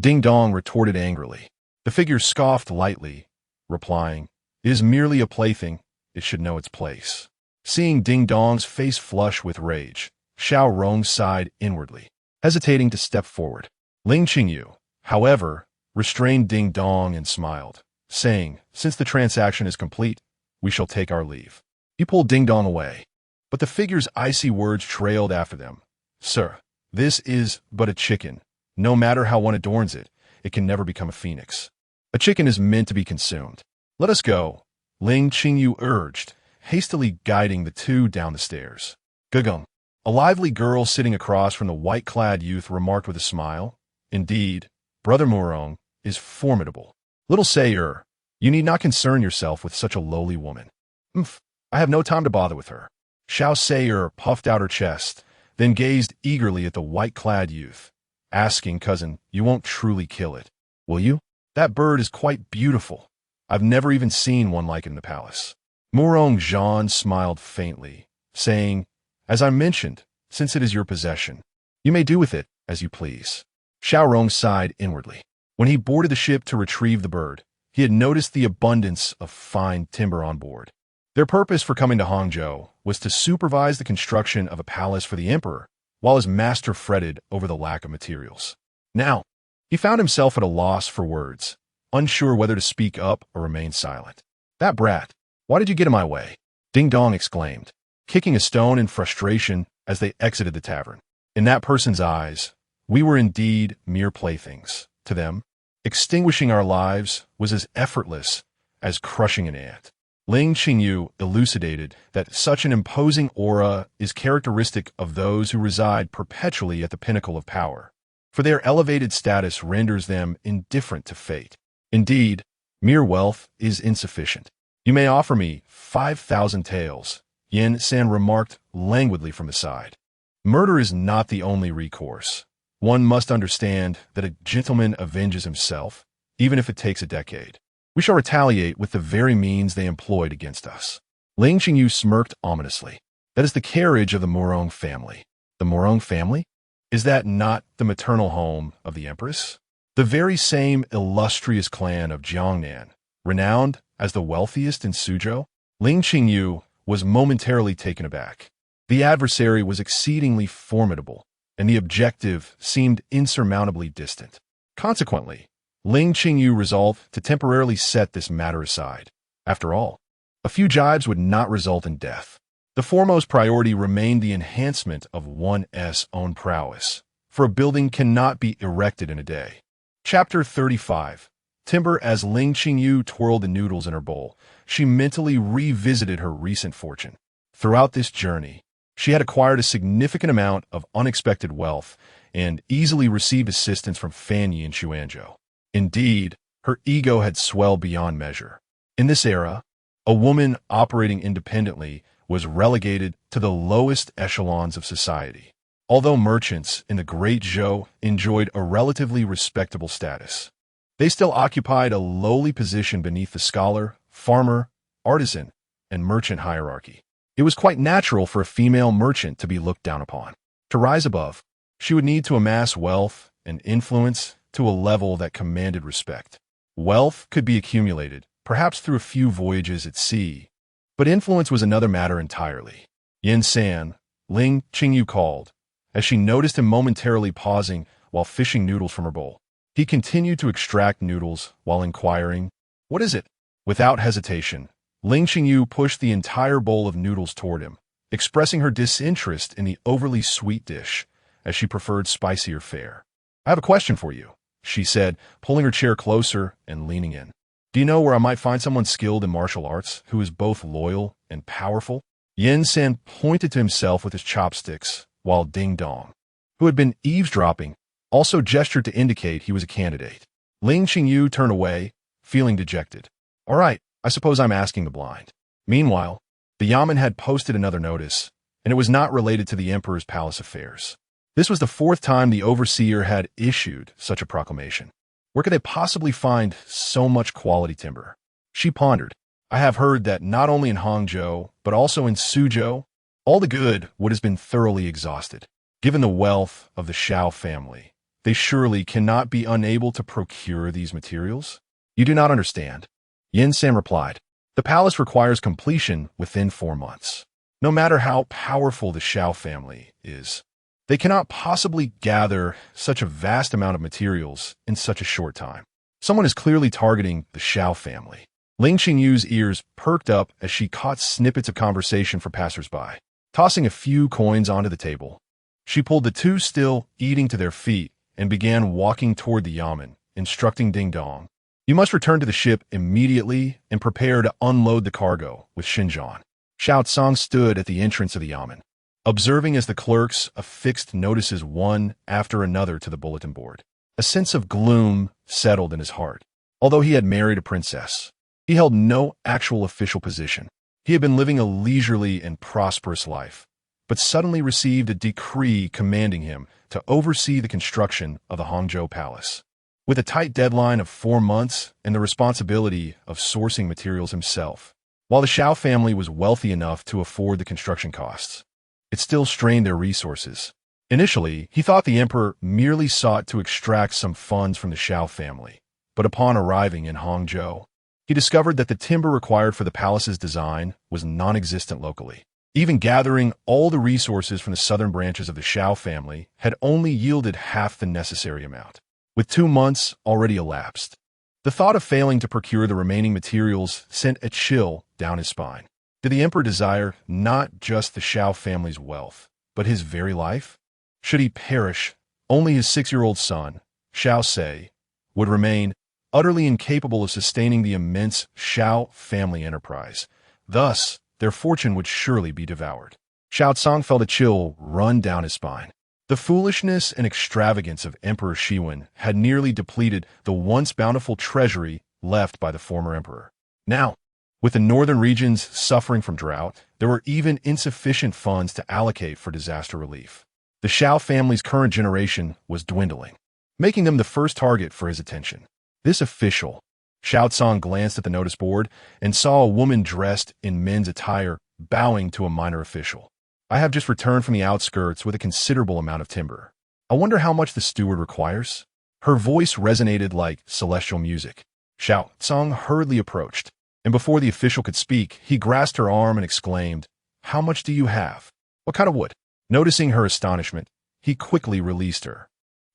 Ding Dong retorted angrily. The figure scoffed lightly, replying, "It is merely a plaything. It should know its place." Seeing Ding Dong's face flush with rage, Xiao Rong sighed inwardly, hesitating to step forward. Ling Qingyu, however, restrained Ding Dong and smiled, saying, "Since the transaction is complete, we shall take our leave." He pulled Ding Dong away, but the figure's icy words trailed after them. "Sir, this is but a chicken. No matter how one adorns it, it can never become a phoenix. A chicken is meant to be consumed. Let us go," Ling Qingyu urged, hastily guiding the two down the stairs. "Gugum." A lively girl sitting across from the white-clad youth remarked with a smile, "Indeed, Brother Murong is formidable. Little Sayer, you need not concern yourself with such a lowly woman." "Umph, I have no time to bother with her." Xiao Sayer puffed out her chest, then gazed eagerly at the white-clad youth, asking, "Cousin, you won't truly kill it, will you? That bird is quite beautiful. I've never even seen one like it in the palace." Murong Zhan smiled faintly, saying, "As I mentioned, since it is your possession, you may do with it as you please." Xiao Rong sighed inwardly. When he boarded the ship to retrieve the bird, he had noticed the abundance of fine timber on board. Their purpose for coming to Hangzhou was to supervise the construction of a palace for the emperor, while his master fretted over the lack of materials. Now, he found himself at a loss for words, unsure whether to speak up or remain silent. "That brat, why did you get in my way?" Ding Dong exclaimed, kicking a stone in frustration as they exited the tavern. In that person's eyes, we were indeed mere playthings. To them, extinguishing our lives was as effortless as crushing an ant. Ling Qingyu elucidated that such an imposing aura is characteristic of those who reside perpetually at the pinnacle of power, for their elevated status renders them indifferent to fate. Indeed, mere wealth is insufficient. "You may offer me 5,000 taels," Yin San remarked languidly from the side. "Murder is not the only recourse. One must understand that a gentleman avenges himself, even if it takes a decade. We shall retaliate with the very means they employed against us." Ling Qingyu smirked ominously. "That is the carriage of the Murong family." "The Murong family? Is that not the maternal home of the Empress?" "The very same illustrious clan of Jiangnan, renowned as the wealthiest in Suzhou?" Ling Qingyu was momentarily taken aback. The adversary was exceedingly formidable, and the objective seemed insurmountably distant. Consequently, Ling Qingyu resolved to temporarily set this matter aside. After all, a few jibes would not result in death. The foremost priority remained the enhancement of one's own prowess, for a building cannot be erected in a day. Chapter 35. Timber. As Ling Qingyu twirled the noodles in her bowl, she mentally revisited her recent fortune. Throughout this journey, she had acquired a significant amount of unexpected wealth and easily received assistance from Fan Yi and Xuanzhou. Indeed, her ego had swelled beyond measure. In this era, a woman operating independently was relegated to the lowest echelons of society. Although merchants in the Great Zhou enjoyed a relatively respectable status, they still occupied a lowly position beneath the scholar, farmer, artisan, and merchant hierarchy. It was quite natural for a female merchant to be looked down upon. To rise above, she would need to amass wealth and influence to a level that commanded respect. Wealth could be accumulated, perhaps through a few voyages at sea, but influence was another matter entirely. Yin San, Ling Qingyu called, as she noticed him momentarily pausing while fishing noodles from her bowl. He continued to extract noodles while inquiring, "What is it?" Without hesitation, Ling Qingyu pushed the entire bowl of noodles toward him, expressing her disinterest in the overly sweet dish, as she preferred spicier fare. "I have a question for you," she said, pulling her chair closer and leaning in. "Do you know where I might find someone skilled in martial arts who is both loyal and powerful?" Yin San pointed to himself with his chopsticks, while Ding Dong, who had been eavesdropping, also gestured to indicate he was a candidate. Ling Qingyu turned away, feeling dejected. "All right, I suppose I'm asking the blind." Meanwhile, the Yamen had posted another notice, and it was not related to the emperor's palace affairs. This was the fourth time the overseer had issued such a proclamation. Where could they possibly find so much quality timber? She pondered. "I have heard that not only in Hangzhou, but also in Suzhou, all the good wood has been thoroughly exhausted. Given the wealth of the Shao family, they surely cannot be unable to procure these materials?" "You do not understand," Yin San replied. "The palace requires completion within 4 months. No matter how powerful the Shao family is, they cannot possibly gather such a vast amount of materials in such a short time. Someone is clearly targeting the Shao family." Ling Qingyu's ears perked up as she caught snippets of conversation from passersby. Tossing a few coins onto the table, she pulled the two still eating to their feet and began walking toward the Yamen, instructing Ding Dong, "You must return to the ship immediately and prepare to unload the cargo with Xinjiang." Xiao Tsang stood at the entrance of the Yamen, observing as the clerks affixed notices one after another to the bulletin board. A sense of gloom settled in his heart. Although he had married a princess, he held no actual official position. He had been living a leisurely and prosperous life, but suddenly received a decree commanding him to oversee the construction of the Hangzhou Palace. With a tight deadline of 4 months and the responsibility of sourcing materials himself, while the Shao family was wealthy enough to afford the construction costs, it still strained their resources. Initially, he thought the emperor merely sought to extract some funds from the Shao family, but upon arriving in Hangzhou, he discovered that the timber required for the palace's design was non-existent locally. Even gathering all the resources from the southern branches of the Shao family had only yielded half the necessary amount. With 2 months already elapsed, the thought of failing to procure the remaining materials sent a chill down his spine. Did the emperor desire not just the Shao family's wealth, but his very life? Should he perish, only his 6-year-old son, Shao Se, would remain utterly incapable of sustaining the immense Shao family enterprise. Thus, their fortune would surely be devoured. Xiao Tsang felt a chill run down his spine. The foolishness and extravagance of Emperor Shiwen had nearly depleted the once bountiful treasury left by the former emperor. Now, with the northern regions suffering from drought, there were even insufficient funds to allocate for disaster relief. The Shao family's current generation was dwindling, making them the first target for his attention. This official, Xiao Tsang glanced at the notice board and saw a woman dressed in men's attire bowing to a minor official. "I have just returned from the outskirts with a considerable amount of timber. I wonder how much the steward requires?" Her voice resonated like celestial music. Xiao Tsang hurriedly approached, and before the official could speak, he grasped her arm and exclaimed, "How much do you have? What kind of wood?" Noticing her astonishment, he quickly released her.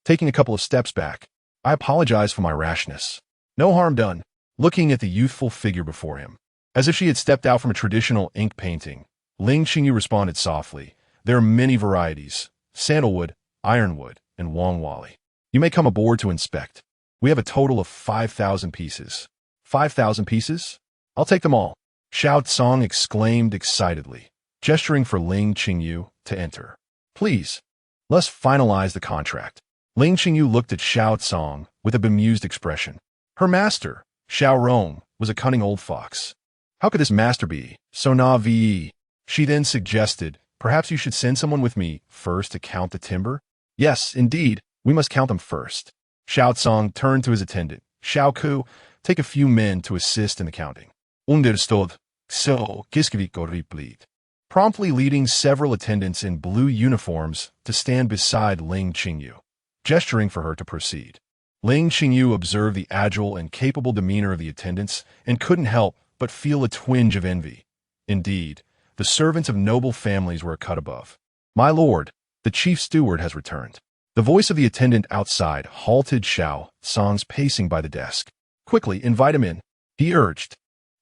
Taking a couple of steps back, "I apologize for my rashness. No harm done." Looking at the youthful figure before him, as if she had stepped out from a traditional ink painting, Ling Qingyu responded softly, "There are many varieties: sandalwood, ironwood, and wrongfully. You may come aboard to inspect. We have a total of 5,000 pieces." 5,000 pieces? I'll take them all," Xiao Tsang exclaimed excitedly, gesturing for Ling Qingyu to enter. "Please, let's finalize the contract." Ling Qingyu looked at Xiao Tsang with a bemused expression. Her master, Xiao Rong was a cunning old fox. How could this master be so naive? She then suggested, perhaps you should send someone with me first to count the timber? Yes, indeed, we must count them first. Xiao Tsong turned to his attendant. Xiao Ku, take a few men to assist in the counting. Understood. So, Kiskevik replied, promptly leading several attendants in blue uniforms to stand beside Ling Qingyu, gesturing for her to proceed. Ling Qingyu observed the agile and capable demeanor of the attendants and couldn't help but feel a twinge of envy. Indeed, the servants of noble families were a cut above. My lord, the chief steward has returned. The voice of the attendant outside halted Xiao Tsong's pacing by the desk. Quickly, invite him in, he urged.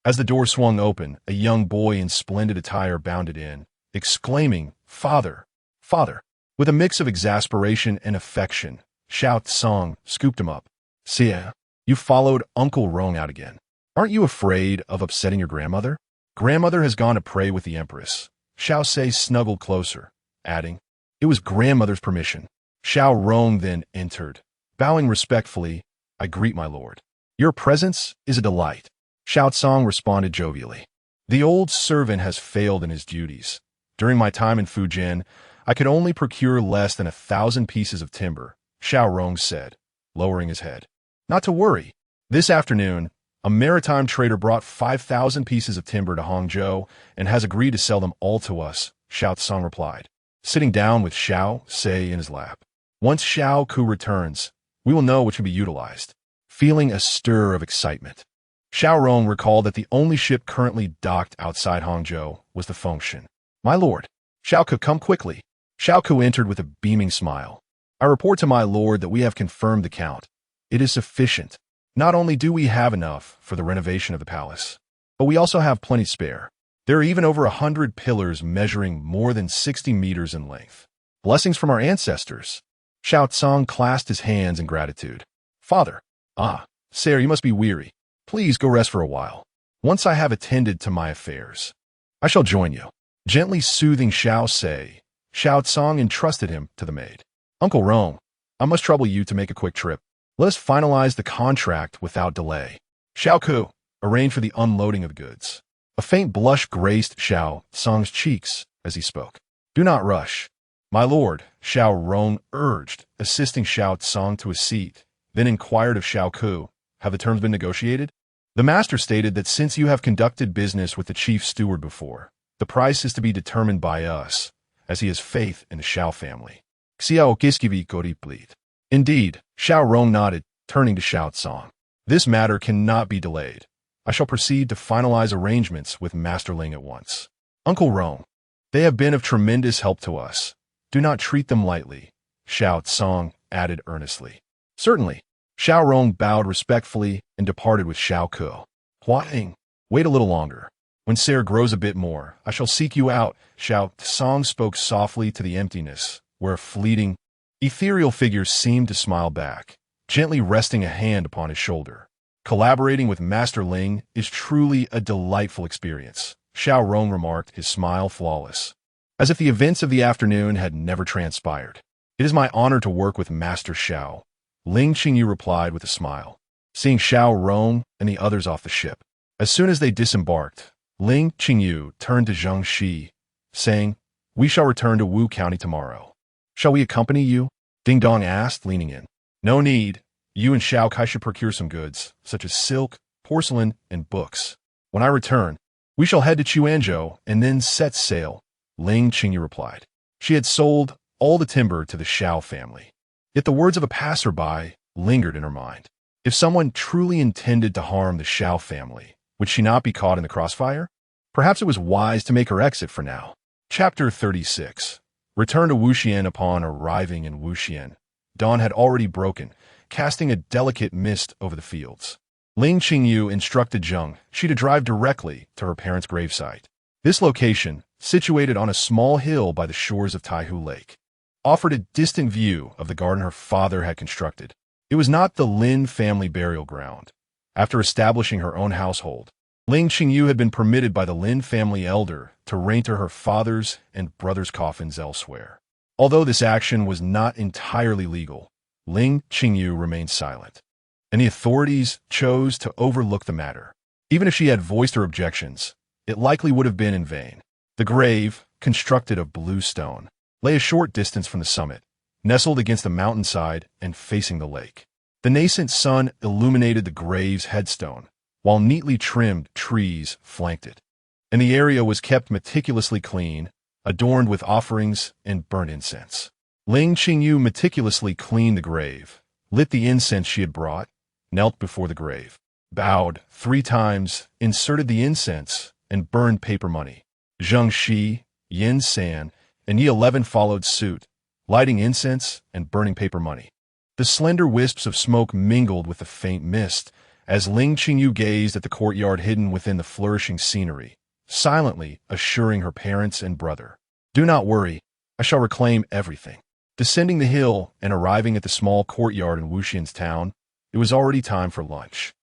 As the door swung open, a young boy in splendid attire bounded in, exclaiming, Father! Father! With a mix of exasperation and affection, Xiao Tsong scooped him up. Sia, you followed Uncle Rong out again. Aren't you afraid of upsetting your grandmother? Grandmother has gone to pray with the Empress. Xiao Se snuggled closer, adding, it was grandmother's permission. Xiao Rong then entered. Bowing respectfully, I greet my lord. Your presence is a delight. Xiao Tsong responded jovially. The old servant has failed in his duties. During my time in Fujian, I could only procure less than 1,000 pieces of timber, Xiao Rong said, lowering his head. Not to worry. This afternoon, a maritime trader brought 5,000 pieces of timber to Hangzhou and has agreed to sell them all to us, Xiao Tsong replied, sitting down with Xiao Se in his lap. Once Xiao Ku returns, we will know which can be utilized. Feeling a stir of excitement, Xiao Rong recalled that the only ship currently docked outside Hangzhou was the Fengshan. My lord, Xiao Ku, come quickly. Xiao Ku entered with a beaming smile. I report to my lord that we have confirmed the count. It is sufficient. Not only do we have enough for the renovation of the palace, but we also have plenty spare. There are even over 100 pillars measuring more than 60 meters in length. Blessings from our ancestors. Xiao Tsong clasped his hands in gratitude. Father, sire, you must be weary. Please go rest for a while. Once I have attended to my affairs, I shall join you. Gently soothing Xiao Se, Xiao Tsong entrusted him to the maid. Uncle Rong, I must trouble you to make a quick trip. Let us finalize the contract without delay. Xiao Ku, arrange for the unloading of the goods. A faint blush graced Xiao Tsong's cheeks as he spoke. Do not rush. My lord, Xiao Rong urged, assisting Xiao Tsong to a seat, then inquired of Xiao Ku, have the terms been negotiated? The master stated that since you have conducted business with the chief steward before, the price is to be determined by us, as he has faith in the Xiao family. Xiao Kiskivi replied. Indeed, Xiao Rong nodded, turning to Xiao Tsong. This matter cannot be delayed. I shall proceed to finalize arrangements with Master Ling at once. Uncle Rong, they have been of tremendous help to us. Do not treat them lightly, Xiao Tsong added earnestly. Certainly. Xiao Rong bowed respectfully and departed with Xiao Ku. Huang, wait a little longer. When Sarah grows a bit more, I shall seek you out. Xiao Tsong spoke softly to the emptiness, where a fleeting, ethereal figure seemed to smile back, gently resting a hand upon his shoulder. Collaborating with Master Ling is truly a delightful experience, Xiao Rong remarked, his smile flawless, as if the events of the afternoon had never transpired. It is my honor to work with Master Xiao, Ling Qingyu replied with a smile, seeing Xiao Rong and the others off the ship. As soon as they disembarked, Ling Qingyu turned to Zheng Shi, saying, we shall return to Wu County tomorrow. Shall we accompany you? Ding Dong asked, leaning in. No need. You and Xiao Kai should procure some goods, such as silk, porcelain, and books. When I return, we shall head to Chuanzhou and then set sail, Ling Qingyu replied. She had sold all the timber to the Xiao family. Yet the words of a passerby lingered in her mind. If someone truly intended to harm the Xiao family, would she not be caught in the crossfire? Perhaps it was wise to make her exit for now. Chapter 36. Return to Wuxian. Upon arriving in Wuxian, dawn had already broken, casting a delicate mist over the fields. Ling Qingyu instructed Zheng Shi to drive directly to her parents' gravesite. This location, situated on a small hill by the shores of Taihu Lake, offered a distant view of the garden her father had constructed. It was not the Lin family burial ground. After establishing her own household, Ling Qingyu had been permitted by the Lin family elder to renter her father's and brother's coffins elsewhere. Although this action was not entirely legal, Ling Qingyu remained silent. and the authorities chose to overlook the matter. Even if she had voiced her objections, it likely would have been in vain. The grave, constructed of blue stone, lay a short distance from the summit, nestled against the mountainside and facing the lake. The nascent sun illuminated the grave's headstone, while neatly trimmed trees flanked it. And the area was kept meticulously clean, adorned with offerings and burnt incense. Ling Qingyu meticulously cleaned the grave, lit the incense she had brought, knelt before the grave, bowed 3 times, inserted the incense, and burned paper money. Zheng Shi, Yin San, and Yi 11 followed suit, lighting incense and burning paper money. The slender wisps of smoke mingled with the faint mist as Ling Qingyu gazed at the courtyard hidden within the flourishing scenery, silently assuring her parents and brother, "Do not worry, I shall reclaim everything." Descending the hill and arriving at the small courtyard in Wuxian's town, it was already time for lunch.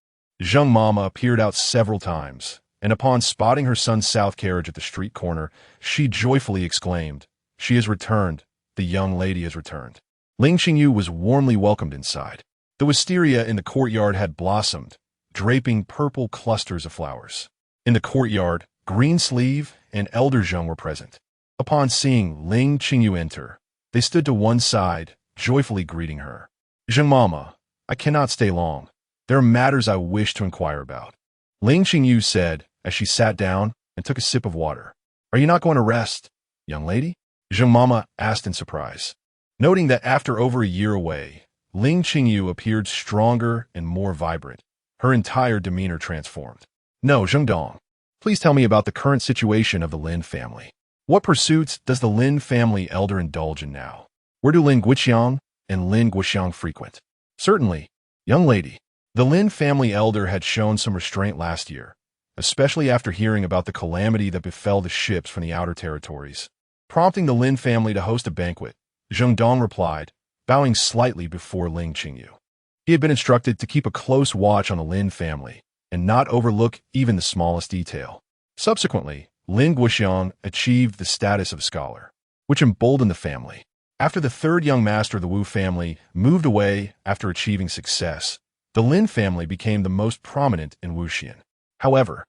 Zheng Mama appeared out several times, and upon spotting her son's south carriage at the street corner, she joyfully exclaimed, "She has returned. The young lady has returned." Ling Qingyu was warmly welcomed inside. The wisteria in the courtyard had blossomed, draping purple clusters of flowers. In the courtyard, Greensleeve and Elder Zheng were present. Upon seeing Ling Qingyu enter, they stood to one side, joyfully greeting her. "Zheng Mama, I cannot stay long. There are matters I wish to inquire about," Ling Qingyu said as she sat down and took a sip of water. "Are you not going to rest, young lady?" Zheng Mama asked in surprise. Noting that after over a year away, Ling Qingyu appeared stronger and more vibrant, her entire demeanor transformed. "No, Zheng Dong, please tell me about the current situation of the Lin family. What pursuits does the Lin family elder indulge in now? Where do Lin Guoxiang and Lin Guoxiang frequent?" "Certainly, young lady." The Lin family elder had shown some restraint last year, especially after hearing about the calamity that befell the ships from the outer territories. Prompting the Lin family to host a banquet, Zheng Dong replied, bowing slightly before Ling Qingyu. He had been instructed to keep a close watch on the Lin family and not overlook even the smallest detail. Subsequently, Lin Guoxiang achieved the status of scholar, which emboldened the family. After the third young master of the Wu family moved away after achieving success, the Lin family became the most prominent in Wuxian. However,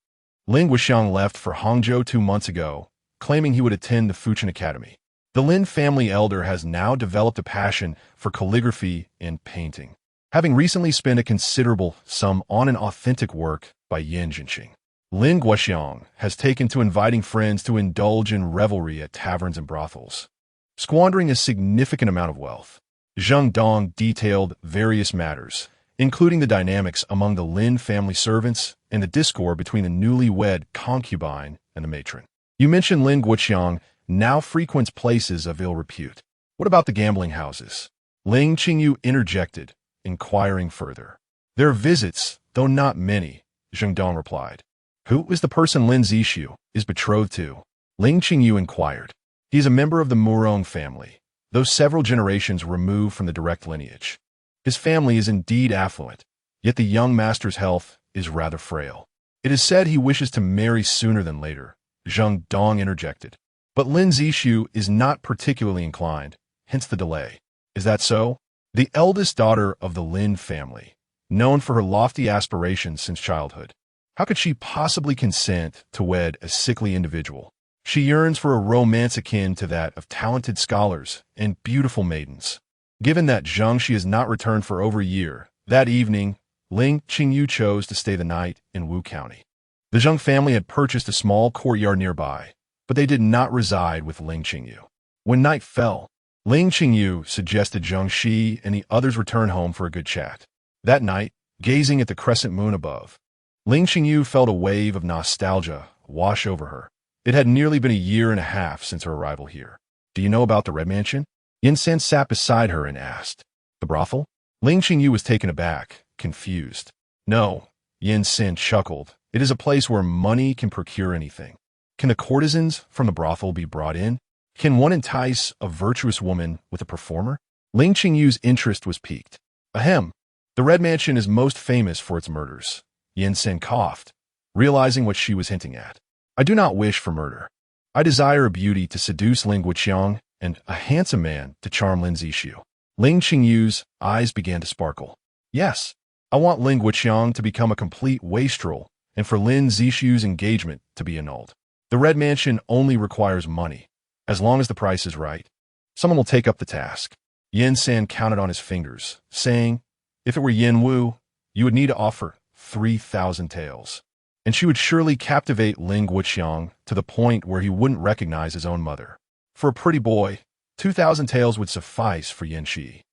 Lin Guoxiang left for Hangzhou 2 months ago, claiming he would attend the Fuchin Academy. The Lin family elder has now developed a passion for calligraphy and painting, having recently spent a considerable sum on an authentic work by Yin Jinxing. Lin Guoxiang has taken to inviting friends to indulge in revelry at taverns and brothels, squandering a significant amount of wealth. Zheng Dong detailed various matters, including the dynamics among the Lin family servants and the discord between the newly-wed concubine and the matron. "You mentioned Lin Guoxiang now frequents places of ill repute. What about the gambling houses?" Ling Qingyu interjected, inquiring further. "There are visits, though not many," Zheng Dong replied. "Who is the person Lin Zishu is betrothed to?" Ling Qingyu inquired. "He is a member of the Murong family, though several generations removed from the direct lineage. His family is indeed affluent, yet the young master's health is rather frail. It is said he wishes to marry sooner than later," Zheng Dong interjected. "But Lin Zishu is not particularly inclined, hence the delay. Is that so?" The eldest daughter of the Lin family, known for her lofty aspirations since childhood. How could she possibly consent to wed a sickly individual? She yearns for a romance akin to that of talented scholars and beautiful maidens. Given that Zheng Shi has not returned for over a year, that evening, Ling Qingyu chose to stay the night in Wu County. The Zheng family had purchased a small courtyard nearby, but they did not reside with Ling Qingyu. When night fell, Ling Qingyu suggested Zheng Shi and the others return home for a good chat. That night, gazing at the crescent moon above, Ling Qingyu felt a wave of nostalgia wash over her. It had nearly been a year and a half since her arrival here. "Do you know about the Red Mansion?" Yin San sat beside her and asked. "The brothel?" Ling Qingyu was taken aback, confused. "No," Yin San chuckled. "It is a place where money can procure anything. Can the courtesans from the brothel be brought in? Can one entice a virtuous woman with a performer?" Ling Qingyu's interest was piqued. "Ahem. The Red Mansion is most famous for its murders." Yin San coughed, realizing what she was hinting at. "I do not wish for murder. I desire a beauty to seduce Ling Guoqiang and a handsome man to charm Lin Zishu." Ling Qingyu's eyes began to sparkle. "Yes, I want Ling Qingyu to become a complete wastrel and for Lin Zixu's engagement to be annulled. The Red Mansion only requires money. As long as the price is right, someone will take up the task. Yin San counted on his fingers, saying, if it were Yin Wu, you would need to offer 3,000 taels. And she would surely captivate Ling Qingyu to the point where he wouldn't recognize his own mother. For a pretty boy, 2,000 taels would suffice for Yin Shi.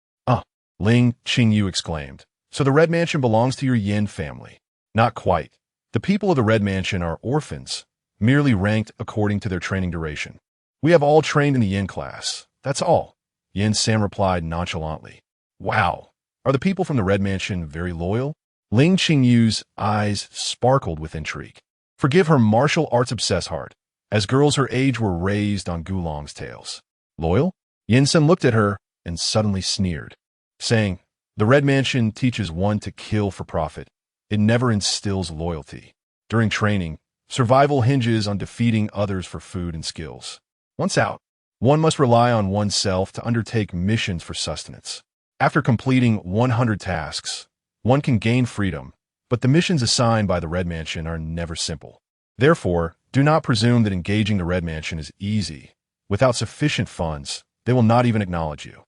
Ling Qingyu exclaimed. So the Red Mansion belongs to your Yin family. Not quite. The people of the Red Mansion are orphans, merely ranked according to their training duration. We have all trained in the Yin class. That's all. Yin San replied nonchalantly. Wow. Are the people from the Red Mansion very loyal? Ling Qingyu's eyes sparkled with intrigue. Forgive her martial arts-obsessed heart, as girls her age were raised on Gulong's tales. Loyal? Yin San looked at her and suddenly sneered, saying, the Red Mansion teaches one to kill for profit. It never instills loyalty. During training, survival hinges on defeating others for food and skills. Once out, one must rely on oneself to undertake missions for sustenance. After completing 100 tasks, one can gain freedom, but the missions assigned by the Red Mansion are never simple. Therefore, do not presume that engaging the Red Mansion is easy. Without sufficient funds, they will not even acknowledge you.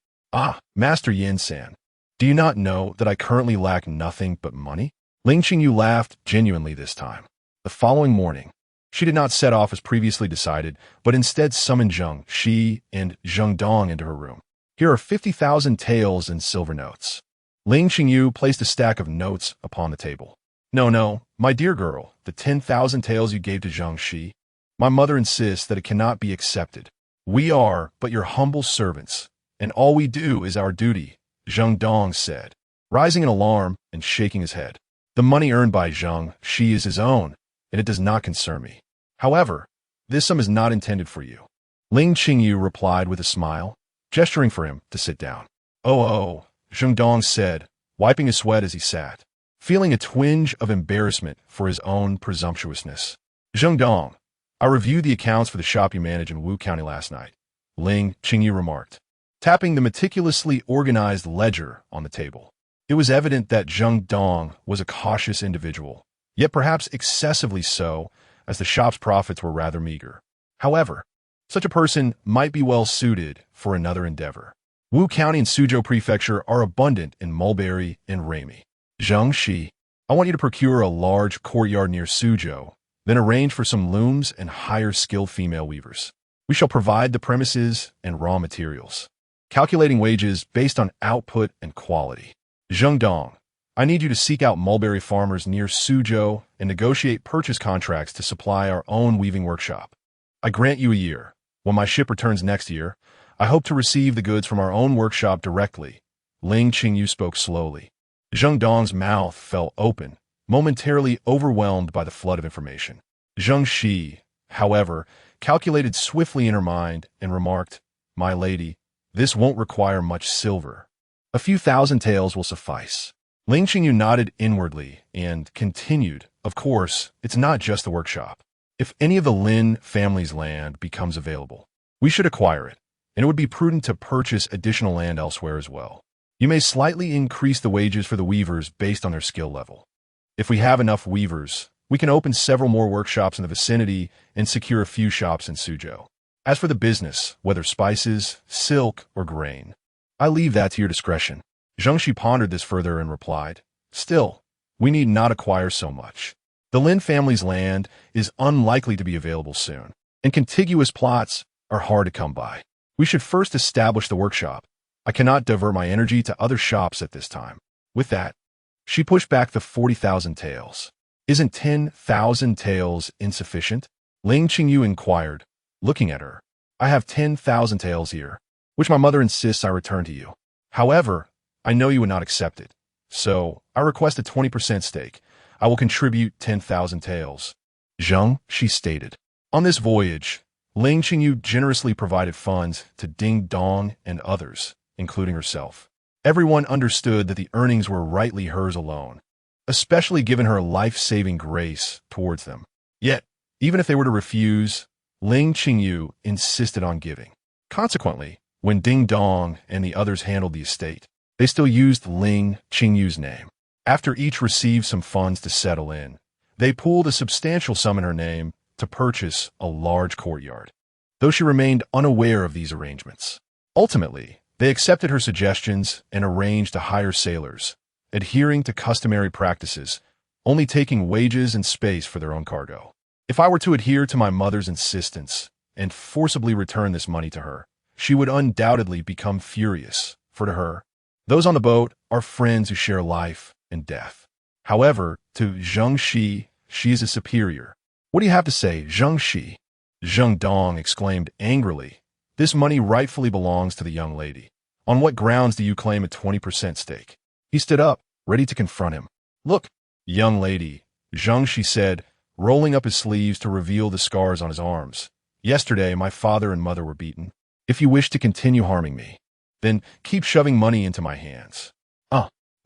Master Yin San, do you not know that I currently lack nothing but money? Ling Qingyu laughed genuinely this time. The following morning, she did not set off as previously decided, but instead summoned Zheng Shi and Zheng Dong into her room. Here are 50,000 taels in silver notes. Ling Qingyu placed a stack of notes upon the table. No, my dear girl, the 10,000 taels you gave to Zheng Shi. My mother insists that it cannot be accepted. We are but your humble servants, and all we do is our duty, Zheng Dong said, rising in alarm and shaking his head. The money earned by Zheng Shi is his own, and it does not concern me. However, this sum is not intended for you. Ling Qingyu replied with a smile, gesturing for him to sit down. Oh, Zheng Dong said, wiping his sweat as he sat, feeling a twinge of embarrassment for his own presumptuousness. Zheng Dong, I reviewed the accounts for the shop you manage in Wu County last night, Ling Qingyu remarked, tapping the meticulously organized ledger on the table. It was evident that Zheng Dong was a cautious individual, yet perhaps excessively so, as the shop's profits were rather meager. However, such a person might be well suited for another endeavor. Wu County and Suzhou Prefecture are abundant in mulberry and ramie. Zheng Shi, I want you to procure a large courtyard near Suzhou, then arrange for some looms and hire skilled female weavers. We shall provide the premises and raw materials, calculating wages based on output and quality. Zheng Dong, I need you to seek out mulberry farmers near Suzhou and negotiate purchase contracts to supply our own weaving workshop. I grant you a year. When my ship returns next year, I hope to receive the goods from our own workshop directly. Ling Qingyu spoke slowly. Zheng Dong's mouth fell open, momentarily overwhelmed by the flood of information. Zheng Shi, however, calculated swiftly in her mind and remarked, my lady, this won't require much silver. A few thousand taels will suffice. Ling Qingyu nodded inwardly and continued, of course, it's not just the workshop. If any of the Lin family's land becomes available, we should acquire it, and it would be prudent to purchase additional land elsewhere as well. You may slightly increase the wages for the weavers based on their skill level. If we have enough weavers, we can open several more workshops in the vicinity and secure a few shops in Suzhou. As for the business, whether spices, silk, or grain, I leave that to your discretion. Zheng Shi pondered this further and replied, still, we need not acquire so much. The Lin family's land is unlikely to be available soon, and contiguous plots are hard to come by. We should first establish the workshop. I cannot divert my energy to other shops at this time. With that, she pushed back the 40,000 taels. Isn't 10,000 taels insufficient? Ling Qingyu inquired, looking at her. I have 10,000 taels here, which my mother insists I return to you. However, I know you would not accept it, so I request a 20% stake. I will contribute 10,000 taels. Zheng, she stated. On this voyage, Ling Qingyu generously provided funds to Ding Dong and others, including herself. Everyone understood that the earnings were rightly hers alone, especially given her life-saving grace towards them. Yet, even if they were to refuse, Ling Qingyu insisted on giving. Consequently, when Ding Dong and the others handled the estate, they still used Ling Qingyu's name. After each received some funds to settle in, they pooled a substantial sum in her name to purchase a large courtyard. Though she remained unaware of these arrangements, ultimately, they accepted her suggestions and arranged to hire sailors, adhering to customary practices, only taking wages and space for their own cargo. If I were to adhere to my mother's insistence and forcibly return this money to her, she would undoubtedly become furious, for to her, those on the boat are friends who share life and death. However, to Zheng Shi, she is a superior. What do you have to say, Zheng Shi? Zheng Dong exclaimed angrily. This money rightfully belongs to the young lady. On what grounds do you claim a 20% stake? He stood up, ready to confront him. Look, young lady, Zheng Shi said, rolling up his sleeves to reveal the scars on his arms. Yesterday, my father and mother were beaten. If you wish to continue harming me, then keep shoving money into my hands.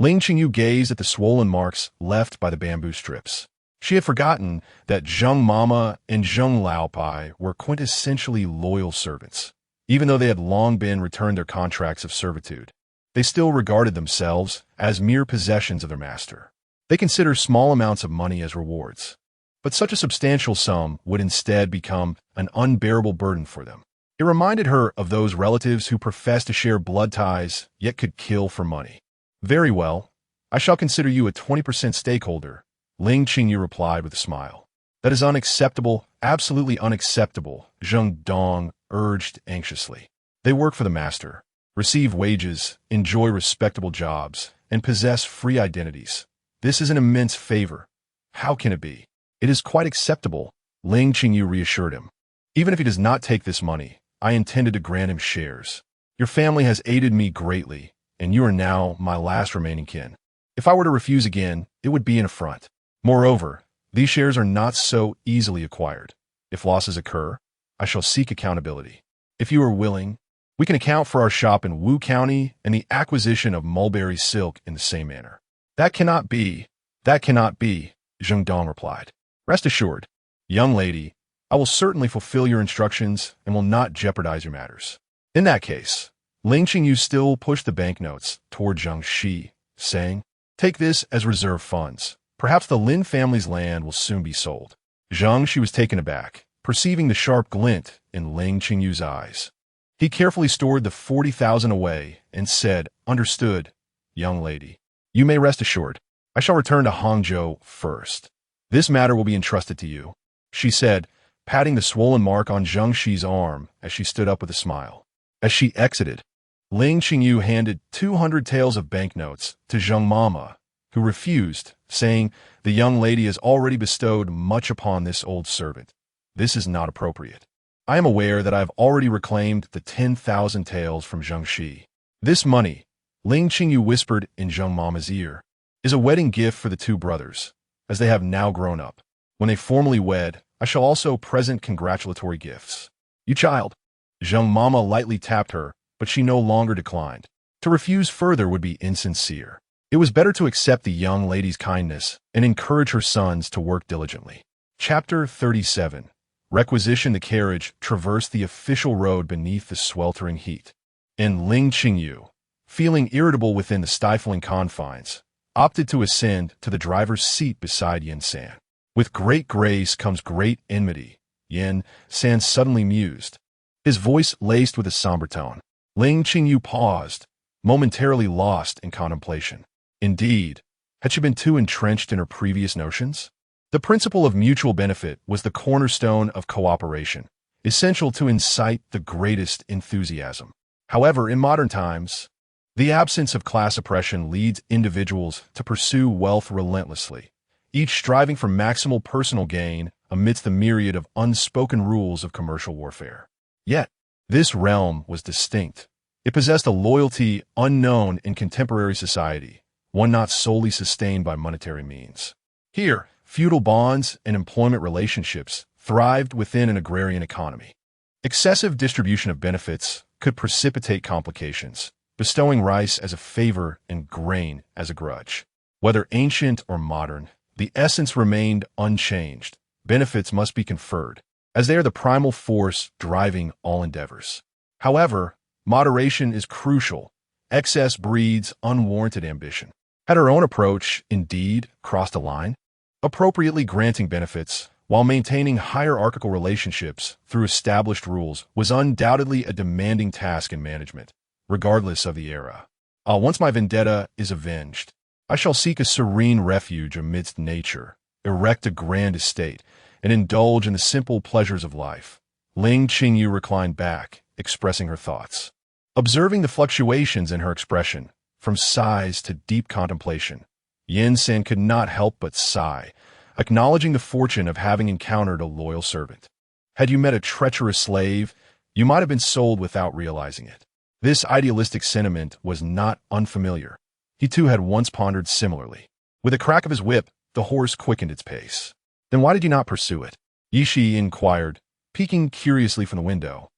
Ling Qingyu gazed at the swollen marks left by the bamboo strips. She had forgotten that Zheng Mama and Zheng Laopai were quintessentially loyal servants. Even though they had long been returned their contracts of servitude, they still regarded themselves as mere possessions of their master. They consider small amounts of money as rewards, but such a substantial sum would instead become an unbearable burden for them. It reminded her of those relatives who professed to share blood ties yet could kill for money. Very well, I shall consider you a 20% stakeholder, Ling Qingyu replied with a smile. That is unacceptable, absolutely unacceptable, Zheng Dong urged anxiously. They work for the master, receive wages, enjoy respectable jobs, and possess free identities. This is an immense favor. How can it be? It is quite acceptable, Ling Qingyu reassured him. Even if he does not take this money, I intended to grant him shares. Your family has aided me greatly, and you are now my last remaining kin. If I were to refuse again, it would be an affront. Moreover, these shares are not so easily acquired. If losses occur, I shall seek accountability. If you are willing, we can account for our shop in Wu County and the acquisition of mulberry silk in the same manner. That cannot be, Zheng Dong replied. Rest assured, young lady, I will certainly fulfill your instructions and will not jeopardize your matters. In that case, Ling Qingyu still pushed the banknotes toward Zheng Shi, saying, Take this as reserve funds. Perhaps the Lin family's land will soon be sold. Zheng Shi was taken aback, perceiving the sharp glint in Ling Qingyu's eyes. He carefully stored the 40,000 away and said, Understood, young lady. You may rest assured. I shall return to Hangzhou first. This matter will be entrusted to you, she said, patting the swollen mark on Zheng Shi's arm as she stood up with a smile. As she exited, Ling Qingyu handed 200 taels of banknotes to Zheng Mama, who refused, saying, The young lady has already bestowed much upon this old servant. This is not appropriate. I am aware that I have already reclaimed the 10,000 taels from Zheng Shi. This money, Ling Qingyu whispered in Zheng Mama's ear, is a wedding gift for the two brothers, as they have now grown up. When they formally wed, I shall also present congratulatory gifts. You child. Zheng Mama lightly tapped her, but she no longer declined. To refuse further would be insincere. It was better to accept the young lady's kindness and encourage her sons to work diligently. Chapter 37. Requisition the carriage traversed the official road beneath the sweltering heat. And Ling Qingyu, feeling irritable within the stifling confines, opted to ascend to the driver's seat beside Yin San. With great grace comes great enmity, Yin San suddenly mused, his voice laced with a somber tone. Ling Qingyu paused, momentarily lost in contemplation. Indeed, had she been too entrenched in her previous notions? The principle of mutual benefit was the cornerstone of cooperation, essential to incite the greatest enthusiasm. However, in modern times, the absence of class oppression leads individuals to pursue wealth relentlessly, each striving for maximal personal gain amidst the myriad of unspoken rules of commercial warfare. Yet, this realm was distinct. It possessed a loyalty unknown in contemporary society, one not solely sustained by monetary means. Here, feudal bonds and employment relationships thrived within an agrarian economy. Excessive distribution of benefits could precipitate complications, bestowing rice as a favor and grain as a grudge. Whether ancient or modern, the essence remained unchanged. Benefits must be conferred, as they are the primal force driving all endeavors. However, moderation is crucial. Excess breeds unwarranted ambition. Had her own approach indeed crossed a line? Appropriately granting benefits while maintaining hierarchical relationships through established rules was undoubtedly a demanding task in management, regardless of the era. Once my vendetta is avenged, I shall seek a serene refuge amidst nature, erect a grand estate, and indulge in the simple pleasures of life. Ling Qingyu reclined back, expressing her thoughts. Observing the fluctuations in her expression, from sighs to deep contemplation, Yin-san could not help but sigh, acknowledging the fortune of having encountered a loyal servant. Had you met a treacherous slave, you might have been sold without realizing it. This idealistic sentiment was not unfamiliar. He too had once pondered similarly. With a crack of his whip, the horse quickened its pace. Then why did you not pursue it? Yishi inquired, peeking curiously from the window.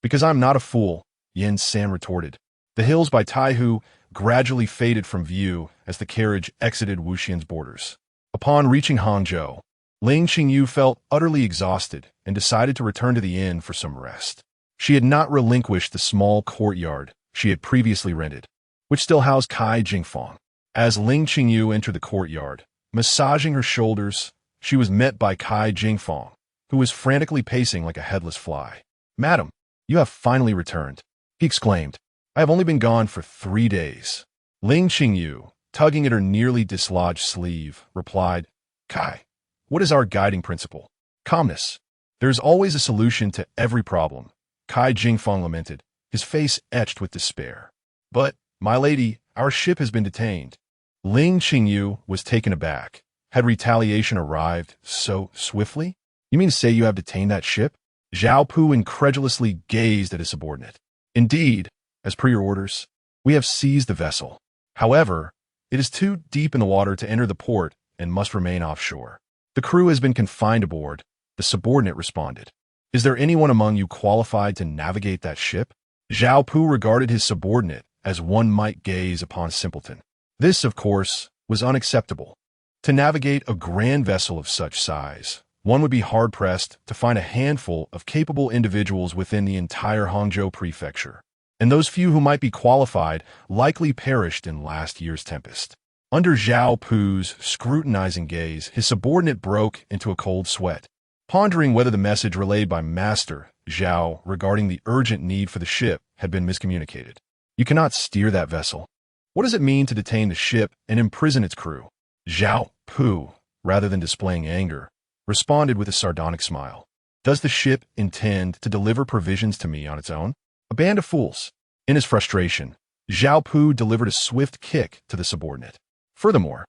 Because I'm not a fool, Yin-san retorted. The hills by Taihu gradually faded from view as the carriage exited Wuxian's borders. Upon reaching Hangzhou, Ling Qingyu felt utterly exhausted and decided to return to the inn for some rest. She had not relinquished the small courtyard she had previously rented, which still housed Kai Jingfang. As Ling Qingyu entered the courtyard, massaging her shoulders, she was met by Kai Jingfang, who was frantically pacing like a headless fly. "Madam, you have finally returned," he exclaimed. "I have only been gone for 3 days." Ling Qingyu, tugging at her nearly dislodged sleeve, replied, "Kai, what is our guiding principle? Calmness. There is always a solution to every problem." Kai Jingfang lamented, his face etched with despair. "But, my lady, our ship has been detained." Ling Qingyu was taken aback. Had retaliation arrived so swiftly? "You mean to say you have detained that ship?" Zhao Pu incredulously gazed at his subordinate. "Indeed, as per your orders, we have seized the vessel. However, it is too deep in the water to enter the port and must remain offshore. The crew has been confined aboard," the subordinate responded. "Is there anyone among you qualified to navigate that ship?" Zhao Pu regarded his subordinate as one might gaze upon a simpleton. This, of course, was unacceptable. To navigate a grand vessel of such size, one would be hard-pressed to find a handful of capable individuals within the entire Hangzhou prefecture, and those few who might be qualified likely perished in last year's tempest. Under Zhao Pu's scrutinizing gaze, his subordinate broke into a cold sweat, pondering whether the message relayed by Master Zhao regarding the urgent need for the ship had been miscommunicated. "You cannot steer that vessel. What does it mean to detain the ship and imprison its crew?" Zhao Pu, rather than displaying anger, responded with a sardonic smile. "Does the ship intend to deliver provisions to me on its own? A band of fools." In his frustration, Zhao Pu delivered a swift kick to the subordinate. Furthermore,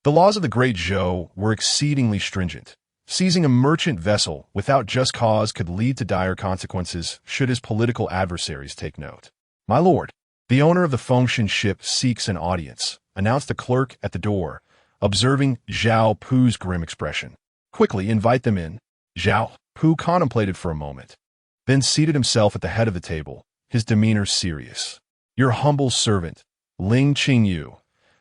the laws of the Great Zhou were exceedingly stringent. Seizing a merchant vessel without just cause could lead to dire consequences should his political adversaries take note. "My lord, the owner of the Fengshan ship seeks an audience," announced a clerk at the door, observing Zhao Pu's grim expression. "Quickly invite them in." Zhao Pu contemplated for a moment, then seated himself at the head of the table, his demeanor serious. "Your humble servant, Ling Qingyu,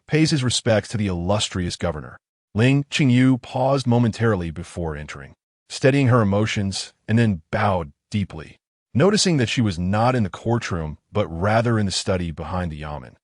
pays his respects to the illustrious governor." Ling Qingyu paused momentarily before entering, steadying her emotions, and then bowed deeply, noticing that she was not in the courtroom but rather in the study behind the yamen.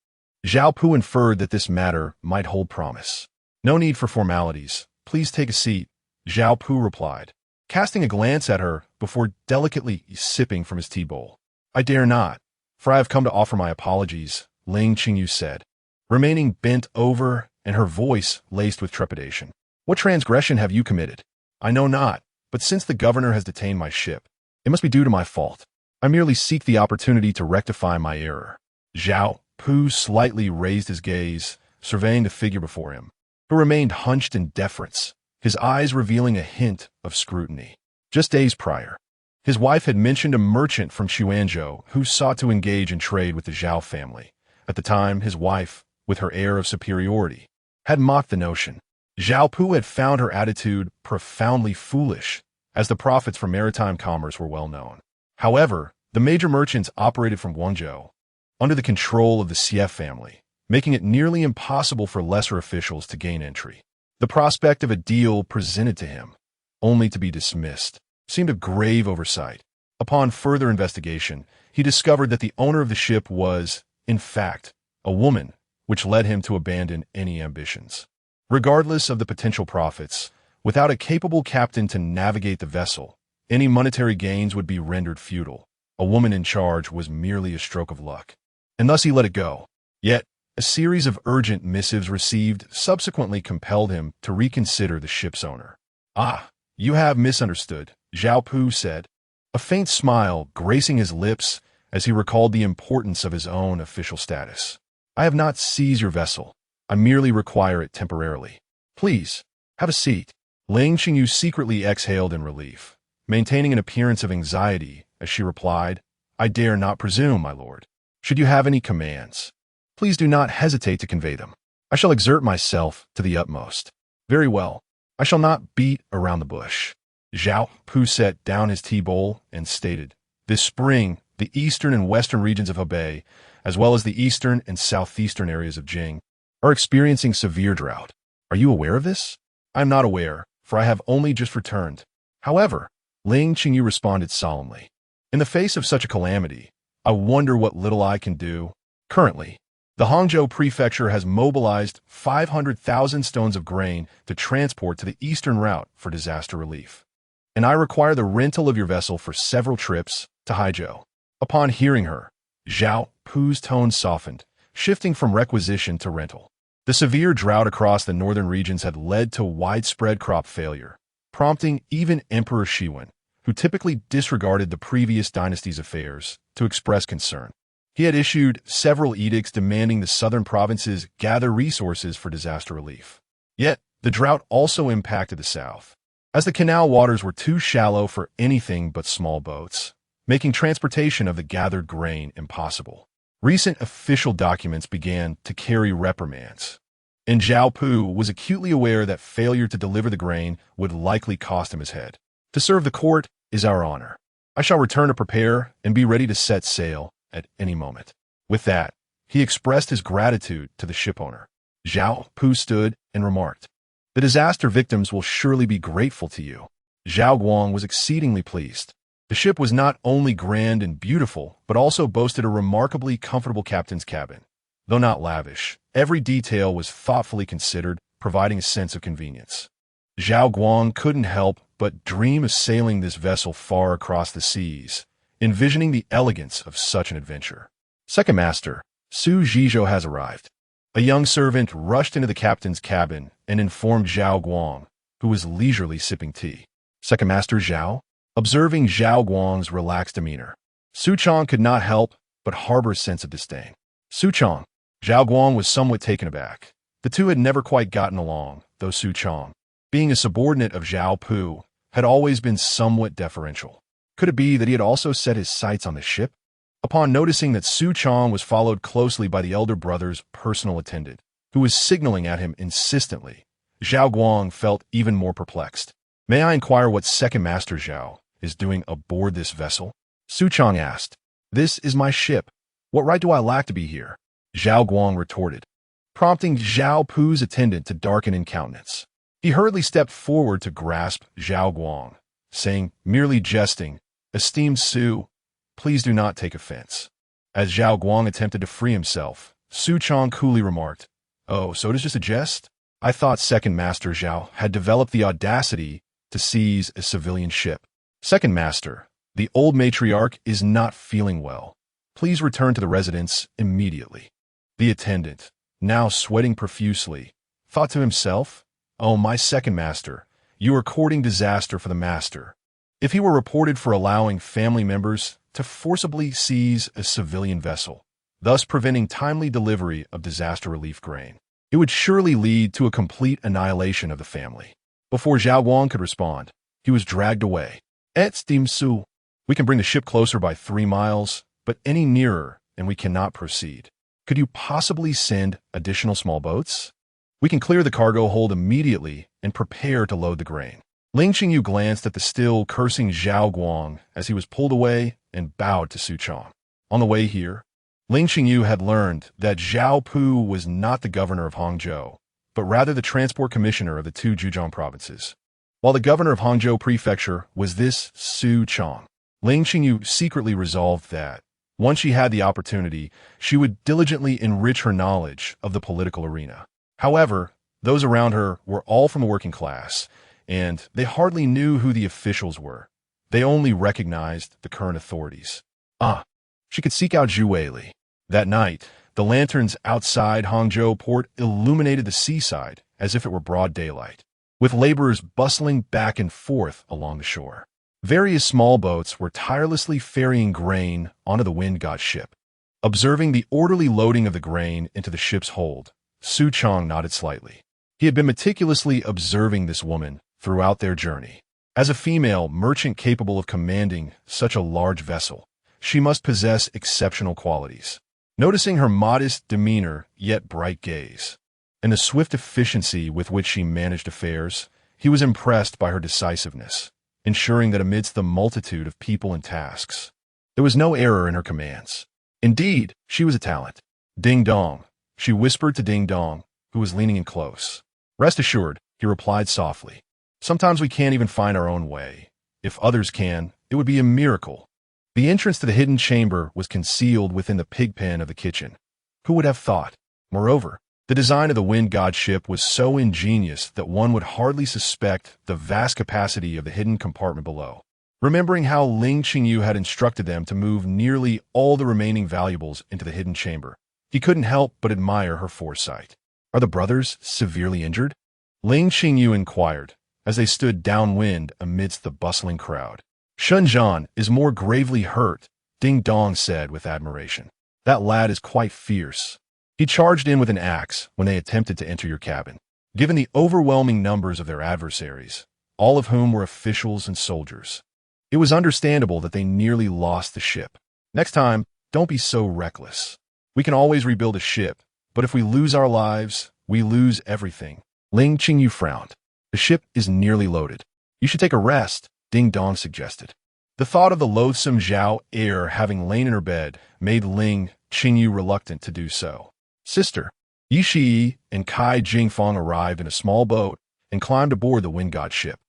Zhao Pu inferred that this matter might hold promise. "No need for formalities. Please take a seat," Zhao Pu replied, casting a glance at her before delicately sipping from his tea bowl. "I dare not, for I have come to offer my apologies," Ling Qingyu said, remaining bent over and her voice laced with trepidation. "What transgression have you committed?" "I know not, but since the governor has detained my ship, it must be due to my fault. I merely seek the opportunity to rectify my error." Zhao Pu slightly raised his gaze, surveying the figure before him, who remained hunched in deference, his eyes revealing a hint of scrutiny. Just days prior, his wife had mentioned a merchant from Xuanzhou who sought to engage in trade with the Zhao family. At the time, his wife, with her air of superiority, had mocked the notion. Zhao Pu had found her attitude profoundly foolish, as the profits from maritime commerce were well known. However, the major merchants operated from Guangzhou, under the control of the Xie family, making it nearly impossible for lesser officials to gain entry. The prospect of a deal presented to him, only to be dismissed, seemed a grave oversight. Upon further investigation, he discovered that the owner of the ship was, in fact, a woman which led him to abandon any ambitions. Regardless of the potential profits, without a capable captain to navigate the vessel, any monetary gains would be rendered futile. A woman in charge was merely a stroke of luck. And thus he let it go. Yet, a series of urgent missives received subsequently compelled him to reconsider the ship's owner. "Ah, you have misunderstood," Zhao Pu said, a faint smile gracing his lips as he recalled the importance of his own official status. "I have not seized your vessel. I merely require it temporarily. Please, have a seat." Ling Qingyu secretly exhaled in relief, maintaining an appearance of anxiety as she replied, "I dare not presume, my lord. Should you have any commands, please do not hesitate to convey them. I shall exert myself to the utmost." "Very well. I shall not beat around the bush." Zhao Pu set down his tea bowl and stated, "This spring, the eastern and western regions of Hebei, as well as the eastern and southeastern areas of Jing, are experiencing severe drought. Are you aware of this?" "I am not aware, for I have only just returned." However, Ling Qingyu responded solemnly, "In the face of such a calamity, I wonder what little I can do. Currently, the Hangzhou prefecture has mobilized 500,000 stones of grain to transport to the eastern route for disaster relief. And I require the rental of your vessel for several trips to Haizhou." Upon hearing her, Zhao Pu's tone softened, shifting from requisition to rental. The severe drought across the northern regions had led to widespread crop failure, prompting even Emperor Shiwen, who typically disregarded the previous dynasty's affairs, to express concern. He had issued several edicts demanding the southern provinces gather resources for disaster relief. Yet, the drought also impacted the south, as the canal waters were too shallow for anything but small boats, making transportation of the gathered grain impossible. Recent official documents began to carry reprimands, and Zhao Pu was acutely aware that failure to deliver the grain would likely cost him his head. "To serve the court is our honor. I shall return to prepare and be ready to set sail at any moment." With that, he expressed his gratitude to the shipowner. Zhao Pu stood and remarked, "The disaster victims will surely be grateful to you." Zhao Guang was exceedingly pleased. The ship was not only grand and beautiful, but also boasted a remarkably comfortable captain's cabin. Though not lavish, every detail was thoughtfully considered, providing a sense of convenience. Zhao Guang couldn't help but dream of sailing this vessel far across the seas, envisioning the elegance of such an adventure. "Second Master, Su Zhizhou has arrived." A young servant rushed into the captain's cabin and informed Zhao Guang, who was leisurely sipping tea. "Second Master Zhao?" Observing Zhao Guang's relaxed demeanor, Su Chong could not help but harbor a sense of disdain. "Su Chong." Zhao Guang was somewhat taken aback. The two had never quite gotten along, though Su Chong, being a subordinate of Zhao Pu, had always been somewhat deferential. Could it be that he had also set his sights on the ship? Upon noticing that Su Chong was followed closely by the elder brother's personal attendant, who was signaling at him insistently, Zhao Guang felt even more perplexed. "May I inquire what Second Master Zhao is doing aboard this vessel?" Su Chong asked. "This is my ship. What right do I lack to be here?" Zhao Guang retorted, prompting Zhao Pu's attendant to darken in countenance. He hurriedly stepped forward to grasp Zhao Guang, saying, merely jesting, "Esteemed Su, please do not take offense." As Zhao Guang attempted to free himself, Su Chong coolly remarked, "Oh, so it is just a jest? I thought Second Master Zhao had developed the audacity to seize a civilian ship." "Second Master, the old matriarch is not feeling well. Please return to the residence immediately." The attendant, now sweating profusely, thought to himself, "Oh, my Second Master, you are courting disaster for the Master." If he were reported for allowing family members to forcibly seize a civilian vessel, thus preventing timely delivery of disaster relief grain, it would surely lead to a complete annihilation of the family. Before Zhao Guang could respond, he was dragged away. "Esteemed Su, we can bring the ship closer by 3 miles, but any nearer and we cannot proceed. Could you possibly send additional small boats? We can clear the cargo hold immediately and prepare to load the grain." Ling Qingyu glanced at the still cursing Zhao Guang as he was pulled away and bowed to Su Chong. On the way here, Ling Qingyu had learned that Zhao Pu was not the governor of Hangzhou, but rather the transport commissioner of the 2 Zhejiang provinces. While the governor of Hangzhou prefecture was this Su Chong, Ling Qingyu secretly resolved that, Once she had the opportunity, she would diligently enrich her knowledge of the political arena. However, those around her were all from the working class, and they hardly knew who the officials were. They only recognized the current authorities. She could seek out Zhu Weili. That night, the lanterns outside Hangzhou port illuminated the seaside as if it were broad daylight, with laborers bustling back and forth along the shore. Various small boats were tirelessly ferrying grain onto the wind god ship. Observing the orderly loading of the grain into the ship's hold, Su Chong nodded slightly. He had been meticulously observing this woman throughout their journey. As a female merchant capable of commanding such a large vessel, she must possess exceptional qualities. Noticing her modest demeanor yet bright gaze, and the swift efficiency with which she managed affairs, he was impressed by her decisiveness, ensuring that amidst the multitude of people and tasks, there was no error in her commands. Indeed, she was a talent. Ding Dong, she whispered to Ding Dong, who was leaning in close. Rest assured, he replied softly. Sometimes we can't even find our own way. If others can, it would be a miracle. The entrance to the hidden chamber was concealed within the pig pen of the kitchen. Who would have thought? Moreover, the design of the wind god ship was so ingenious that one would hardly suspect the vast capacity of the hidden compartment below. Remembering how Ling Qingyu had instructed them to move nearly all the remaining valuables into the hidden chamber, he couldn't help but admire her foresight. Are the brothers severely injured? Ling Qingyu inquired, as they stood downwind amidst the bustling crowd. Shenzhan is more gravely hurt, Ding Dong said with admiration. That lad is quite fierce. He charged in with an axe when they attempted to enter your cabin. Given the overwhelming numbers of their adversaries, all of whom were officials and soldiers, it was understandable that they nearly lost the ship. Next time, don't be so reckless. We can always rebuild a ship, but if we lose our lives, we lose everything. Ling Qingyu frowned. The ship is nearly loaded. You should take a rest, Ding Dong suggested. The thought of the loathsome Zhao heir having lain in her bed made Ling Qingyu reluctant to do so. Sister, Yi Shi and Kai Jingfang arrived in a small boat and climbed aboard the wind god ship.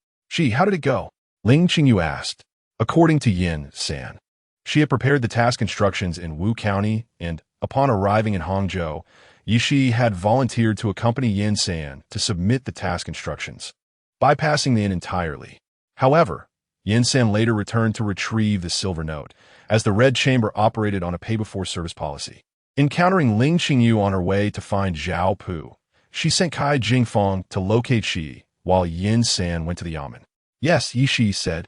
How did it go? Ling Qingyu asked. According to Yin San, she had prepared the task instructions in Wu County, and upon arriving in Hangzhou, Yi Shi had volunteered to accompany Yin San to submit the task instructions, bypassing the inn entirely. However, Yin San later returned to retrieve the silver note, as the Red Chamber operated on a pay-before-service policy. Encountering Ling Qingyu on her way to find Zhao Pu, she sent Kai Jingfang to locate Shi, while Yin San went to the yamen. Yes, Yi Shi said,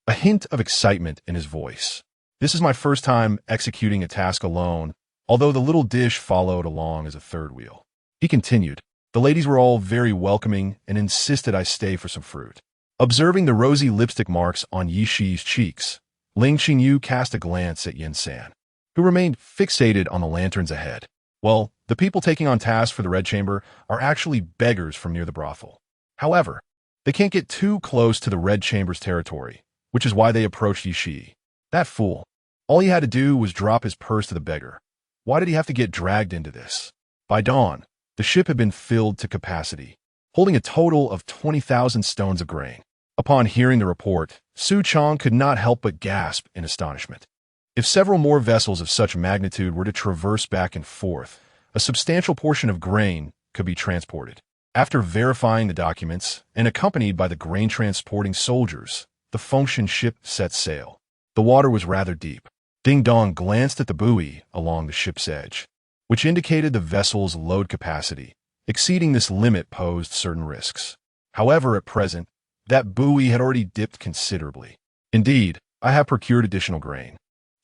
a hint of excitement in his voice. This is my first time executing a task alone, although the little dish followed along as a third wheel. He continued, the ladies were all very welcoming and insisted I stay for some fruit. Observing the rosy lipstick marks on Yi Shi's cheeks, Ling Qingyu cast a glance at Yin San, who remained fixated on the lanterns ahead. Well, the people taking on task for the Red Chamber are actually beggars from near the brothel. However, they can't get too close to the Red Chamber's territory, which is why they approached Yi Shi. That fool. All he had to do was drop his purse to the beggar. Why did he have to get dragged into this? By dawn, the ship had been filled to capacity, holding a total of 20,000 stones of grain. Upon hearing the report, Su Chong could not help but gasp in astonishment. If several more vessels of such magnitude were to traverse back and forth, a substantial portion of grain could be transported. After verifying the documents and accompanied by the grain-transporting soldiers, the Fengshan ship set sail. The water was rather deep. Ding Dong glanced at the buoy along the ship's edge, which indicated the vessel's load capacity. Exceeding this limit posed certain risks. However, at present, that buoy had already dipped considerably. Indeed, I have procured additional grain,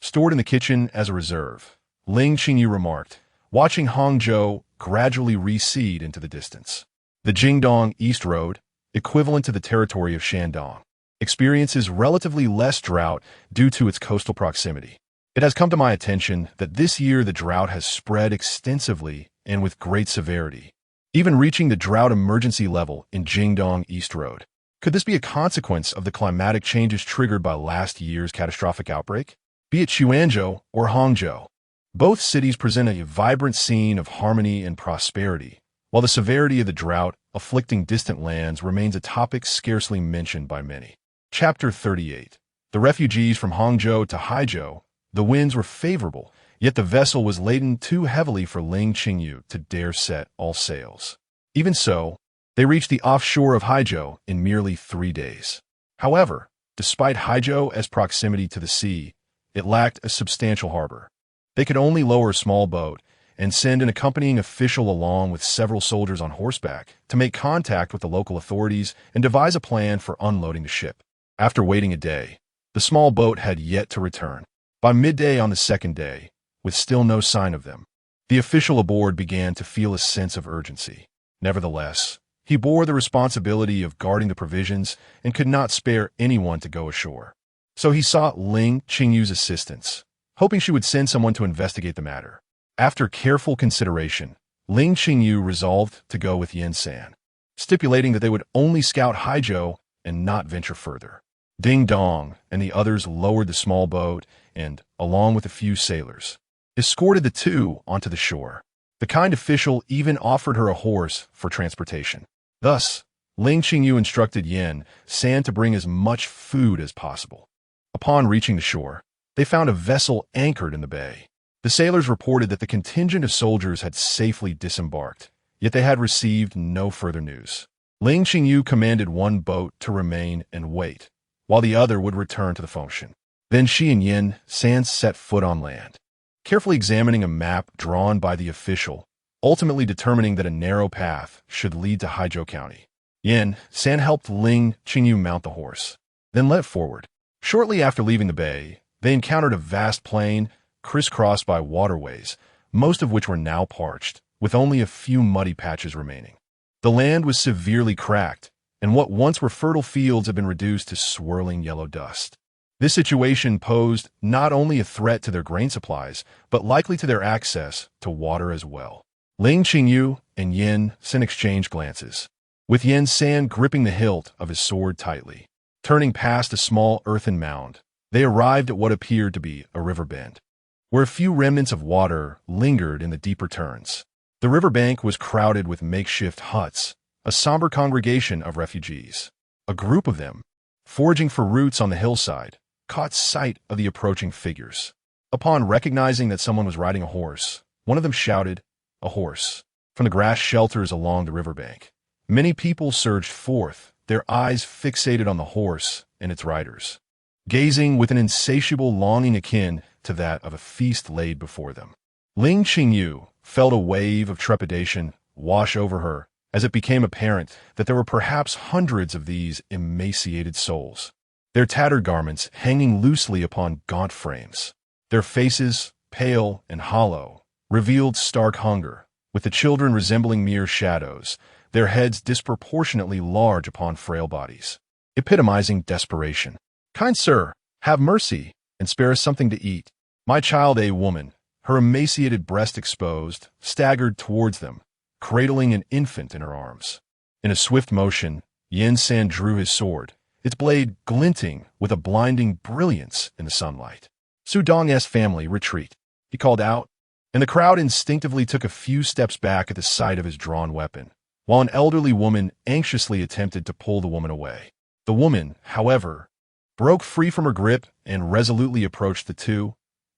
stored in the kitchen as a reserve, Ling Qingyu remarked, watching Hangzhou gradually recede into the distance. The Jingdong East Road, equivalent to the territory of Shandong, experiences relatively less drought due to its coastal proximity. It has come to my attention that this year the drought has spread extensively and with great severity, even reaching the drought emergency level in Jingdong East Road. Could this be a consequence of the climatic changes triggered by last year's catastrophic outbreak? Be it Xuanzhou or Hangzhou, both cities present a vibrant scene of harmony and prosperity, while the severity of the drought afflicting distant lands remains a topic scarcely mentioned by many. Chapter 38. The refugees from Hangzhou to Haizhou The winds were favorable, yet the vessel was laden too heavily for Ling Qingyu to dare set all sails. Even so, they reached the offshore of Haizhou in merely 3 days. However, despite Haizhou's proximity to the sea, it lacked a substantial harbor. They could only lower a small boat and send an accompanying official along with several soldiers on horseback to make contact with the local authorities and devise a plan for unloading the ship. After waiting a day, the small boat had yet to return. By midday on the second day, with still no sign of them, the official aboard began to feel a sense of urgency. Nevertheless, he bore the responsibility of guarding the provisions and could not spare anyone to go ashore. So he sought Ling Qingyu's assistance, hoping she would send someone to investigate the matter. After careful consideration, Ling Qingyu resolved to go with Yin San, stipulating that they would only scout Haizhou and not venture further. Ding Dong and the others lowered the small boat and, along with a few sailors, escorted the two onto the shore. The kind official even offered her a horse for transportation. Thus, Ling Qingyu instructed Yin San to bring as much food as possible. Upon reaching the shore, they found a vessel anchored in the bay. The sailors reported that the contingent of soldiers had safely disembarked, yet they had received no further news. Ling Qingyu commanded one boat to remain and wait, while the other would return to the function. Then she and Yin San set foot on land, carefully examining a map drawn by the official, ultimately determining that a narrow path should lead to Haizhou County. Yin San helped Ling Qingyu mount the horse, then led forward. Shortly after leaving the bay, they encountered a vast plain crisscrossed by waterways, most of which were now parched, with only a few muddy patches remaining. The land was severely cracked, and what once were fertile fields had been reduced to swirling yellow dust. This situation posed not only a threat to their grain supplies, but likely to their access to water as well. Ling Qingyu and Yin San exchanged glances, with Yin San gripping the hilt of his sword tightly. Turning past a small earthen mound, they arrived at what appeared to be a river bend, where a few remnants of water lingered in the deeper turns. The riverbank was crowded with makeshift huts, a somber congregation of refugees. A group of them, foraging for roots on the hillside, caught sight of the approaching figures. Upon recognizing that someone was riding a horse, one of them shouted, "A horse!" from the grass shelters along the riverbank. Many people surged forth, their eyes fixated on the horse and its riders, gazing with an insatiable longing akin to that of a feast laid before them. Ling Qingyu felt a wave of trepidation wash over her as it became apparent that there were perhaps hundreds of these emaciated souls, their tattered garments hanging loosely upon gaunt frames. Their faces, pale and hollow, revealed stark hunger, with the children resembling mere shadows, their heads disproportionately large upon frail bodies, epitomizing desperation. "Kind sir, have mercy, and spare us something to eat." My child, a woman, her emaciated breast exposed, staggered towards them, cradling an infant in her arms. In a swift motion, Yin San drew his sword, its blade glinting with a blinding brilliance in the sunlight. "Su Dong's family, retreat," he called out, and the crowd instinctively took a few steps back at the sight of his drawn weapon, while an elderly woman anxiously attempted to pull the woman away. The woman, however, broke free from her grip and resolutely approached the two,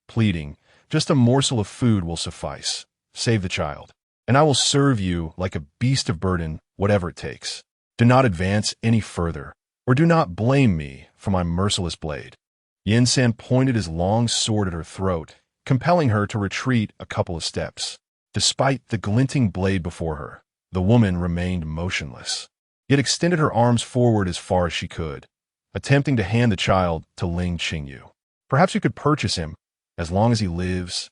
pleading, "Just a morsel of food will suffice. Save the child, and I will serve you like a beast of burden, whatever it takes. Do not advance any further, or do not blame me for my merciless blade." Yin San pointed his long sword at her throat, compelling her to retreat a couple of steps. Despite the glinting blade before her, the woman remained motionless, yet extended her arms forward as far as she could, attempting to hand the child to Ling Qingyu. "Perhaps you could purchase him. As long as he lives,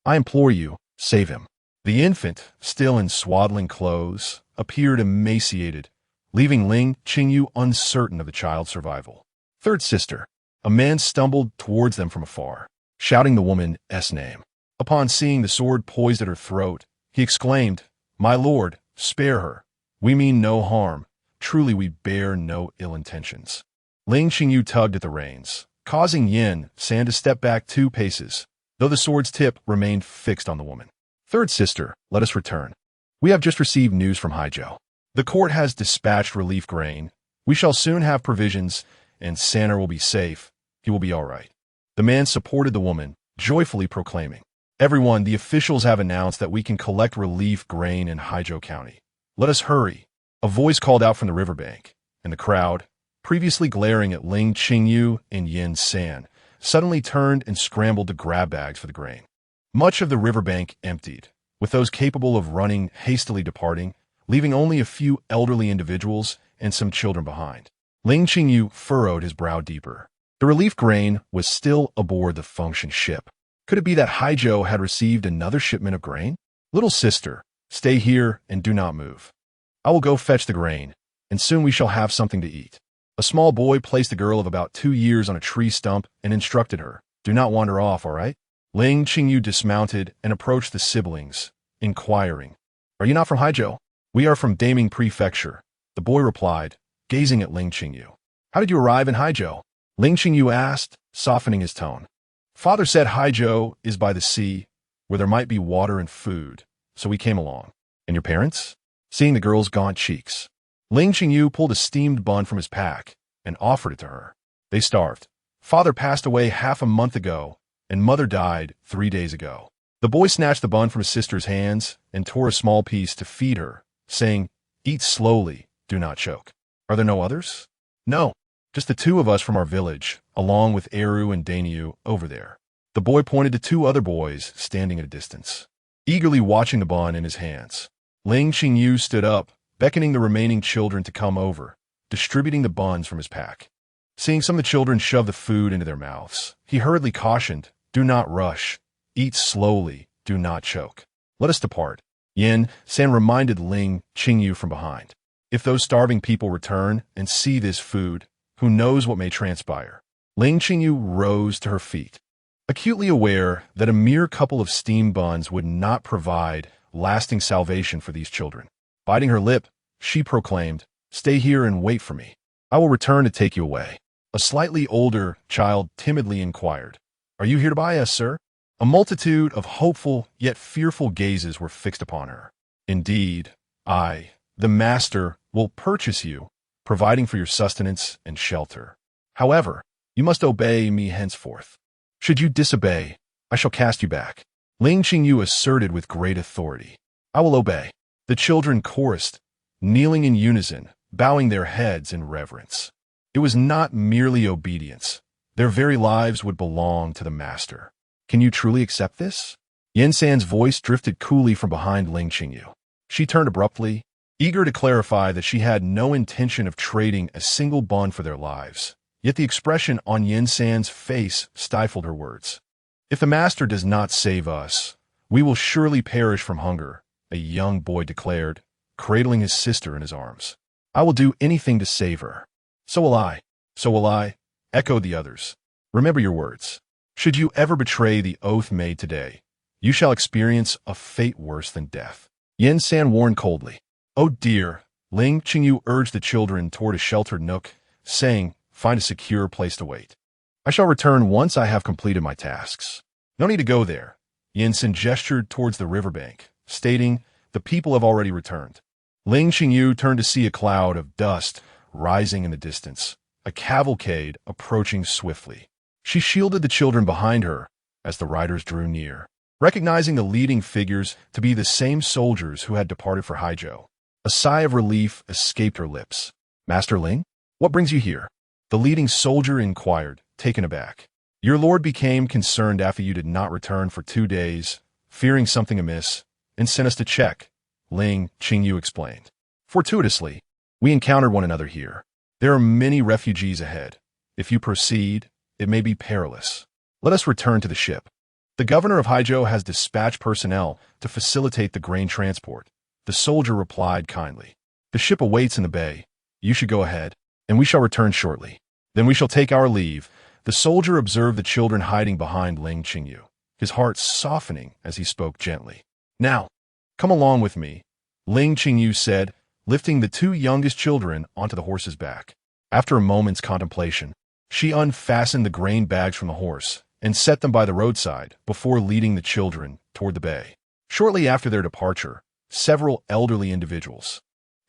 I implore you, save him." The infant, still in swaddling clothes, appeared emaciated, leaving Ling Qingyu uncertain of the child's survival. "Third sister." A man stumbled towards them from afar, shouting the woman's name. Upon seeing the sword poised at her throat, he exclaimed, "My lord, spare her. We mean no harm. Truly we bear no ill intentions." Ling Qingyu tugged at the reins, causing Yin San to step back 2 paces, though the sword's tip remained fixed on the woman. "Third sister, let us return. We have just received news from Haizhou. The court has dispatched relief grain. We shall soon have provisions, and Sanner will be safe. He will be all right." The man supported the woman, joyfully proclaiming, "Everyone, the officials have announced that we can collect relief grain in Haizhou County. Let us hurry." A voice called out from the riverbank, and the crowd, previously glaring at Ling Qingyu and Yin San, suddenly turned and scrambled to grab bags for the grain. Much of the riverbank emptied, with those capable of running hastily departing, leaving only a few elderly individuals and some children behind. Ling Qingyu furrowed his brow deeper. The relief grain was still aboard the Fengshan ship. Could it be that Haizhou had received another shipment of grain? "Little sister, stay here and do not move. I will go fetch the grain, and soon we shall have something to eat." A small boy placed a girl of about 2 years on a tree stump and instructed her, "Do not wander off, all right?" Ling Qingyu dismounted and approached the siblings, inquiring, "Are you not from Haizhou?" "We are from Daming Prefecture," the boy replied, gazing at Ling Qingyu. "How did you arrive in Haizhou?" Ling Qingyu asked, softening his tone. "Father said Haizhou is by the sea, where there might be water and food, so we came along." "And your parents?" Seeing the girl's gaunt cheeks, Ling Qingyu pulled a steamed bun from his pack and offered it to her. "They starved. Father passed away half a month ago, and mother died 3 days ago." The boy snatched the bun from his sister's hands and tore a small piece to feed her, saying, "Eat slowly, do not choke." "Are there no others?" "No, just the 2 of us from our village, along with Eru and Dainyu over there." The boy pointed to 2 other boys standing at a distance, eagerly watching the bun in his hands. Ling Qingyu stood up, beckoning the remaining children to come over, distributing the buns from his pack. Seeing some of the children shove the food into their mouths, he hurriedly cautioned, "Do not rush. Eat slowly, do not choke. Let us depart." Yin San reminded Ling Qingyu from behind, "If those starving people return and see this food, who knows what may transpire." Ling Qingyu rose to her feet, acutely aware that a mere couple of steamed buns would not provide lasting salvation for these children. Biting her lip, she proclaimed, "Stay here and wait for me. I will return to take you away." A slightly older child timidly inquired, "Are you here to buy us, sir?" A multitude of hopeful yet fearful gazes were fixed upon her. "Indeed, I, the master, will purchase you, providing for your sustenance and shelter. However, you must obey me henceforth. Should you disobey, I shall cast you back." Ling Qingyu asserted with great authority, "I will obey." The children chorused, kneeling in unison, bowing their heads in reverence. It was not merely obedience. Their very lives would belong to the master. "Can you truly accept this?" Yin San's voice drifted coolly from behind Ling Qingyu. She turned abruptly, eager to clarify that she had no intention of trading a single bun for their lives. Yet the expression on Yin San's face stifled her words. "If the master does not save us, we will surely perish from hunger," a young boy declared, cradling his sister in his arms. "I will do anything to save her." "So will I. So will I," echoed the others. "Remember your words. Should you ever betray the oath made today, you shall experience a fate worse than death." Yin San warned coldly. "Oh dear," Ling Qingyu urged the children toward a sheltered nook, saying, "Find a secure place to wait. I shall return once I have completed my tasks." "No need to go there." Yin San gestured towards the riverbank, stating, "The people have already returned." Ling Qingyu turned to see a cloud of dust rising in the distance, a cavalcade approaching swiftly. She shielded the children behind her as the riders drew near, recognizing the leading figures to be the same soldiers who had departed for Haizhou. A sigh of relief escaped her lips. "Master Ling, what brings you here?" The leading soldier inquired, taken aback. "Your lord became concerned after you did not return for 2 days, fearing something amiss, and sent us to check," Ling Qingyu explained. "Fortuitously, we encountered one another here. There are many refugees ahead. If you proceed, it may be perilous. Let us return to the ship. The governor of Haizhou has dispatched personnel to facilitate the grain transport," the soldier replied kindly. "The ship awaits in the bay. You should go ahead, and we shall return shortly. Then we shall take our leave." The soldier observed the children hiding behind Ling Qingyu, his heart softening as he spoke gently. "Now, come along with me," Ling Qingyu said, lifting the 2 youngest children onto the horse's back. After a moment's contemplation, she unfastened the grain bags from the horse and set them by the roadside before leading the children toward the bay. Shortly after their departure, several elderly individuals,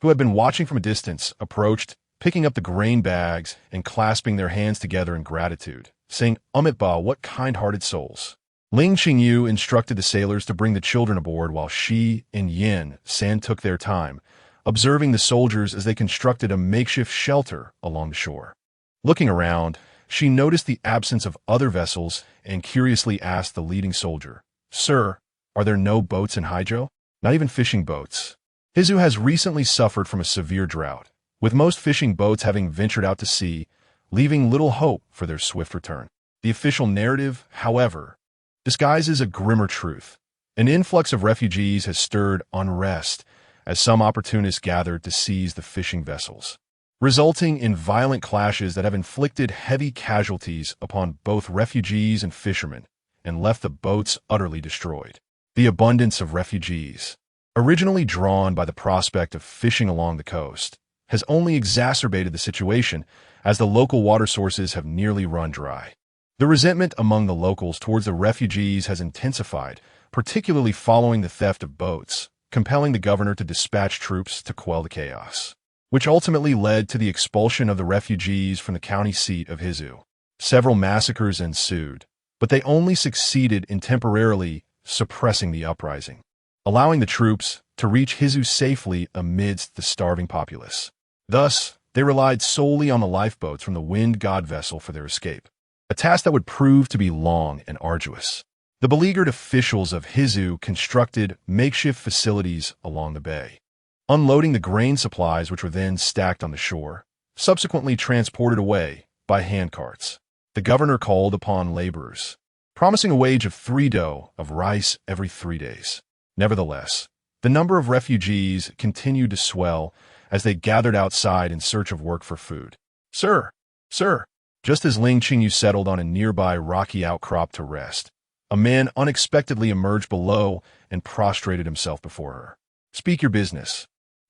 who had been watching from a distance, approached, picking up the grain bags and clasping their hands together in gratitude, saying, "Amit Ba, what kind-hearted souls." Ling Qingyu instructed the sailors to bring the children aboard while she and Yin San took their time, observing the soldiers as they constructed a makeshift shelter along the shore. Looking around, she noticed the absence of other vessels and curiously asked the leading soldier, "Sir, are there no boats in Haijo? Not even fishing boats?" Hizu has recently suffered from a severe drought, with most fishing boats having ventured out to sea, leaving little hope for their swift return. The official narrative, however, disguises a grimmer truth. An influx of refugees has stirred unrest as some opportunists gathered to seize the fishing vessels, resulting in violent clashes that have inflicted heavy casualties upon both refugees and fishermen and left the boats utterly destroyed. The abundance of refugees, originally drawn by the prospect of fishing along the coast, has only exacerbated the situation as the local water sources have nearly run dry. The resentment among the locals towards the refugees has intensified, particularly following the theft of boats, compelling the governor to dispatch troops to quell the chaos, which ultimately led to the expulsion of the refugees from the county seat of Hizu. Several massacres ensued, but they only succeeded in temporarily suppressing the uprising, allowing the troops to reach Hizu safely amidst the starving populace. Thus, they relied solely on the lifeboats from the wind god vessel for their escape, a task that would prove to be long and arduous. The beleaguered officials of Hizu constructed makeshift facilities along the bay, unloading the grain supplies which were then stacked on the shore, subsequently transported away by handcarts. The governor called upon laborers, promising a wage of 3 dough of rice every 3 days. Nevertheless, the number of refugees continued to swell as they gathered outside in search of work for food. Sir! Just as Ling Qingyu settled on a nearby rocky outcrop to rest, a man unexpectedly emerged below and prostrated himself before her. "Speak your business.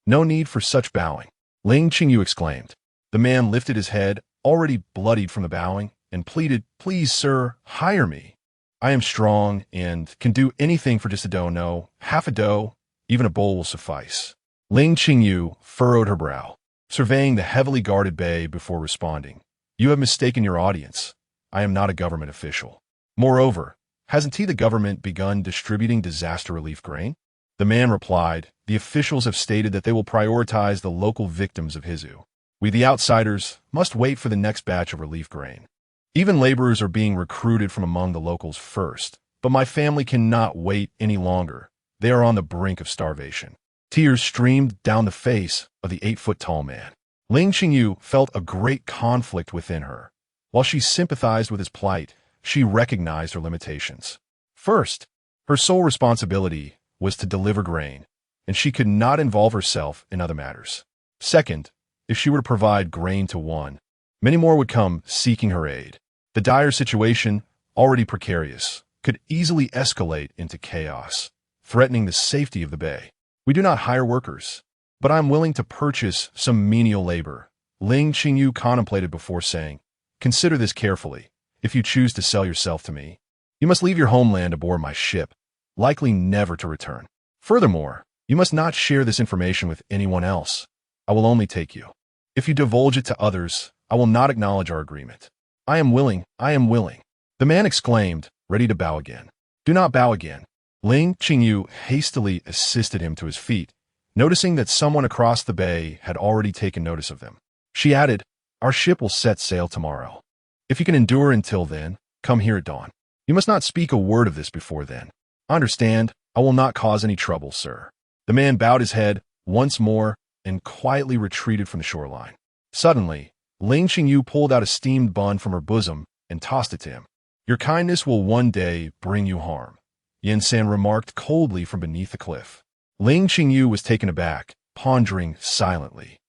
No need for such bowing," Ling Qingyu exclaimed. The man lifted his head, already bloodied from the bowing, and pleaded, "Please, sir, hire me. I am strong and can do anything for just a dough. No, half a dough, even a bowl will suffice." Ling Qingyu furrowed her brow, surveying the heavily guarded bay before responding. "You have mistaken your audience. I am not a government official. Moreover, hasn't the government begun distributing disaster relief grain?" The man replied, "The officials have stated that they will prioritize the local victims of Hizu. We, the outsiders, must wait for the next batch of relief grain. Even laborers are being recruited from among the locals first, but my family cannot wait any longer. They are on the brink of starvation." Tears streamed down the face of the 8-foot-tall man. Ling Qingyu felt a great conflict within her. While she sympathized with his plight, she recognized her limitations. First, her sole responsibility was to deliver grain, and she could not involve herself in other matters. Second, if she were to provide grain to one, many more would come seeking her aid. The dire situation, already precarious, could easily escalate into chaos, threatening the safety of the bay. "We do not hire workers, but I am willing to purchase some menial labor," Ling Qingyu contemplated before saying, "Consider this carefully. If you choose to sell yourself to me, you must leave your homeland aboard my ship, likely never to return. Furthermore, you must not share this information with anyone else. I will only take you. If you divulge it to others, I will not acknowledge our agreement." I am willing. The man exclaimed, ready to bow again. "Do not bow again." Ling Qingyu hastily assisted him to his feet, noticing that someone across the bay had already taken notice of them. She added, "Our ship will set sail tomorrow. If you can endure until then, come here at dawn. You must not speak a word of this before then." "Understand, I will not cause any trouble, sir." The man bowed his head once more and quietly retreated from the shoreline. Suddenly, Ling Qingyu pulled out a steamed bun from her bosom and tossed it to him. "Your kindness will one day bring you harm," Yin San remarked coldly from beneath the cliff. Ling Qingyu was taken aback, pondering silently.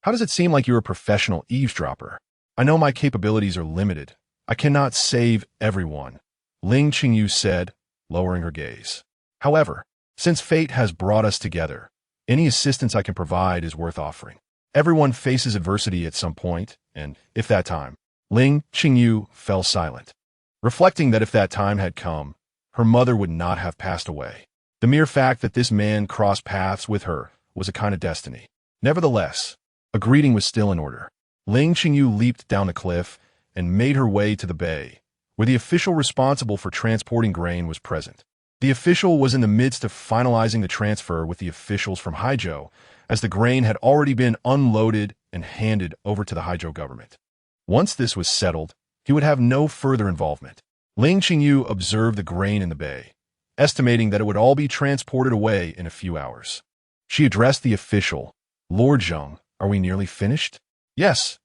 "How does it seem like you're a professional eavesdropper? I know my capabilities are limited. I cannot save everyone," Ling Qingyu said, lowering her gaze. "However, since fate has brought us together, any assistance I can provide is worth offering. Everyone faces adversity at some point, and if that time..." Ling Qingyu fell silent, reflecting that if that time had come, her mother would not have passed away. The mere fact that this man crossed paths with her was a kind of destiny. Nevertheless, a greeting was still in order. Ling Qingyu leaped down the cliff and made her way to the bay, where the official responsible for transporting grain was present. The official was in the midst of finalizing the transfer with the officials from Haizhou, as the grain had already been unloaded and handed over to the Haizhou government. Once this was settled, he would have no further involvement. Ling Qingyu observed the grain in the bay, estimating that it would all be transported away in a few hours. She addressed the official. "Lord Zheng, are we nearly finished?" Yes,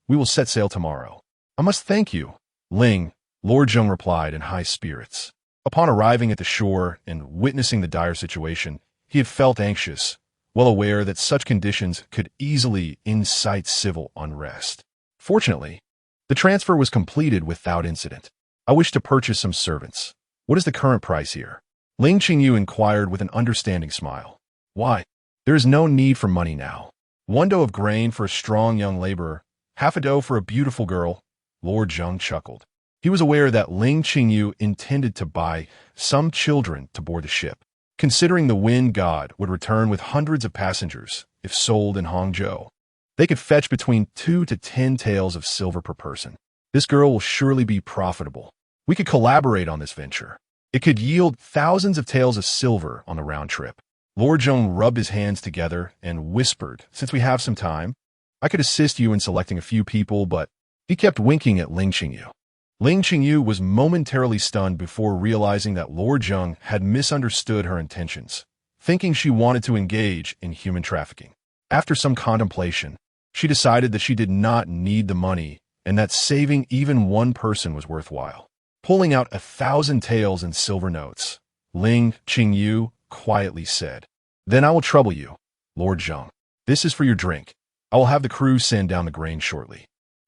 we will set sail tomorrow." "I must thank you." Lord Zheng replied in high spirits. Upon arriving at the shore and witnessing the dire situation, he had felt anxious, well aware that such conditions could easily incite civil unrest. Fortunately, the transfer was completed without incident. "I wish to purchase some servants. What is the current price here?" Ling Qingyu inquired with an understanding smile. "Why, there is no need for money now. 1 dough of grain for a strong young laborer, half a dough for a beautiful girl." Lord Zheng chuckled. He was aware that Ling Qingyu intended to buy some children to board the ship, considering the wind god would return with hundreds of passengers if sold in Hangzhou. They could fetch between 2 to 10 taels of silver per person. "This girl will surely be profitable. We could collaborate on this venture. It could yield thousands of taels of silver on the round trip." Lord Zheng rubbed his hands together and whispered, "Since we have some time, I could assist you in selecting a few people," but he kept winking at Ling Qingyu. Ling Qingyu was momentarily stunned before realizing that Lord Zheng had misunderstood her intentions, thinking she wanted to engage in human trafficking. After some contemplation, she decided that she did not need the money and that saving even one person was worthwhile. Pulling out 1,000 taels in silver notes, Ling Qingyu quietly said, "Then I will trouble you, Lord Zheng. This is for your drink. I will have the crew send down the grain shortly."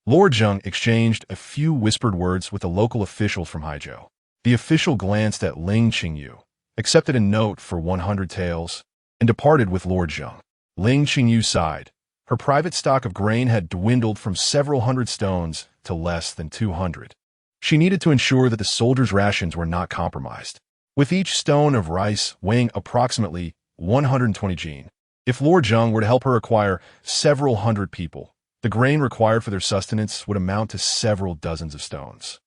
Lord Zheng exchanged a few whispered words with the local officials from Haizhou. The official glanced at Ling Qingyu, accepted a note for 100 taels, and departed with Lord Zheng. Ling Qingyu sighed. Her private stock of grain had dwindled from several hundred stones to less than 200. She needed to ensure that the soldiers' rations were not compromised, with each stone of rice weighing approximately 120 jin. If Lord Zheng were to help her acquire several hundred people, the grain required for their sustenance would amount to several dozens of stones.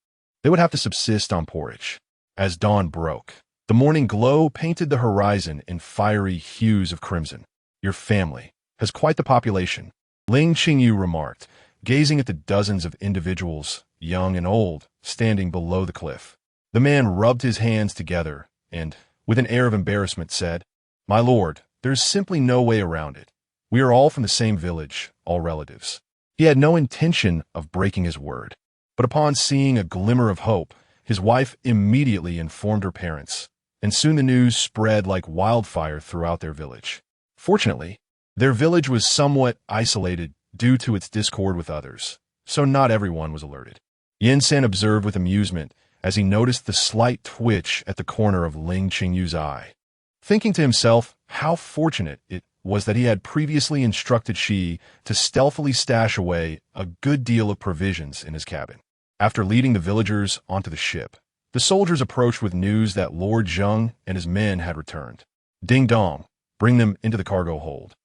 They would have to subsist on porridge. As dawn broke, the morning glow painted the horizon in fiery hues of crimson. "Your family has quite the population," Ling Qingyu remarked, gazing at the dozens of individuals, young and old, standing below the cliff. The man rubbed his hands together and, with an air of embarrassment, said, "My lord, there is simply no way around it. We are all from the same village, all relatives." He had no intention of breaking his word, but upon seeing a glimmer of hope, his wife immediately informed her parents, and soon the news spread like wildfire throughout their village. Fortunately, their village was somewhat isolated due to its discord with others, so not everyone was alerted. Yin-san observed with amusement as he noticed the slight twitch at the corner of Ling Qingyu's eye, thinking to himself how fortunate it was that he had previously instructed she to stealthily stash away a good deal of provisions in his cabin. After leading the villagers onto the ship, the soldiers approached with news that Lord Zheng and his men had returned. "Ding dong, bring them into the cargo hold.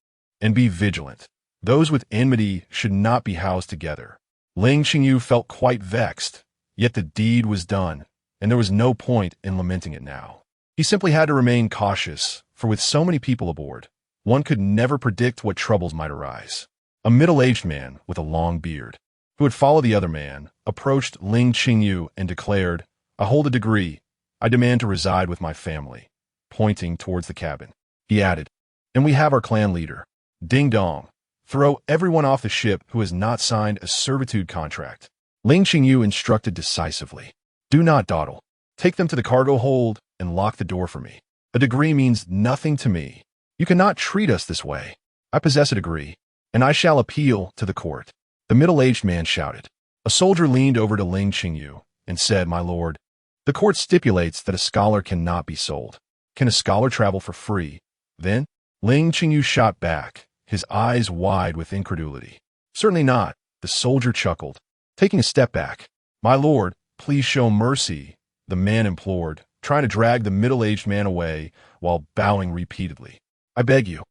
And be vigilant. Those with enmity should not be housed together." Ling Qingyu felt quite vexed, yet the deed was done, and there was no point in lamenting it now. He simply had to remain cautious, for with so many people aboard, one could never predict what troubles might arise. A middle-aged man with a long beard, who had followed the other man, approached Ling Qingyu and declared, "I hold a degree. I demand to reside with my family," pointing towards the cabin. He added, "And we have our clan leader. Ding dong. Throw everyone off the ship who has not signed a servitude contract." Ling Qingyu instructed decisively, "Do not dawdle. Take them to the cargo hold and lock the door for me. A degree means nothing to me. You cannot treat us this way. I possess a degree, and I shall appeal to the court." The middle-aged man shouted. A soldier leaned over to Ling Qingyu and said, "My lord, the court stipulates that a scholar cannot be sold. Can a scholar travel for free?" Then Ling Qingyu shot back, his eyes wide with incredulity. "Certainly not," the soldier chuckled. Taking a step back, "My lord, please show mercy," the man implored, trying to drag the middle-aged man away while bowing repeatedly. "I beg you,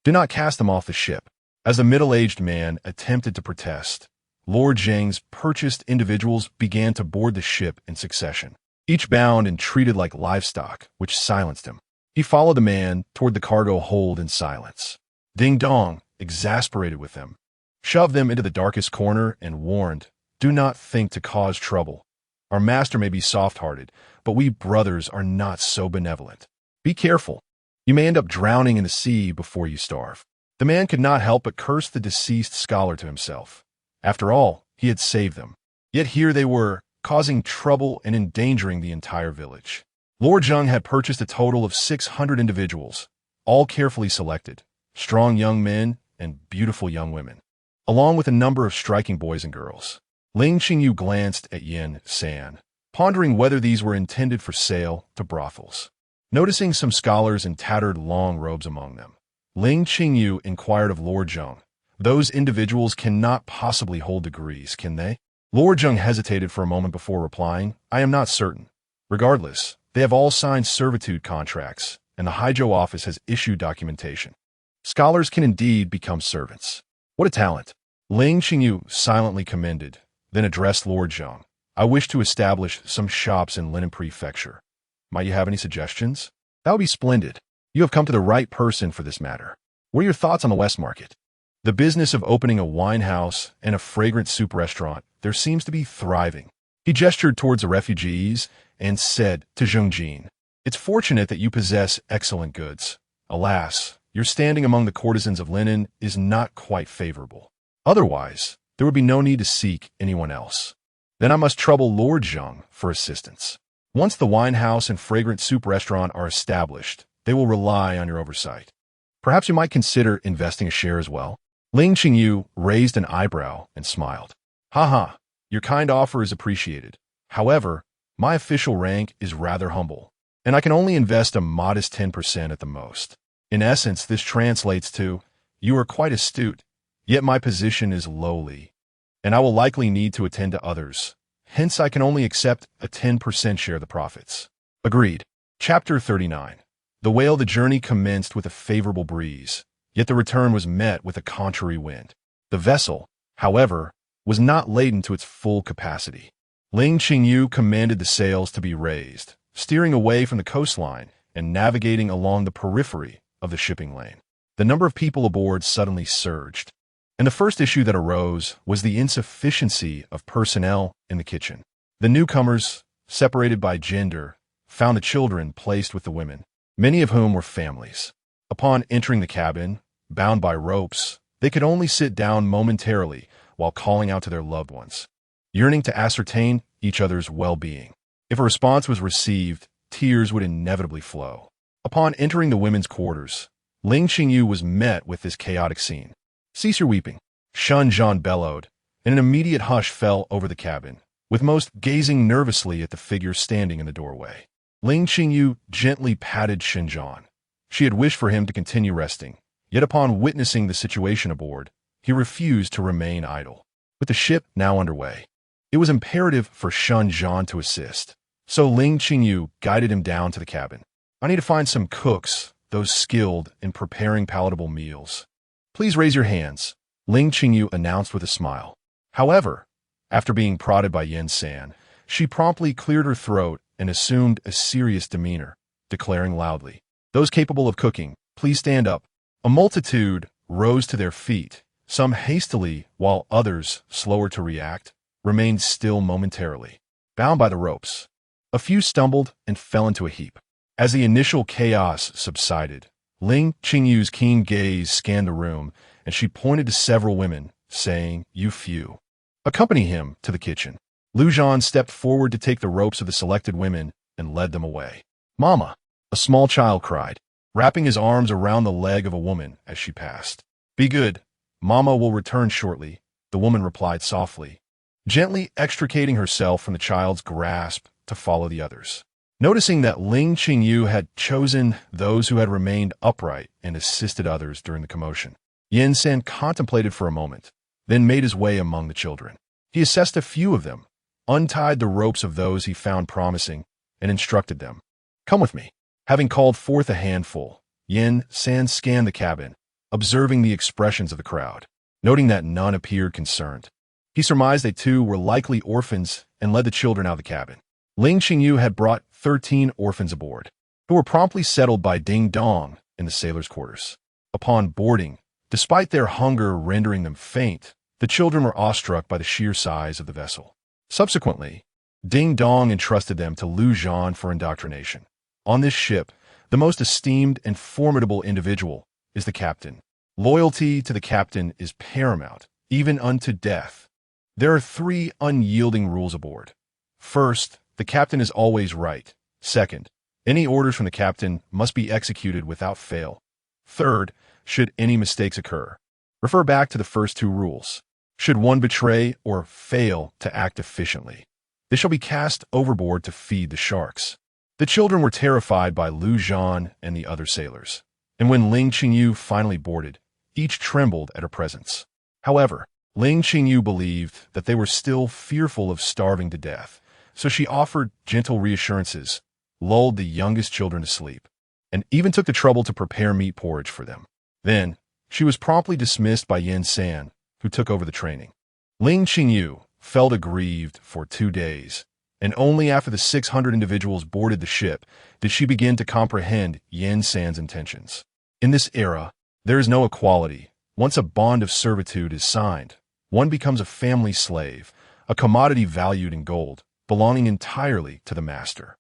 do not cast them off the ship." As the middle-aged man attempted to protest, Lord Zheng's purchased individuals began to board the ship in succession, each bound and treated like livestock, which silenced him. He followed the man toward the cargo hold in silence. Ding Dong, exasperated with them, shoved them into the darkest corner and warned, "Do not think to cause trouble. Our master may be soft-hearted, but we brothers are not so benevolent. Be careful. You may end up drowning in the sea before you starve." The man could not help but curse the deceased scholar to himself. After all, he had saved them. Yet here they were, causing trouble and endangering the entire village. Lord Zheng had purchased a total of 600 individuals, all carefully selected, strong young men and beautiful young women, along with a number of striking boys and girls. Ling Qingyu glanced at Yin San, pondering whether these were intended for sale to brothels. Noticing some scholars in tattered long robes among them, Ling Qingyu inquired of Lord Zheng, "Those individuals cannot possibly hold degrees, can they?" Lord Zheng hesitated for a moment before replying, "I am not certain. Regardless, they have all signed servitude contracts, and the Haizhou office has issued documentation. Scholars can indeed become servants." "What a talent!" Ling Qingyu silently commended, then addressed Lord Zheng. "I wish to establish some shops in Linen Prefecture. Might you have any suggestions?" "That would be splendid. You have come to the right person for this matter. What are your thoughts on the West Market?" "The business of opening a wine house and a fragrant soup restaurant there seems to be thriving." He gestured towards the refugees and said to Zheng Jin, "It's fortunate that you possess excellent goods. Alas, your standing among the courtesans of linen is not quite favorable. Otherwise, there would be no need to seek anyone else. Then I must trouble Lord Zheng for assistance. Once the wine house and fragrant soup restaurant are established, they will rely on your oversight. Perhaps you might consider investing a share as well." Ling Qingyu raised an eyebrow and smiled. "Ha, your kind offer is appreciated. However, my official rank is rather humble, and I can only invest a modest 10% at the most. In essence, this translates to, you are quite astute, yet my position is lowly, and I will likely need to attend to others. Hence, I can only accept a 10% share of the profits." Agreed. Chapter 39. The whale. The journey commenced with a favorable breeze, yet the return was met with a contrary wind. The vessel, however, was not laden to its full capacity. Ling Qingyu commanded the sails to be raised, steering away from the coastline and navigating along the periphery of the shipping lane. The number of people aboard suddenly surged, and the first issue that arose was the insufficiency of personnel in the kitchen. The newcomers, separated by gender, found the children placed with the women, many of whom were families. Upon entering the cabin, bound by ropes, they could only sit down momentarily while calling out to their loved ones, yearning to ascertain each other's well-being. If a response was received, tears would inevitably flow. Upon entering the women's quarters, Ling Qingyu was met with this chaotic scene. "Cease your weeping," Shun Zhan bellowed, and an immediate hush fell over the cabin, with most gazing nervously at the figure standing in the doorway. Ling Qingyu gently patted Xinjiang. She had wished for him to continue resting, yet upon witnessing the situation aboard, he refused to remain idle. With the ship now underway, it was imperative for Shun Zhan to assist, so Ling Qingyu guided him down to the cabin. "I need to find some cooks, those skilled in preparing palatable meals. Please raise your hands," Ling Qingyu announced with a smile. However, after being prodded by Yin San, she promptly cleared her throat and assumed a serious demeanor, declaring loudly, "Those capable of cooking, please stand up." A multitude rose to their feet, some hastily, while others, slower to react, remained still momentarily, bound by the ropes. A few stumbled and fell into a heap. As the initial chaos subsided, Ling Qingyu's keen gaze scanned the room, and she pointed to several women, saying, "You few. Accompany him to the kitchen." Lu Zhan stepped forward to take the ropes of the selected women and led them away. "Mama," a small child cried, wrapping his arms around the leg of a woman as she passed. "Be good. Mama will return shortly," the woman replied softly, gently extricating herself from the child's grasp to follow the others. Noticing that Ling Qingyu had chosen those who had remained upright and assisted others during the commotion, Yin San contemplated for a moment, then made his way among the children. He assessed a few of them, untied the ropes of those he found promising, and instructed them, "Come with me." Having called forth a handful, Yin San scanned the cabin, observing the expressions of the crowd. Noting that none appeared concerned, He surmised they too were likely orphans and led the children out of the cabin. Ling Qingyu had brought 13 orphans aboard, who were promptly settled by Ding Dong in the sailors' quarters. Upon boarding, despite their hunger rendering them faint, the children were awestruck by the sheer size of the vessel. Subsequently, Ding Dong entrusted them to Lu Zhan for indoctrination. On this ship, the most esteemed and formidable individual is the captain. Loyalty to the captain is paramount, even unto death. There are 3 unyielding rules aboard. First, the captain is always right. Second, any orders from the captain must be executed without fail. Third, should any mistakes occur, refer back to the first 2 rules. Should one betray or fail to act efficiently, they shall be cast overboard to feed the sharks. The children were terrified by Lu Zhan and the other sailors, and when Ling Qingyu finally boarded, each trembled at her presence. However, Ling Qingyu believed that they were still fearful of starving to death, so she offered gentle reassurances, lulled the youngest children to sleep, and even took the trouble to prepare meat porridge for them. Then, she was promptly dismissed by Yin San, who took over the training. Ling Qingyu felt aggrieved for 2 days, and only after the 600 individuals boarded the ship did she begin to comprehend Yin San's intentions. In this era, there is no equality. Once a bond of servitude is signed, one becomes a family slave, a commodity valued in gold, belonging entirely to the master.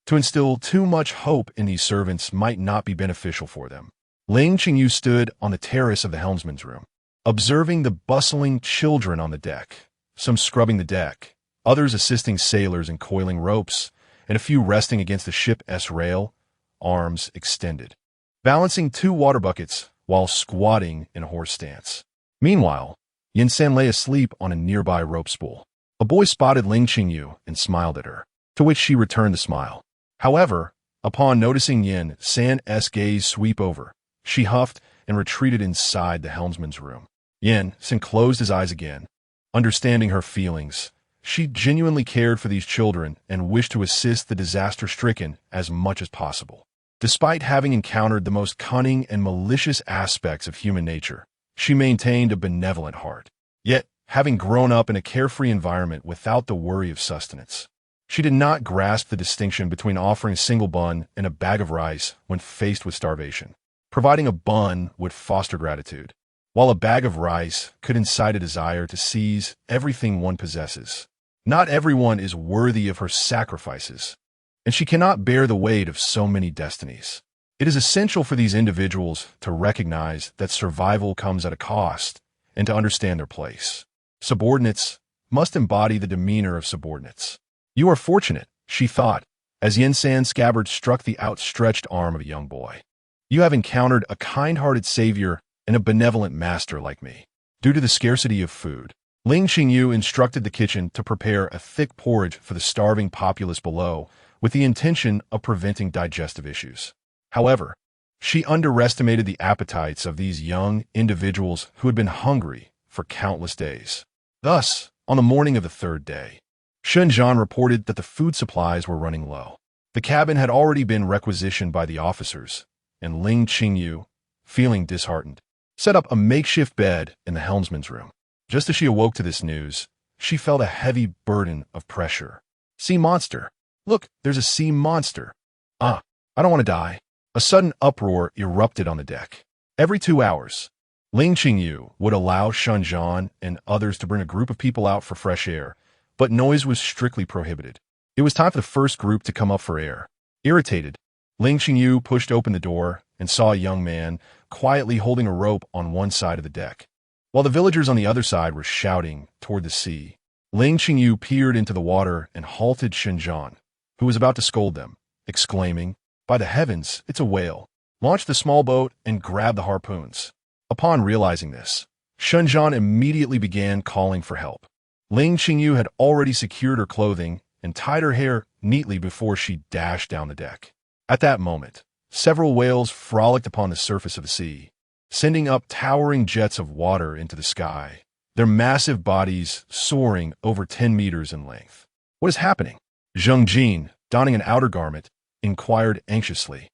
To instill too much hope in these servants might not be beneficial for them. Ling Qingyu stood on the terrace of the helmsman's room, observing the bustling children on the deck, some scrubbing the deck, others assisting sailors in coiling ropes, and a few resting against the ship's rail, arms extended, balancing 2 water buckets while squatting in a horse stance. Meanwhile, Yin San lay asleep on a nearby rope spool. A boy spotted Ling Qingyu and smiled at her, to which she returned the smile. However, upon noticing Yin San's gaze sweep over, she huffed and retreated inside the helmsman's room. Yin San closed his eyes again. Understanding her feelings, she genuinely cared for these children and wished to assist the disaster-stricken as much as possible. Despite having encountered the most cunning and malicious aspects of human nature, she maintained a benevolent heart. Yet, having grown up in a carefree environment without the worry of sustenance, she did not grasp the distinction between offering a single bun and a bag of rice when faced with starvation. Providing a bun would foster gratitude, while a bag of rice could incite a desire to seize everything one possesses. Not everyone is worthy of her sacrifices, and she cannot bear the weight of so many destinies. It is essential for these individuals to recognize that survival comes at a cost and to understand their place. Subordinates must embody the demeanor of subordinates. You are fortunate, she thought, as Yin San's scabbard struck the outstretched arm of a young boy. You have encountered a kind-hearted savior and a benevolent master like me. Due to the scarcity of food, Ling Qingyu instructed the kitchen to prepare a thick porridge for the starving populace below with the intention of preventing digestive issues. However, she underestimated the appetites of these young individuals who had been hungry for countless days. Thus, on the morning of the 3rd day, Shenzhan reported that the food supplies were running low. The cabin had already been requisitioned by the officers, and Ling Qingyu, feeling disheartened, set up a makeshift bed in the helmsman's room. Just as she awoke to this news, she felt a heavy burden of pressure. Sea monster! Look, there's a sea monster! I don't want to die. A sudden uproar erupted on the deck. Every 2 hours, Ling Qingyu would allow Shenzhan and others to bring a group of people out for fresh air, but noise was strictly prohibited. It was time for the first group to come up for air. Irritated, Ling Qingyu pushed open the door and saw a young man quietly holding a rope on one side of the deck, while the villagers on the other side were shouting toward the sea. Ling Qingyu peered into the water and halted Shenzhan, who was about to scold them, exclaiming, "By the heavens, it's a whale. Launch the small boat and grab the harpoons." Upon realizing this, Shenzhan immediately began calling for help. Ling Qingyu had already secured her clothing and tied her hair neatly before she dashed down the deck. At that moment, several whales frolicked upon the surface of the sea, sending up towering jets of water into the sky, their massive bodies soaring over 10 meters in length. "What is happening?" Zheng Jin, donning an outer garment, inquired anxiously.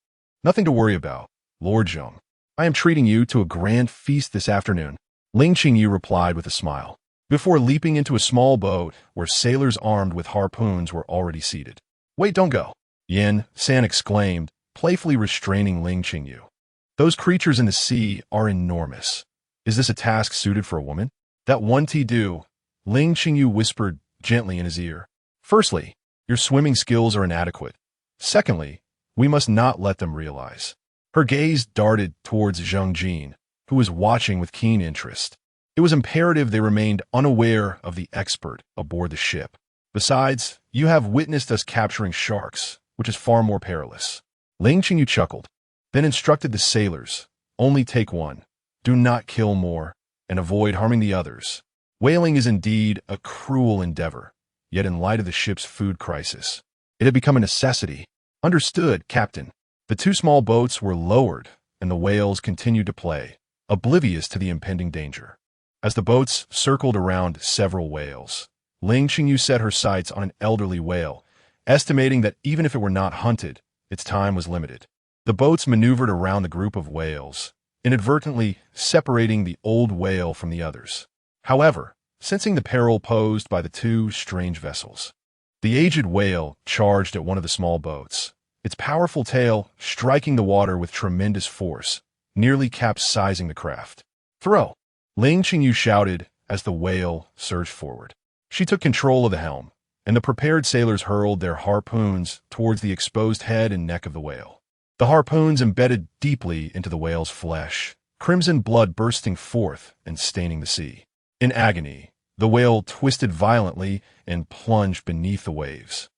"Nothing to worry about, Lord Zheng. I am treating you to a grand feast this afternoon," Ling Qingyu replied with a smile. before leaping into a small boat where sailors armed with harpoons were already seated. "Wait, don't go!" Yin San exclaimed, playfully restraining Ling Qingyu. "Those creatures in the sea are enormous. Is this a task suited for a woman?" "That one T do," Ling Qingyu whispered gently in his ear. "Firstly, your swimming skills are inadequate. Secondly, we must not let them realize." Her gaze darted towards Zheng Jin, who was watching with keen interest. It was imperative they remained unaware of the expert aboard the ship. "Besides, you have witnessed us capturing sharks, which is far more perilous." Ling Qingyu chuckled, then instructed the sailors, "Only take one. Do not kill more, and avoid harming the others. Whaling is indeed a cruel endeavor, yet in light of the ship's food crisis, it had become a necessity." "Understood, Captain." The two small boats were lowered, and the whales continued to play, oblivious to the impending danger. As the boats circled around several whales, Ling Qingyu set her sights on an elderly whale, estimating that even if it were not hunted, its time was limited. The boats maneuvered around the group of whales, inadvertently separating the old whale from the others. However, sensing the peril posed by the two strange vessels, the aged whale charged at one of the small boats, its powerful tail striking the water with tremendous force, nearly capsizing the craft. "Throw!" Ling Qingyu shouted as the whale surged forward. She took control of the helm, and the prepared sailors hurled their harpoons towards the exposed head and neck of the whale. The harpoons embedded deeply into the whale's flesh, crimson blood bursting forth and staining the sea. In agony, the whale twisted violently and plunged beneath the waves.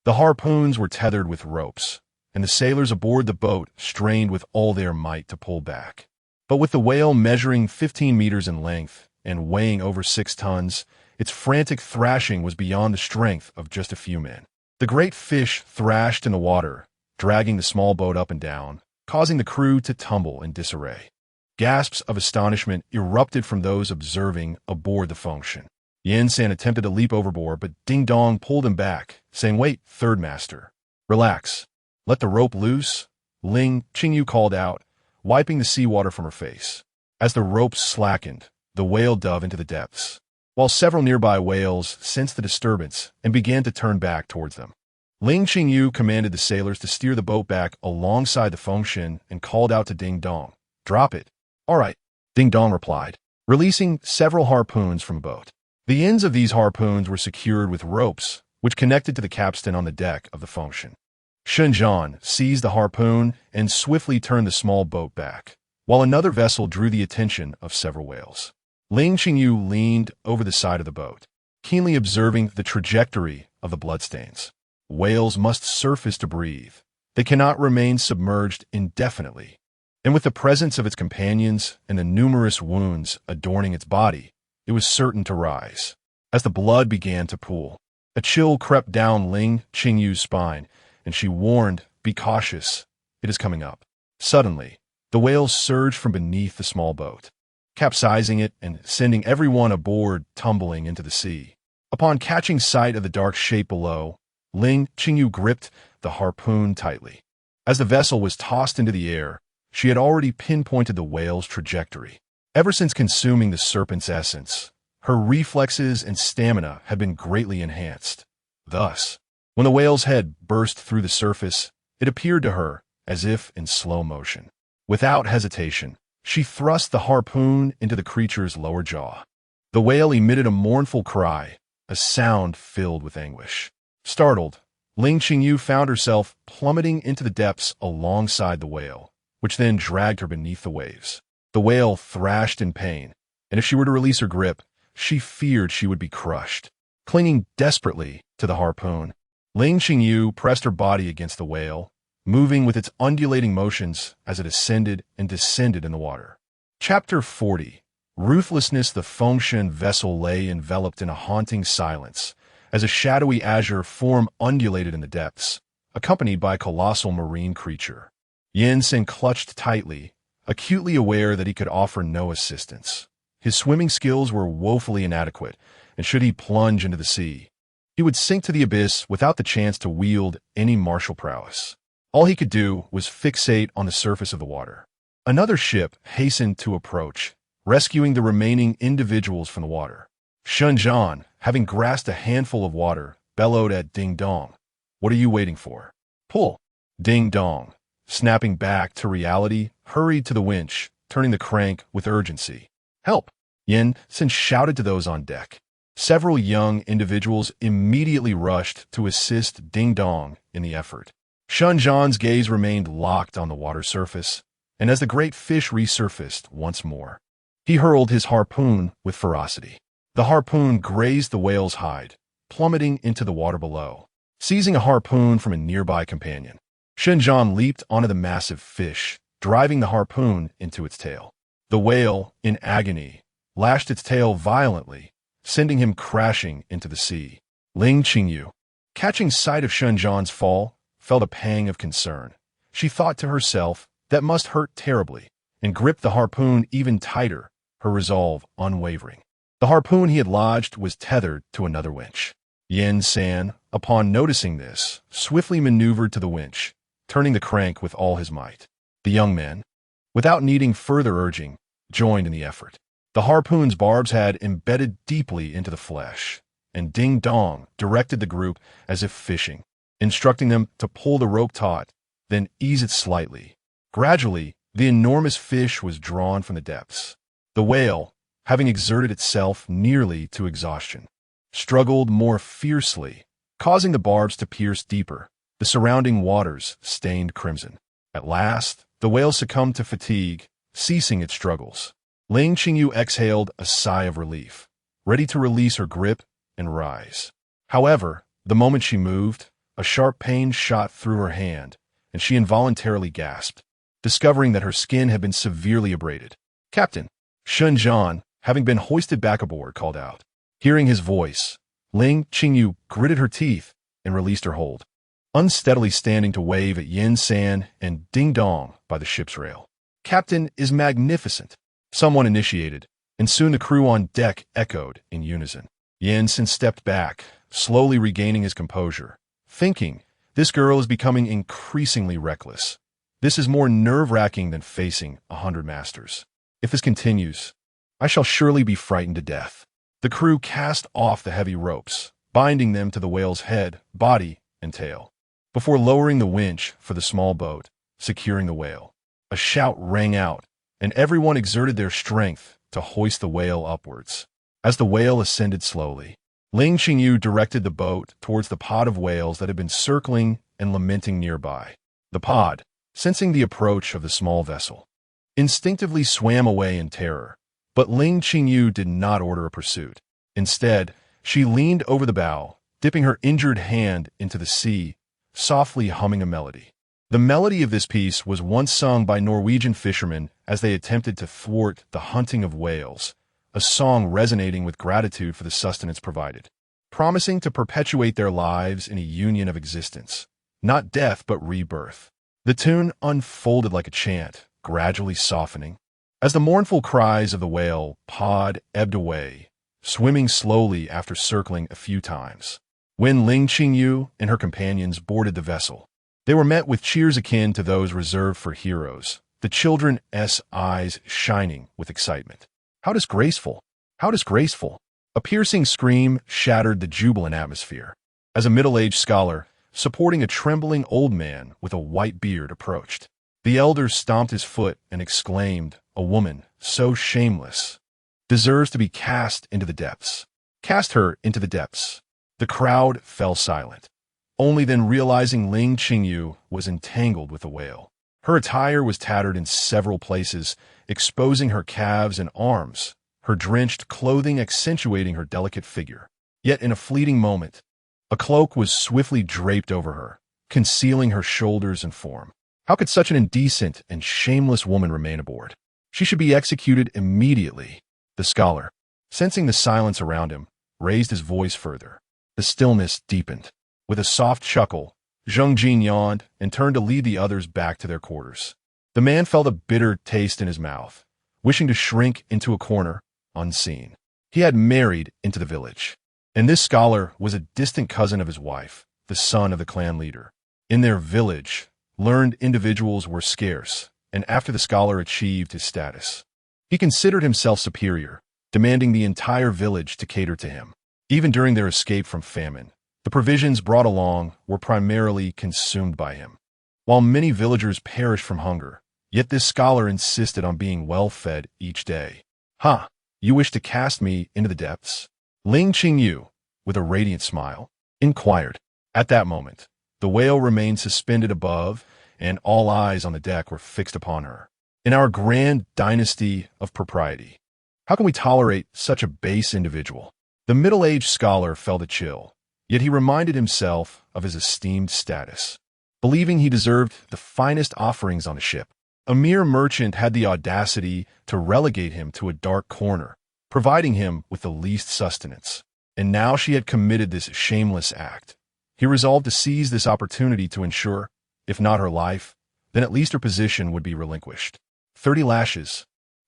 The harpoons were tethered with ropes, and the sailors aboard the boat strained with all their might to pull back. But with the whale measuring 15 meters in length and weighing over 6 tons, its frantic thrashing was beyond the strength of just a few men. The great fish thrashed in the water, dragging the small boat up and down, causing the crew to tumble in disarray. Gasps of astonishment erupted from those observing aboard the Fengshan. Yin San attempted to leap overboard, but Ding Dong pulled him back, saying, "Wait, third master. Relax. Let the rope loose," Ling Qingyu called out, wiping the seawater from her face. As the rope slackened, the whale dove into the depths, while several nearby whales sensed the disturbance and began to turn back towards them. Ling Qingyu commanded the sailors to steer the boat back alongside the Fengshan and called out to Ding Dong, "Drop it." "All right," Ding Dong replied, releasing several harpoons from the boat. The ends of these harpoons were secured with ropes, which connected to the capstan on the deck of the Fengshan. Shenzhen seized the harpoon and swiftly turned the small boat back, while another vessel drew the attention of several whales. Ling Qingyu leaned over the side of the boat, keenly observing the trajectory of the bloodstains. Whales must surface to breathe. They cannot remain submerged indefinitely. And with the presence of its companions and the numerous wounds adorning its body, it was certain to rise. As the blood began to pool, a chill crept down Ling Qingyu's spine, and she warned, "Be cautious. It is coming up." Suddenly, the whale surged from beneath the small boat, capsizing it and sending everyone aboard tumbling into the sea. Upon catching sight of the dark shape below, Ling Qingyu gripped the harpoon tightly. As the vessel was tossed into the air, she had already pinpointed the whale's trajectory. Ever since consuming the serpent's essence, her reflexes and stamina had been greatly enhanced. Thus, when the whale's head burst through the surface, it appeared to her as if in slow motion. Without hesitation, she thrust the harpoon into the creature's lower jaw. The whale emitted a mournful cry, a sound filled with anguish. Startled, Ling Qingyu found herself plummeting into the depths alongside the whale, which then dragged her beneath the waves. The whale thrashed in pain, and if she were to release her grip, she feared she would be crushed. Clinging desperately to the harpoon, Ling Qingyu pressed her body against the whale, moving with its undulating motions as it ascended and descended in the water. Chapter 40. Ruthlessness. The Fengshan vessel lay enveloped in a haunting silence, as a shadowy azure form undulated in the depths, accompanied by a colossal marine creature. Yin Sen clutched tightly, acutely aware that he could offer no assistance. His swimming skills were woefully inadequate, and should he plunge into the sea, he would sink to the abyss without the chance to wield any martial prowess. All he could do was fixate on the surface of the water. Another ship hastened to approach, rescuing the remaining individuals from the water. Shunjan, having grasped a handful of water, bellowed at Ding Dong. What are you waiting for? Pull. Ding Dong, snapping back to reality, hurried to the winch, turning the crank with urgency. Help! Yin Sin shouted to those on deck. Several young individuals immediately rushed to assist Ding Dong in the effort. Shunjan's gaze remained locked on the water surface, and as the great fish resurfaced once more, he hurled his harpoon with ferocity. The harpoon grazed the whale's hide, plummeting into the water below. Seizing a harpoon from a nearby companion, Shunjan leaped onto the massive fish, driving the harpoon into its tail. The whale, in agony, lashed its tail violently, sending him crashing into the sea. Ling Qingyu, catching sight of Shunjan's fall, felt a pang of concern. She thought to herself, that must hurt terribly, and gripped the harpoon even tighter, her resolve unwavering. The harpoon he had lodged was tethered to another winch. Yin San, upon noticing this, swiftly maneuvered to the winch, turning the crank with all his might. The young man, without needing further urging, joined in the effort. The harpoon's barbs had embedded deeply into the flesh, and Ding Dong directed the group as if fishing, instructing them to pull the rope taut, then ease it slightly. Gradually, the enormous fish was drawn from the depths. The whale, having exerted itself nearly to exhaustion, struggled more fiercely, causing the barbs to pierce deeper. The surrounding waters stained crimson. At last, the whale succumbed to fatigue, ceasing its struggles. Ling Qingyu exhaled a sigh of relief, ready to release her grip and rise. However, the moment she moved, a sharp pain shot through her hand, and she involuntarily gasped, discovering that her skin had been severely abraded. Captain, Shunjan, having been hoisted back aboard, called out. Hearing his voice, Ling Qingyu gritted her teeth and released her hold, unsteadily standing to wave at Yin San and Ding Dong by the ship's rail. Captain is magnificent, someone initiated, and soon the crew on deck echoed in unison. Yin San stepped back, slowly regaining his composure, thinking, this girl is becoming increasingly reckless. This is more nerve-wracking than facing 100 masters. If this continues, I shall surely be frightened to death. The crew cast off the heavy ropes, binding them to the whale's head, body, and tail, before lowering the winch for the small boat, securing the whale. A shout rang out, and everyone exerted their strength to hoist the whale upwards. As the whale ascended slowly, Ling Qingyu directed the boat towards the pod of whales that had been circling and lamenting nearby. The pod, sensing the approach of the small vessel, instinctively swam away in terror, but Ling Qingyu did not order a pursuit. Instead, she leaned over the bow, dipping her injured hand into the sea, softly humming a melody. The melody of this piece was once sung by Norwegian fishermen as they attempted to thwart the hunting of whales, a song resonating with gratitude for the sustenance provided, promising to perpetuate their lives in a union of existence, not death but rebirth. The tune unfolded like a chant, gradually softening, as the mournful cries of the whale pod ebbed away, swimming slowly after circling a few times. When Ling Qingyu and her companions boarded the vessel, they were met with cheers akin to those reserved for heroes, the children's eyes shining with excitement. How disgraceful! How disgraceful! A piercing scream shattered the jubilant atmosphere, as a middle-aged scholar, supporting a trembling old man with a white beard, approached. The elder stomped his foot and exclaimed, "A woman, so shameless, deserves to be cast into the depths. Cast her into the depths." The crowd fell silent, only then realizing Ling Qingyu was entangled with the whale. Her attire was tattered in several places, exposing her calves and arms, her drenched clothing accentuating her delicate figure. Yet in a fleeting moment, a cloak was swiftly draped over her, concealing her shoulders and form. How could such an indecent and shameless woman remain aboard? She should be executed immediately. The scholar, sensing the silence around him, raised his voice further. The stillness deepened. With a soft chuckle, Zheng Jin yawned and turned to lead the others back to their quarters. The man felt a bitter taste in his mouth, wishing to shrink into a corner, unseen. He had married into the village, and this scholar was a distant cousin of his wife, the son of the clan leader. In their village, learned individuals were scarce, and after the scholar achieved his status, he considered himself superior, demanding the entire village to cater to him. Even during their escape from famine, the provisions brought along were primarily consumed by him. While many villagers perished from hunger, yet this scholar insisted on being well-fed each day. "Ha! You wish to cast me into the depths?" Ling Qingyu, with a radiant smile, inquired. At that moment, the whale remained suspended above, and all eyes on the deck were fixed upon her. "In our grand dynasty of propriety, how can we tolerate such a base individual?" The middle-aged scholar felt a chill, yet he reminded himself of his esteemed status, believing he deserved the finest offerings on the ship. A mere merchant had the audacity to relegate him to a dark corner, providing him with the least sustenance. And now she had committed this shameless act. He resolved to seize this opportunity to ensure, if not her life, then at least her position would be relinquished. 30 lashes.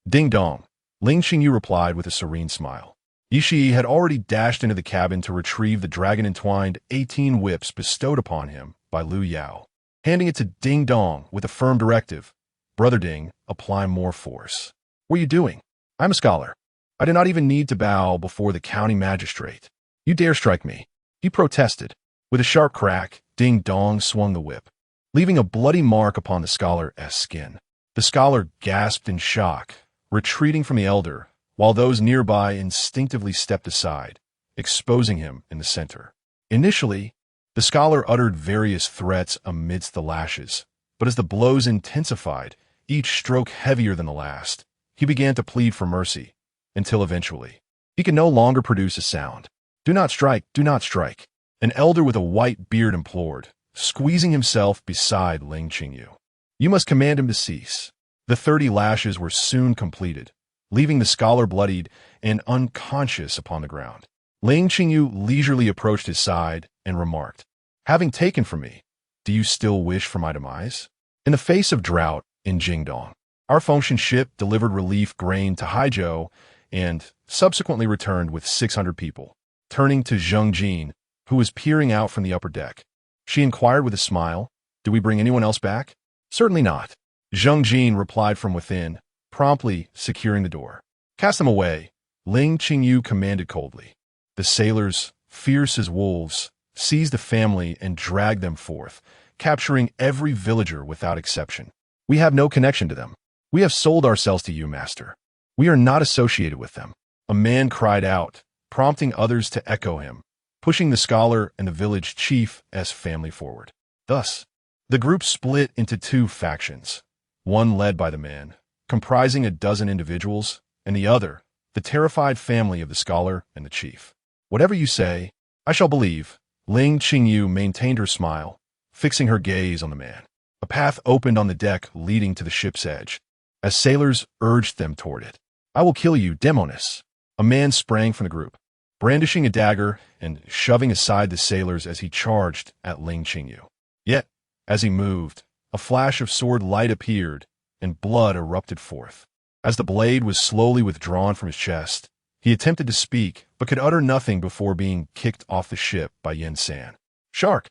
Ding dong. Ling Qingyu replied with a serene smile. Yishi had already dashed into the cabin to retrieve the dragon-entwined 18 whips bestowed upon him by Lu Yao, handing it to Ding Dong with a firm directive. "Brother Ding, apply more force." "What are you doing? I'm a scholar. I do not even need to bow before the county magistrate. You dare strike me?" he protested. With a sharp crack, Ding Dong swung the whip, leaving a bloody mark upon the scholar's skin. The scholar gasped in shock, retreating from the elder, while those nearby instinctively stepped aside, exposing him in the center. Initially, the scholar uttered various threats amidst the lashes, but as the blows intensified, each stroke heavier than the last, he began to plead for mercy, until eventually, he could no longer produce a sound. "Do not strike, do not strike," an elder with a white beard implored, squeezing himself beside Ling Qingyu. "You must command him to cease." The 30 lashes were soon completed, leaving the scholar bloodied and unconscious upon the ground. Ling Qingyu leisurely approached his side and remarked, "Having taken from me, do you still wish for my demise?" In the face of drought in Jingdong, our Fengshan ship delivered relief grain to Haizhou and subsequently returned with 600 people. Turning to Zheng Jin, who was peering out from the upper deck, she inquired with a smile, "Do we bring anyone else back?" "Certainly not," Zheng Jin replied from within, promptly securing the door. "Cast them away," Ling Qingyu commanded coldly. The sailors, fierce as wolves, seized the family and dragged them forth, capturing every villager without exception. "We have no connection to them. We have sold ourselves to you, master. We are not associated with them," a man cried out, prompting others to echo him, pushing the scholar and the village chief as family forward. Thus, the group split into 2 factions, one led by the man, comprising a dozen individuals, and the other, the terrified family of the scholar and the chief. "Whatever you say, I shall believe." Ling Qingyu maintained her smile, fixing her gaze on the man. A path opened on the deck leading to the ship's edge, as sailors urged them toward it. "I will kill you, Demonis." A man sprang from the group, brandishing a dagger and shoving aside the sailors as he charged at Ling Qingyu. Yet, as he moved, a flash of sword light appeared, and blood erupted forth. As the blade was slowly withdrawn from his chest, he attempted to speak, but could utter nothing before being kicked off the ship by Yen San. "Shark!"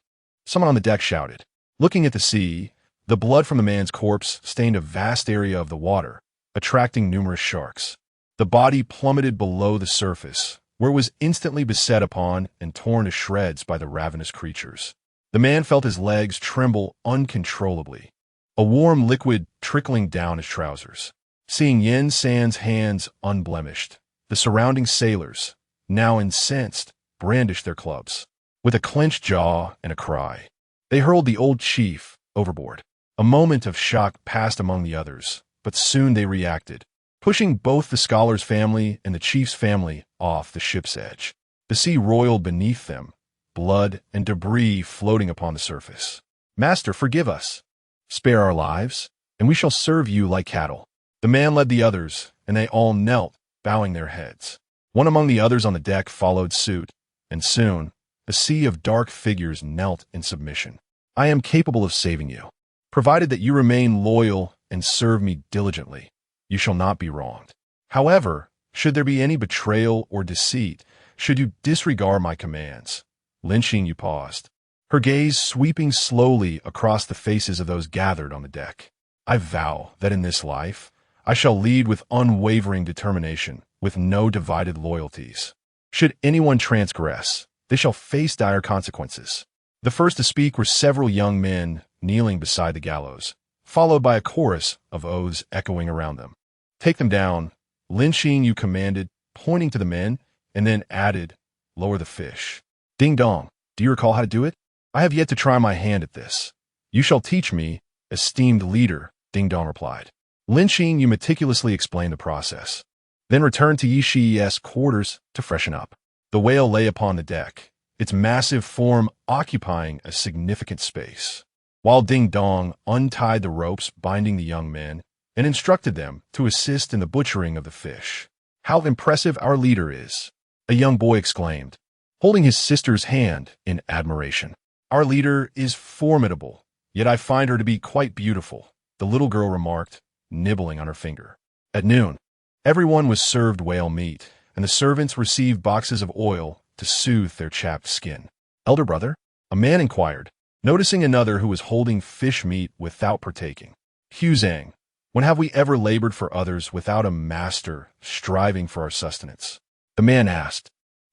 someone on the deck shouted. Looking at the sea, the blood from the man's corpse stained a vast area of the water, attracting numerous sharks. The body plummeted below the surface, where it was instantly beset upon and torn to shreds by the ravenous creatures. The man felt his legs tremble uncontrollably, a warm liquid trickling down his trousers. Seeing Yen San's hands unblemished, the surrounding sailors, now incensed, brandished their clubs. With a clenched jaw and a cry, they hurled the old chief overboard. A moment of shock passed among the others, but soon they reacted, pushing both the scholar's family and the chief's family off the ship's edge. The sea roiled beneath them, blood and debris floating upon the surface. "Master, forgive us. Spare our lives, and we shall serve you like cattle." The man led the others, and they all knelt, bowing their heads. One among the others on the deck followed suit, and soon, a sea of dark figures knelt in submission. "I am capable of saving you. Provided that you remain loyal and serve me diligently, you shall not be wronged. However, should there be any betrayal or deceit, should you disregard my commands." Ling Qingyu paused, her gaze sweeping slowly across the faces of those gathered on the deck. "I vow that in this life, I shall lead with unwavering determination with no divided loyalties. Should anyone transgress, they shall face dire consequences. The first to speak were several young men kneeling beside the gallows, followed by a chorus of oaths echoing around them. Take them down, Ling Qingyu commanded, pointing to the men, and then added, lower the fish. Ding dong, do you recall how to do it? I have yet to try my hand at this. You shall teach me, esteemed leader, Ding dong replied. Ling Qingyu meticulously explained the process, then returned to Yi Shi's quarters to freshen up. The whale lay upon the deck, its massive form occupying a significant space, while Ding Dong untied the ropes binding the young men and instructed them to assist in the butchering of the fish. How impressive our leader is, a young boy exclaimed, holding his sister's hand in admiration. Our leader is formidable, yet I find her to be quite beautiful, the little girl remarked, nibbling on her finger. At noon, everyone was served whale meat, and the servants received boxes of oil to soothe their chapped skin. Elder brother? A man inquired, noticing another who was holding fish meat without partaking. Huzang, when have we ever labored for others without a master striving for our sustenance? The man asked,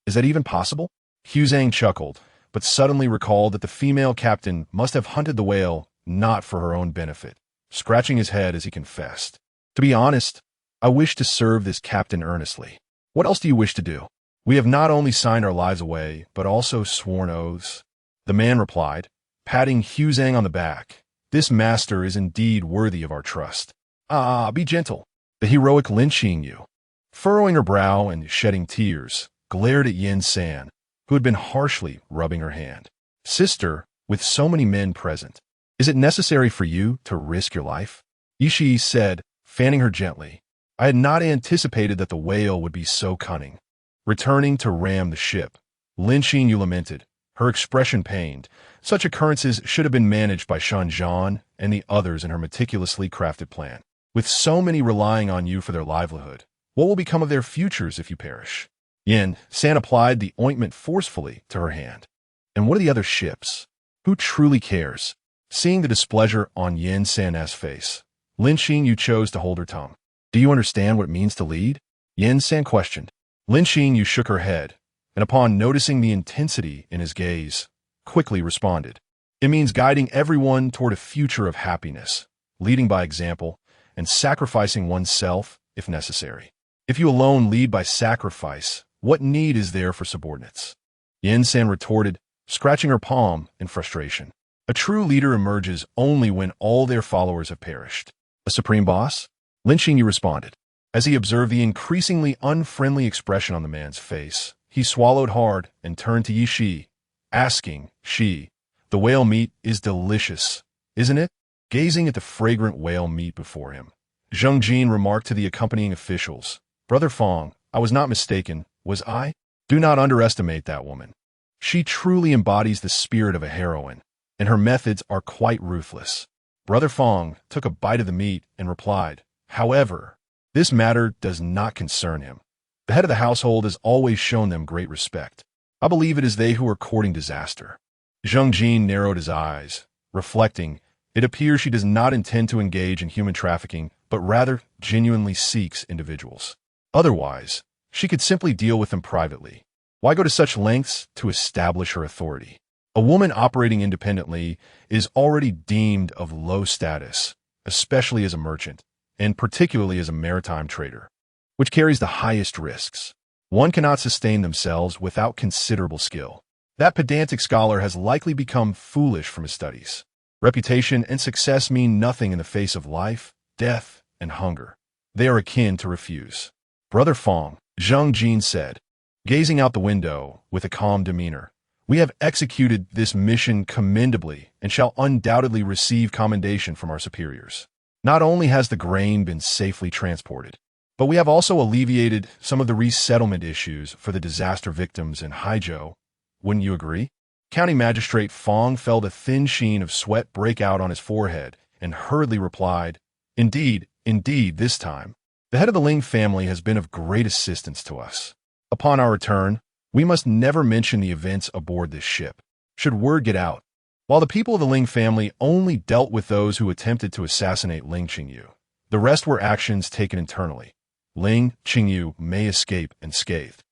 is that even possible? Huzang chuckled, but suddenly recalled that the female captain must have hunted the whale not for her own benefit, scratching his head as he confessed. To be honest, I wish to serve this captain earnestly. What else do you wish to do? We have not only signed our lives away, but also sworn oaths. The man replied, patting Huzang on the back. This master is indeed worthy of our trust. Ah, be gentle. The heroic Ling Qingyu, furrowing her brow and shedding tears, glared at Yin San, who had been harshly rubbing her hand. Sister, with so many men present, is it necessary for you to risk your life? Yishi said, fanning her gently. I had not anticipated that the whale would be so cunning. Returning to ram the ship, Ling Qingyu lamented, her expression pained. Such occurrences should have been managed by Shan Zhan and the others in her meticulously crafted plan. With so many relying on you for their livelihood, what will become of their futures if you perish? Yin San applied the ointment forcefully to her hand. And what are the other ships? Who truly cares? Seeing the displeasure on Yin San's face, Ling Qingyu chose to hold her tongue. Do you understand what it means to lead? Yin San questioned. Ling Qingyu shook her head, and upon noticing the intensity in his gaze, quickly responded. It means guiding everyone toward a future of happiness, leading by example, and sacrificing oneself if necessary. If you alone lead by sacrifice, what need is there for subordinates? Yin San retorted, scratching her palm in frustration. A true leader emerges only when all their followers have perished. A supreme boss? Ling Qingyu responded. As he observed the increasingly unfriendly expression on the man's face, he swallowed hard and turned to Yi Shi, asking, Shi, the whale meat is delicious, isn't it? Gazing at the fragrant whale meat before him, Zheng Jin remarked to the accompanying officials, Brother Fong, I was not mistaken, was I? Do not underestimate that woman. She truly embodies the spirit of a heroine, and her methods are quite ruthless. Brother Fong took a bite of the meat and replied, however, this matter does not concern him. The head of the household has always shown them great respect. I believe it is they who are courting disaster. Zheng Jin narrowed his eyes, reflecting, it appears she does not intend to engage in human trafficking, but rather genuinely seeks individuals. Otherwise, she could simply deal with them privately. Why go to such lengths to establish her authority? A woman operating independently is already deemed of low status, especially as a merchant, and particularly as a maritime trader, which carries the highest risks. One cannot sustain themselves without considerable skill. That pedantic scholar has likely become foolish from his studies. Reputation and success mean nothing in the face of life, death, and hunger. They are akin to refuse. Brother Fong, Zheng Jin said, gazing out the window with a calm demeanor, we have executed this mission commendably and shall undoubtedly receive commendation from our superiors. Not only has the grain been safely transported, but we have also alleviated some of the resettlement issues for the disaster victims in Haizhou. Wouldn't you agree? County Magistrate Fong felt a thin sheen of sweat break out on his forehead and hurriedly replied, Indeed, this time. The head of the Ling family has been of great assistance to us. Upon our return, we must never mention the events aboard this ship, should word get out. While the people of the Ling family only dealt with those who attempted to assassinate Ling Qingyu, the rest were actions taken internally. Ling Qingyu may escape unscathed.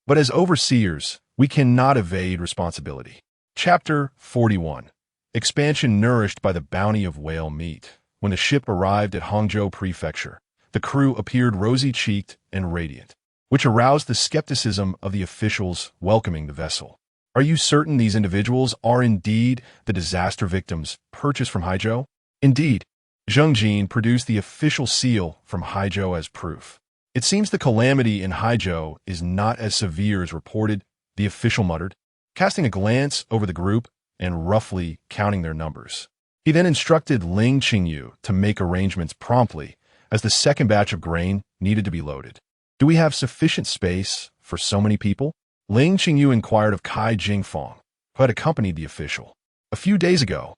But as overseers, we cannot evade responsibility. Chapter 41. Expansion nourished by the bounty of whale meat. When the ship arrived at Hangzhou Prefecture, the crew appeared rosy-cheeked and radiant, which aroused the skepticism of the officials welcoming the vessel. Are you certain these individuals are indeed the disaster victims purchased from Hangzhou? Indeed, Zheng Jin produced the official seal from Hangzhou as proof. It seems the calamity in Hangzhou is not as severe as reported, the official muttered, casting a glance over the group and roughly counting their numbers. He then instructed Ling Qingyu to make arrangements promptly, as the second batch of grain needed to be loaded. Do we have sufficient space for so many people? Ling Qingyu inquired of Cai Jingfang, who had accompanied the official. A few days ago,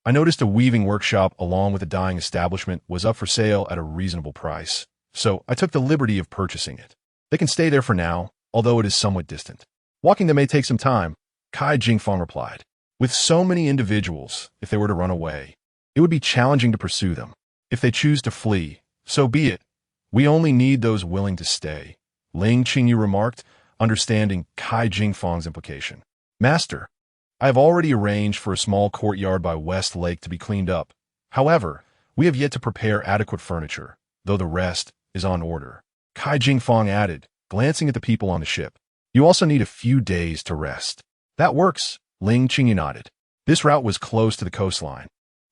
I noticed a weaving workshop along with a dyeing establishment was up for sale at a reasonable price, so I took the liberty of purchasing it. They can stay there for now, although it is somewhat distant. Walking them may take some time, Cai Jingfang replied. With so many individuals, if they were to run away, it would be challenging to pursue them. If they choose to flee, so be it. We only need those willing to stay, Ling Qingyu remarked, understanding Cai Jingfang's implication. Master, I have already arranged for a small courtyard by West Lake to be cleaned up. However, we have yet to prepare adequate furniture, though the rest is on order. Cai Jingfang added, glancing at the people on the ship. You also need a few days to rest. That works, Ling Qingyu nodded. This route was close to the coastline,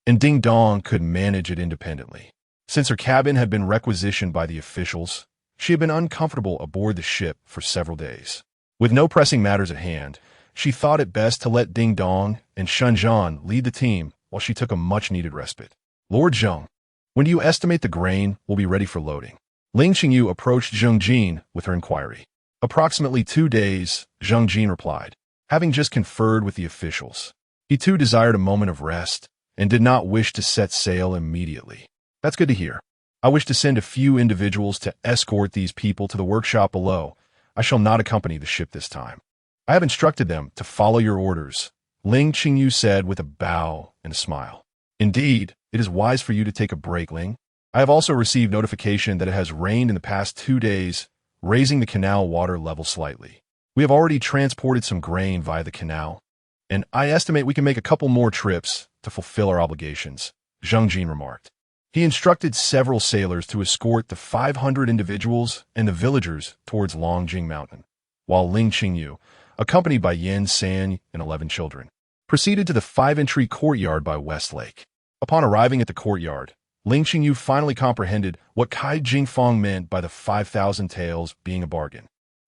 and Ding Dong could manage it independently. Since her cabin had been requisitioned by the officials, she had been uncomfortable aboard the ship for several days. With no pressing matters at hand, she thought it best to let Ding Dong and Shenzhen lead the team while she took a much-needed respite. Lord Zheng, when do you estimate the grain will be ready for loading? Ling Qingyu approached Zheng Jin with her inquiry. Approximately 2 days, Zheng Jin replied, having just conferred with the officials. He too desired a moment of rest and did not wish to set sail immediately. That's good to hear. I wish to send a few individuals to escort these people to the workshop below. I shall not accompany the ship this time. I have instructed them to follow your orders, Ling Qingyu said with a bow and a smile. Indeed, it is wise for you to take a break, Ling. I have also received notification that it has rained in the past 2 days, raising the canal water level slightly. We have already transported some grain via the canal, and I estimate we can make a couple more trips to fulfill our obligations, Zheng Jin remarked. He instructed several sailors to escort the 500 individuals and the villagers towards Longjing Mountain, while Ling Qingyu, accompanied by Yan San and 11 children, proceeded to the 5-entry courtyard by West Lake. Upon arriving at the courtyard, Ling Qingyu finally comprehended what Cai Jingfang meant by the 5,000 taels being a bargain.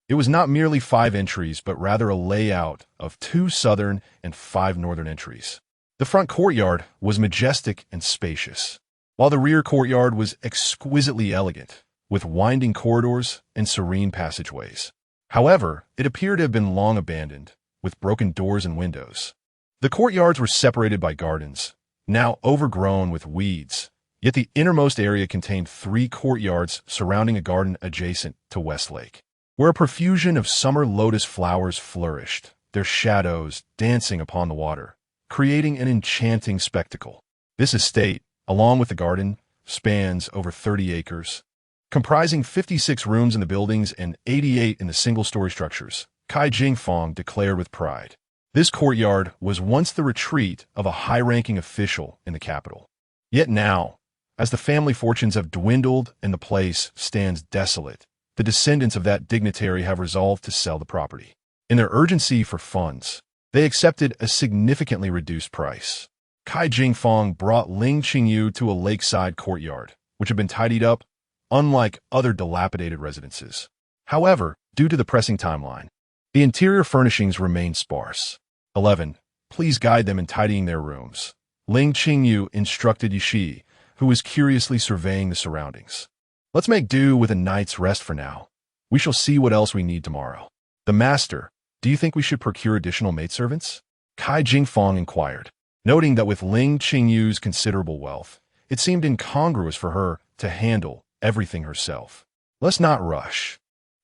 It was not merely 5 entries, but rather a layout of 2 southern and 5 northern entries. The front courtyard was majestic and spacious, while the rear courtyard was exquisitely elegant, with winding corridors and serene passageways. However, it appeared to have been long abandoned, with broken doors and windows. The courtyards were separated by gardens, now overgrown with weeds, yet the innermost area contained 3 courtyards surrounding a garden adjacent to West Lake, where a profusion of summer lotus flowers flourished, their shadows dancing upon the water, creating an enchanting spectacle. This estate, along with the garden, spans over 30 acres, comprising 56 rooms in the buildings and 88 in the single-story structures, Cai Jingfang declared with pride. This courtyard was once the retreat of a high-ranking official in the capital. Yet now, as the family fortunes have dwindled and the place stands desolate, the descendants of that dignitary have resolved to sell the property. In their urgency for funds, they accepted a significantly reduced price. Cai Jingfang brought Ling Qingyu to a lakeside courtyard, which had been tidied up, unlike other dilapidated residences. However, due to the pressing timeline, the interior furnishings remained sparse. 11. Please guide them in tidying their rooms, Ling Qingyu instructed Yishi, who was curiously surveying the surroundings. Let's make do with a night's rest for now. We shall see what else we need tomorrow. The master, do you think we should procure additional maidservants? Cai Jingfang inquired, noting that with Ling Qingyu's considerable wealth, it seemed incongruous for her to handle everything herself. Let's not rush.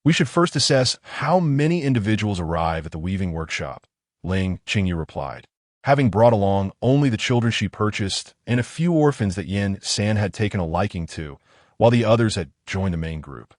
We should first assess how many individuals arrive at the weaving workshop, Ling Qingyu replied, having brought along only the children she purchased and a few orphans that Yan San had taken a liking to, while the others had joined the main group.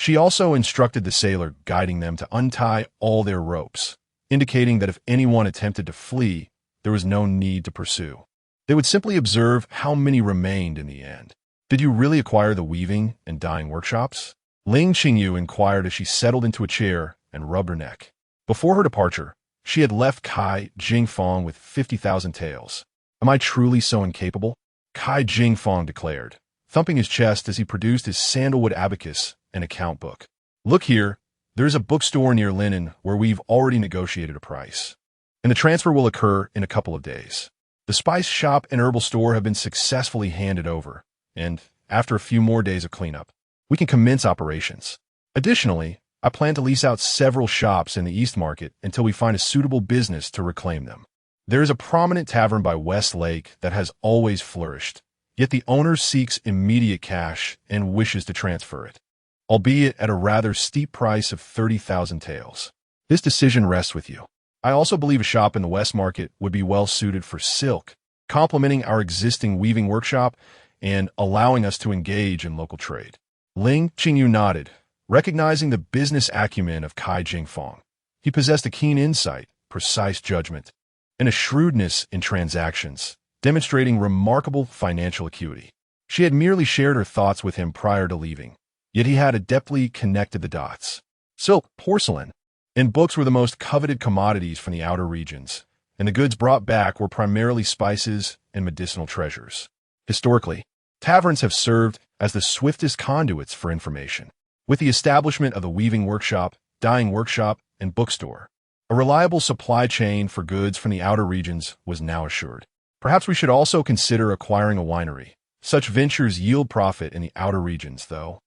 She also instructed the sailor guiding them to untie all their ropes, indicating that if anyone attempted to flee, there was no need to pursue. They would simply observe how many remained in the end. Did you really acquire the weaving and dyeing workshops? Ling Qingyu inquired as she settled into a chair and rubbed her neck. Before her departure, she had left Kai Jingfong with 50,000 taels. Am I truly so incapable? Kai Jingfong declared, thumping his chest as he produced his sandalwood abacus and account book. Look here, there's a bookstore near Linen where we've already negotiated a price, and the transfer will occur in a couple of days. The spice shop and herbal store have been successfully handed over, and after a few more days of cleanup, we can commence operations. Additionally, I plan to lease out several shops in the East Market until we find a suitable business to reclaim them. There is a prominent tavern by West Lake that has always flourished, yet the owner seeks immediate cash and wishes to transfer it, albeit at a rather steep price of 30,000 taels. This decision rests with you. I also believe a shop in the West Market would be well suited for silk, complementing our existing weaving workshop and allowing us to engage in local trade. Ling Qingyu nodded, recognizing the business acumen of Kai Jingfong. He possessed a keen insight, precise judgment, and a shrewdness in transactions, demonstrating remarkable financial acuity. She had merely shared her thoughts with him prior to leaving, yet he had adeptly connected the dots. Silk, porcelain, and books were the most coveted commodities from the outer regions, and the goods brought back were primarily spices and medicinal treasures. Historically, taverns have served as the swiftest conduits for information. With the establishment of the weaving workshop, dyeing workshop, and bookstore, a reliable supply chain for goods from the outer regions was now assured. Perhaps we should also consider acquiring a winery. Such ventures yield profit in the outer regions, though.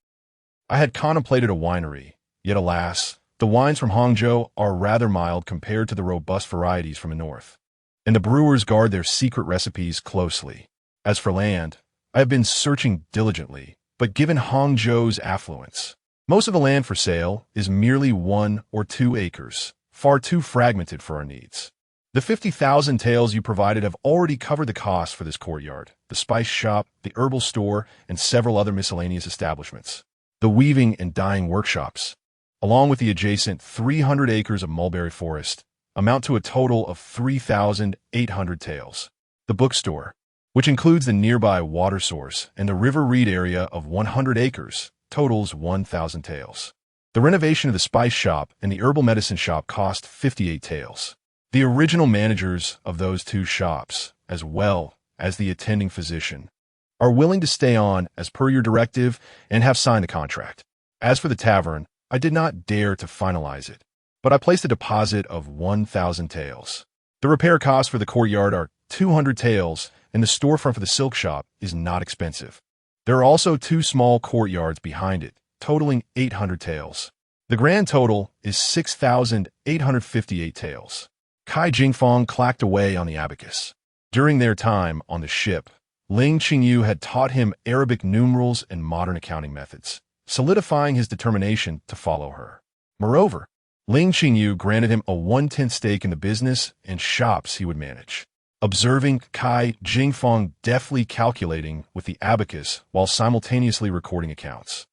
I had contemplated a winery, yet alas, the wines from Hangzhou are rather mild compared to the robust varieties from the north, and the brewers guard their secret recipes closely. As for land, I have been searching diligently, but given Hangzhou's affluence, most of the land for sale is merely 1 or 2 acres, far too fragmented for our needs. The 50,000 taels you provided have already covered the cost for this courtyard, the spice shop, the herbal store, and several other miscellaneous establishments. The weaving and dyeing workshops, along with the adjacent 300 acres of mulberry forest, amount to a total of 3,800 taels. The bookstore, which includes the nearby water source and the river reed area of 100 acres, totals 1,000 taels. The renovation of the spice shop and the herbal medicine shop cost 58 taels. The original managers of those 2 shops, as well as the attending physician, are willing to stay on as per your directive and have signed the contract. As for the tavern, I did not dare to finalize it, but I placed a deposit of 1,000 taels. The repair costs for the courtyard are 200 taels, and the storefront for the silk shop is not expensive. There are also 2 small courtyards behind it, totaling 800 taels. The grand total is 6,858 taels. Kai Jingfong clacked away on the abacus. During their time on the ship, Ling Qingyu had taught him Arabic numerals and modern accounting methods, solidifying his determination to follow her. Moreover, Ling Qingyu granted him a 1/10 stake in the business and shops he would manage. Observing Kai Jingfong deftly calculating with the abacus while simultaneously recording accounts,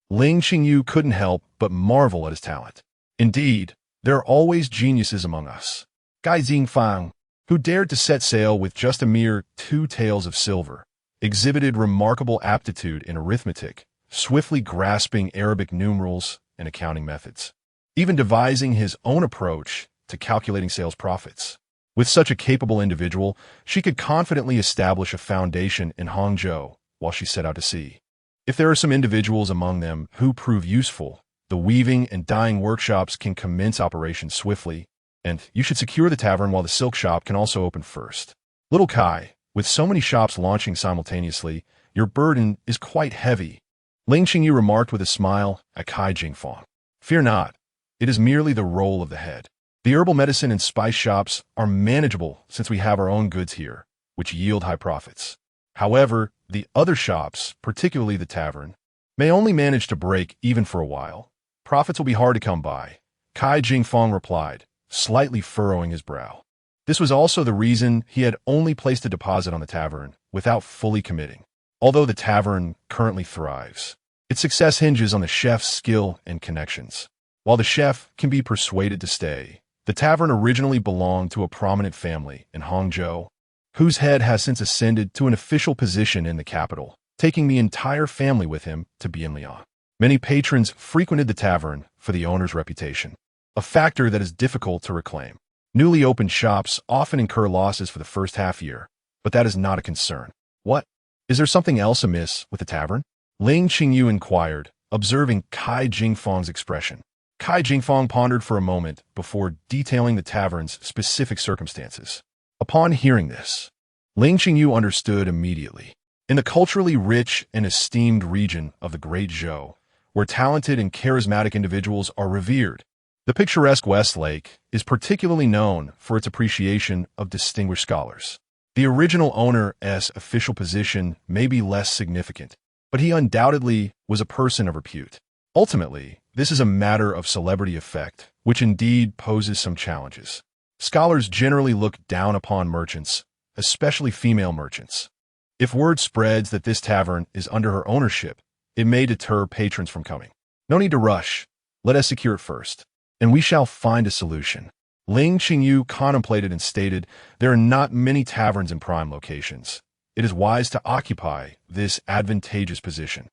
Ling Qingyu couldn't help but marvel at his talent. Indeed, there are always geniuses among us. Kai Jingfong, who dared to set sail with just a mere 2 taels of silver, exhibited remarkable aptitude in arithmetic, swiftly grasping Arabic numerals and accounting methods, even devising his own approach to calculating sales profits. With such a capable individual, she could confidently establish a foundation in Hangzhou while she set out to sea. If there are some individuals among them who prove useful, the weaving and dyeing workshops can commence operations swiftly, and you should secure the tavern while the silk shop can also open first. Little Kai, with so many shops launching simultaneously, your burden is quite heavy. Ling Qingyu remarked with a smile at Kai Jingfong. Fear not, it is merely the role of the head. The herbal medicine and spice shops are manageable since we have our own goods here, which yield high profits. However, the other shops, particularly the tavern, may only manage to break even for a while. Profits will be hard to come by, Kai Jingfong replied, slightly furrowing his brow. This was also the reason he had only placed a deposit on the tavern without fully committing. Although the tavern currently thrives, Its success hinges on the chef's skill and connections. While the chef can be persuaded to stay, the tavern originally belonged to a prominent family in Hangzhou, whose head has since ascended to an official position in the capital, taking the entire family with him to Bienlian. Many patrons frequented the tavern for the owner's reputation, a factor that is difficult to reclaim. Newly opened shops often incur losses for the first half year, but that is not a concern. What? Is there something else amiss with the tavern? Ling Qingyu inquired, observing Kai Jingfang's expression. Kai Jingfang pondered for a moment before detailing the tavern's specific circumstances. Upon hearing this, Ling Qingyu understood immediately. In the culturally rich and esteemed region of the Great Zhou, where talented and charismatic individuals are revered, the picturesque Westlake is particularly known for its appreciation of distinguished scholars. The original owner's official position may be less significant, but he undoubtedly was a person of repute. Ultimately, this is a matter of celebrity effect, which indeed poses some challenges. Scholars generally look down upon merchants, especially female merchants. If word spreads that this tavern is under her ownership, it may deter patrons from coming. No need to rush. Let us secure it first, and we shall find a solution. Ling Qingyu contemplated and stated, there are not many taverns in prime locations. It is wise to occupy this advantageous position.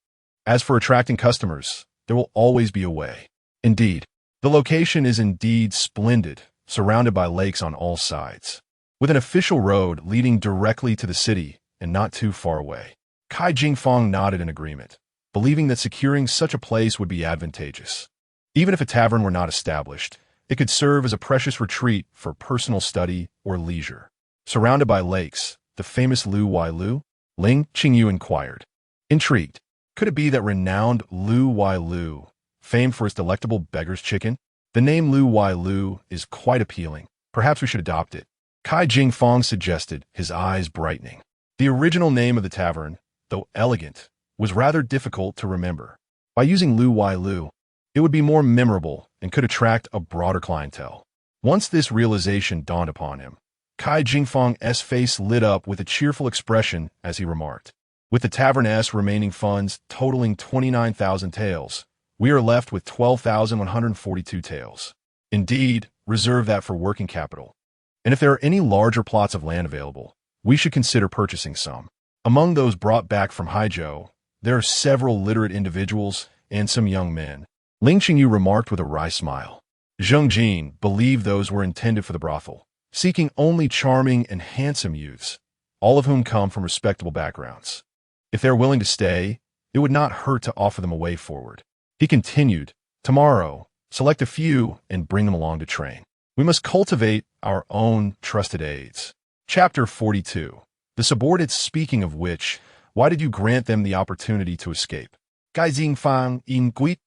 As for attracting customers, there will always be a way. Indeed, the location is indeed splendid, surrounded by lakes on all sides, with an official road leading directly to the city and not too far away. Kai Jingfang nodded in agreement, believing that securing such a place would be advantageous. Even if a tavern were not established, it could serve as a precious retreat for personal study or leisure. Surrounded by lakes, the famous Lu Wai Lu? Ling Qingyu inquired. Intrigued, could it be that renowned Lu Wai Lu, famed for its delectable beggar's chicken? The name Lu Wai Lu is quite appealing. Perhaps we should adopt it. Kai Jingfang suggested, his eyes brightening. The original name of the tavern, though elegant, was rather difficult to remember. By using Lu Wai Lu, it would be more memorable and could attract a broader clientele. Once this realization dawned upon him, Kai Jingfang's face lit up with a cheerful expression as he remarked, with the tavern's remaining funds totaling 29,000 taels, we are left with 12,142 taels. Indeed, reserve that for working capital. And if there are any larger plots of land available, we should consider purchasing some. Among those brought back from Haizhou, there are several literate individuals and some young men. Ling Qingyu remarked with a wry smile. Zheng Jin believed those were intended for the brothel, seeking only charming and handsome youths, all of whom come from respectable backgrounds. If they are willing to stay, it would not hurt to offer them a way forward. He continued, tomorrow, select a few and bring them along to train. We must cultivate our own trusted aides. Chapter 42. The subordinates, speaking of which, why did you grant them the opportunity to escape? Gai Jingfang in Gui.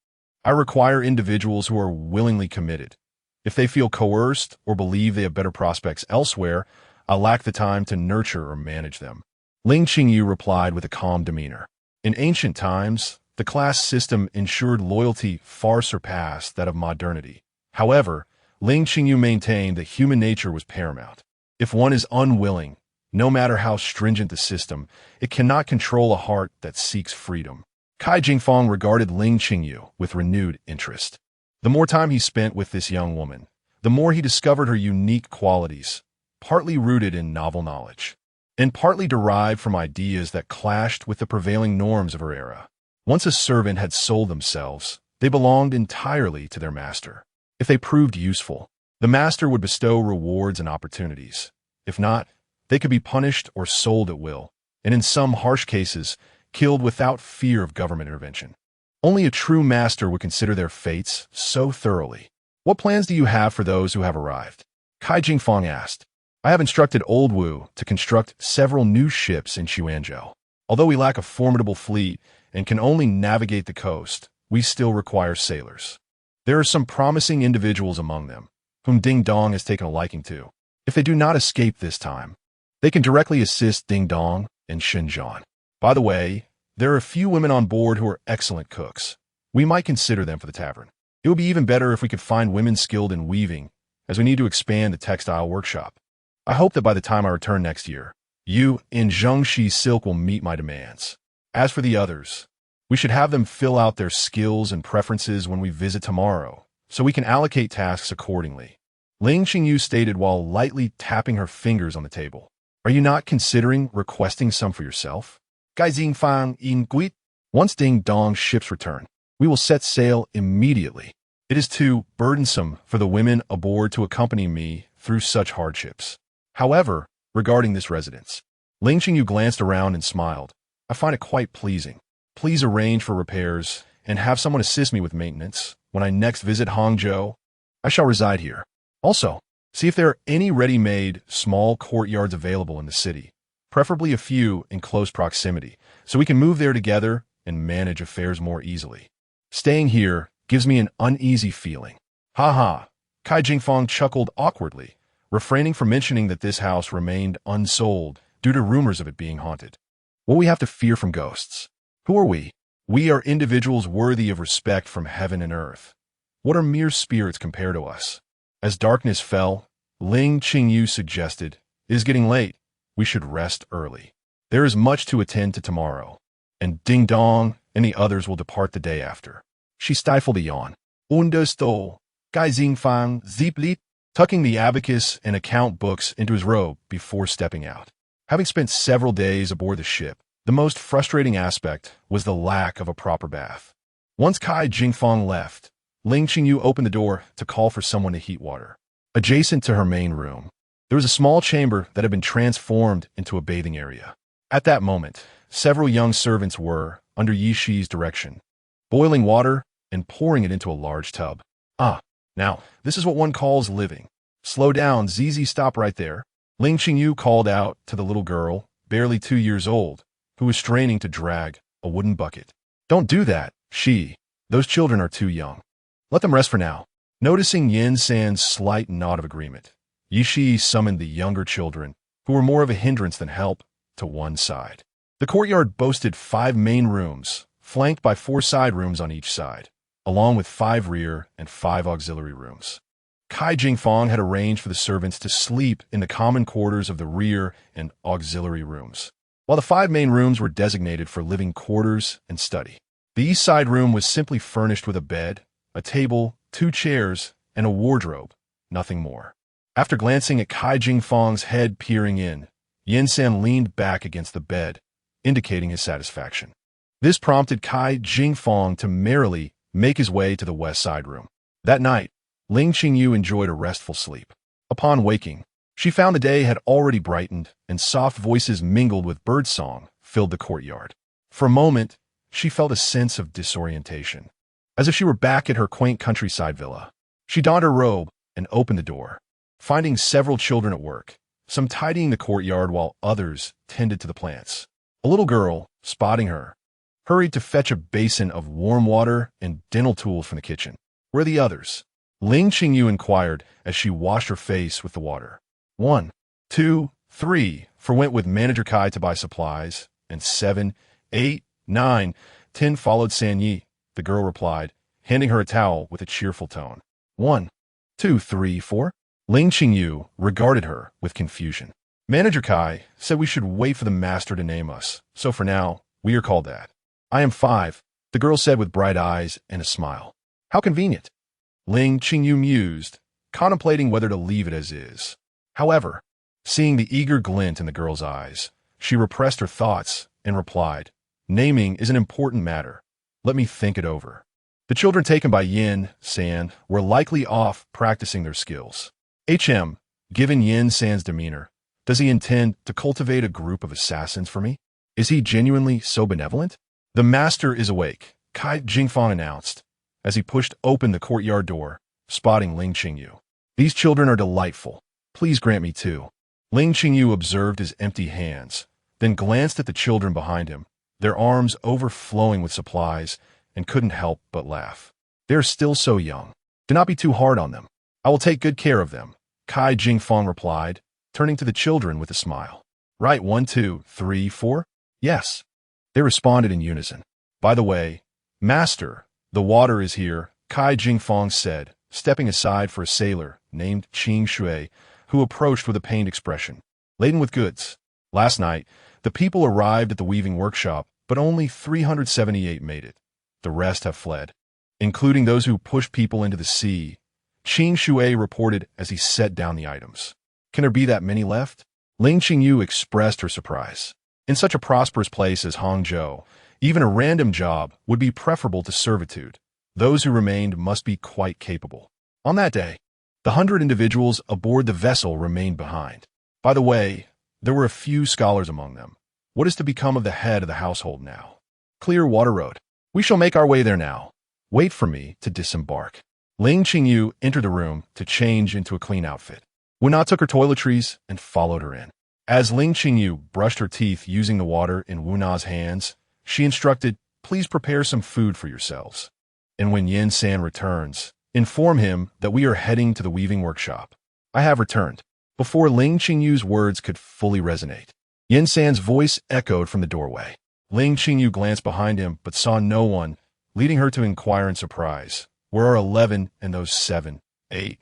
I require individuals who are willingly committed. If they feel coerced or believe they have better prospects elsewhere, I lack the time to nurture or manage them. Ling Qingyu replied with a calm demeanor. In ancient times, the class system ensured loyalty far surpassed that of modernity. However, Ling Qingyu maintained that human nature was paramount. If one is unwilling, no matter how stringent the system, it cannot control a heart that seeks freedom. Kai Jingfang regarded Ling Qingyu with renewed interest. The more time he spent with this young woman, the more he discovered her unique qualities, partly rooted in novel knowledge, and partly derived from ideas that clashed with the prevailing norms of her era. Once a servant had sold themselves, they belonged entirely to their master. If they proved useful, the master would bestow rewards and opportunities. If not, they could be punished or sold at will, and in some harsh cases, killed without fear of government intervention. Only a true master would consider their fates so thoroughly. What plans do you have for those who have arrived? Kai Jingfang asked. I have instructed Old Wu to construct several new ships in Xuanzhou. Although we lack a formidable fleet and can only navigate the coast, we still require sailors. There are some promising individuals among them, whom Ding Dong has taken a liking to. If they do not escape this time, they can directly assist Ding Dong and Shenzhen. By the way, there are a few women on board who are excellent cooks. We might consider them for the tavern. It would be even better if we could find women skilled in weaving, as we need to expand the textile workshop. I hope that by the time I return next year, you in Zhengxi silk will meet my demands. As for the others, We should have them fill out their skills and preferences when we visit tomorrow, so we can allocate tasks accordingly. Ling Qingyu stated while lightly tapping her fingers on the table. Are you not considering requesting some for yourself? Gai Fang in Guit. Once Ding Dong's ships return, we will set sail immediately. It is too burdensome for the women aboard to accompany me through such hardships. However, regarding this residence, Ling Qingyu glanced around and smiled. I find it quite pleasing. Please arrange for repairs and have someone assist me with maintenance. When I next visit Hangzhou, I shall reside here. Also, see if there are any ready-made small courtyards available in the city, preferably a few in close proximity, so we can move there together and manage affairs more easily. Staying here gives me an uneasy feeling. Ha ha, Kai Jingfang chuckled awkwardly, refraining from mentioning that this house remained unsold due to rumors of it being haunted. What we have to fear from ghosts? Who are we? We are individuals worthy of respect from heaven and earth. What are mere spirits compared to us? As darkness fell, Ling Qingyu suggested, "It is getting late. We should rest early. There is much to attend to tomorrow, and Ding Dong and the others will depart the day after." She stifled a yawn. Understood. Gai Fang Ziplit, tucking the abacus and account books into his robe before stepping out. Having spent several days aboard the ship, the most frustrating aspect was the lack of a proper bath. Once Kai Jingfang left, Ling Qingyu opened the door to call for someone to heat water. Adjacent to her main room, there was a small chamber that had been transformed into a bathing area. At that moment, several young servants were, under Yi Shi's direction, boiling water and pouring it into a large tub. Now, this is what one calls living. Slow down, Zizi, stop right there. Ling Qingyu called out to the little girl, barely 2 years old, who was straining to drag a wooden bucket. Don't do that, those children are too young. Let them rest for now. Noticing Yin San's slight nod of agreement, Yi Shi summoned the younger children, who were more of a hindrance than help, to one side. The courtyard boasted 5 main rooms, flanked by 4 side rooms on each side, along with 5 rear and 5 auxiliary rooms. Kai Jingfang had arranged for the servants to sleep in the common quarters of the rear and auxiliary rooms, while the 5 main rooms were designated for living quarters and study. The east side room was simply furnished with a bed, a table, 2 chairs, and a wardrobe, nothing more. After glancing at Kai Jingfang's head peering in, Yin San leaned back against the bed, indicating his satisfaction. This prompted Kai Jingfang to merrily make his way to the west side room. That night, Ling Qingyu enjoyed a restful sleep. Upon waking, she found the day had already brightened, and soft voices mingled with birdsong filled the courtyard. For a moment, she felt a sense of disorientation, as if she were back at her quaint countryside villa. She donned her robe and opened the door, finding several children at work, some tidying the courtyard while others tended to the plants. A little girl, spotting her, hurried to fetch a basin of warm water and dental tools from the kitchen. Where are the others? Ling Qingyu inquired as she washed her face with the water. 1, 2, 3, for went with Manager Kai to buy supplies, and 7, 8, 9, 10 followed San Yi, the girl replied, handing her a towel with a cheerful tone. 1, 2, 3, 4. Ling Qingyu regarded her with confusion. Manager Kai said we should wait for the master to name us, so for now, we are called that. I am 5, the girl said with bright eyes and a smile. How convenient. Ling Qingyu mused, contemplating whether to leave it as is. However, seeing the eager glint in the girl's eyes, she repressed her thoughts and replied, naming is an important matter. Let me think it over. The children taken by Yin San were likely off practicing their skills. Given Yin San's demeanor, does he intend to cultivate a group of assassins for me? Is he genuinely so benevolent? The master is awake, Kai Jingfang announced, as he pushed open the courtyard door, spotting Ling Qingyu. These children are delightful. Please grant me 2. Ling Qingyu observed his empty hands, then glanced at the children behind him, their arms overflowing with supplies, and couldn't help but laugh. They are still so young. Do not be too hard on them. I will take good care of them, Kai Jingfang replied, turning to the children with a smile. Right, 1, 2, 3, 4? Yes. They responded in unison. By the way, Master, the water is here, Kai Jingfang said, stepping aside for a sailor named Qing Shui, who approached with a pained expression. Laden with goods. Last night, the people arrived at the weaving workshop but only 378 made it. The rest have fled, including those who pushed people into the sea, Qing Shui reported as he set down the items. Can there be that many left? Ling Qingyu expressed her surprise. In such a prosperous place as Hangzhou, even a random job would be preferable to servitude. Those who remained must be quite capable. On that day, the 100 individuals aboard the vessel remained behind. By the way, there were a few scholars among them. What is to become of the head of the household now? Clear water road. We shall make our way there now. Wait for me to disembark. Ling Qingyu entered the room to change into a clean outfit. Wu-Na took her toiletries and followed her in. As Ling Qingyu brushed her teeth using the water in Wu-Na's hands, she instructed, "Please prepare some food for yourselves. And when Yin-san returns, inform him that we are heading to the weaving workshop." "I have returned." Before Ling Qingyu's words could fully resonate, Yin-san's voice echoed from the doorway. Ling Qingyu glanced behind him but saw no one, leading her to inquire in surprise, "Where are 11 and those 7, 8,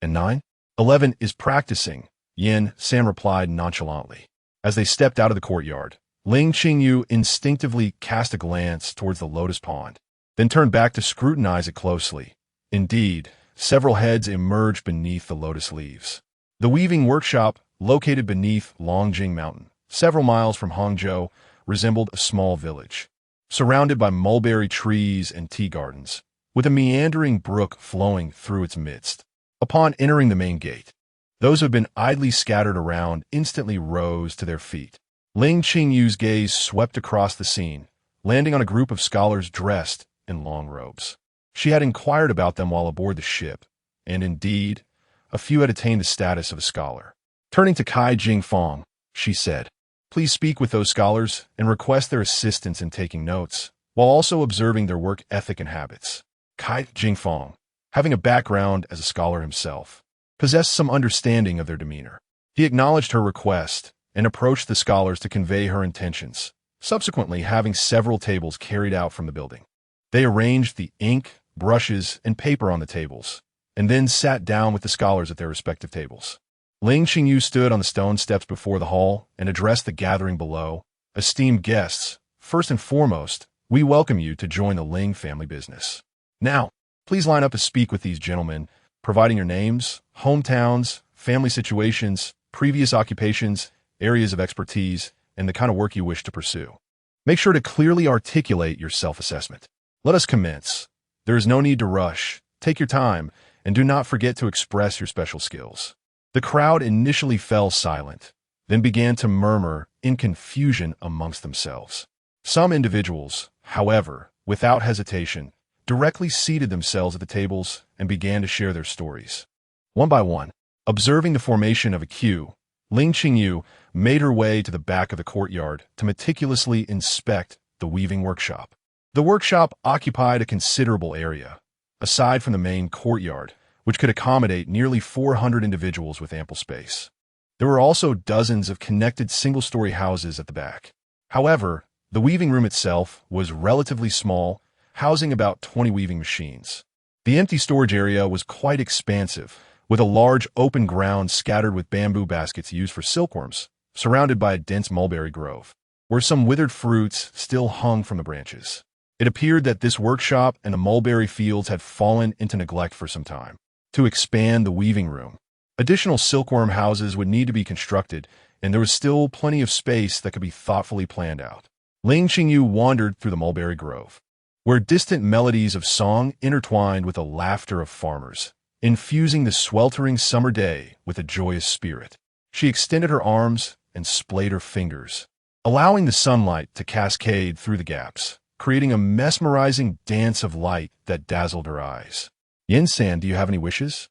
and 9? 11 is practicing," Yin-san replied nonchalantly. As they stepped out of the courtyard, Ling Qingyu instinctively cast a glance towards the lotus pond, then turned back to scrutinize it closely. Indeed, several heads emerged beneath the lotus leaves. The weaving workshop, located beneath Longjing Mountain, several miles from Hangzhou, resembled a small village, surrounded by mulberry trees and tea gardens, with a meandering brook flowing through its midst. Upon entering the main gate, those who had been idly scattered around instantly rose to their feet. Ling Qingyu's gaze swept across the scene, landing on a group of scholars dressed in long robes. She had inquired about them while aboard the ship, and indeed, a few had attained the status of a scholar. Turning to Kai Jingfong, she said, "Please speak with those scholars and request their assistance in taking notes, while also observing their work ethic and habits." Kai Jingfong, having a background as a scholar himself, possessed some understanding of their demeanor. He acknowledged her request and approached the scholars to convey her intentions, subsequently having several tables carried out from the building. They arranged the ink, brushes, and paper on the tables, and then sat down with the scholars at their respective tables. Ling Qingyu stood on the stone steps before the hall and addressed the gathering below. "Esteemed guests, first and foremost, we welcome you to join the Ling family business. Now, please line up to speak with these gentlemen, providing your names, hometowns, family situations, previous occupations, areas of expertise, and the kind of work you wish to pursue. Make sure to clearly articulate your self-assessment. Let us commence. There is no need to rush. Take your time, and do not forget to express your special skills." The crowd initially fell silent, then began to murmur in confusion amongst themselves. Some individuals, however, without hesitation, directly seated themselves at the tables and began to share their stories. One by one, observing the formation of a queue, Ling Qingyu made her way to the back of the courtyard to meticulously inspect the weaving workshop. The workshop occupied a considerable area, aside from the main courtyard, which could accommodate nearly 400 individuals with ample space. There were also dozens of connected single-story houses at the back. However, the weaving room itself was relatively small, housing about 20 weaving machines. The empty storage area was quite expansive, with a large open ground scattered with bamboo baskets used for silkworms, surrounded by a dense mulberry grove, where some withered fruits still hung from the branches. It appeared that this workshop and the mulberry fields had fallen into neglect for some time. To expand the weaving room, additional silkworm houses would need to be constructed, and there was still plenty of space that could be thoughtfully planned out. Ling Qingyu wandered through the mulberry grove, where distant melodies of song intertwined with the laughter of farmers, infusing the sweltering summer day with a joyous spirit. She extended her arms and splayed her fingers, allowing the sunlight to cascade through the gaps, creating a mesmerizing dance of light that dazzled her eyes. "Yin-san, do you have any wishes?"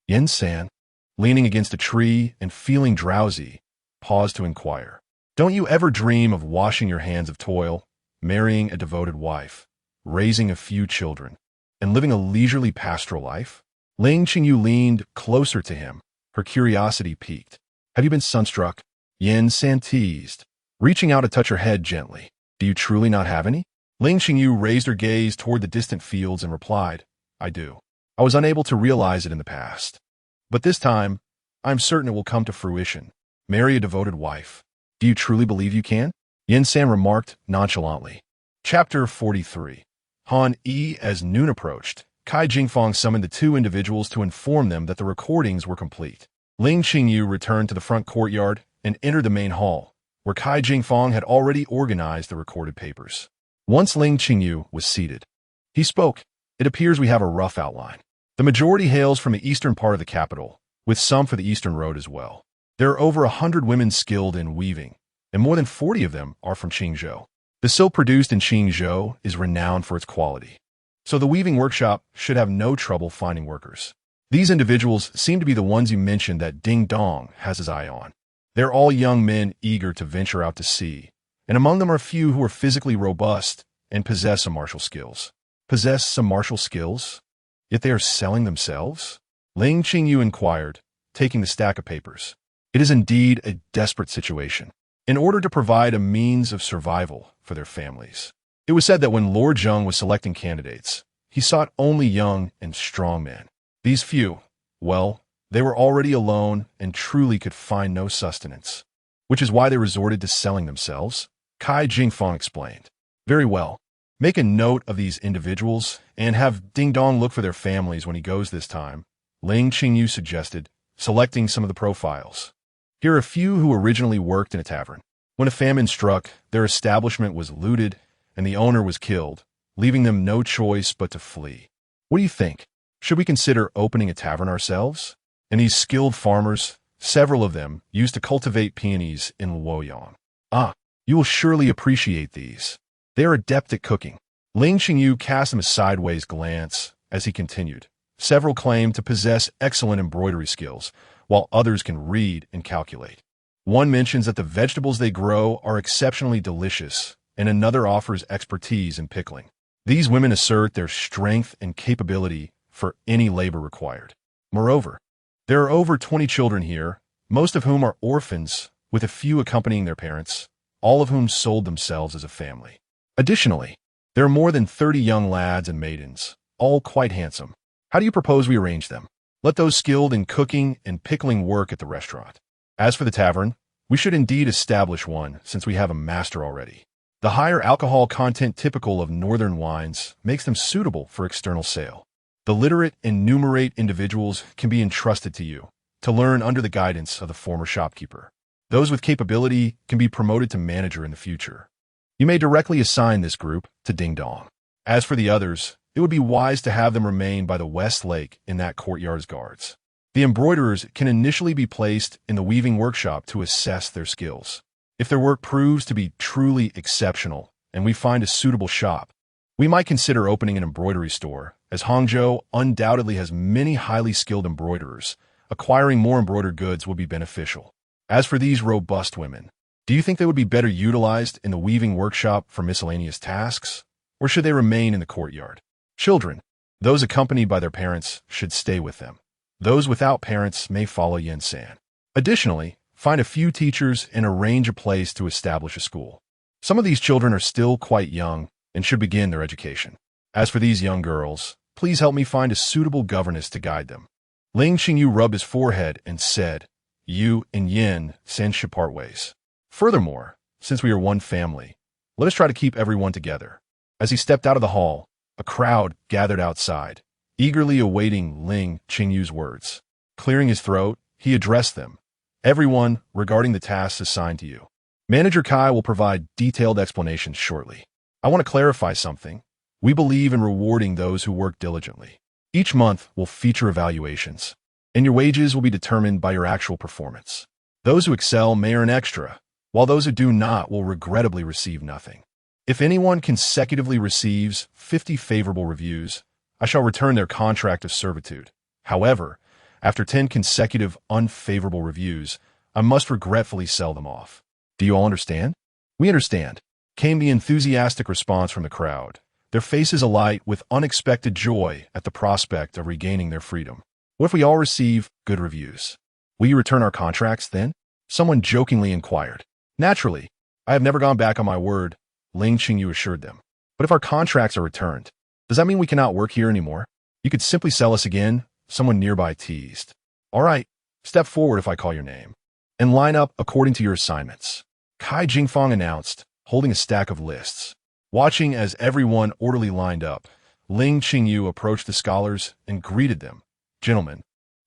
Yin-san, leaning against a tree and feeling drowsy, paused to inquire. "Don't you ever dream of washing your hands of toil, marrying a devoted wife, raising a few children, and living a leisurely pastoral life?" Ling Qingyu leaned closer to him, her curiosity piqued. "Have you been sunstruck?" Yin-san teased, reaching out to touch her head gently. "Do you truly not have any?" Ling Qingyu raised her gaze toward the distant fields and replied, "I do. I was unable to realize it in the past. But this time, I'm certain it will come to fruition. Marry a devoted wife. Do you truly believe you can?" Yin San remarked nonchalantly. Chapter 43. Han Yi. As noon approached, Kai Jingfang summoned the two individuals to inform them that the recordings were complete. Ling Qingyu returned to the front courtyard and entered the main hall, where Kai Jingfang had already organized the recorded papers. Once Ling Qingyu was seated, he spoke. It appears we have a rough outline. The majority hails from the eastern part of the capital, with some for the eastern road as well. There are over 100 women skilled in weaving, and more than 40 of them are from Qingzhou. The silk produced in Qingzhou is renowned for its quality, so the weaving workshop should have no trouble finding workers. These individuals seem to be the ones you mentioned that Ding Dong has his eye on. They're all young men eager to venture out to sea, and among them are a few who are physically robust and possess some martial skills. Possess some martial skills? Yet they are selling themselves? Ling Qingyu inquired, taking the stack of papers. It is indeed a desperate situation. In order to provide a means of survival for their families. It was said that when Lord Zheng was selecting candidates, he sought only young and strong men. These few, well, they were already alone and truly could find no sustenance, which is why they resorted to selling themselves, Kai Jingfang explained. Very well. Make a note of these individuals and have Ding Dong look for their families when he goes this time, Ling Qingyu suggested, selecting some of the profiles. Here are a few who originally worked in a tavern. When a famine struck, their establishment was looted and the owner was killed, leaving them no choice but to flee. What do you think? Should we consider opening a tavern ourselves? And these skilled farmers, several of them, used to cultivate peonies in Luoyang. Ah, you will surely appreciate these. They are adept at cooking. Ling Qingyu cast him a sideways glance as he continued. Several claim to possess excellent embroidery skills, while others can read and calculate. One mentions that the vegetables they grow are exceptionally delicious, and another offers expertise in pickling. These women assert their strength and capability for any labor required. Moreover, there are over 20 children here, most of whom are orphans, with a few accompanying their parents, all of whom sold themselves as a family. Additionally, there are more than 30 young lads and maidens, all quite handsome. How do you propose we arrange them? Let those skilled in cooking and pickling work at the restaurant. As for the tavern, we should indeed establish one since we have a master already. The higher alcohol content typical of northern wines makes them suitable for external sale. The literate and numerate individuals can be entrusted to you to learn under the guidance of the former shopkeeper. Those with capability can be promoted to manager in the future. You may directly assign this group to Ding Dong. As for the others, it would be wise to have them remain by the West Lake in that courtyard's guards. The embroiderers can initially be placed in the weaving workshop to assess their skills. If their work proves to be truly exceptional and we find a suitable shop, we might consider opening an embroidery store, as Hangzhou undoubtedly has many highly skilled embroiderers. Acquiring more embroidered goods will be beneficial. As for these robust women, do you think they would be better utilized in the weaving workshop for miscellaneous tasks, or should they remain in the courtyard? Children, those accompanied by their parents, should stay with them. Those without parents may follow Yin San. Additionally, find a few teachers and arrange a place to establish a school. Some of these children are still quite young and should begin their education. As for these young girls, please help me find a suitable governess to guide them. Ling Qingyu rubbed his forehead and said, You and Yin San should part ways. Furthermore, since we are one family, let us try to keep everyone together. As he stepped out of the hall, a crowd gathered outside, eagerly awaiting Ling Qingyu's words. Clearing his throat, he addressed them. Everyone, regarding the tasks assigned to you. Manager Kai will provide detailed explanations shortly. I want to clarify something. We believe in rewarding those who work diligently. Each month will feature evaluations, and your wages will be determined by your actual performance. Those who excel may earn extra, while those who do not will regrettably receive nothing. If anyone consecutively receives 50 favorable reviews, I shall return their contract of servitude. However, after 10 consecutive unfavorable reviews, I must regretfully sell them off. Do you all understand? We understand, came the enthusiastic response from the crowd, their faces alight with unexpected joy at the prospect of regaining their freedom. What if we all receive good reviews? Will you return our contracts then? Someone jokingly inquired. Naturally, I have never gone back on my word, Ling Qingyu assured them. But if our contracts are returned, does that mean we cannot work here anymore? You could simply sell us again, someone nearby teased. All right, step forward if I call your name, and line up according to your assignments. Kai Jingfang announced, holding a stack of lists. Watching as everyone orderly lined up, Ling Qingyu approached the scholars and greeted them. "Gentlemen,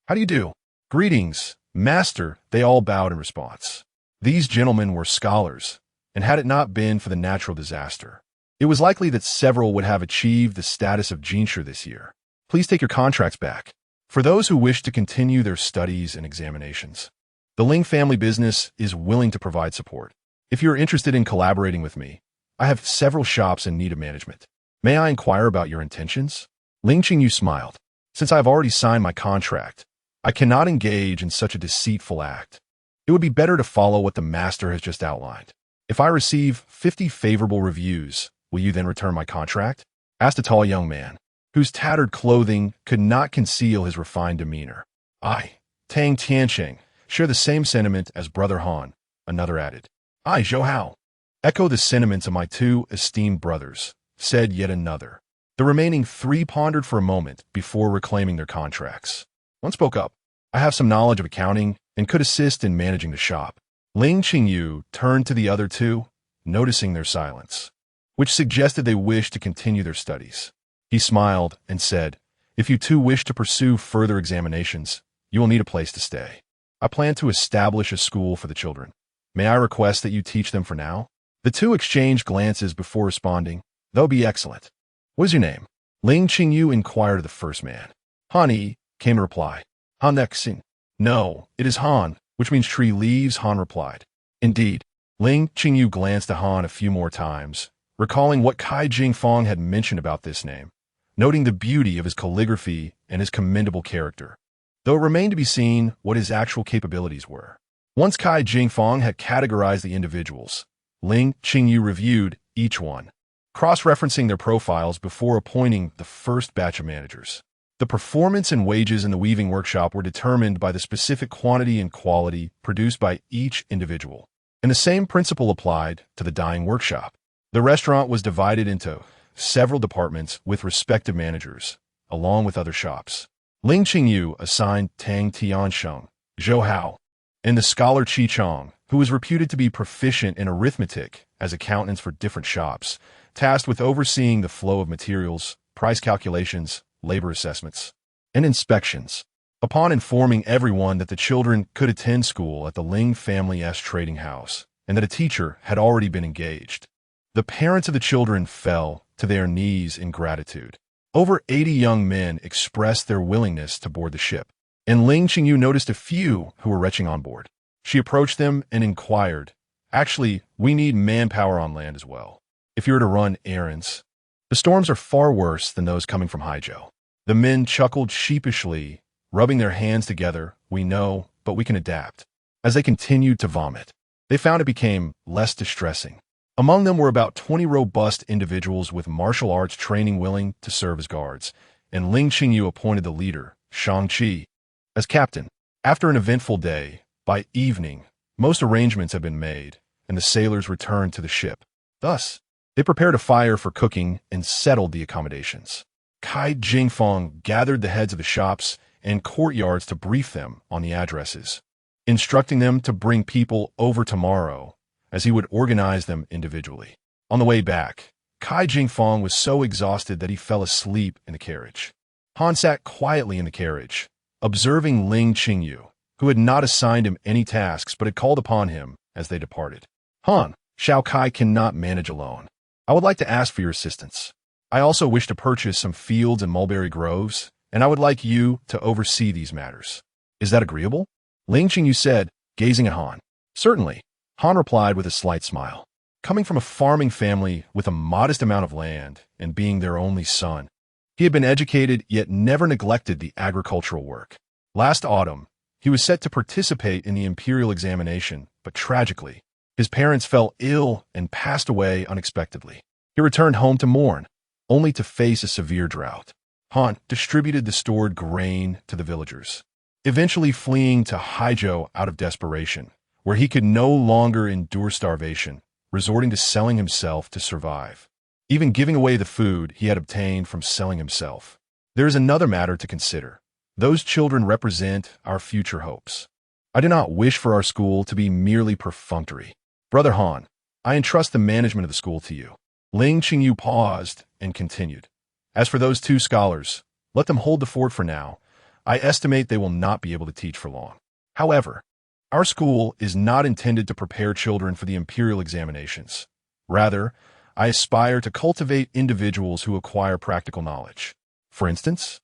how do you do?" "Greetings, master," they all bowed in response. These gentlemen were scholars, and had it not been for the natural disaster, it was likely that several would have achieved the status of Jinshi this year. "Please take your contracts back. For those who wish to continue their studies and examinations, the Ling family business is willing to provide support. If you are interested in collaborating with me, I have several shops in need of management. May I inquire about your intentions?" Ling Qingyu smiled. "Since I have already signed my contract, I cannot engage in such a deceitful act. It would be better to follow what the master has just outlined. If I receive 50 favorable reviews, will you then return my contract?" asked a tall young man, whose tattered clothing could not conceal his refined demeanor. "I, Tang Tiansheng, share the same sentiment as Brother Han," another added. "I, Zhou Hao, echo the sentiments of my two esteemed brothers," said yet another. The remaining three pondered for a moment before reclaiming their contracts. One spoke up. "I have some knowledge of accounting and could assist in managing the shop." Ling Qingyu turned to the other two, noticing their silence, which suggested they wished to continue their studies. He smiled and said, "If you two wish to pursue further examinations, you will need a place to stay. I plan to establish a school for the children. May I request that you teach them for now?" The two exchanged glances before responding. "That would be excellent. What is your name?" Ling Qingyu inquired of the first man. "Han-yi," came a reply. "Han Nexin." "No, it is Han, which means tree leaves," Han replied. "Indeed." Ling Qingyu glanced at Han a few more times, recalling what Kai Jingfong had mentioned about this name, noting the beauty of his calligraphy and his commendable character, though it remained to be seen what his actual capabilities were. Once Kai Jingfong had categorized the individuals, Ling Qingyu reviewed each one, cross-referencing their profiles before appointing the first batch of managers. The performance and wages in the weaving workshop were determined by the specific quantity and quality produced by each individual, and the same principle applied to the dyeing workshop. The restaurant was divided into several departments with respective managers, along with other shops. Ling Qingyu assigned Tang Tiansheng, Zhou Hao, and the scholar Qi Chong, who was reputed to be proficient in arithmetic, as accountants for different shops, tasked with overseeing the flow of materials, price calculations, labor assessments, and inspections. Upon informing everyone that the children could attend school at the Ling family's trading house, and that a teacher had already been engaged, the parents of the children fell to their knees in gratitude. Over 80 young men expressed their willingness to board the ship, and Ling Qingyu noticed a few who were retching on board. She approached them and inquired, "Actually, we need manpower on land as well, if you're to run errands. The storms are far worse than those coming from Haizhou." The men chuckled sheepishly, rubbing their hands together. "We know, but we can adapt." As they continued to vomit, they found it became less distressing. Among them were about 20 robust individuals with martial arts training willing to serve as guards, and Ling Qingyu appointed the leader, Shang-Chi, as captain. After an eventful day, by evening, most arrangements had been made, and the sailors returned to the ship. Thus, they prepared a fire for cooking and settled the accommodations. Kai Jingfong gathered the heads of the shops and courtyards to brief them on the addresses, instructing them to bring people over tomorrow, as he would organize them individually. On the way back, Kai Jingfong was so exhausted that he fell asleep in the carriage. Han sat quietly in the carriage, observing Ling Qingyu, who had not assigned him any tasks but had called upon him as they departed. "Han, Xiao Kai cannot manage alone. I would like to ask for your assistance. I also wish to purchase some fields and mulberry groves, and I would like you to oversee these matters. Is that agreeable?" Ling Qingyu said, gazing at Han. "Certainly," Han replied with a slight smile. Coming from a farming family with a modest amount of land and being their only son, he had been educated yet never neglected the agricultural work. Last autumn, he was set to participate in the imperial examination, but tragically, his parents fell ill and passed away unexpectedly. He returned home to mourn, only to face a severe drought. Han distributed the stored grain to the villagers, eventually fleeing to Haizhou out of desperation, where he could no longer endure starvation, resorting to selling himself to survive, even giving away the food he had obtained from selling himself. There is another matter to consider. Those children represent our future hopes. I do not wish for our school to be merely perfunctory. Brother Han, I entrust the management of the school to you. Ling Qingyu paused and continued. As for those two scholars, let them hold the fort for now. I estimate they will not be able to teach for long. However, our school is not intended to prepare children for the imperial examinations. Rather, I aspire to cultivate individuals who acquire practical knowledge. For instance,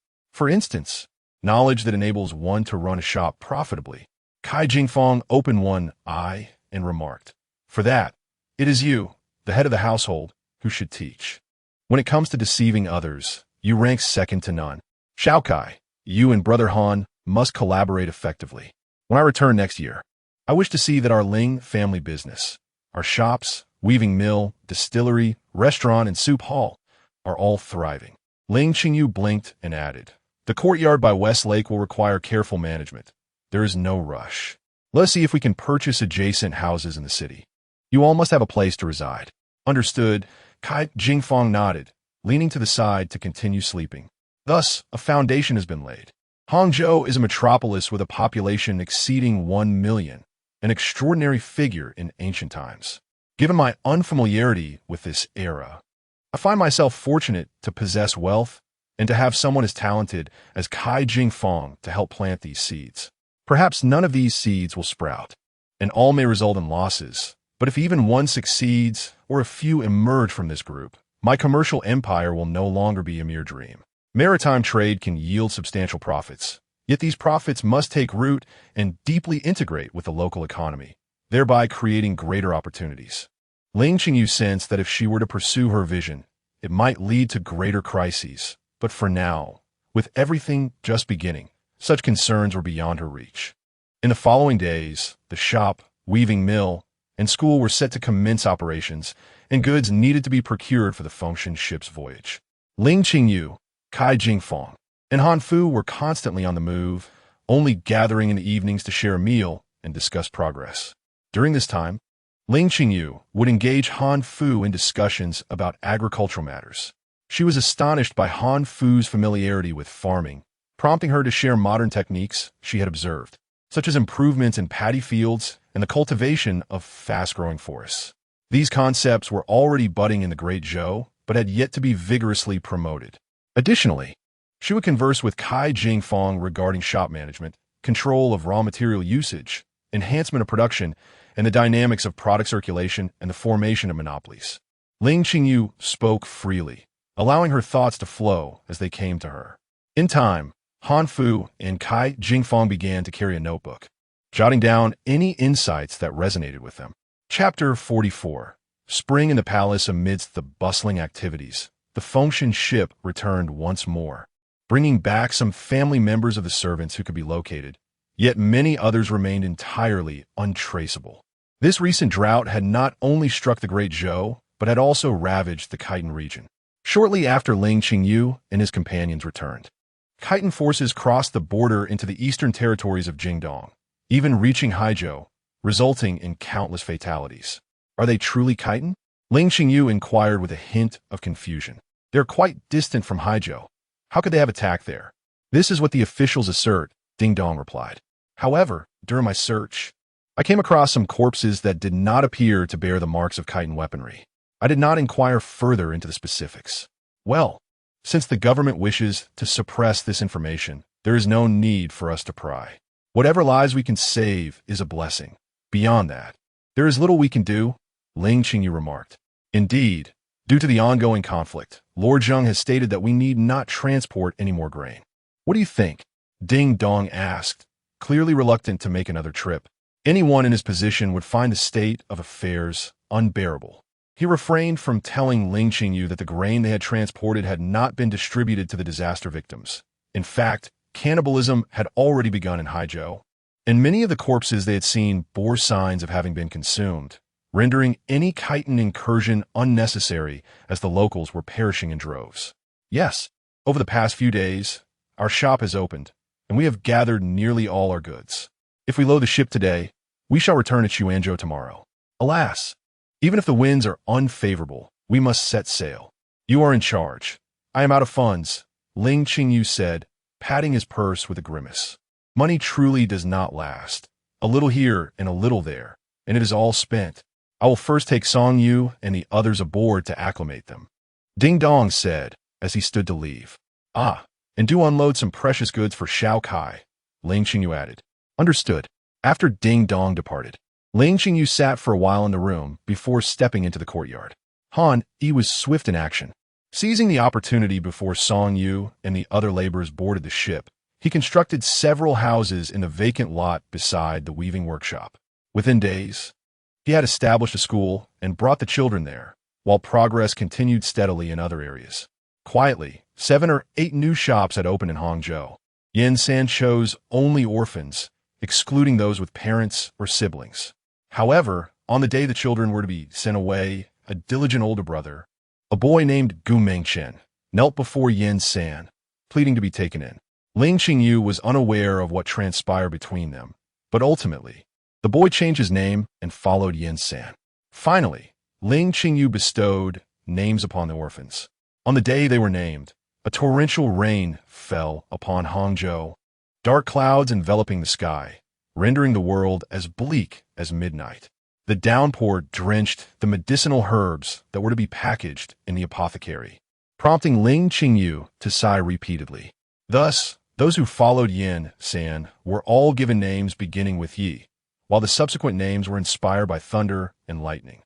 knowledge that enables one to run a shop profitably. Kai Jingfong opened one eye and remarked, "For that, it is you, the head of the household, who should teach. When it comes to deceiving others, you rank second to none. Xiao Kai, you and Brother Han must collaborate effectively. When I return next year, I wish to see that our Ling family business, our shops, weaving mill, distillery, restaurant, and soup hall are all thriving." Ling Qingyu blinked and added, "The courtyard by West Lake will require careful management. There is no rush. Let us see if we can purchase adjacent houses in the city. You all must have a place to reside." Understood. Kai Jingfong nodded, leaning to the side to continue sleeping. Thus, a foundation has been laid. Hangzhou is a metropolis with a population exceeding 1 million, an extraordinary figure in ancient times. Given my unfamiliarity with this era, I find myself fortunate to possess wealth and to have someone as talented as Kai Jingfong to help plant these seeds. Perhaps none of these seeds will sprout, and all may result in losses, but if even one succeeds or a few emerge from this group, my commercial empire will no longer be a mere dream. Maritime trade can yield substantial profits, yet these profits must take root and deeply integrate with the local economy, thereby creating greater opportunities. Ling Qingyu sensed that if she were to pursue her vision, it might lead to greater crises, but for now, with everything just beginning, such concerns were beyond her reach. In the following days, the shop, weaving mill, and school were set to commence operations, and goods needed to be procured for the Fengshan ship's voyage. Ling Qingyu, Kai Jingfong, and Han Fu were constantly on the move, only gathering in the evenings to share a meal and discuss progress. During this time, Ling Qingyu would engage Han Fu in discussions about agricultural matters. She was astonished by Han Fu's familiarity with farming, prompting her to share modern techniques she had observed, such as improvements in paddy fields and the cultivation of fast-growing forests. These concepts were already budding in the Great Zhou, but had yet to be vigorously promoted. Additionally, she would converse with Kai Jingfong regarding shop management, control of raw material usage, enhancement of production, and the dynamics of product circulation and the formation of monopolies. Ling Qingyu spoke freely, allowing her thoughts to flow as they came to her. In time, Han Fu and Kai Jingfong began to carry a notebook, jotting down any insights that resonated with them. Chapter 44. Spring in the palace. Amidst the bustling activities, the Fengshan ship returned once more, bringing back some family members of the servants who could be located, yet many others remained entirely untraceable. This recent drought had not only struck the Great Zhou, but had also ravaged the Khitan region. Shortly after Ling Qingyu and his companions returned, Khitan forces crossed the border into the eastern territories of Jingdong, even reaching Haizhou, resulting in countless fatalities. Are they truly Khitan? Ling Qingyu inquired with a hint of confusion. They're quite distant from Haizhou. How could they have attacked there? This is what the officials assert, Ding Dong replied. However, during my search, I came across some corpses that did not appear to bear the marks of Khitan weaponry. I did not inquire further into the specifics. Well, since the government wishes to suppress this information, there is no need for us to pry. Whatever lives we can save is a blessing. Beyond that, there is little we can do, Ling Qingyu remarked. Indeed, due to the ongoing conflict, Lord Zheng has stated that we need not transport any more grain. What do you think? Ding Dong asked, clearly reluctant to make another trip. Anyone in his position would find the state of affairs unbearable. He refrained from telling Ling Qingyu that the grain they had transported had not been distributed to the disaster victims. In fact, cannibalism had already begun in Haizhou, and many of the corpses they had seen bore signs of having been consumed, rendering any Khitan incursion unnecessary as the locals were perishing in droves. Yes, over the past few days, our shop has opened, and we have gathered nearly all our goods. If we load the ship today, we shall return to Chuanzhou tomorrow. Alas, even if the winds are unfavorable, we must set sail. You are in charge. I am out of funds, Ling Qingyu said, patting his purse with a grimace. Money truly does not last. A little here and a little there, and it is all spent. I will first take Song Yu and the others aboard to acclimate them. Ding Dong said, as he stood to leave. Ah, and do unload some precious goods for Shao Kai, Ling Qingyu added. Understood. After Ding Dong departed, Ling Qingyu sat for a while in the room before stepping into the courtyard. He was swift in action. Seizing the opportunity before Song Yu and the other laborers boarded the ship, he constructed several houses in the vacant lot beside the weaving workshop. Within days, he had established a school and brought the children there, while progress continued steadily in other areas. Quietly, 7 or 8 new shops had opened in Hangzhou. Yan-san chose only orphans, excluding those with parents or siblings. However, on the day the children were to be sent away, a diligent older brother, a boy named Gu Mengchen, knelt before Yan-san, pleading to be taken in. Ling Qingyu was unaware of what transpired between them, but ultimately, the boy changed his name and followed Yan-san. Finally, Ling Qingyu bestowed names upon the orphans. On the day they were named, a torrential rain fell upon Hangzhou, dark clouds enveloping the sky, rendering the world as bleak as midnight. The downpour drenched the medicinal herbs that were to be packaged in the apothecary, prompting Ling Qingyu to sigh repeatedly. Thus, those who followed Yan-san were all given names beginning with Yi, while the subsequent names were inspired by thunder and lightning,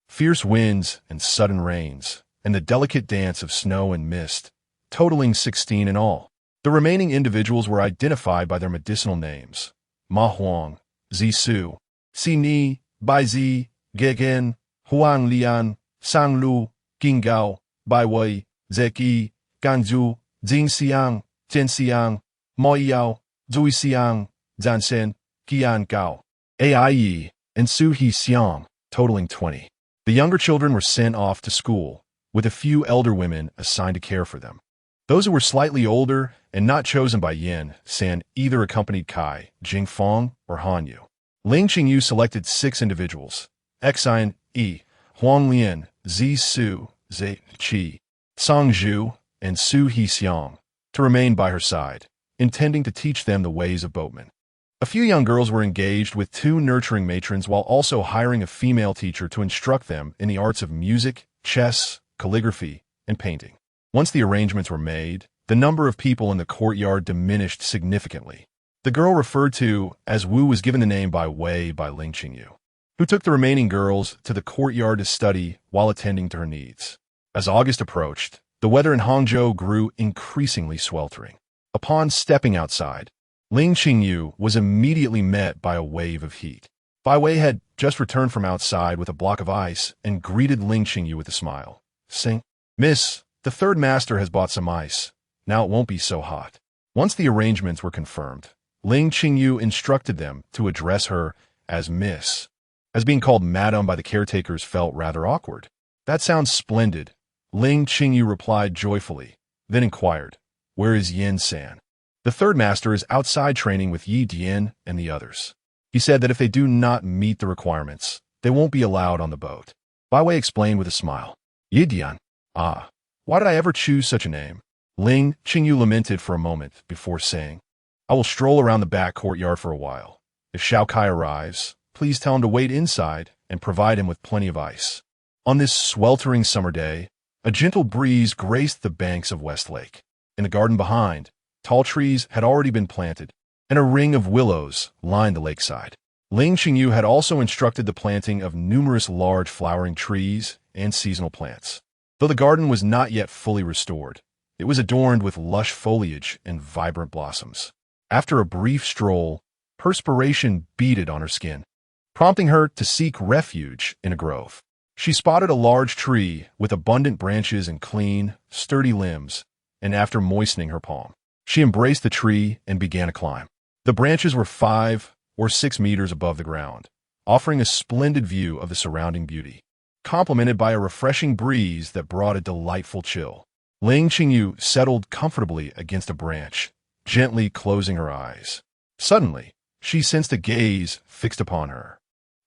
fierce winds and sudden rains, and the delicate dance of snow and mist, totaling 16 in all. The remaining individuals were identified by their medicinal names: Ma Huang, Zi Su, Si Ni, Bai Zi, Gegen, Huang Lian, Sang Lu, Qing Gao, Bai Wei, Zeki, Ganzhu, Jing Xiang, Tian Xiang, Mo Yao, Zui Xiang, Zan Shen, Qian Gao, Ai Yi, and Su He Xiang, totaling 20. The younger children were sent off to school, with a few elder women assigned to care for them. Those who were slightly older and not chosen by Yan-san either accompanied Kai, Jingfeng, or Hanyu. Ling Qingyu selected 6 individuals: Xian Yi, Huang Lian, Zi Su, Zhe Qi, Song Zhu, and Su He Xiang, to remain by her side, intending to teach them the ways of boatmen. A few young girls were engaged with 2 nurturing matrons while also hiring a female teacher to instruct them in the arts of music, chess, calligraphy, and painting. Once the arrangements were made, the number of people in the courtyard diminished significantly. The girl referred to as Wu was given the name by Wei by Ling Qingyu, who took the remaining girls to the courtyard to study while attending to her needs. As August approached, the weather in Hangzhou grew increasingly sweltering. Upon stepping outside, Ling Qingyu was immediately met by a wave of heat. Bai Wei had just returned from outside with a block of ice and greeted Ling Qingyu with a smile, saying, "Miss, the third master has bought some ice. Now it won't be so hot." Once the arrangements were confirmed, Ling Qingyu instructed them to address her as Miss, as being called Madam by the caretakers felt rather awkward. "That sounds splendid," Ling Qingyu replied joyfully, then inquired, "Where is Yan-san?" "The third master is outside training with Yi Dian and the others. He said that if they do not meet the requirements, they won't be allowed on the boat." Bai Wei explained with a smile. "Yi Dian? Ah, why did I ever choose such a name?" Ling Qingyu lamented for a moment before saying, "I will stroll around the back courtyard for a while. If Shao Kai arrives, please tell him to wait inside and provide him with plenty of ice." On this sweltering summer day, a gentle breeze graced the banks of West Lake. In the garden behind, tall trees had already been planted, and a ring of willows lined the lakeside. Ling Qingyu had also instructed the planting of numerous large flowering trees and seasonal plants. Though the garden was not yet fully restored, it was adorned with lush foliage and vibrant blossoms. After a brief stroll, perspiration beaded on her skin, prompting her to seek refuge in a grove. She spotted a large tree with abundant branches and clean, sturdy limbs, and after moistening her palm, she embraced the tree and began a climb. The branches were 5 or 6 meters above the ground, offering a splendid view of the surrounding beauty, complemented by a refreshing breeze that brought a delightful chill. Ling Qingyu settled comfortably against a branch, gently closing her eyes. Suddenly, she sensed a gaze fixed upon her,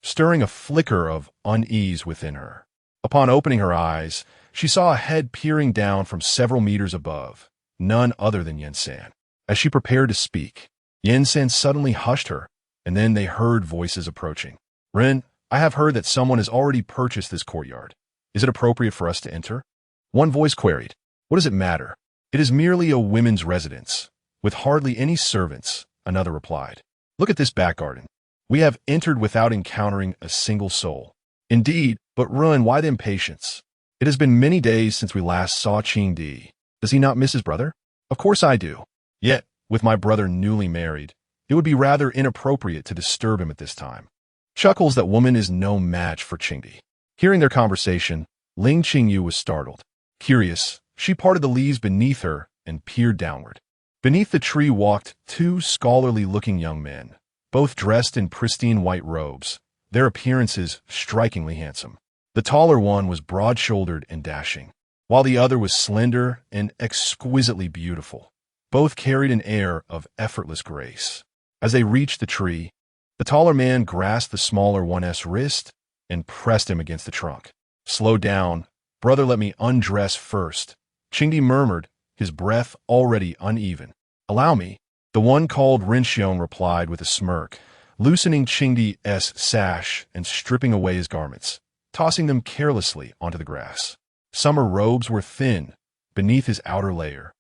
stirring a flicker of unease within her. Upon opening her eyes, she saw a head peering down from several meters above, none other than Yan-san. As she prepared to speak, Yan-san suddenly hushed her, and then they heard voices approaching. "Ren, I have heard that someone has already purchased this courtyard. Is it appropriate for us to enter? One voice queried. What does it matter? It is merely a women's residence, with hardly any servants, another replied. Look at this back garden. We have entered without encountering a single soul. Indeed, but Run, why the impatience? It has been many days since we last saw Qingdi. Does he not miss his brother? Of course I do. Yet, with my brother newly married, it would be rather inappropriate to disturb him at this time. Chuckles that woman is no match for Qingdi. Hearing their conversation, Ling Qingyu was startled. Curious, she parted the leaves beneath her and peered downward. Beneath the tree walked two scholarly-looking young men, both dressed in pristine white robes, their appearances strikingly handsome. The taller one was broad-shouldered and dashing, while the other was slender and exquisitely beautiful. Both carried an air of effortless grace. As they reached the tree, the taller man grasped the smaller one's wrist and pressed him against the trunk. Slow down, brother, let me undress first, Qingdi murmured, his breath already uneven. Allow me, the one called Rinxiong replied with a smirk, loosening Qingdi's sash and stripping away his garments, tossing them carelessly onto the grass. Summer robes were thin beneath his outer layer.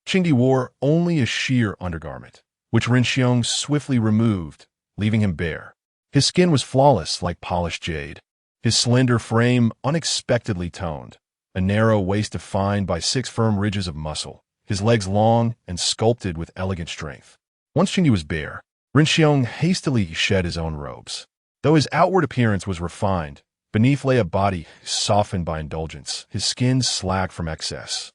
Qingdi wore only a sheer undergarment, which Rinxiong swiftly removed, leaving him bare. His skin was flawless like polished jade, his slender frame unexpectedly toned, a narrow waist defined by 6 firm ridges of muscle, his legs long and sculpted with elegant strength. Once Qingdi was bare, Rinxiong hastily shed his own robes. Though his outward appearance was refined, beneath lay a body softened by indulgence, his skin slack from excess.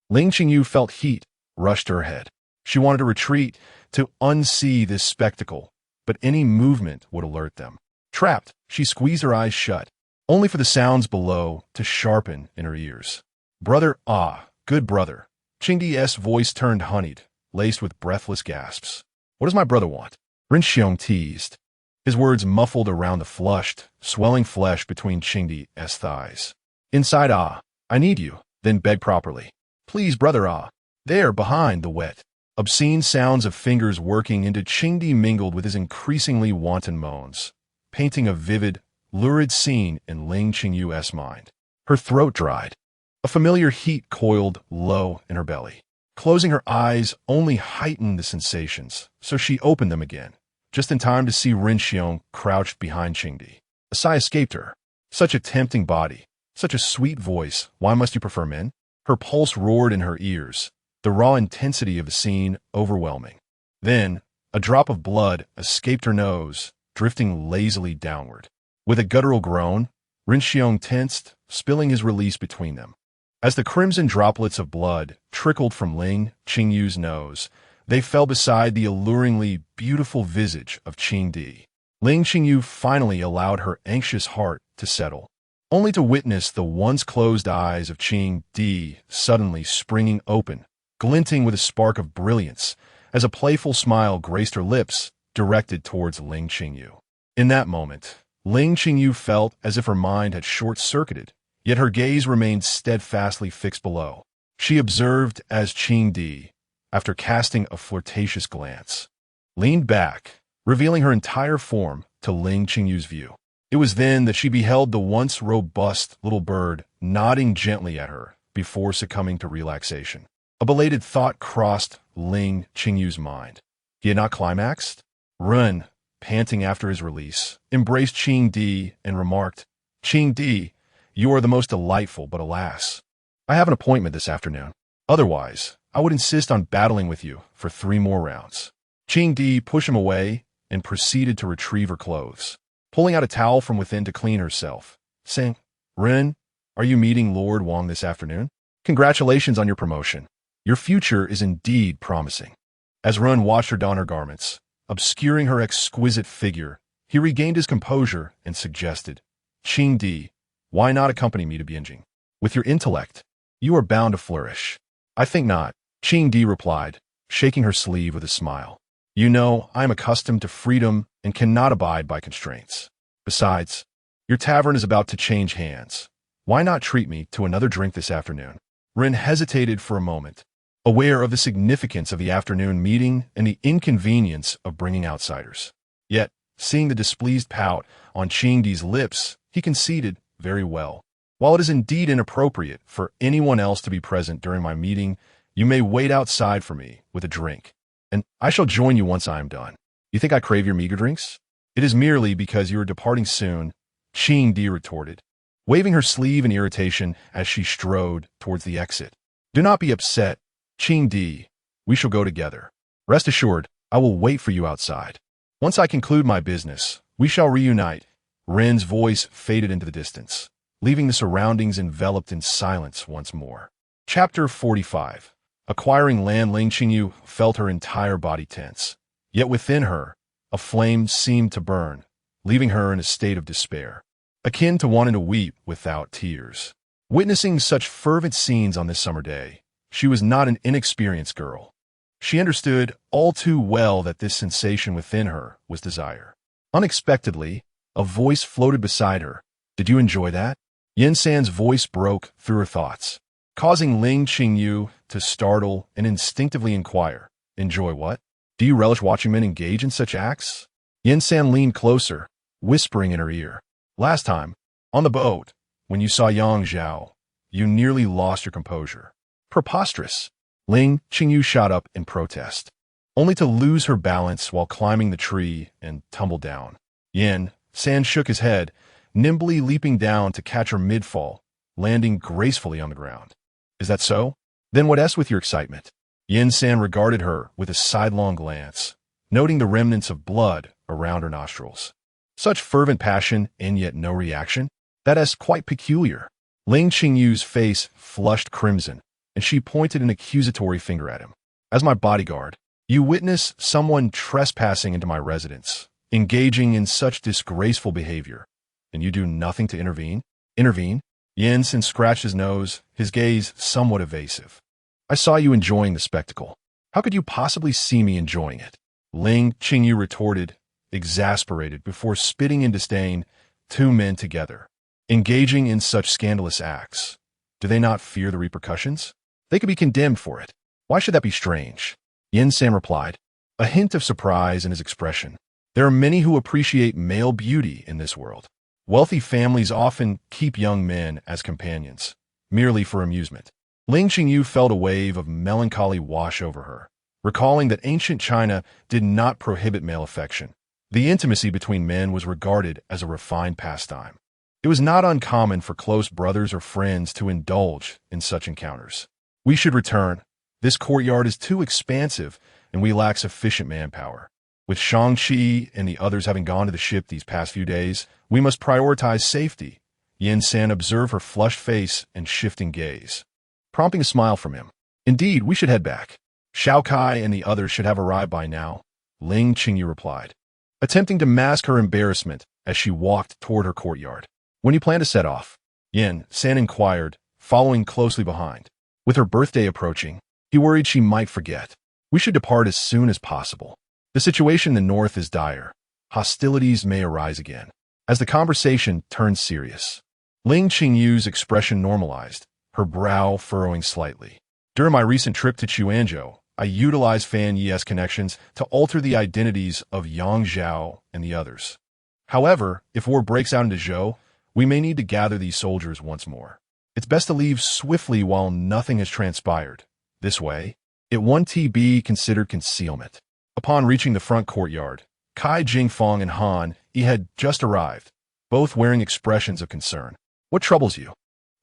Ling Qingyu felt heat rush to her head. She wanted to retreat, to unsee this spectacle, but any movement would alert them. Trapped, she squeezed her eyes shut, only for the sounds below to sharpen in her ears. Brother, ah, good brother. Qingdi's voice turned honeyed, laced with breathless gasps. What does my brother want? Rinxiong teased, his words muffled around the flushed, swelling flesh between Qingdi's thighs. Inside, ah, I need you, then beg properly. Please, brother, ah. There, behind the wet. Obscene sounds of fingers working into Qingdi mingled with his increasingly wanton moans, painting a vivid, lurid scene in Ling Qingyu's mind. Her throat dried. A familiar heat coiled low in her belly. Closing her eyes only heightened the sensations, so she opened them again, just in time to see Rinxiong crouched behind Qingdi. A sigh escaped her. Such a tempting body, such a sweet voice, why must you prefer men? Her pulse roared in her ears, the raw intensity of the scene overwhelming. Then, a drop of blood escaped her nose, drifting lazily downward. With a guttural groan, Rinxiong tensed, spilling his release between them. As the crimson droplets of blood trickled from Ling Qingyu's nose, they fell beside the alluringly beautiful visage of Qingdi. Ling Qingyu finally allowed her anxious heart to settle, only to witness the once closed eyes of Qingdi suddenly springing open, glinting with a spark of brilliance, as a playful smile graced her lips, directed towards Ling Qingyu. In that moment, Ling Qingyu felt as if her mind had short-circuited, yet her gaze remained steadfastly fixed below. She observed as Qingdi, after casting a flirtatious glance, leaned back, revealing her entire form to Ling Qingyu's view. It was then that she beheld the once robust little bird nodding gently at her before succumbing to relaxation. A belated thought crossed Ling Qingyu's mind. He had not climaxed? Run, panting after his release, embraced Qingdi and remarked, Qingdi, you are the most delightful, but alas, I have an appointment this afternoon. Otherwise, I would insist on battling with you for 3 more rounds. Qingdi pushed him away and proceeded to retrieve her clothes, pulling out a towel from within to clean herself, saying, Ren, are you meeting Lord Wang this afternoon? Congratulations on your promotion. Your future is indeed promising. As Ren watched her don her garments, obscuring her exquisite figure, he regained his composure and suggested, Qingdi, why not accompany me to Bianjing? With your intellect, you are bound to flourish. I think not, Qingdi replied, shaking her sleeve with a smile. You know, I am accustomed to freedom and cannot abide by constraints. Besides, your tavern is about to change hands. Why not treat me to another drink this afternoon? Ren hesitated for a moment, aware of the significance of the afternoon meeting and the inconvenience of bringing outsiders. Yet, Seeing the displeased pout on Qingdi's lips, he conceded, "Very well. While it is indeed inappropriate for anyone else to be present during my meeting, you may wait outside for me with a drink, and I shall join you once I am done. You think I crave your meager drinks? It is merely because you are departing soon," Qingdi retorted, waving her sleeve in irritation as she strode towards the exit. "Do not be upset, Qingdi. We shall go together. Rest assured, I will wait for you outside. Once I conclude my business, we shall reunite." Ren's voice faded into the distance, leaving the surroundings enveloped in silence once more. Chapter 45. Acquiring land. Ling Qingyu felt her entire body tense. Yet within her, a flame seemed to burn, leaving her in a state of despair, akin to wanting to weep without tears. Witnessing such fervent scenes on this summer day, she was not an inexperienced girl. She understood all too well that this sensation within her was desire. Unexpectedly, a voice floated beside her. "Did you enjoy that?" Yin San's voice broke through her thoughts, causing Ling Qingyu to startle and instinctively inquire, "Enjoy what? Do you relish watching men engage in such acts?" Yin San leaned closer, whispering in her ear, "Last time, on the boat, when you saw Yang Zhao, you nearly lost your composure." "Preposterous!" Ling Qingyu shot up in protest, only to lose her balance while climbing the tree and tumble down. Yin San shook his head, nimbly leaping down to catch her mid-fall, landing gracefully on the ground. "Is that so? Then what else with your excitement?" Yin San regarded her with a sidelong glance, noting the remnants of blood around her nostrils. "Such fervent passion and yet no reaction? That is quite peculiar." Ling Qingyu's face flushed crimson, and she pointed an accusatory finger at him. "As my bodyguard, you witness someone trespassing into my residence, engaging in such disgraceful behavior, and you do nothing to intervene?" "Intervene?" Yin San scratched his nose, his gaze somewhat evasive. "I saw you enjoying the spectacle. How could you possibly see me enjoying it?" Ling Qingyu retorted, exasperated before spitting in disdain. "Two men together, engaging in such scandalous acts. Do they not fear the repercussions? They could be condemned for it. Why should that be strange?" Yin San replied, a hint of surprise in his expression. "There are many who appreciate male beauty in this world. Wealthy families often keep young men as companions, merely for amusement." Ling Qingyu felt a wave of melancholy wash over her, recalling that ancient China did not prohibit male affection. The intimacy between men was regarded as a refined pastime. It was not uncommon for close brothers or friends to indulge in such encounters. "We should return. This courtyard is too expansive, and we lack sufficient manpower. With Shang-Chi and the others having gone to the ship these past few days, we must prioritize safety." Yin San observed her flushed face and shifting gaze, prompting a smile from him. "Indeed, we should head back. Shao Kai and the others should have arrived by now," Ling Qingyu replied, attempting to mask her embarrassment as she walked toward her courtyard. "When do you plan to set off?" Yin San inquired, following closely behind. With her birthday approaching, he worried she might forget. "We should depart as soon as possible. The situation in the north is dire. Hostilities may arise again." As the conversation turned serious, Ling Qingyu's expression normalized, her brow furrowing slightly. "During my recent trip to Chuanzhou, I utilized Fan Yi's connections to alter the identities of Yang Zhao and the others. However, if war breaks out into Zhou, we may need to gather these soldiers once more. It's best to leave swiftly while nothing has transpired. This way, it won't be considered concealment." Upon reaching the front courtyard, Kai Jingfong and Han Yi had just arrived, both wearing expressions of concern. "What troubles you?"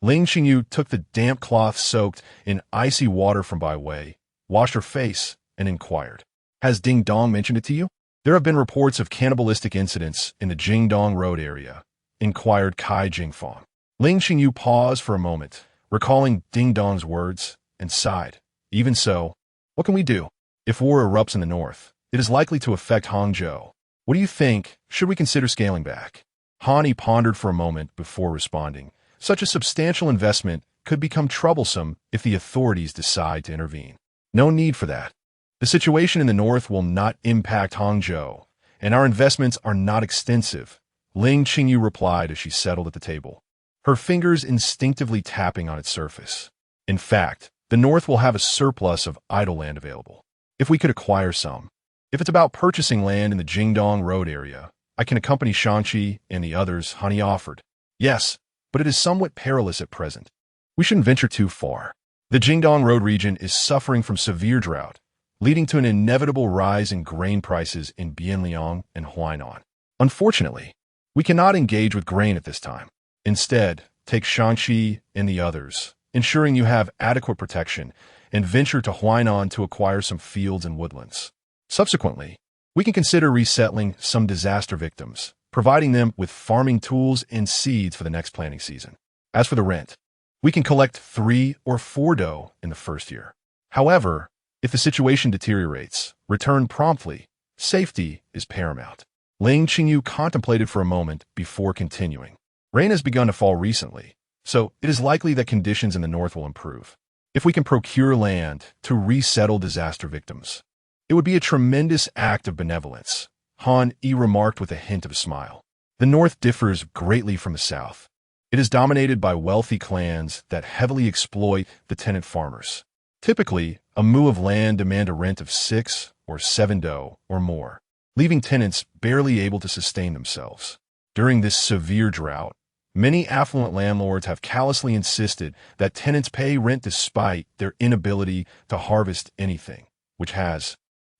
Ling Qingyu took the damp cloth soaked in icy water from Bai Wei, washed her face, and inquired, "Has Ding Dong mentioned it to you?" "There have been reports of cannibalistic incidents in the Jingdong Road area," inquired Kai Jingfong. Ling Qingyu paused for a moment, recalling Ding Dong's words, and sighed. "Even so, what can we do? If war erupts in the north, it is likely to affect Hangzhou. What do you think? Should we consider scaling back?" Han Yi pondered for a moment before responding. Such a substantial investment could become troublesome if the authorities decide to intervene. "No need for that. The situation in the north will not impact Hangzhou, and our investments are not extensive," Ling Qingyu replied as she settled at the table, her fingers instinctively tapping on its surface. "In fact, the north will have a surplus of idle land available. If we could acquire some. If it's about purchasing land in the Jingdong Road area, I can accompany Shang-Chi and the others, Han offered. Yes, but it is somewhat perilous at present. We shouldn't venture too far. The Jingdong Road region is suffering from severe drought, leading to an inevitable rise in grain prices in Bianliang and Huainan. Unfortunately, we cannot engage with grain at this time. Instead, take Shang-Chi and the others, ensuring you have adequate protection, and venture to Huainan to acquire some fields and woodlands. Subsequently, we can consider resettling some disaster victims, providing them with farming tools and seeds for the next planting season. As for the rent, we can collect 3 or 4 dough in the first year. However, if the situation deteriorates, return promptly. Safety is paramount. Ling Qingyu contemplated for a moment before continuing. Rain has begun to fall recently, so it is likely that conditions in the north will improve. If we can procure land to resettle disaster victims, it would be a tremendous act of benevolence, Han remarked with a hint of a smile. The north differs greatly from the south. It is dominated by wealthy clans that heavily exploit the tenant farmers. Typically, a mu of land demand a rent of 6 or 7 dough or more, leaving tenants barely able to sustain themselves. During this severe drought, many affluent landlords have callously insisted that tenants pay rent despite their inability to harvest anything, which has,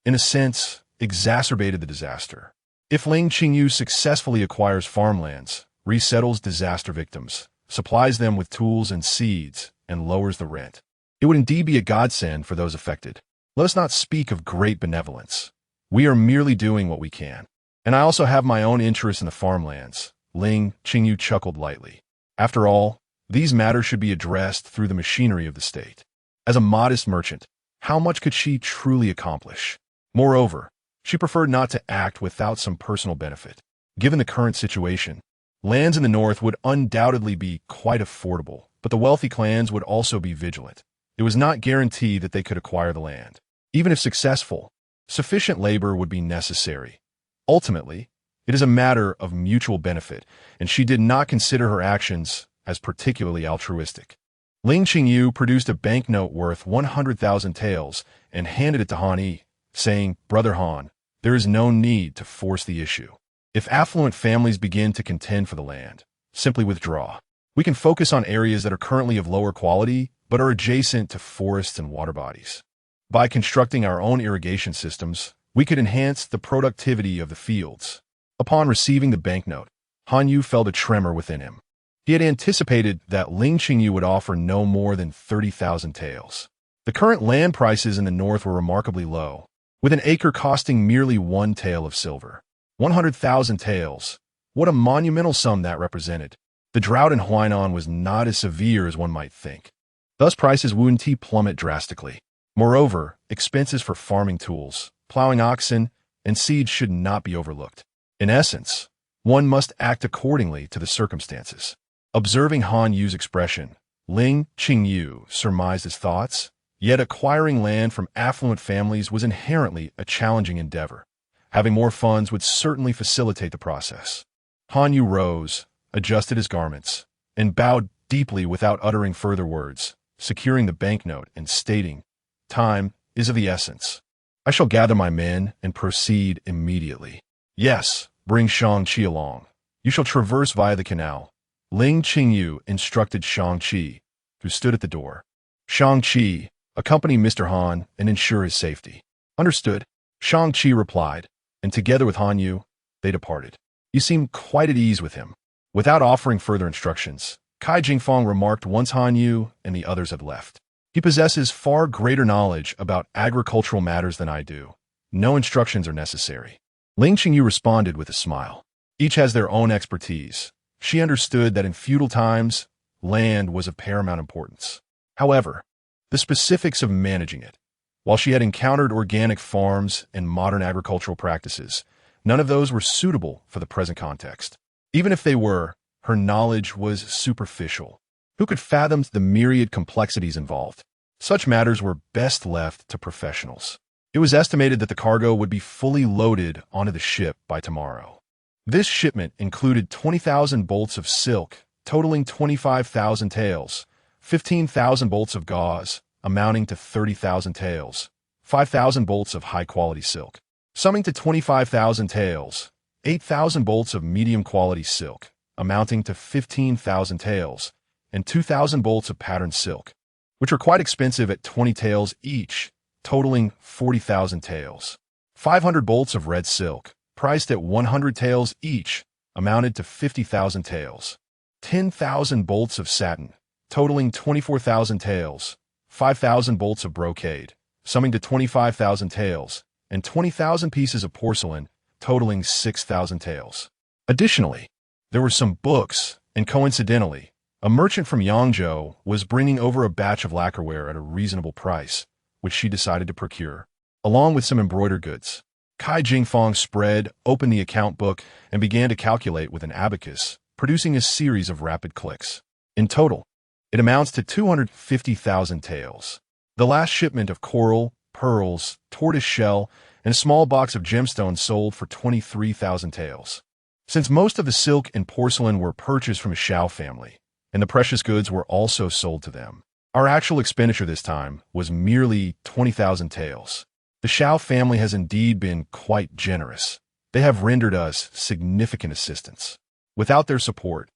in a sense, exacerbated the disaster. If Ling Qingyu successfully acquires farmlands, resettles disaster victims, supplies them with tools and seeds, and lowers the rent, it would indeed be a godsend for those affected. Let us not speak of great benevolence. We are merely doing what we can. And I also have my own interest in the farmlands. Ling Qingyu chuckled lightly. After all, these matters should be addressed through the machinery of the state. As a modest merchant, how much could she truly accomplish? Moreover, she preferred not to act without some personal benefit. Given the current situation, lands in the north would undoubtedly be quite affordable, but the wealthy clans would also be vigilant. It was not guaranteed that they could acquire the land. Even if successful, sufficient labor would be necessary. Ultimately, it is a matter of mutual benefit, and she did not consider her actions as particularly altruistic. Ling Qingyu produced a banknote worth 100,000 taels and handed it to Han saying, "Brother Han, there is no need to force the issue. If affluent families begin to contend for the land, simply withdraw. We can focus on areas that are currently of lower quality but are adjacent to forests and water bodies. By constructing our own irrigation systems, we could enhance the productivity of the fields." Upon receiving the banknote, Han Yu felt a tremor within him. He had anticipated that Ling Qingyu would offer no more than 30,000 taels. The current land prices in the north were remarkably low, with an acre costing merely 1 tael of silver. 100,000 taels. What a monumental sum that represented. The drought in Huainan was not as severe as one might think. Thus prices wouldn't plummet drastically. Moreover, expenses for farming tools, plowing oxen, and seeds should not be overlooked. In essence, one must act accordingly to the circumstances. Observing Han Yu's expression, Ling Qingyu surmised his thoughts, yet acquiring land from affluent families was inherently a challenging endeavor. Having more funds would certainly facilitate the process. Han Yu rose, adjusted his garments, and bowed deeply without uttering further words, securing the banknote and stating, "Time is of the essence. I shall gather my men and proceed immediately." "Yes, bring Shang-Chi along. You shall traverse via the canal." Ling Qingyu instructed Shang-Chi, who stood at the door. "Shang-Chi, accompany Mr. Han and ensure his safety." "Understood," Shang-Chi replied, and together with Han Yu, they departed. "You seem quite at ease with him." Without offering further instructions, Kai Jingfang remarked once Han Yu and the others had left. "He possesses far greater knowledge about agricultural matters than I do. No instructions are necessary." Ling Qingyu responded with a smile. Each has their own expertise. She understood that in feudal times, land was of paramount importance. However, the specifics of managing it, while she had encountered organic farms and modern agricultural practices, none of those were suitable for the present context. Even if they were, her knowledge was superficial. Who could fathom the myriad complexities involved? Such matters were best left to professionals. It was estimated that the cargo would be fully loaded onto the ship by tomorrow. This shipment included 20,000 bolts of silk, totaling 25,000 taels, 15,000 bolts of gauze, amounting to 30,000 taels, 5,000 bolts of high-quality silk, summing to 25,000 taels, 8,000 bolts of medium-quality silk, amounting to 15,000 taels, and 2,000 bolts of patterned silk, which are quite expensive at 20 taels each, totaling 40,000 taels. 500 bolts of red silk, priced at 100 taels each, amounted to 50,000 taels. 10,000 bolts of satin, totaling 24,000 taels. 5,000 bolts of brocade, summing to 25,000 taels, and 20,000 pieces of porcelain, totaling 6,000 taels. Additionally, there were some books, and coincidentally, a merchant from Yangzhou was bringing over a batch of lacquerware at a reasonable price, which she decided to procure, along with some embroidered goods. Cai Jingfang spread open the account book and began to calculate with an abacus, producing a series of rapid clicks. In total, it amounts to 250,000 taels. The last shipment of coral, pearls, tortoise shell, and a small box of gemstones sold for 23,000 taels. Since most of the silk and porcelain were purchased from a Xiao family, and the precious goods were also sold to them, our actual expenditure this time was merely 20,000 taels. The Xiao family has indeed been quite generous. They have rendered us significant assistance. Without their support,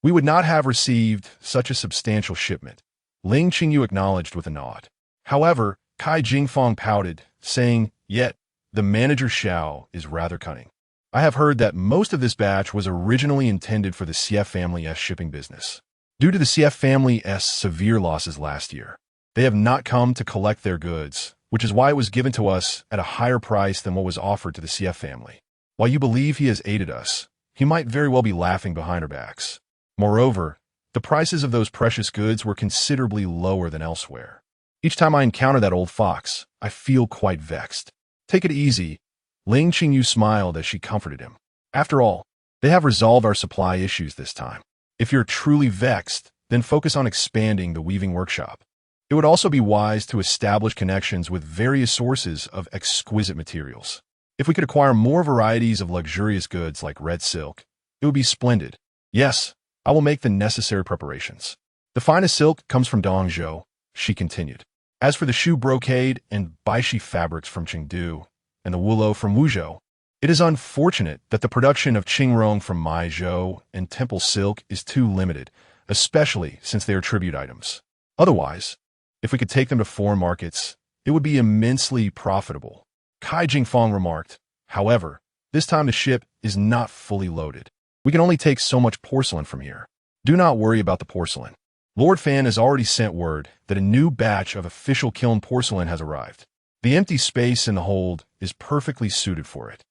we would not have received such a substantial shipment, Ling Qingyu acknowledged with a nod. However, Cai Jingfang pouted, saying, "Yet, the manager Xiao is rather cunning. I have heard that most of this batch was originally intended for the CF family's shipping business. Due to the CF family's severe losses last year, they have not come to collect their goods, which is why it was given to us at a higher price than what was offered to the CF family. While you believe he has aided us, he might very well be laughing behind our backs. Moreover, the prices of those precious goods were considerably lower than elsewhere. Each time I encounter that old fox, I feel quite vexed." "Take it easy," Ling Qingyu smiled as she comforted him. "After all, they have resolved our supply issues this time. If you're truly vexed, then focus on expanding the weaving workshop. It would also be wise to establish connections with various sources of exquisite materials. If we could acquire more varieties of luxurious goods like red silk, it would be splendid. Yes, I will make the necessary preparations. The finest silk comes from Dongzhou," she continued. "As for the shoe brocade and baishi fabrics from Chengdu, and the wulou from Wuzhou, it is unfortunate that the production of Qingrong from Maizhou and temple silk is too limited, especially since they are tribute items. Otherwise, if we could take them to foreign markets, it would be immensely profitable." Cai Jingfang remarked, "However, this time the ship is not fully loaded. We can only take so much porcelain from here. Do not worry about the porcelain. Lord Fan has already sent word that a new batch of official kiln porcelain has arrived. The empty space in the hold is perfectly suited for it."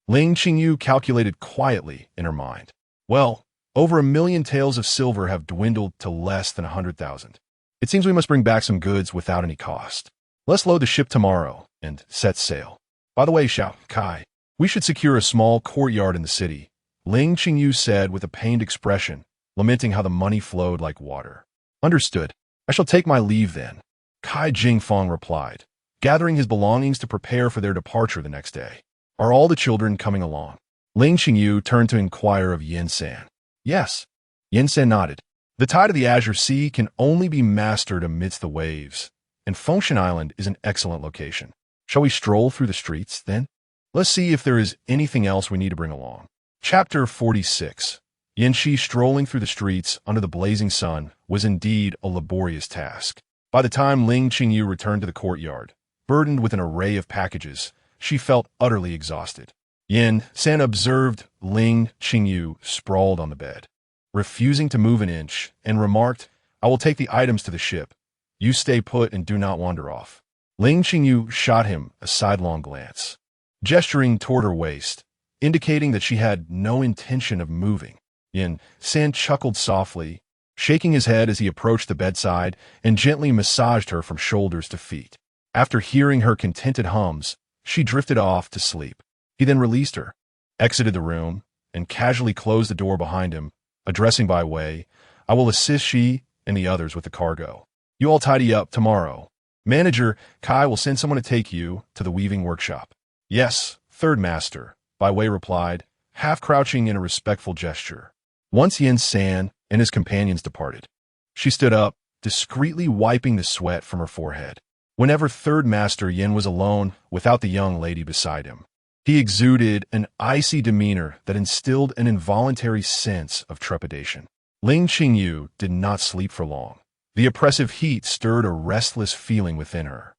Ling Qingyu calculated quietly in her mind. "Well, over 1,000,000 taels of silver have dwindled to less than 100,000. It seems we must bring back some goods without any cost. Let's load the ship tomorrow and set sail. By the way, Xiao Kai, we should secure a small courtyard in the city," Ling Qingyu said with a pained expression, lamenting how the money flowed like water. "Understood. I shall take my leave then," Cai Jingfang replied, gathering his belongings to prepare for their departure the next day. "Are all the children coming along?" Ling Qingyu turned to inquire of Yin San. "Yes." Yin San nodded. "The tide of the Azure Sea can only be mastered amidst the waves, and Fengshan Island is an excellent location. Shall we stroll through the streets, then? Let's see if there is anything else we need to bring along." Chapter 46. Yin Shi strolling through the streets under the blazing sun was indeed a laborious task. By the time Ling Qingyu returned to the courtyard, burdened with an array of packages, she felt utterly exhausted. Yin San observed Ling Qingyu sprawled on the bed, refusing to move an inch, and remarked, "I will take the items to the ship. You stay put and do not wander off." Ling Qingyu shot him a sidelong glance, gesturing toward her waist, indicating that she had no intention of moving. Yin San chuckled softly, shaking his head as he approached the bedside and gently massaged her from shoulders to feet. After hearing her contented hums, she drifted off to sleep. He then released her, exited the room, and casually closed the door behind him, addressing by way, "I will assist she and the others with the cargo. You all tidy up tomorrow. Manager Kai will send someone to take you to the weaving workshop." "Yes, third master," Bai Wei replied, half crouching in a respectful gesture. Once Yin San and his companions departed, she stood up, discreetly wiping the sweat from her forehead. Whenever third master Yin was alone without the young lady beside him, He exuded an icy demeanor that instilled an involuntary sense of trepidation. Ling Qingyu did not sleep for long. The oppressive heat stirred a restless feeling within her,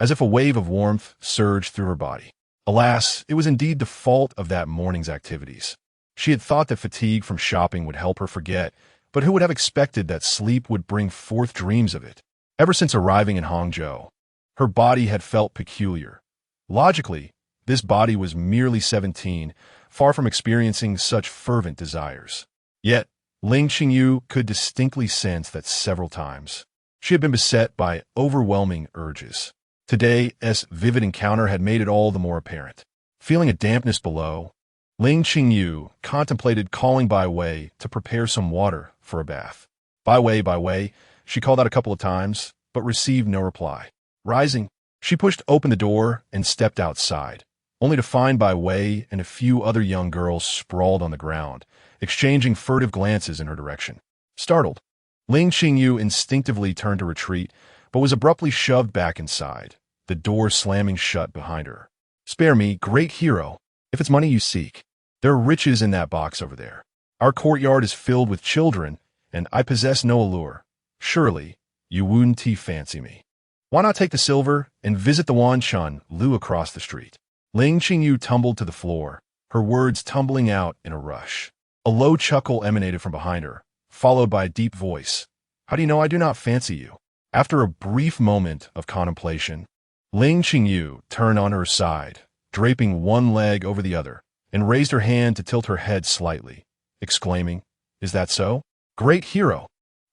as if a wave of warmth surged through her body. Alas, it was indeed the fault of that morning's activities. She had thought that fatigue from shopping would help her forget, but who would have expected that sleep would bring forth dreams of it? Ever since arriving in Hangzhou, her body had felt peculiar. Logically, this body was merely 17, far from experiencing such fervent desires. Yet, Ling Qingyu could distinctly sense that several times she had been beset by overwhelming urges. Today's vivid encounter had made it all the more apparent. Feeling a dampness below, Ling Qingyu contemplated calling Bai Wei to prepare some water for a bath. Bai Wei, she called out a couple of times, but received no reply. Rising, she pushed open the door and stepped outside, only to find Bai Wei and a few other young girls sprawled on the ground, exchanging furtive glances in her direction. Startled, Ling Qingyu instinctively turned to retreat, but was abruptly shoved back inside, the door slamming shut behind her. Spare me, great hero, if it's money you seek. There are riches in that box over there. Our courtyard is filled with children, and I possess no allure. Surely, you wouldn't fancy me. Why not take the silver and visit the Wanshan Lu across the street? Ling Qingyu tumbled to the floor, her words tumbling out in a rush. A low chuckle emanated from behind her, followed by a deep voice. How do you know I do not fancy you? After a brief moment of contemplation, Ling Qingyu turned on her side, draping one leg over the other, and raised her hand to tilt her head slightly, exclaiming, "Is that so? Great hero!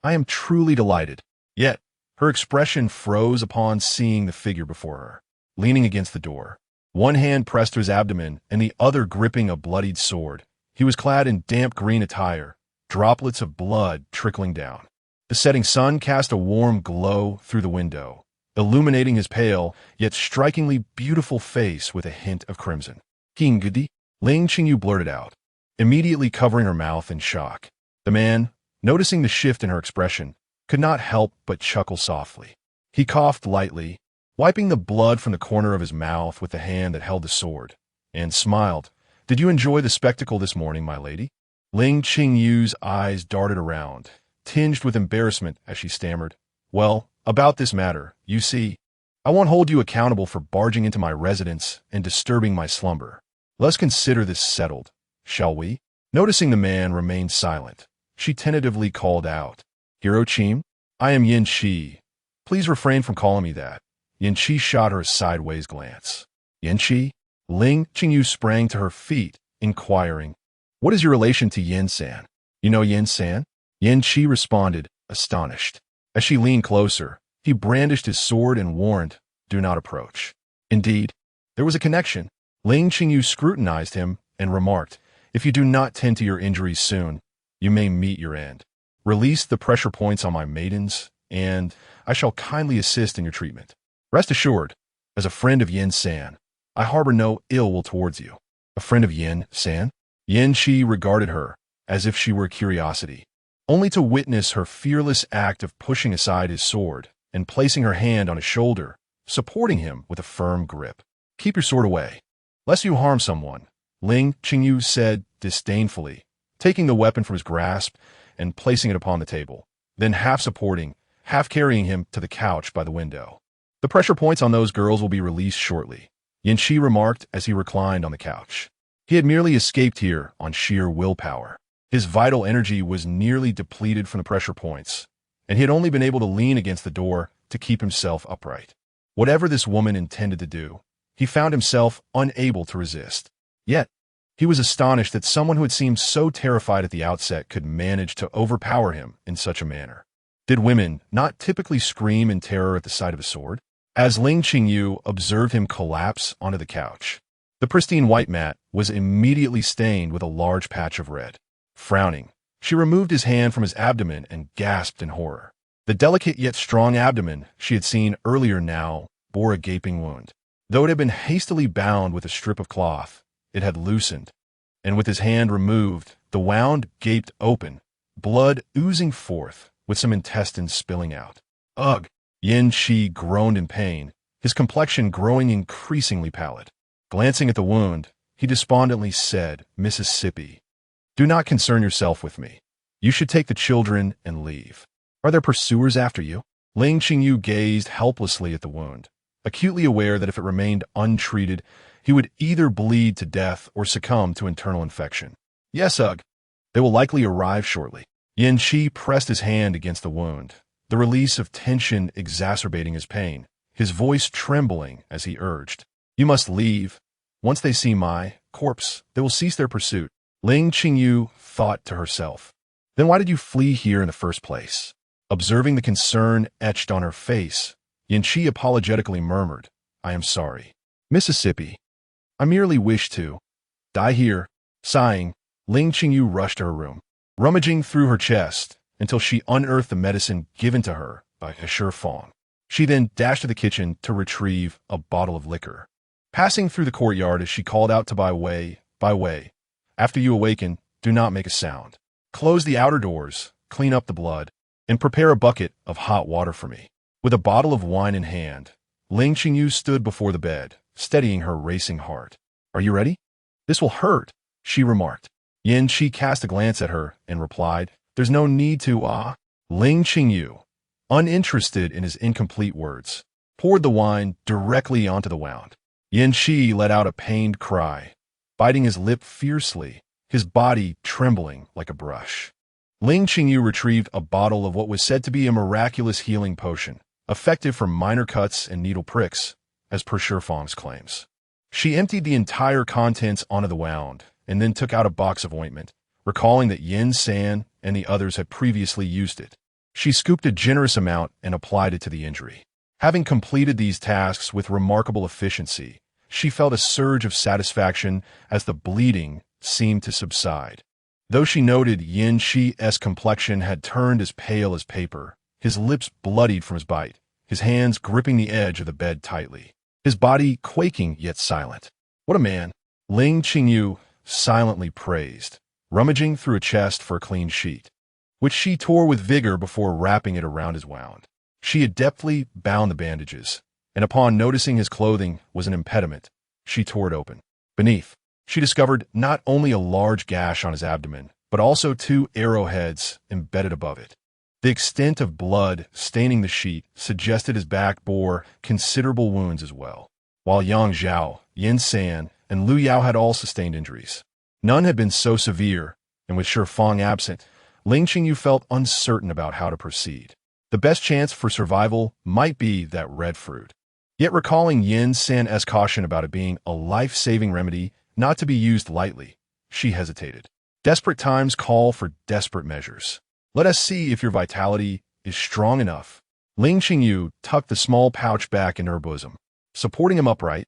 I am truly delighted." Yet, her expression froze upon seeing the figure before her, leaning against the door. One hand pressed to his abdomen and the other gripping a bloodied sword. He was clad in damp green attire, droplets of blood trickling down. The setting sun cast a warm glow through the window, illuminating his pale, yet strikingly beautiful face with a hint of crimson. "Qingudi," Ling Qingyu blurted out, immediately covering her mouth in shock. The man, noticing the shift in her expression, could not help but chuckle softly. He coughed lightly, wiping the blood from the corner of his mouth with the hand that held the sword, and smiled. "Did you enjoy the spectacle this morning, my lady?" Ling Qingyu's eyes darted around, tinged with embarrassment as she stammered, "Well, about this matter, you see, I won't hold you accountable for barging into my residence and disturbing my slumber. Let's consider this settled, shall we?" Noticing the man remained silent, she tentatively called out, "Hero Qim, I am Yin Qi. Please refrain from calling me that." Yin Qi shot her a sideways glance. "Yin Qi?" Ling Qingyu sprang to her feet, inquiring, "What is your relation to Yin-san? You know Yin-san?" Yin Qi responded, astonished. As she leaned closer, he brandished his sword and warned, "Do not approach." Indeed, there was a connection. Ling Qingyu scrutinized him and remarked, "If you do not tend to your injuries soon, you may meet your end. Release the pressure points on my maidens, and I shall kindly assist in your treatment. Rest assured, as a friend of Yin-san, I harbor no ill will towards you." A friend of Yin-san? Yin Qi regarded her as if she were a curiosity, only to witness her fearless act of pushing aside his sword and placing her hand on his shoulder, supporting him with a firm grip. "Keep your sword away, lest you harm someone," Ling Qingyu said disdainfully, taking the weapon from his grasp and placing it upon the table, then half supporting, half carrying him to the couch by the window. "The pressure points on those girls will be released shortly," Yin Qi remarked as he reclined on the couch. He had merely escaped here on sheer willpower. His vital energy was nearly depleted from the pressure points, and he had only been able to lean against the door to keep himself upright. Whatever this woman intended to do, he found himself unable to resist. Yet, he was astonished that someone who had seemed so terrified at the outset could manage to overpower him in such a manner. Did women not typically scream in terror at the sight of a sword? As Ling Qingyu observed him collapse onto the couch, the pristine white mat was immediately stained with a large patch of red. Frowning, she removed his hand from his abdomen and gasped in horror. The delicate yet strong abdomen she had seen earlier now bore a gaping wound. Though it had been hastily bound with a strip of cloth, it had loosened, and with his hand removed, the wound gaped open, blood oozing forth, with some intestines spilling out. "Ugh!" Yin Qi groaned in pain, his complexion growing increasingly pallid. Glancing at the wound, he despondently said, Mississippi. Do not concern yourself with me. You should take the children and leave. Are there pursuers after you? Ling Qingyu gazed helplessly at the wound, acutely aware that if it remained untreated, he would either bleed to death or succumb to internal infection. Yes, ugh. They will likely arrive shortly. Yin Qi pressed his hand against the wound, the release of tension exacerbating his pain, his voice trembling as he urged. You must leave. Once they see my corpse, they will cease their pursuit. Ling Qingyu thought to herself. Then why did you flee here in the first place? Observing the concern etched on her face, Yin Qi apologetically murmured, I am sorry. Mississippi. I merely wish to die here. Sighing, Ling Qingyu rushed to her room, rummaging through her chest until she unearthed the medicine given to her by He Fong. She then dashed to the kitchen to retrieve a bottle of liquor. Passing through the courtyard as she called out to by way, after you awaken, do not make a sound. Close the outer doors, clean up the blood, and prepare a bucket of hot water for me. With a bottle of wine in hand, Ling Qingyu stood before the bed, steadying her racing heart. Are you ready? This will hurt, she remarked. Yin Qi cast a glance at her and replied, There's no need to, Ling Qingyu, uninterested in his incomplete words, poured the wine directly onto the wound. Yin Qi let out a pained cry, biting his lip fiercely, his body trembling like a brush. Ling Qingyu retrieved a bottle of what was said to be a miraculous healing potion, effective for minor cuts and needle pricks, as per He Fong's claims. She emptied the entire contents onto the wound, and then took out a box of ointment, recalling that Yin San and the others had previously used it. She scooped a generous amount and applied it to the injury. Having completed these tasks with remarkable efficiency, she felt a surge of satisfaction as the bleeding seemed to subside. Though she noted Yin Qi's complexion had turned as pale as paper, his lips bloodied from his bite, his hands gripping the edge of the bed tightly, his body quaking yet silent. What a man! Ling Qingyu silently praised, rummaging through a chest for a clean sheet, which she tore with vigor before wrapping it around his wound. She had deftly bound the bandages, and upon noticing his clothing was an impediment, she tore it open. Beneath, she discovered not only a large gash on his abdomen, but also 2 arrowheads embedded above it. The extent of blood staining the sheet suggested his back bore considerable wounds as well. While Yang Zhao, Yin San, and Lu Yao had all sustained injuries, none had been so severe, and with He Fong absent, Ling Qingyu felt uncertain about how to proceed. The best chance for survival might be that red fruit. Yet recalling Yin San's caution about it being a life-saving remedy not to be used lightly, she hesitated. Desperate times call for desperate measures. Let us see if your vitality is strong enough. Ling Qingyu tucked the small pouch back into her bosom. Supporting him upright,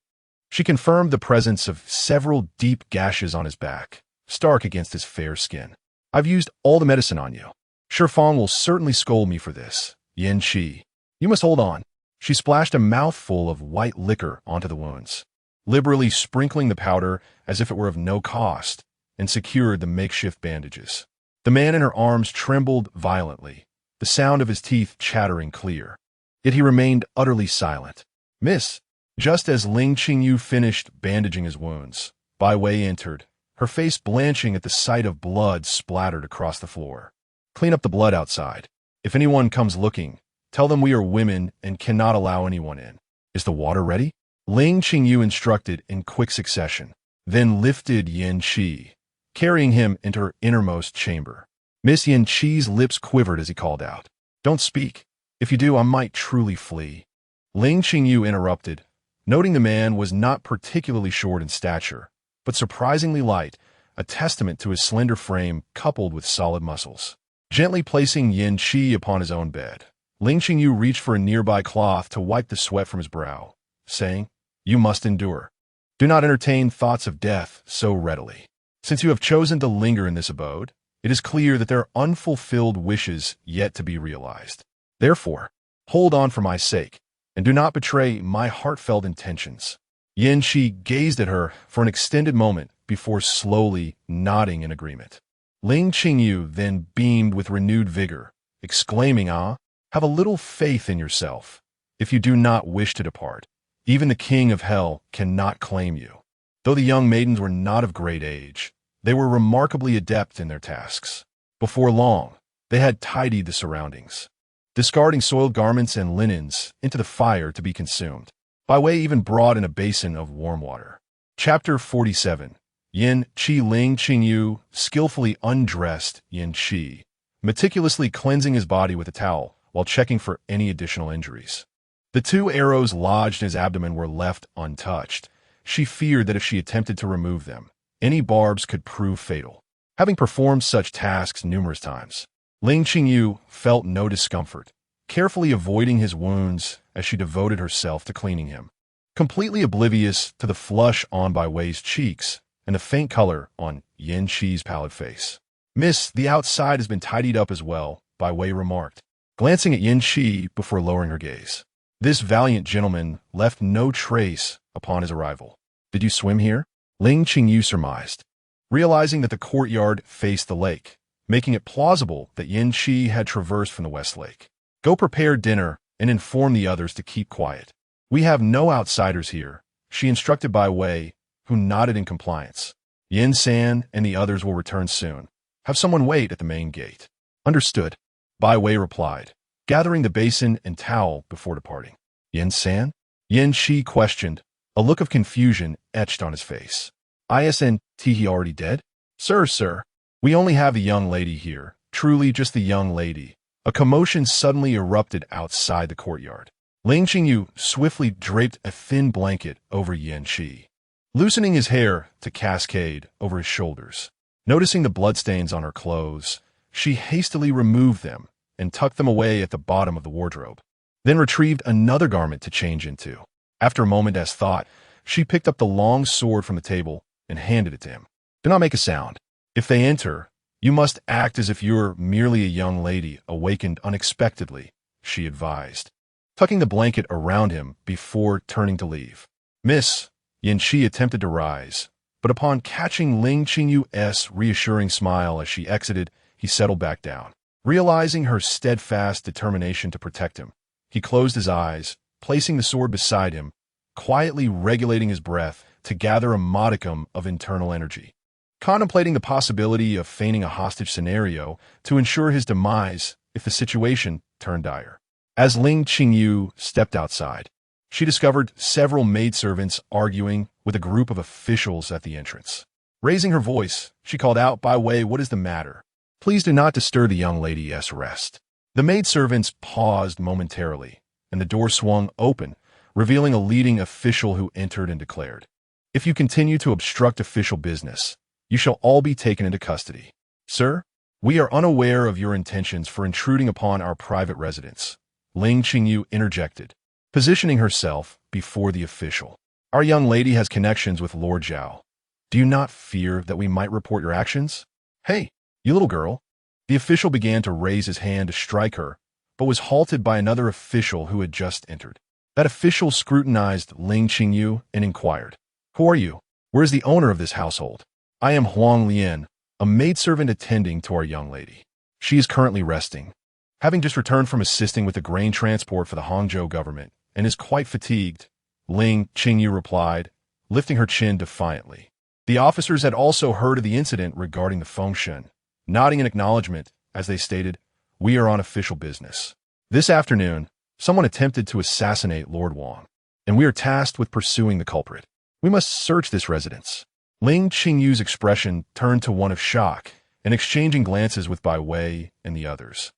she confirmed the presence of several deep gashes on his back, stark against his fair skin. I've used all the medicine on you. He Fong will certainly scold me for this. Yin Qi, you must hold on. She splashed a mouthful of white liquor onto the wounds, liberally sprinkling the powder as if it were of no cost, and secured the makeshift bandages. The man in her arms trembled violently, the sound of his teeth chattering clear. Yet he remained utterly silent. Miss, just as Ling Qingyu finished bandaging his wounds, Bai Wei entered, her face blanching at the sight of blood splattered across the floor. Clean up the blood outside. If anyone comes looking, tell them we are women and cannot allow anyone in. Is the water ready? Ling Qingyu instructed in quick succession, then lifted Yin Qi, carrying him into her innermost chamber. Miss Yin Qi's lips quivered as he called out, Don't speak. If you do, I might truly flee. Ling Qingyu interrupted, noting the man was not particularly short in stature, but surprisingly light, a testament to his slender frame coupled with solid muscles. Gently placing Yin Qi upon his own bed, Ling Qingyu reached for a nearby cloth to wipe the sweat from his brow, saying, You must endure. Do not entertain thoughts of death so readily. Since you have chosen to linger in this abode, it is clear that there are unfulfilled wishes yet to be realized. Therefore, hold on for my sake, and do not betray my heartfelt intentions. Yin Qi gazed at her for an extended moment before slowly nodding in agreement. Ling Qingyu then beamed with renewed vigor, exclaiming, Have a little faith in yourself. If you do not wish to depart, even the king of hell cannot claim you. Though the young maidens were not of great age, they were remarkably adept in their tasks. Before long, they had tidied the surroundings, discarding soiled garments and linens into the fire to be consumed. Bai Wei even brought in a basin of warm water. Chapter 47. Yin Qi Ling Qingyu skillfully undressed Yin Qi, meticulously cleansing his body with a towel while checking for any additional injuries. The 2 arrows lodged in his abdomen were left untouched. She feared that if she attempted to remove them, any barbs could prove fatal. Having performed such tasks numerous times, Ling Qingyu felt no discomfort, carefully avoiding his wounds as she devoted herself to cleaning him. Completely oblivious to the flush on Bai Wei's cheeks and the faint color on Yin Qi's pallid face. "Miss, the outside has been tidied up as well," Bai Wei remarked, glancing at Yin Qi before lowering her gaze. This valiant gentleman left no trace upon his arrival. "Did you swim here?" Ling Qingyu surmised, realizing that the courtyard faced the lake, making it plausible that Yin Qi had traversed from the West Lake. "Go prepare dinner and inform the others to keep quiet. We have no outsiders here," she instructed Bai Wei, who nodded in compliance. "Yin San and the others will return soon. Have someone wait at the main gate." "Understood," Bai Wei replied, gathering the basin and towel before departing. "Yin San?" Yin Qi questioned, a look of confusion etched on his face. "Isn't he already dead?" Sir, we only have the young lady here, truly just the young lady." A commotion suddenly erupted outside the courtyard. Ling Qingyu swiftly draped a thin blanket over Yin Qi, loosening his hair to cascade over his shoulders. Noticing the bloodstains on her clothes, she hastily removed them and tucked them away at the bottom of the wardrobe, then retrieved another garment to change into. After a moment as thought, she picked up the long sword from the table and handed it to him. "Do not make a sound. If they enter, you must act as if you're merely a young lady awakened unexpectedly," she advised, tucking the blanket around him before turning to leave. "Miss," Yin Qi attempted to rise, but upon catching Ling Qingyu's reassuring smile as she exited, he settled back down. Realizing her steadfast determination to protect him, he closed his eyes, placing the sword beside him, quietly regulating his breath to gather a modicum of internal energy, contemplating the possibility of feigning a hostage scenario to ensure his demise if the situation turned dire. As Ling Qingyu stepped outside, she discovered several maidservants arguing with a group of officials at the entrance. Raising her voice, she called out, "Bai Wei, what is the matter? Please do not disturb the young lady's rest." The maidservants paused momentarily, and the door swung open, revealing a leading official who entered and declared, "If you continue to obstruct official business, you shall all be taken into custody." "Sir, we are unaware of your intentions for intruding upon our private residence," Ling Qingyu interjected, positioning herself before the official. "Our young lady has connections with Lord Zhao. Do you not fear that we might report your actions?" "Hey, you little girl." The official began to raise his hand to strike her, but was halted by another official who had just entered. That official scrutinized Ling Qingyu and inquired, "Who are you? Where is the owner of this household?" "I am Huang Lian, a maidservant attending to our young lady. She is currently resting, having just returned from assisting with the grain transport for the Hangzhou government, and is quite fatigued," Ling Qingyu replied, lifting her chin defiantly. The officers had also heard of the incident regarding the Fengshen, nodding in acknowledgement as they stated, "We are on official business. This afternoon, someone attempted to assassinate Lord Wang, and we are tasked with pursuing the culprit. We must search this residence." Ling Qingyu's expression turned to one of shock, and exchanging glances with Bai Wei and the others,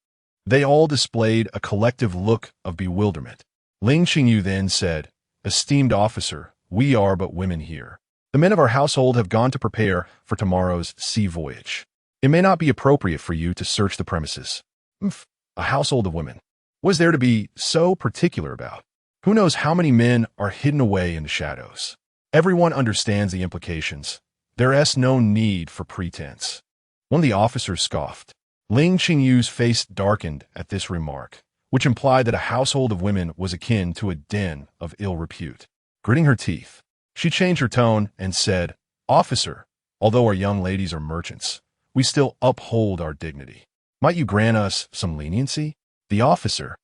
they all displayed a collective look of bewilderment. Ling Qingyu then said, "Esteemed officer, we are but women here. The men of our household have gone to prepare for tomorrow's sea voyage. It may not be appropriate for you to search the premises." A household of women. What is there to be so particular about? Who knows how many men are hidden away in the shadows? Everyone understands the implications. There is no need for pretense. One of the officers scoffed. Ling Qingyu's face darkened at this remark, which implied that a household of women was akin to a den of ill repute. Gritting her teeth, she changed her tone and said, "Officer, although our young ladies are merchants, we still uphold our dignity. Might you grant us some leniency?" The officer,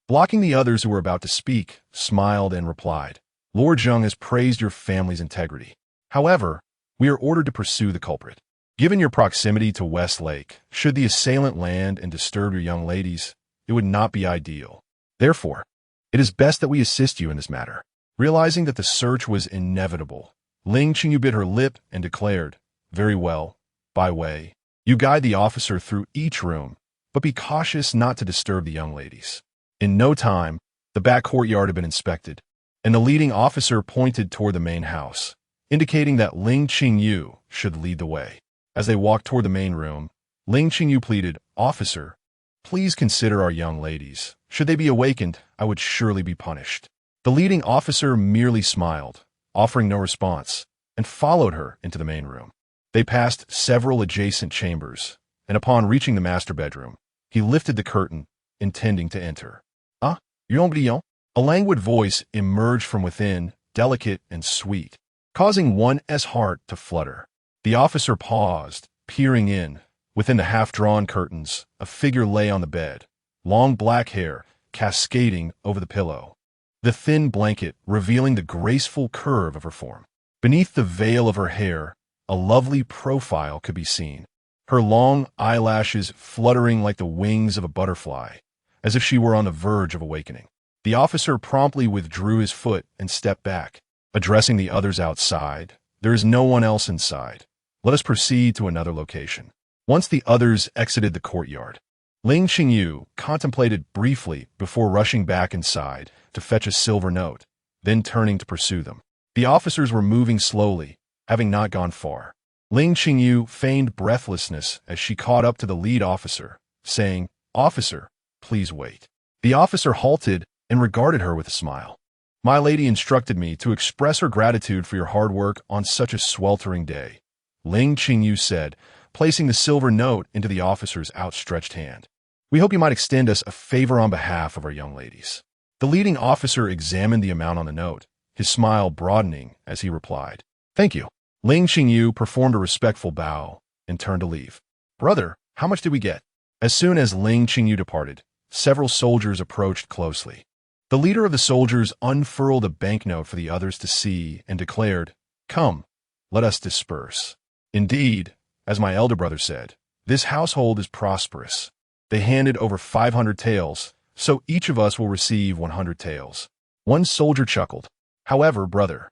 blocking the others who were about to speak, smiled and replied, "Lord Zheng has praised your family's integrity. However, we are ordered to pursue the culprit. Given your proximity to West Lake, should the assailant land and disturb your young ladies, it would not be ideal. Therefore, it is best that we assist you in this matter." Realizing that the search was inevitable, Ling Qingyu bit her lip and declared, "Very well, by way. You guide the officer through each room, but be cautious not to disturb the young ladies." In no time, the back courtyard had been inspected, and the leading officer pointed toward the main house, indicating that Ling Qingyu should lead the way. As they walked toward the main room, Ling Qingyu pleaded, "Officer, please consider our young ladies. Should they be awakened, I would surely be punished." The leading officer merely smiled, offering no response, and followed her into the main room. They passed several adjacent chambers, and upon reaching the master bedroom, he lifted the curtain, intending to enter. "Ah, Yongbyon?" A languid voice emerged from within, delicate and sweet, causing one's heart to flutter. The officer paused, peering in. Within the half-drawn curtains, a figure lay on the bed, long black hair cascading over the pillow, the thin blanket revealing the graceful curve of her form. Beneath the veil of her hair, a lovely profile could be seen, her long eyelashes fluttering like the wings of a butterfly, as if she were on the verge of awakening. The officer promptly withdrew his foot and stepped back, addressing the others outside. "There is no one else inside. Let us proceed to another location." Once the others exited the courtyard, Ling Qingyu contemplated briefly before rushing back inside to fetch a silver note, then turning to pursue them. The officers were moving slowly, having not gone far. Ling Qingyu feigned breathlessness as she caught up to the lead officer, saying, "Officer, please wait." The officer halted and regarded her with a smile. "My lady instructed me to express her gratitude for your hard work on such a sweltering day," Ling Qingyu said, placing the silver note into the officer's outstretched hand. "We hope you might extend us a favor on behalf of our young ladies." The leading officer examined the amount on the note, his smile broadening as he replied, "Thank you." Ling Qingyu performed a respectful bow and turned to leave. "Brother, how much did we get?" As soon as Ling Qingyu departed, several soldiers approached closely. The leader of the soldiers unfurled a banknote for the others to see and declared, "Come, let us disperse." "Indeed, as my elder brother said, this household is prosperous." They handed over 500 taels, "So each of us will receive 100 taels." One soldier chuckled, "However, brother,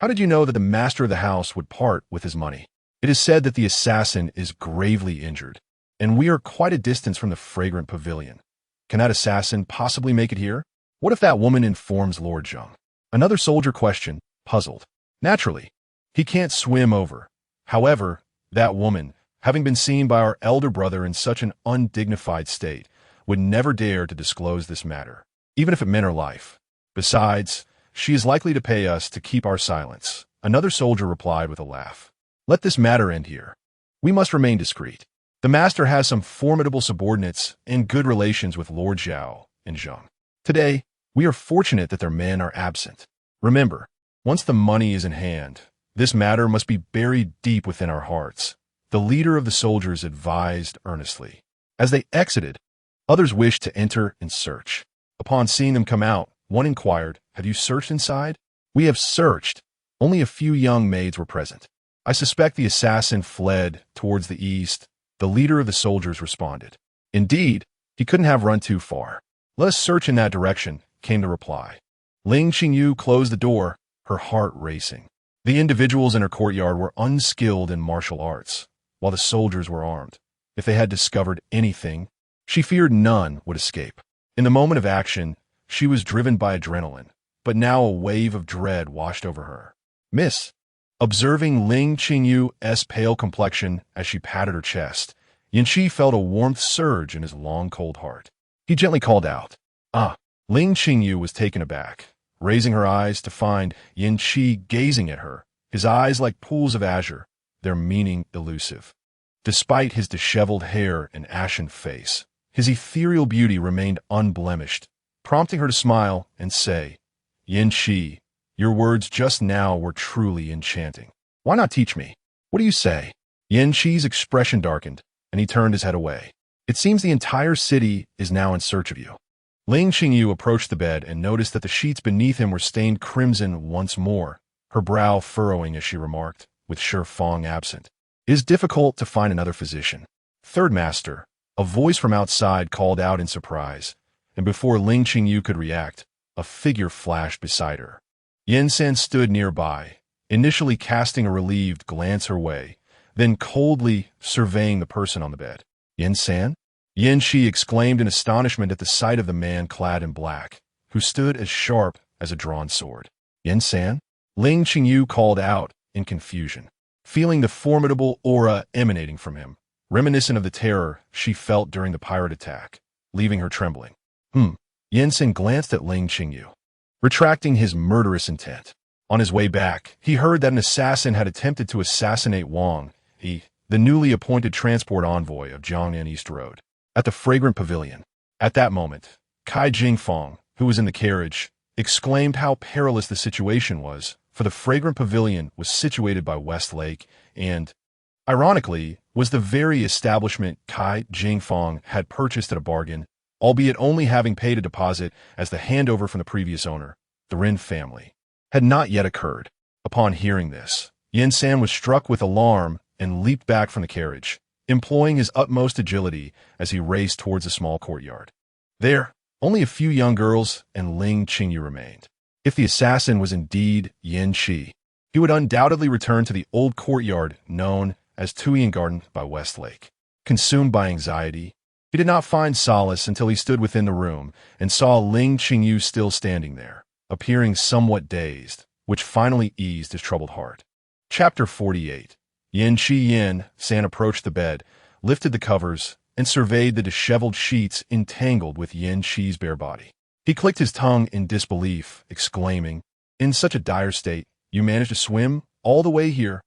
how did you know that the master of the house would part with his money? It is said that the assassin is gravely injured, and we are quite a distance from the fragrant pavilion. Can that assassin possibly make it here? What if that woman informs Lord Zheng?" Another soldier questioned, puzzled. "Naturally, he can't swim over. However, that woman, having been seen by our elder brother in such an undignified state, would never dare to disclose this matter, even if it meant her life. Besides, she is likely to pay us to keep our silence." Another soldier replied with a laugh, "Let this matter end here. We must remain discreet. The master has some formidable subordinates and good relations with Lord Zhao and Zheng. Today, we are fortunate that their men are absent. Remember, once the money is in hand, this matter must be buried deep within our hearts," the leader of the soldiers advised earnestly. As they exited, others wished to enter and search. Upon seeing them come out, one inquired, "Have you searched inside?" "We have searched. Only a few young maids were present. I suspect the assassin fled towards the east," the leader of the soldiers responded. "Indeed, he couldn't have run too far. Let us search in that direction," came the reply. Ling Qingyu closed the door, her heart racing. The individuals in her courtyard were unskilled in martial arts, while the soldiers were armed. If they had discovered anything, she feared none would escape. In the moment of action, she was driven by adrenaline, but now a wave of dread washed over her. "Miss," observing Ling Qingyu's pale complexion as she patted her chest, Yanqi felt a warmth surge in his long, cold heart. He gently called out, "Ah!" Ling Qingyu was taken aback, raising her eyes to find Yanqi gazing at her, his eyes like pools of azure, their meaning elusive. Despite his disheveled hair and ashen face, his ethereal beauty remained unblemished, prompting her to smile and say, "Yanqi, your words just now were truly enchanting. Why not teach me? What do you say?" Yanqi's expression darkened, and he turned his head away. "It seems the entire city is now in search of you." Ling Qingyu approached the bed and noticed that the sheets beneath him were stained crimson once more, her brow furrowing as she remarked, with Shi Fang absent. It is difficult to find another physician. Third master, a voice from outside called out in surprise, and before Ling Qingyu could react, a figure flashed beside her. Yin San stood nearby, initially casting a relieved glance her way, then coldly surveying the person on the bed. Yin San? Yin Shi exclaimed in astonishment at the sight of the man clad in black, who stood as sharp as a drawn sword. Yin San? Ling Qingyu called out in confusion, feeling the formidable aura emanating from him, reminiscent of the terror she felt during the pirate attack, leaving her trembling. Yin San glanced at Ling Qingyu, retracting his murderous intent. On his way back, he heard that an assassin had attempted to assassinate Wang, the newly appointed transport envoy of Jiangnan East Road, at the Fragrant Pavilion. At that moment, Kai Jingfang, who was in the carriage, exclaimed how perilous the situation was, for the Fragrant Pavilion was situated by West Lake and, ironically, was the very establishment Kai Jingfang had purchased at a bargain, albeit only having paid a deposit as the handover from the previous owner, the Rin family, had not yet occurred. Upon hearing this, Yin San was struck with alarm and leaped back from the carriage, employing his utmost agility as he raced towards a small courtyard. There, only a few young girls and Ling Qingyu remained. If the assassin was indeed Yin Shi, he would undoubtedly return to the old courtyard known as Tuyan Garden by West Lake. Consumed by anxiety, he did not find solace until he stood within the room and saw Ling Qingyu still standing there, appearing somewhat dazed, which finally eased his troubled heart. Chapter 48. Yin San approached the bed, lifted the covers, and surveyed the disheveled sheets entangled with Yin Shi's bare body. He clicked his tongue in disbelief, exclaiming, "In such a dire state, you managed to swim all the way here.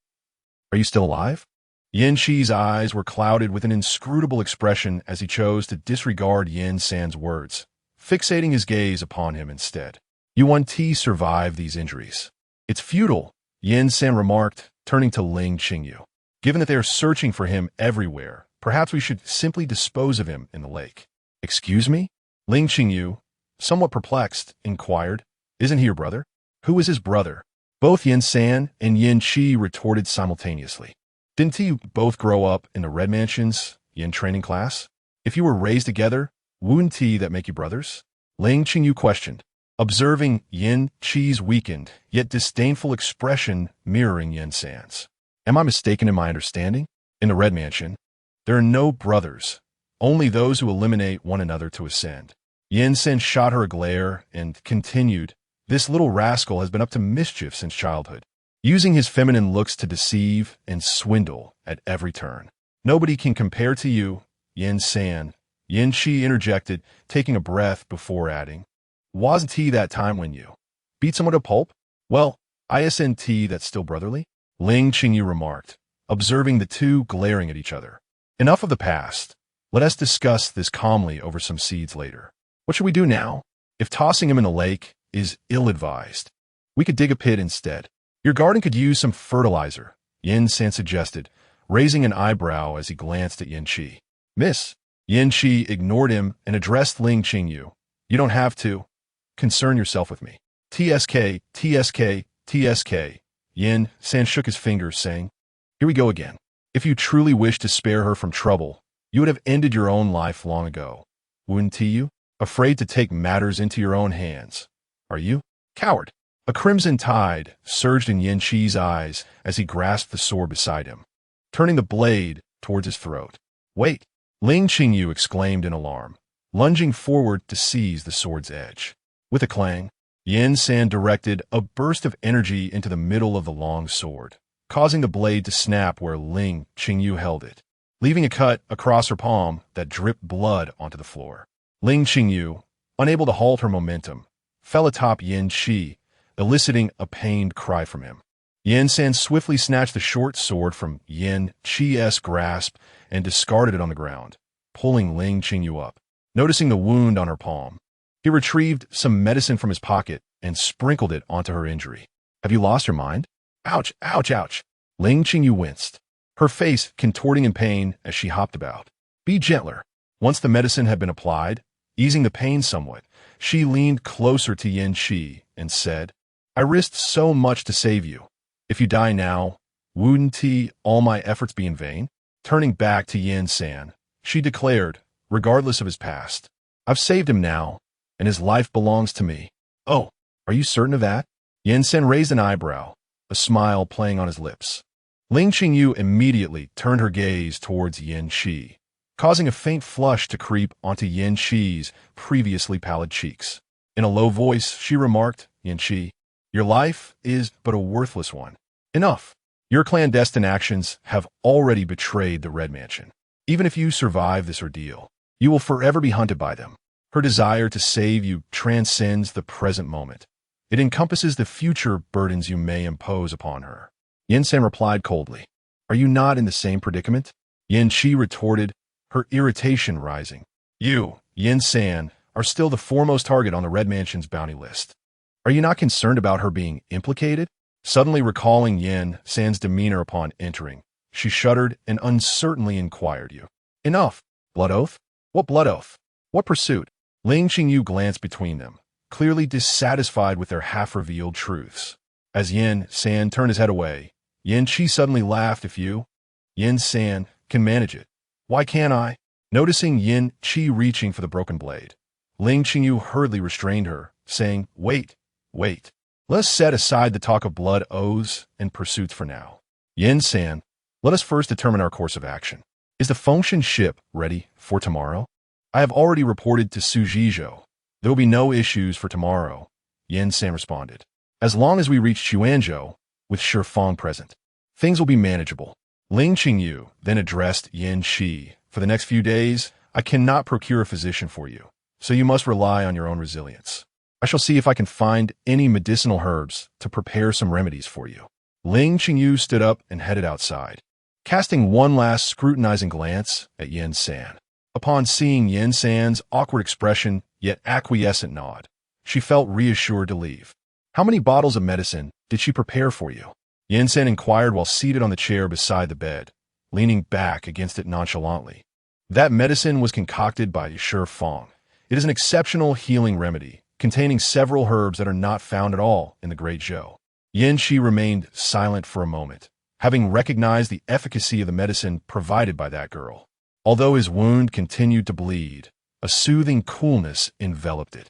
Are you still alive?" Yin Shi's eyes were clouded with an inscrutable expression as he chose to disregard Yin San's words, fixating his gaze upon him instead. "Yuan Ti survived these injuries. It's futile," Yin San remarked, turning to Ling Qingyu. "Given that they are searching for him everywhere, perhaps we should simply dispose of him in the lake." "Excuse me?" Ling Qingyu, somewhat perplexed, inquired. "Isn't he your brother?" "Who is his brother?" Both Yin San and Yin Shi retorted simultaneously. "Didn't you both grow up in the Red Mansion's Yin training class? If you were raised together, wouldn't that make you brothers?" Ling Qingyu questioned, observing Yin Shi's weakened, yet disdainful expression mirroring Yin San's. "Am I mistaken in my understanding? In the Red Mansion, there are no brothers, only those who eliminate one another to ascend." Yin San shot her a glare and continued, "This little rascal has been up to mischief since childhood, using his feminine looks to deceive and swindle at every turn. Nobody can compare to you, Yin San," Yin Shi interjected, taking a breath before adding, "Wasn't he that time when you beat someone to pulp? Well, isn't that's still brotherly?" Ling Qingyu remarked, observing the two glaring at each other. "Enough of the past. Let us discuss this calmly over some seeds later. What should we do now? If tossing him in the lake is ill-advised, we could dig a pit instead. Your garden could use some fertilizer," Yin San suggested, raising an eyebrow as he glanced at Yin Shi. "Miss." Yin Shi ignored him and addressed Ling Qingyu. "You don't have to concern yourself with me." "TSK, TSK, TSK. Yin San shook his fingers, saying, "Here we go again. If you truly wished to spare her from trouble, you would have ended your own life long ago. Wouldn't you? Afraid to take matters into your own hands. Are you? Coward." A crimson tide surged in Yin Shi's eyes as he grasped the sword beside him, turning the blade towards his throat. "Wait!" Ling Qingyu exclaimed in alarm, lunging forward to seize the sword's edge. With a clang, Yin San directed a burst of energy into the middle of the long sword, causing the blade to snap where Ling Qingyu held it, leaving a cut across her palm that dripped blood onto the floor. Ling Qingyu, unable to halt her momentum, fell atop Yin Shi, eliciting a pained cry from him. Yin San swiftly snatched the short sword from Yin Shi's grasp and discarded it on the ground, pulling Ling Qingyu up. Noticing the wound on her palm, he retrieved some medicine from his pocket and sprinkled it onto her injury. "Have you lost your mind?" "Ouch, ouch, ouch." Ling Qingyu winced, her face contorting in pain as she hopped about. "Be gentler." Once the medicine had been applied, easing the pain somewhat, she leaned closer to Yin Shi and said, I risked so much to save you. If you die now, wouldn't all my efforts be in vain? Turning back to Yin San, she declared, regardless of his past, I've saved him now, and his life belongs to me. Oh, are you certain of that? Yin San raised an eyebrow, a smile playing on his lips. Ling Qingyu immediately turned her gaze towards Yin Shi, causing a faint flush to creep onto Yin Shi's previously pallid cheeks. In a low voice, she remarked, Yin Shi, your life is but a worthless one. Enough. Your clandestine actions have already betrayed the Red Mansion. Even if you survive this ordeal, you will forever be hunted by them. Her desire to save you transcends the present moment. It encompasses the future burdens you may impose upon her. Yin San replied coldly, Are you not in the same predicament? Yin Shi retorted, her irritation rising. You, Yin San, are still the foremost target on the Red Mansion's bounty list. Are you not concerned about her being implicated? Suddenly recalling Yin San's demeanor upon entering, she shuddered and uncertainly inquired you. Enough. Blood oath? What blood oath? What pursuit? Ling Qingyu glanced between them, clearly dissatisfied with their half-revealed truths. As Yin San turned his head away, Yin Qi suddenly laughed. If you, Yin San, can manage it, why can't I? Noticing Yin Qi reaching for the broken blade, Ling Qingyu hurriedly restrained her, saying, Wait. Let's set aside the talk of blood oaths and pursuits for now. Yin San, let us first determine our course of action. Is the Fengshan ship ready for tomorrow? I have already reported to Suzhizhou. There will be no issues for tomorrow, Yin San responded. As long as we reach Xuanzhou, with Shifeng present, things will be manageable. Ling Qingyu then addressed Yin Shi. For the next few days, I cannot procure a physician for you, so you must rely on your own resilience. I shall see if I can find any medicinal herbs to prepare some remedies for you. Ling Qingyu stood up and headed outside, casting one last scrutinizing glance at Yin San. Upon seeing Yin San's awkward expression yet acquiescent nod, she felt reassured to leave. How many bottles of medicine did she prepare for you? Yin San inquired while seated on the chair beside the bed, leaning back against it nonchalantly. That medicine was concocted by Shifeng. It is an exceptional healing remedy, containing several herbs that are not found at all in the Great Zhou. Yin Shi remained silent for a moment, having recognized the efficacy of the medicine provided by that girl. Although his wound continued to bleed, a soothing coolness enveloped it,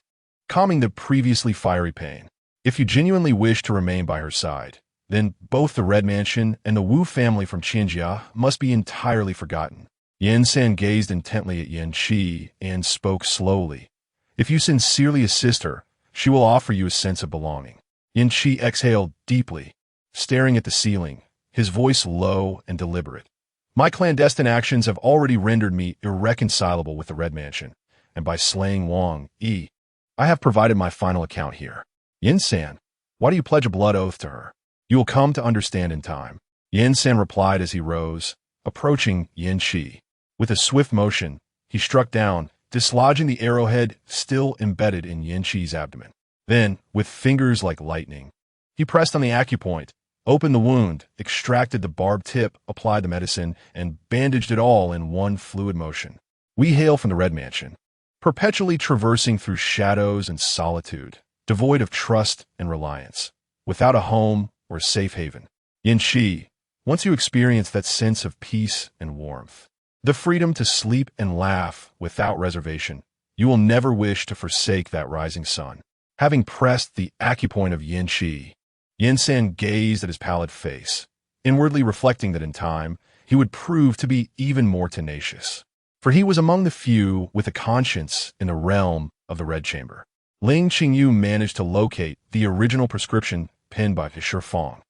calming the previously fiery pain. If you genuinely wish to remain by her side, then both the Red Mansion and the Wu family from Qinjia must be entirely forgotten. Yin San gazed intently at Yin Shi and spoke slowly. If you sincerely assist her, she will offer you a sense of belonging. Yin Shi exhaled deeply, staring at the ceiling, his voice low and deliberate. My clandestine actions have already rendered me irreconcilable with the Red Mansion, and by slaying Wang Yi, I have provided my final account here. Yin San, why do you pledge a blood oath to her? You will come to understand in time. Yin San replied as he rose, approaching Yin Shi. With a swift motion, he struck down, dislodging the arrowhead still embedded in Yin Shi's abdomen. Then, with fingers like lightning, he pressed on the acupoint, opened the wound, extracted the barbed tip, applied the medicine, and bandaged it all in one fluid motion. We hail from the Red Mansion, perpetually traversing through shadows and solitude, devoid of trust and reliance, without a home or safe haven. Yin Shi, once you experience that sense of peace and warmth, the freedom to sleep and laugh without reservation, you will never wish to forsake that rising sun. Having pressed the acupoint of Yin Shi, Yin San gazed at his pallid face, inwardly reflecting that in time, he would prove to be even more tenacious. For he was among the few with a conscience in the realm of the Red Chamber. Ling Qingyu managed to locate the original prescription penned by Shifeng,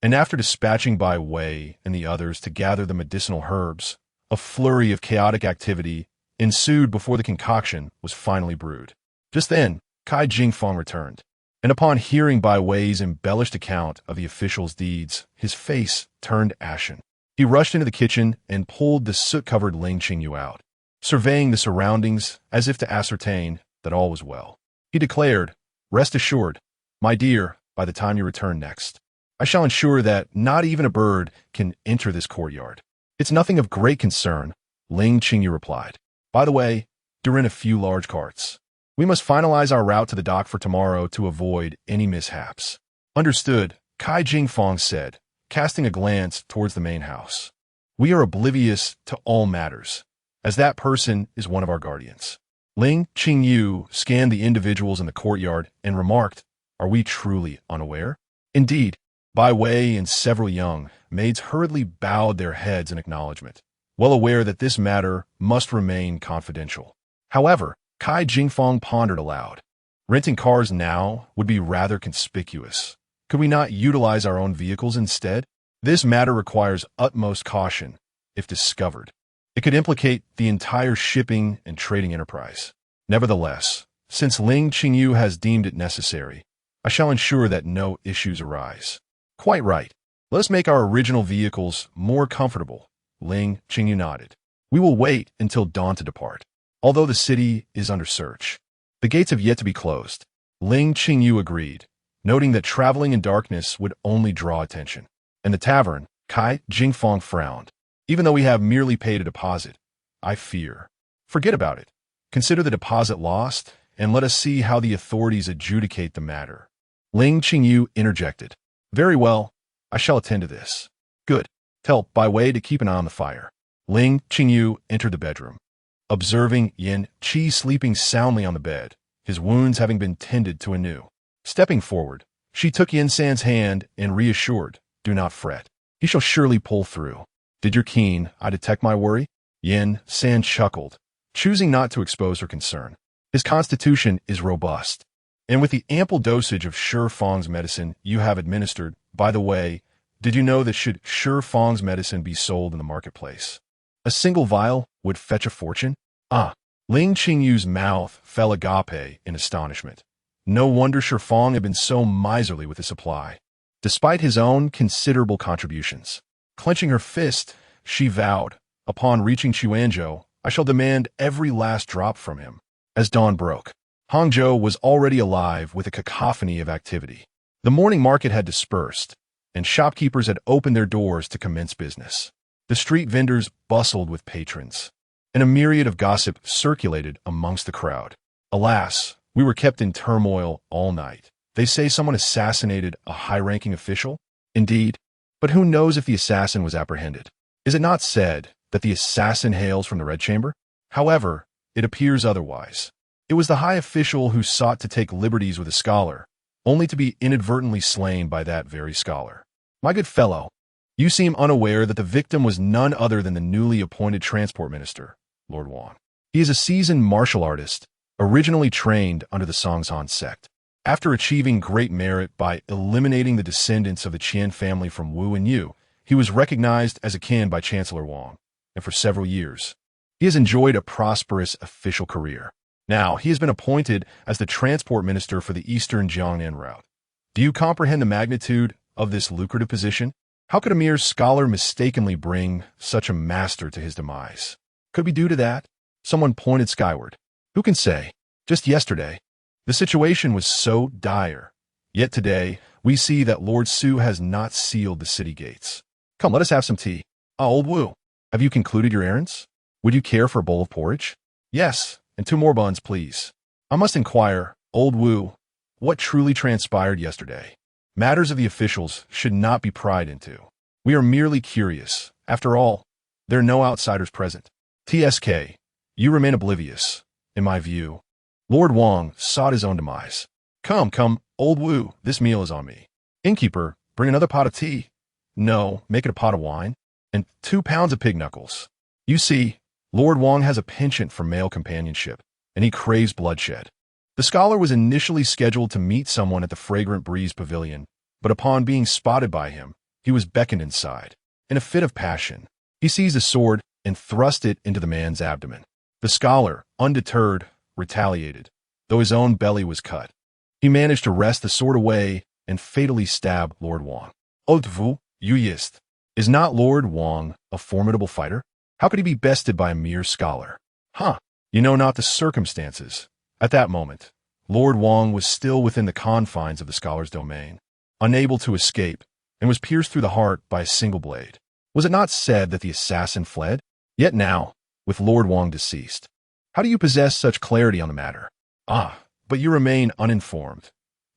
and after dispatching Bai Wei and the others to gather the medicinal herbs, a flurry of chaotic activity ensued before the concoction was finally brewed. Just then, Kai Jingfeng returned, and upon hearing Bai Wei's embellished account of the official's deeds, his face turned ashen. He rushed into the kitchen and pulled the soot-covered Ling Qingyu out, surveying the surroundings as if to ascertain that all was well. He declared, Rest assured, my dear, by the time you return next, I shall ensure that not even a bird can enter this courtyard. It's nothing of great concern, Ling Qingyu replied. By the way, you're in a few large carts. We must finalize our route to the dock for tomorrow to avoid any mishaps. Understood, Kai Jingfang said, casting a glance towards the main house. We are oblivious to all matters, as that person is one of our guardians. Ling Qingyu scanned the individuals in the courtyard and remarked, Are we truly unaware? Indeed, Bai Wei and several young maids hurriedly bowed their heads in acknowledgement, well aware that this matter must remain confidential. However, Kai Jingfang pondered aloud. Renting cars now would be rather conspicuous. Could we not utilize our own vehicles instead? This matter requires utmost caution, if discovered. It could implicate the entire shipping and trading enterprise. Nevertheless, since Ling Qingyu has deemed it necessary, I shall ensure that no issues arise. Quite right. Let us make our original vehicles more comfortable. Ling Qingyu nodded. We will wait until dawn to depart. Although the city is under search, the gates have yet to be closed. Ling Qingyu agreed, noting that traveling in darkness would only draw attention. In the tavern, Kai Jingfang frowned. Even though we have merely paid a deposit, I fear. Forget about it. Consider the deposit lost, and let us see how the authorities adjudicate the matter. Ling Qingyu interjected. Very well, I shall attend to this. Good. Tell Bai Wei to keep an eye on the fire. Ling Qingyu entered the bedroom, observing Yin Qi sleeping soundly on the bed, his wounds having been tended to anew. Stepping forward, she took Yin San's hand and reassured, Do not fret. He shall surely pull through. Did your keen eye detect my worry? Yin San chuckled, choosing not to expose her concern. His constitution is robust. And with the ample dosage of Shi Fang's medicine you have administered, by the way, did you know that should Shi Fang's medicine be sold in the marketplace, a single vial would fetch a fortune? Ah! Ling Qingyu's mouth fell agape in astonishment. No wonder Shi Fang had been so miserly with his supply, despite his own considerable contributions. Clenching her fist, she vowed, Upon reaching Chuanzhou, I shall demand every last drop from him. As dawn broke, Hangzhou was already alive with a cacophony of activity. The morning market had dispersed, and shopkeepers had opened their doors to commence business. The street vendors bustled with patrons, and a myriad of gossip circulated amongst the crowd. Alas, we were kept in turmoil all night. They say someone assassinated a high-ranking official? Indeed, but who knows if the assassin was apprehended? Is it not said that the assassin hails from the Red Chamber? However, it appears otherwise. It was the high official who sought to take liberties with a scholar, only to be inadvertently slain by that very scholar. My good fellow, you seem unaware that the victim was none other than the newly appointed transport minister, Lord Wang. He is a seasoned martial artist, originally trained under the Songzhan sect. After achieving great merit by eliminating the descendants of the Qian family from Wu and Yu, he was recognized as a kin by Chancellor Wang, and for several years, he has enjoyed a prosperous official career. Now, he has been appointed as the transport minister for the eastern Jiangnan route. Do you comprehend the magnitude of this lucrative position? How could a mere scholar mistakenly bring such a master to his demise? Could be due to that? Someone pointed skyward. Who can say? Just yesterday, the situation was so dire. Yet today, we see that Lord Su has not sealed the city gates. Come, let us have some tea. Ah, old Wu, have you concluded your errands? Would you care for a bowl of porridge? Yes, and 2 more buns, please. I must inquire, old Wu, what truly transpired yesterday? Matters of the officials should not be pried into. We are merely curious. After all, there are no outsiders present. TSK, you remain oblivious, in my view. Lord Wang sought his own demise. Come, old Wu, this meal is on me. Innkeeper, bring another pot of tea. No, make it a pot of wine. And 2 pounds of pig knuckles. You see, Lord Wang has a penchant for male companionship, and he craves bloodshed. The scholar was initially scheduled to meet someone at the Fragrant Breeze Pavilion, but upon being spotted by him, he was beckoned inside. In a fit of passion, he seized a sword and thrust it into the man's abdomen. The scholar, undeterred, retaliated, though his own belly was cut. He managed to wrest the sword away and fatally stab Lord Wang. Haute vous, Yuyist. Is not Lord Wang a formidable fighter? How could he be bested by a mere scholar? Huh, you know not the circumstances. At that moment, Lord Wang was still within the confines of the scholar's domain, unable to escape, and was pierced through the heart by a single blade. Was it not said that the assassin fled? Yet now, with Lord Wang deceased, how do you possess such clarity on the matter? Ah, but you remain uninformed.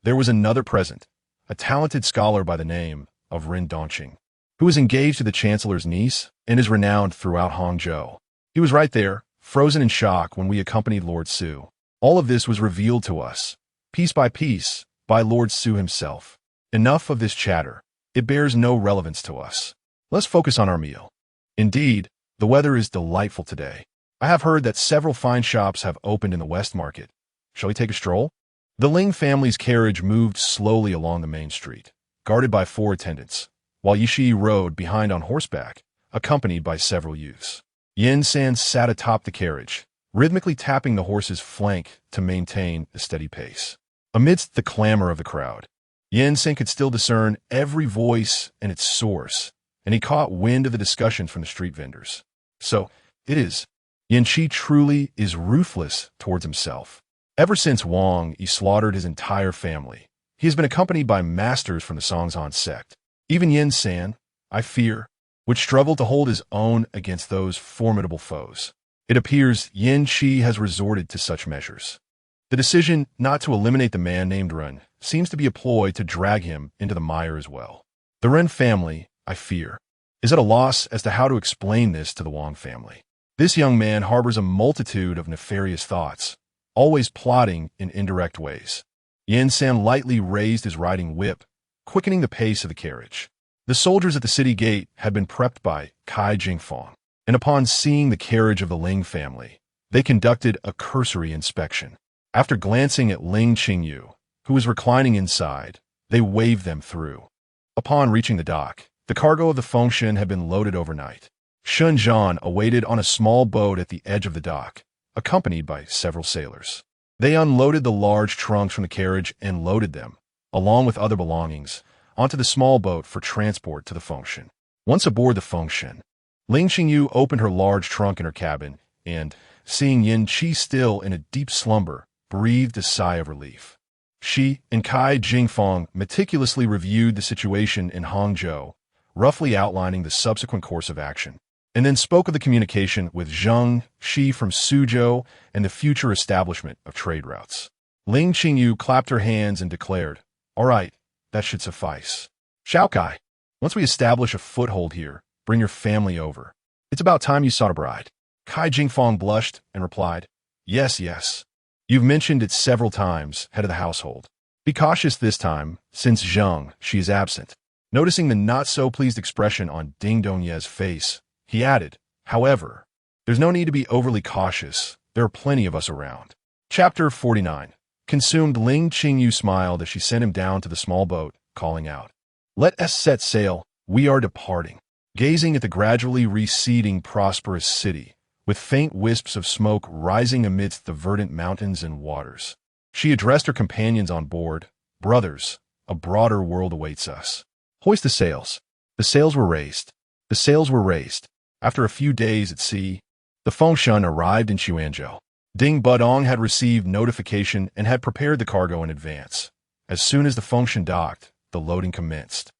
There was another present, a talented scholar by the name of Rin Dongqing, who was engaged to the chancellor's niece and is renowned throughout Hangzhou. He was right there, frozen in shock when we accompanied Lord Su. All of this was revealed to us, piece by piece, by Lord Su himself. Enough of this chatter. It bears no relevance to us. Let's focus on our meal. Indeed, the weather is delightful today. I have heard that several fine shops have opened in the West Market. Shall we take a stroll? The Ling family's carriage moved slowly along the main street, guarded by 4 attendants, while Yishi rode behind on horseback, accompanied by several youths. Yin San sat atop the carriage, rhythmically tapping the horse's flank to maintain a steady pace. Amidst the clamor of the crowd, Yin San could still discern every voice and its source, and he caught wind of the discussions from the street vendors. So, it is. Yin Qi truly is ruthless towards himself. Ever since Wang Yi slaughtered his entire family, he has been accompanied by masters from the Songzhan sect. Even Yin San, I fear, would struggle to hold his own against those formidable foes. It appears Yin Qi has resorted to such measures. The decision not to eliminate the man named Ren seems to be a ploy to drag him into the mire as well. The Ren family, I fear, is at a loss as to how to explain this to the Wang family. This young man harbors a multitude of nefarious thoughts, always plotting in indirect ways. Yin San lightly raised his riding whip, quickening the pace of the carriage. The soldiers at the city gate had been prepped by Kai Jingfang, and upon seeing the carriage of the Ling family, they conducted a cursory inspection. After glancing at Ling Qingyu, who was reclining inside, they waved them through. Upon reaching the dock, the cargo of the Fengshen had been loaded overnight. Shun Zhan awaited on a small boat at the edge of the dock, accompanied by several sailors. They unloaded the large trunks from the carriage and loaded them, along with other belongings, onto the small boat for transport to the Fengshen. Once aboard the Fengshen, Ling Qingyu opened her large trunk in her cabin and, seeing Yin Qi still in a deep slumber, breathed a sigh of relief. She and Kai Jingfang meticulously reviewed the situation in Hangzhou, roughly outlining the subsequent course of action, and then spoke of the communication with Zheng Shi from Suzhou and the future establishment of trade routes. Ling Qingyu clapped her hands and declared, "All right, that should suffice. Xiao Kai, once we establish a foothold here, bring your family over. It's about time you sought a bride." Kai Jingfang blushed and replied, "Yes, yes. You've mentioned it several times, head of the household. Be cautious this time, since Zheng Shi is absent." Noticing the not-so-pleased expression on Ding Dongye's face, he added, "However, there's no need to be overly cautious. There are plenty of us around." Chapter 49. Consumed Ling Qingyu smiled as she sent him down to the small boat, calling out, "Let us set sail. We are departing." Gazing at the gradually receding prosperous city, with faint wisps of smoke rising amidst the verdant mountains and waters, she addressed her companions on board, "Brothers, a broader world awaits us. Hoist the sails." The sails were raised. The sails were raised. After a few days at sea, the Fengshen arrived in Xuanzhou. Ding Budong had received notification and had prepared the cargo in advance. As soon as the Fengshen docked, the loading commenced.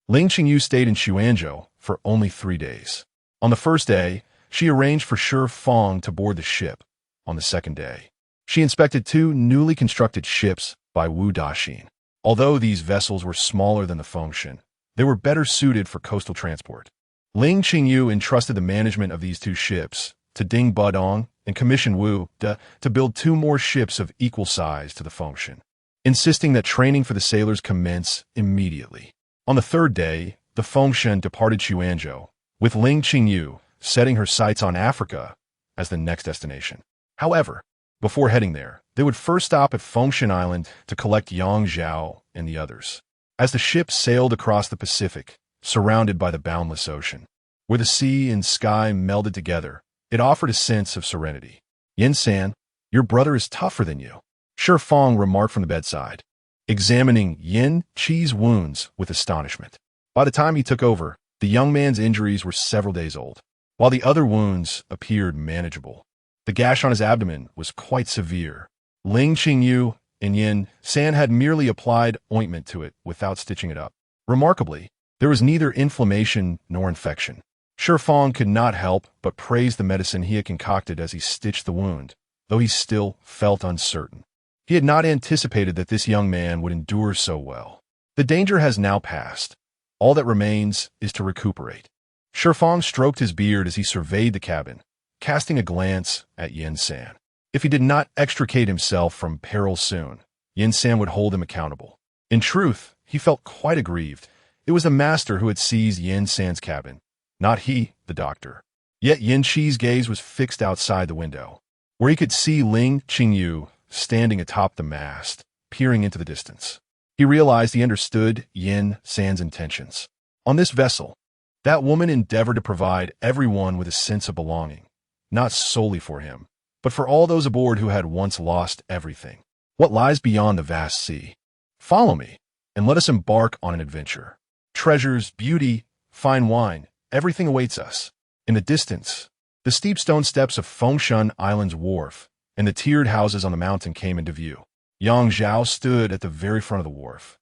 Ling Qingyu stayed in Xuanzhou for only 3 days. On the first day, she arranged for Shi Fang to board the ship. On the second day, she inspected 2 newly constructed ships by Wu Daxin. Although these vessels were smaller than the Fengshen, they were better suited for coastal transport. Ling Qingyu entrusted the management of these 2 ships to Ding Budong and commissioned Wu De to build 2 more ships of equal size to the Fengshen, insisting that training for the sailors commence immediately. On the third day, the Fengshen departed Xuanzhou, with Ling Qingyu setting her sights on Africa as the next destination. However, before heading there, they would first stop at Fengshen Island to collect Yang Zhao and the others. As the ship sailed across the Pacific, surrounded by the boundless ocean, where the sea and sky melded together, it offered a sense of serenity. "Yin San, your brother is tougher than you," Shi Fang remarked from the bedside, examining Yin Qi's wounds with astonishment. By the time he took over, the young man's injuries were several days old, while the other wounds appeared manageable. The gash on his abdomen was quite severe. Ling Qingyu and Yin San had merely applied ointment to it without stitching it up. Remarkably, there was neither inflammation nor infection. Shi Fang could not help but praise the medicine he had concocted as he stitched the wound, though he still felt uncertain. He had not anticipated that this young man would endure so well. The danger has now passed. All that remains is to recuperate. Shifeng stroked his beard as he surveyed the cabin, casting a glance at Yin San. If he did not extricate himself from peril soon, Yin San would hold him accountable. In truth, he felt quite aggrieved. It was the master who had seized Yin San's cabin, not he, the doctor. Yet Yin Qi's gaze was fixed outside the window, where he could see Ling Qingyu standing atop the mast, peering into the distance. He realized he understood Yin San's intentions. On this vessel, that woman endeavored to provide everyone with a sense of belonging, not solely for him, but for all those aboard who had once lost everything. What lies beyond the vast sea? Follow me, and let us embark on an adventure. Treasures, beauty, fine wine, everything awaits us. In the distance, the steep stone steps of Fengshan Island's wharf and the tiered houses on the mountain came into view. Yang Zhao stood at the very front of the wharf.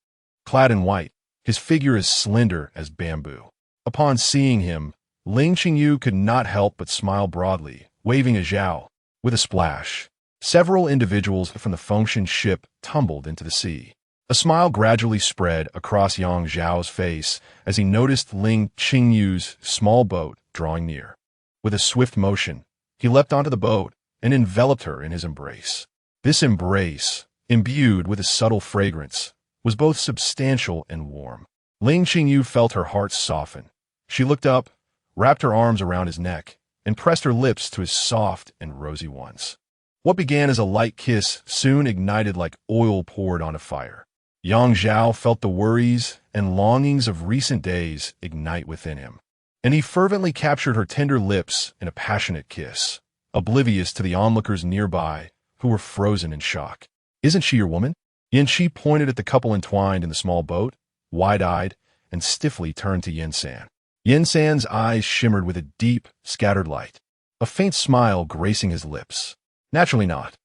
Clad in white, his figure as slender as bamboo. Upon seeing him, Ling Qingyu could not help but smile broadly, waving a Zhao. With a splash, several individuals from the Fengshan ship tumbled into the sea. A smile gradually spread across Yang Zhao's face as he noticed Ling Qingyu's small boat drawing near. With a swift motion, he leapt onto the boat and enveloped her in his embrace. This embrace, imbued with a subtle fragrance, was both substantial and warm. Ling Qingyu felt her heart soften. She looked up, wrapped her arms around his neck, and pressed her lips to his soft and rosy ones. What began as a light kiss soon ignited like oil poured on a fire. Yang Zhao felt the worries and longings of recent days ignite within him, and he fervently captured her tender lips in a passionate kiss, oblivious to the onlookers nearby who were frozen in shock. "Isn't she your woman?" Yin Qi pointed at the couple entwined in the small boat, wide-eyed, and stiffly turned to Yin San. Yin San's eyes shimmered with a deep, scattered light, a faint smile gracing his lips. "Naturally not."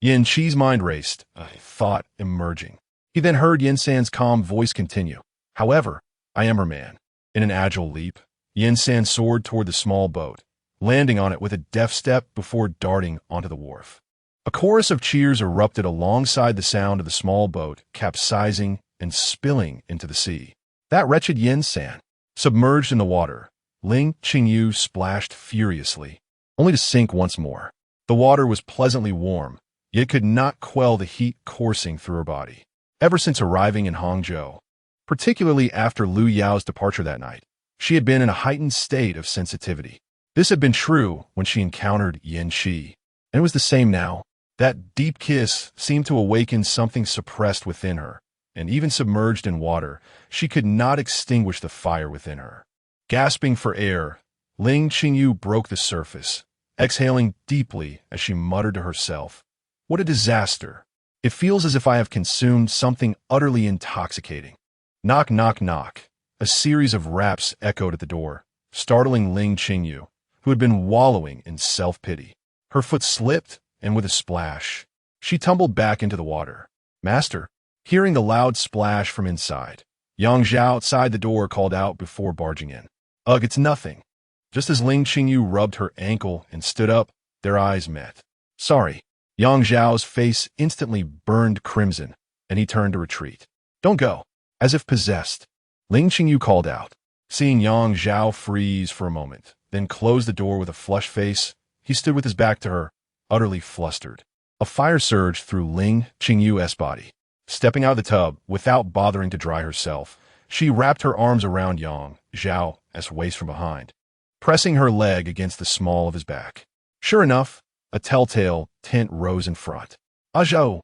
Yin Qi's mind raced, a thought emerging. He then heard Yin San's calm voice continue. "However, I am her man." In an agile leap, Yin San soared toward the small boat, landing on it with a deft step before darting onto the wharf. A chorus of cheers erupted alongside the sound of the small boat capsizing and spilling into the sea. That wretched Yin San. Submerged in the water, Ling Qingyu splashed furiously, only to sink once more. The water was pleasantly warm, yet could not quell the heat coursing through her body. Ever since arriving in Hangzhou, particularly after Lu Yao's departure that night, she had been in a heightened state of sensitivity. This had been true when she encountered Yin Qi, and it was the same now. That deep kiss seemed to awaken something suppressed within her, and even submerged in water, she could not extinguish the fire within her. Gasping for air, Ling Qingyu broke the surface, exhaling deeply as she muttered to herself, "What a disaster! It feels as if I have consumed something utterly intoxicating." Knock, knock, knock. A series of raps echoed at the door, startling Ling Qingyu, who had been wallowing in self-pity. Her foot slipped, and with a splash, she tumbled back into the water. "Master," hearing the loud splash from inside, Yang Zhao outside the door called out before barging in. "Ugh, it's nothing." Just as Ling Qingyu rubbed her ankle and stood up, their eyes met. "Sorry." Yang Zhao's face instantly burned crimson, and he turned to retreat. "Don't go." As if possessed, Ling Qingyu called out. Seeing Yang Zhao freeze for a moment, then close the door with a flushed face, he stood with his back to her, utterly flustered. A fire surged through Ling Qingyu's body. Stepping out of the tub, without bothering to dry herself, she wrapped her arms around Yang Zhao's waist from behind, pressing her leg against the small of his back. Sure enough, a telltale tint rose in front. "Ah Zhao,"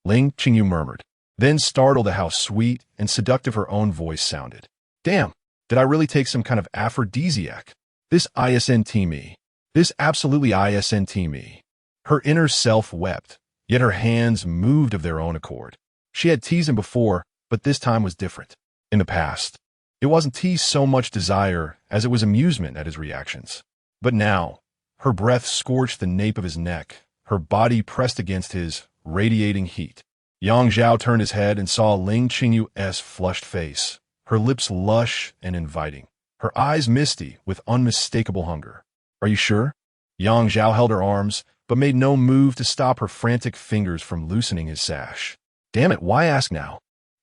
Ling Qingyu murmured, then startled at how sweet and seductive her own voice sounded. "Damn, did I really take some kind of aphrodisiac? This isn't me. This absolutely isn't me." Her inner self wept, yet her hands moved of their own accord. She had teased him before, but this time was different. In the past, it wasn't tease so much desire as it was amusement at his reactions. But now, her breath scorched the nape of his neck, her body pressed against his, radiating heat. Yang Zhao turned his head and saw Ling Qingyu's flushed face, her lips lush and inviting, her eyes misty with unmistakable hunger. "Are you sure?" Yang Zhao held her arms, but made no move to stop her frantic fingers from loosening his sash. "Damn it, why ask now?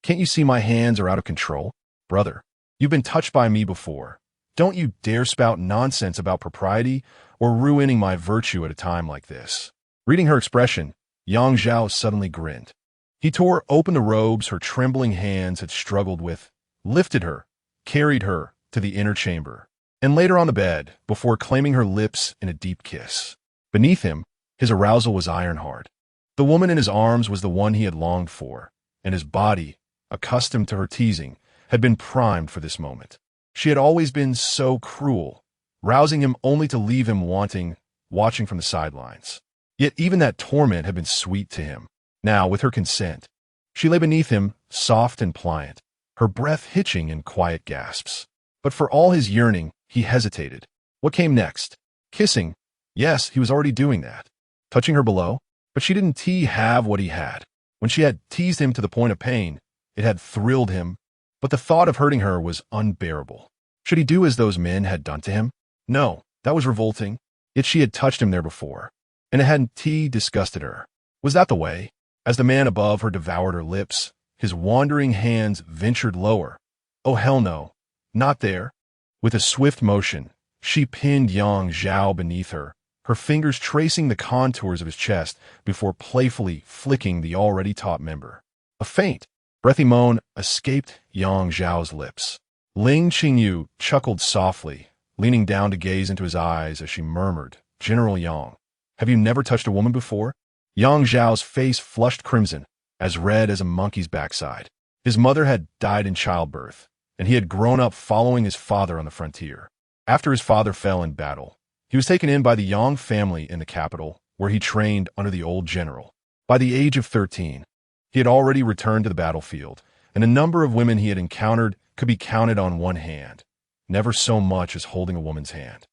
Can't you see my hands are out of control? Brother, you've been touched by me before. Don't you dare spout nonsense about propriety or ruining my virtue at a time like this." Reading her expression, Yang Zhao suddenly grinned. He tore open the robes her trembling hands had struggled with, lifted her, carried her to the inner chamber, and laid her on the bed before claiming her lips in a deep kiss. Beneath him, his arousal was iron-hard. The woman in his arms was the one he had longed for, and his body, accustomed to her teasing, had been primed for this moment. She had always been so cruel, rousing him only to leave him wanting, watching from the sidelines. Yet even that torment had been sweet to him. Now, with her consent, she lay beneath him, soft and pliant, her breath hitching in quiet gasps. But for all his yearning, he hesitated. What came next? Kissing? Yes, he was already doing that. Touching her below? But she didn't have what he had. When she had teased him to the point of pain, it had thrilled him, but the thought of hurting her was unbearable. Should he do as those men had done to him? No, that was revolting. Yet she had touched him there before, and it hadn't disgusted her. Was that the way? As the man above her devoured her lips, his wandering hands ventured lower. Oh, hell no, not there. With a swift motion, she pinned Yang Zhao beneath her, her fingers tracing the contours of his chest before playfully flicking the already taut member. A faint, breathy moan escaped Yang Zhao's lips. Ling Qingyu chuckled softly, leaning down to gaze into his eyes as she murmured, "General Yang, have you never touched a woman before?" Yang Zhao's face flushed crimson, as red as a monkey's backside. His mother had died in childbirth, and he had grown up following his father on the frontier. After his father fell in battle, he was taken in by the Yang family in the capital, where he trained under the old general. By the age of 13, he had already returned to the battlefield, and a number of women he had encountered could be counted on one hand, never so much as holding a woman's hand.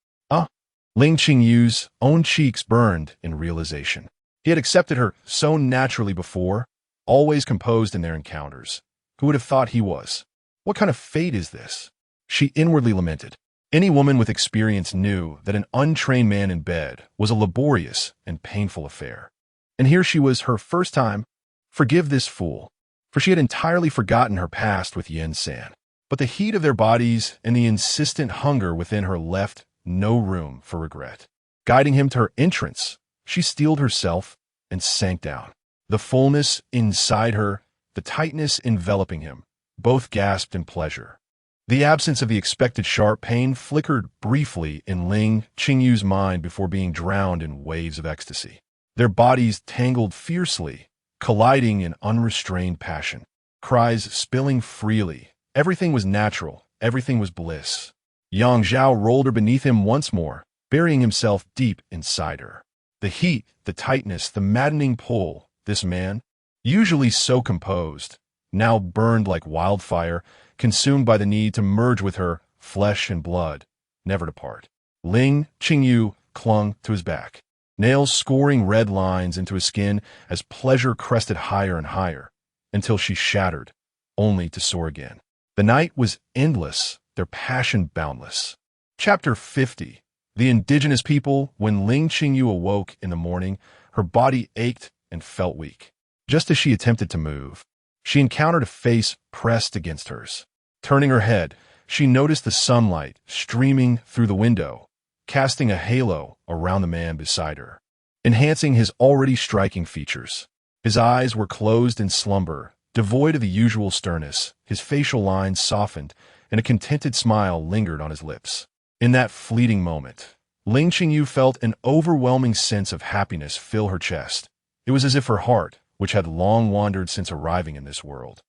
Ling Qingyu's own cheeks burned in realization. He had accepted her so naturally before, always composed in their encounters. Who would have thought he was? What kind of fate is this? She inwardly lamented. Any woman with experience knew that an untrained man in bed was a laborious and painful affair. And here she was, her first time. Forgive this fool, for she had entirely forgotten her past with Yen San. But the heat of their bodies and the insistent hunger within her left no room for regret. Guiding him to her entrance, she steeled herself and sank down. The fullness inside her, the tightness enveloping him, both gasped in pleasure. The absence of the expected sharp pain flickered briefly in Ling Qingyu's mind before being drowned in waves of ecstasy. Their bodies tangled fiercely, colliding in unrestrained passion. Cries spilling freely. Everything was natural. Everything was bliss. Yang Zhao rolled her beneath him once more, burying himself deep inside her. The heat, the tightness, the maddening pull, this man, usually so composed, now burned like wildfire, consumed by the need to merge with her, flesh and blood, never to part. Ling Qingyu clung to his back, nails scoring red lines into his skin as pleasure crested higher and higher, until she shattered, only to soar again. The night was endless, their passion boundless. Chapter 50. The indigenous people. When Ling Qingyu awoke in the morning, her body ached and felt weak. Just as she attempted to move, she encountered a face pressed against hers. Turning her head, she noticed the sunlight streaming through the window, casting a halo around the man beside her, enhancing his already striking features. His eyes were closed in slumber, devoid of the usual sternness. His facial lines softened, and a contented smile lingered on his lips. In that fleeting moment, Ling Qingyu felt an overwhelming sense of happiness fill her chest. It was as if her heart, which had long wandered since arriving in this world,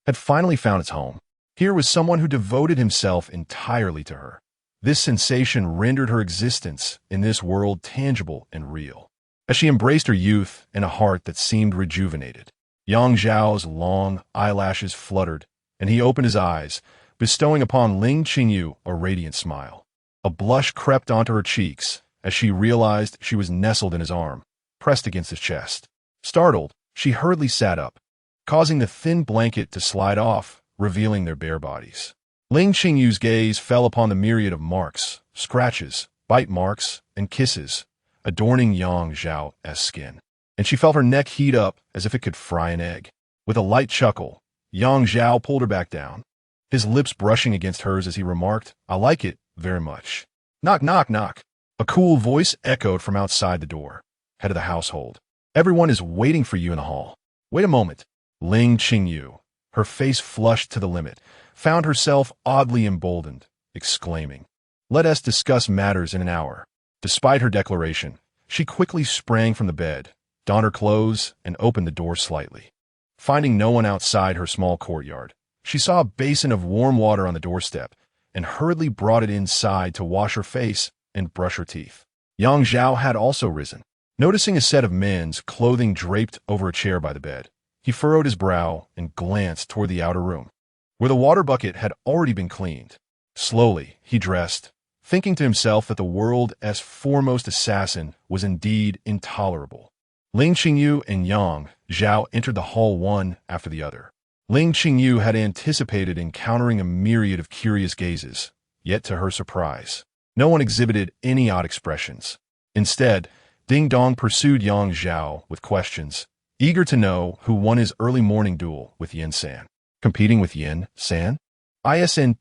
had finally found its home. Here was someone who devoted himself entirely to her. This sensation rendered her existence in this world tangible and real. As she embraced her youth and a heart that seemed rejuvenated, Yang Zhao's long eyelashes fluttered, and he opened his eyes, bestowing upon Ling Qingyu a radiant smile. A blush crept onto her cheeks as she realized she was nestled in his arm, pressed against his chest. Startled, she hurriedly sat up, causing the thin blanket to slide off, revealing their bare bodies. Ling Qingyu's gaze fell upon the myriad of marks, scratches, bite marks, and kisses adorning Yang Zhao's skin, and she felt her neck heat up as if it could fry an egg. With a light chuckle, Yang Zhao pulled her back down, his lips brushing against hers as he remarked, "I like it very much." Knock, knock, knock. A cool voice echoed from outside the door. Head of the household. "Everyone is waiting for you in the hall." "Wait a moment." Ling Qingyu, her face flushed to the limit, found herself oddly emboldened, exclaiming, "Let us discuss matters in an hour." Despite her declaration, she quickly sprang from the bed, donned her clothes, and opened the door slightly. Finding no one outside her small courtyard, she saw a basin of warm water on the doorstep and hurriedly brought it inside to wash her face and brush her teeth. Yang Zhao had also risen. Noticing a set of men's clothing draped over a chair by the bed, he furrowed his brow and glanced toward the outer room, where the water bucket had already been cleaned. Slowly, he dressed, thinking to himself that the world's foremost assassin was indeed intolerable. Ling Qingyu and Yang Zhao entered the hall one after the other. Ling Qingyu had anticipated encountering a myriad of curious gazes, yet to her surprise, no one exhibited any odd expressions. Instead, Ding Dong pursued Yang Zhao with questions, eager to know who won his early morning duel with Yin San. Competing with Yin San? Isn't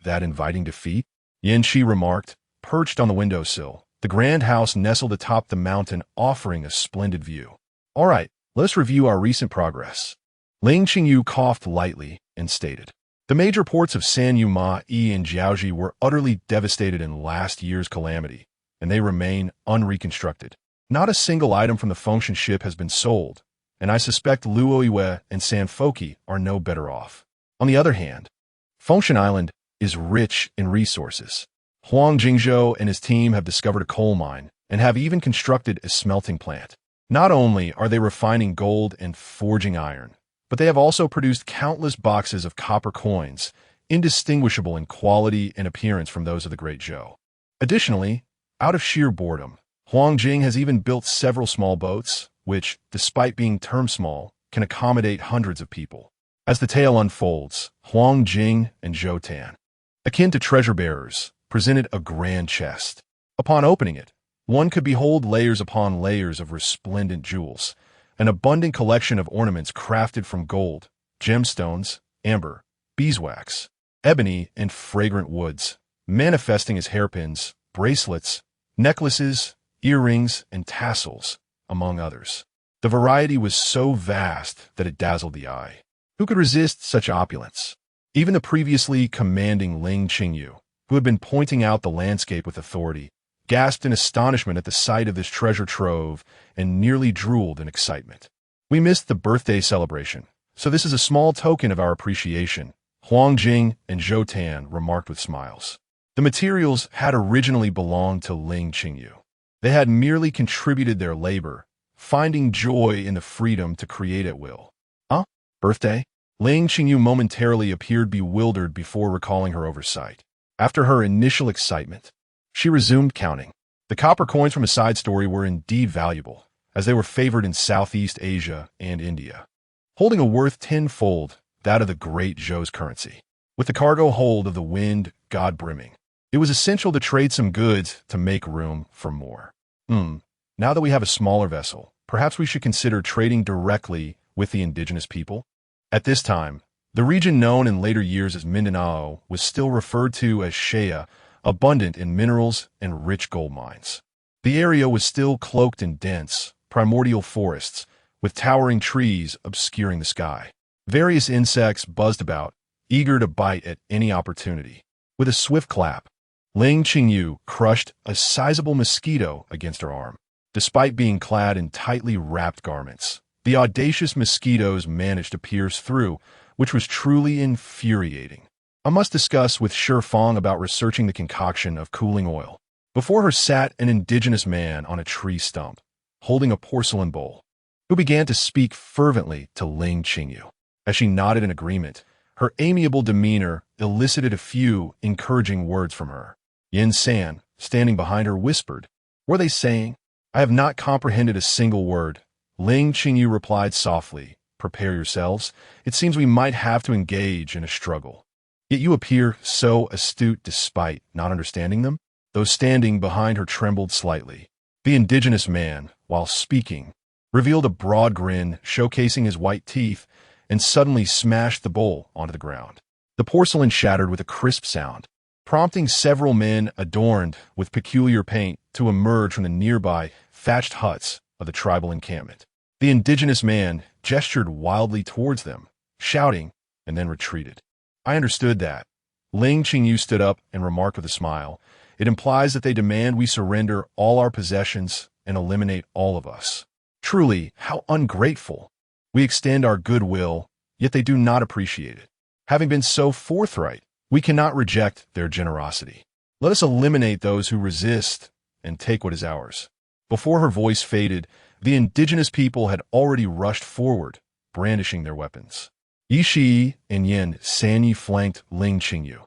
that inviting defeat? Yin Shi remarked, perched on the windowsill. The grand house nestled atop the mountain, offering a splendid view. "All right, let's review our recent progress." Ling Qingyu coughed lightly and stated, "The major ports of Sanyu Ma-I and Jiaoji were utterly devastated in last year's calamity, and they remain unreconstructed. Not a single item from the Fengshan ship has been sold, and I suspect Luoyue and Sanfoki are no better off. On the other hand, Fengshan Island is rich in resources. Huang Jingzhou and his team have discovered a coal mine and have even constructed a smelting plant. Not only are they refining gold and forging iron, but they have also produced countless boxes of copper coins, indistinguishable in quality and appearance from those of the Great Zhou. Additionally, out of sheer boredom, Huang Jing has even built several small boats, which, despite being termed small, can accommodate hundreds of people. As the tale unfolds, Huang Jing and Zhou Tan, akin to treasure bearers, presented a grand chest. Upon opening it, one could behold layers upon layers of resplendent jewels, an abundant collection of ornaments crafted from gold, gemstones, amber, beeswax, ebony, and fragrant woods, manifesting as hairpins, bracelets, necklaces, earrings, and tassels, among others. The variety was so vast that it dazzled the eye. Who could resist such opulence? Even the previously commanding Ling Qingyu, who had been pointing out the landscape with authority, gasped in astonishment at the sight of this treasure trove and nearly drooled in excitement. "We missed the birthday celebration, so this is a small token of our appreciation," Huang Jing and Zhou Tan remarked with smiles. The materials had originally belonged to Ling Qingyu. They had merely contributed their labor, finding joy in the freedom to create at will. "Huh? Birthday?" Ling Qingyu momentarily appeared bewildered before recalling her oversight. After her initial excitement, she resumed counting. The copper coins from a side story were indeed valuable, as they were favored in Southeast Asia and India, holding a worth tenfold that of the Great Zhou's currency. With the cargo hold of the wind god brimming, it was essential to trade some goods to make room for more. Now that we have a smaller vessel, perhaps we should consider trading directly with the indigenous people? At this time, the region known in later years as Mindanao was still referred to as Shea, abundant in minerals and rich gold mines. The area was still cloaked in dense, primordial forests, with towering trees obscuring the sky. Various insects buzzed about, eager to bite at any opportunity. With a swift clap, Ling Qingyu crushed a sizable mosquito against her arm. Despite being clad in tightly wrapped garments, the audacious mosquitoes managed to pierce through, which was truly infuriating. I must discuss with Shi Fang about researching the concoction of cooling oil. Before her sat an indigenous man on a tree stump, holding a porcelain bowl, who began to speak fervently to Ling Qingyu. As she nodded in agreement, her amiable demeanor elicited a few encouraging words from her. Yin San, standing behind her, whispered, "Were they saying?" "I have not comprehended a single word." Ling Qingyu replied softly, "Prepare yourselves. It seems we might have to engage in a struggle. Yet you appear so astute despite not understanding them." Those standing behind her trembled slightly. The indigenous man, while speaking, revealed a broad grin showcasing his white teeth and suddenly smashed the bowl onto the ground. The porcelain shattered with a crisp sound, prompting several men adorned with peculiar paint to emerge from the nearby thatched huts of the tribal encampment. The indigenous man gestured wildly towards them, shouting, and then retreated. I understood that. Ling Qingyu stood up and remarked with a smile. It implies that they demand we surrender all our possessions and eliminate all of us. Truly, how ungrateful. We extend our goodwill, yet they do not appreciate it. Having been so forthright, we cannot reject their generosity. Let us eliminate those who resist and take what is ours. Before her voice faded, the indigenous people had already rushed forward, brandishing their weapons. Yi Shi and Yin Sanyi flanked Ling Qingyu,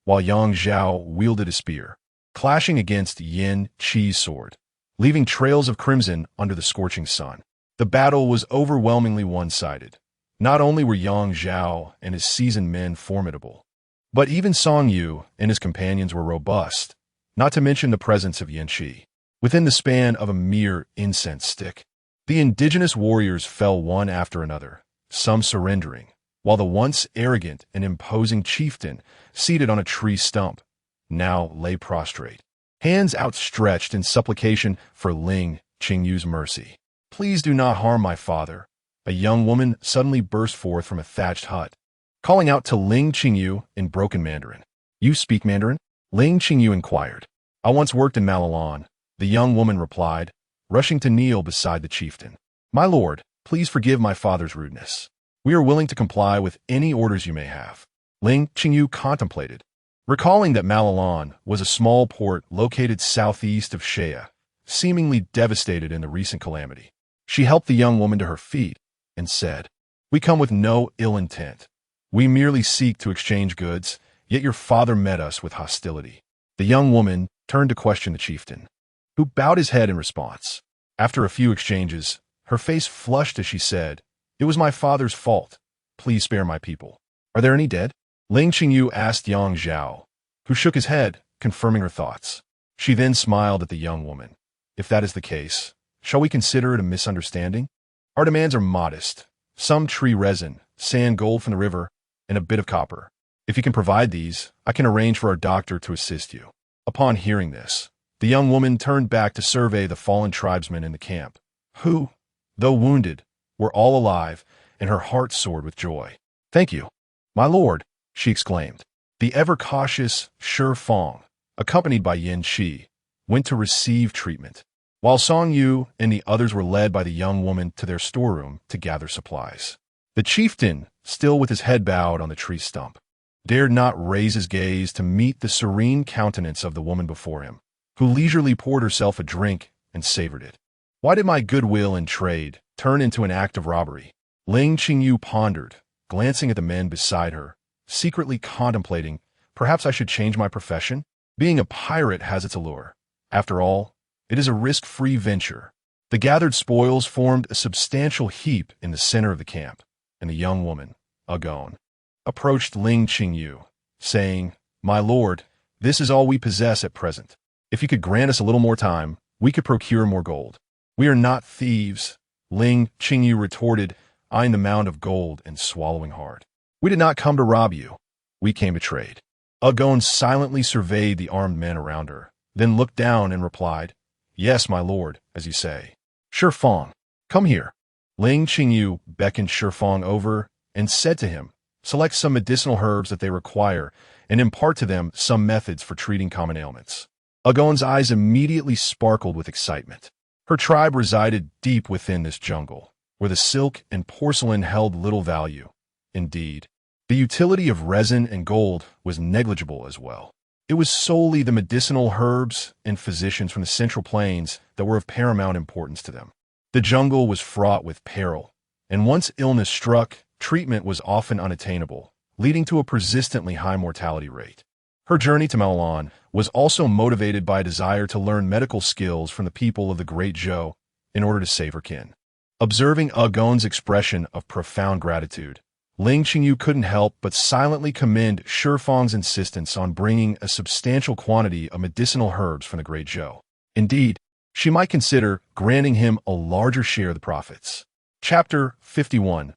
while Yang Zhao wielded a spear, clashing against Yin Qi's sword, leaving trails of crimson under the scorching sun. The battle was overwhelmingly one-sided. Not only were Yang Zhao and his seasoned men formidable, but even Song Yu and his companions were robust, not to mention the presence of Yin Qi. Within the span of a mere incense stick, the indigenous warriors fell one after another, some surrendering, while the once arrogant and imposing chieftain, seated on a tree stump, now lay prostrate, hands outstretched in supplication for Ling Qingyu's mercy. Please do not harm my father. A young woman suddenly burst forth from a thatched hut, calling out to Ling Qingyu in broken Mandarin. You speak Mandarin? Ling Qingyu inquired. I once worked in Malalan, the young woman replied, rushing to kneel beside the chieftain. My lord, please forgive my father's rudeness. We are willing to comply with any orders you may have. Ling Qingyu contemplated, recalling that Malalan was a small port located southeast of Shea, seemingly devastated in the recent calamity. She helped the young woman to her feet and said, We come with no ill intent. We merely seek to exchange goods, yet your father met us with hostility. The young woman turned to question the chieftain, who bowed his head in response. After a few exchanges, her face flushed as she said, It was my father's fault. Please spare my people. Are there any dead? Ling Qingyu asked Yang Zhao, who shook his head, confirming her thoughts. She then smiled at the young woman. If that is the case, shall we consider it a misunderstanding? Our demands are modest. Some tree resin, sand gold from the river, and a bit of copper. If you can provide these, I can arrange for our doctor to assist you. Upon hearing this, the young woman turned back to survey the fallen tribesmen in the camp, who, though wounded, were all alive, and her heart soared with joy. Thank you, my lord, she exclaimed. The ever-cautious Shi Fong, accompanied by Yin Qi, went to receive treatment, while Song Yu and the others were led by the young woman to their storeroom to gather supplies. The chieftain, still with his head bowed on the tree stump, dared not raise his gaze to meet the serene countenance of the woman before him, who leisurely poured herself a drink and savored it. Why did my goodwill in trade turn into an act of robbery? Ling Qingyu pondered, glancing at the men beside her, secretly contemplating, perhaps I should change my profession? Being a pirate has its allure. After all, it is a risk-free venture. The gathered spoils formed a substantial heap in the center of the camp, and the young woman, Agon, approached Ling Qingyu, saying, My lord, this is all we possess at present. If you could grant us a little more time, we could procure more gold. We are not thieves, Ling Qingyu retorted, eyeing the mound of gold and swallowing hard. We did not come to rob you. We came to trade. Agon silently surveyed the armed men around her, then looked down and replied, Yes, my lord, as you say. Shi Fong, come here. Ling Qingyu beckoned Shi Fong over and said to him, Select some medicinal herbs that they require and impart to them some methods for treating common ailments. Agon's eyes immediately sparkled with excitement. Her tribe resided deep within this jungle, where the silk and porcelain held little value. Indeed, the utility of resin and gold was negligible as well. It was solely the medicinal herbs and physicians from the Central Plains that were of paramount importance to them. The jungle was fraught with peril, and once illness struck, treatment was often unattainable, leading to a persistently high mortality rate. Her journey to Malalan was also motivated by a desire to learn medical skills from the people of the Great Zhou in order to save her kin. Observing Agon's expression of profound gratitude, Ling Qingyu couldn't help but silently commend Shi Fong's insistence on bringing a substantial quantity of medicinal herbs from the Great Zhou. Indeed, she might consider granting him a larger share of the profits. Chapter 51.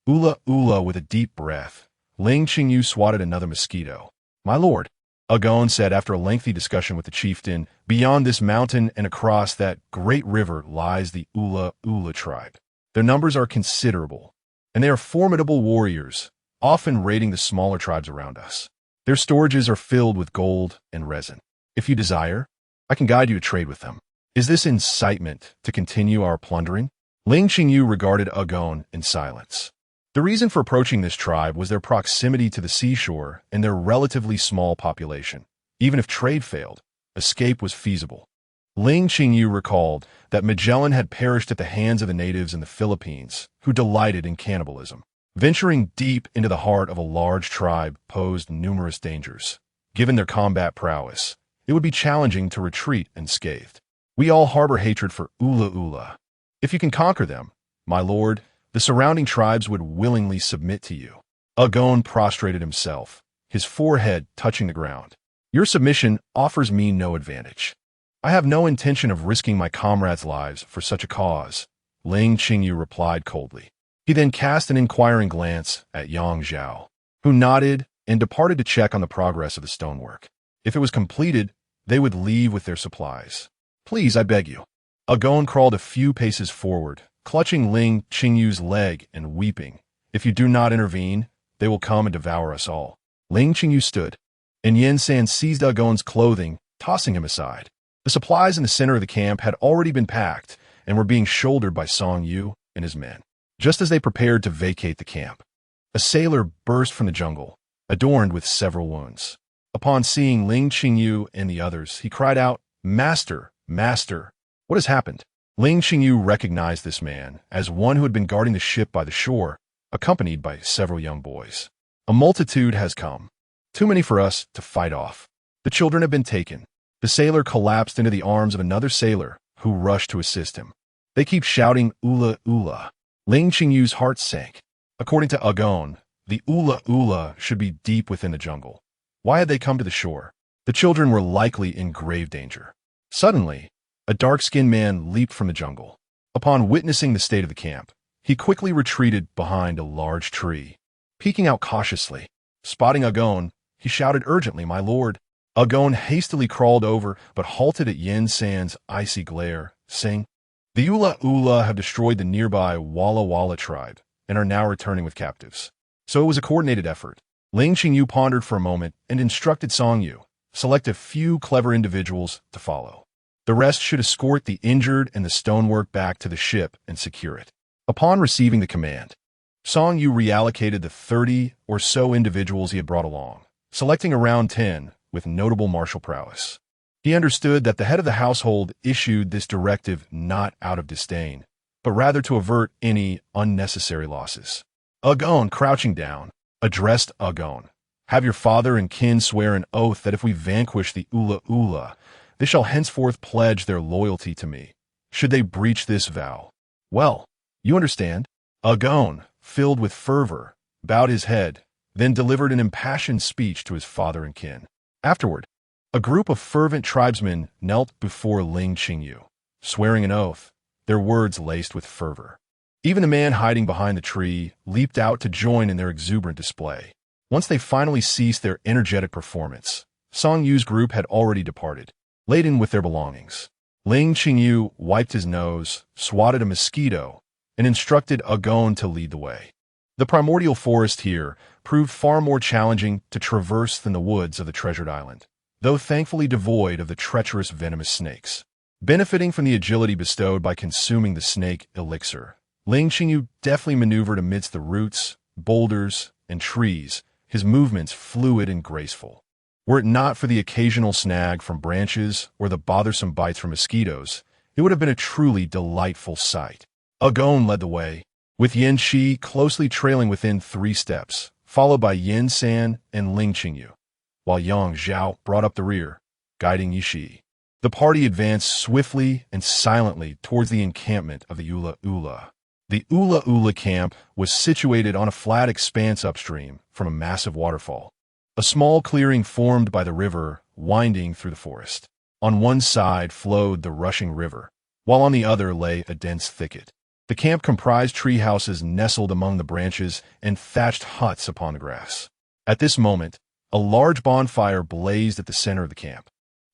Ula Ula with a deep breath. Ling Qingyu swatted another mosquito. My lord, Agon said after a lengthy discussion with the chieftain, beyond this mountain and across that great river lies the Ula Ula tribe. Their numbers are considerable, and they are formidable warriors, often raiding the smaller tribes around us. Their storages are filled with gold and resin. If you desire, I can guide you to trade with them. Is this incitement to continue our plundering? Ling Qingyu regarded Agon in silence. The reason for approaching this tribe was their proximity to the seashore and their relatively small population. Even if trade failed, escape was feasible. Ling Qingyu recalled that Magellan had perished at the hands of the natives in the Philippines, who delighted in cannibalism. Venturing deep into the heart of a large tribe posed numerous dangers. Given their combat prowess, it would be challenging to retreat unscathed. We all harbor hatred for Ula Ula. If you can conquer them, my lord, the surrounding tribes would willingly submit to you. Agon prostrated himself, his forehead touching the ground. Your submission offers me no advantage. I have no intention of risking my comrades' lives for such a cause, Ling Qingyu replied coldly. He then cast an inquiring glance at Yang Zhao, who nodded and departed to check on the progress of the stonework. If it was completed, they would leave with their supplies. Please, I beg you. Agon crawled a few paces forward, clutching Ling Qingyu's leg and weeping. If you do not intervene, they will come and devour us all. Ling Qingyu stood, and Yen San seized Agon's clothing, tossing him aside. The supplies in the center of the camp had already been packed and were being shouldered by Song Yu and his men. Just as they prepared to vacate the camp, a sailor burst from the jungle, adorned with several wounds. Upon seeing Ling Qingyu and the others, he cried out, Master, Master, what has happened? Ling Qingyu recognized this man as one who had been guarding the ship by the shore, accompanied by several young boys. A multitude has come. Too many for us to fight off. The children have been taken. The sailor collapsed into the arms of another sailor, who rushed to assist him. They keep shouting Ula Ula. Ling Qingyu's heart sank. According to Agon, the Ula Ula should be deep within the jungle. Why had they come to the shore? The children were likely in grave danger. Suddenly, a dark-skinned man leaped from the jungle. Upon witnessing the state of the camp, he quickly retreated behind a large tree. Peeking out cautiously, spotting Agon, he shouted urgently, My lord. Agon hastily crawled over, but halted at Yen San's icy glare, saying, The Ula Ula have destroyed the nearby Walla Walla tribe and are now returning with captives. So it was a coordinated effort. Ling Qingyu pondered for a moment and instructed Song Yu, select a few clever individuals to follow. The rest should escort the injured and the stonework back to the ship and secure it. Upon receiving the command, Song Yu reallocated the 30 or so individuals he had brought along, selecting around 10 with notable martial prowess. He understood that the head of the household issued this directive not out of disdain, but rather to avert any unnecessary losses. Agon, crouching down, addressed Agon. Have your father and kin swear an oath that if we vanquish the Ula Ula, they shall henceforth pledge their loyalty to me. Should they breach this vow, well, you understand. Agon, filled with fervor, bowed his head, then delivered an impassioned speech to his father and kin. Afterward, a group of fervent tribesmen knelt before Ling Qingyu, swearing an oath, their words laced with fervor. Even the man hiding behind the tree leaped out to join in their exuberant display. Once they finally ceased their energetic performance, Song Yu's group had already departed, laden with their belongings. Ling Qingyu wiped his nose, swatted a mosquito, and instructed Agon to lead the way. The primordial forest here proved far more challenging to traverse than the woods of the treasured island, though thankfully devoid of the treacherous venomous snakes. Benefiting from the agility bestowed by consuming the snake elixir, Ling Qingyu deftly maneuvered amidst the roots, boulders, and trees, his movements fluid and graceful. Were it not for the occasional snag from branches or the bothersome bites from mosquitoes, it would have been a truly delightful sight. Agon led the way, with Yen Shi closely trailing within 3 steps, followed by Yen San and Ling Qingyu, while Yang Zhao brought up the rear, guiding Yishi. The party advanced swiftly and silently towards the encampment of the Ula Ula. The Ula Ula camp was situated on a flat expanse upstream from a massive waterfall, a small clearing formed by the river winding through the forest. On one side flowed the rushing river, while on the other lay a dense thicket. The camp comprised tree houses nestled among the branches and thatched huts upon the grass. At this moment, a large bonfire blazed at the center of the camp,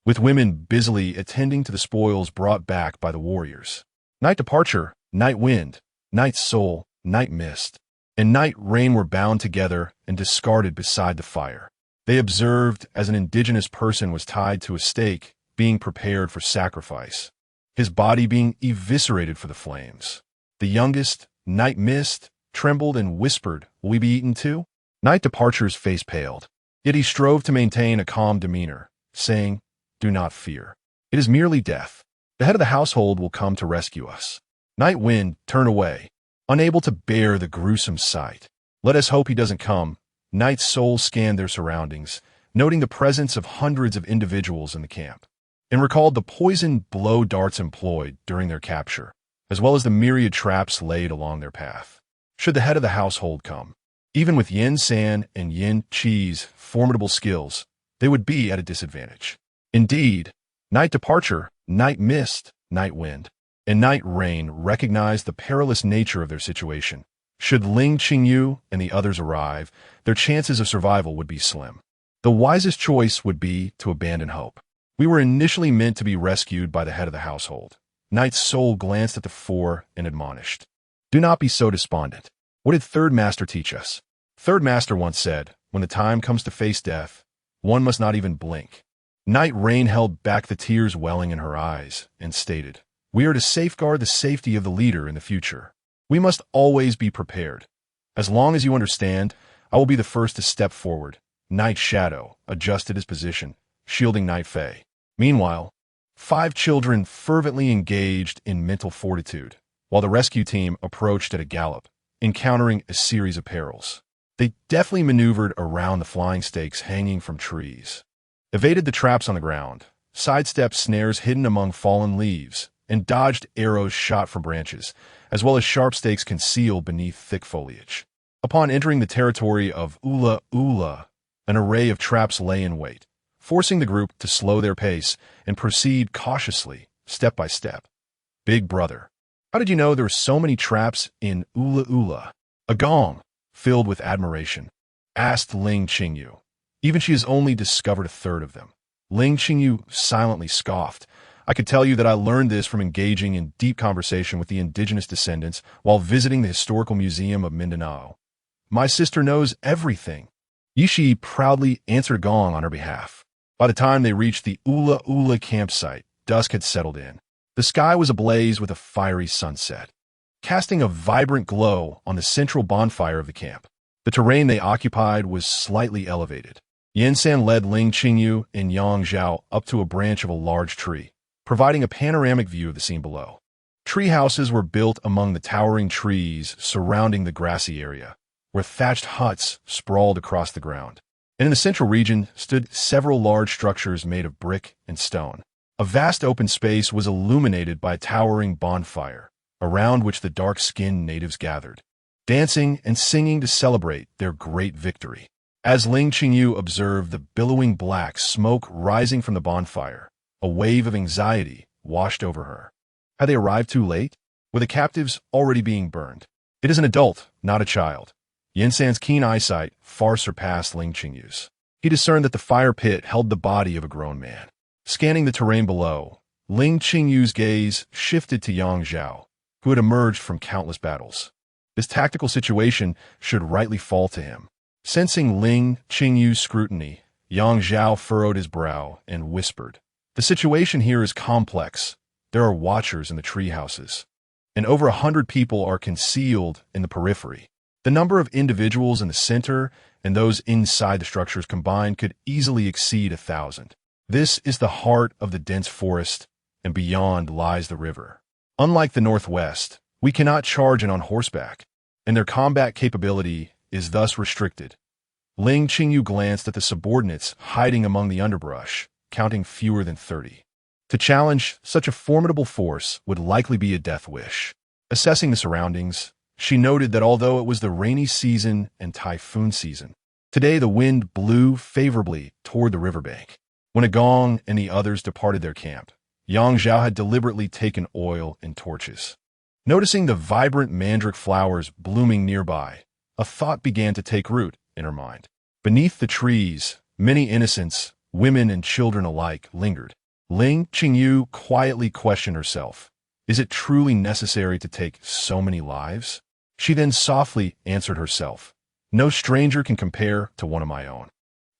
with women busily attending to the spoils brought back by the warriors. Night departure, night wind, night soul, night mist, and night rain were bound together and discarded beside the fire. They observed as an indigenous person was tied to a stake, being prepared for sacrifice, his body being eviscerated for the flames. The youngest, Night Mist, trembled and whispered, "Will we be eaten too?" Night Departure's face paled, yet he strove to maintain a calm demeanor, saying, "Do not fear. It is merely death. The head of the household will come to rescue us." Night Wind turned away, unable to bear the gruesome sight. "Let us hope he doesn't come." Night Soul scanned their surroundings, noting the presence of hundreds of individuals in the camp, and recalled the poisoned blow darts employed during their capture, as well as the myriad traps laid along their path. Should the head of the household come, even with Yin San and Yin Qi's formidable skills, they would be at a disadvantage. Indeed, Night Departure, Night Mist, Night Wind, and Night Rain recognized the perilous nature of their situation. Should Ling Qingyu and the others arrive, their chances of survival would be slim. The wisest choice would be to abandon hope. "We were initially meant to be rescued by the head of the household." Night's Soul glanced at the four and admonished, "Do not be so despondent. What did Third Master teach us?" Third Master once said, "When the time comes to face death, one must not even blink." Night Rain held back the tears welling in her eyes and stated, "We are to safeguard the safety of the leader in the future. We must always be prepared. As long as you understand, I will be the first to step forward." Night Shadow adjusted his position, shielding Night Fae. Meanwhile, 5 children fervently engaged in mental fortitude, while the rescue team approached at a gallop, encountering a series of perils. They deftly maneuvered around the flying stakes hanging from trees, evaded the traps on the ground, sidestepped snares hidden among fallen leaves, and dodged arrows shot from branches, as well as sharp stakes concealed beneath thick foliage. Upon entering the territory of Ula Ula, an array of traps lay in wait, forcing the group to slow their pace and proceed cautiously, step by step. "Big brother, how did you know there were so many traps in Ula Ula?" A gong, filled with admiration, asked Ling Qingyu. "Even she has only discovered a third of them." Ling Qingyu silently scoffed. "I could tell you that I learned this from engaging in deep conversation with the indigenous descendants while visiting the Historical Museum of Mindanao. My sister knows everything." Yishi proudly answered Gong on her behalf. By the time they reached the Ula Ula campsite, dusk had settled in. The sky was ablaze with a fiery sunset, casting a vibrant glow on the central bonfire of the camp. The terrain they occupied was slightly elevated. Yansan led Ling Qingyu and Yang Zhao up to a branch of a large tree, providing a panoramic view of the scene below. Tree houses were built among the towering trees surrounding the grassy area, where thatched huts sprawled across the ground. And in the central region stood several large structures made of brick and stone. A vast open space was illuminated by a towering bonfire, around which the dark-skinned natives gathered, dancing and singing to celebrate their great victory. As Ling Qingyu observed the billowing black smoke rising from the bonfire, a wave of anxiety washed over her. Had they arrived too late? Were the captives already being burned? It is an adult, not a child. Yinsan's keen eyesight far surpassed Ling Qingyu's. He discerned that the fire pit held the body of a grown man. Scanning the terrain below, Ling Qingyu's gaze shifted to Yang Zhao, who had emerged from countless battles. This tactical situation should rightly fall to him. Sensing Ling Qingyu's scrutiny, Yang Zhao furrowed his brow and whispered, "The situation here is complex. There are watchers in the tree houses, and over 100 people are concealed in the periphery. The number of individuals in the center and those inside the structures combined could easily exceed 1,000. This is the heart of the dense forest, and beyond lies the river. Unlike the Northwest, we cannot charge in on horseback, and their combat capability is thus restricted." Ling Qingyu glanced at the subordinates hiding among the underbrush, counting fewer than 30. To challenge such a formidable force would likely be a death wish. Assessing the surroundings, she noted that although it was the rainy season and typhoon season, today the wind blew favorably toward the riverbank. When Agong and the others departed their camp, Yang Zhao had deliberately taken oil and torches. Noticing the vibrant mandrake flowers blooming nearby, a thought began to take root in her mind. Beneath the trees, many innocents, women and children alike, lingered. Ling Qingyu quietly questioned herself. Is it truly necessary to take so many lives? She then softly answered herself. No stranger can compare to one of my own.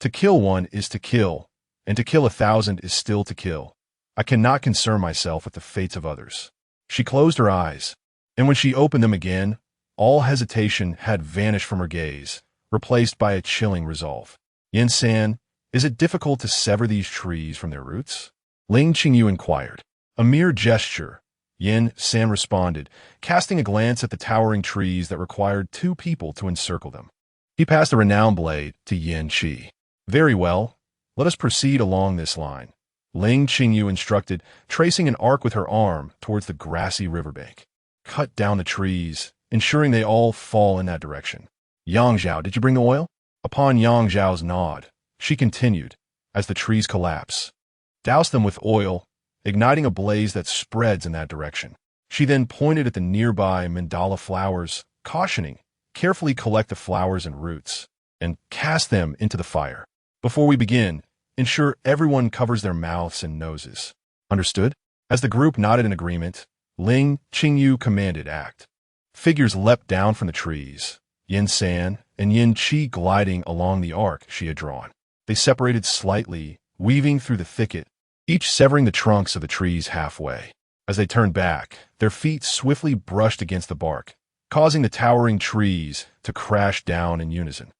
To kill one is to kill, and to kill 1,000 is still to kill. I cannot concern myself with the fates of others. She closed her eyes, and when she opened them again, all hesitation had vanished from her gaze, replaced by a chilling resolve. Yin San, is it difficult to sever these trees from their roots? Ling Qingyu inquired. A mere gesture, Yin San responded, casting a glance at the towering trees that required 2 people to encircle them. He passed the renowned blade to Yin Qi. Very well, let us proceed along this line. Ling Qingyu instructed, tracing an arc with her arm towards the grassy riverbank. Cut down the trees, ensuring they all fall in that direction. Yang Zhao, did you bring the oil? Upon Yang Zhao's nod, she continued, as the trees collapse. Douse them with oil, igniting a blaze that spreads in that direction. She then pointed at the nearby mandala flowers, cautioning, carefully collect the flowers and roots, and cast them into the fire. Before we begin, ensure everyone covers their mouths and noses. Understood? As the group nodded in agreement, Ling Qingyu commanded act. Figures leapt down from the trees, Yin San and Yin Qi gliding along the arc she had drawn. They separated slightly, weaving through the thicket, each severing the trunks of the trees halfway. As they turned back, their feet swiftly brushed against the bark, causing the towering trees to crash down in unison.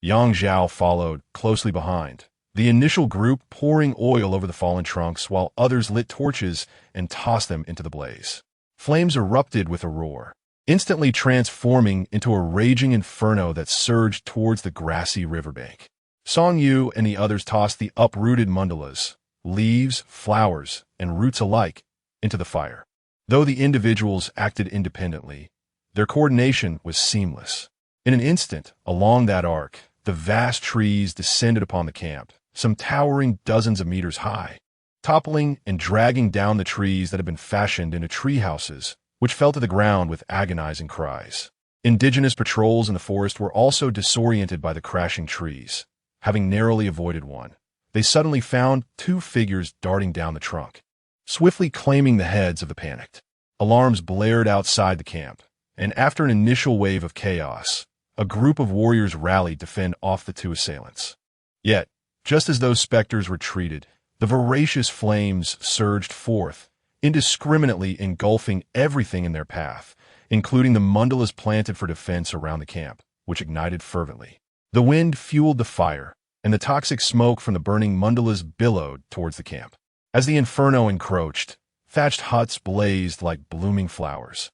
Yang Zhao followed, closely behind, the initial group pouring oil over the fallen trunks while others lit torches and tossed them into the blaze. Flames erupted with a roar, instantly transforming into a raging inferno that surged towards the grassy riverbank. Song Yu and the others tossed the uprooted mandalas, leaves, flowers, and roots alike, into the fire. Though the individuals acted independently, their coordination was seamless. In an instant, along that arc, the vast trees descended upon the camp, some towering dozens of meters high, toppling and dragging down the trees that had been fashioned into tree houses, which fell to the ground with agonizing cries. Indigenous patrols in the forest were also disoriented by the crashing trees. Having narrowly avoided one, they suddenly found 2 figures darting down the trunk, swiftly claiming the heads of the panicked. Alarms blared outside the camp, and after an initial wave of chaos, a group of warriors rallied to fend off the 2 assailants. Yet, just as those specters retreated, the voracious flames surged forth, indiscriminately engulfing everything in their path, including the mandalas planted for defense around the camp, which ignited fervently. The wind fueled the fire, and the toxic smoke from the burning mandalas billowed towards the camp. As the inferno encroached, thatched huts blazed like blooming flowers,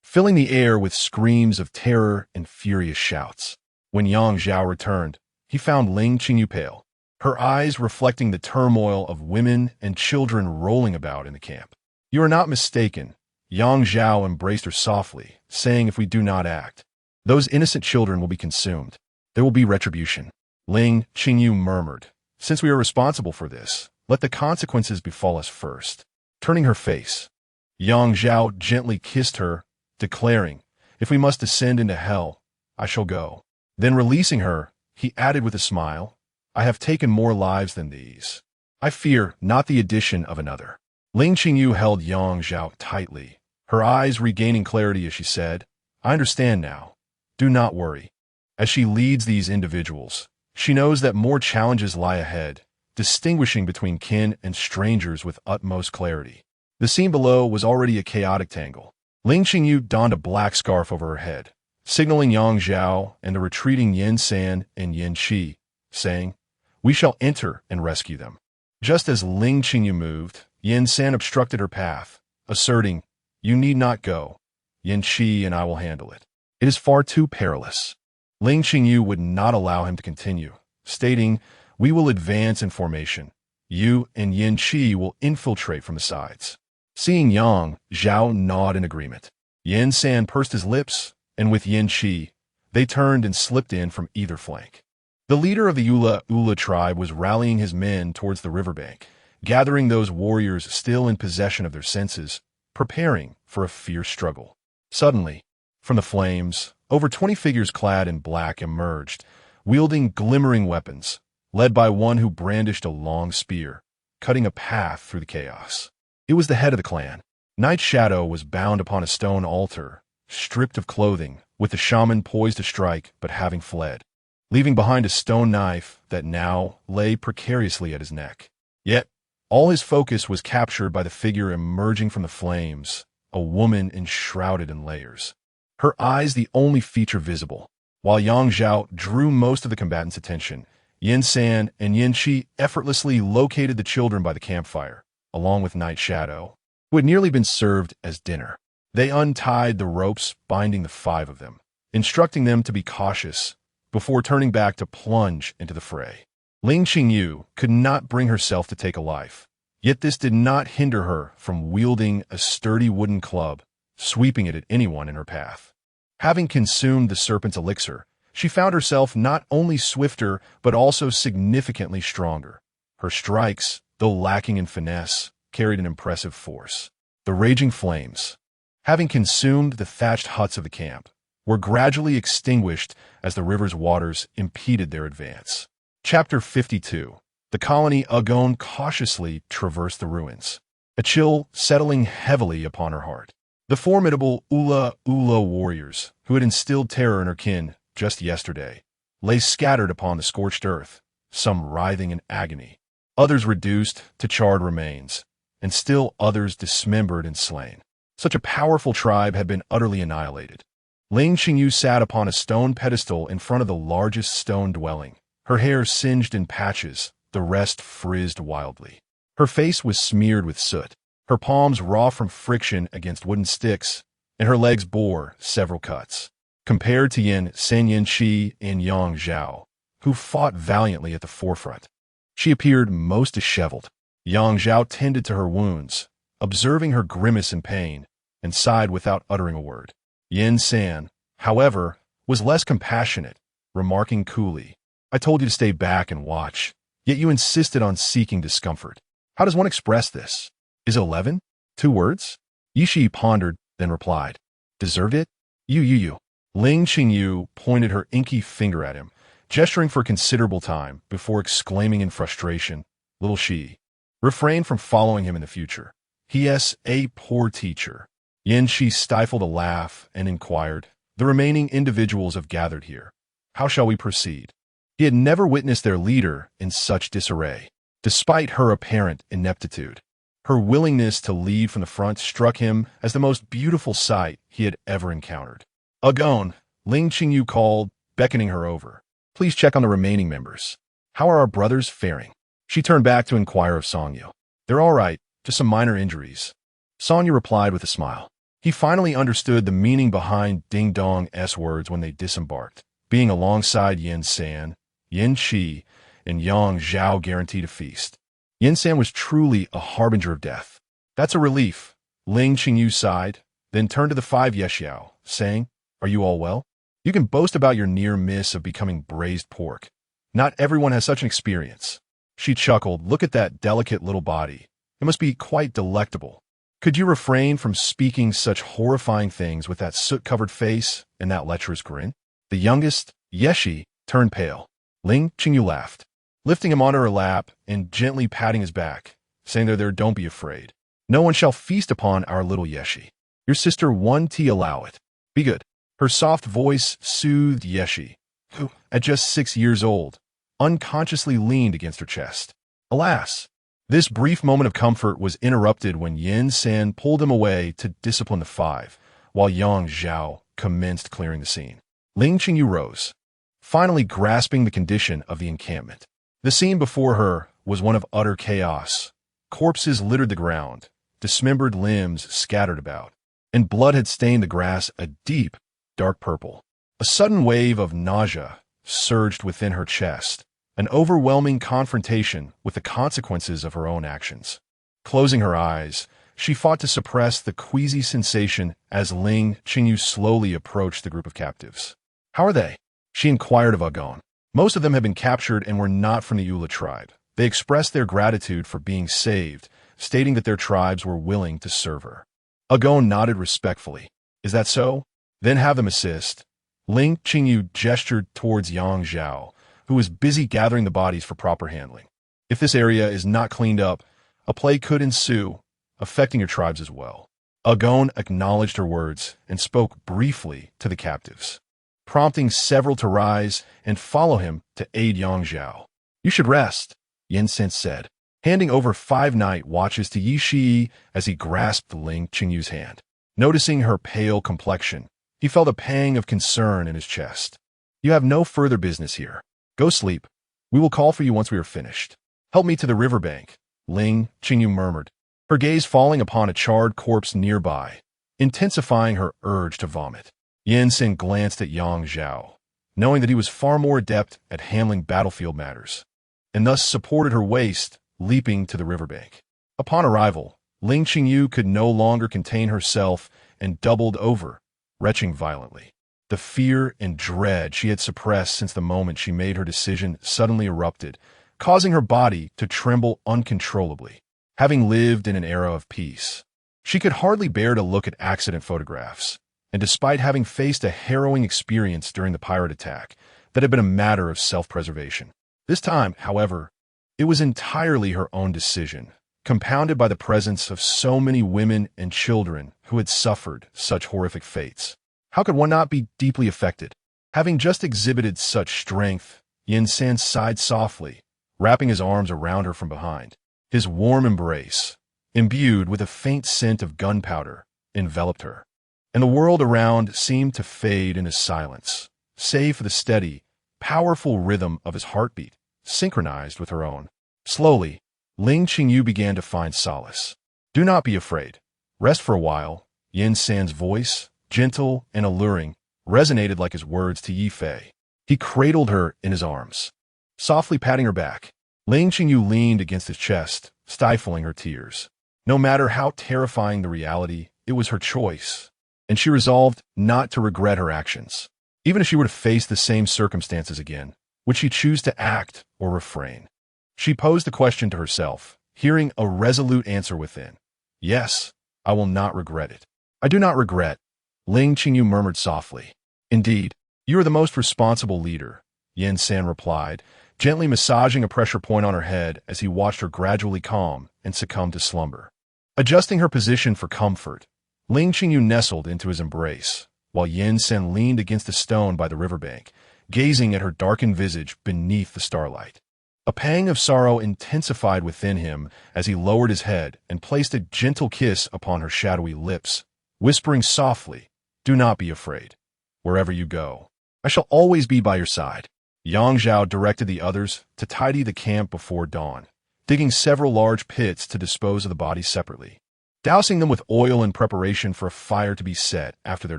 filling the air with screams of terror and furious shouts. When Yang Zhao returned, he found Ling Qingyu pale, her eyes reflecting the turmoil of women and children rolling about in the camp. You are not mistaken. Yang Zhao embraced her softly, saying if we do not act, those innocent children will be consumed. There will be retribution. Ling Qingyu murmured, since we are responsible for this, let the consequences befall us first. Turning her face, Yang Zhao gently kissed her, declaring, if we must descend into hell, I shall go. Then releasing her, he added with a smile, I have taken more lives than these. I fear not the addition of another. Ling Qingyu held Yang Zhao tightly, her eyes regaining clarity as she said, I understand now. Do not worry. As she leads these individuals, she knows that more challenges lie ahead, distinguishing between kin and strangers with utmost clarity. The scene below was already a chaotic tangle. Ling Qingyu donned a black scarf over her head, signaling Yang Zhao and the retreating Yin San and Yin Qi, saying, we shall enter and rescue them. Just as Ling Qingyu moved, Yin San obstructed her path, asserting, you need not go. Yin Qi and I will handle it. It is far too perilous. Ling Qingyu would not allow him to continue, stating, we will advance in formation. You and Yin Qi will infiltrate from the sides. Seeing Yang, Zhao nodded in agreement. Yin San pursed his lips, and with Yin Qi, they turned and slipped in from either flank. The leader of the Ula tribe was rallying his men towards the riverbank, gathering those warriors still in possession of their senses, preparing for a fierce struggle. Suddenly, from the flames, over 20 figures clad in black emerged, wielding glimmering weapons, led by one who brandished a long spear, cutting a path through the chaos. It was the head of the clan. Night Shadow was bound upon a stone altar, stripped of clothing, with the shaman poised to strike but having fled, leaving behind a stone knife that now lay precariously at his neck. Yet, all his focus was captured by the figure emerging from the flames, a woman enshrouded in layers. Her eyes the only feature visible. While Yang Zhao drew most of the combatants' attention, Yin San and Yin Qi effortlessly located the children by the campfire, along with Night Shadow, who had nearly been served as dinner. They untied the ropes binding the 5 of them, instructing them to be cautious before turning back to plunge into the fray. Ling Qingyu could not bring herself to take a life, yet this did not hinder her from wielding a sturdy wooden club, sweeping it at anyone in her path. Having consumed the serpent's elixir, she found herself not only swifter but also significantly stronger. Her strikes, though lacking in finesse, carried an impressive force. The raging flames, having consumed the thatched huts of the camp, were gradually extinguished as the river's waters impeded their advance. Chapter 52. The colony Agon cautiously traversed the ruins, a chill settling heavily upon her heart. The formidable Ula warriors, who had instilled terror in her kin just yesterday, lay scattered upon the scorched earth, some writhing in agony, others reduced to charred remains, and still others dismembered and slain. Such a powerful tribe had been utterly annihilated. Ling Qingyu sat upon a stone pedestal in front of the largest stone dwelling, her hair singed in patches, the rest frizzed wildly. Her face was smeared with soot, her palms raw from friction against wooden sticks, and her legs bore several cuts. Compared to Yin San, Yin Qi and Yang Zhao, who fought valiantly at the forefront, she appeared most disheveled. Yang Zhao tended to her wounds, observing her grimace in pain, and sighed without uttering a word. Yin San, however, was less compassionate, remarking coolly, "I told you to stay back and watch, yet you insisted on seeking discomfort. How does one express this? Is 11? 2 words?" Yishi pondered, then replied, "Deserved it? You. Ling Qingyu pointed her inky finger at him, gesturing for a considerable time before exclaiming in frustration, "Little Shi, refrain from following him in the future. He is a poor teacher." Yin Qi stifled a laugh and inquired, "The remaining individuals have gathered here. How shall we proceed?" He had never witnessed their leader in such disarray. Despite her apparent ineptitude, her willingness to lead from the front struck him as the most beautiful sight he had ever encountered. "Agon," Ling Qingyu called, beckoning her over. "Please check on the remaining members. How are our brothers faring?" She turned back to inquire of Songyu. "They're all right, just some minor injuries." Songyu replied with a smile. He finally understood the meaning behind Ding Dong's words when they disembarked. Being alongside Yin San, Yin Qi, and Yang Zhao guaranteed a feast. Yin San was truly a harbinger of death. "That's a relief," Ling Qingyu sighed, then turned to the 5 Yeshiao, saying, "Are you all well? You can boast about your near miss of becoming braised pork. Not everyone has such an experience." She chuckled. "Look at that delicate little body. It must be quite delectable. Could you refrain from speaking such horrifying things with that soot-covered face and that lecherous grin?" The youngest, Yeshi, turned pale. Ling Qingyu laughed, lifting him onto her lap and gently patting his back, saying there, "Don't be afraid. No one shall feast upon our little Yeshi. Your sister One T allow it. Be good." Her soft voice soothed Yeshi, who, at just 6 years old, unconsciously leaned against her chest. Alas, this brief moment of comfort was interrupted when Yin San pulled him away to discipline the 5, while Yang Zhao commenced clearing the scene. Ling Qingyu rose, finally grasping the condition of the encampment. The scene before her was one of utter chaos. Corpses littered the ground, dismembered limbs scattered about, and blood had stained the grass a deep, dark purple. A sudden wave of nausea surged within her chest, an overwhelming confrontation with the consequences of her own actions. Closing her eyes, she fought to suppress the queasy sensation as Ling Qingyu slowly approached the group of captives. "How are they?" she inquired of Agon. Most of them had been captured and were not from the Ula tribe. They expressed their gratitude for being saved, stating that their tribes were willing to serve her. Agon nodded respectfully. Is that so? Then have them assist. Ling Qingyu gestured towards Yang Zhao, who was busy gathering the bodies for proper handling. If this area is not cleaned up, a plague could ensue, affecting your tribes as well. Agon acknowledged her words and spoke briefly to the captives, prompting several to rise and follow him to aid Yang Zhao. You should rest, Yin Sen said, handing over 5 night watches to Yi Shi as he grasped Ling Qingyu's hand. Noticing her pale complexion, he felt a pang of concern in his chest. You have no further business here. Go sleep. We will call for you once we are finished. Help me to the riverbank, Ling Qingyu murmured, her gaze falling upon a charred corpse nearby, intensifying her urge to vomit. Yin Sen glanced at Yang Zhao, knowing that he was far more adept at handling battlefield matters, and thus supported her waist, leaping to the riverbank. Upon arrival, Ling Qingyu could no longer contain herself and doubled over, retching violently. The fear and dread she had suppressed since the moment she made her decision suddenly erupted, causing her body to tremble uncontrollably. Having lived in an era of peace, she could hardly bear to look at accident photographs, and despite having faced a harrowing experience during the pirate attack, that had been a matter of self-preservation. This time, however, it was entirely her own decision, compounded by the presence of so many women and children who had suffered such horrific fates. How could one not be deeply affected? Having just exhibited such strength, Yin Sen sighed softly, wrapping his arms around her from behind. His warm embrace, imbued with a faint scent of gunpowder, enveloped her, and the world around seemed to fade into silence, save for the steady, powerful rhythm of his heartbeat, synchronized with her own. Slowly, Ling Qingyu began to find solace. Do not be afraid. Rest for a while. Yin Sen's voice, gentle and alluring, resonated like his words to Yi Fei. He cradled her in his arms, softly patting her back. Ling Qingyu leaned against his chest, stifling her tears. No matter how terrifying the reality, it was her choice, and she resolved not to regret her actions. Even if she were to face the same circumstances again, would she choose to act or refrain? She posed the question to herself, hearing a resolute answer within. Yes, I will not regret it. I do not regret, Ling Qingyu murmured softly. Indeed, you are the most responsible leader, Yin Sen replied, gently massaging a pressure point on her head as he watched her gradually calm and succumb to slumber. Adjusting her position for comfort, Ling Qingyu nestled into his embrace, while Yin Sen leaned against a stone by the riverbank, gazing at her darkened visage beneath the starlight. A pang of sorrow intensified within him as he lowered his head and placed a gentle kiss upon her shadowy lips, whispering softly, "Do not be afraid. Wherever you go, I shall always be by your side." Yang Zhao directed the others to tidy the camp before dawn, digging several large pits to dispose of the bodies separately, dousing them with oil in preparation for a fire to be set after their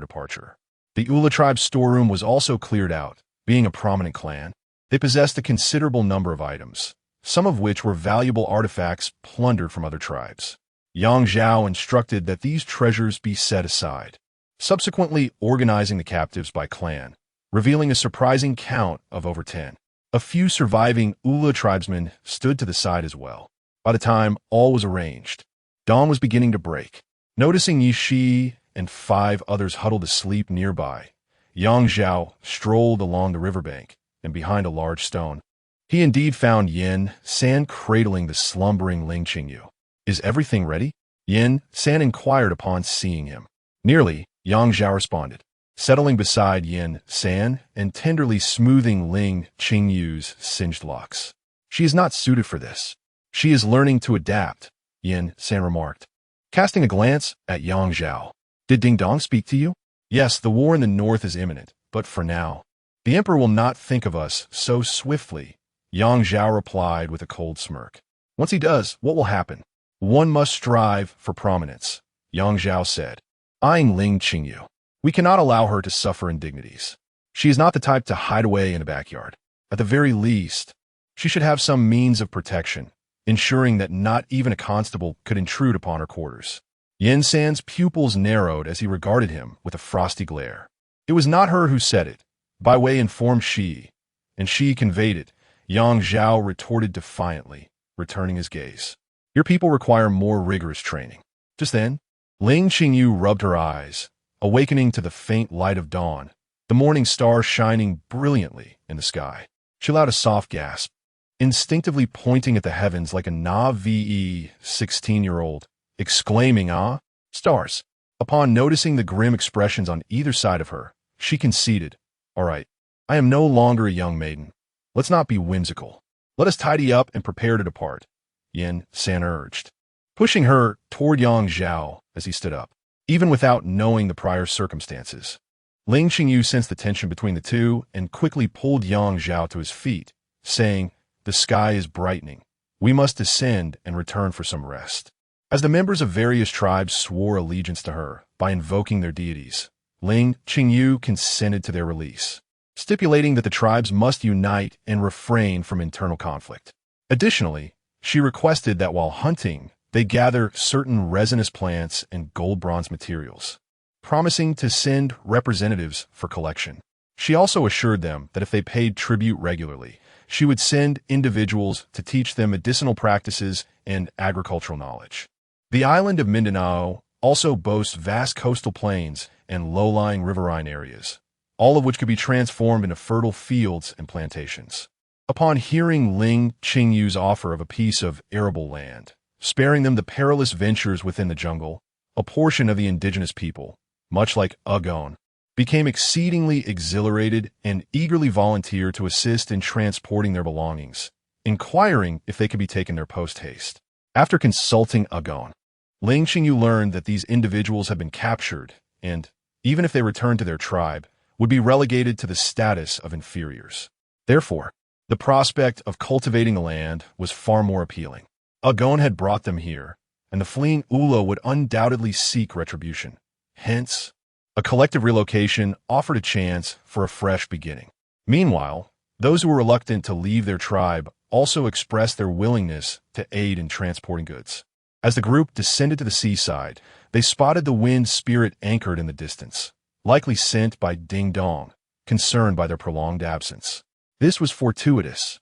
departure. The Ula tribe's storeroom was also cleared out. Being a prominent clan, they possessed a considerable number of items, some of which were valuable artifacts plundered from other tribes. Yang Zhao instructed that these treasures be set aside, subsequently organizing the captives by clan, revealing a surprising count of over 10. A few surviving Ula tribesmen stood to the side as well. By the time all was arranged, dawn was beginning to break. Noticing Yi Shi and 5 others huddled asleep nearby, Yang Zhao strolled along the riverbank and behind a large stone. He indeed found Yin San cradling the slumbering Ling Qingyu. "Is everything ready?" Yin San inquired upon seeing him. "Nearly," Yang Zhao responded, settling beside Yin San and tenderly smoothing Ling Qingyu's singed locks. "She is not suited for this. She is learning to adapt," Yin San remarked, casting a glance at Yang Zhao. "Did Ding Dong speak to you?" "Yes, the war in the north is imminent, but for now, the emperor will not think of us so swiftly," Yang Zhao replied with a cold smirk. "Once he does, what will happen?" "One must strive for prominence," Yang Zhao said, eyeing Ling Qingyu. "We cannot allow her to suffer indignities. She is not the type to hide away in a backyard. At the very least, she should have some means of protection, ensuring that not even a constable could intrude upon her quarters." Yin San's pupils narrowed as he regarded him with a frosty glare. It was not her who said it. By way informed she, and she conveyed it, Yang Zhao retorted defiantly, returning his gaze. "Your people require more rigorous training." Just then, Ling Qingyu rubbed her eyes, awakening to the faint light of dawn, the morning star shining brilliantly in the sky. She allowed a soft gasp, instinctively pointing at the heavens like a naive 16-year-old, exclaiming, "Ah, stars." Upon noticing the grim expressions on either side of her, she conceded, "All right, I am no longer a young maiden. Let's not be whimsical. Let us tidy up and prepare to depart," Yin San urged, pushing her toward Yang Zhao as he stood up. Even without knowing the prior circumstances, Ling Qingyu sensed the tension between the two and quickly pulled Yang Zhao to his feet, saying, "The sky is brightening. We must descend and return for some rest." As the members of various tribes swore allegiance to her by invoking their deities, Ling Qingyu consented to their release, stipulating that the tribes must unite and refrain from internal conflict. Additionally, she requested that while hunting, they gather certain resinous plants and gold-bronze materials, promising to send representatives for collection. She also assured them that if they paid tribute regularly, she would send individuals to teach them medicinal practices and agricultural knowledge. The island of Mindanao also boasts vast coastal plains and low-lying riverine areas, all of which could be transformed into fertile fields and plantations. Upon hearing Ling Qingyu's offer of a piece of arable land, sparing them the perilous ventures within the jungle, a portion of the indigenous people, much like Agon, became exceedingly exhilarated and eagerly volunteered to assist in transporting their belongings, inquiring if they could be taken there post-haste. After consulting Agon, Ling Qingyu learned that these individuals had been captured and, even if they returned to their tribe, would be relegated to the status of inferiors. Therefore, the prospect of cultivating the land was far more appealing. Agon had brought them here, and the fleeing Ula would undoubtedly seek retribution. Hence, a collective relocation offered a chance for a fresh beginning. Meanwhile, those who were reluctant to leave their tribe also expressed their willingness to aid in transporting goods. As the group descended to the seaside, they spotted the wind spirit anchored in the distance, likely sent by Ding Dong, concerned by their prolonged absence. This was fortuitous.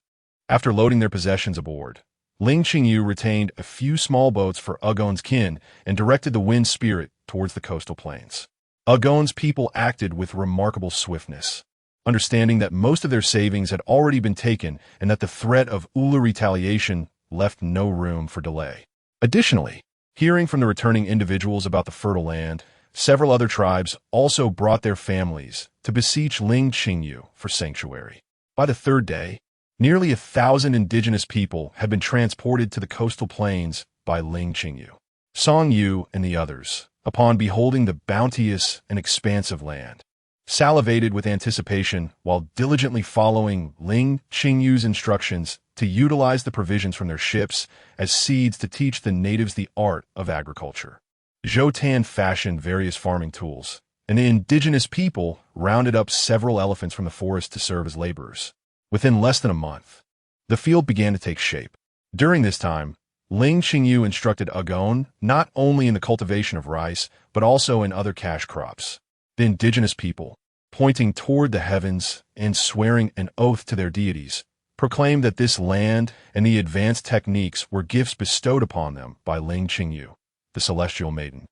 After loading their possessions aboard, Ling Qingyu retained a few small boats for Agon's kin and directed the wind spirit towards the coastal plains. Agon's people acted with remarkable swiftness, understanding that most of their savings had already been taken and that the threat of Ula retaliation left no room for delay. Additionally, hearing from the returning individuals about the fertile land, several other tribes also brought their families to beseech Ling Qingyu for sanctuary. By the third day, nearly 1,000 indigenous people had been transported to the coastal plains by Ling Qingyu. Song Yu and the others, upon beholding the bounteous and expansive land, salivated with anticipation while diligently following Ling Qingyu's instructions to utilize the provisions from their ships as seeds to teach the natives the art of agriculture. Zhou Tan fashioned various farming tools, and the indigenous people rounded up several elephants from the forest to serve as laborers. Within less than a month, the field began to take shape. During this time, Ling Qingyu instructed Agon not only in the cultivation of rice, but also in other cash crops. The indigenous people, pointing toward the heavens and swearing an oath to their deities, proclaimed that this land and the advanced techniques were gifts bestowed upon them by Ling Qingyu, the celestial maiden,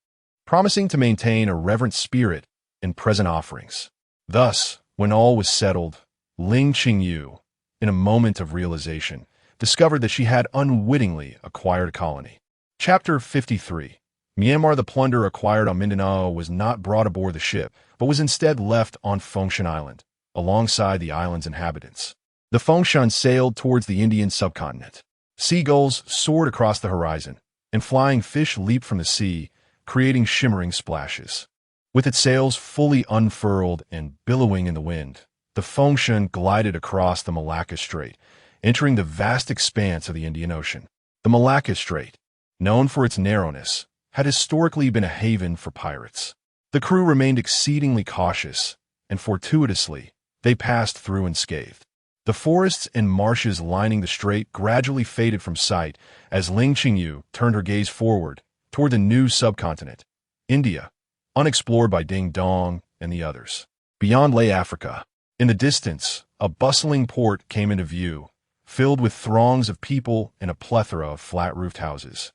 promising to maintain a reverent spirit in present offerings. Thus, when all was settled, Ling Qingyu, in a moment of realization, discovered that she had unwittingly acquired a colony. Chapter 53. Myanmar. The plunder acquired on Mindanao was not brought aboard the ship, but was instead left on Fengshan Island, alongside the island's inhabitants. The Fengshan sailed towards the Indian subcontinent. Seagulls soared across the horizon, and flying fish leaped from the sea, creating shimmering splashes. With its sails fully unfurled and billowing in the wind, the Fengshan glided across the Malacca Strait, entering the vast expanse of the Indian Ocean. The Malacca Strait, known for its narrowness, had historically been a haven for pirates. The crew remained exceedingly cautious, and fortuitously, they passed through unscathed. The forests and marshes lining the strait gradually faded from sight as Ling Qingyu turned her gaze forward toward the new subcontinent, India, unexplored by Ding Dong and the others. Beyond lay Africa. In the distance, a bustling port came into view, filled with throngs of people and a plethora of flat-roofed houses,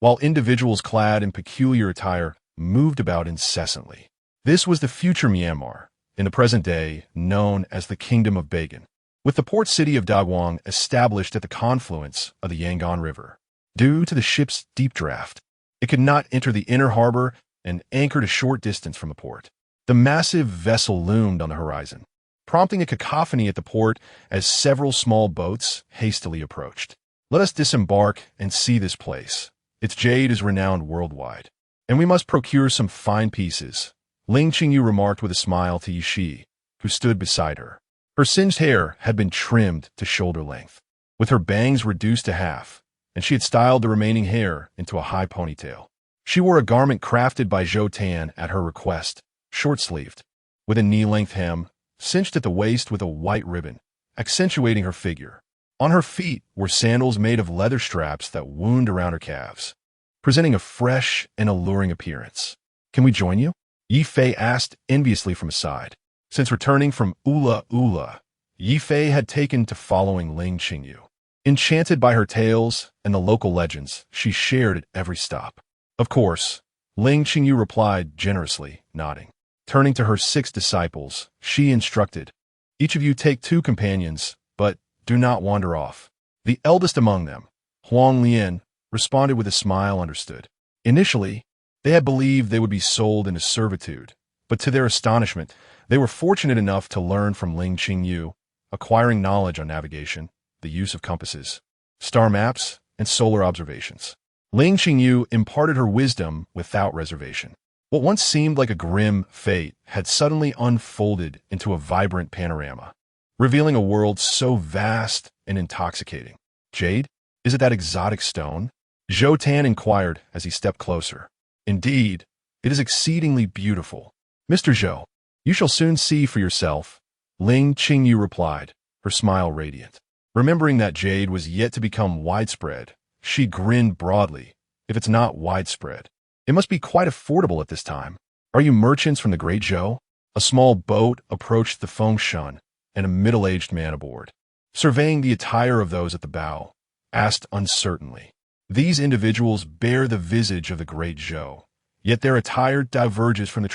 while individuals clad in peculiar attire moved about incessantly. This was the future Myanmar, in the present day known as the Kingdom of Bagan, with the port city of Dagwang established at the confluence of the Yangon River. Due to the ship's deep draft, it could not enter the inner harbor and anchored a short distance from the port. The massive vessel loomed on the horizon, prompting a cacophony at the port as several small boats hastily approached. Let us disembark and see this place. Its jade is renowned worldwide, and we must procure some fine pieces, Ling Qingyu remarked with a smile to Yishi, who stood beside her. Her singed hair had been trimmed to shoulder length, with her bangs reduced to half, and she had styled the remaining hair into a high ponytail. She wore a garment crafted by Zhou Tan at her request, short-sleeved, with a knee-length hem, cinched at the waist with a white ribbon, accentuating her figure. On her feet were sandals made of leather straps that wound around her calves, presenting a fresh and alluring appearance. "Can we join you?" Yi Fei asked enviously from aside. Since returning from Ula Ula, Yi Fei had taken to following Ling Qingyu. Enchanted by her tales and the local legends, she shared at every stop. Of course, Ling Qingyu replied generously, nodding. Turning to her 6 disciples, she instructed, "Each of you take 2 companions, but do not wander off." The eldest among them, Huang Lian, responded with a smile understood. Initially, they had believed they would be sold into servitude, but to their astonishment, they were fortunate enough to learn from Ling Qingyu, acquiring knowledge on navigation, the use of compasses, star maps, and solar observations. Ling Qingyu imparted her wisdom without reservation. What once seemed like a grim fate had suddenly unfolded into a vibrant panorama, revealing a world so vast and intoxicating. "Jade? Is it that exotic stone?" Zhou Tan inquired as he stepped closer. "Indeed, it is exceedingly beautiful. Mr. Zhou, you shall soon see for yourself," Ling Qingyu replied, her smile radiant. Remembering that jade was yet to become widespread, she grinned broadly. "If it's not widespread, it must be quite affordable at this time. Are you merchants from the Great Zhou?" A small boat approached the Fengshan, and a middle-aged man aboard, surveying the attire of those at the bow, asked uncertainly. These individuals bear the visage of the Great Zhou, yet their attire diverges from the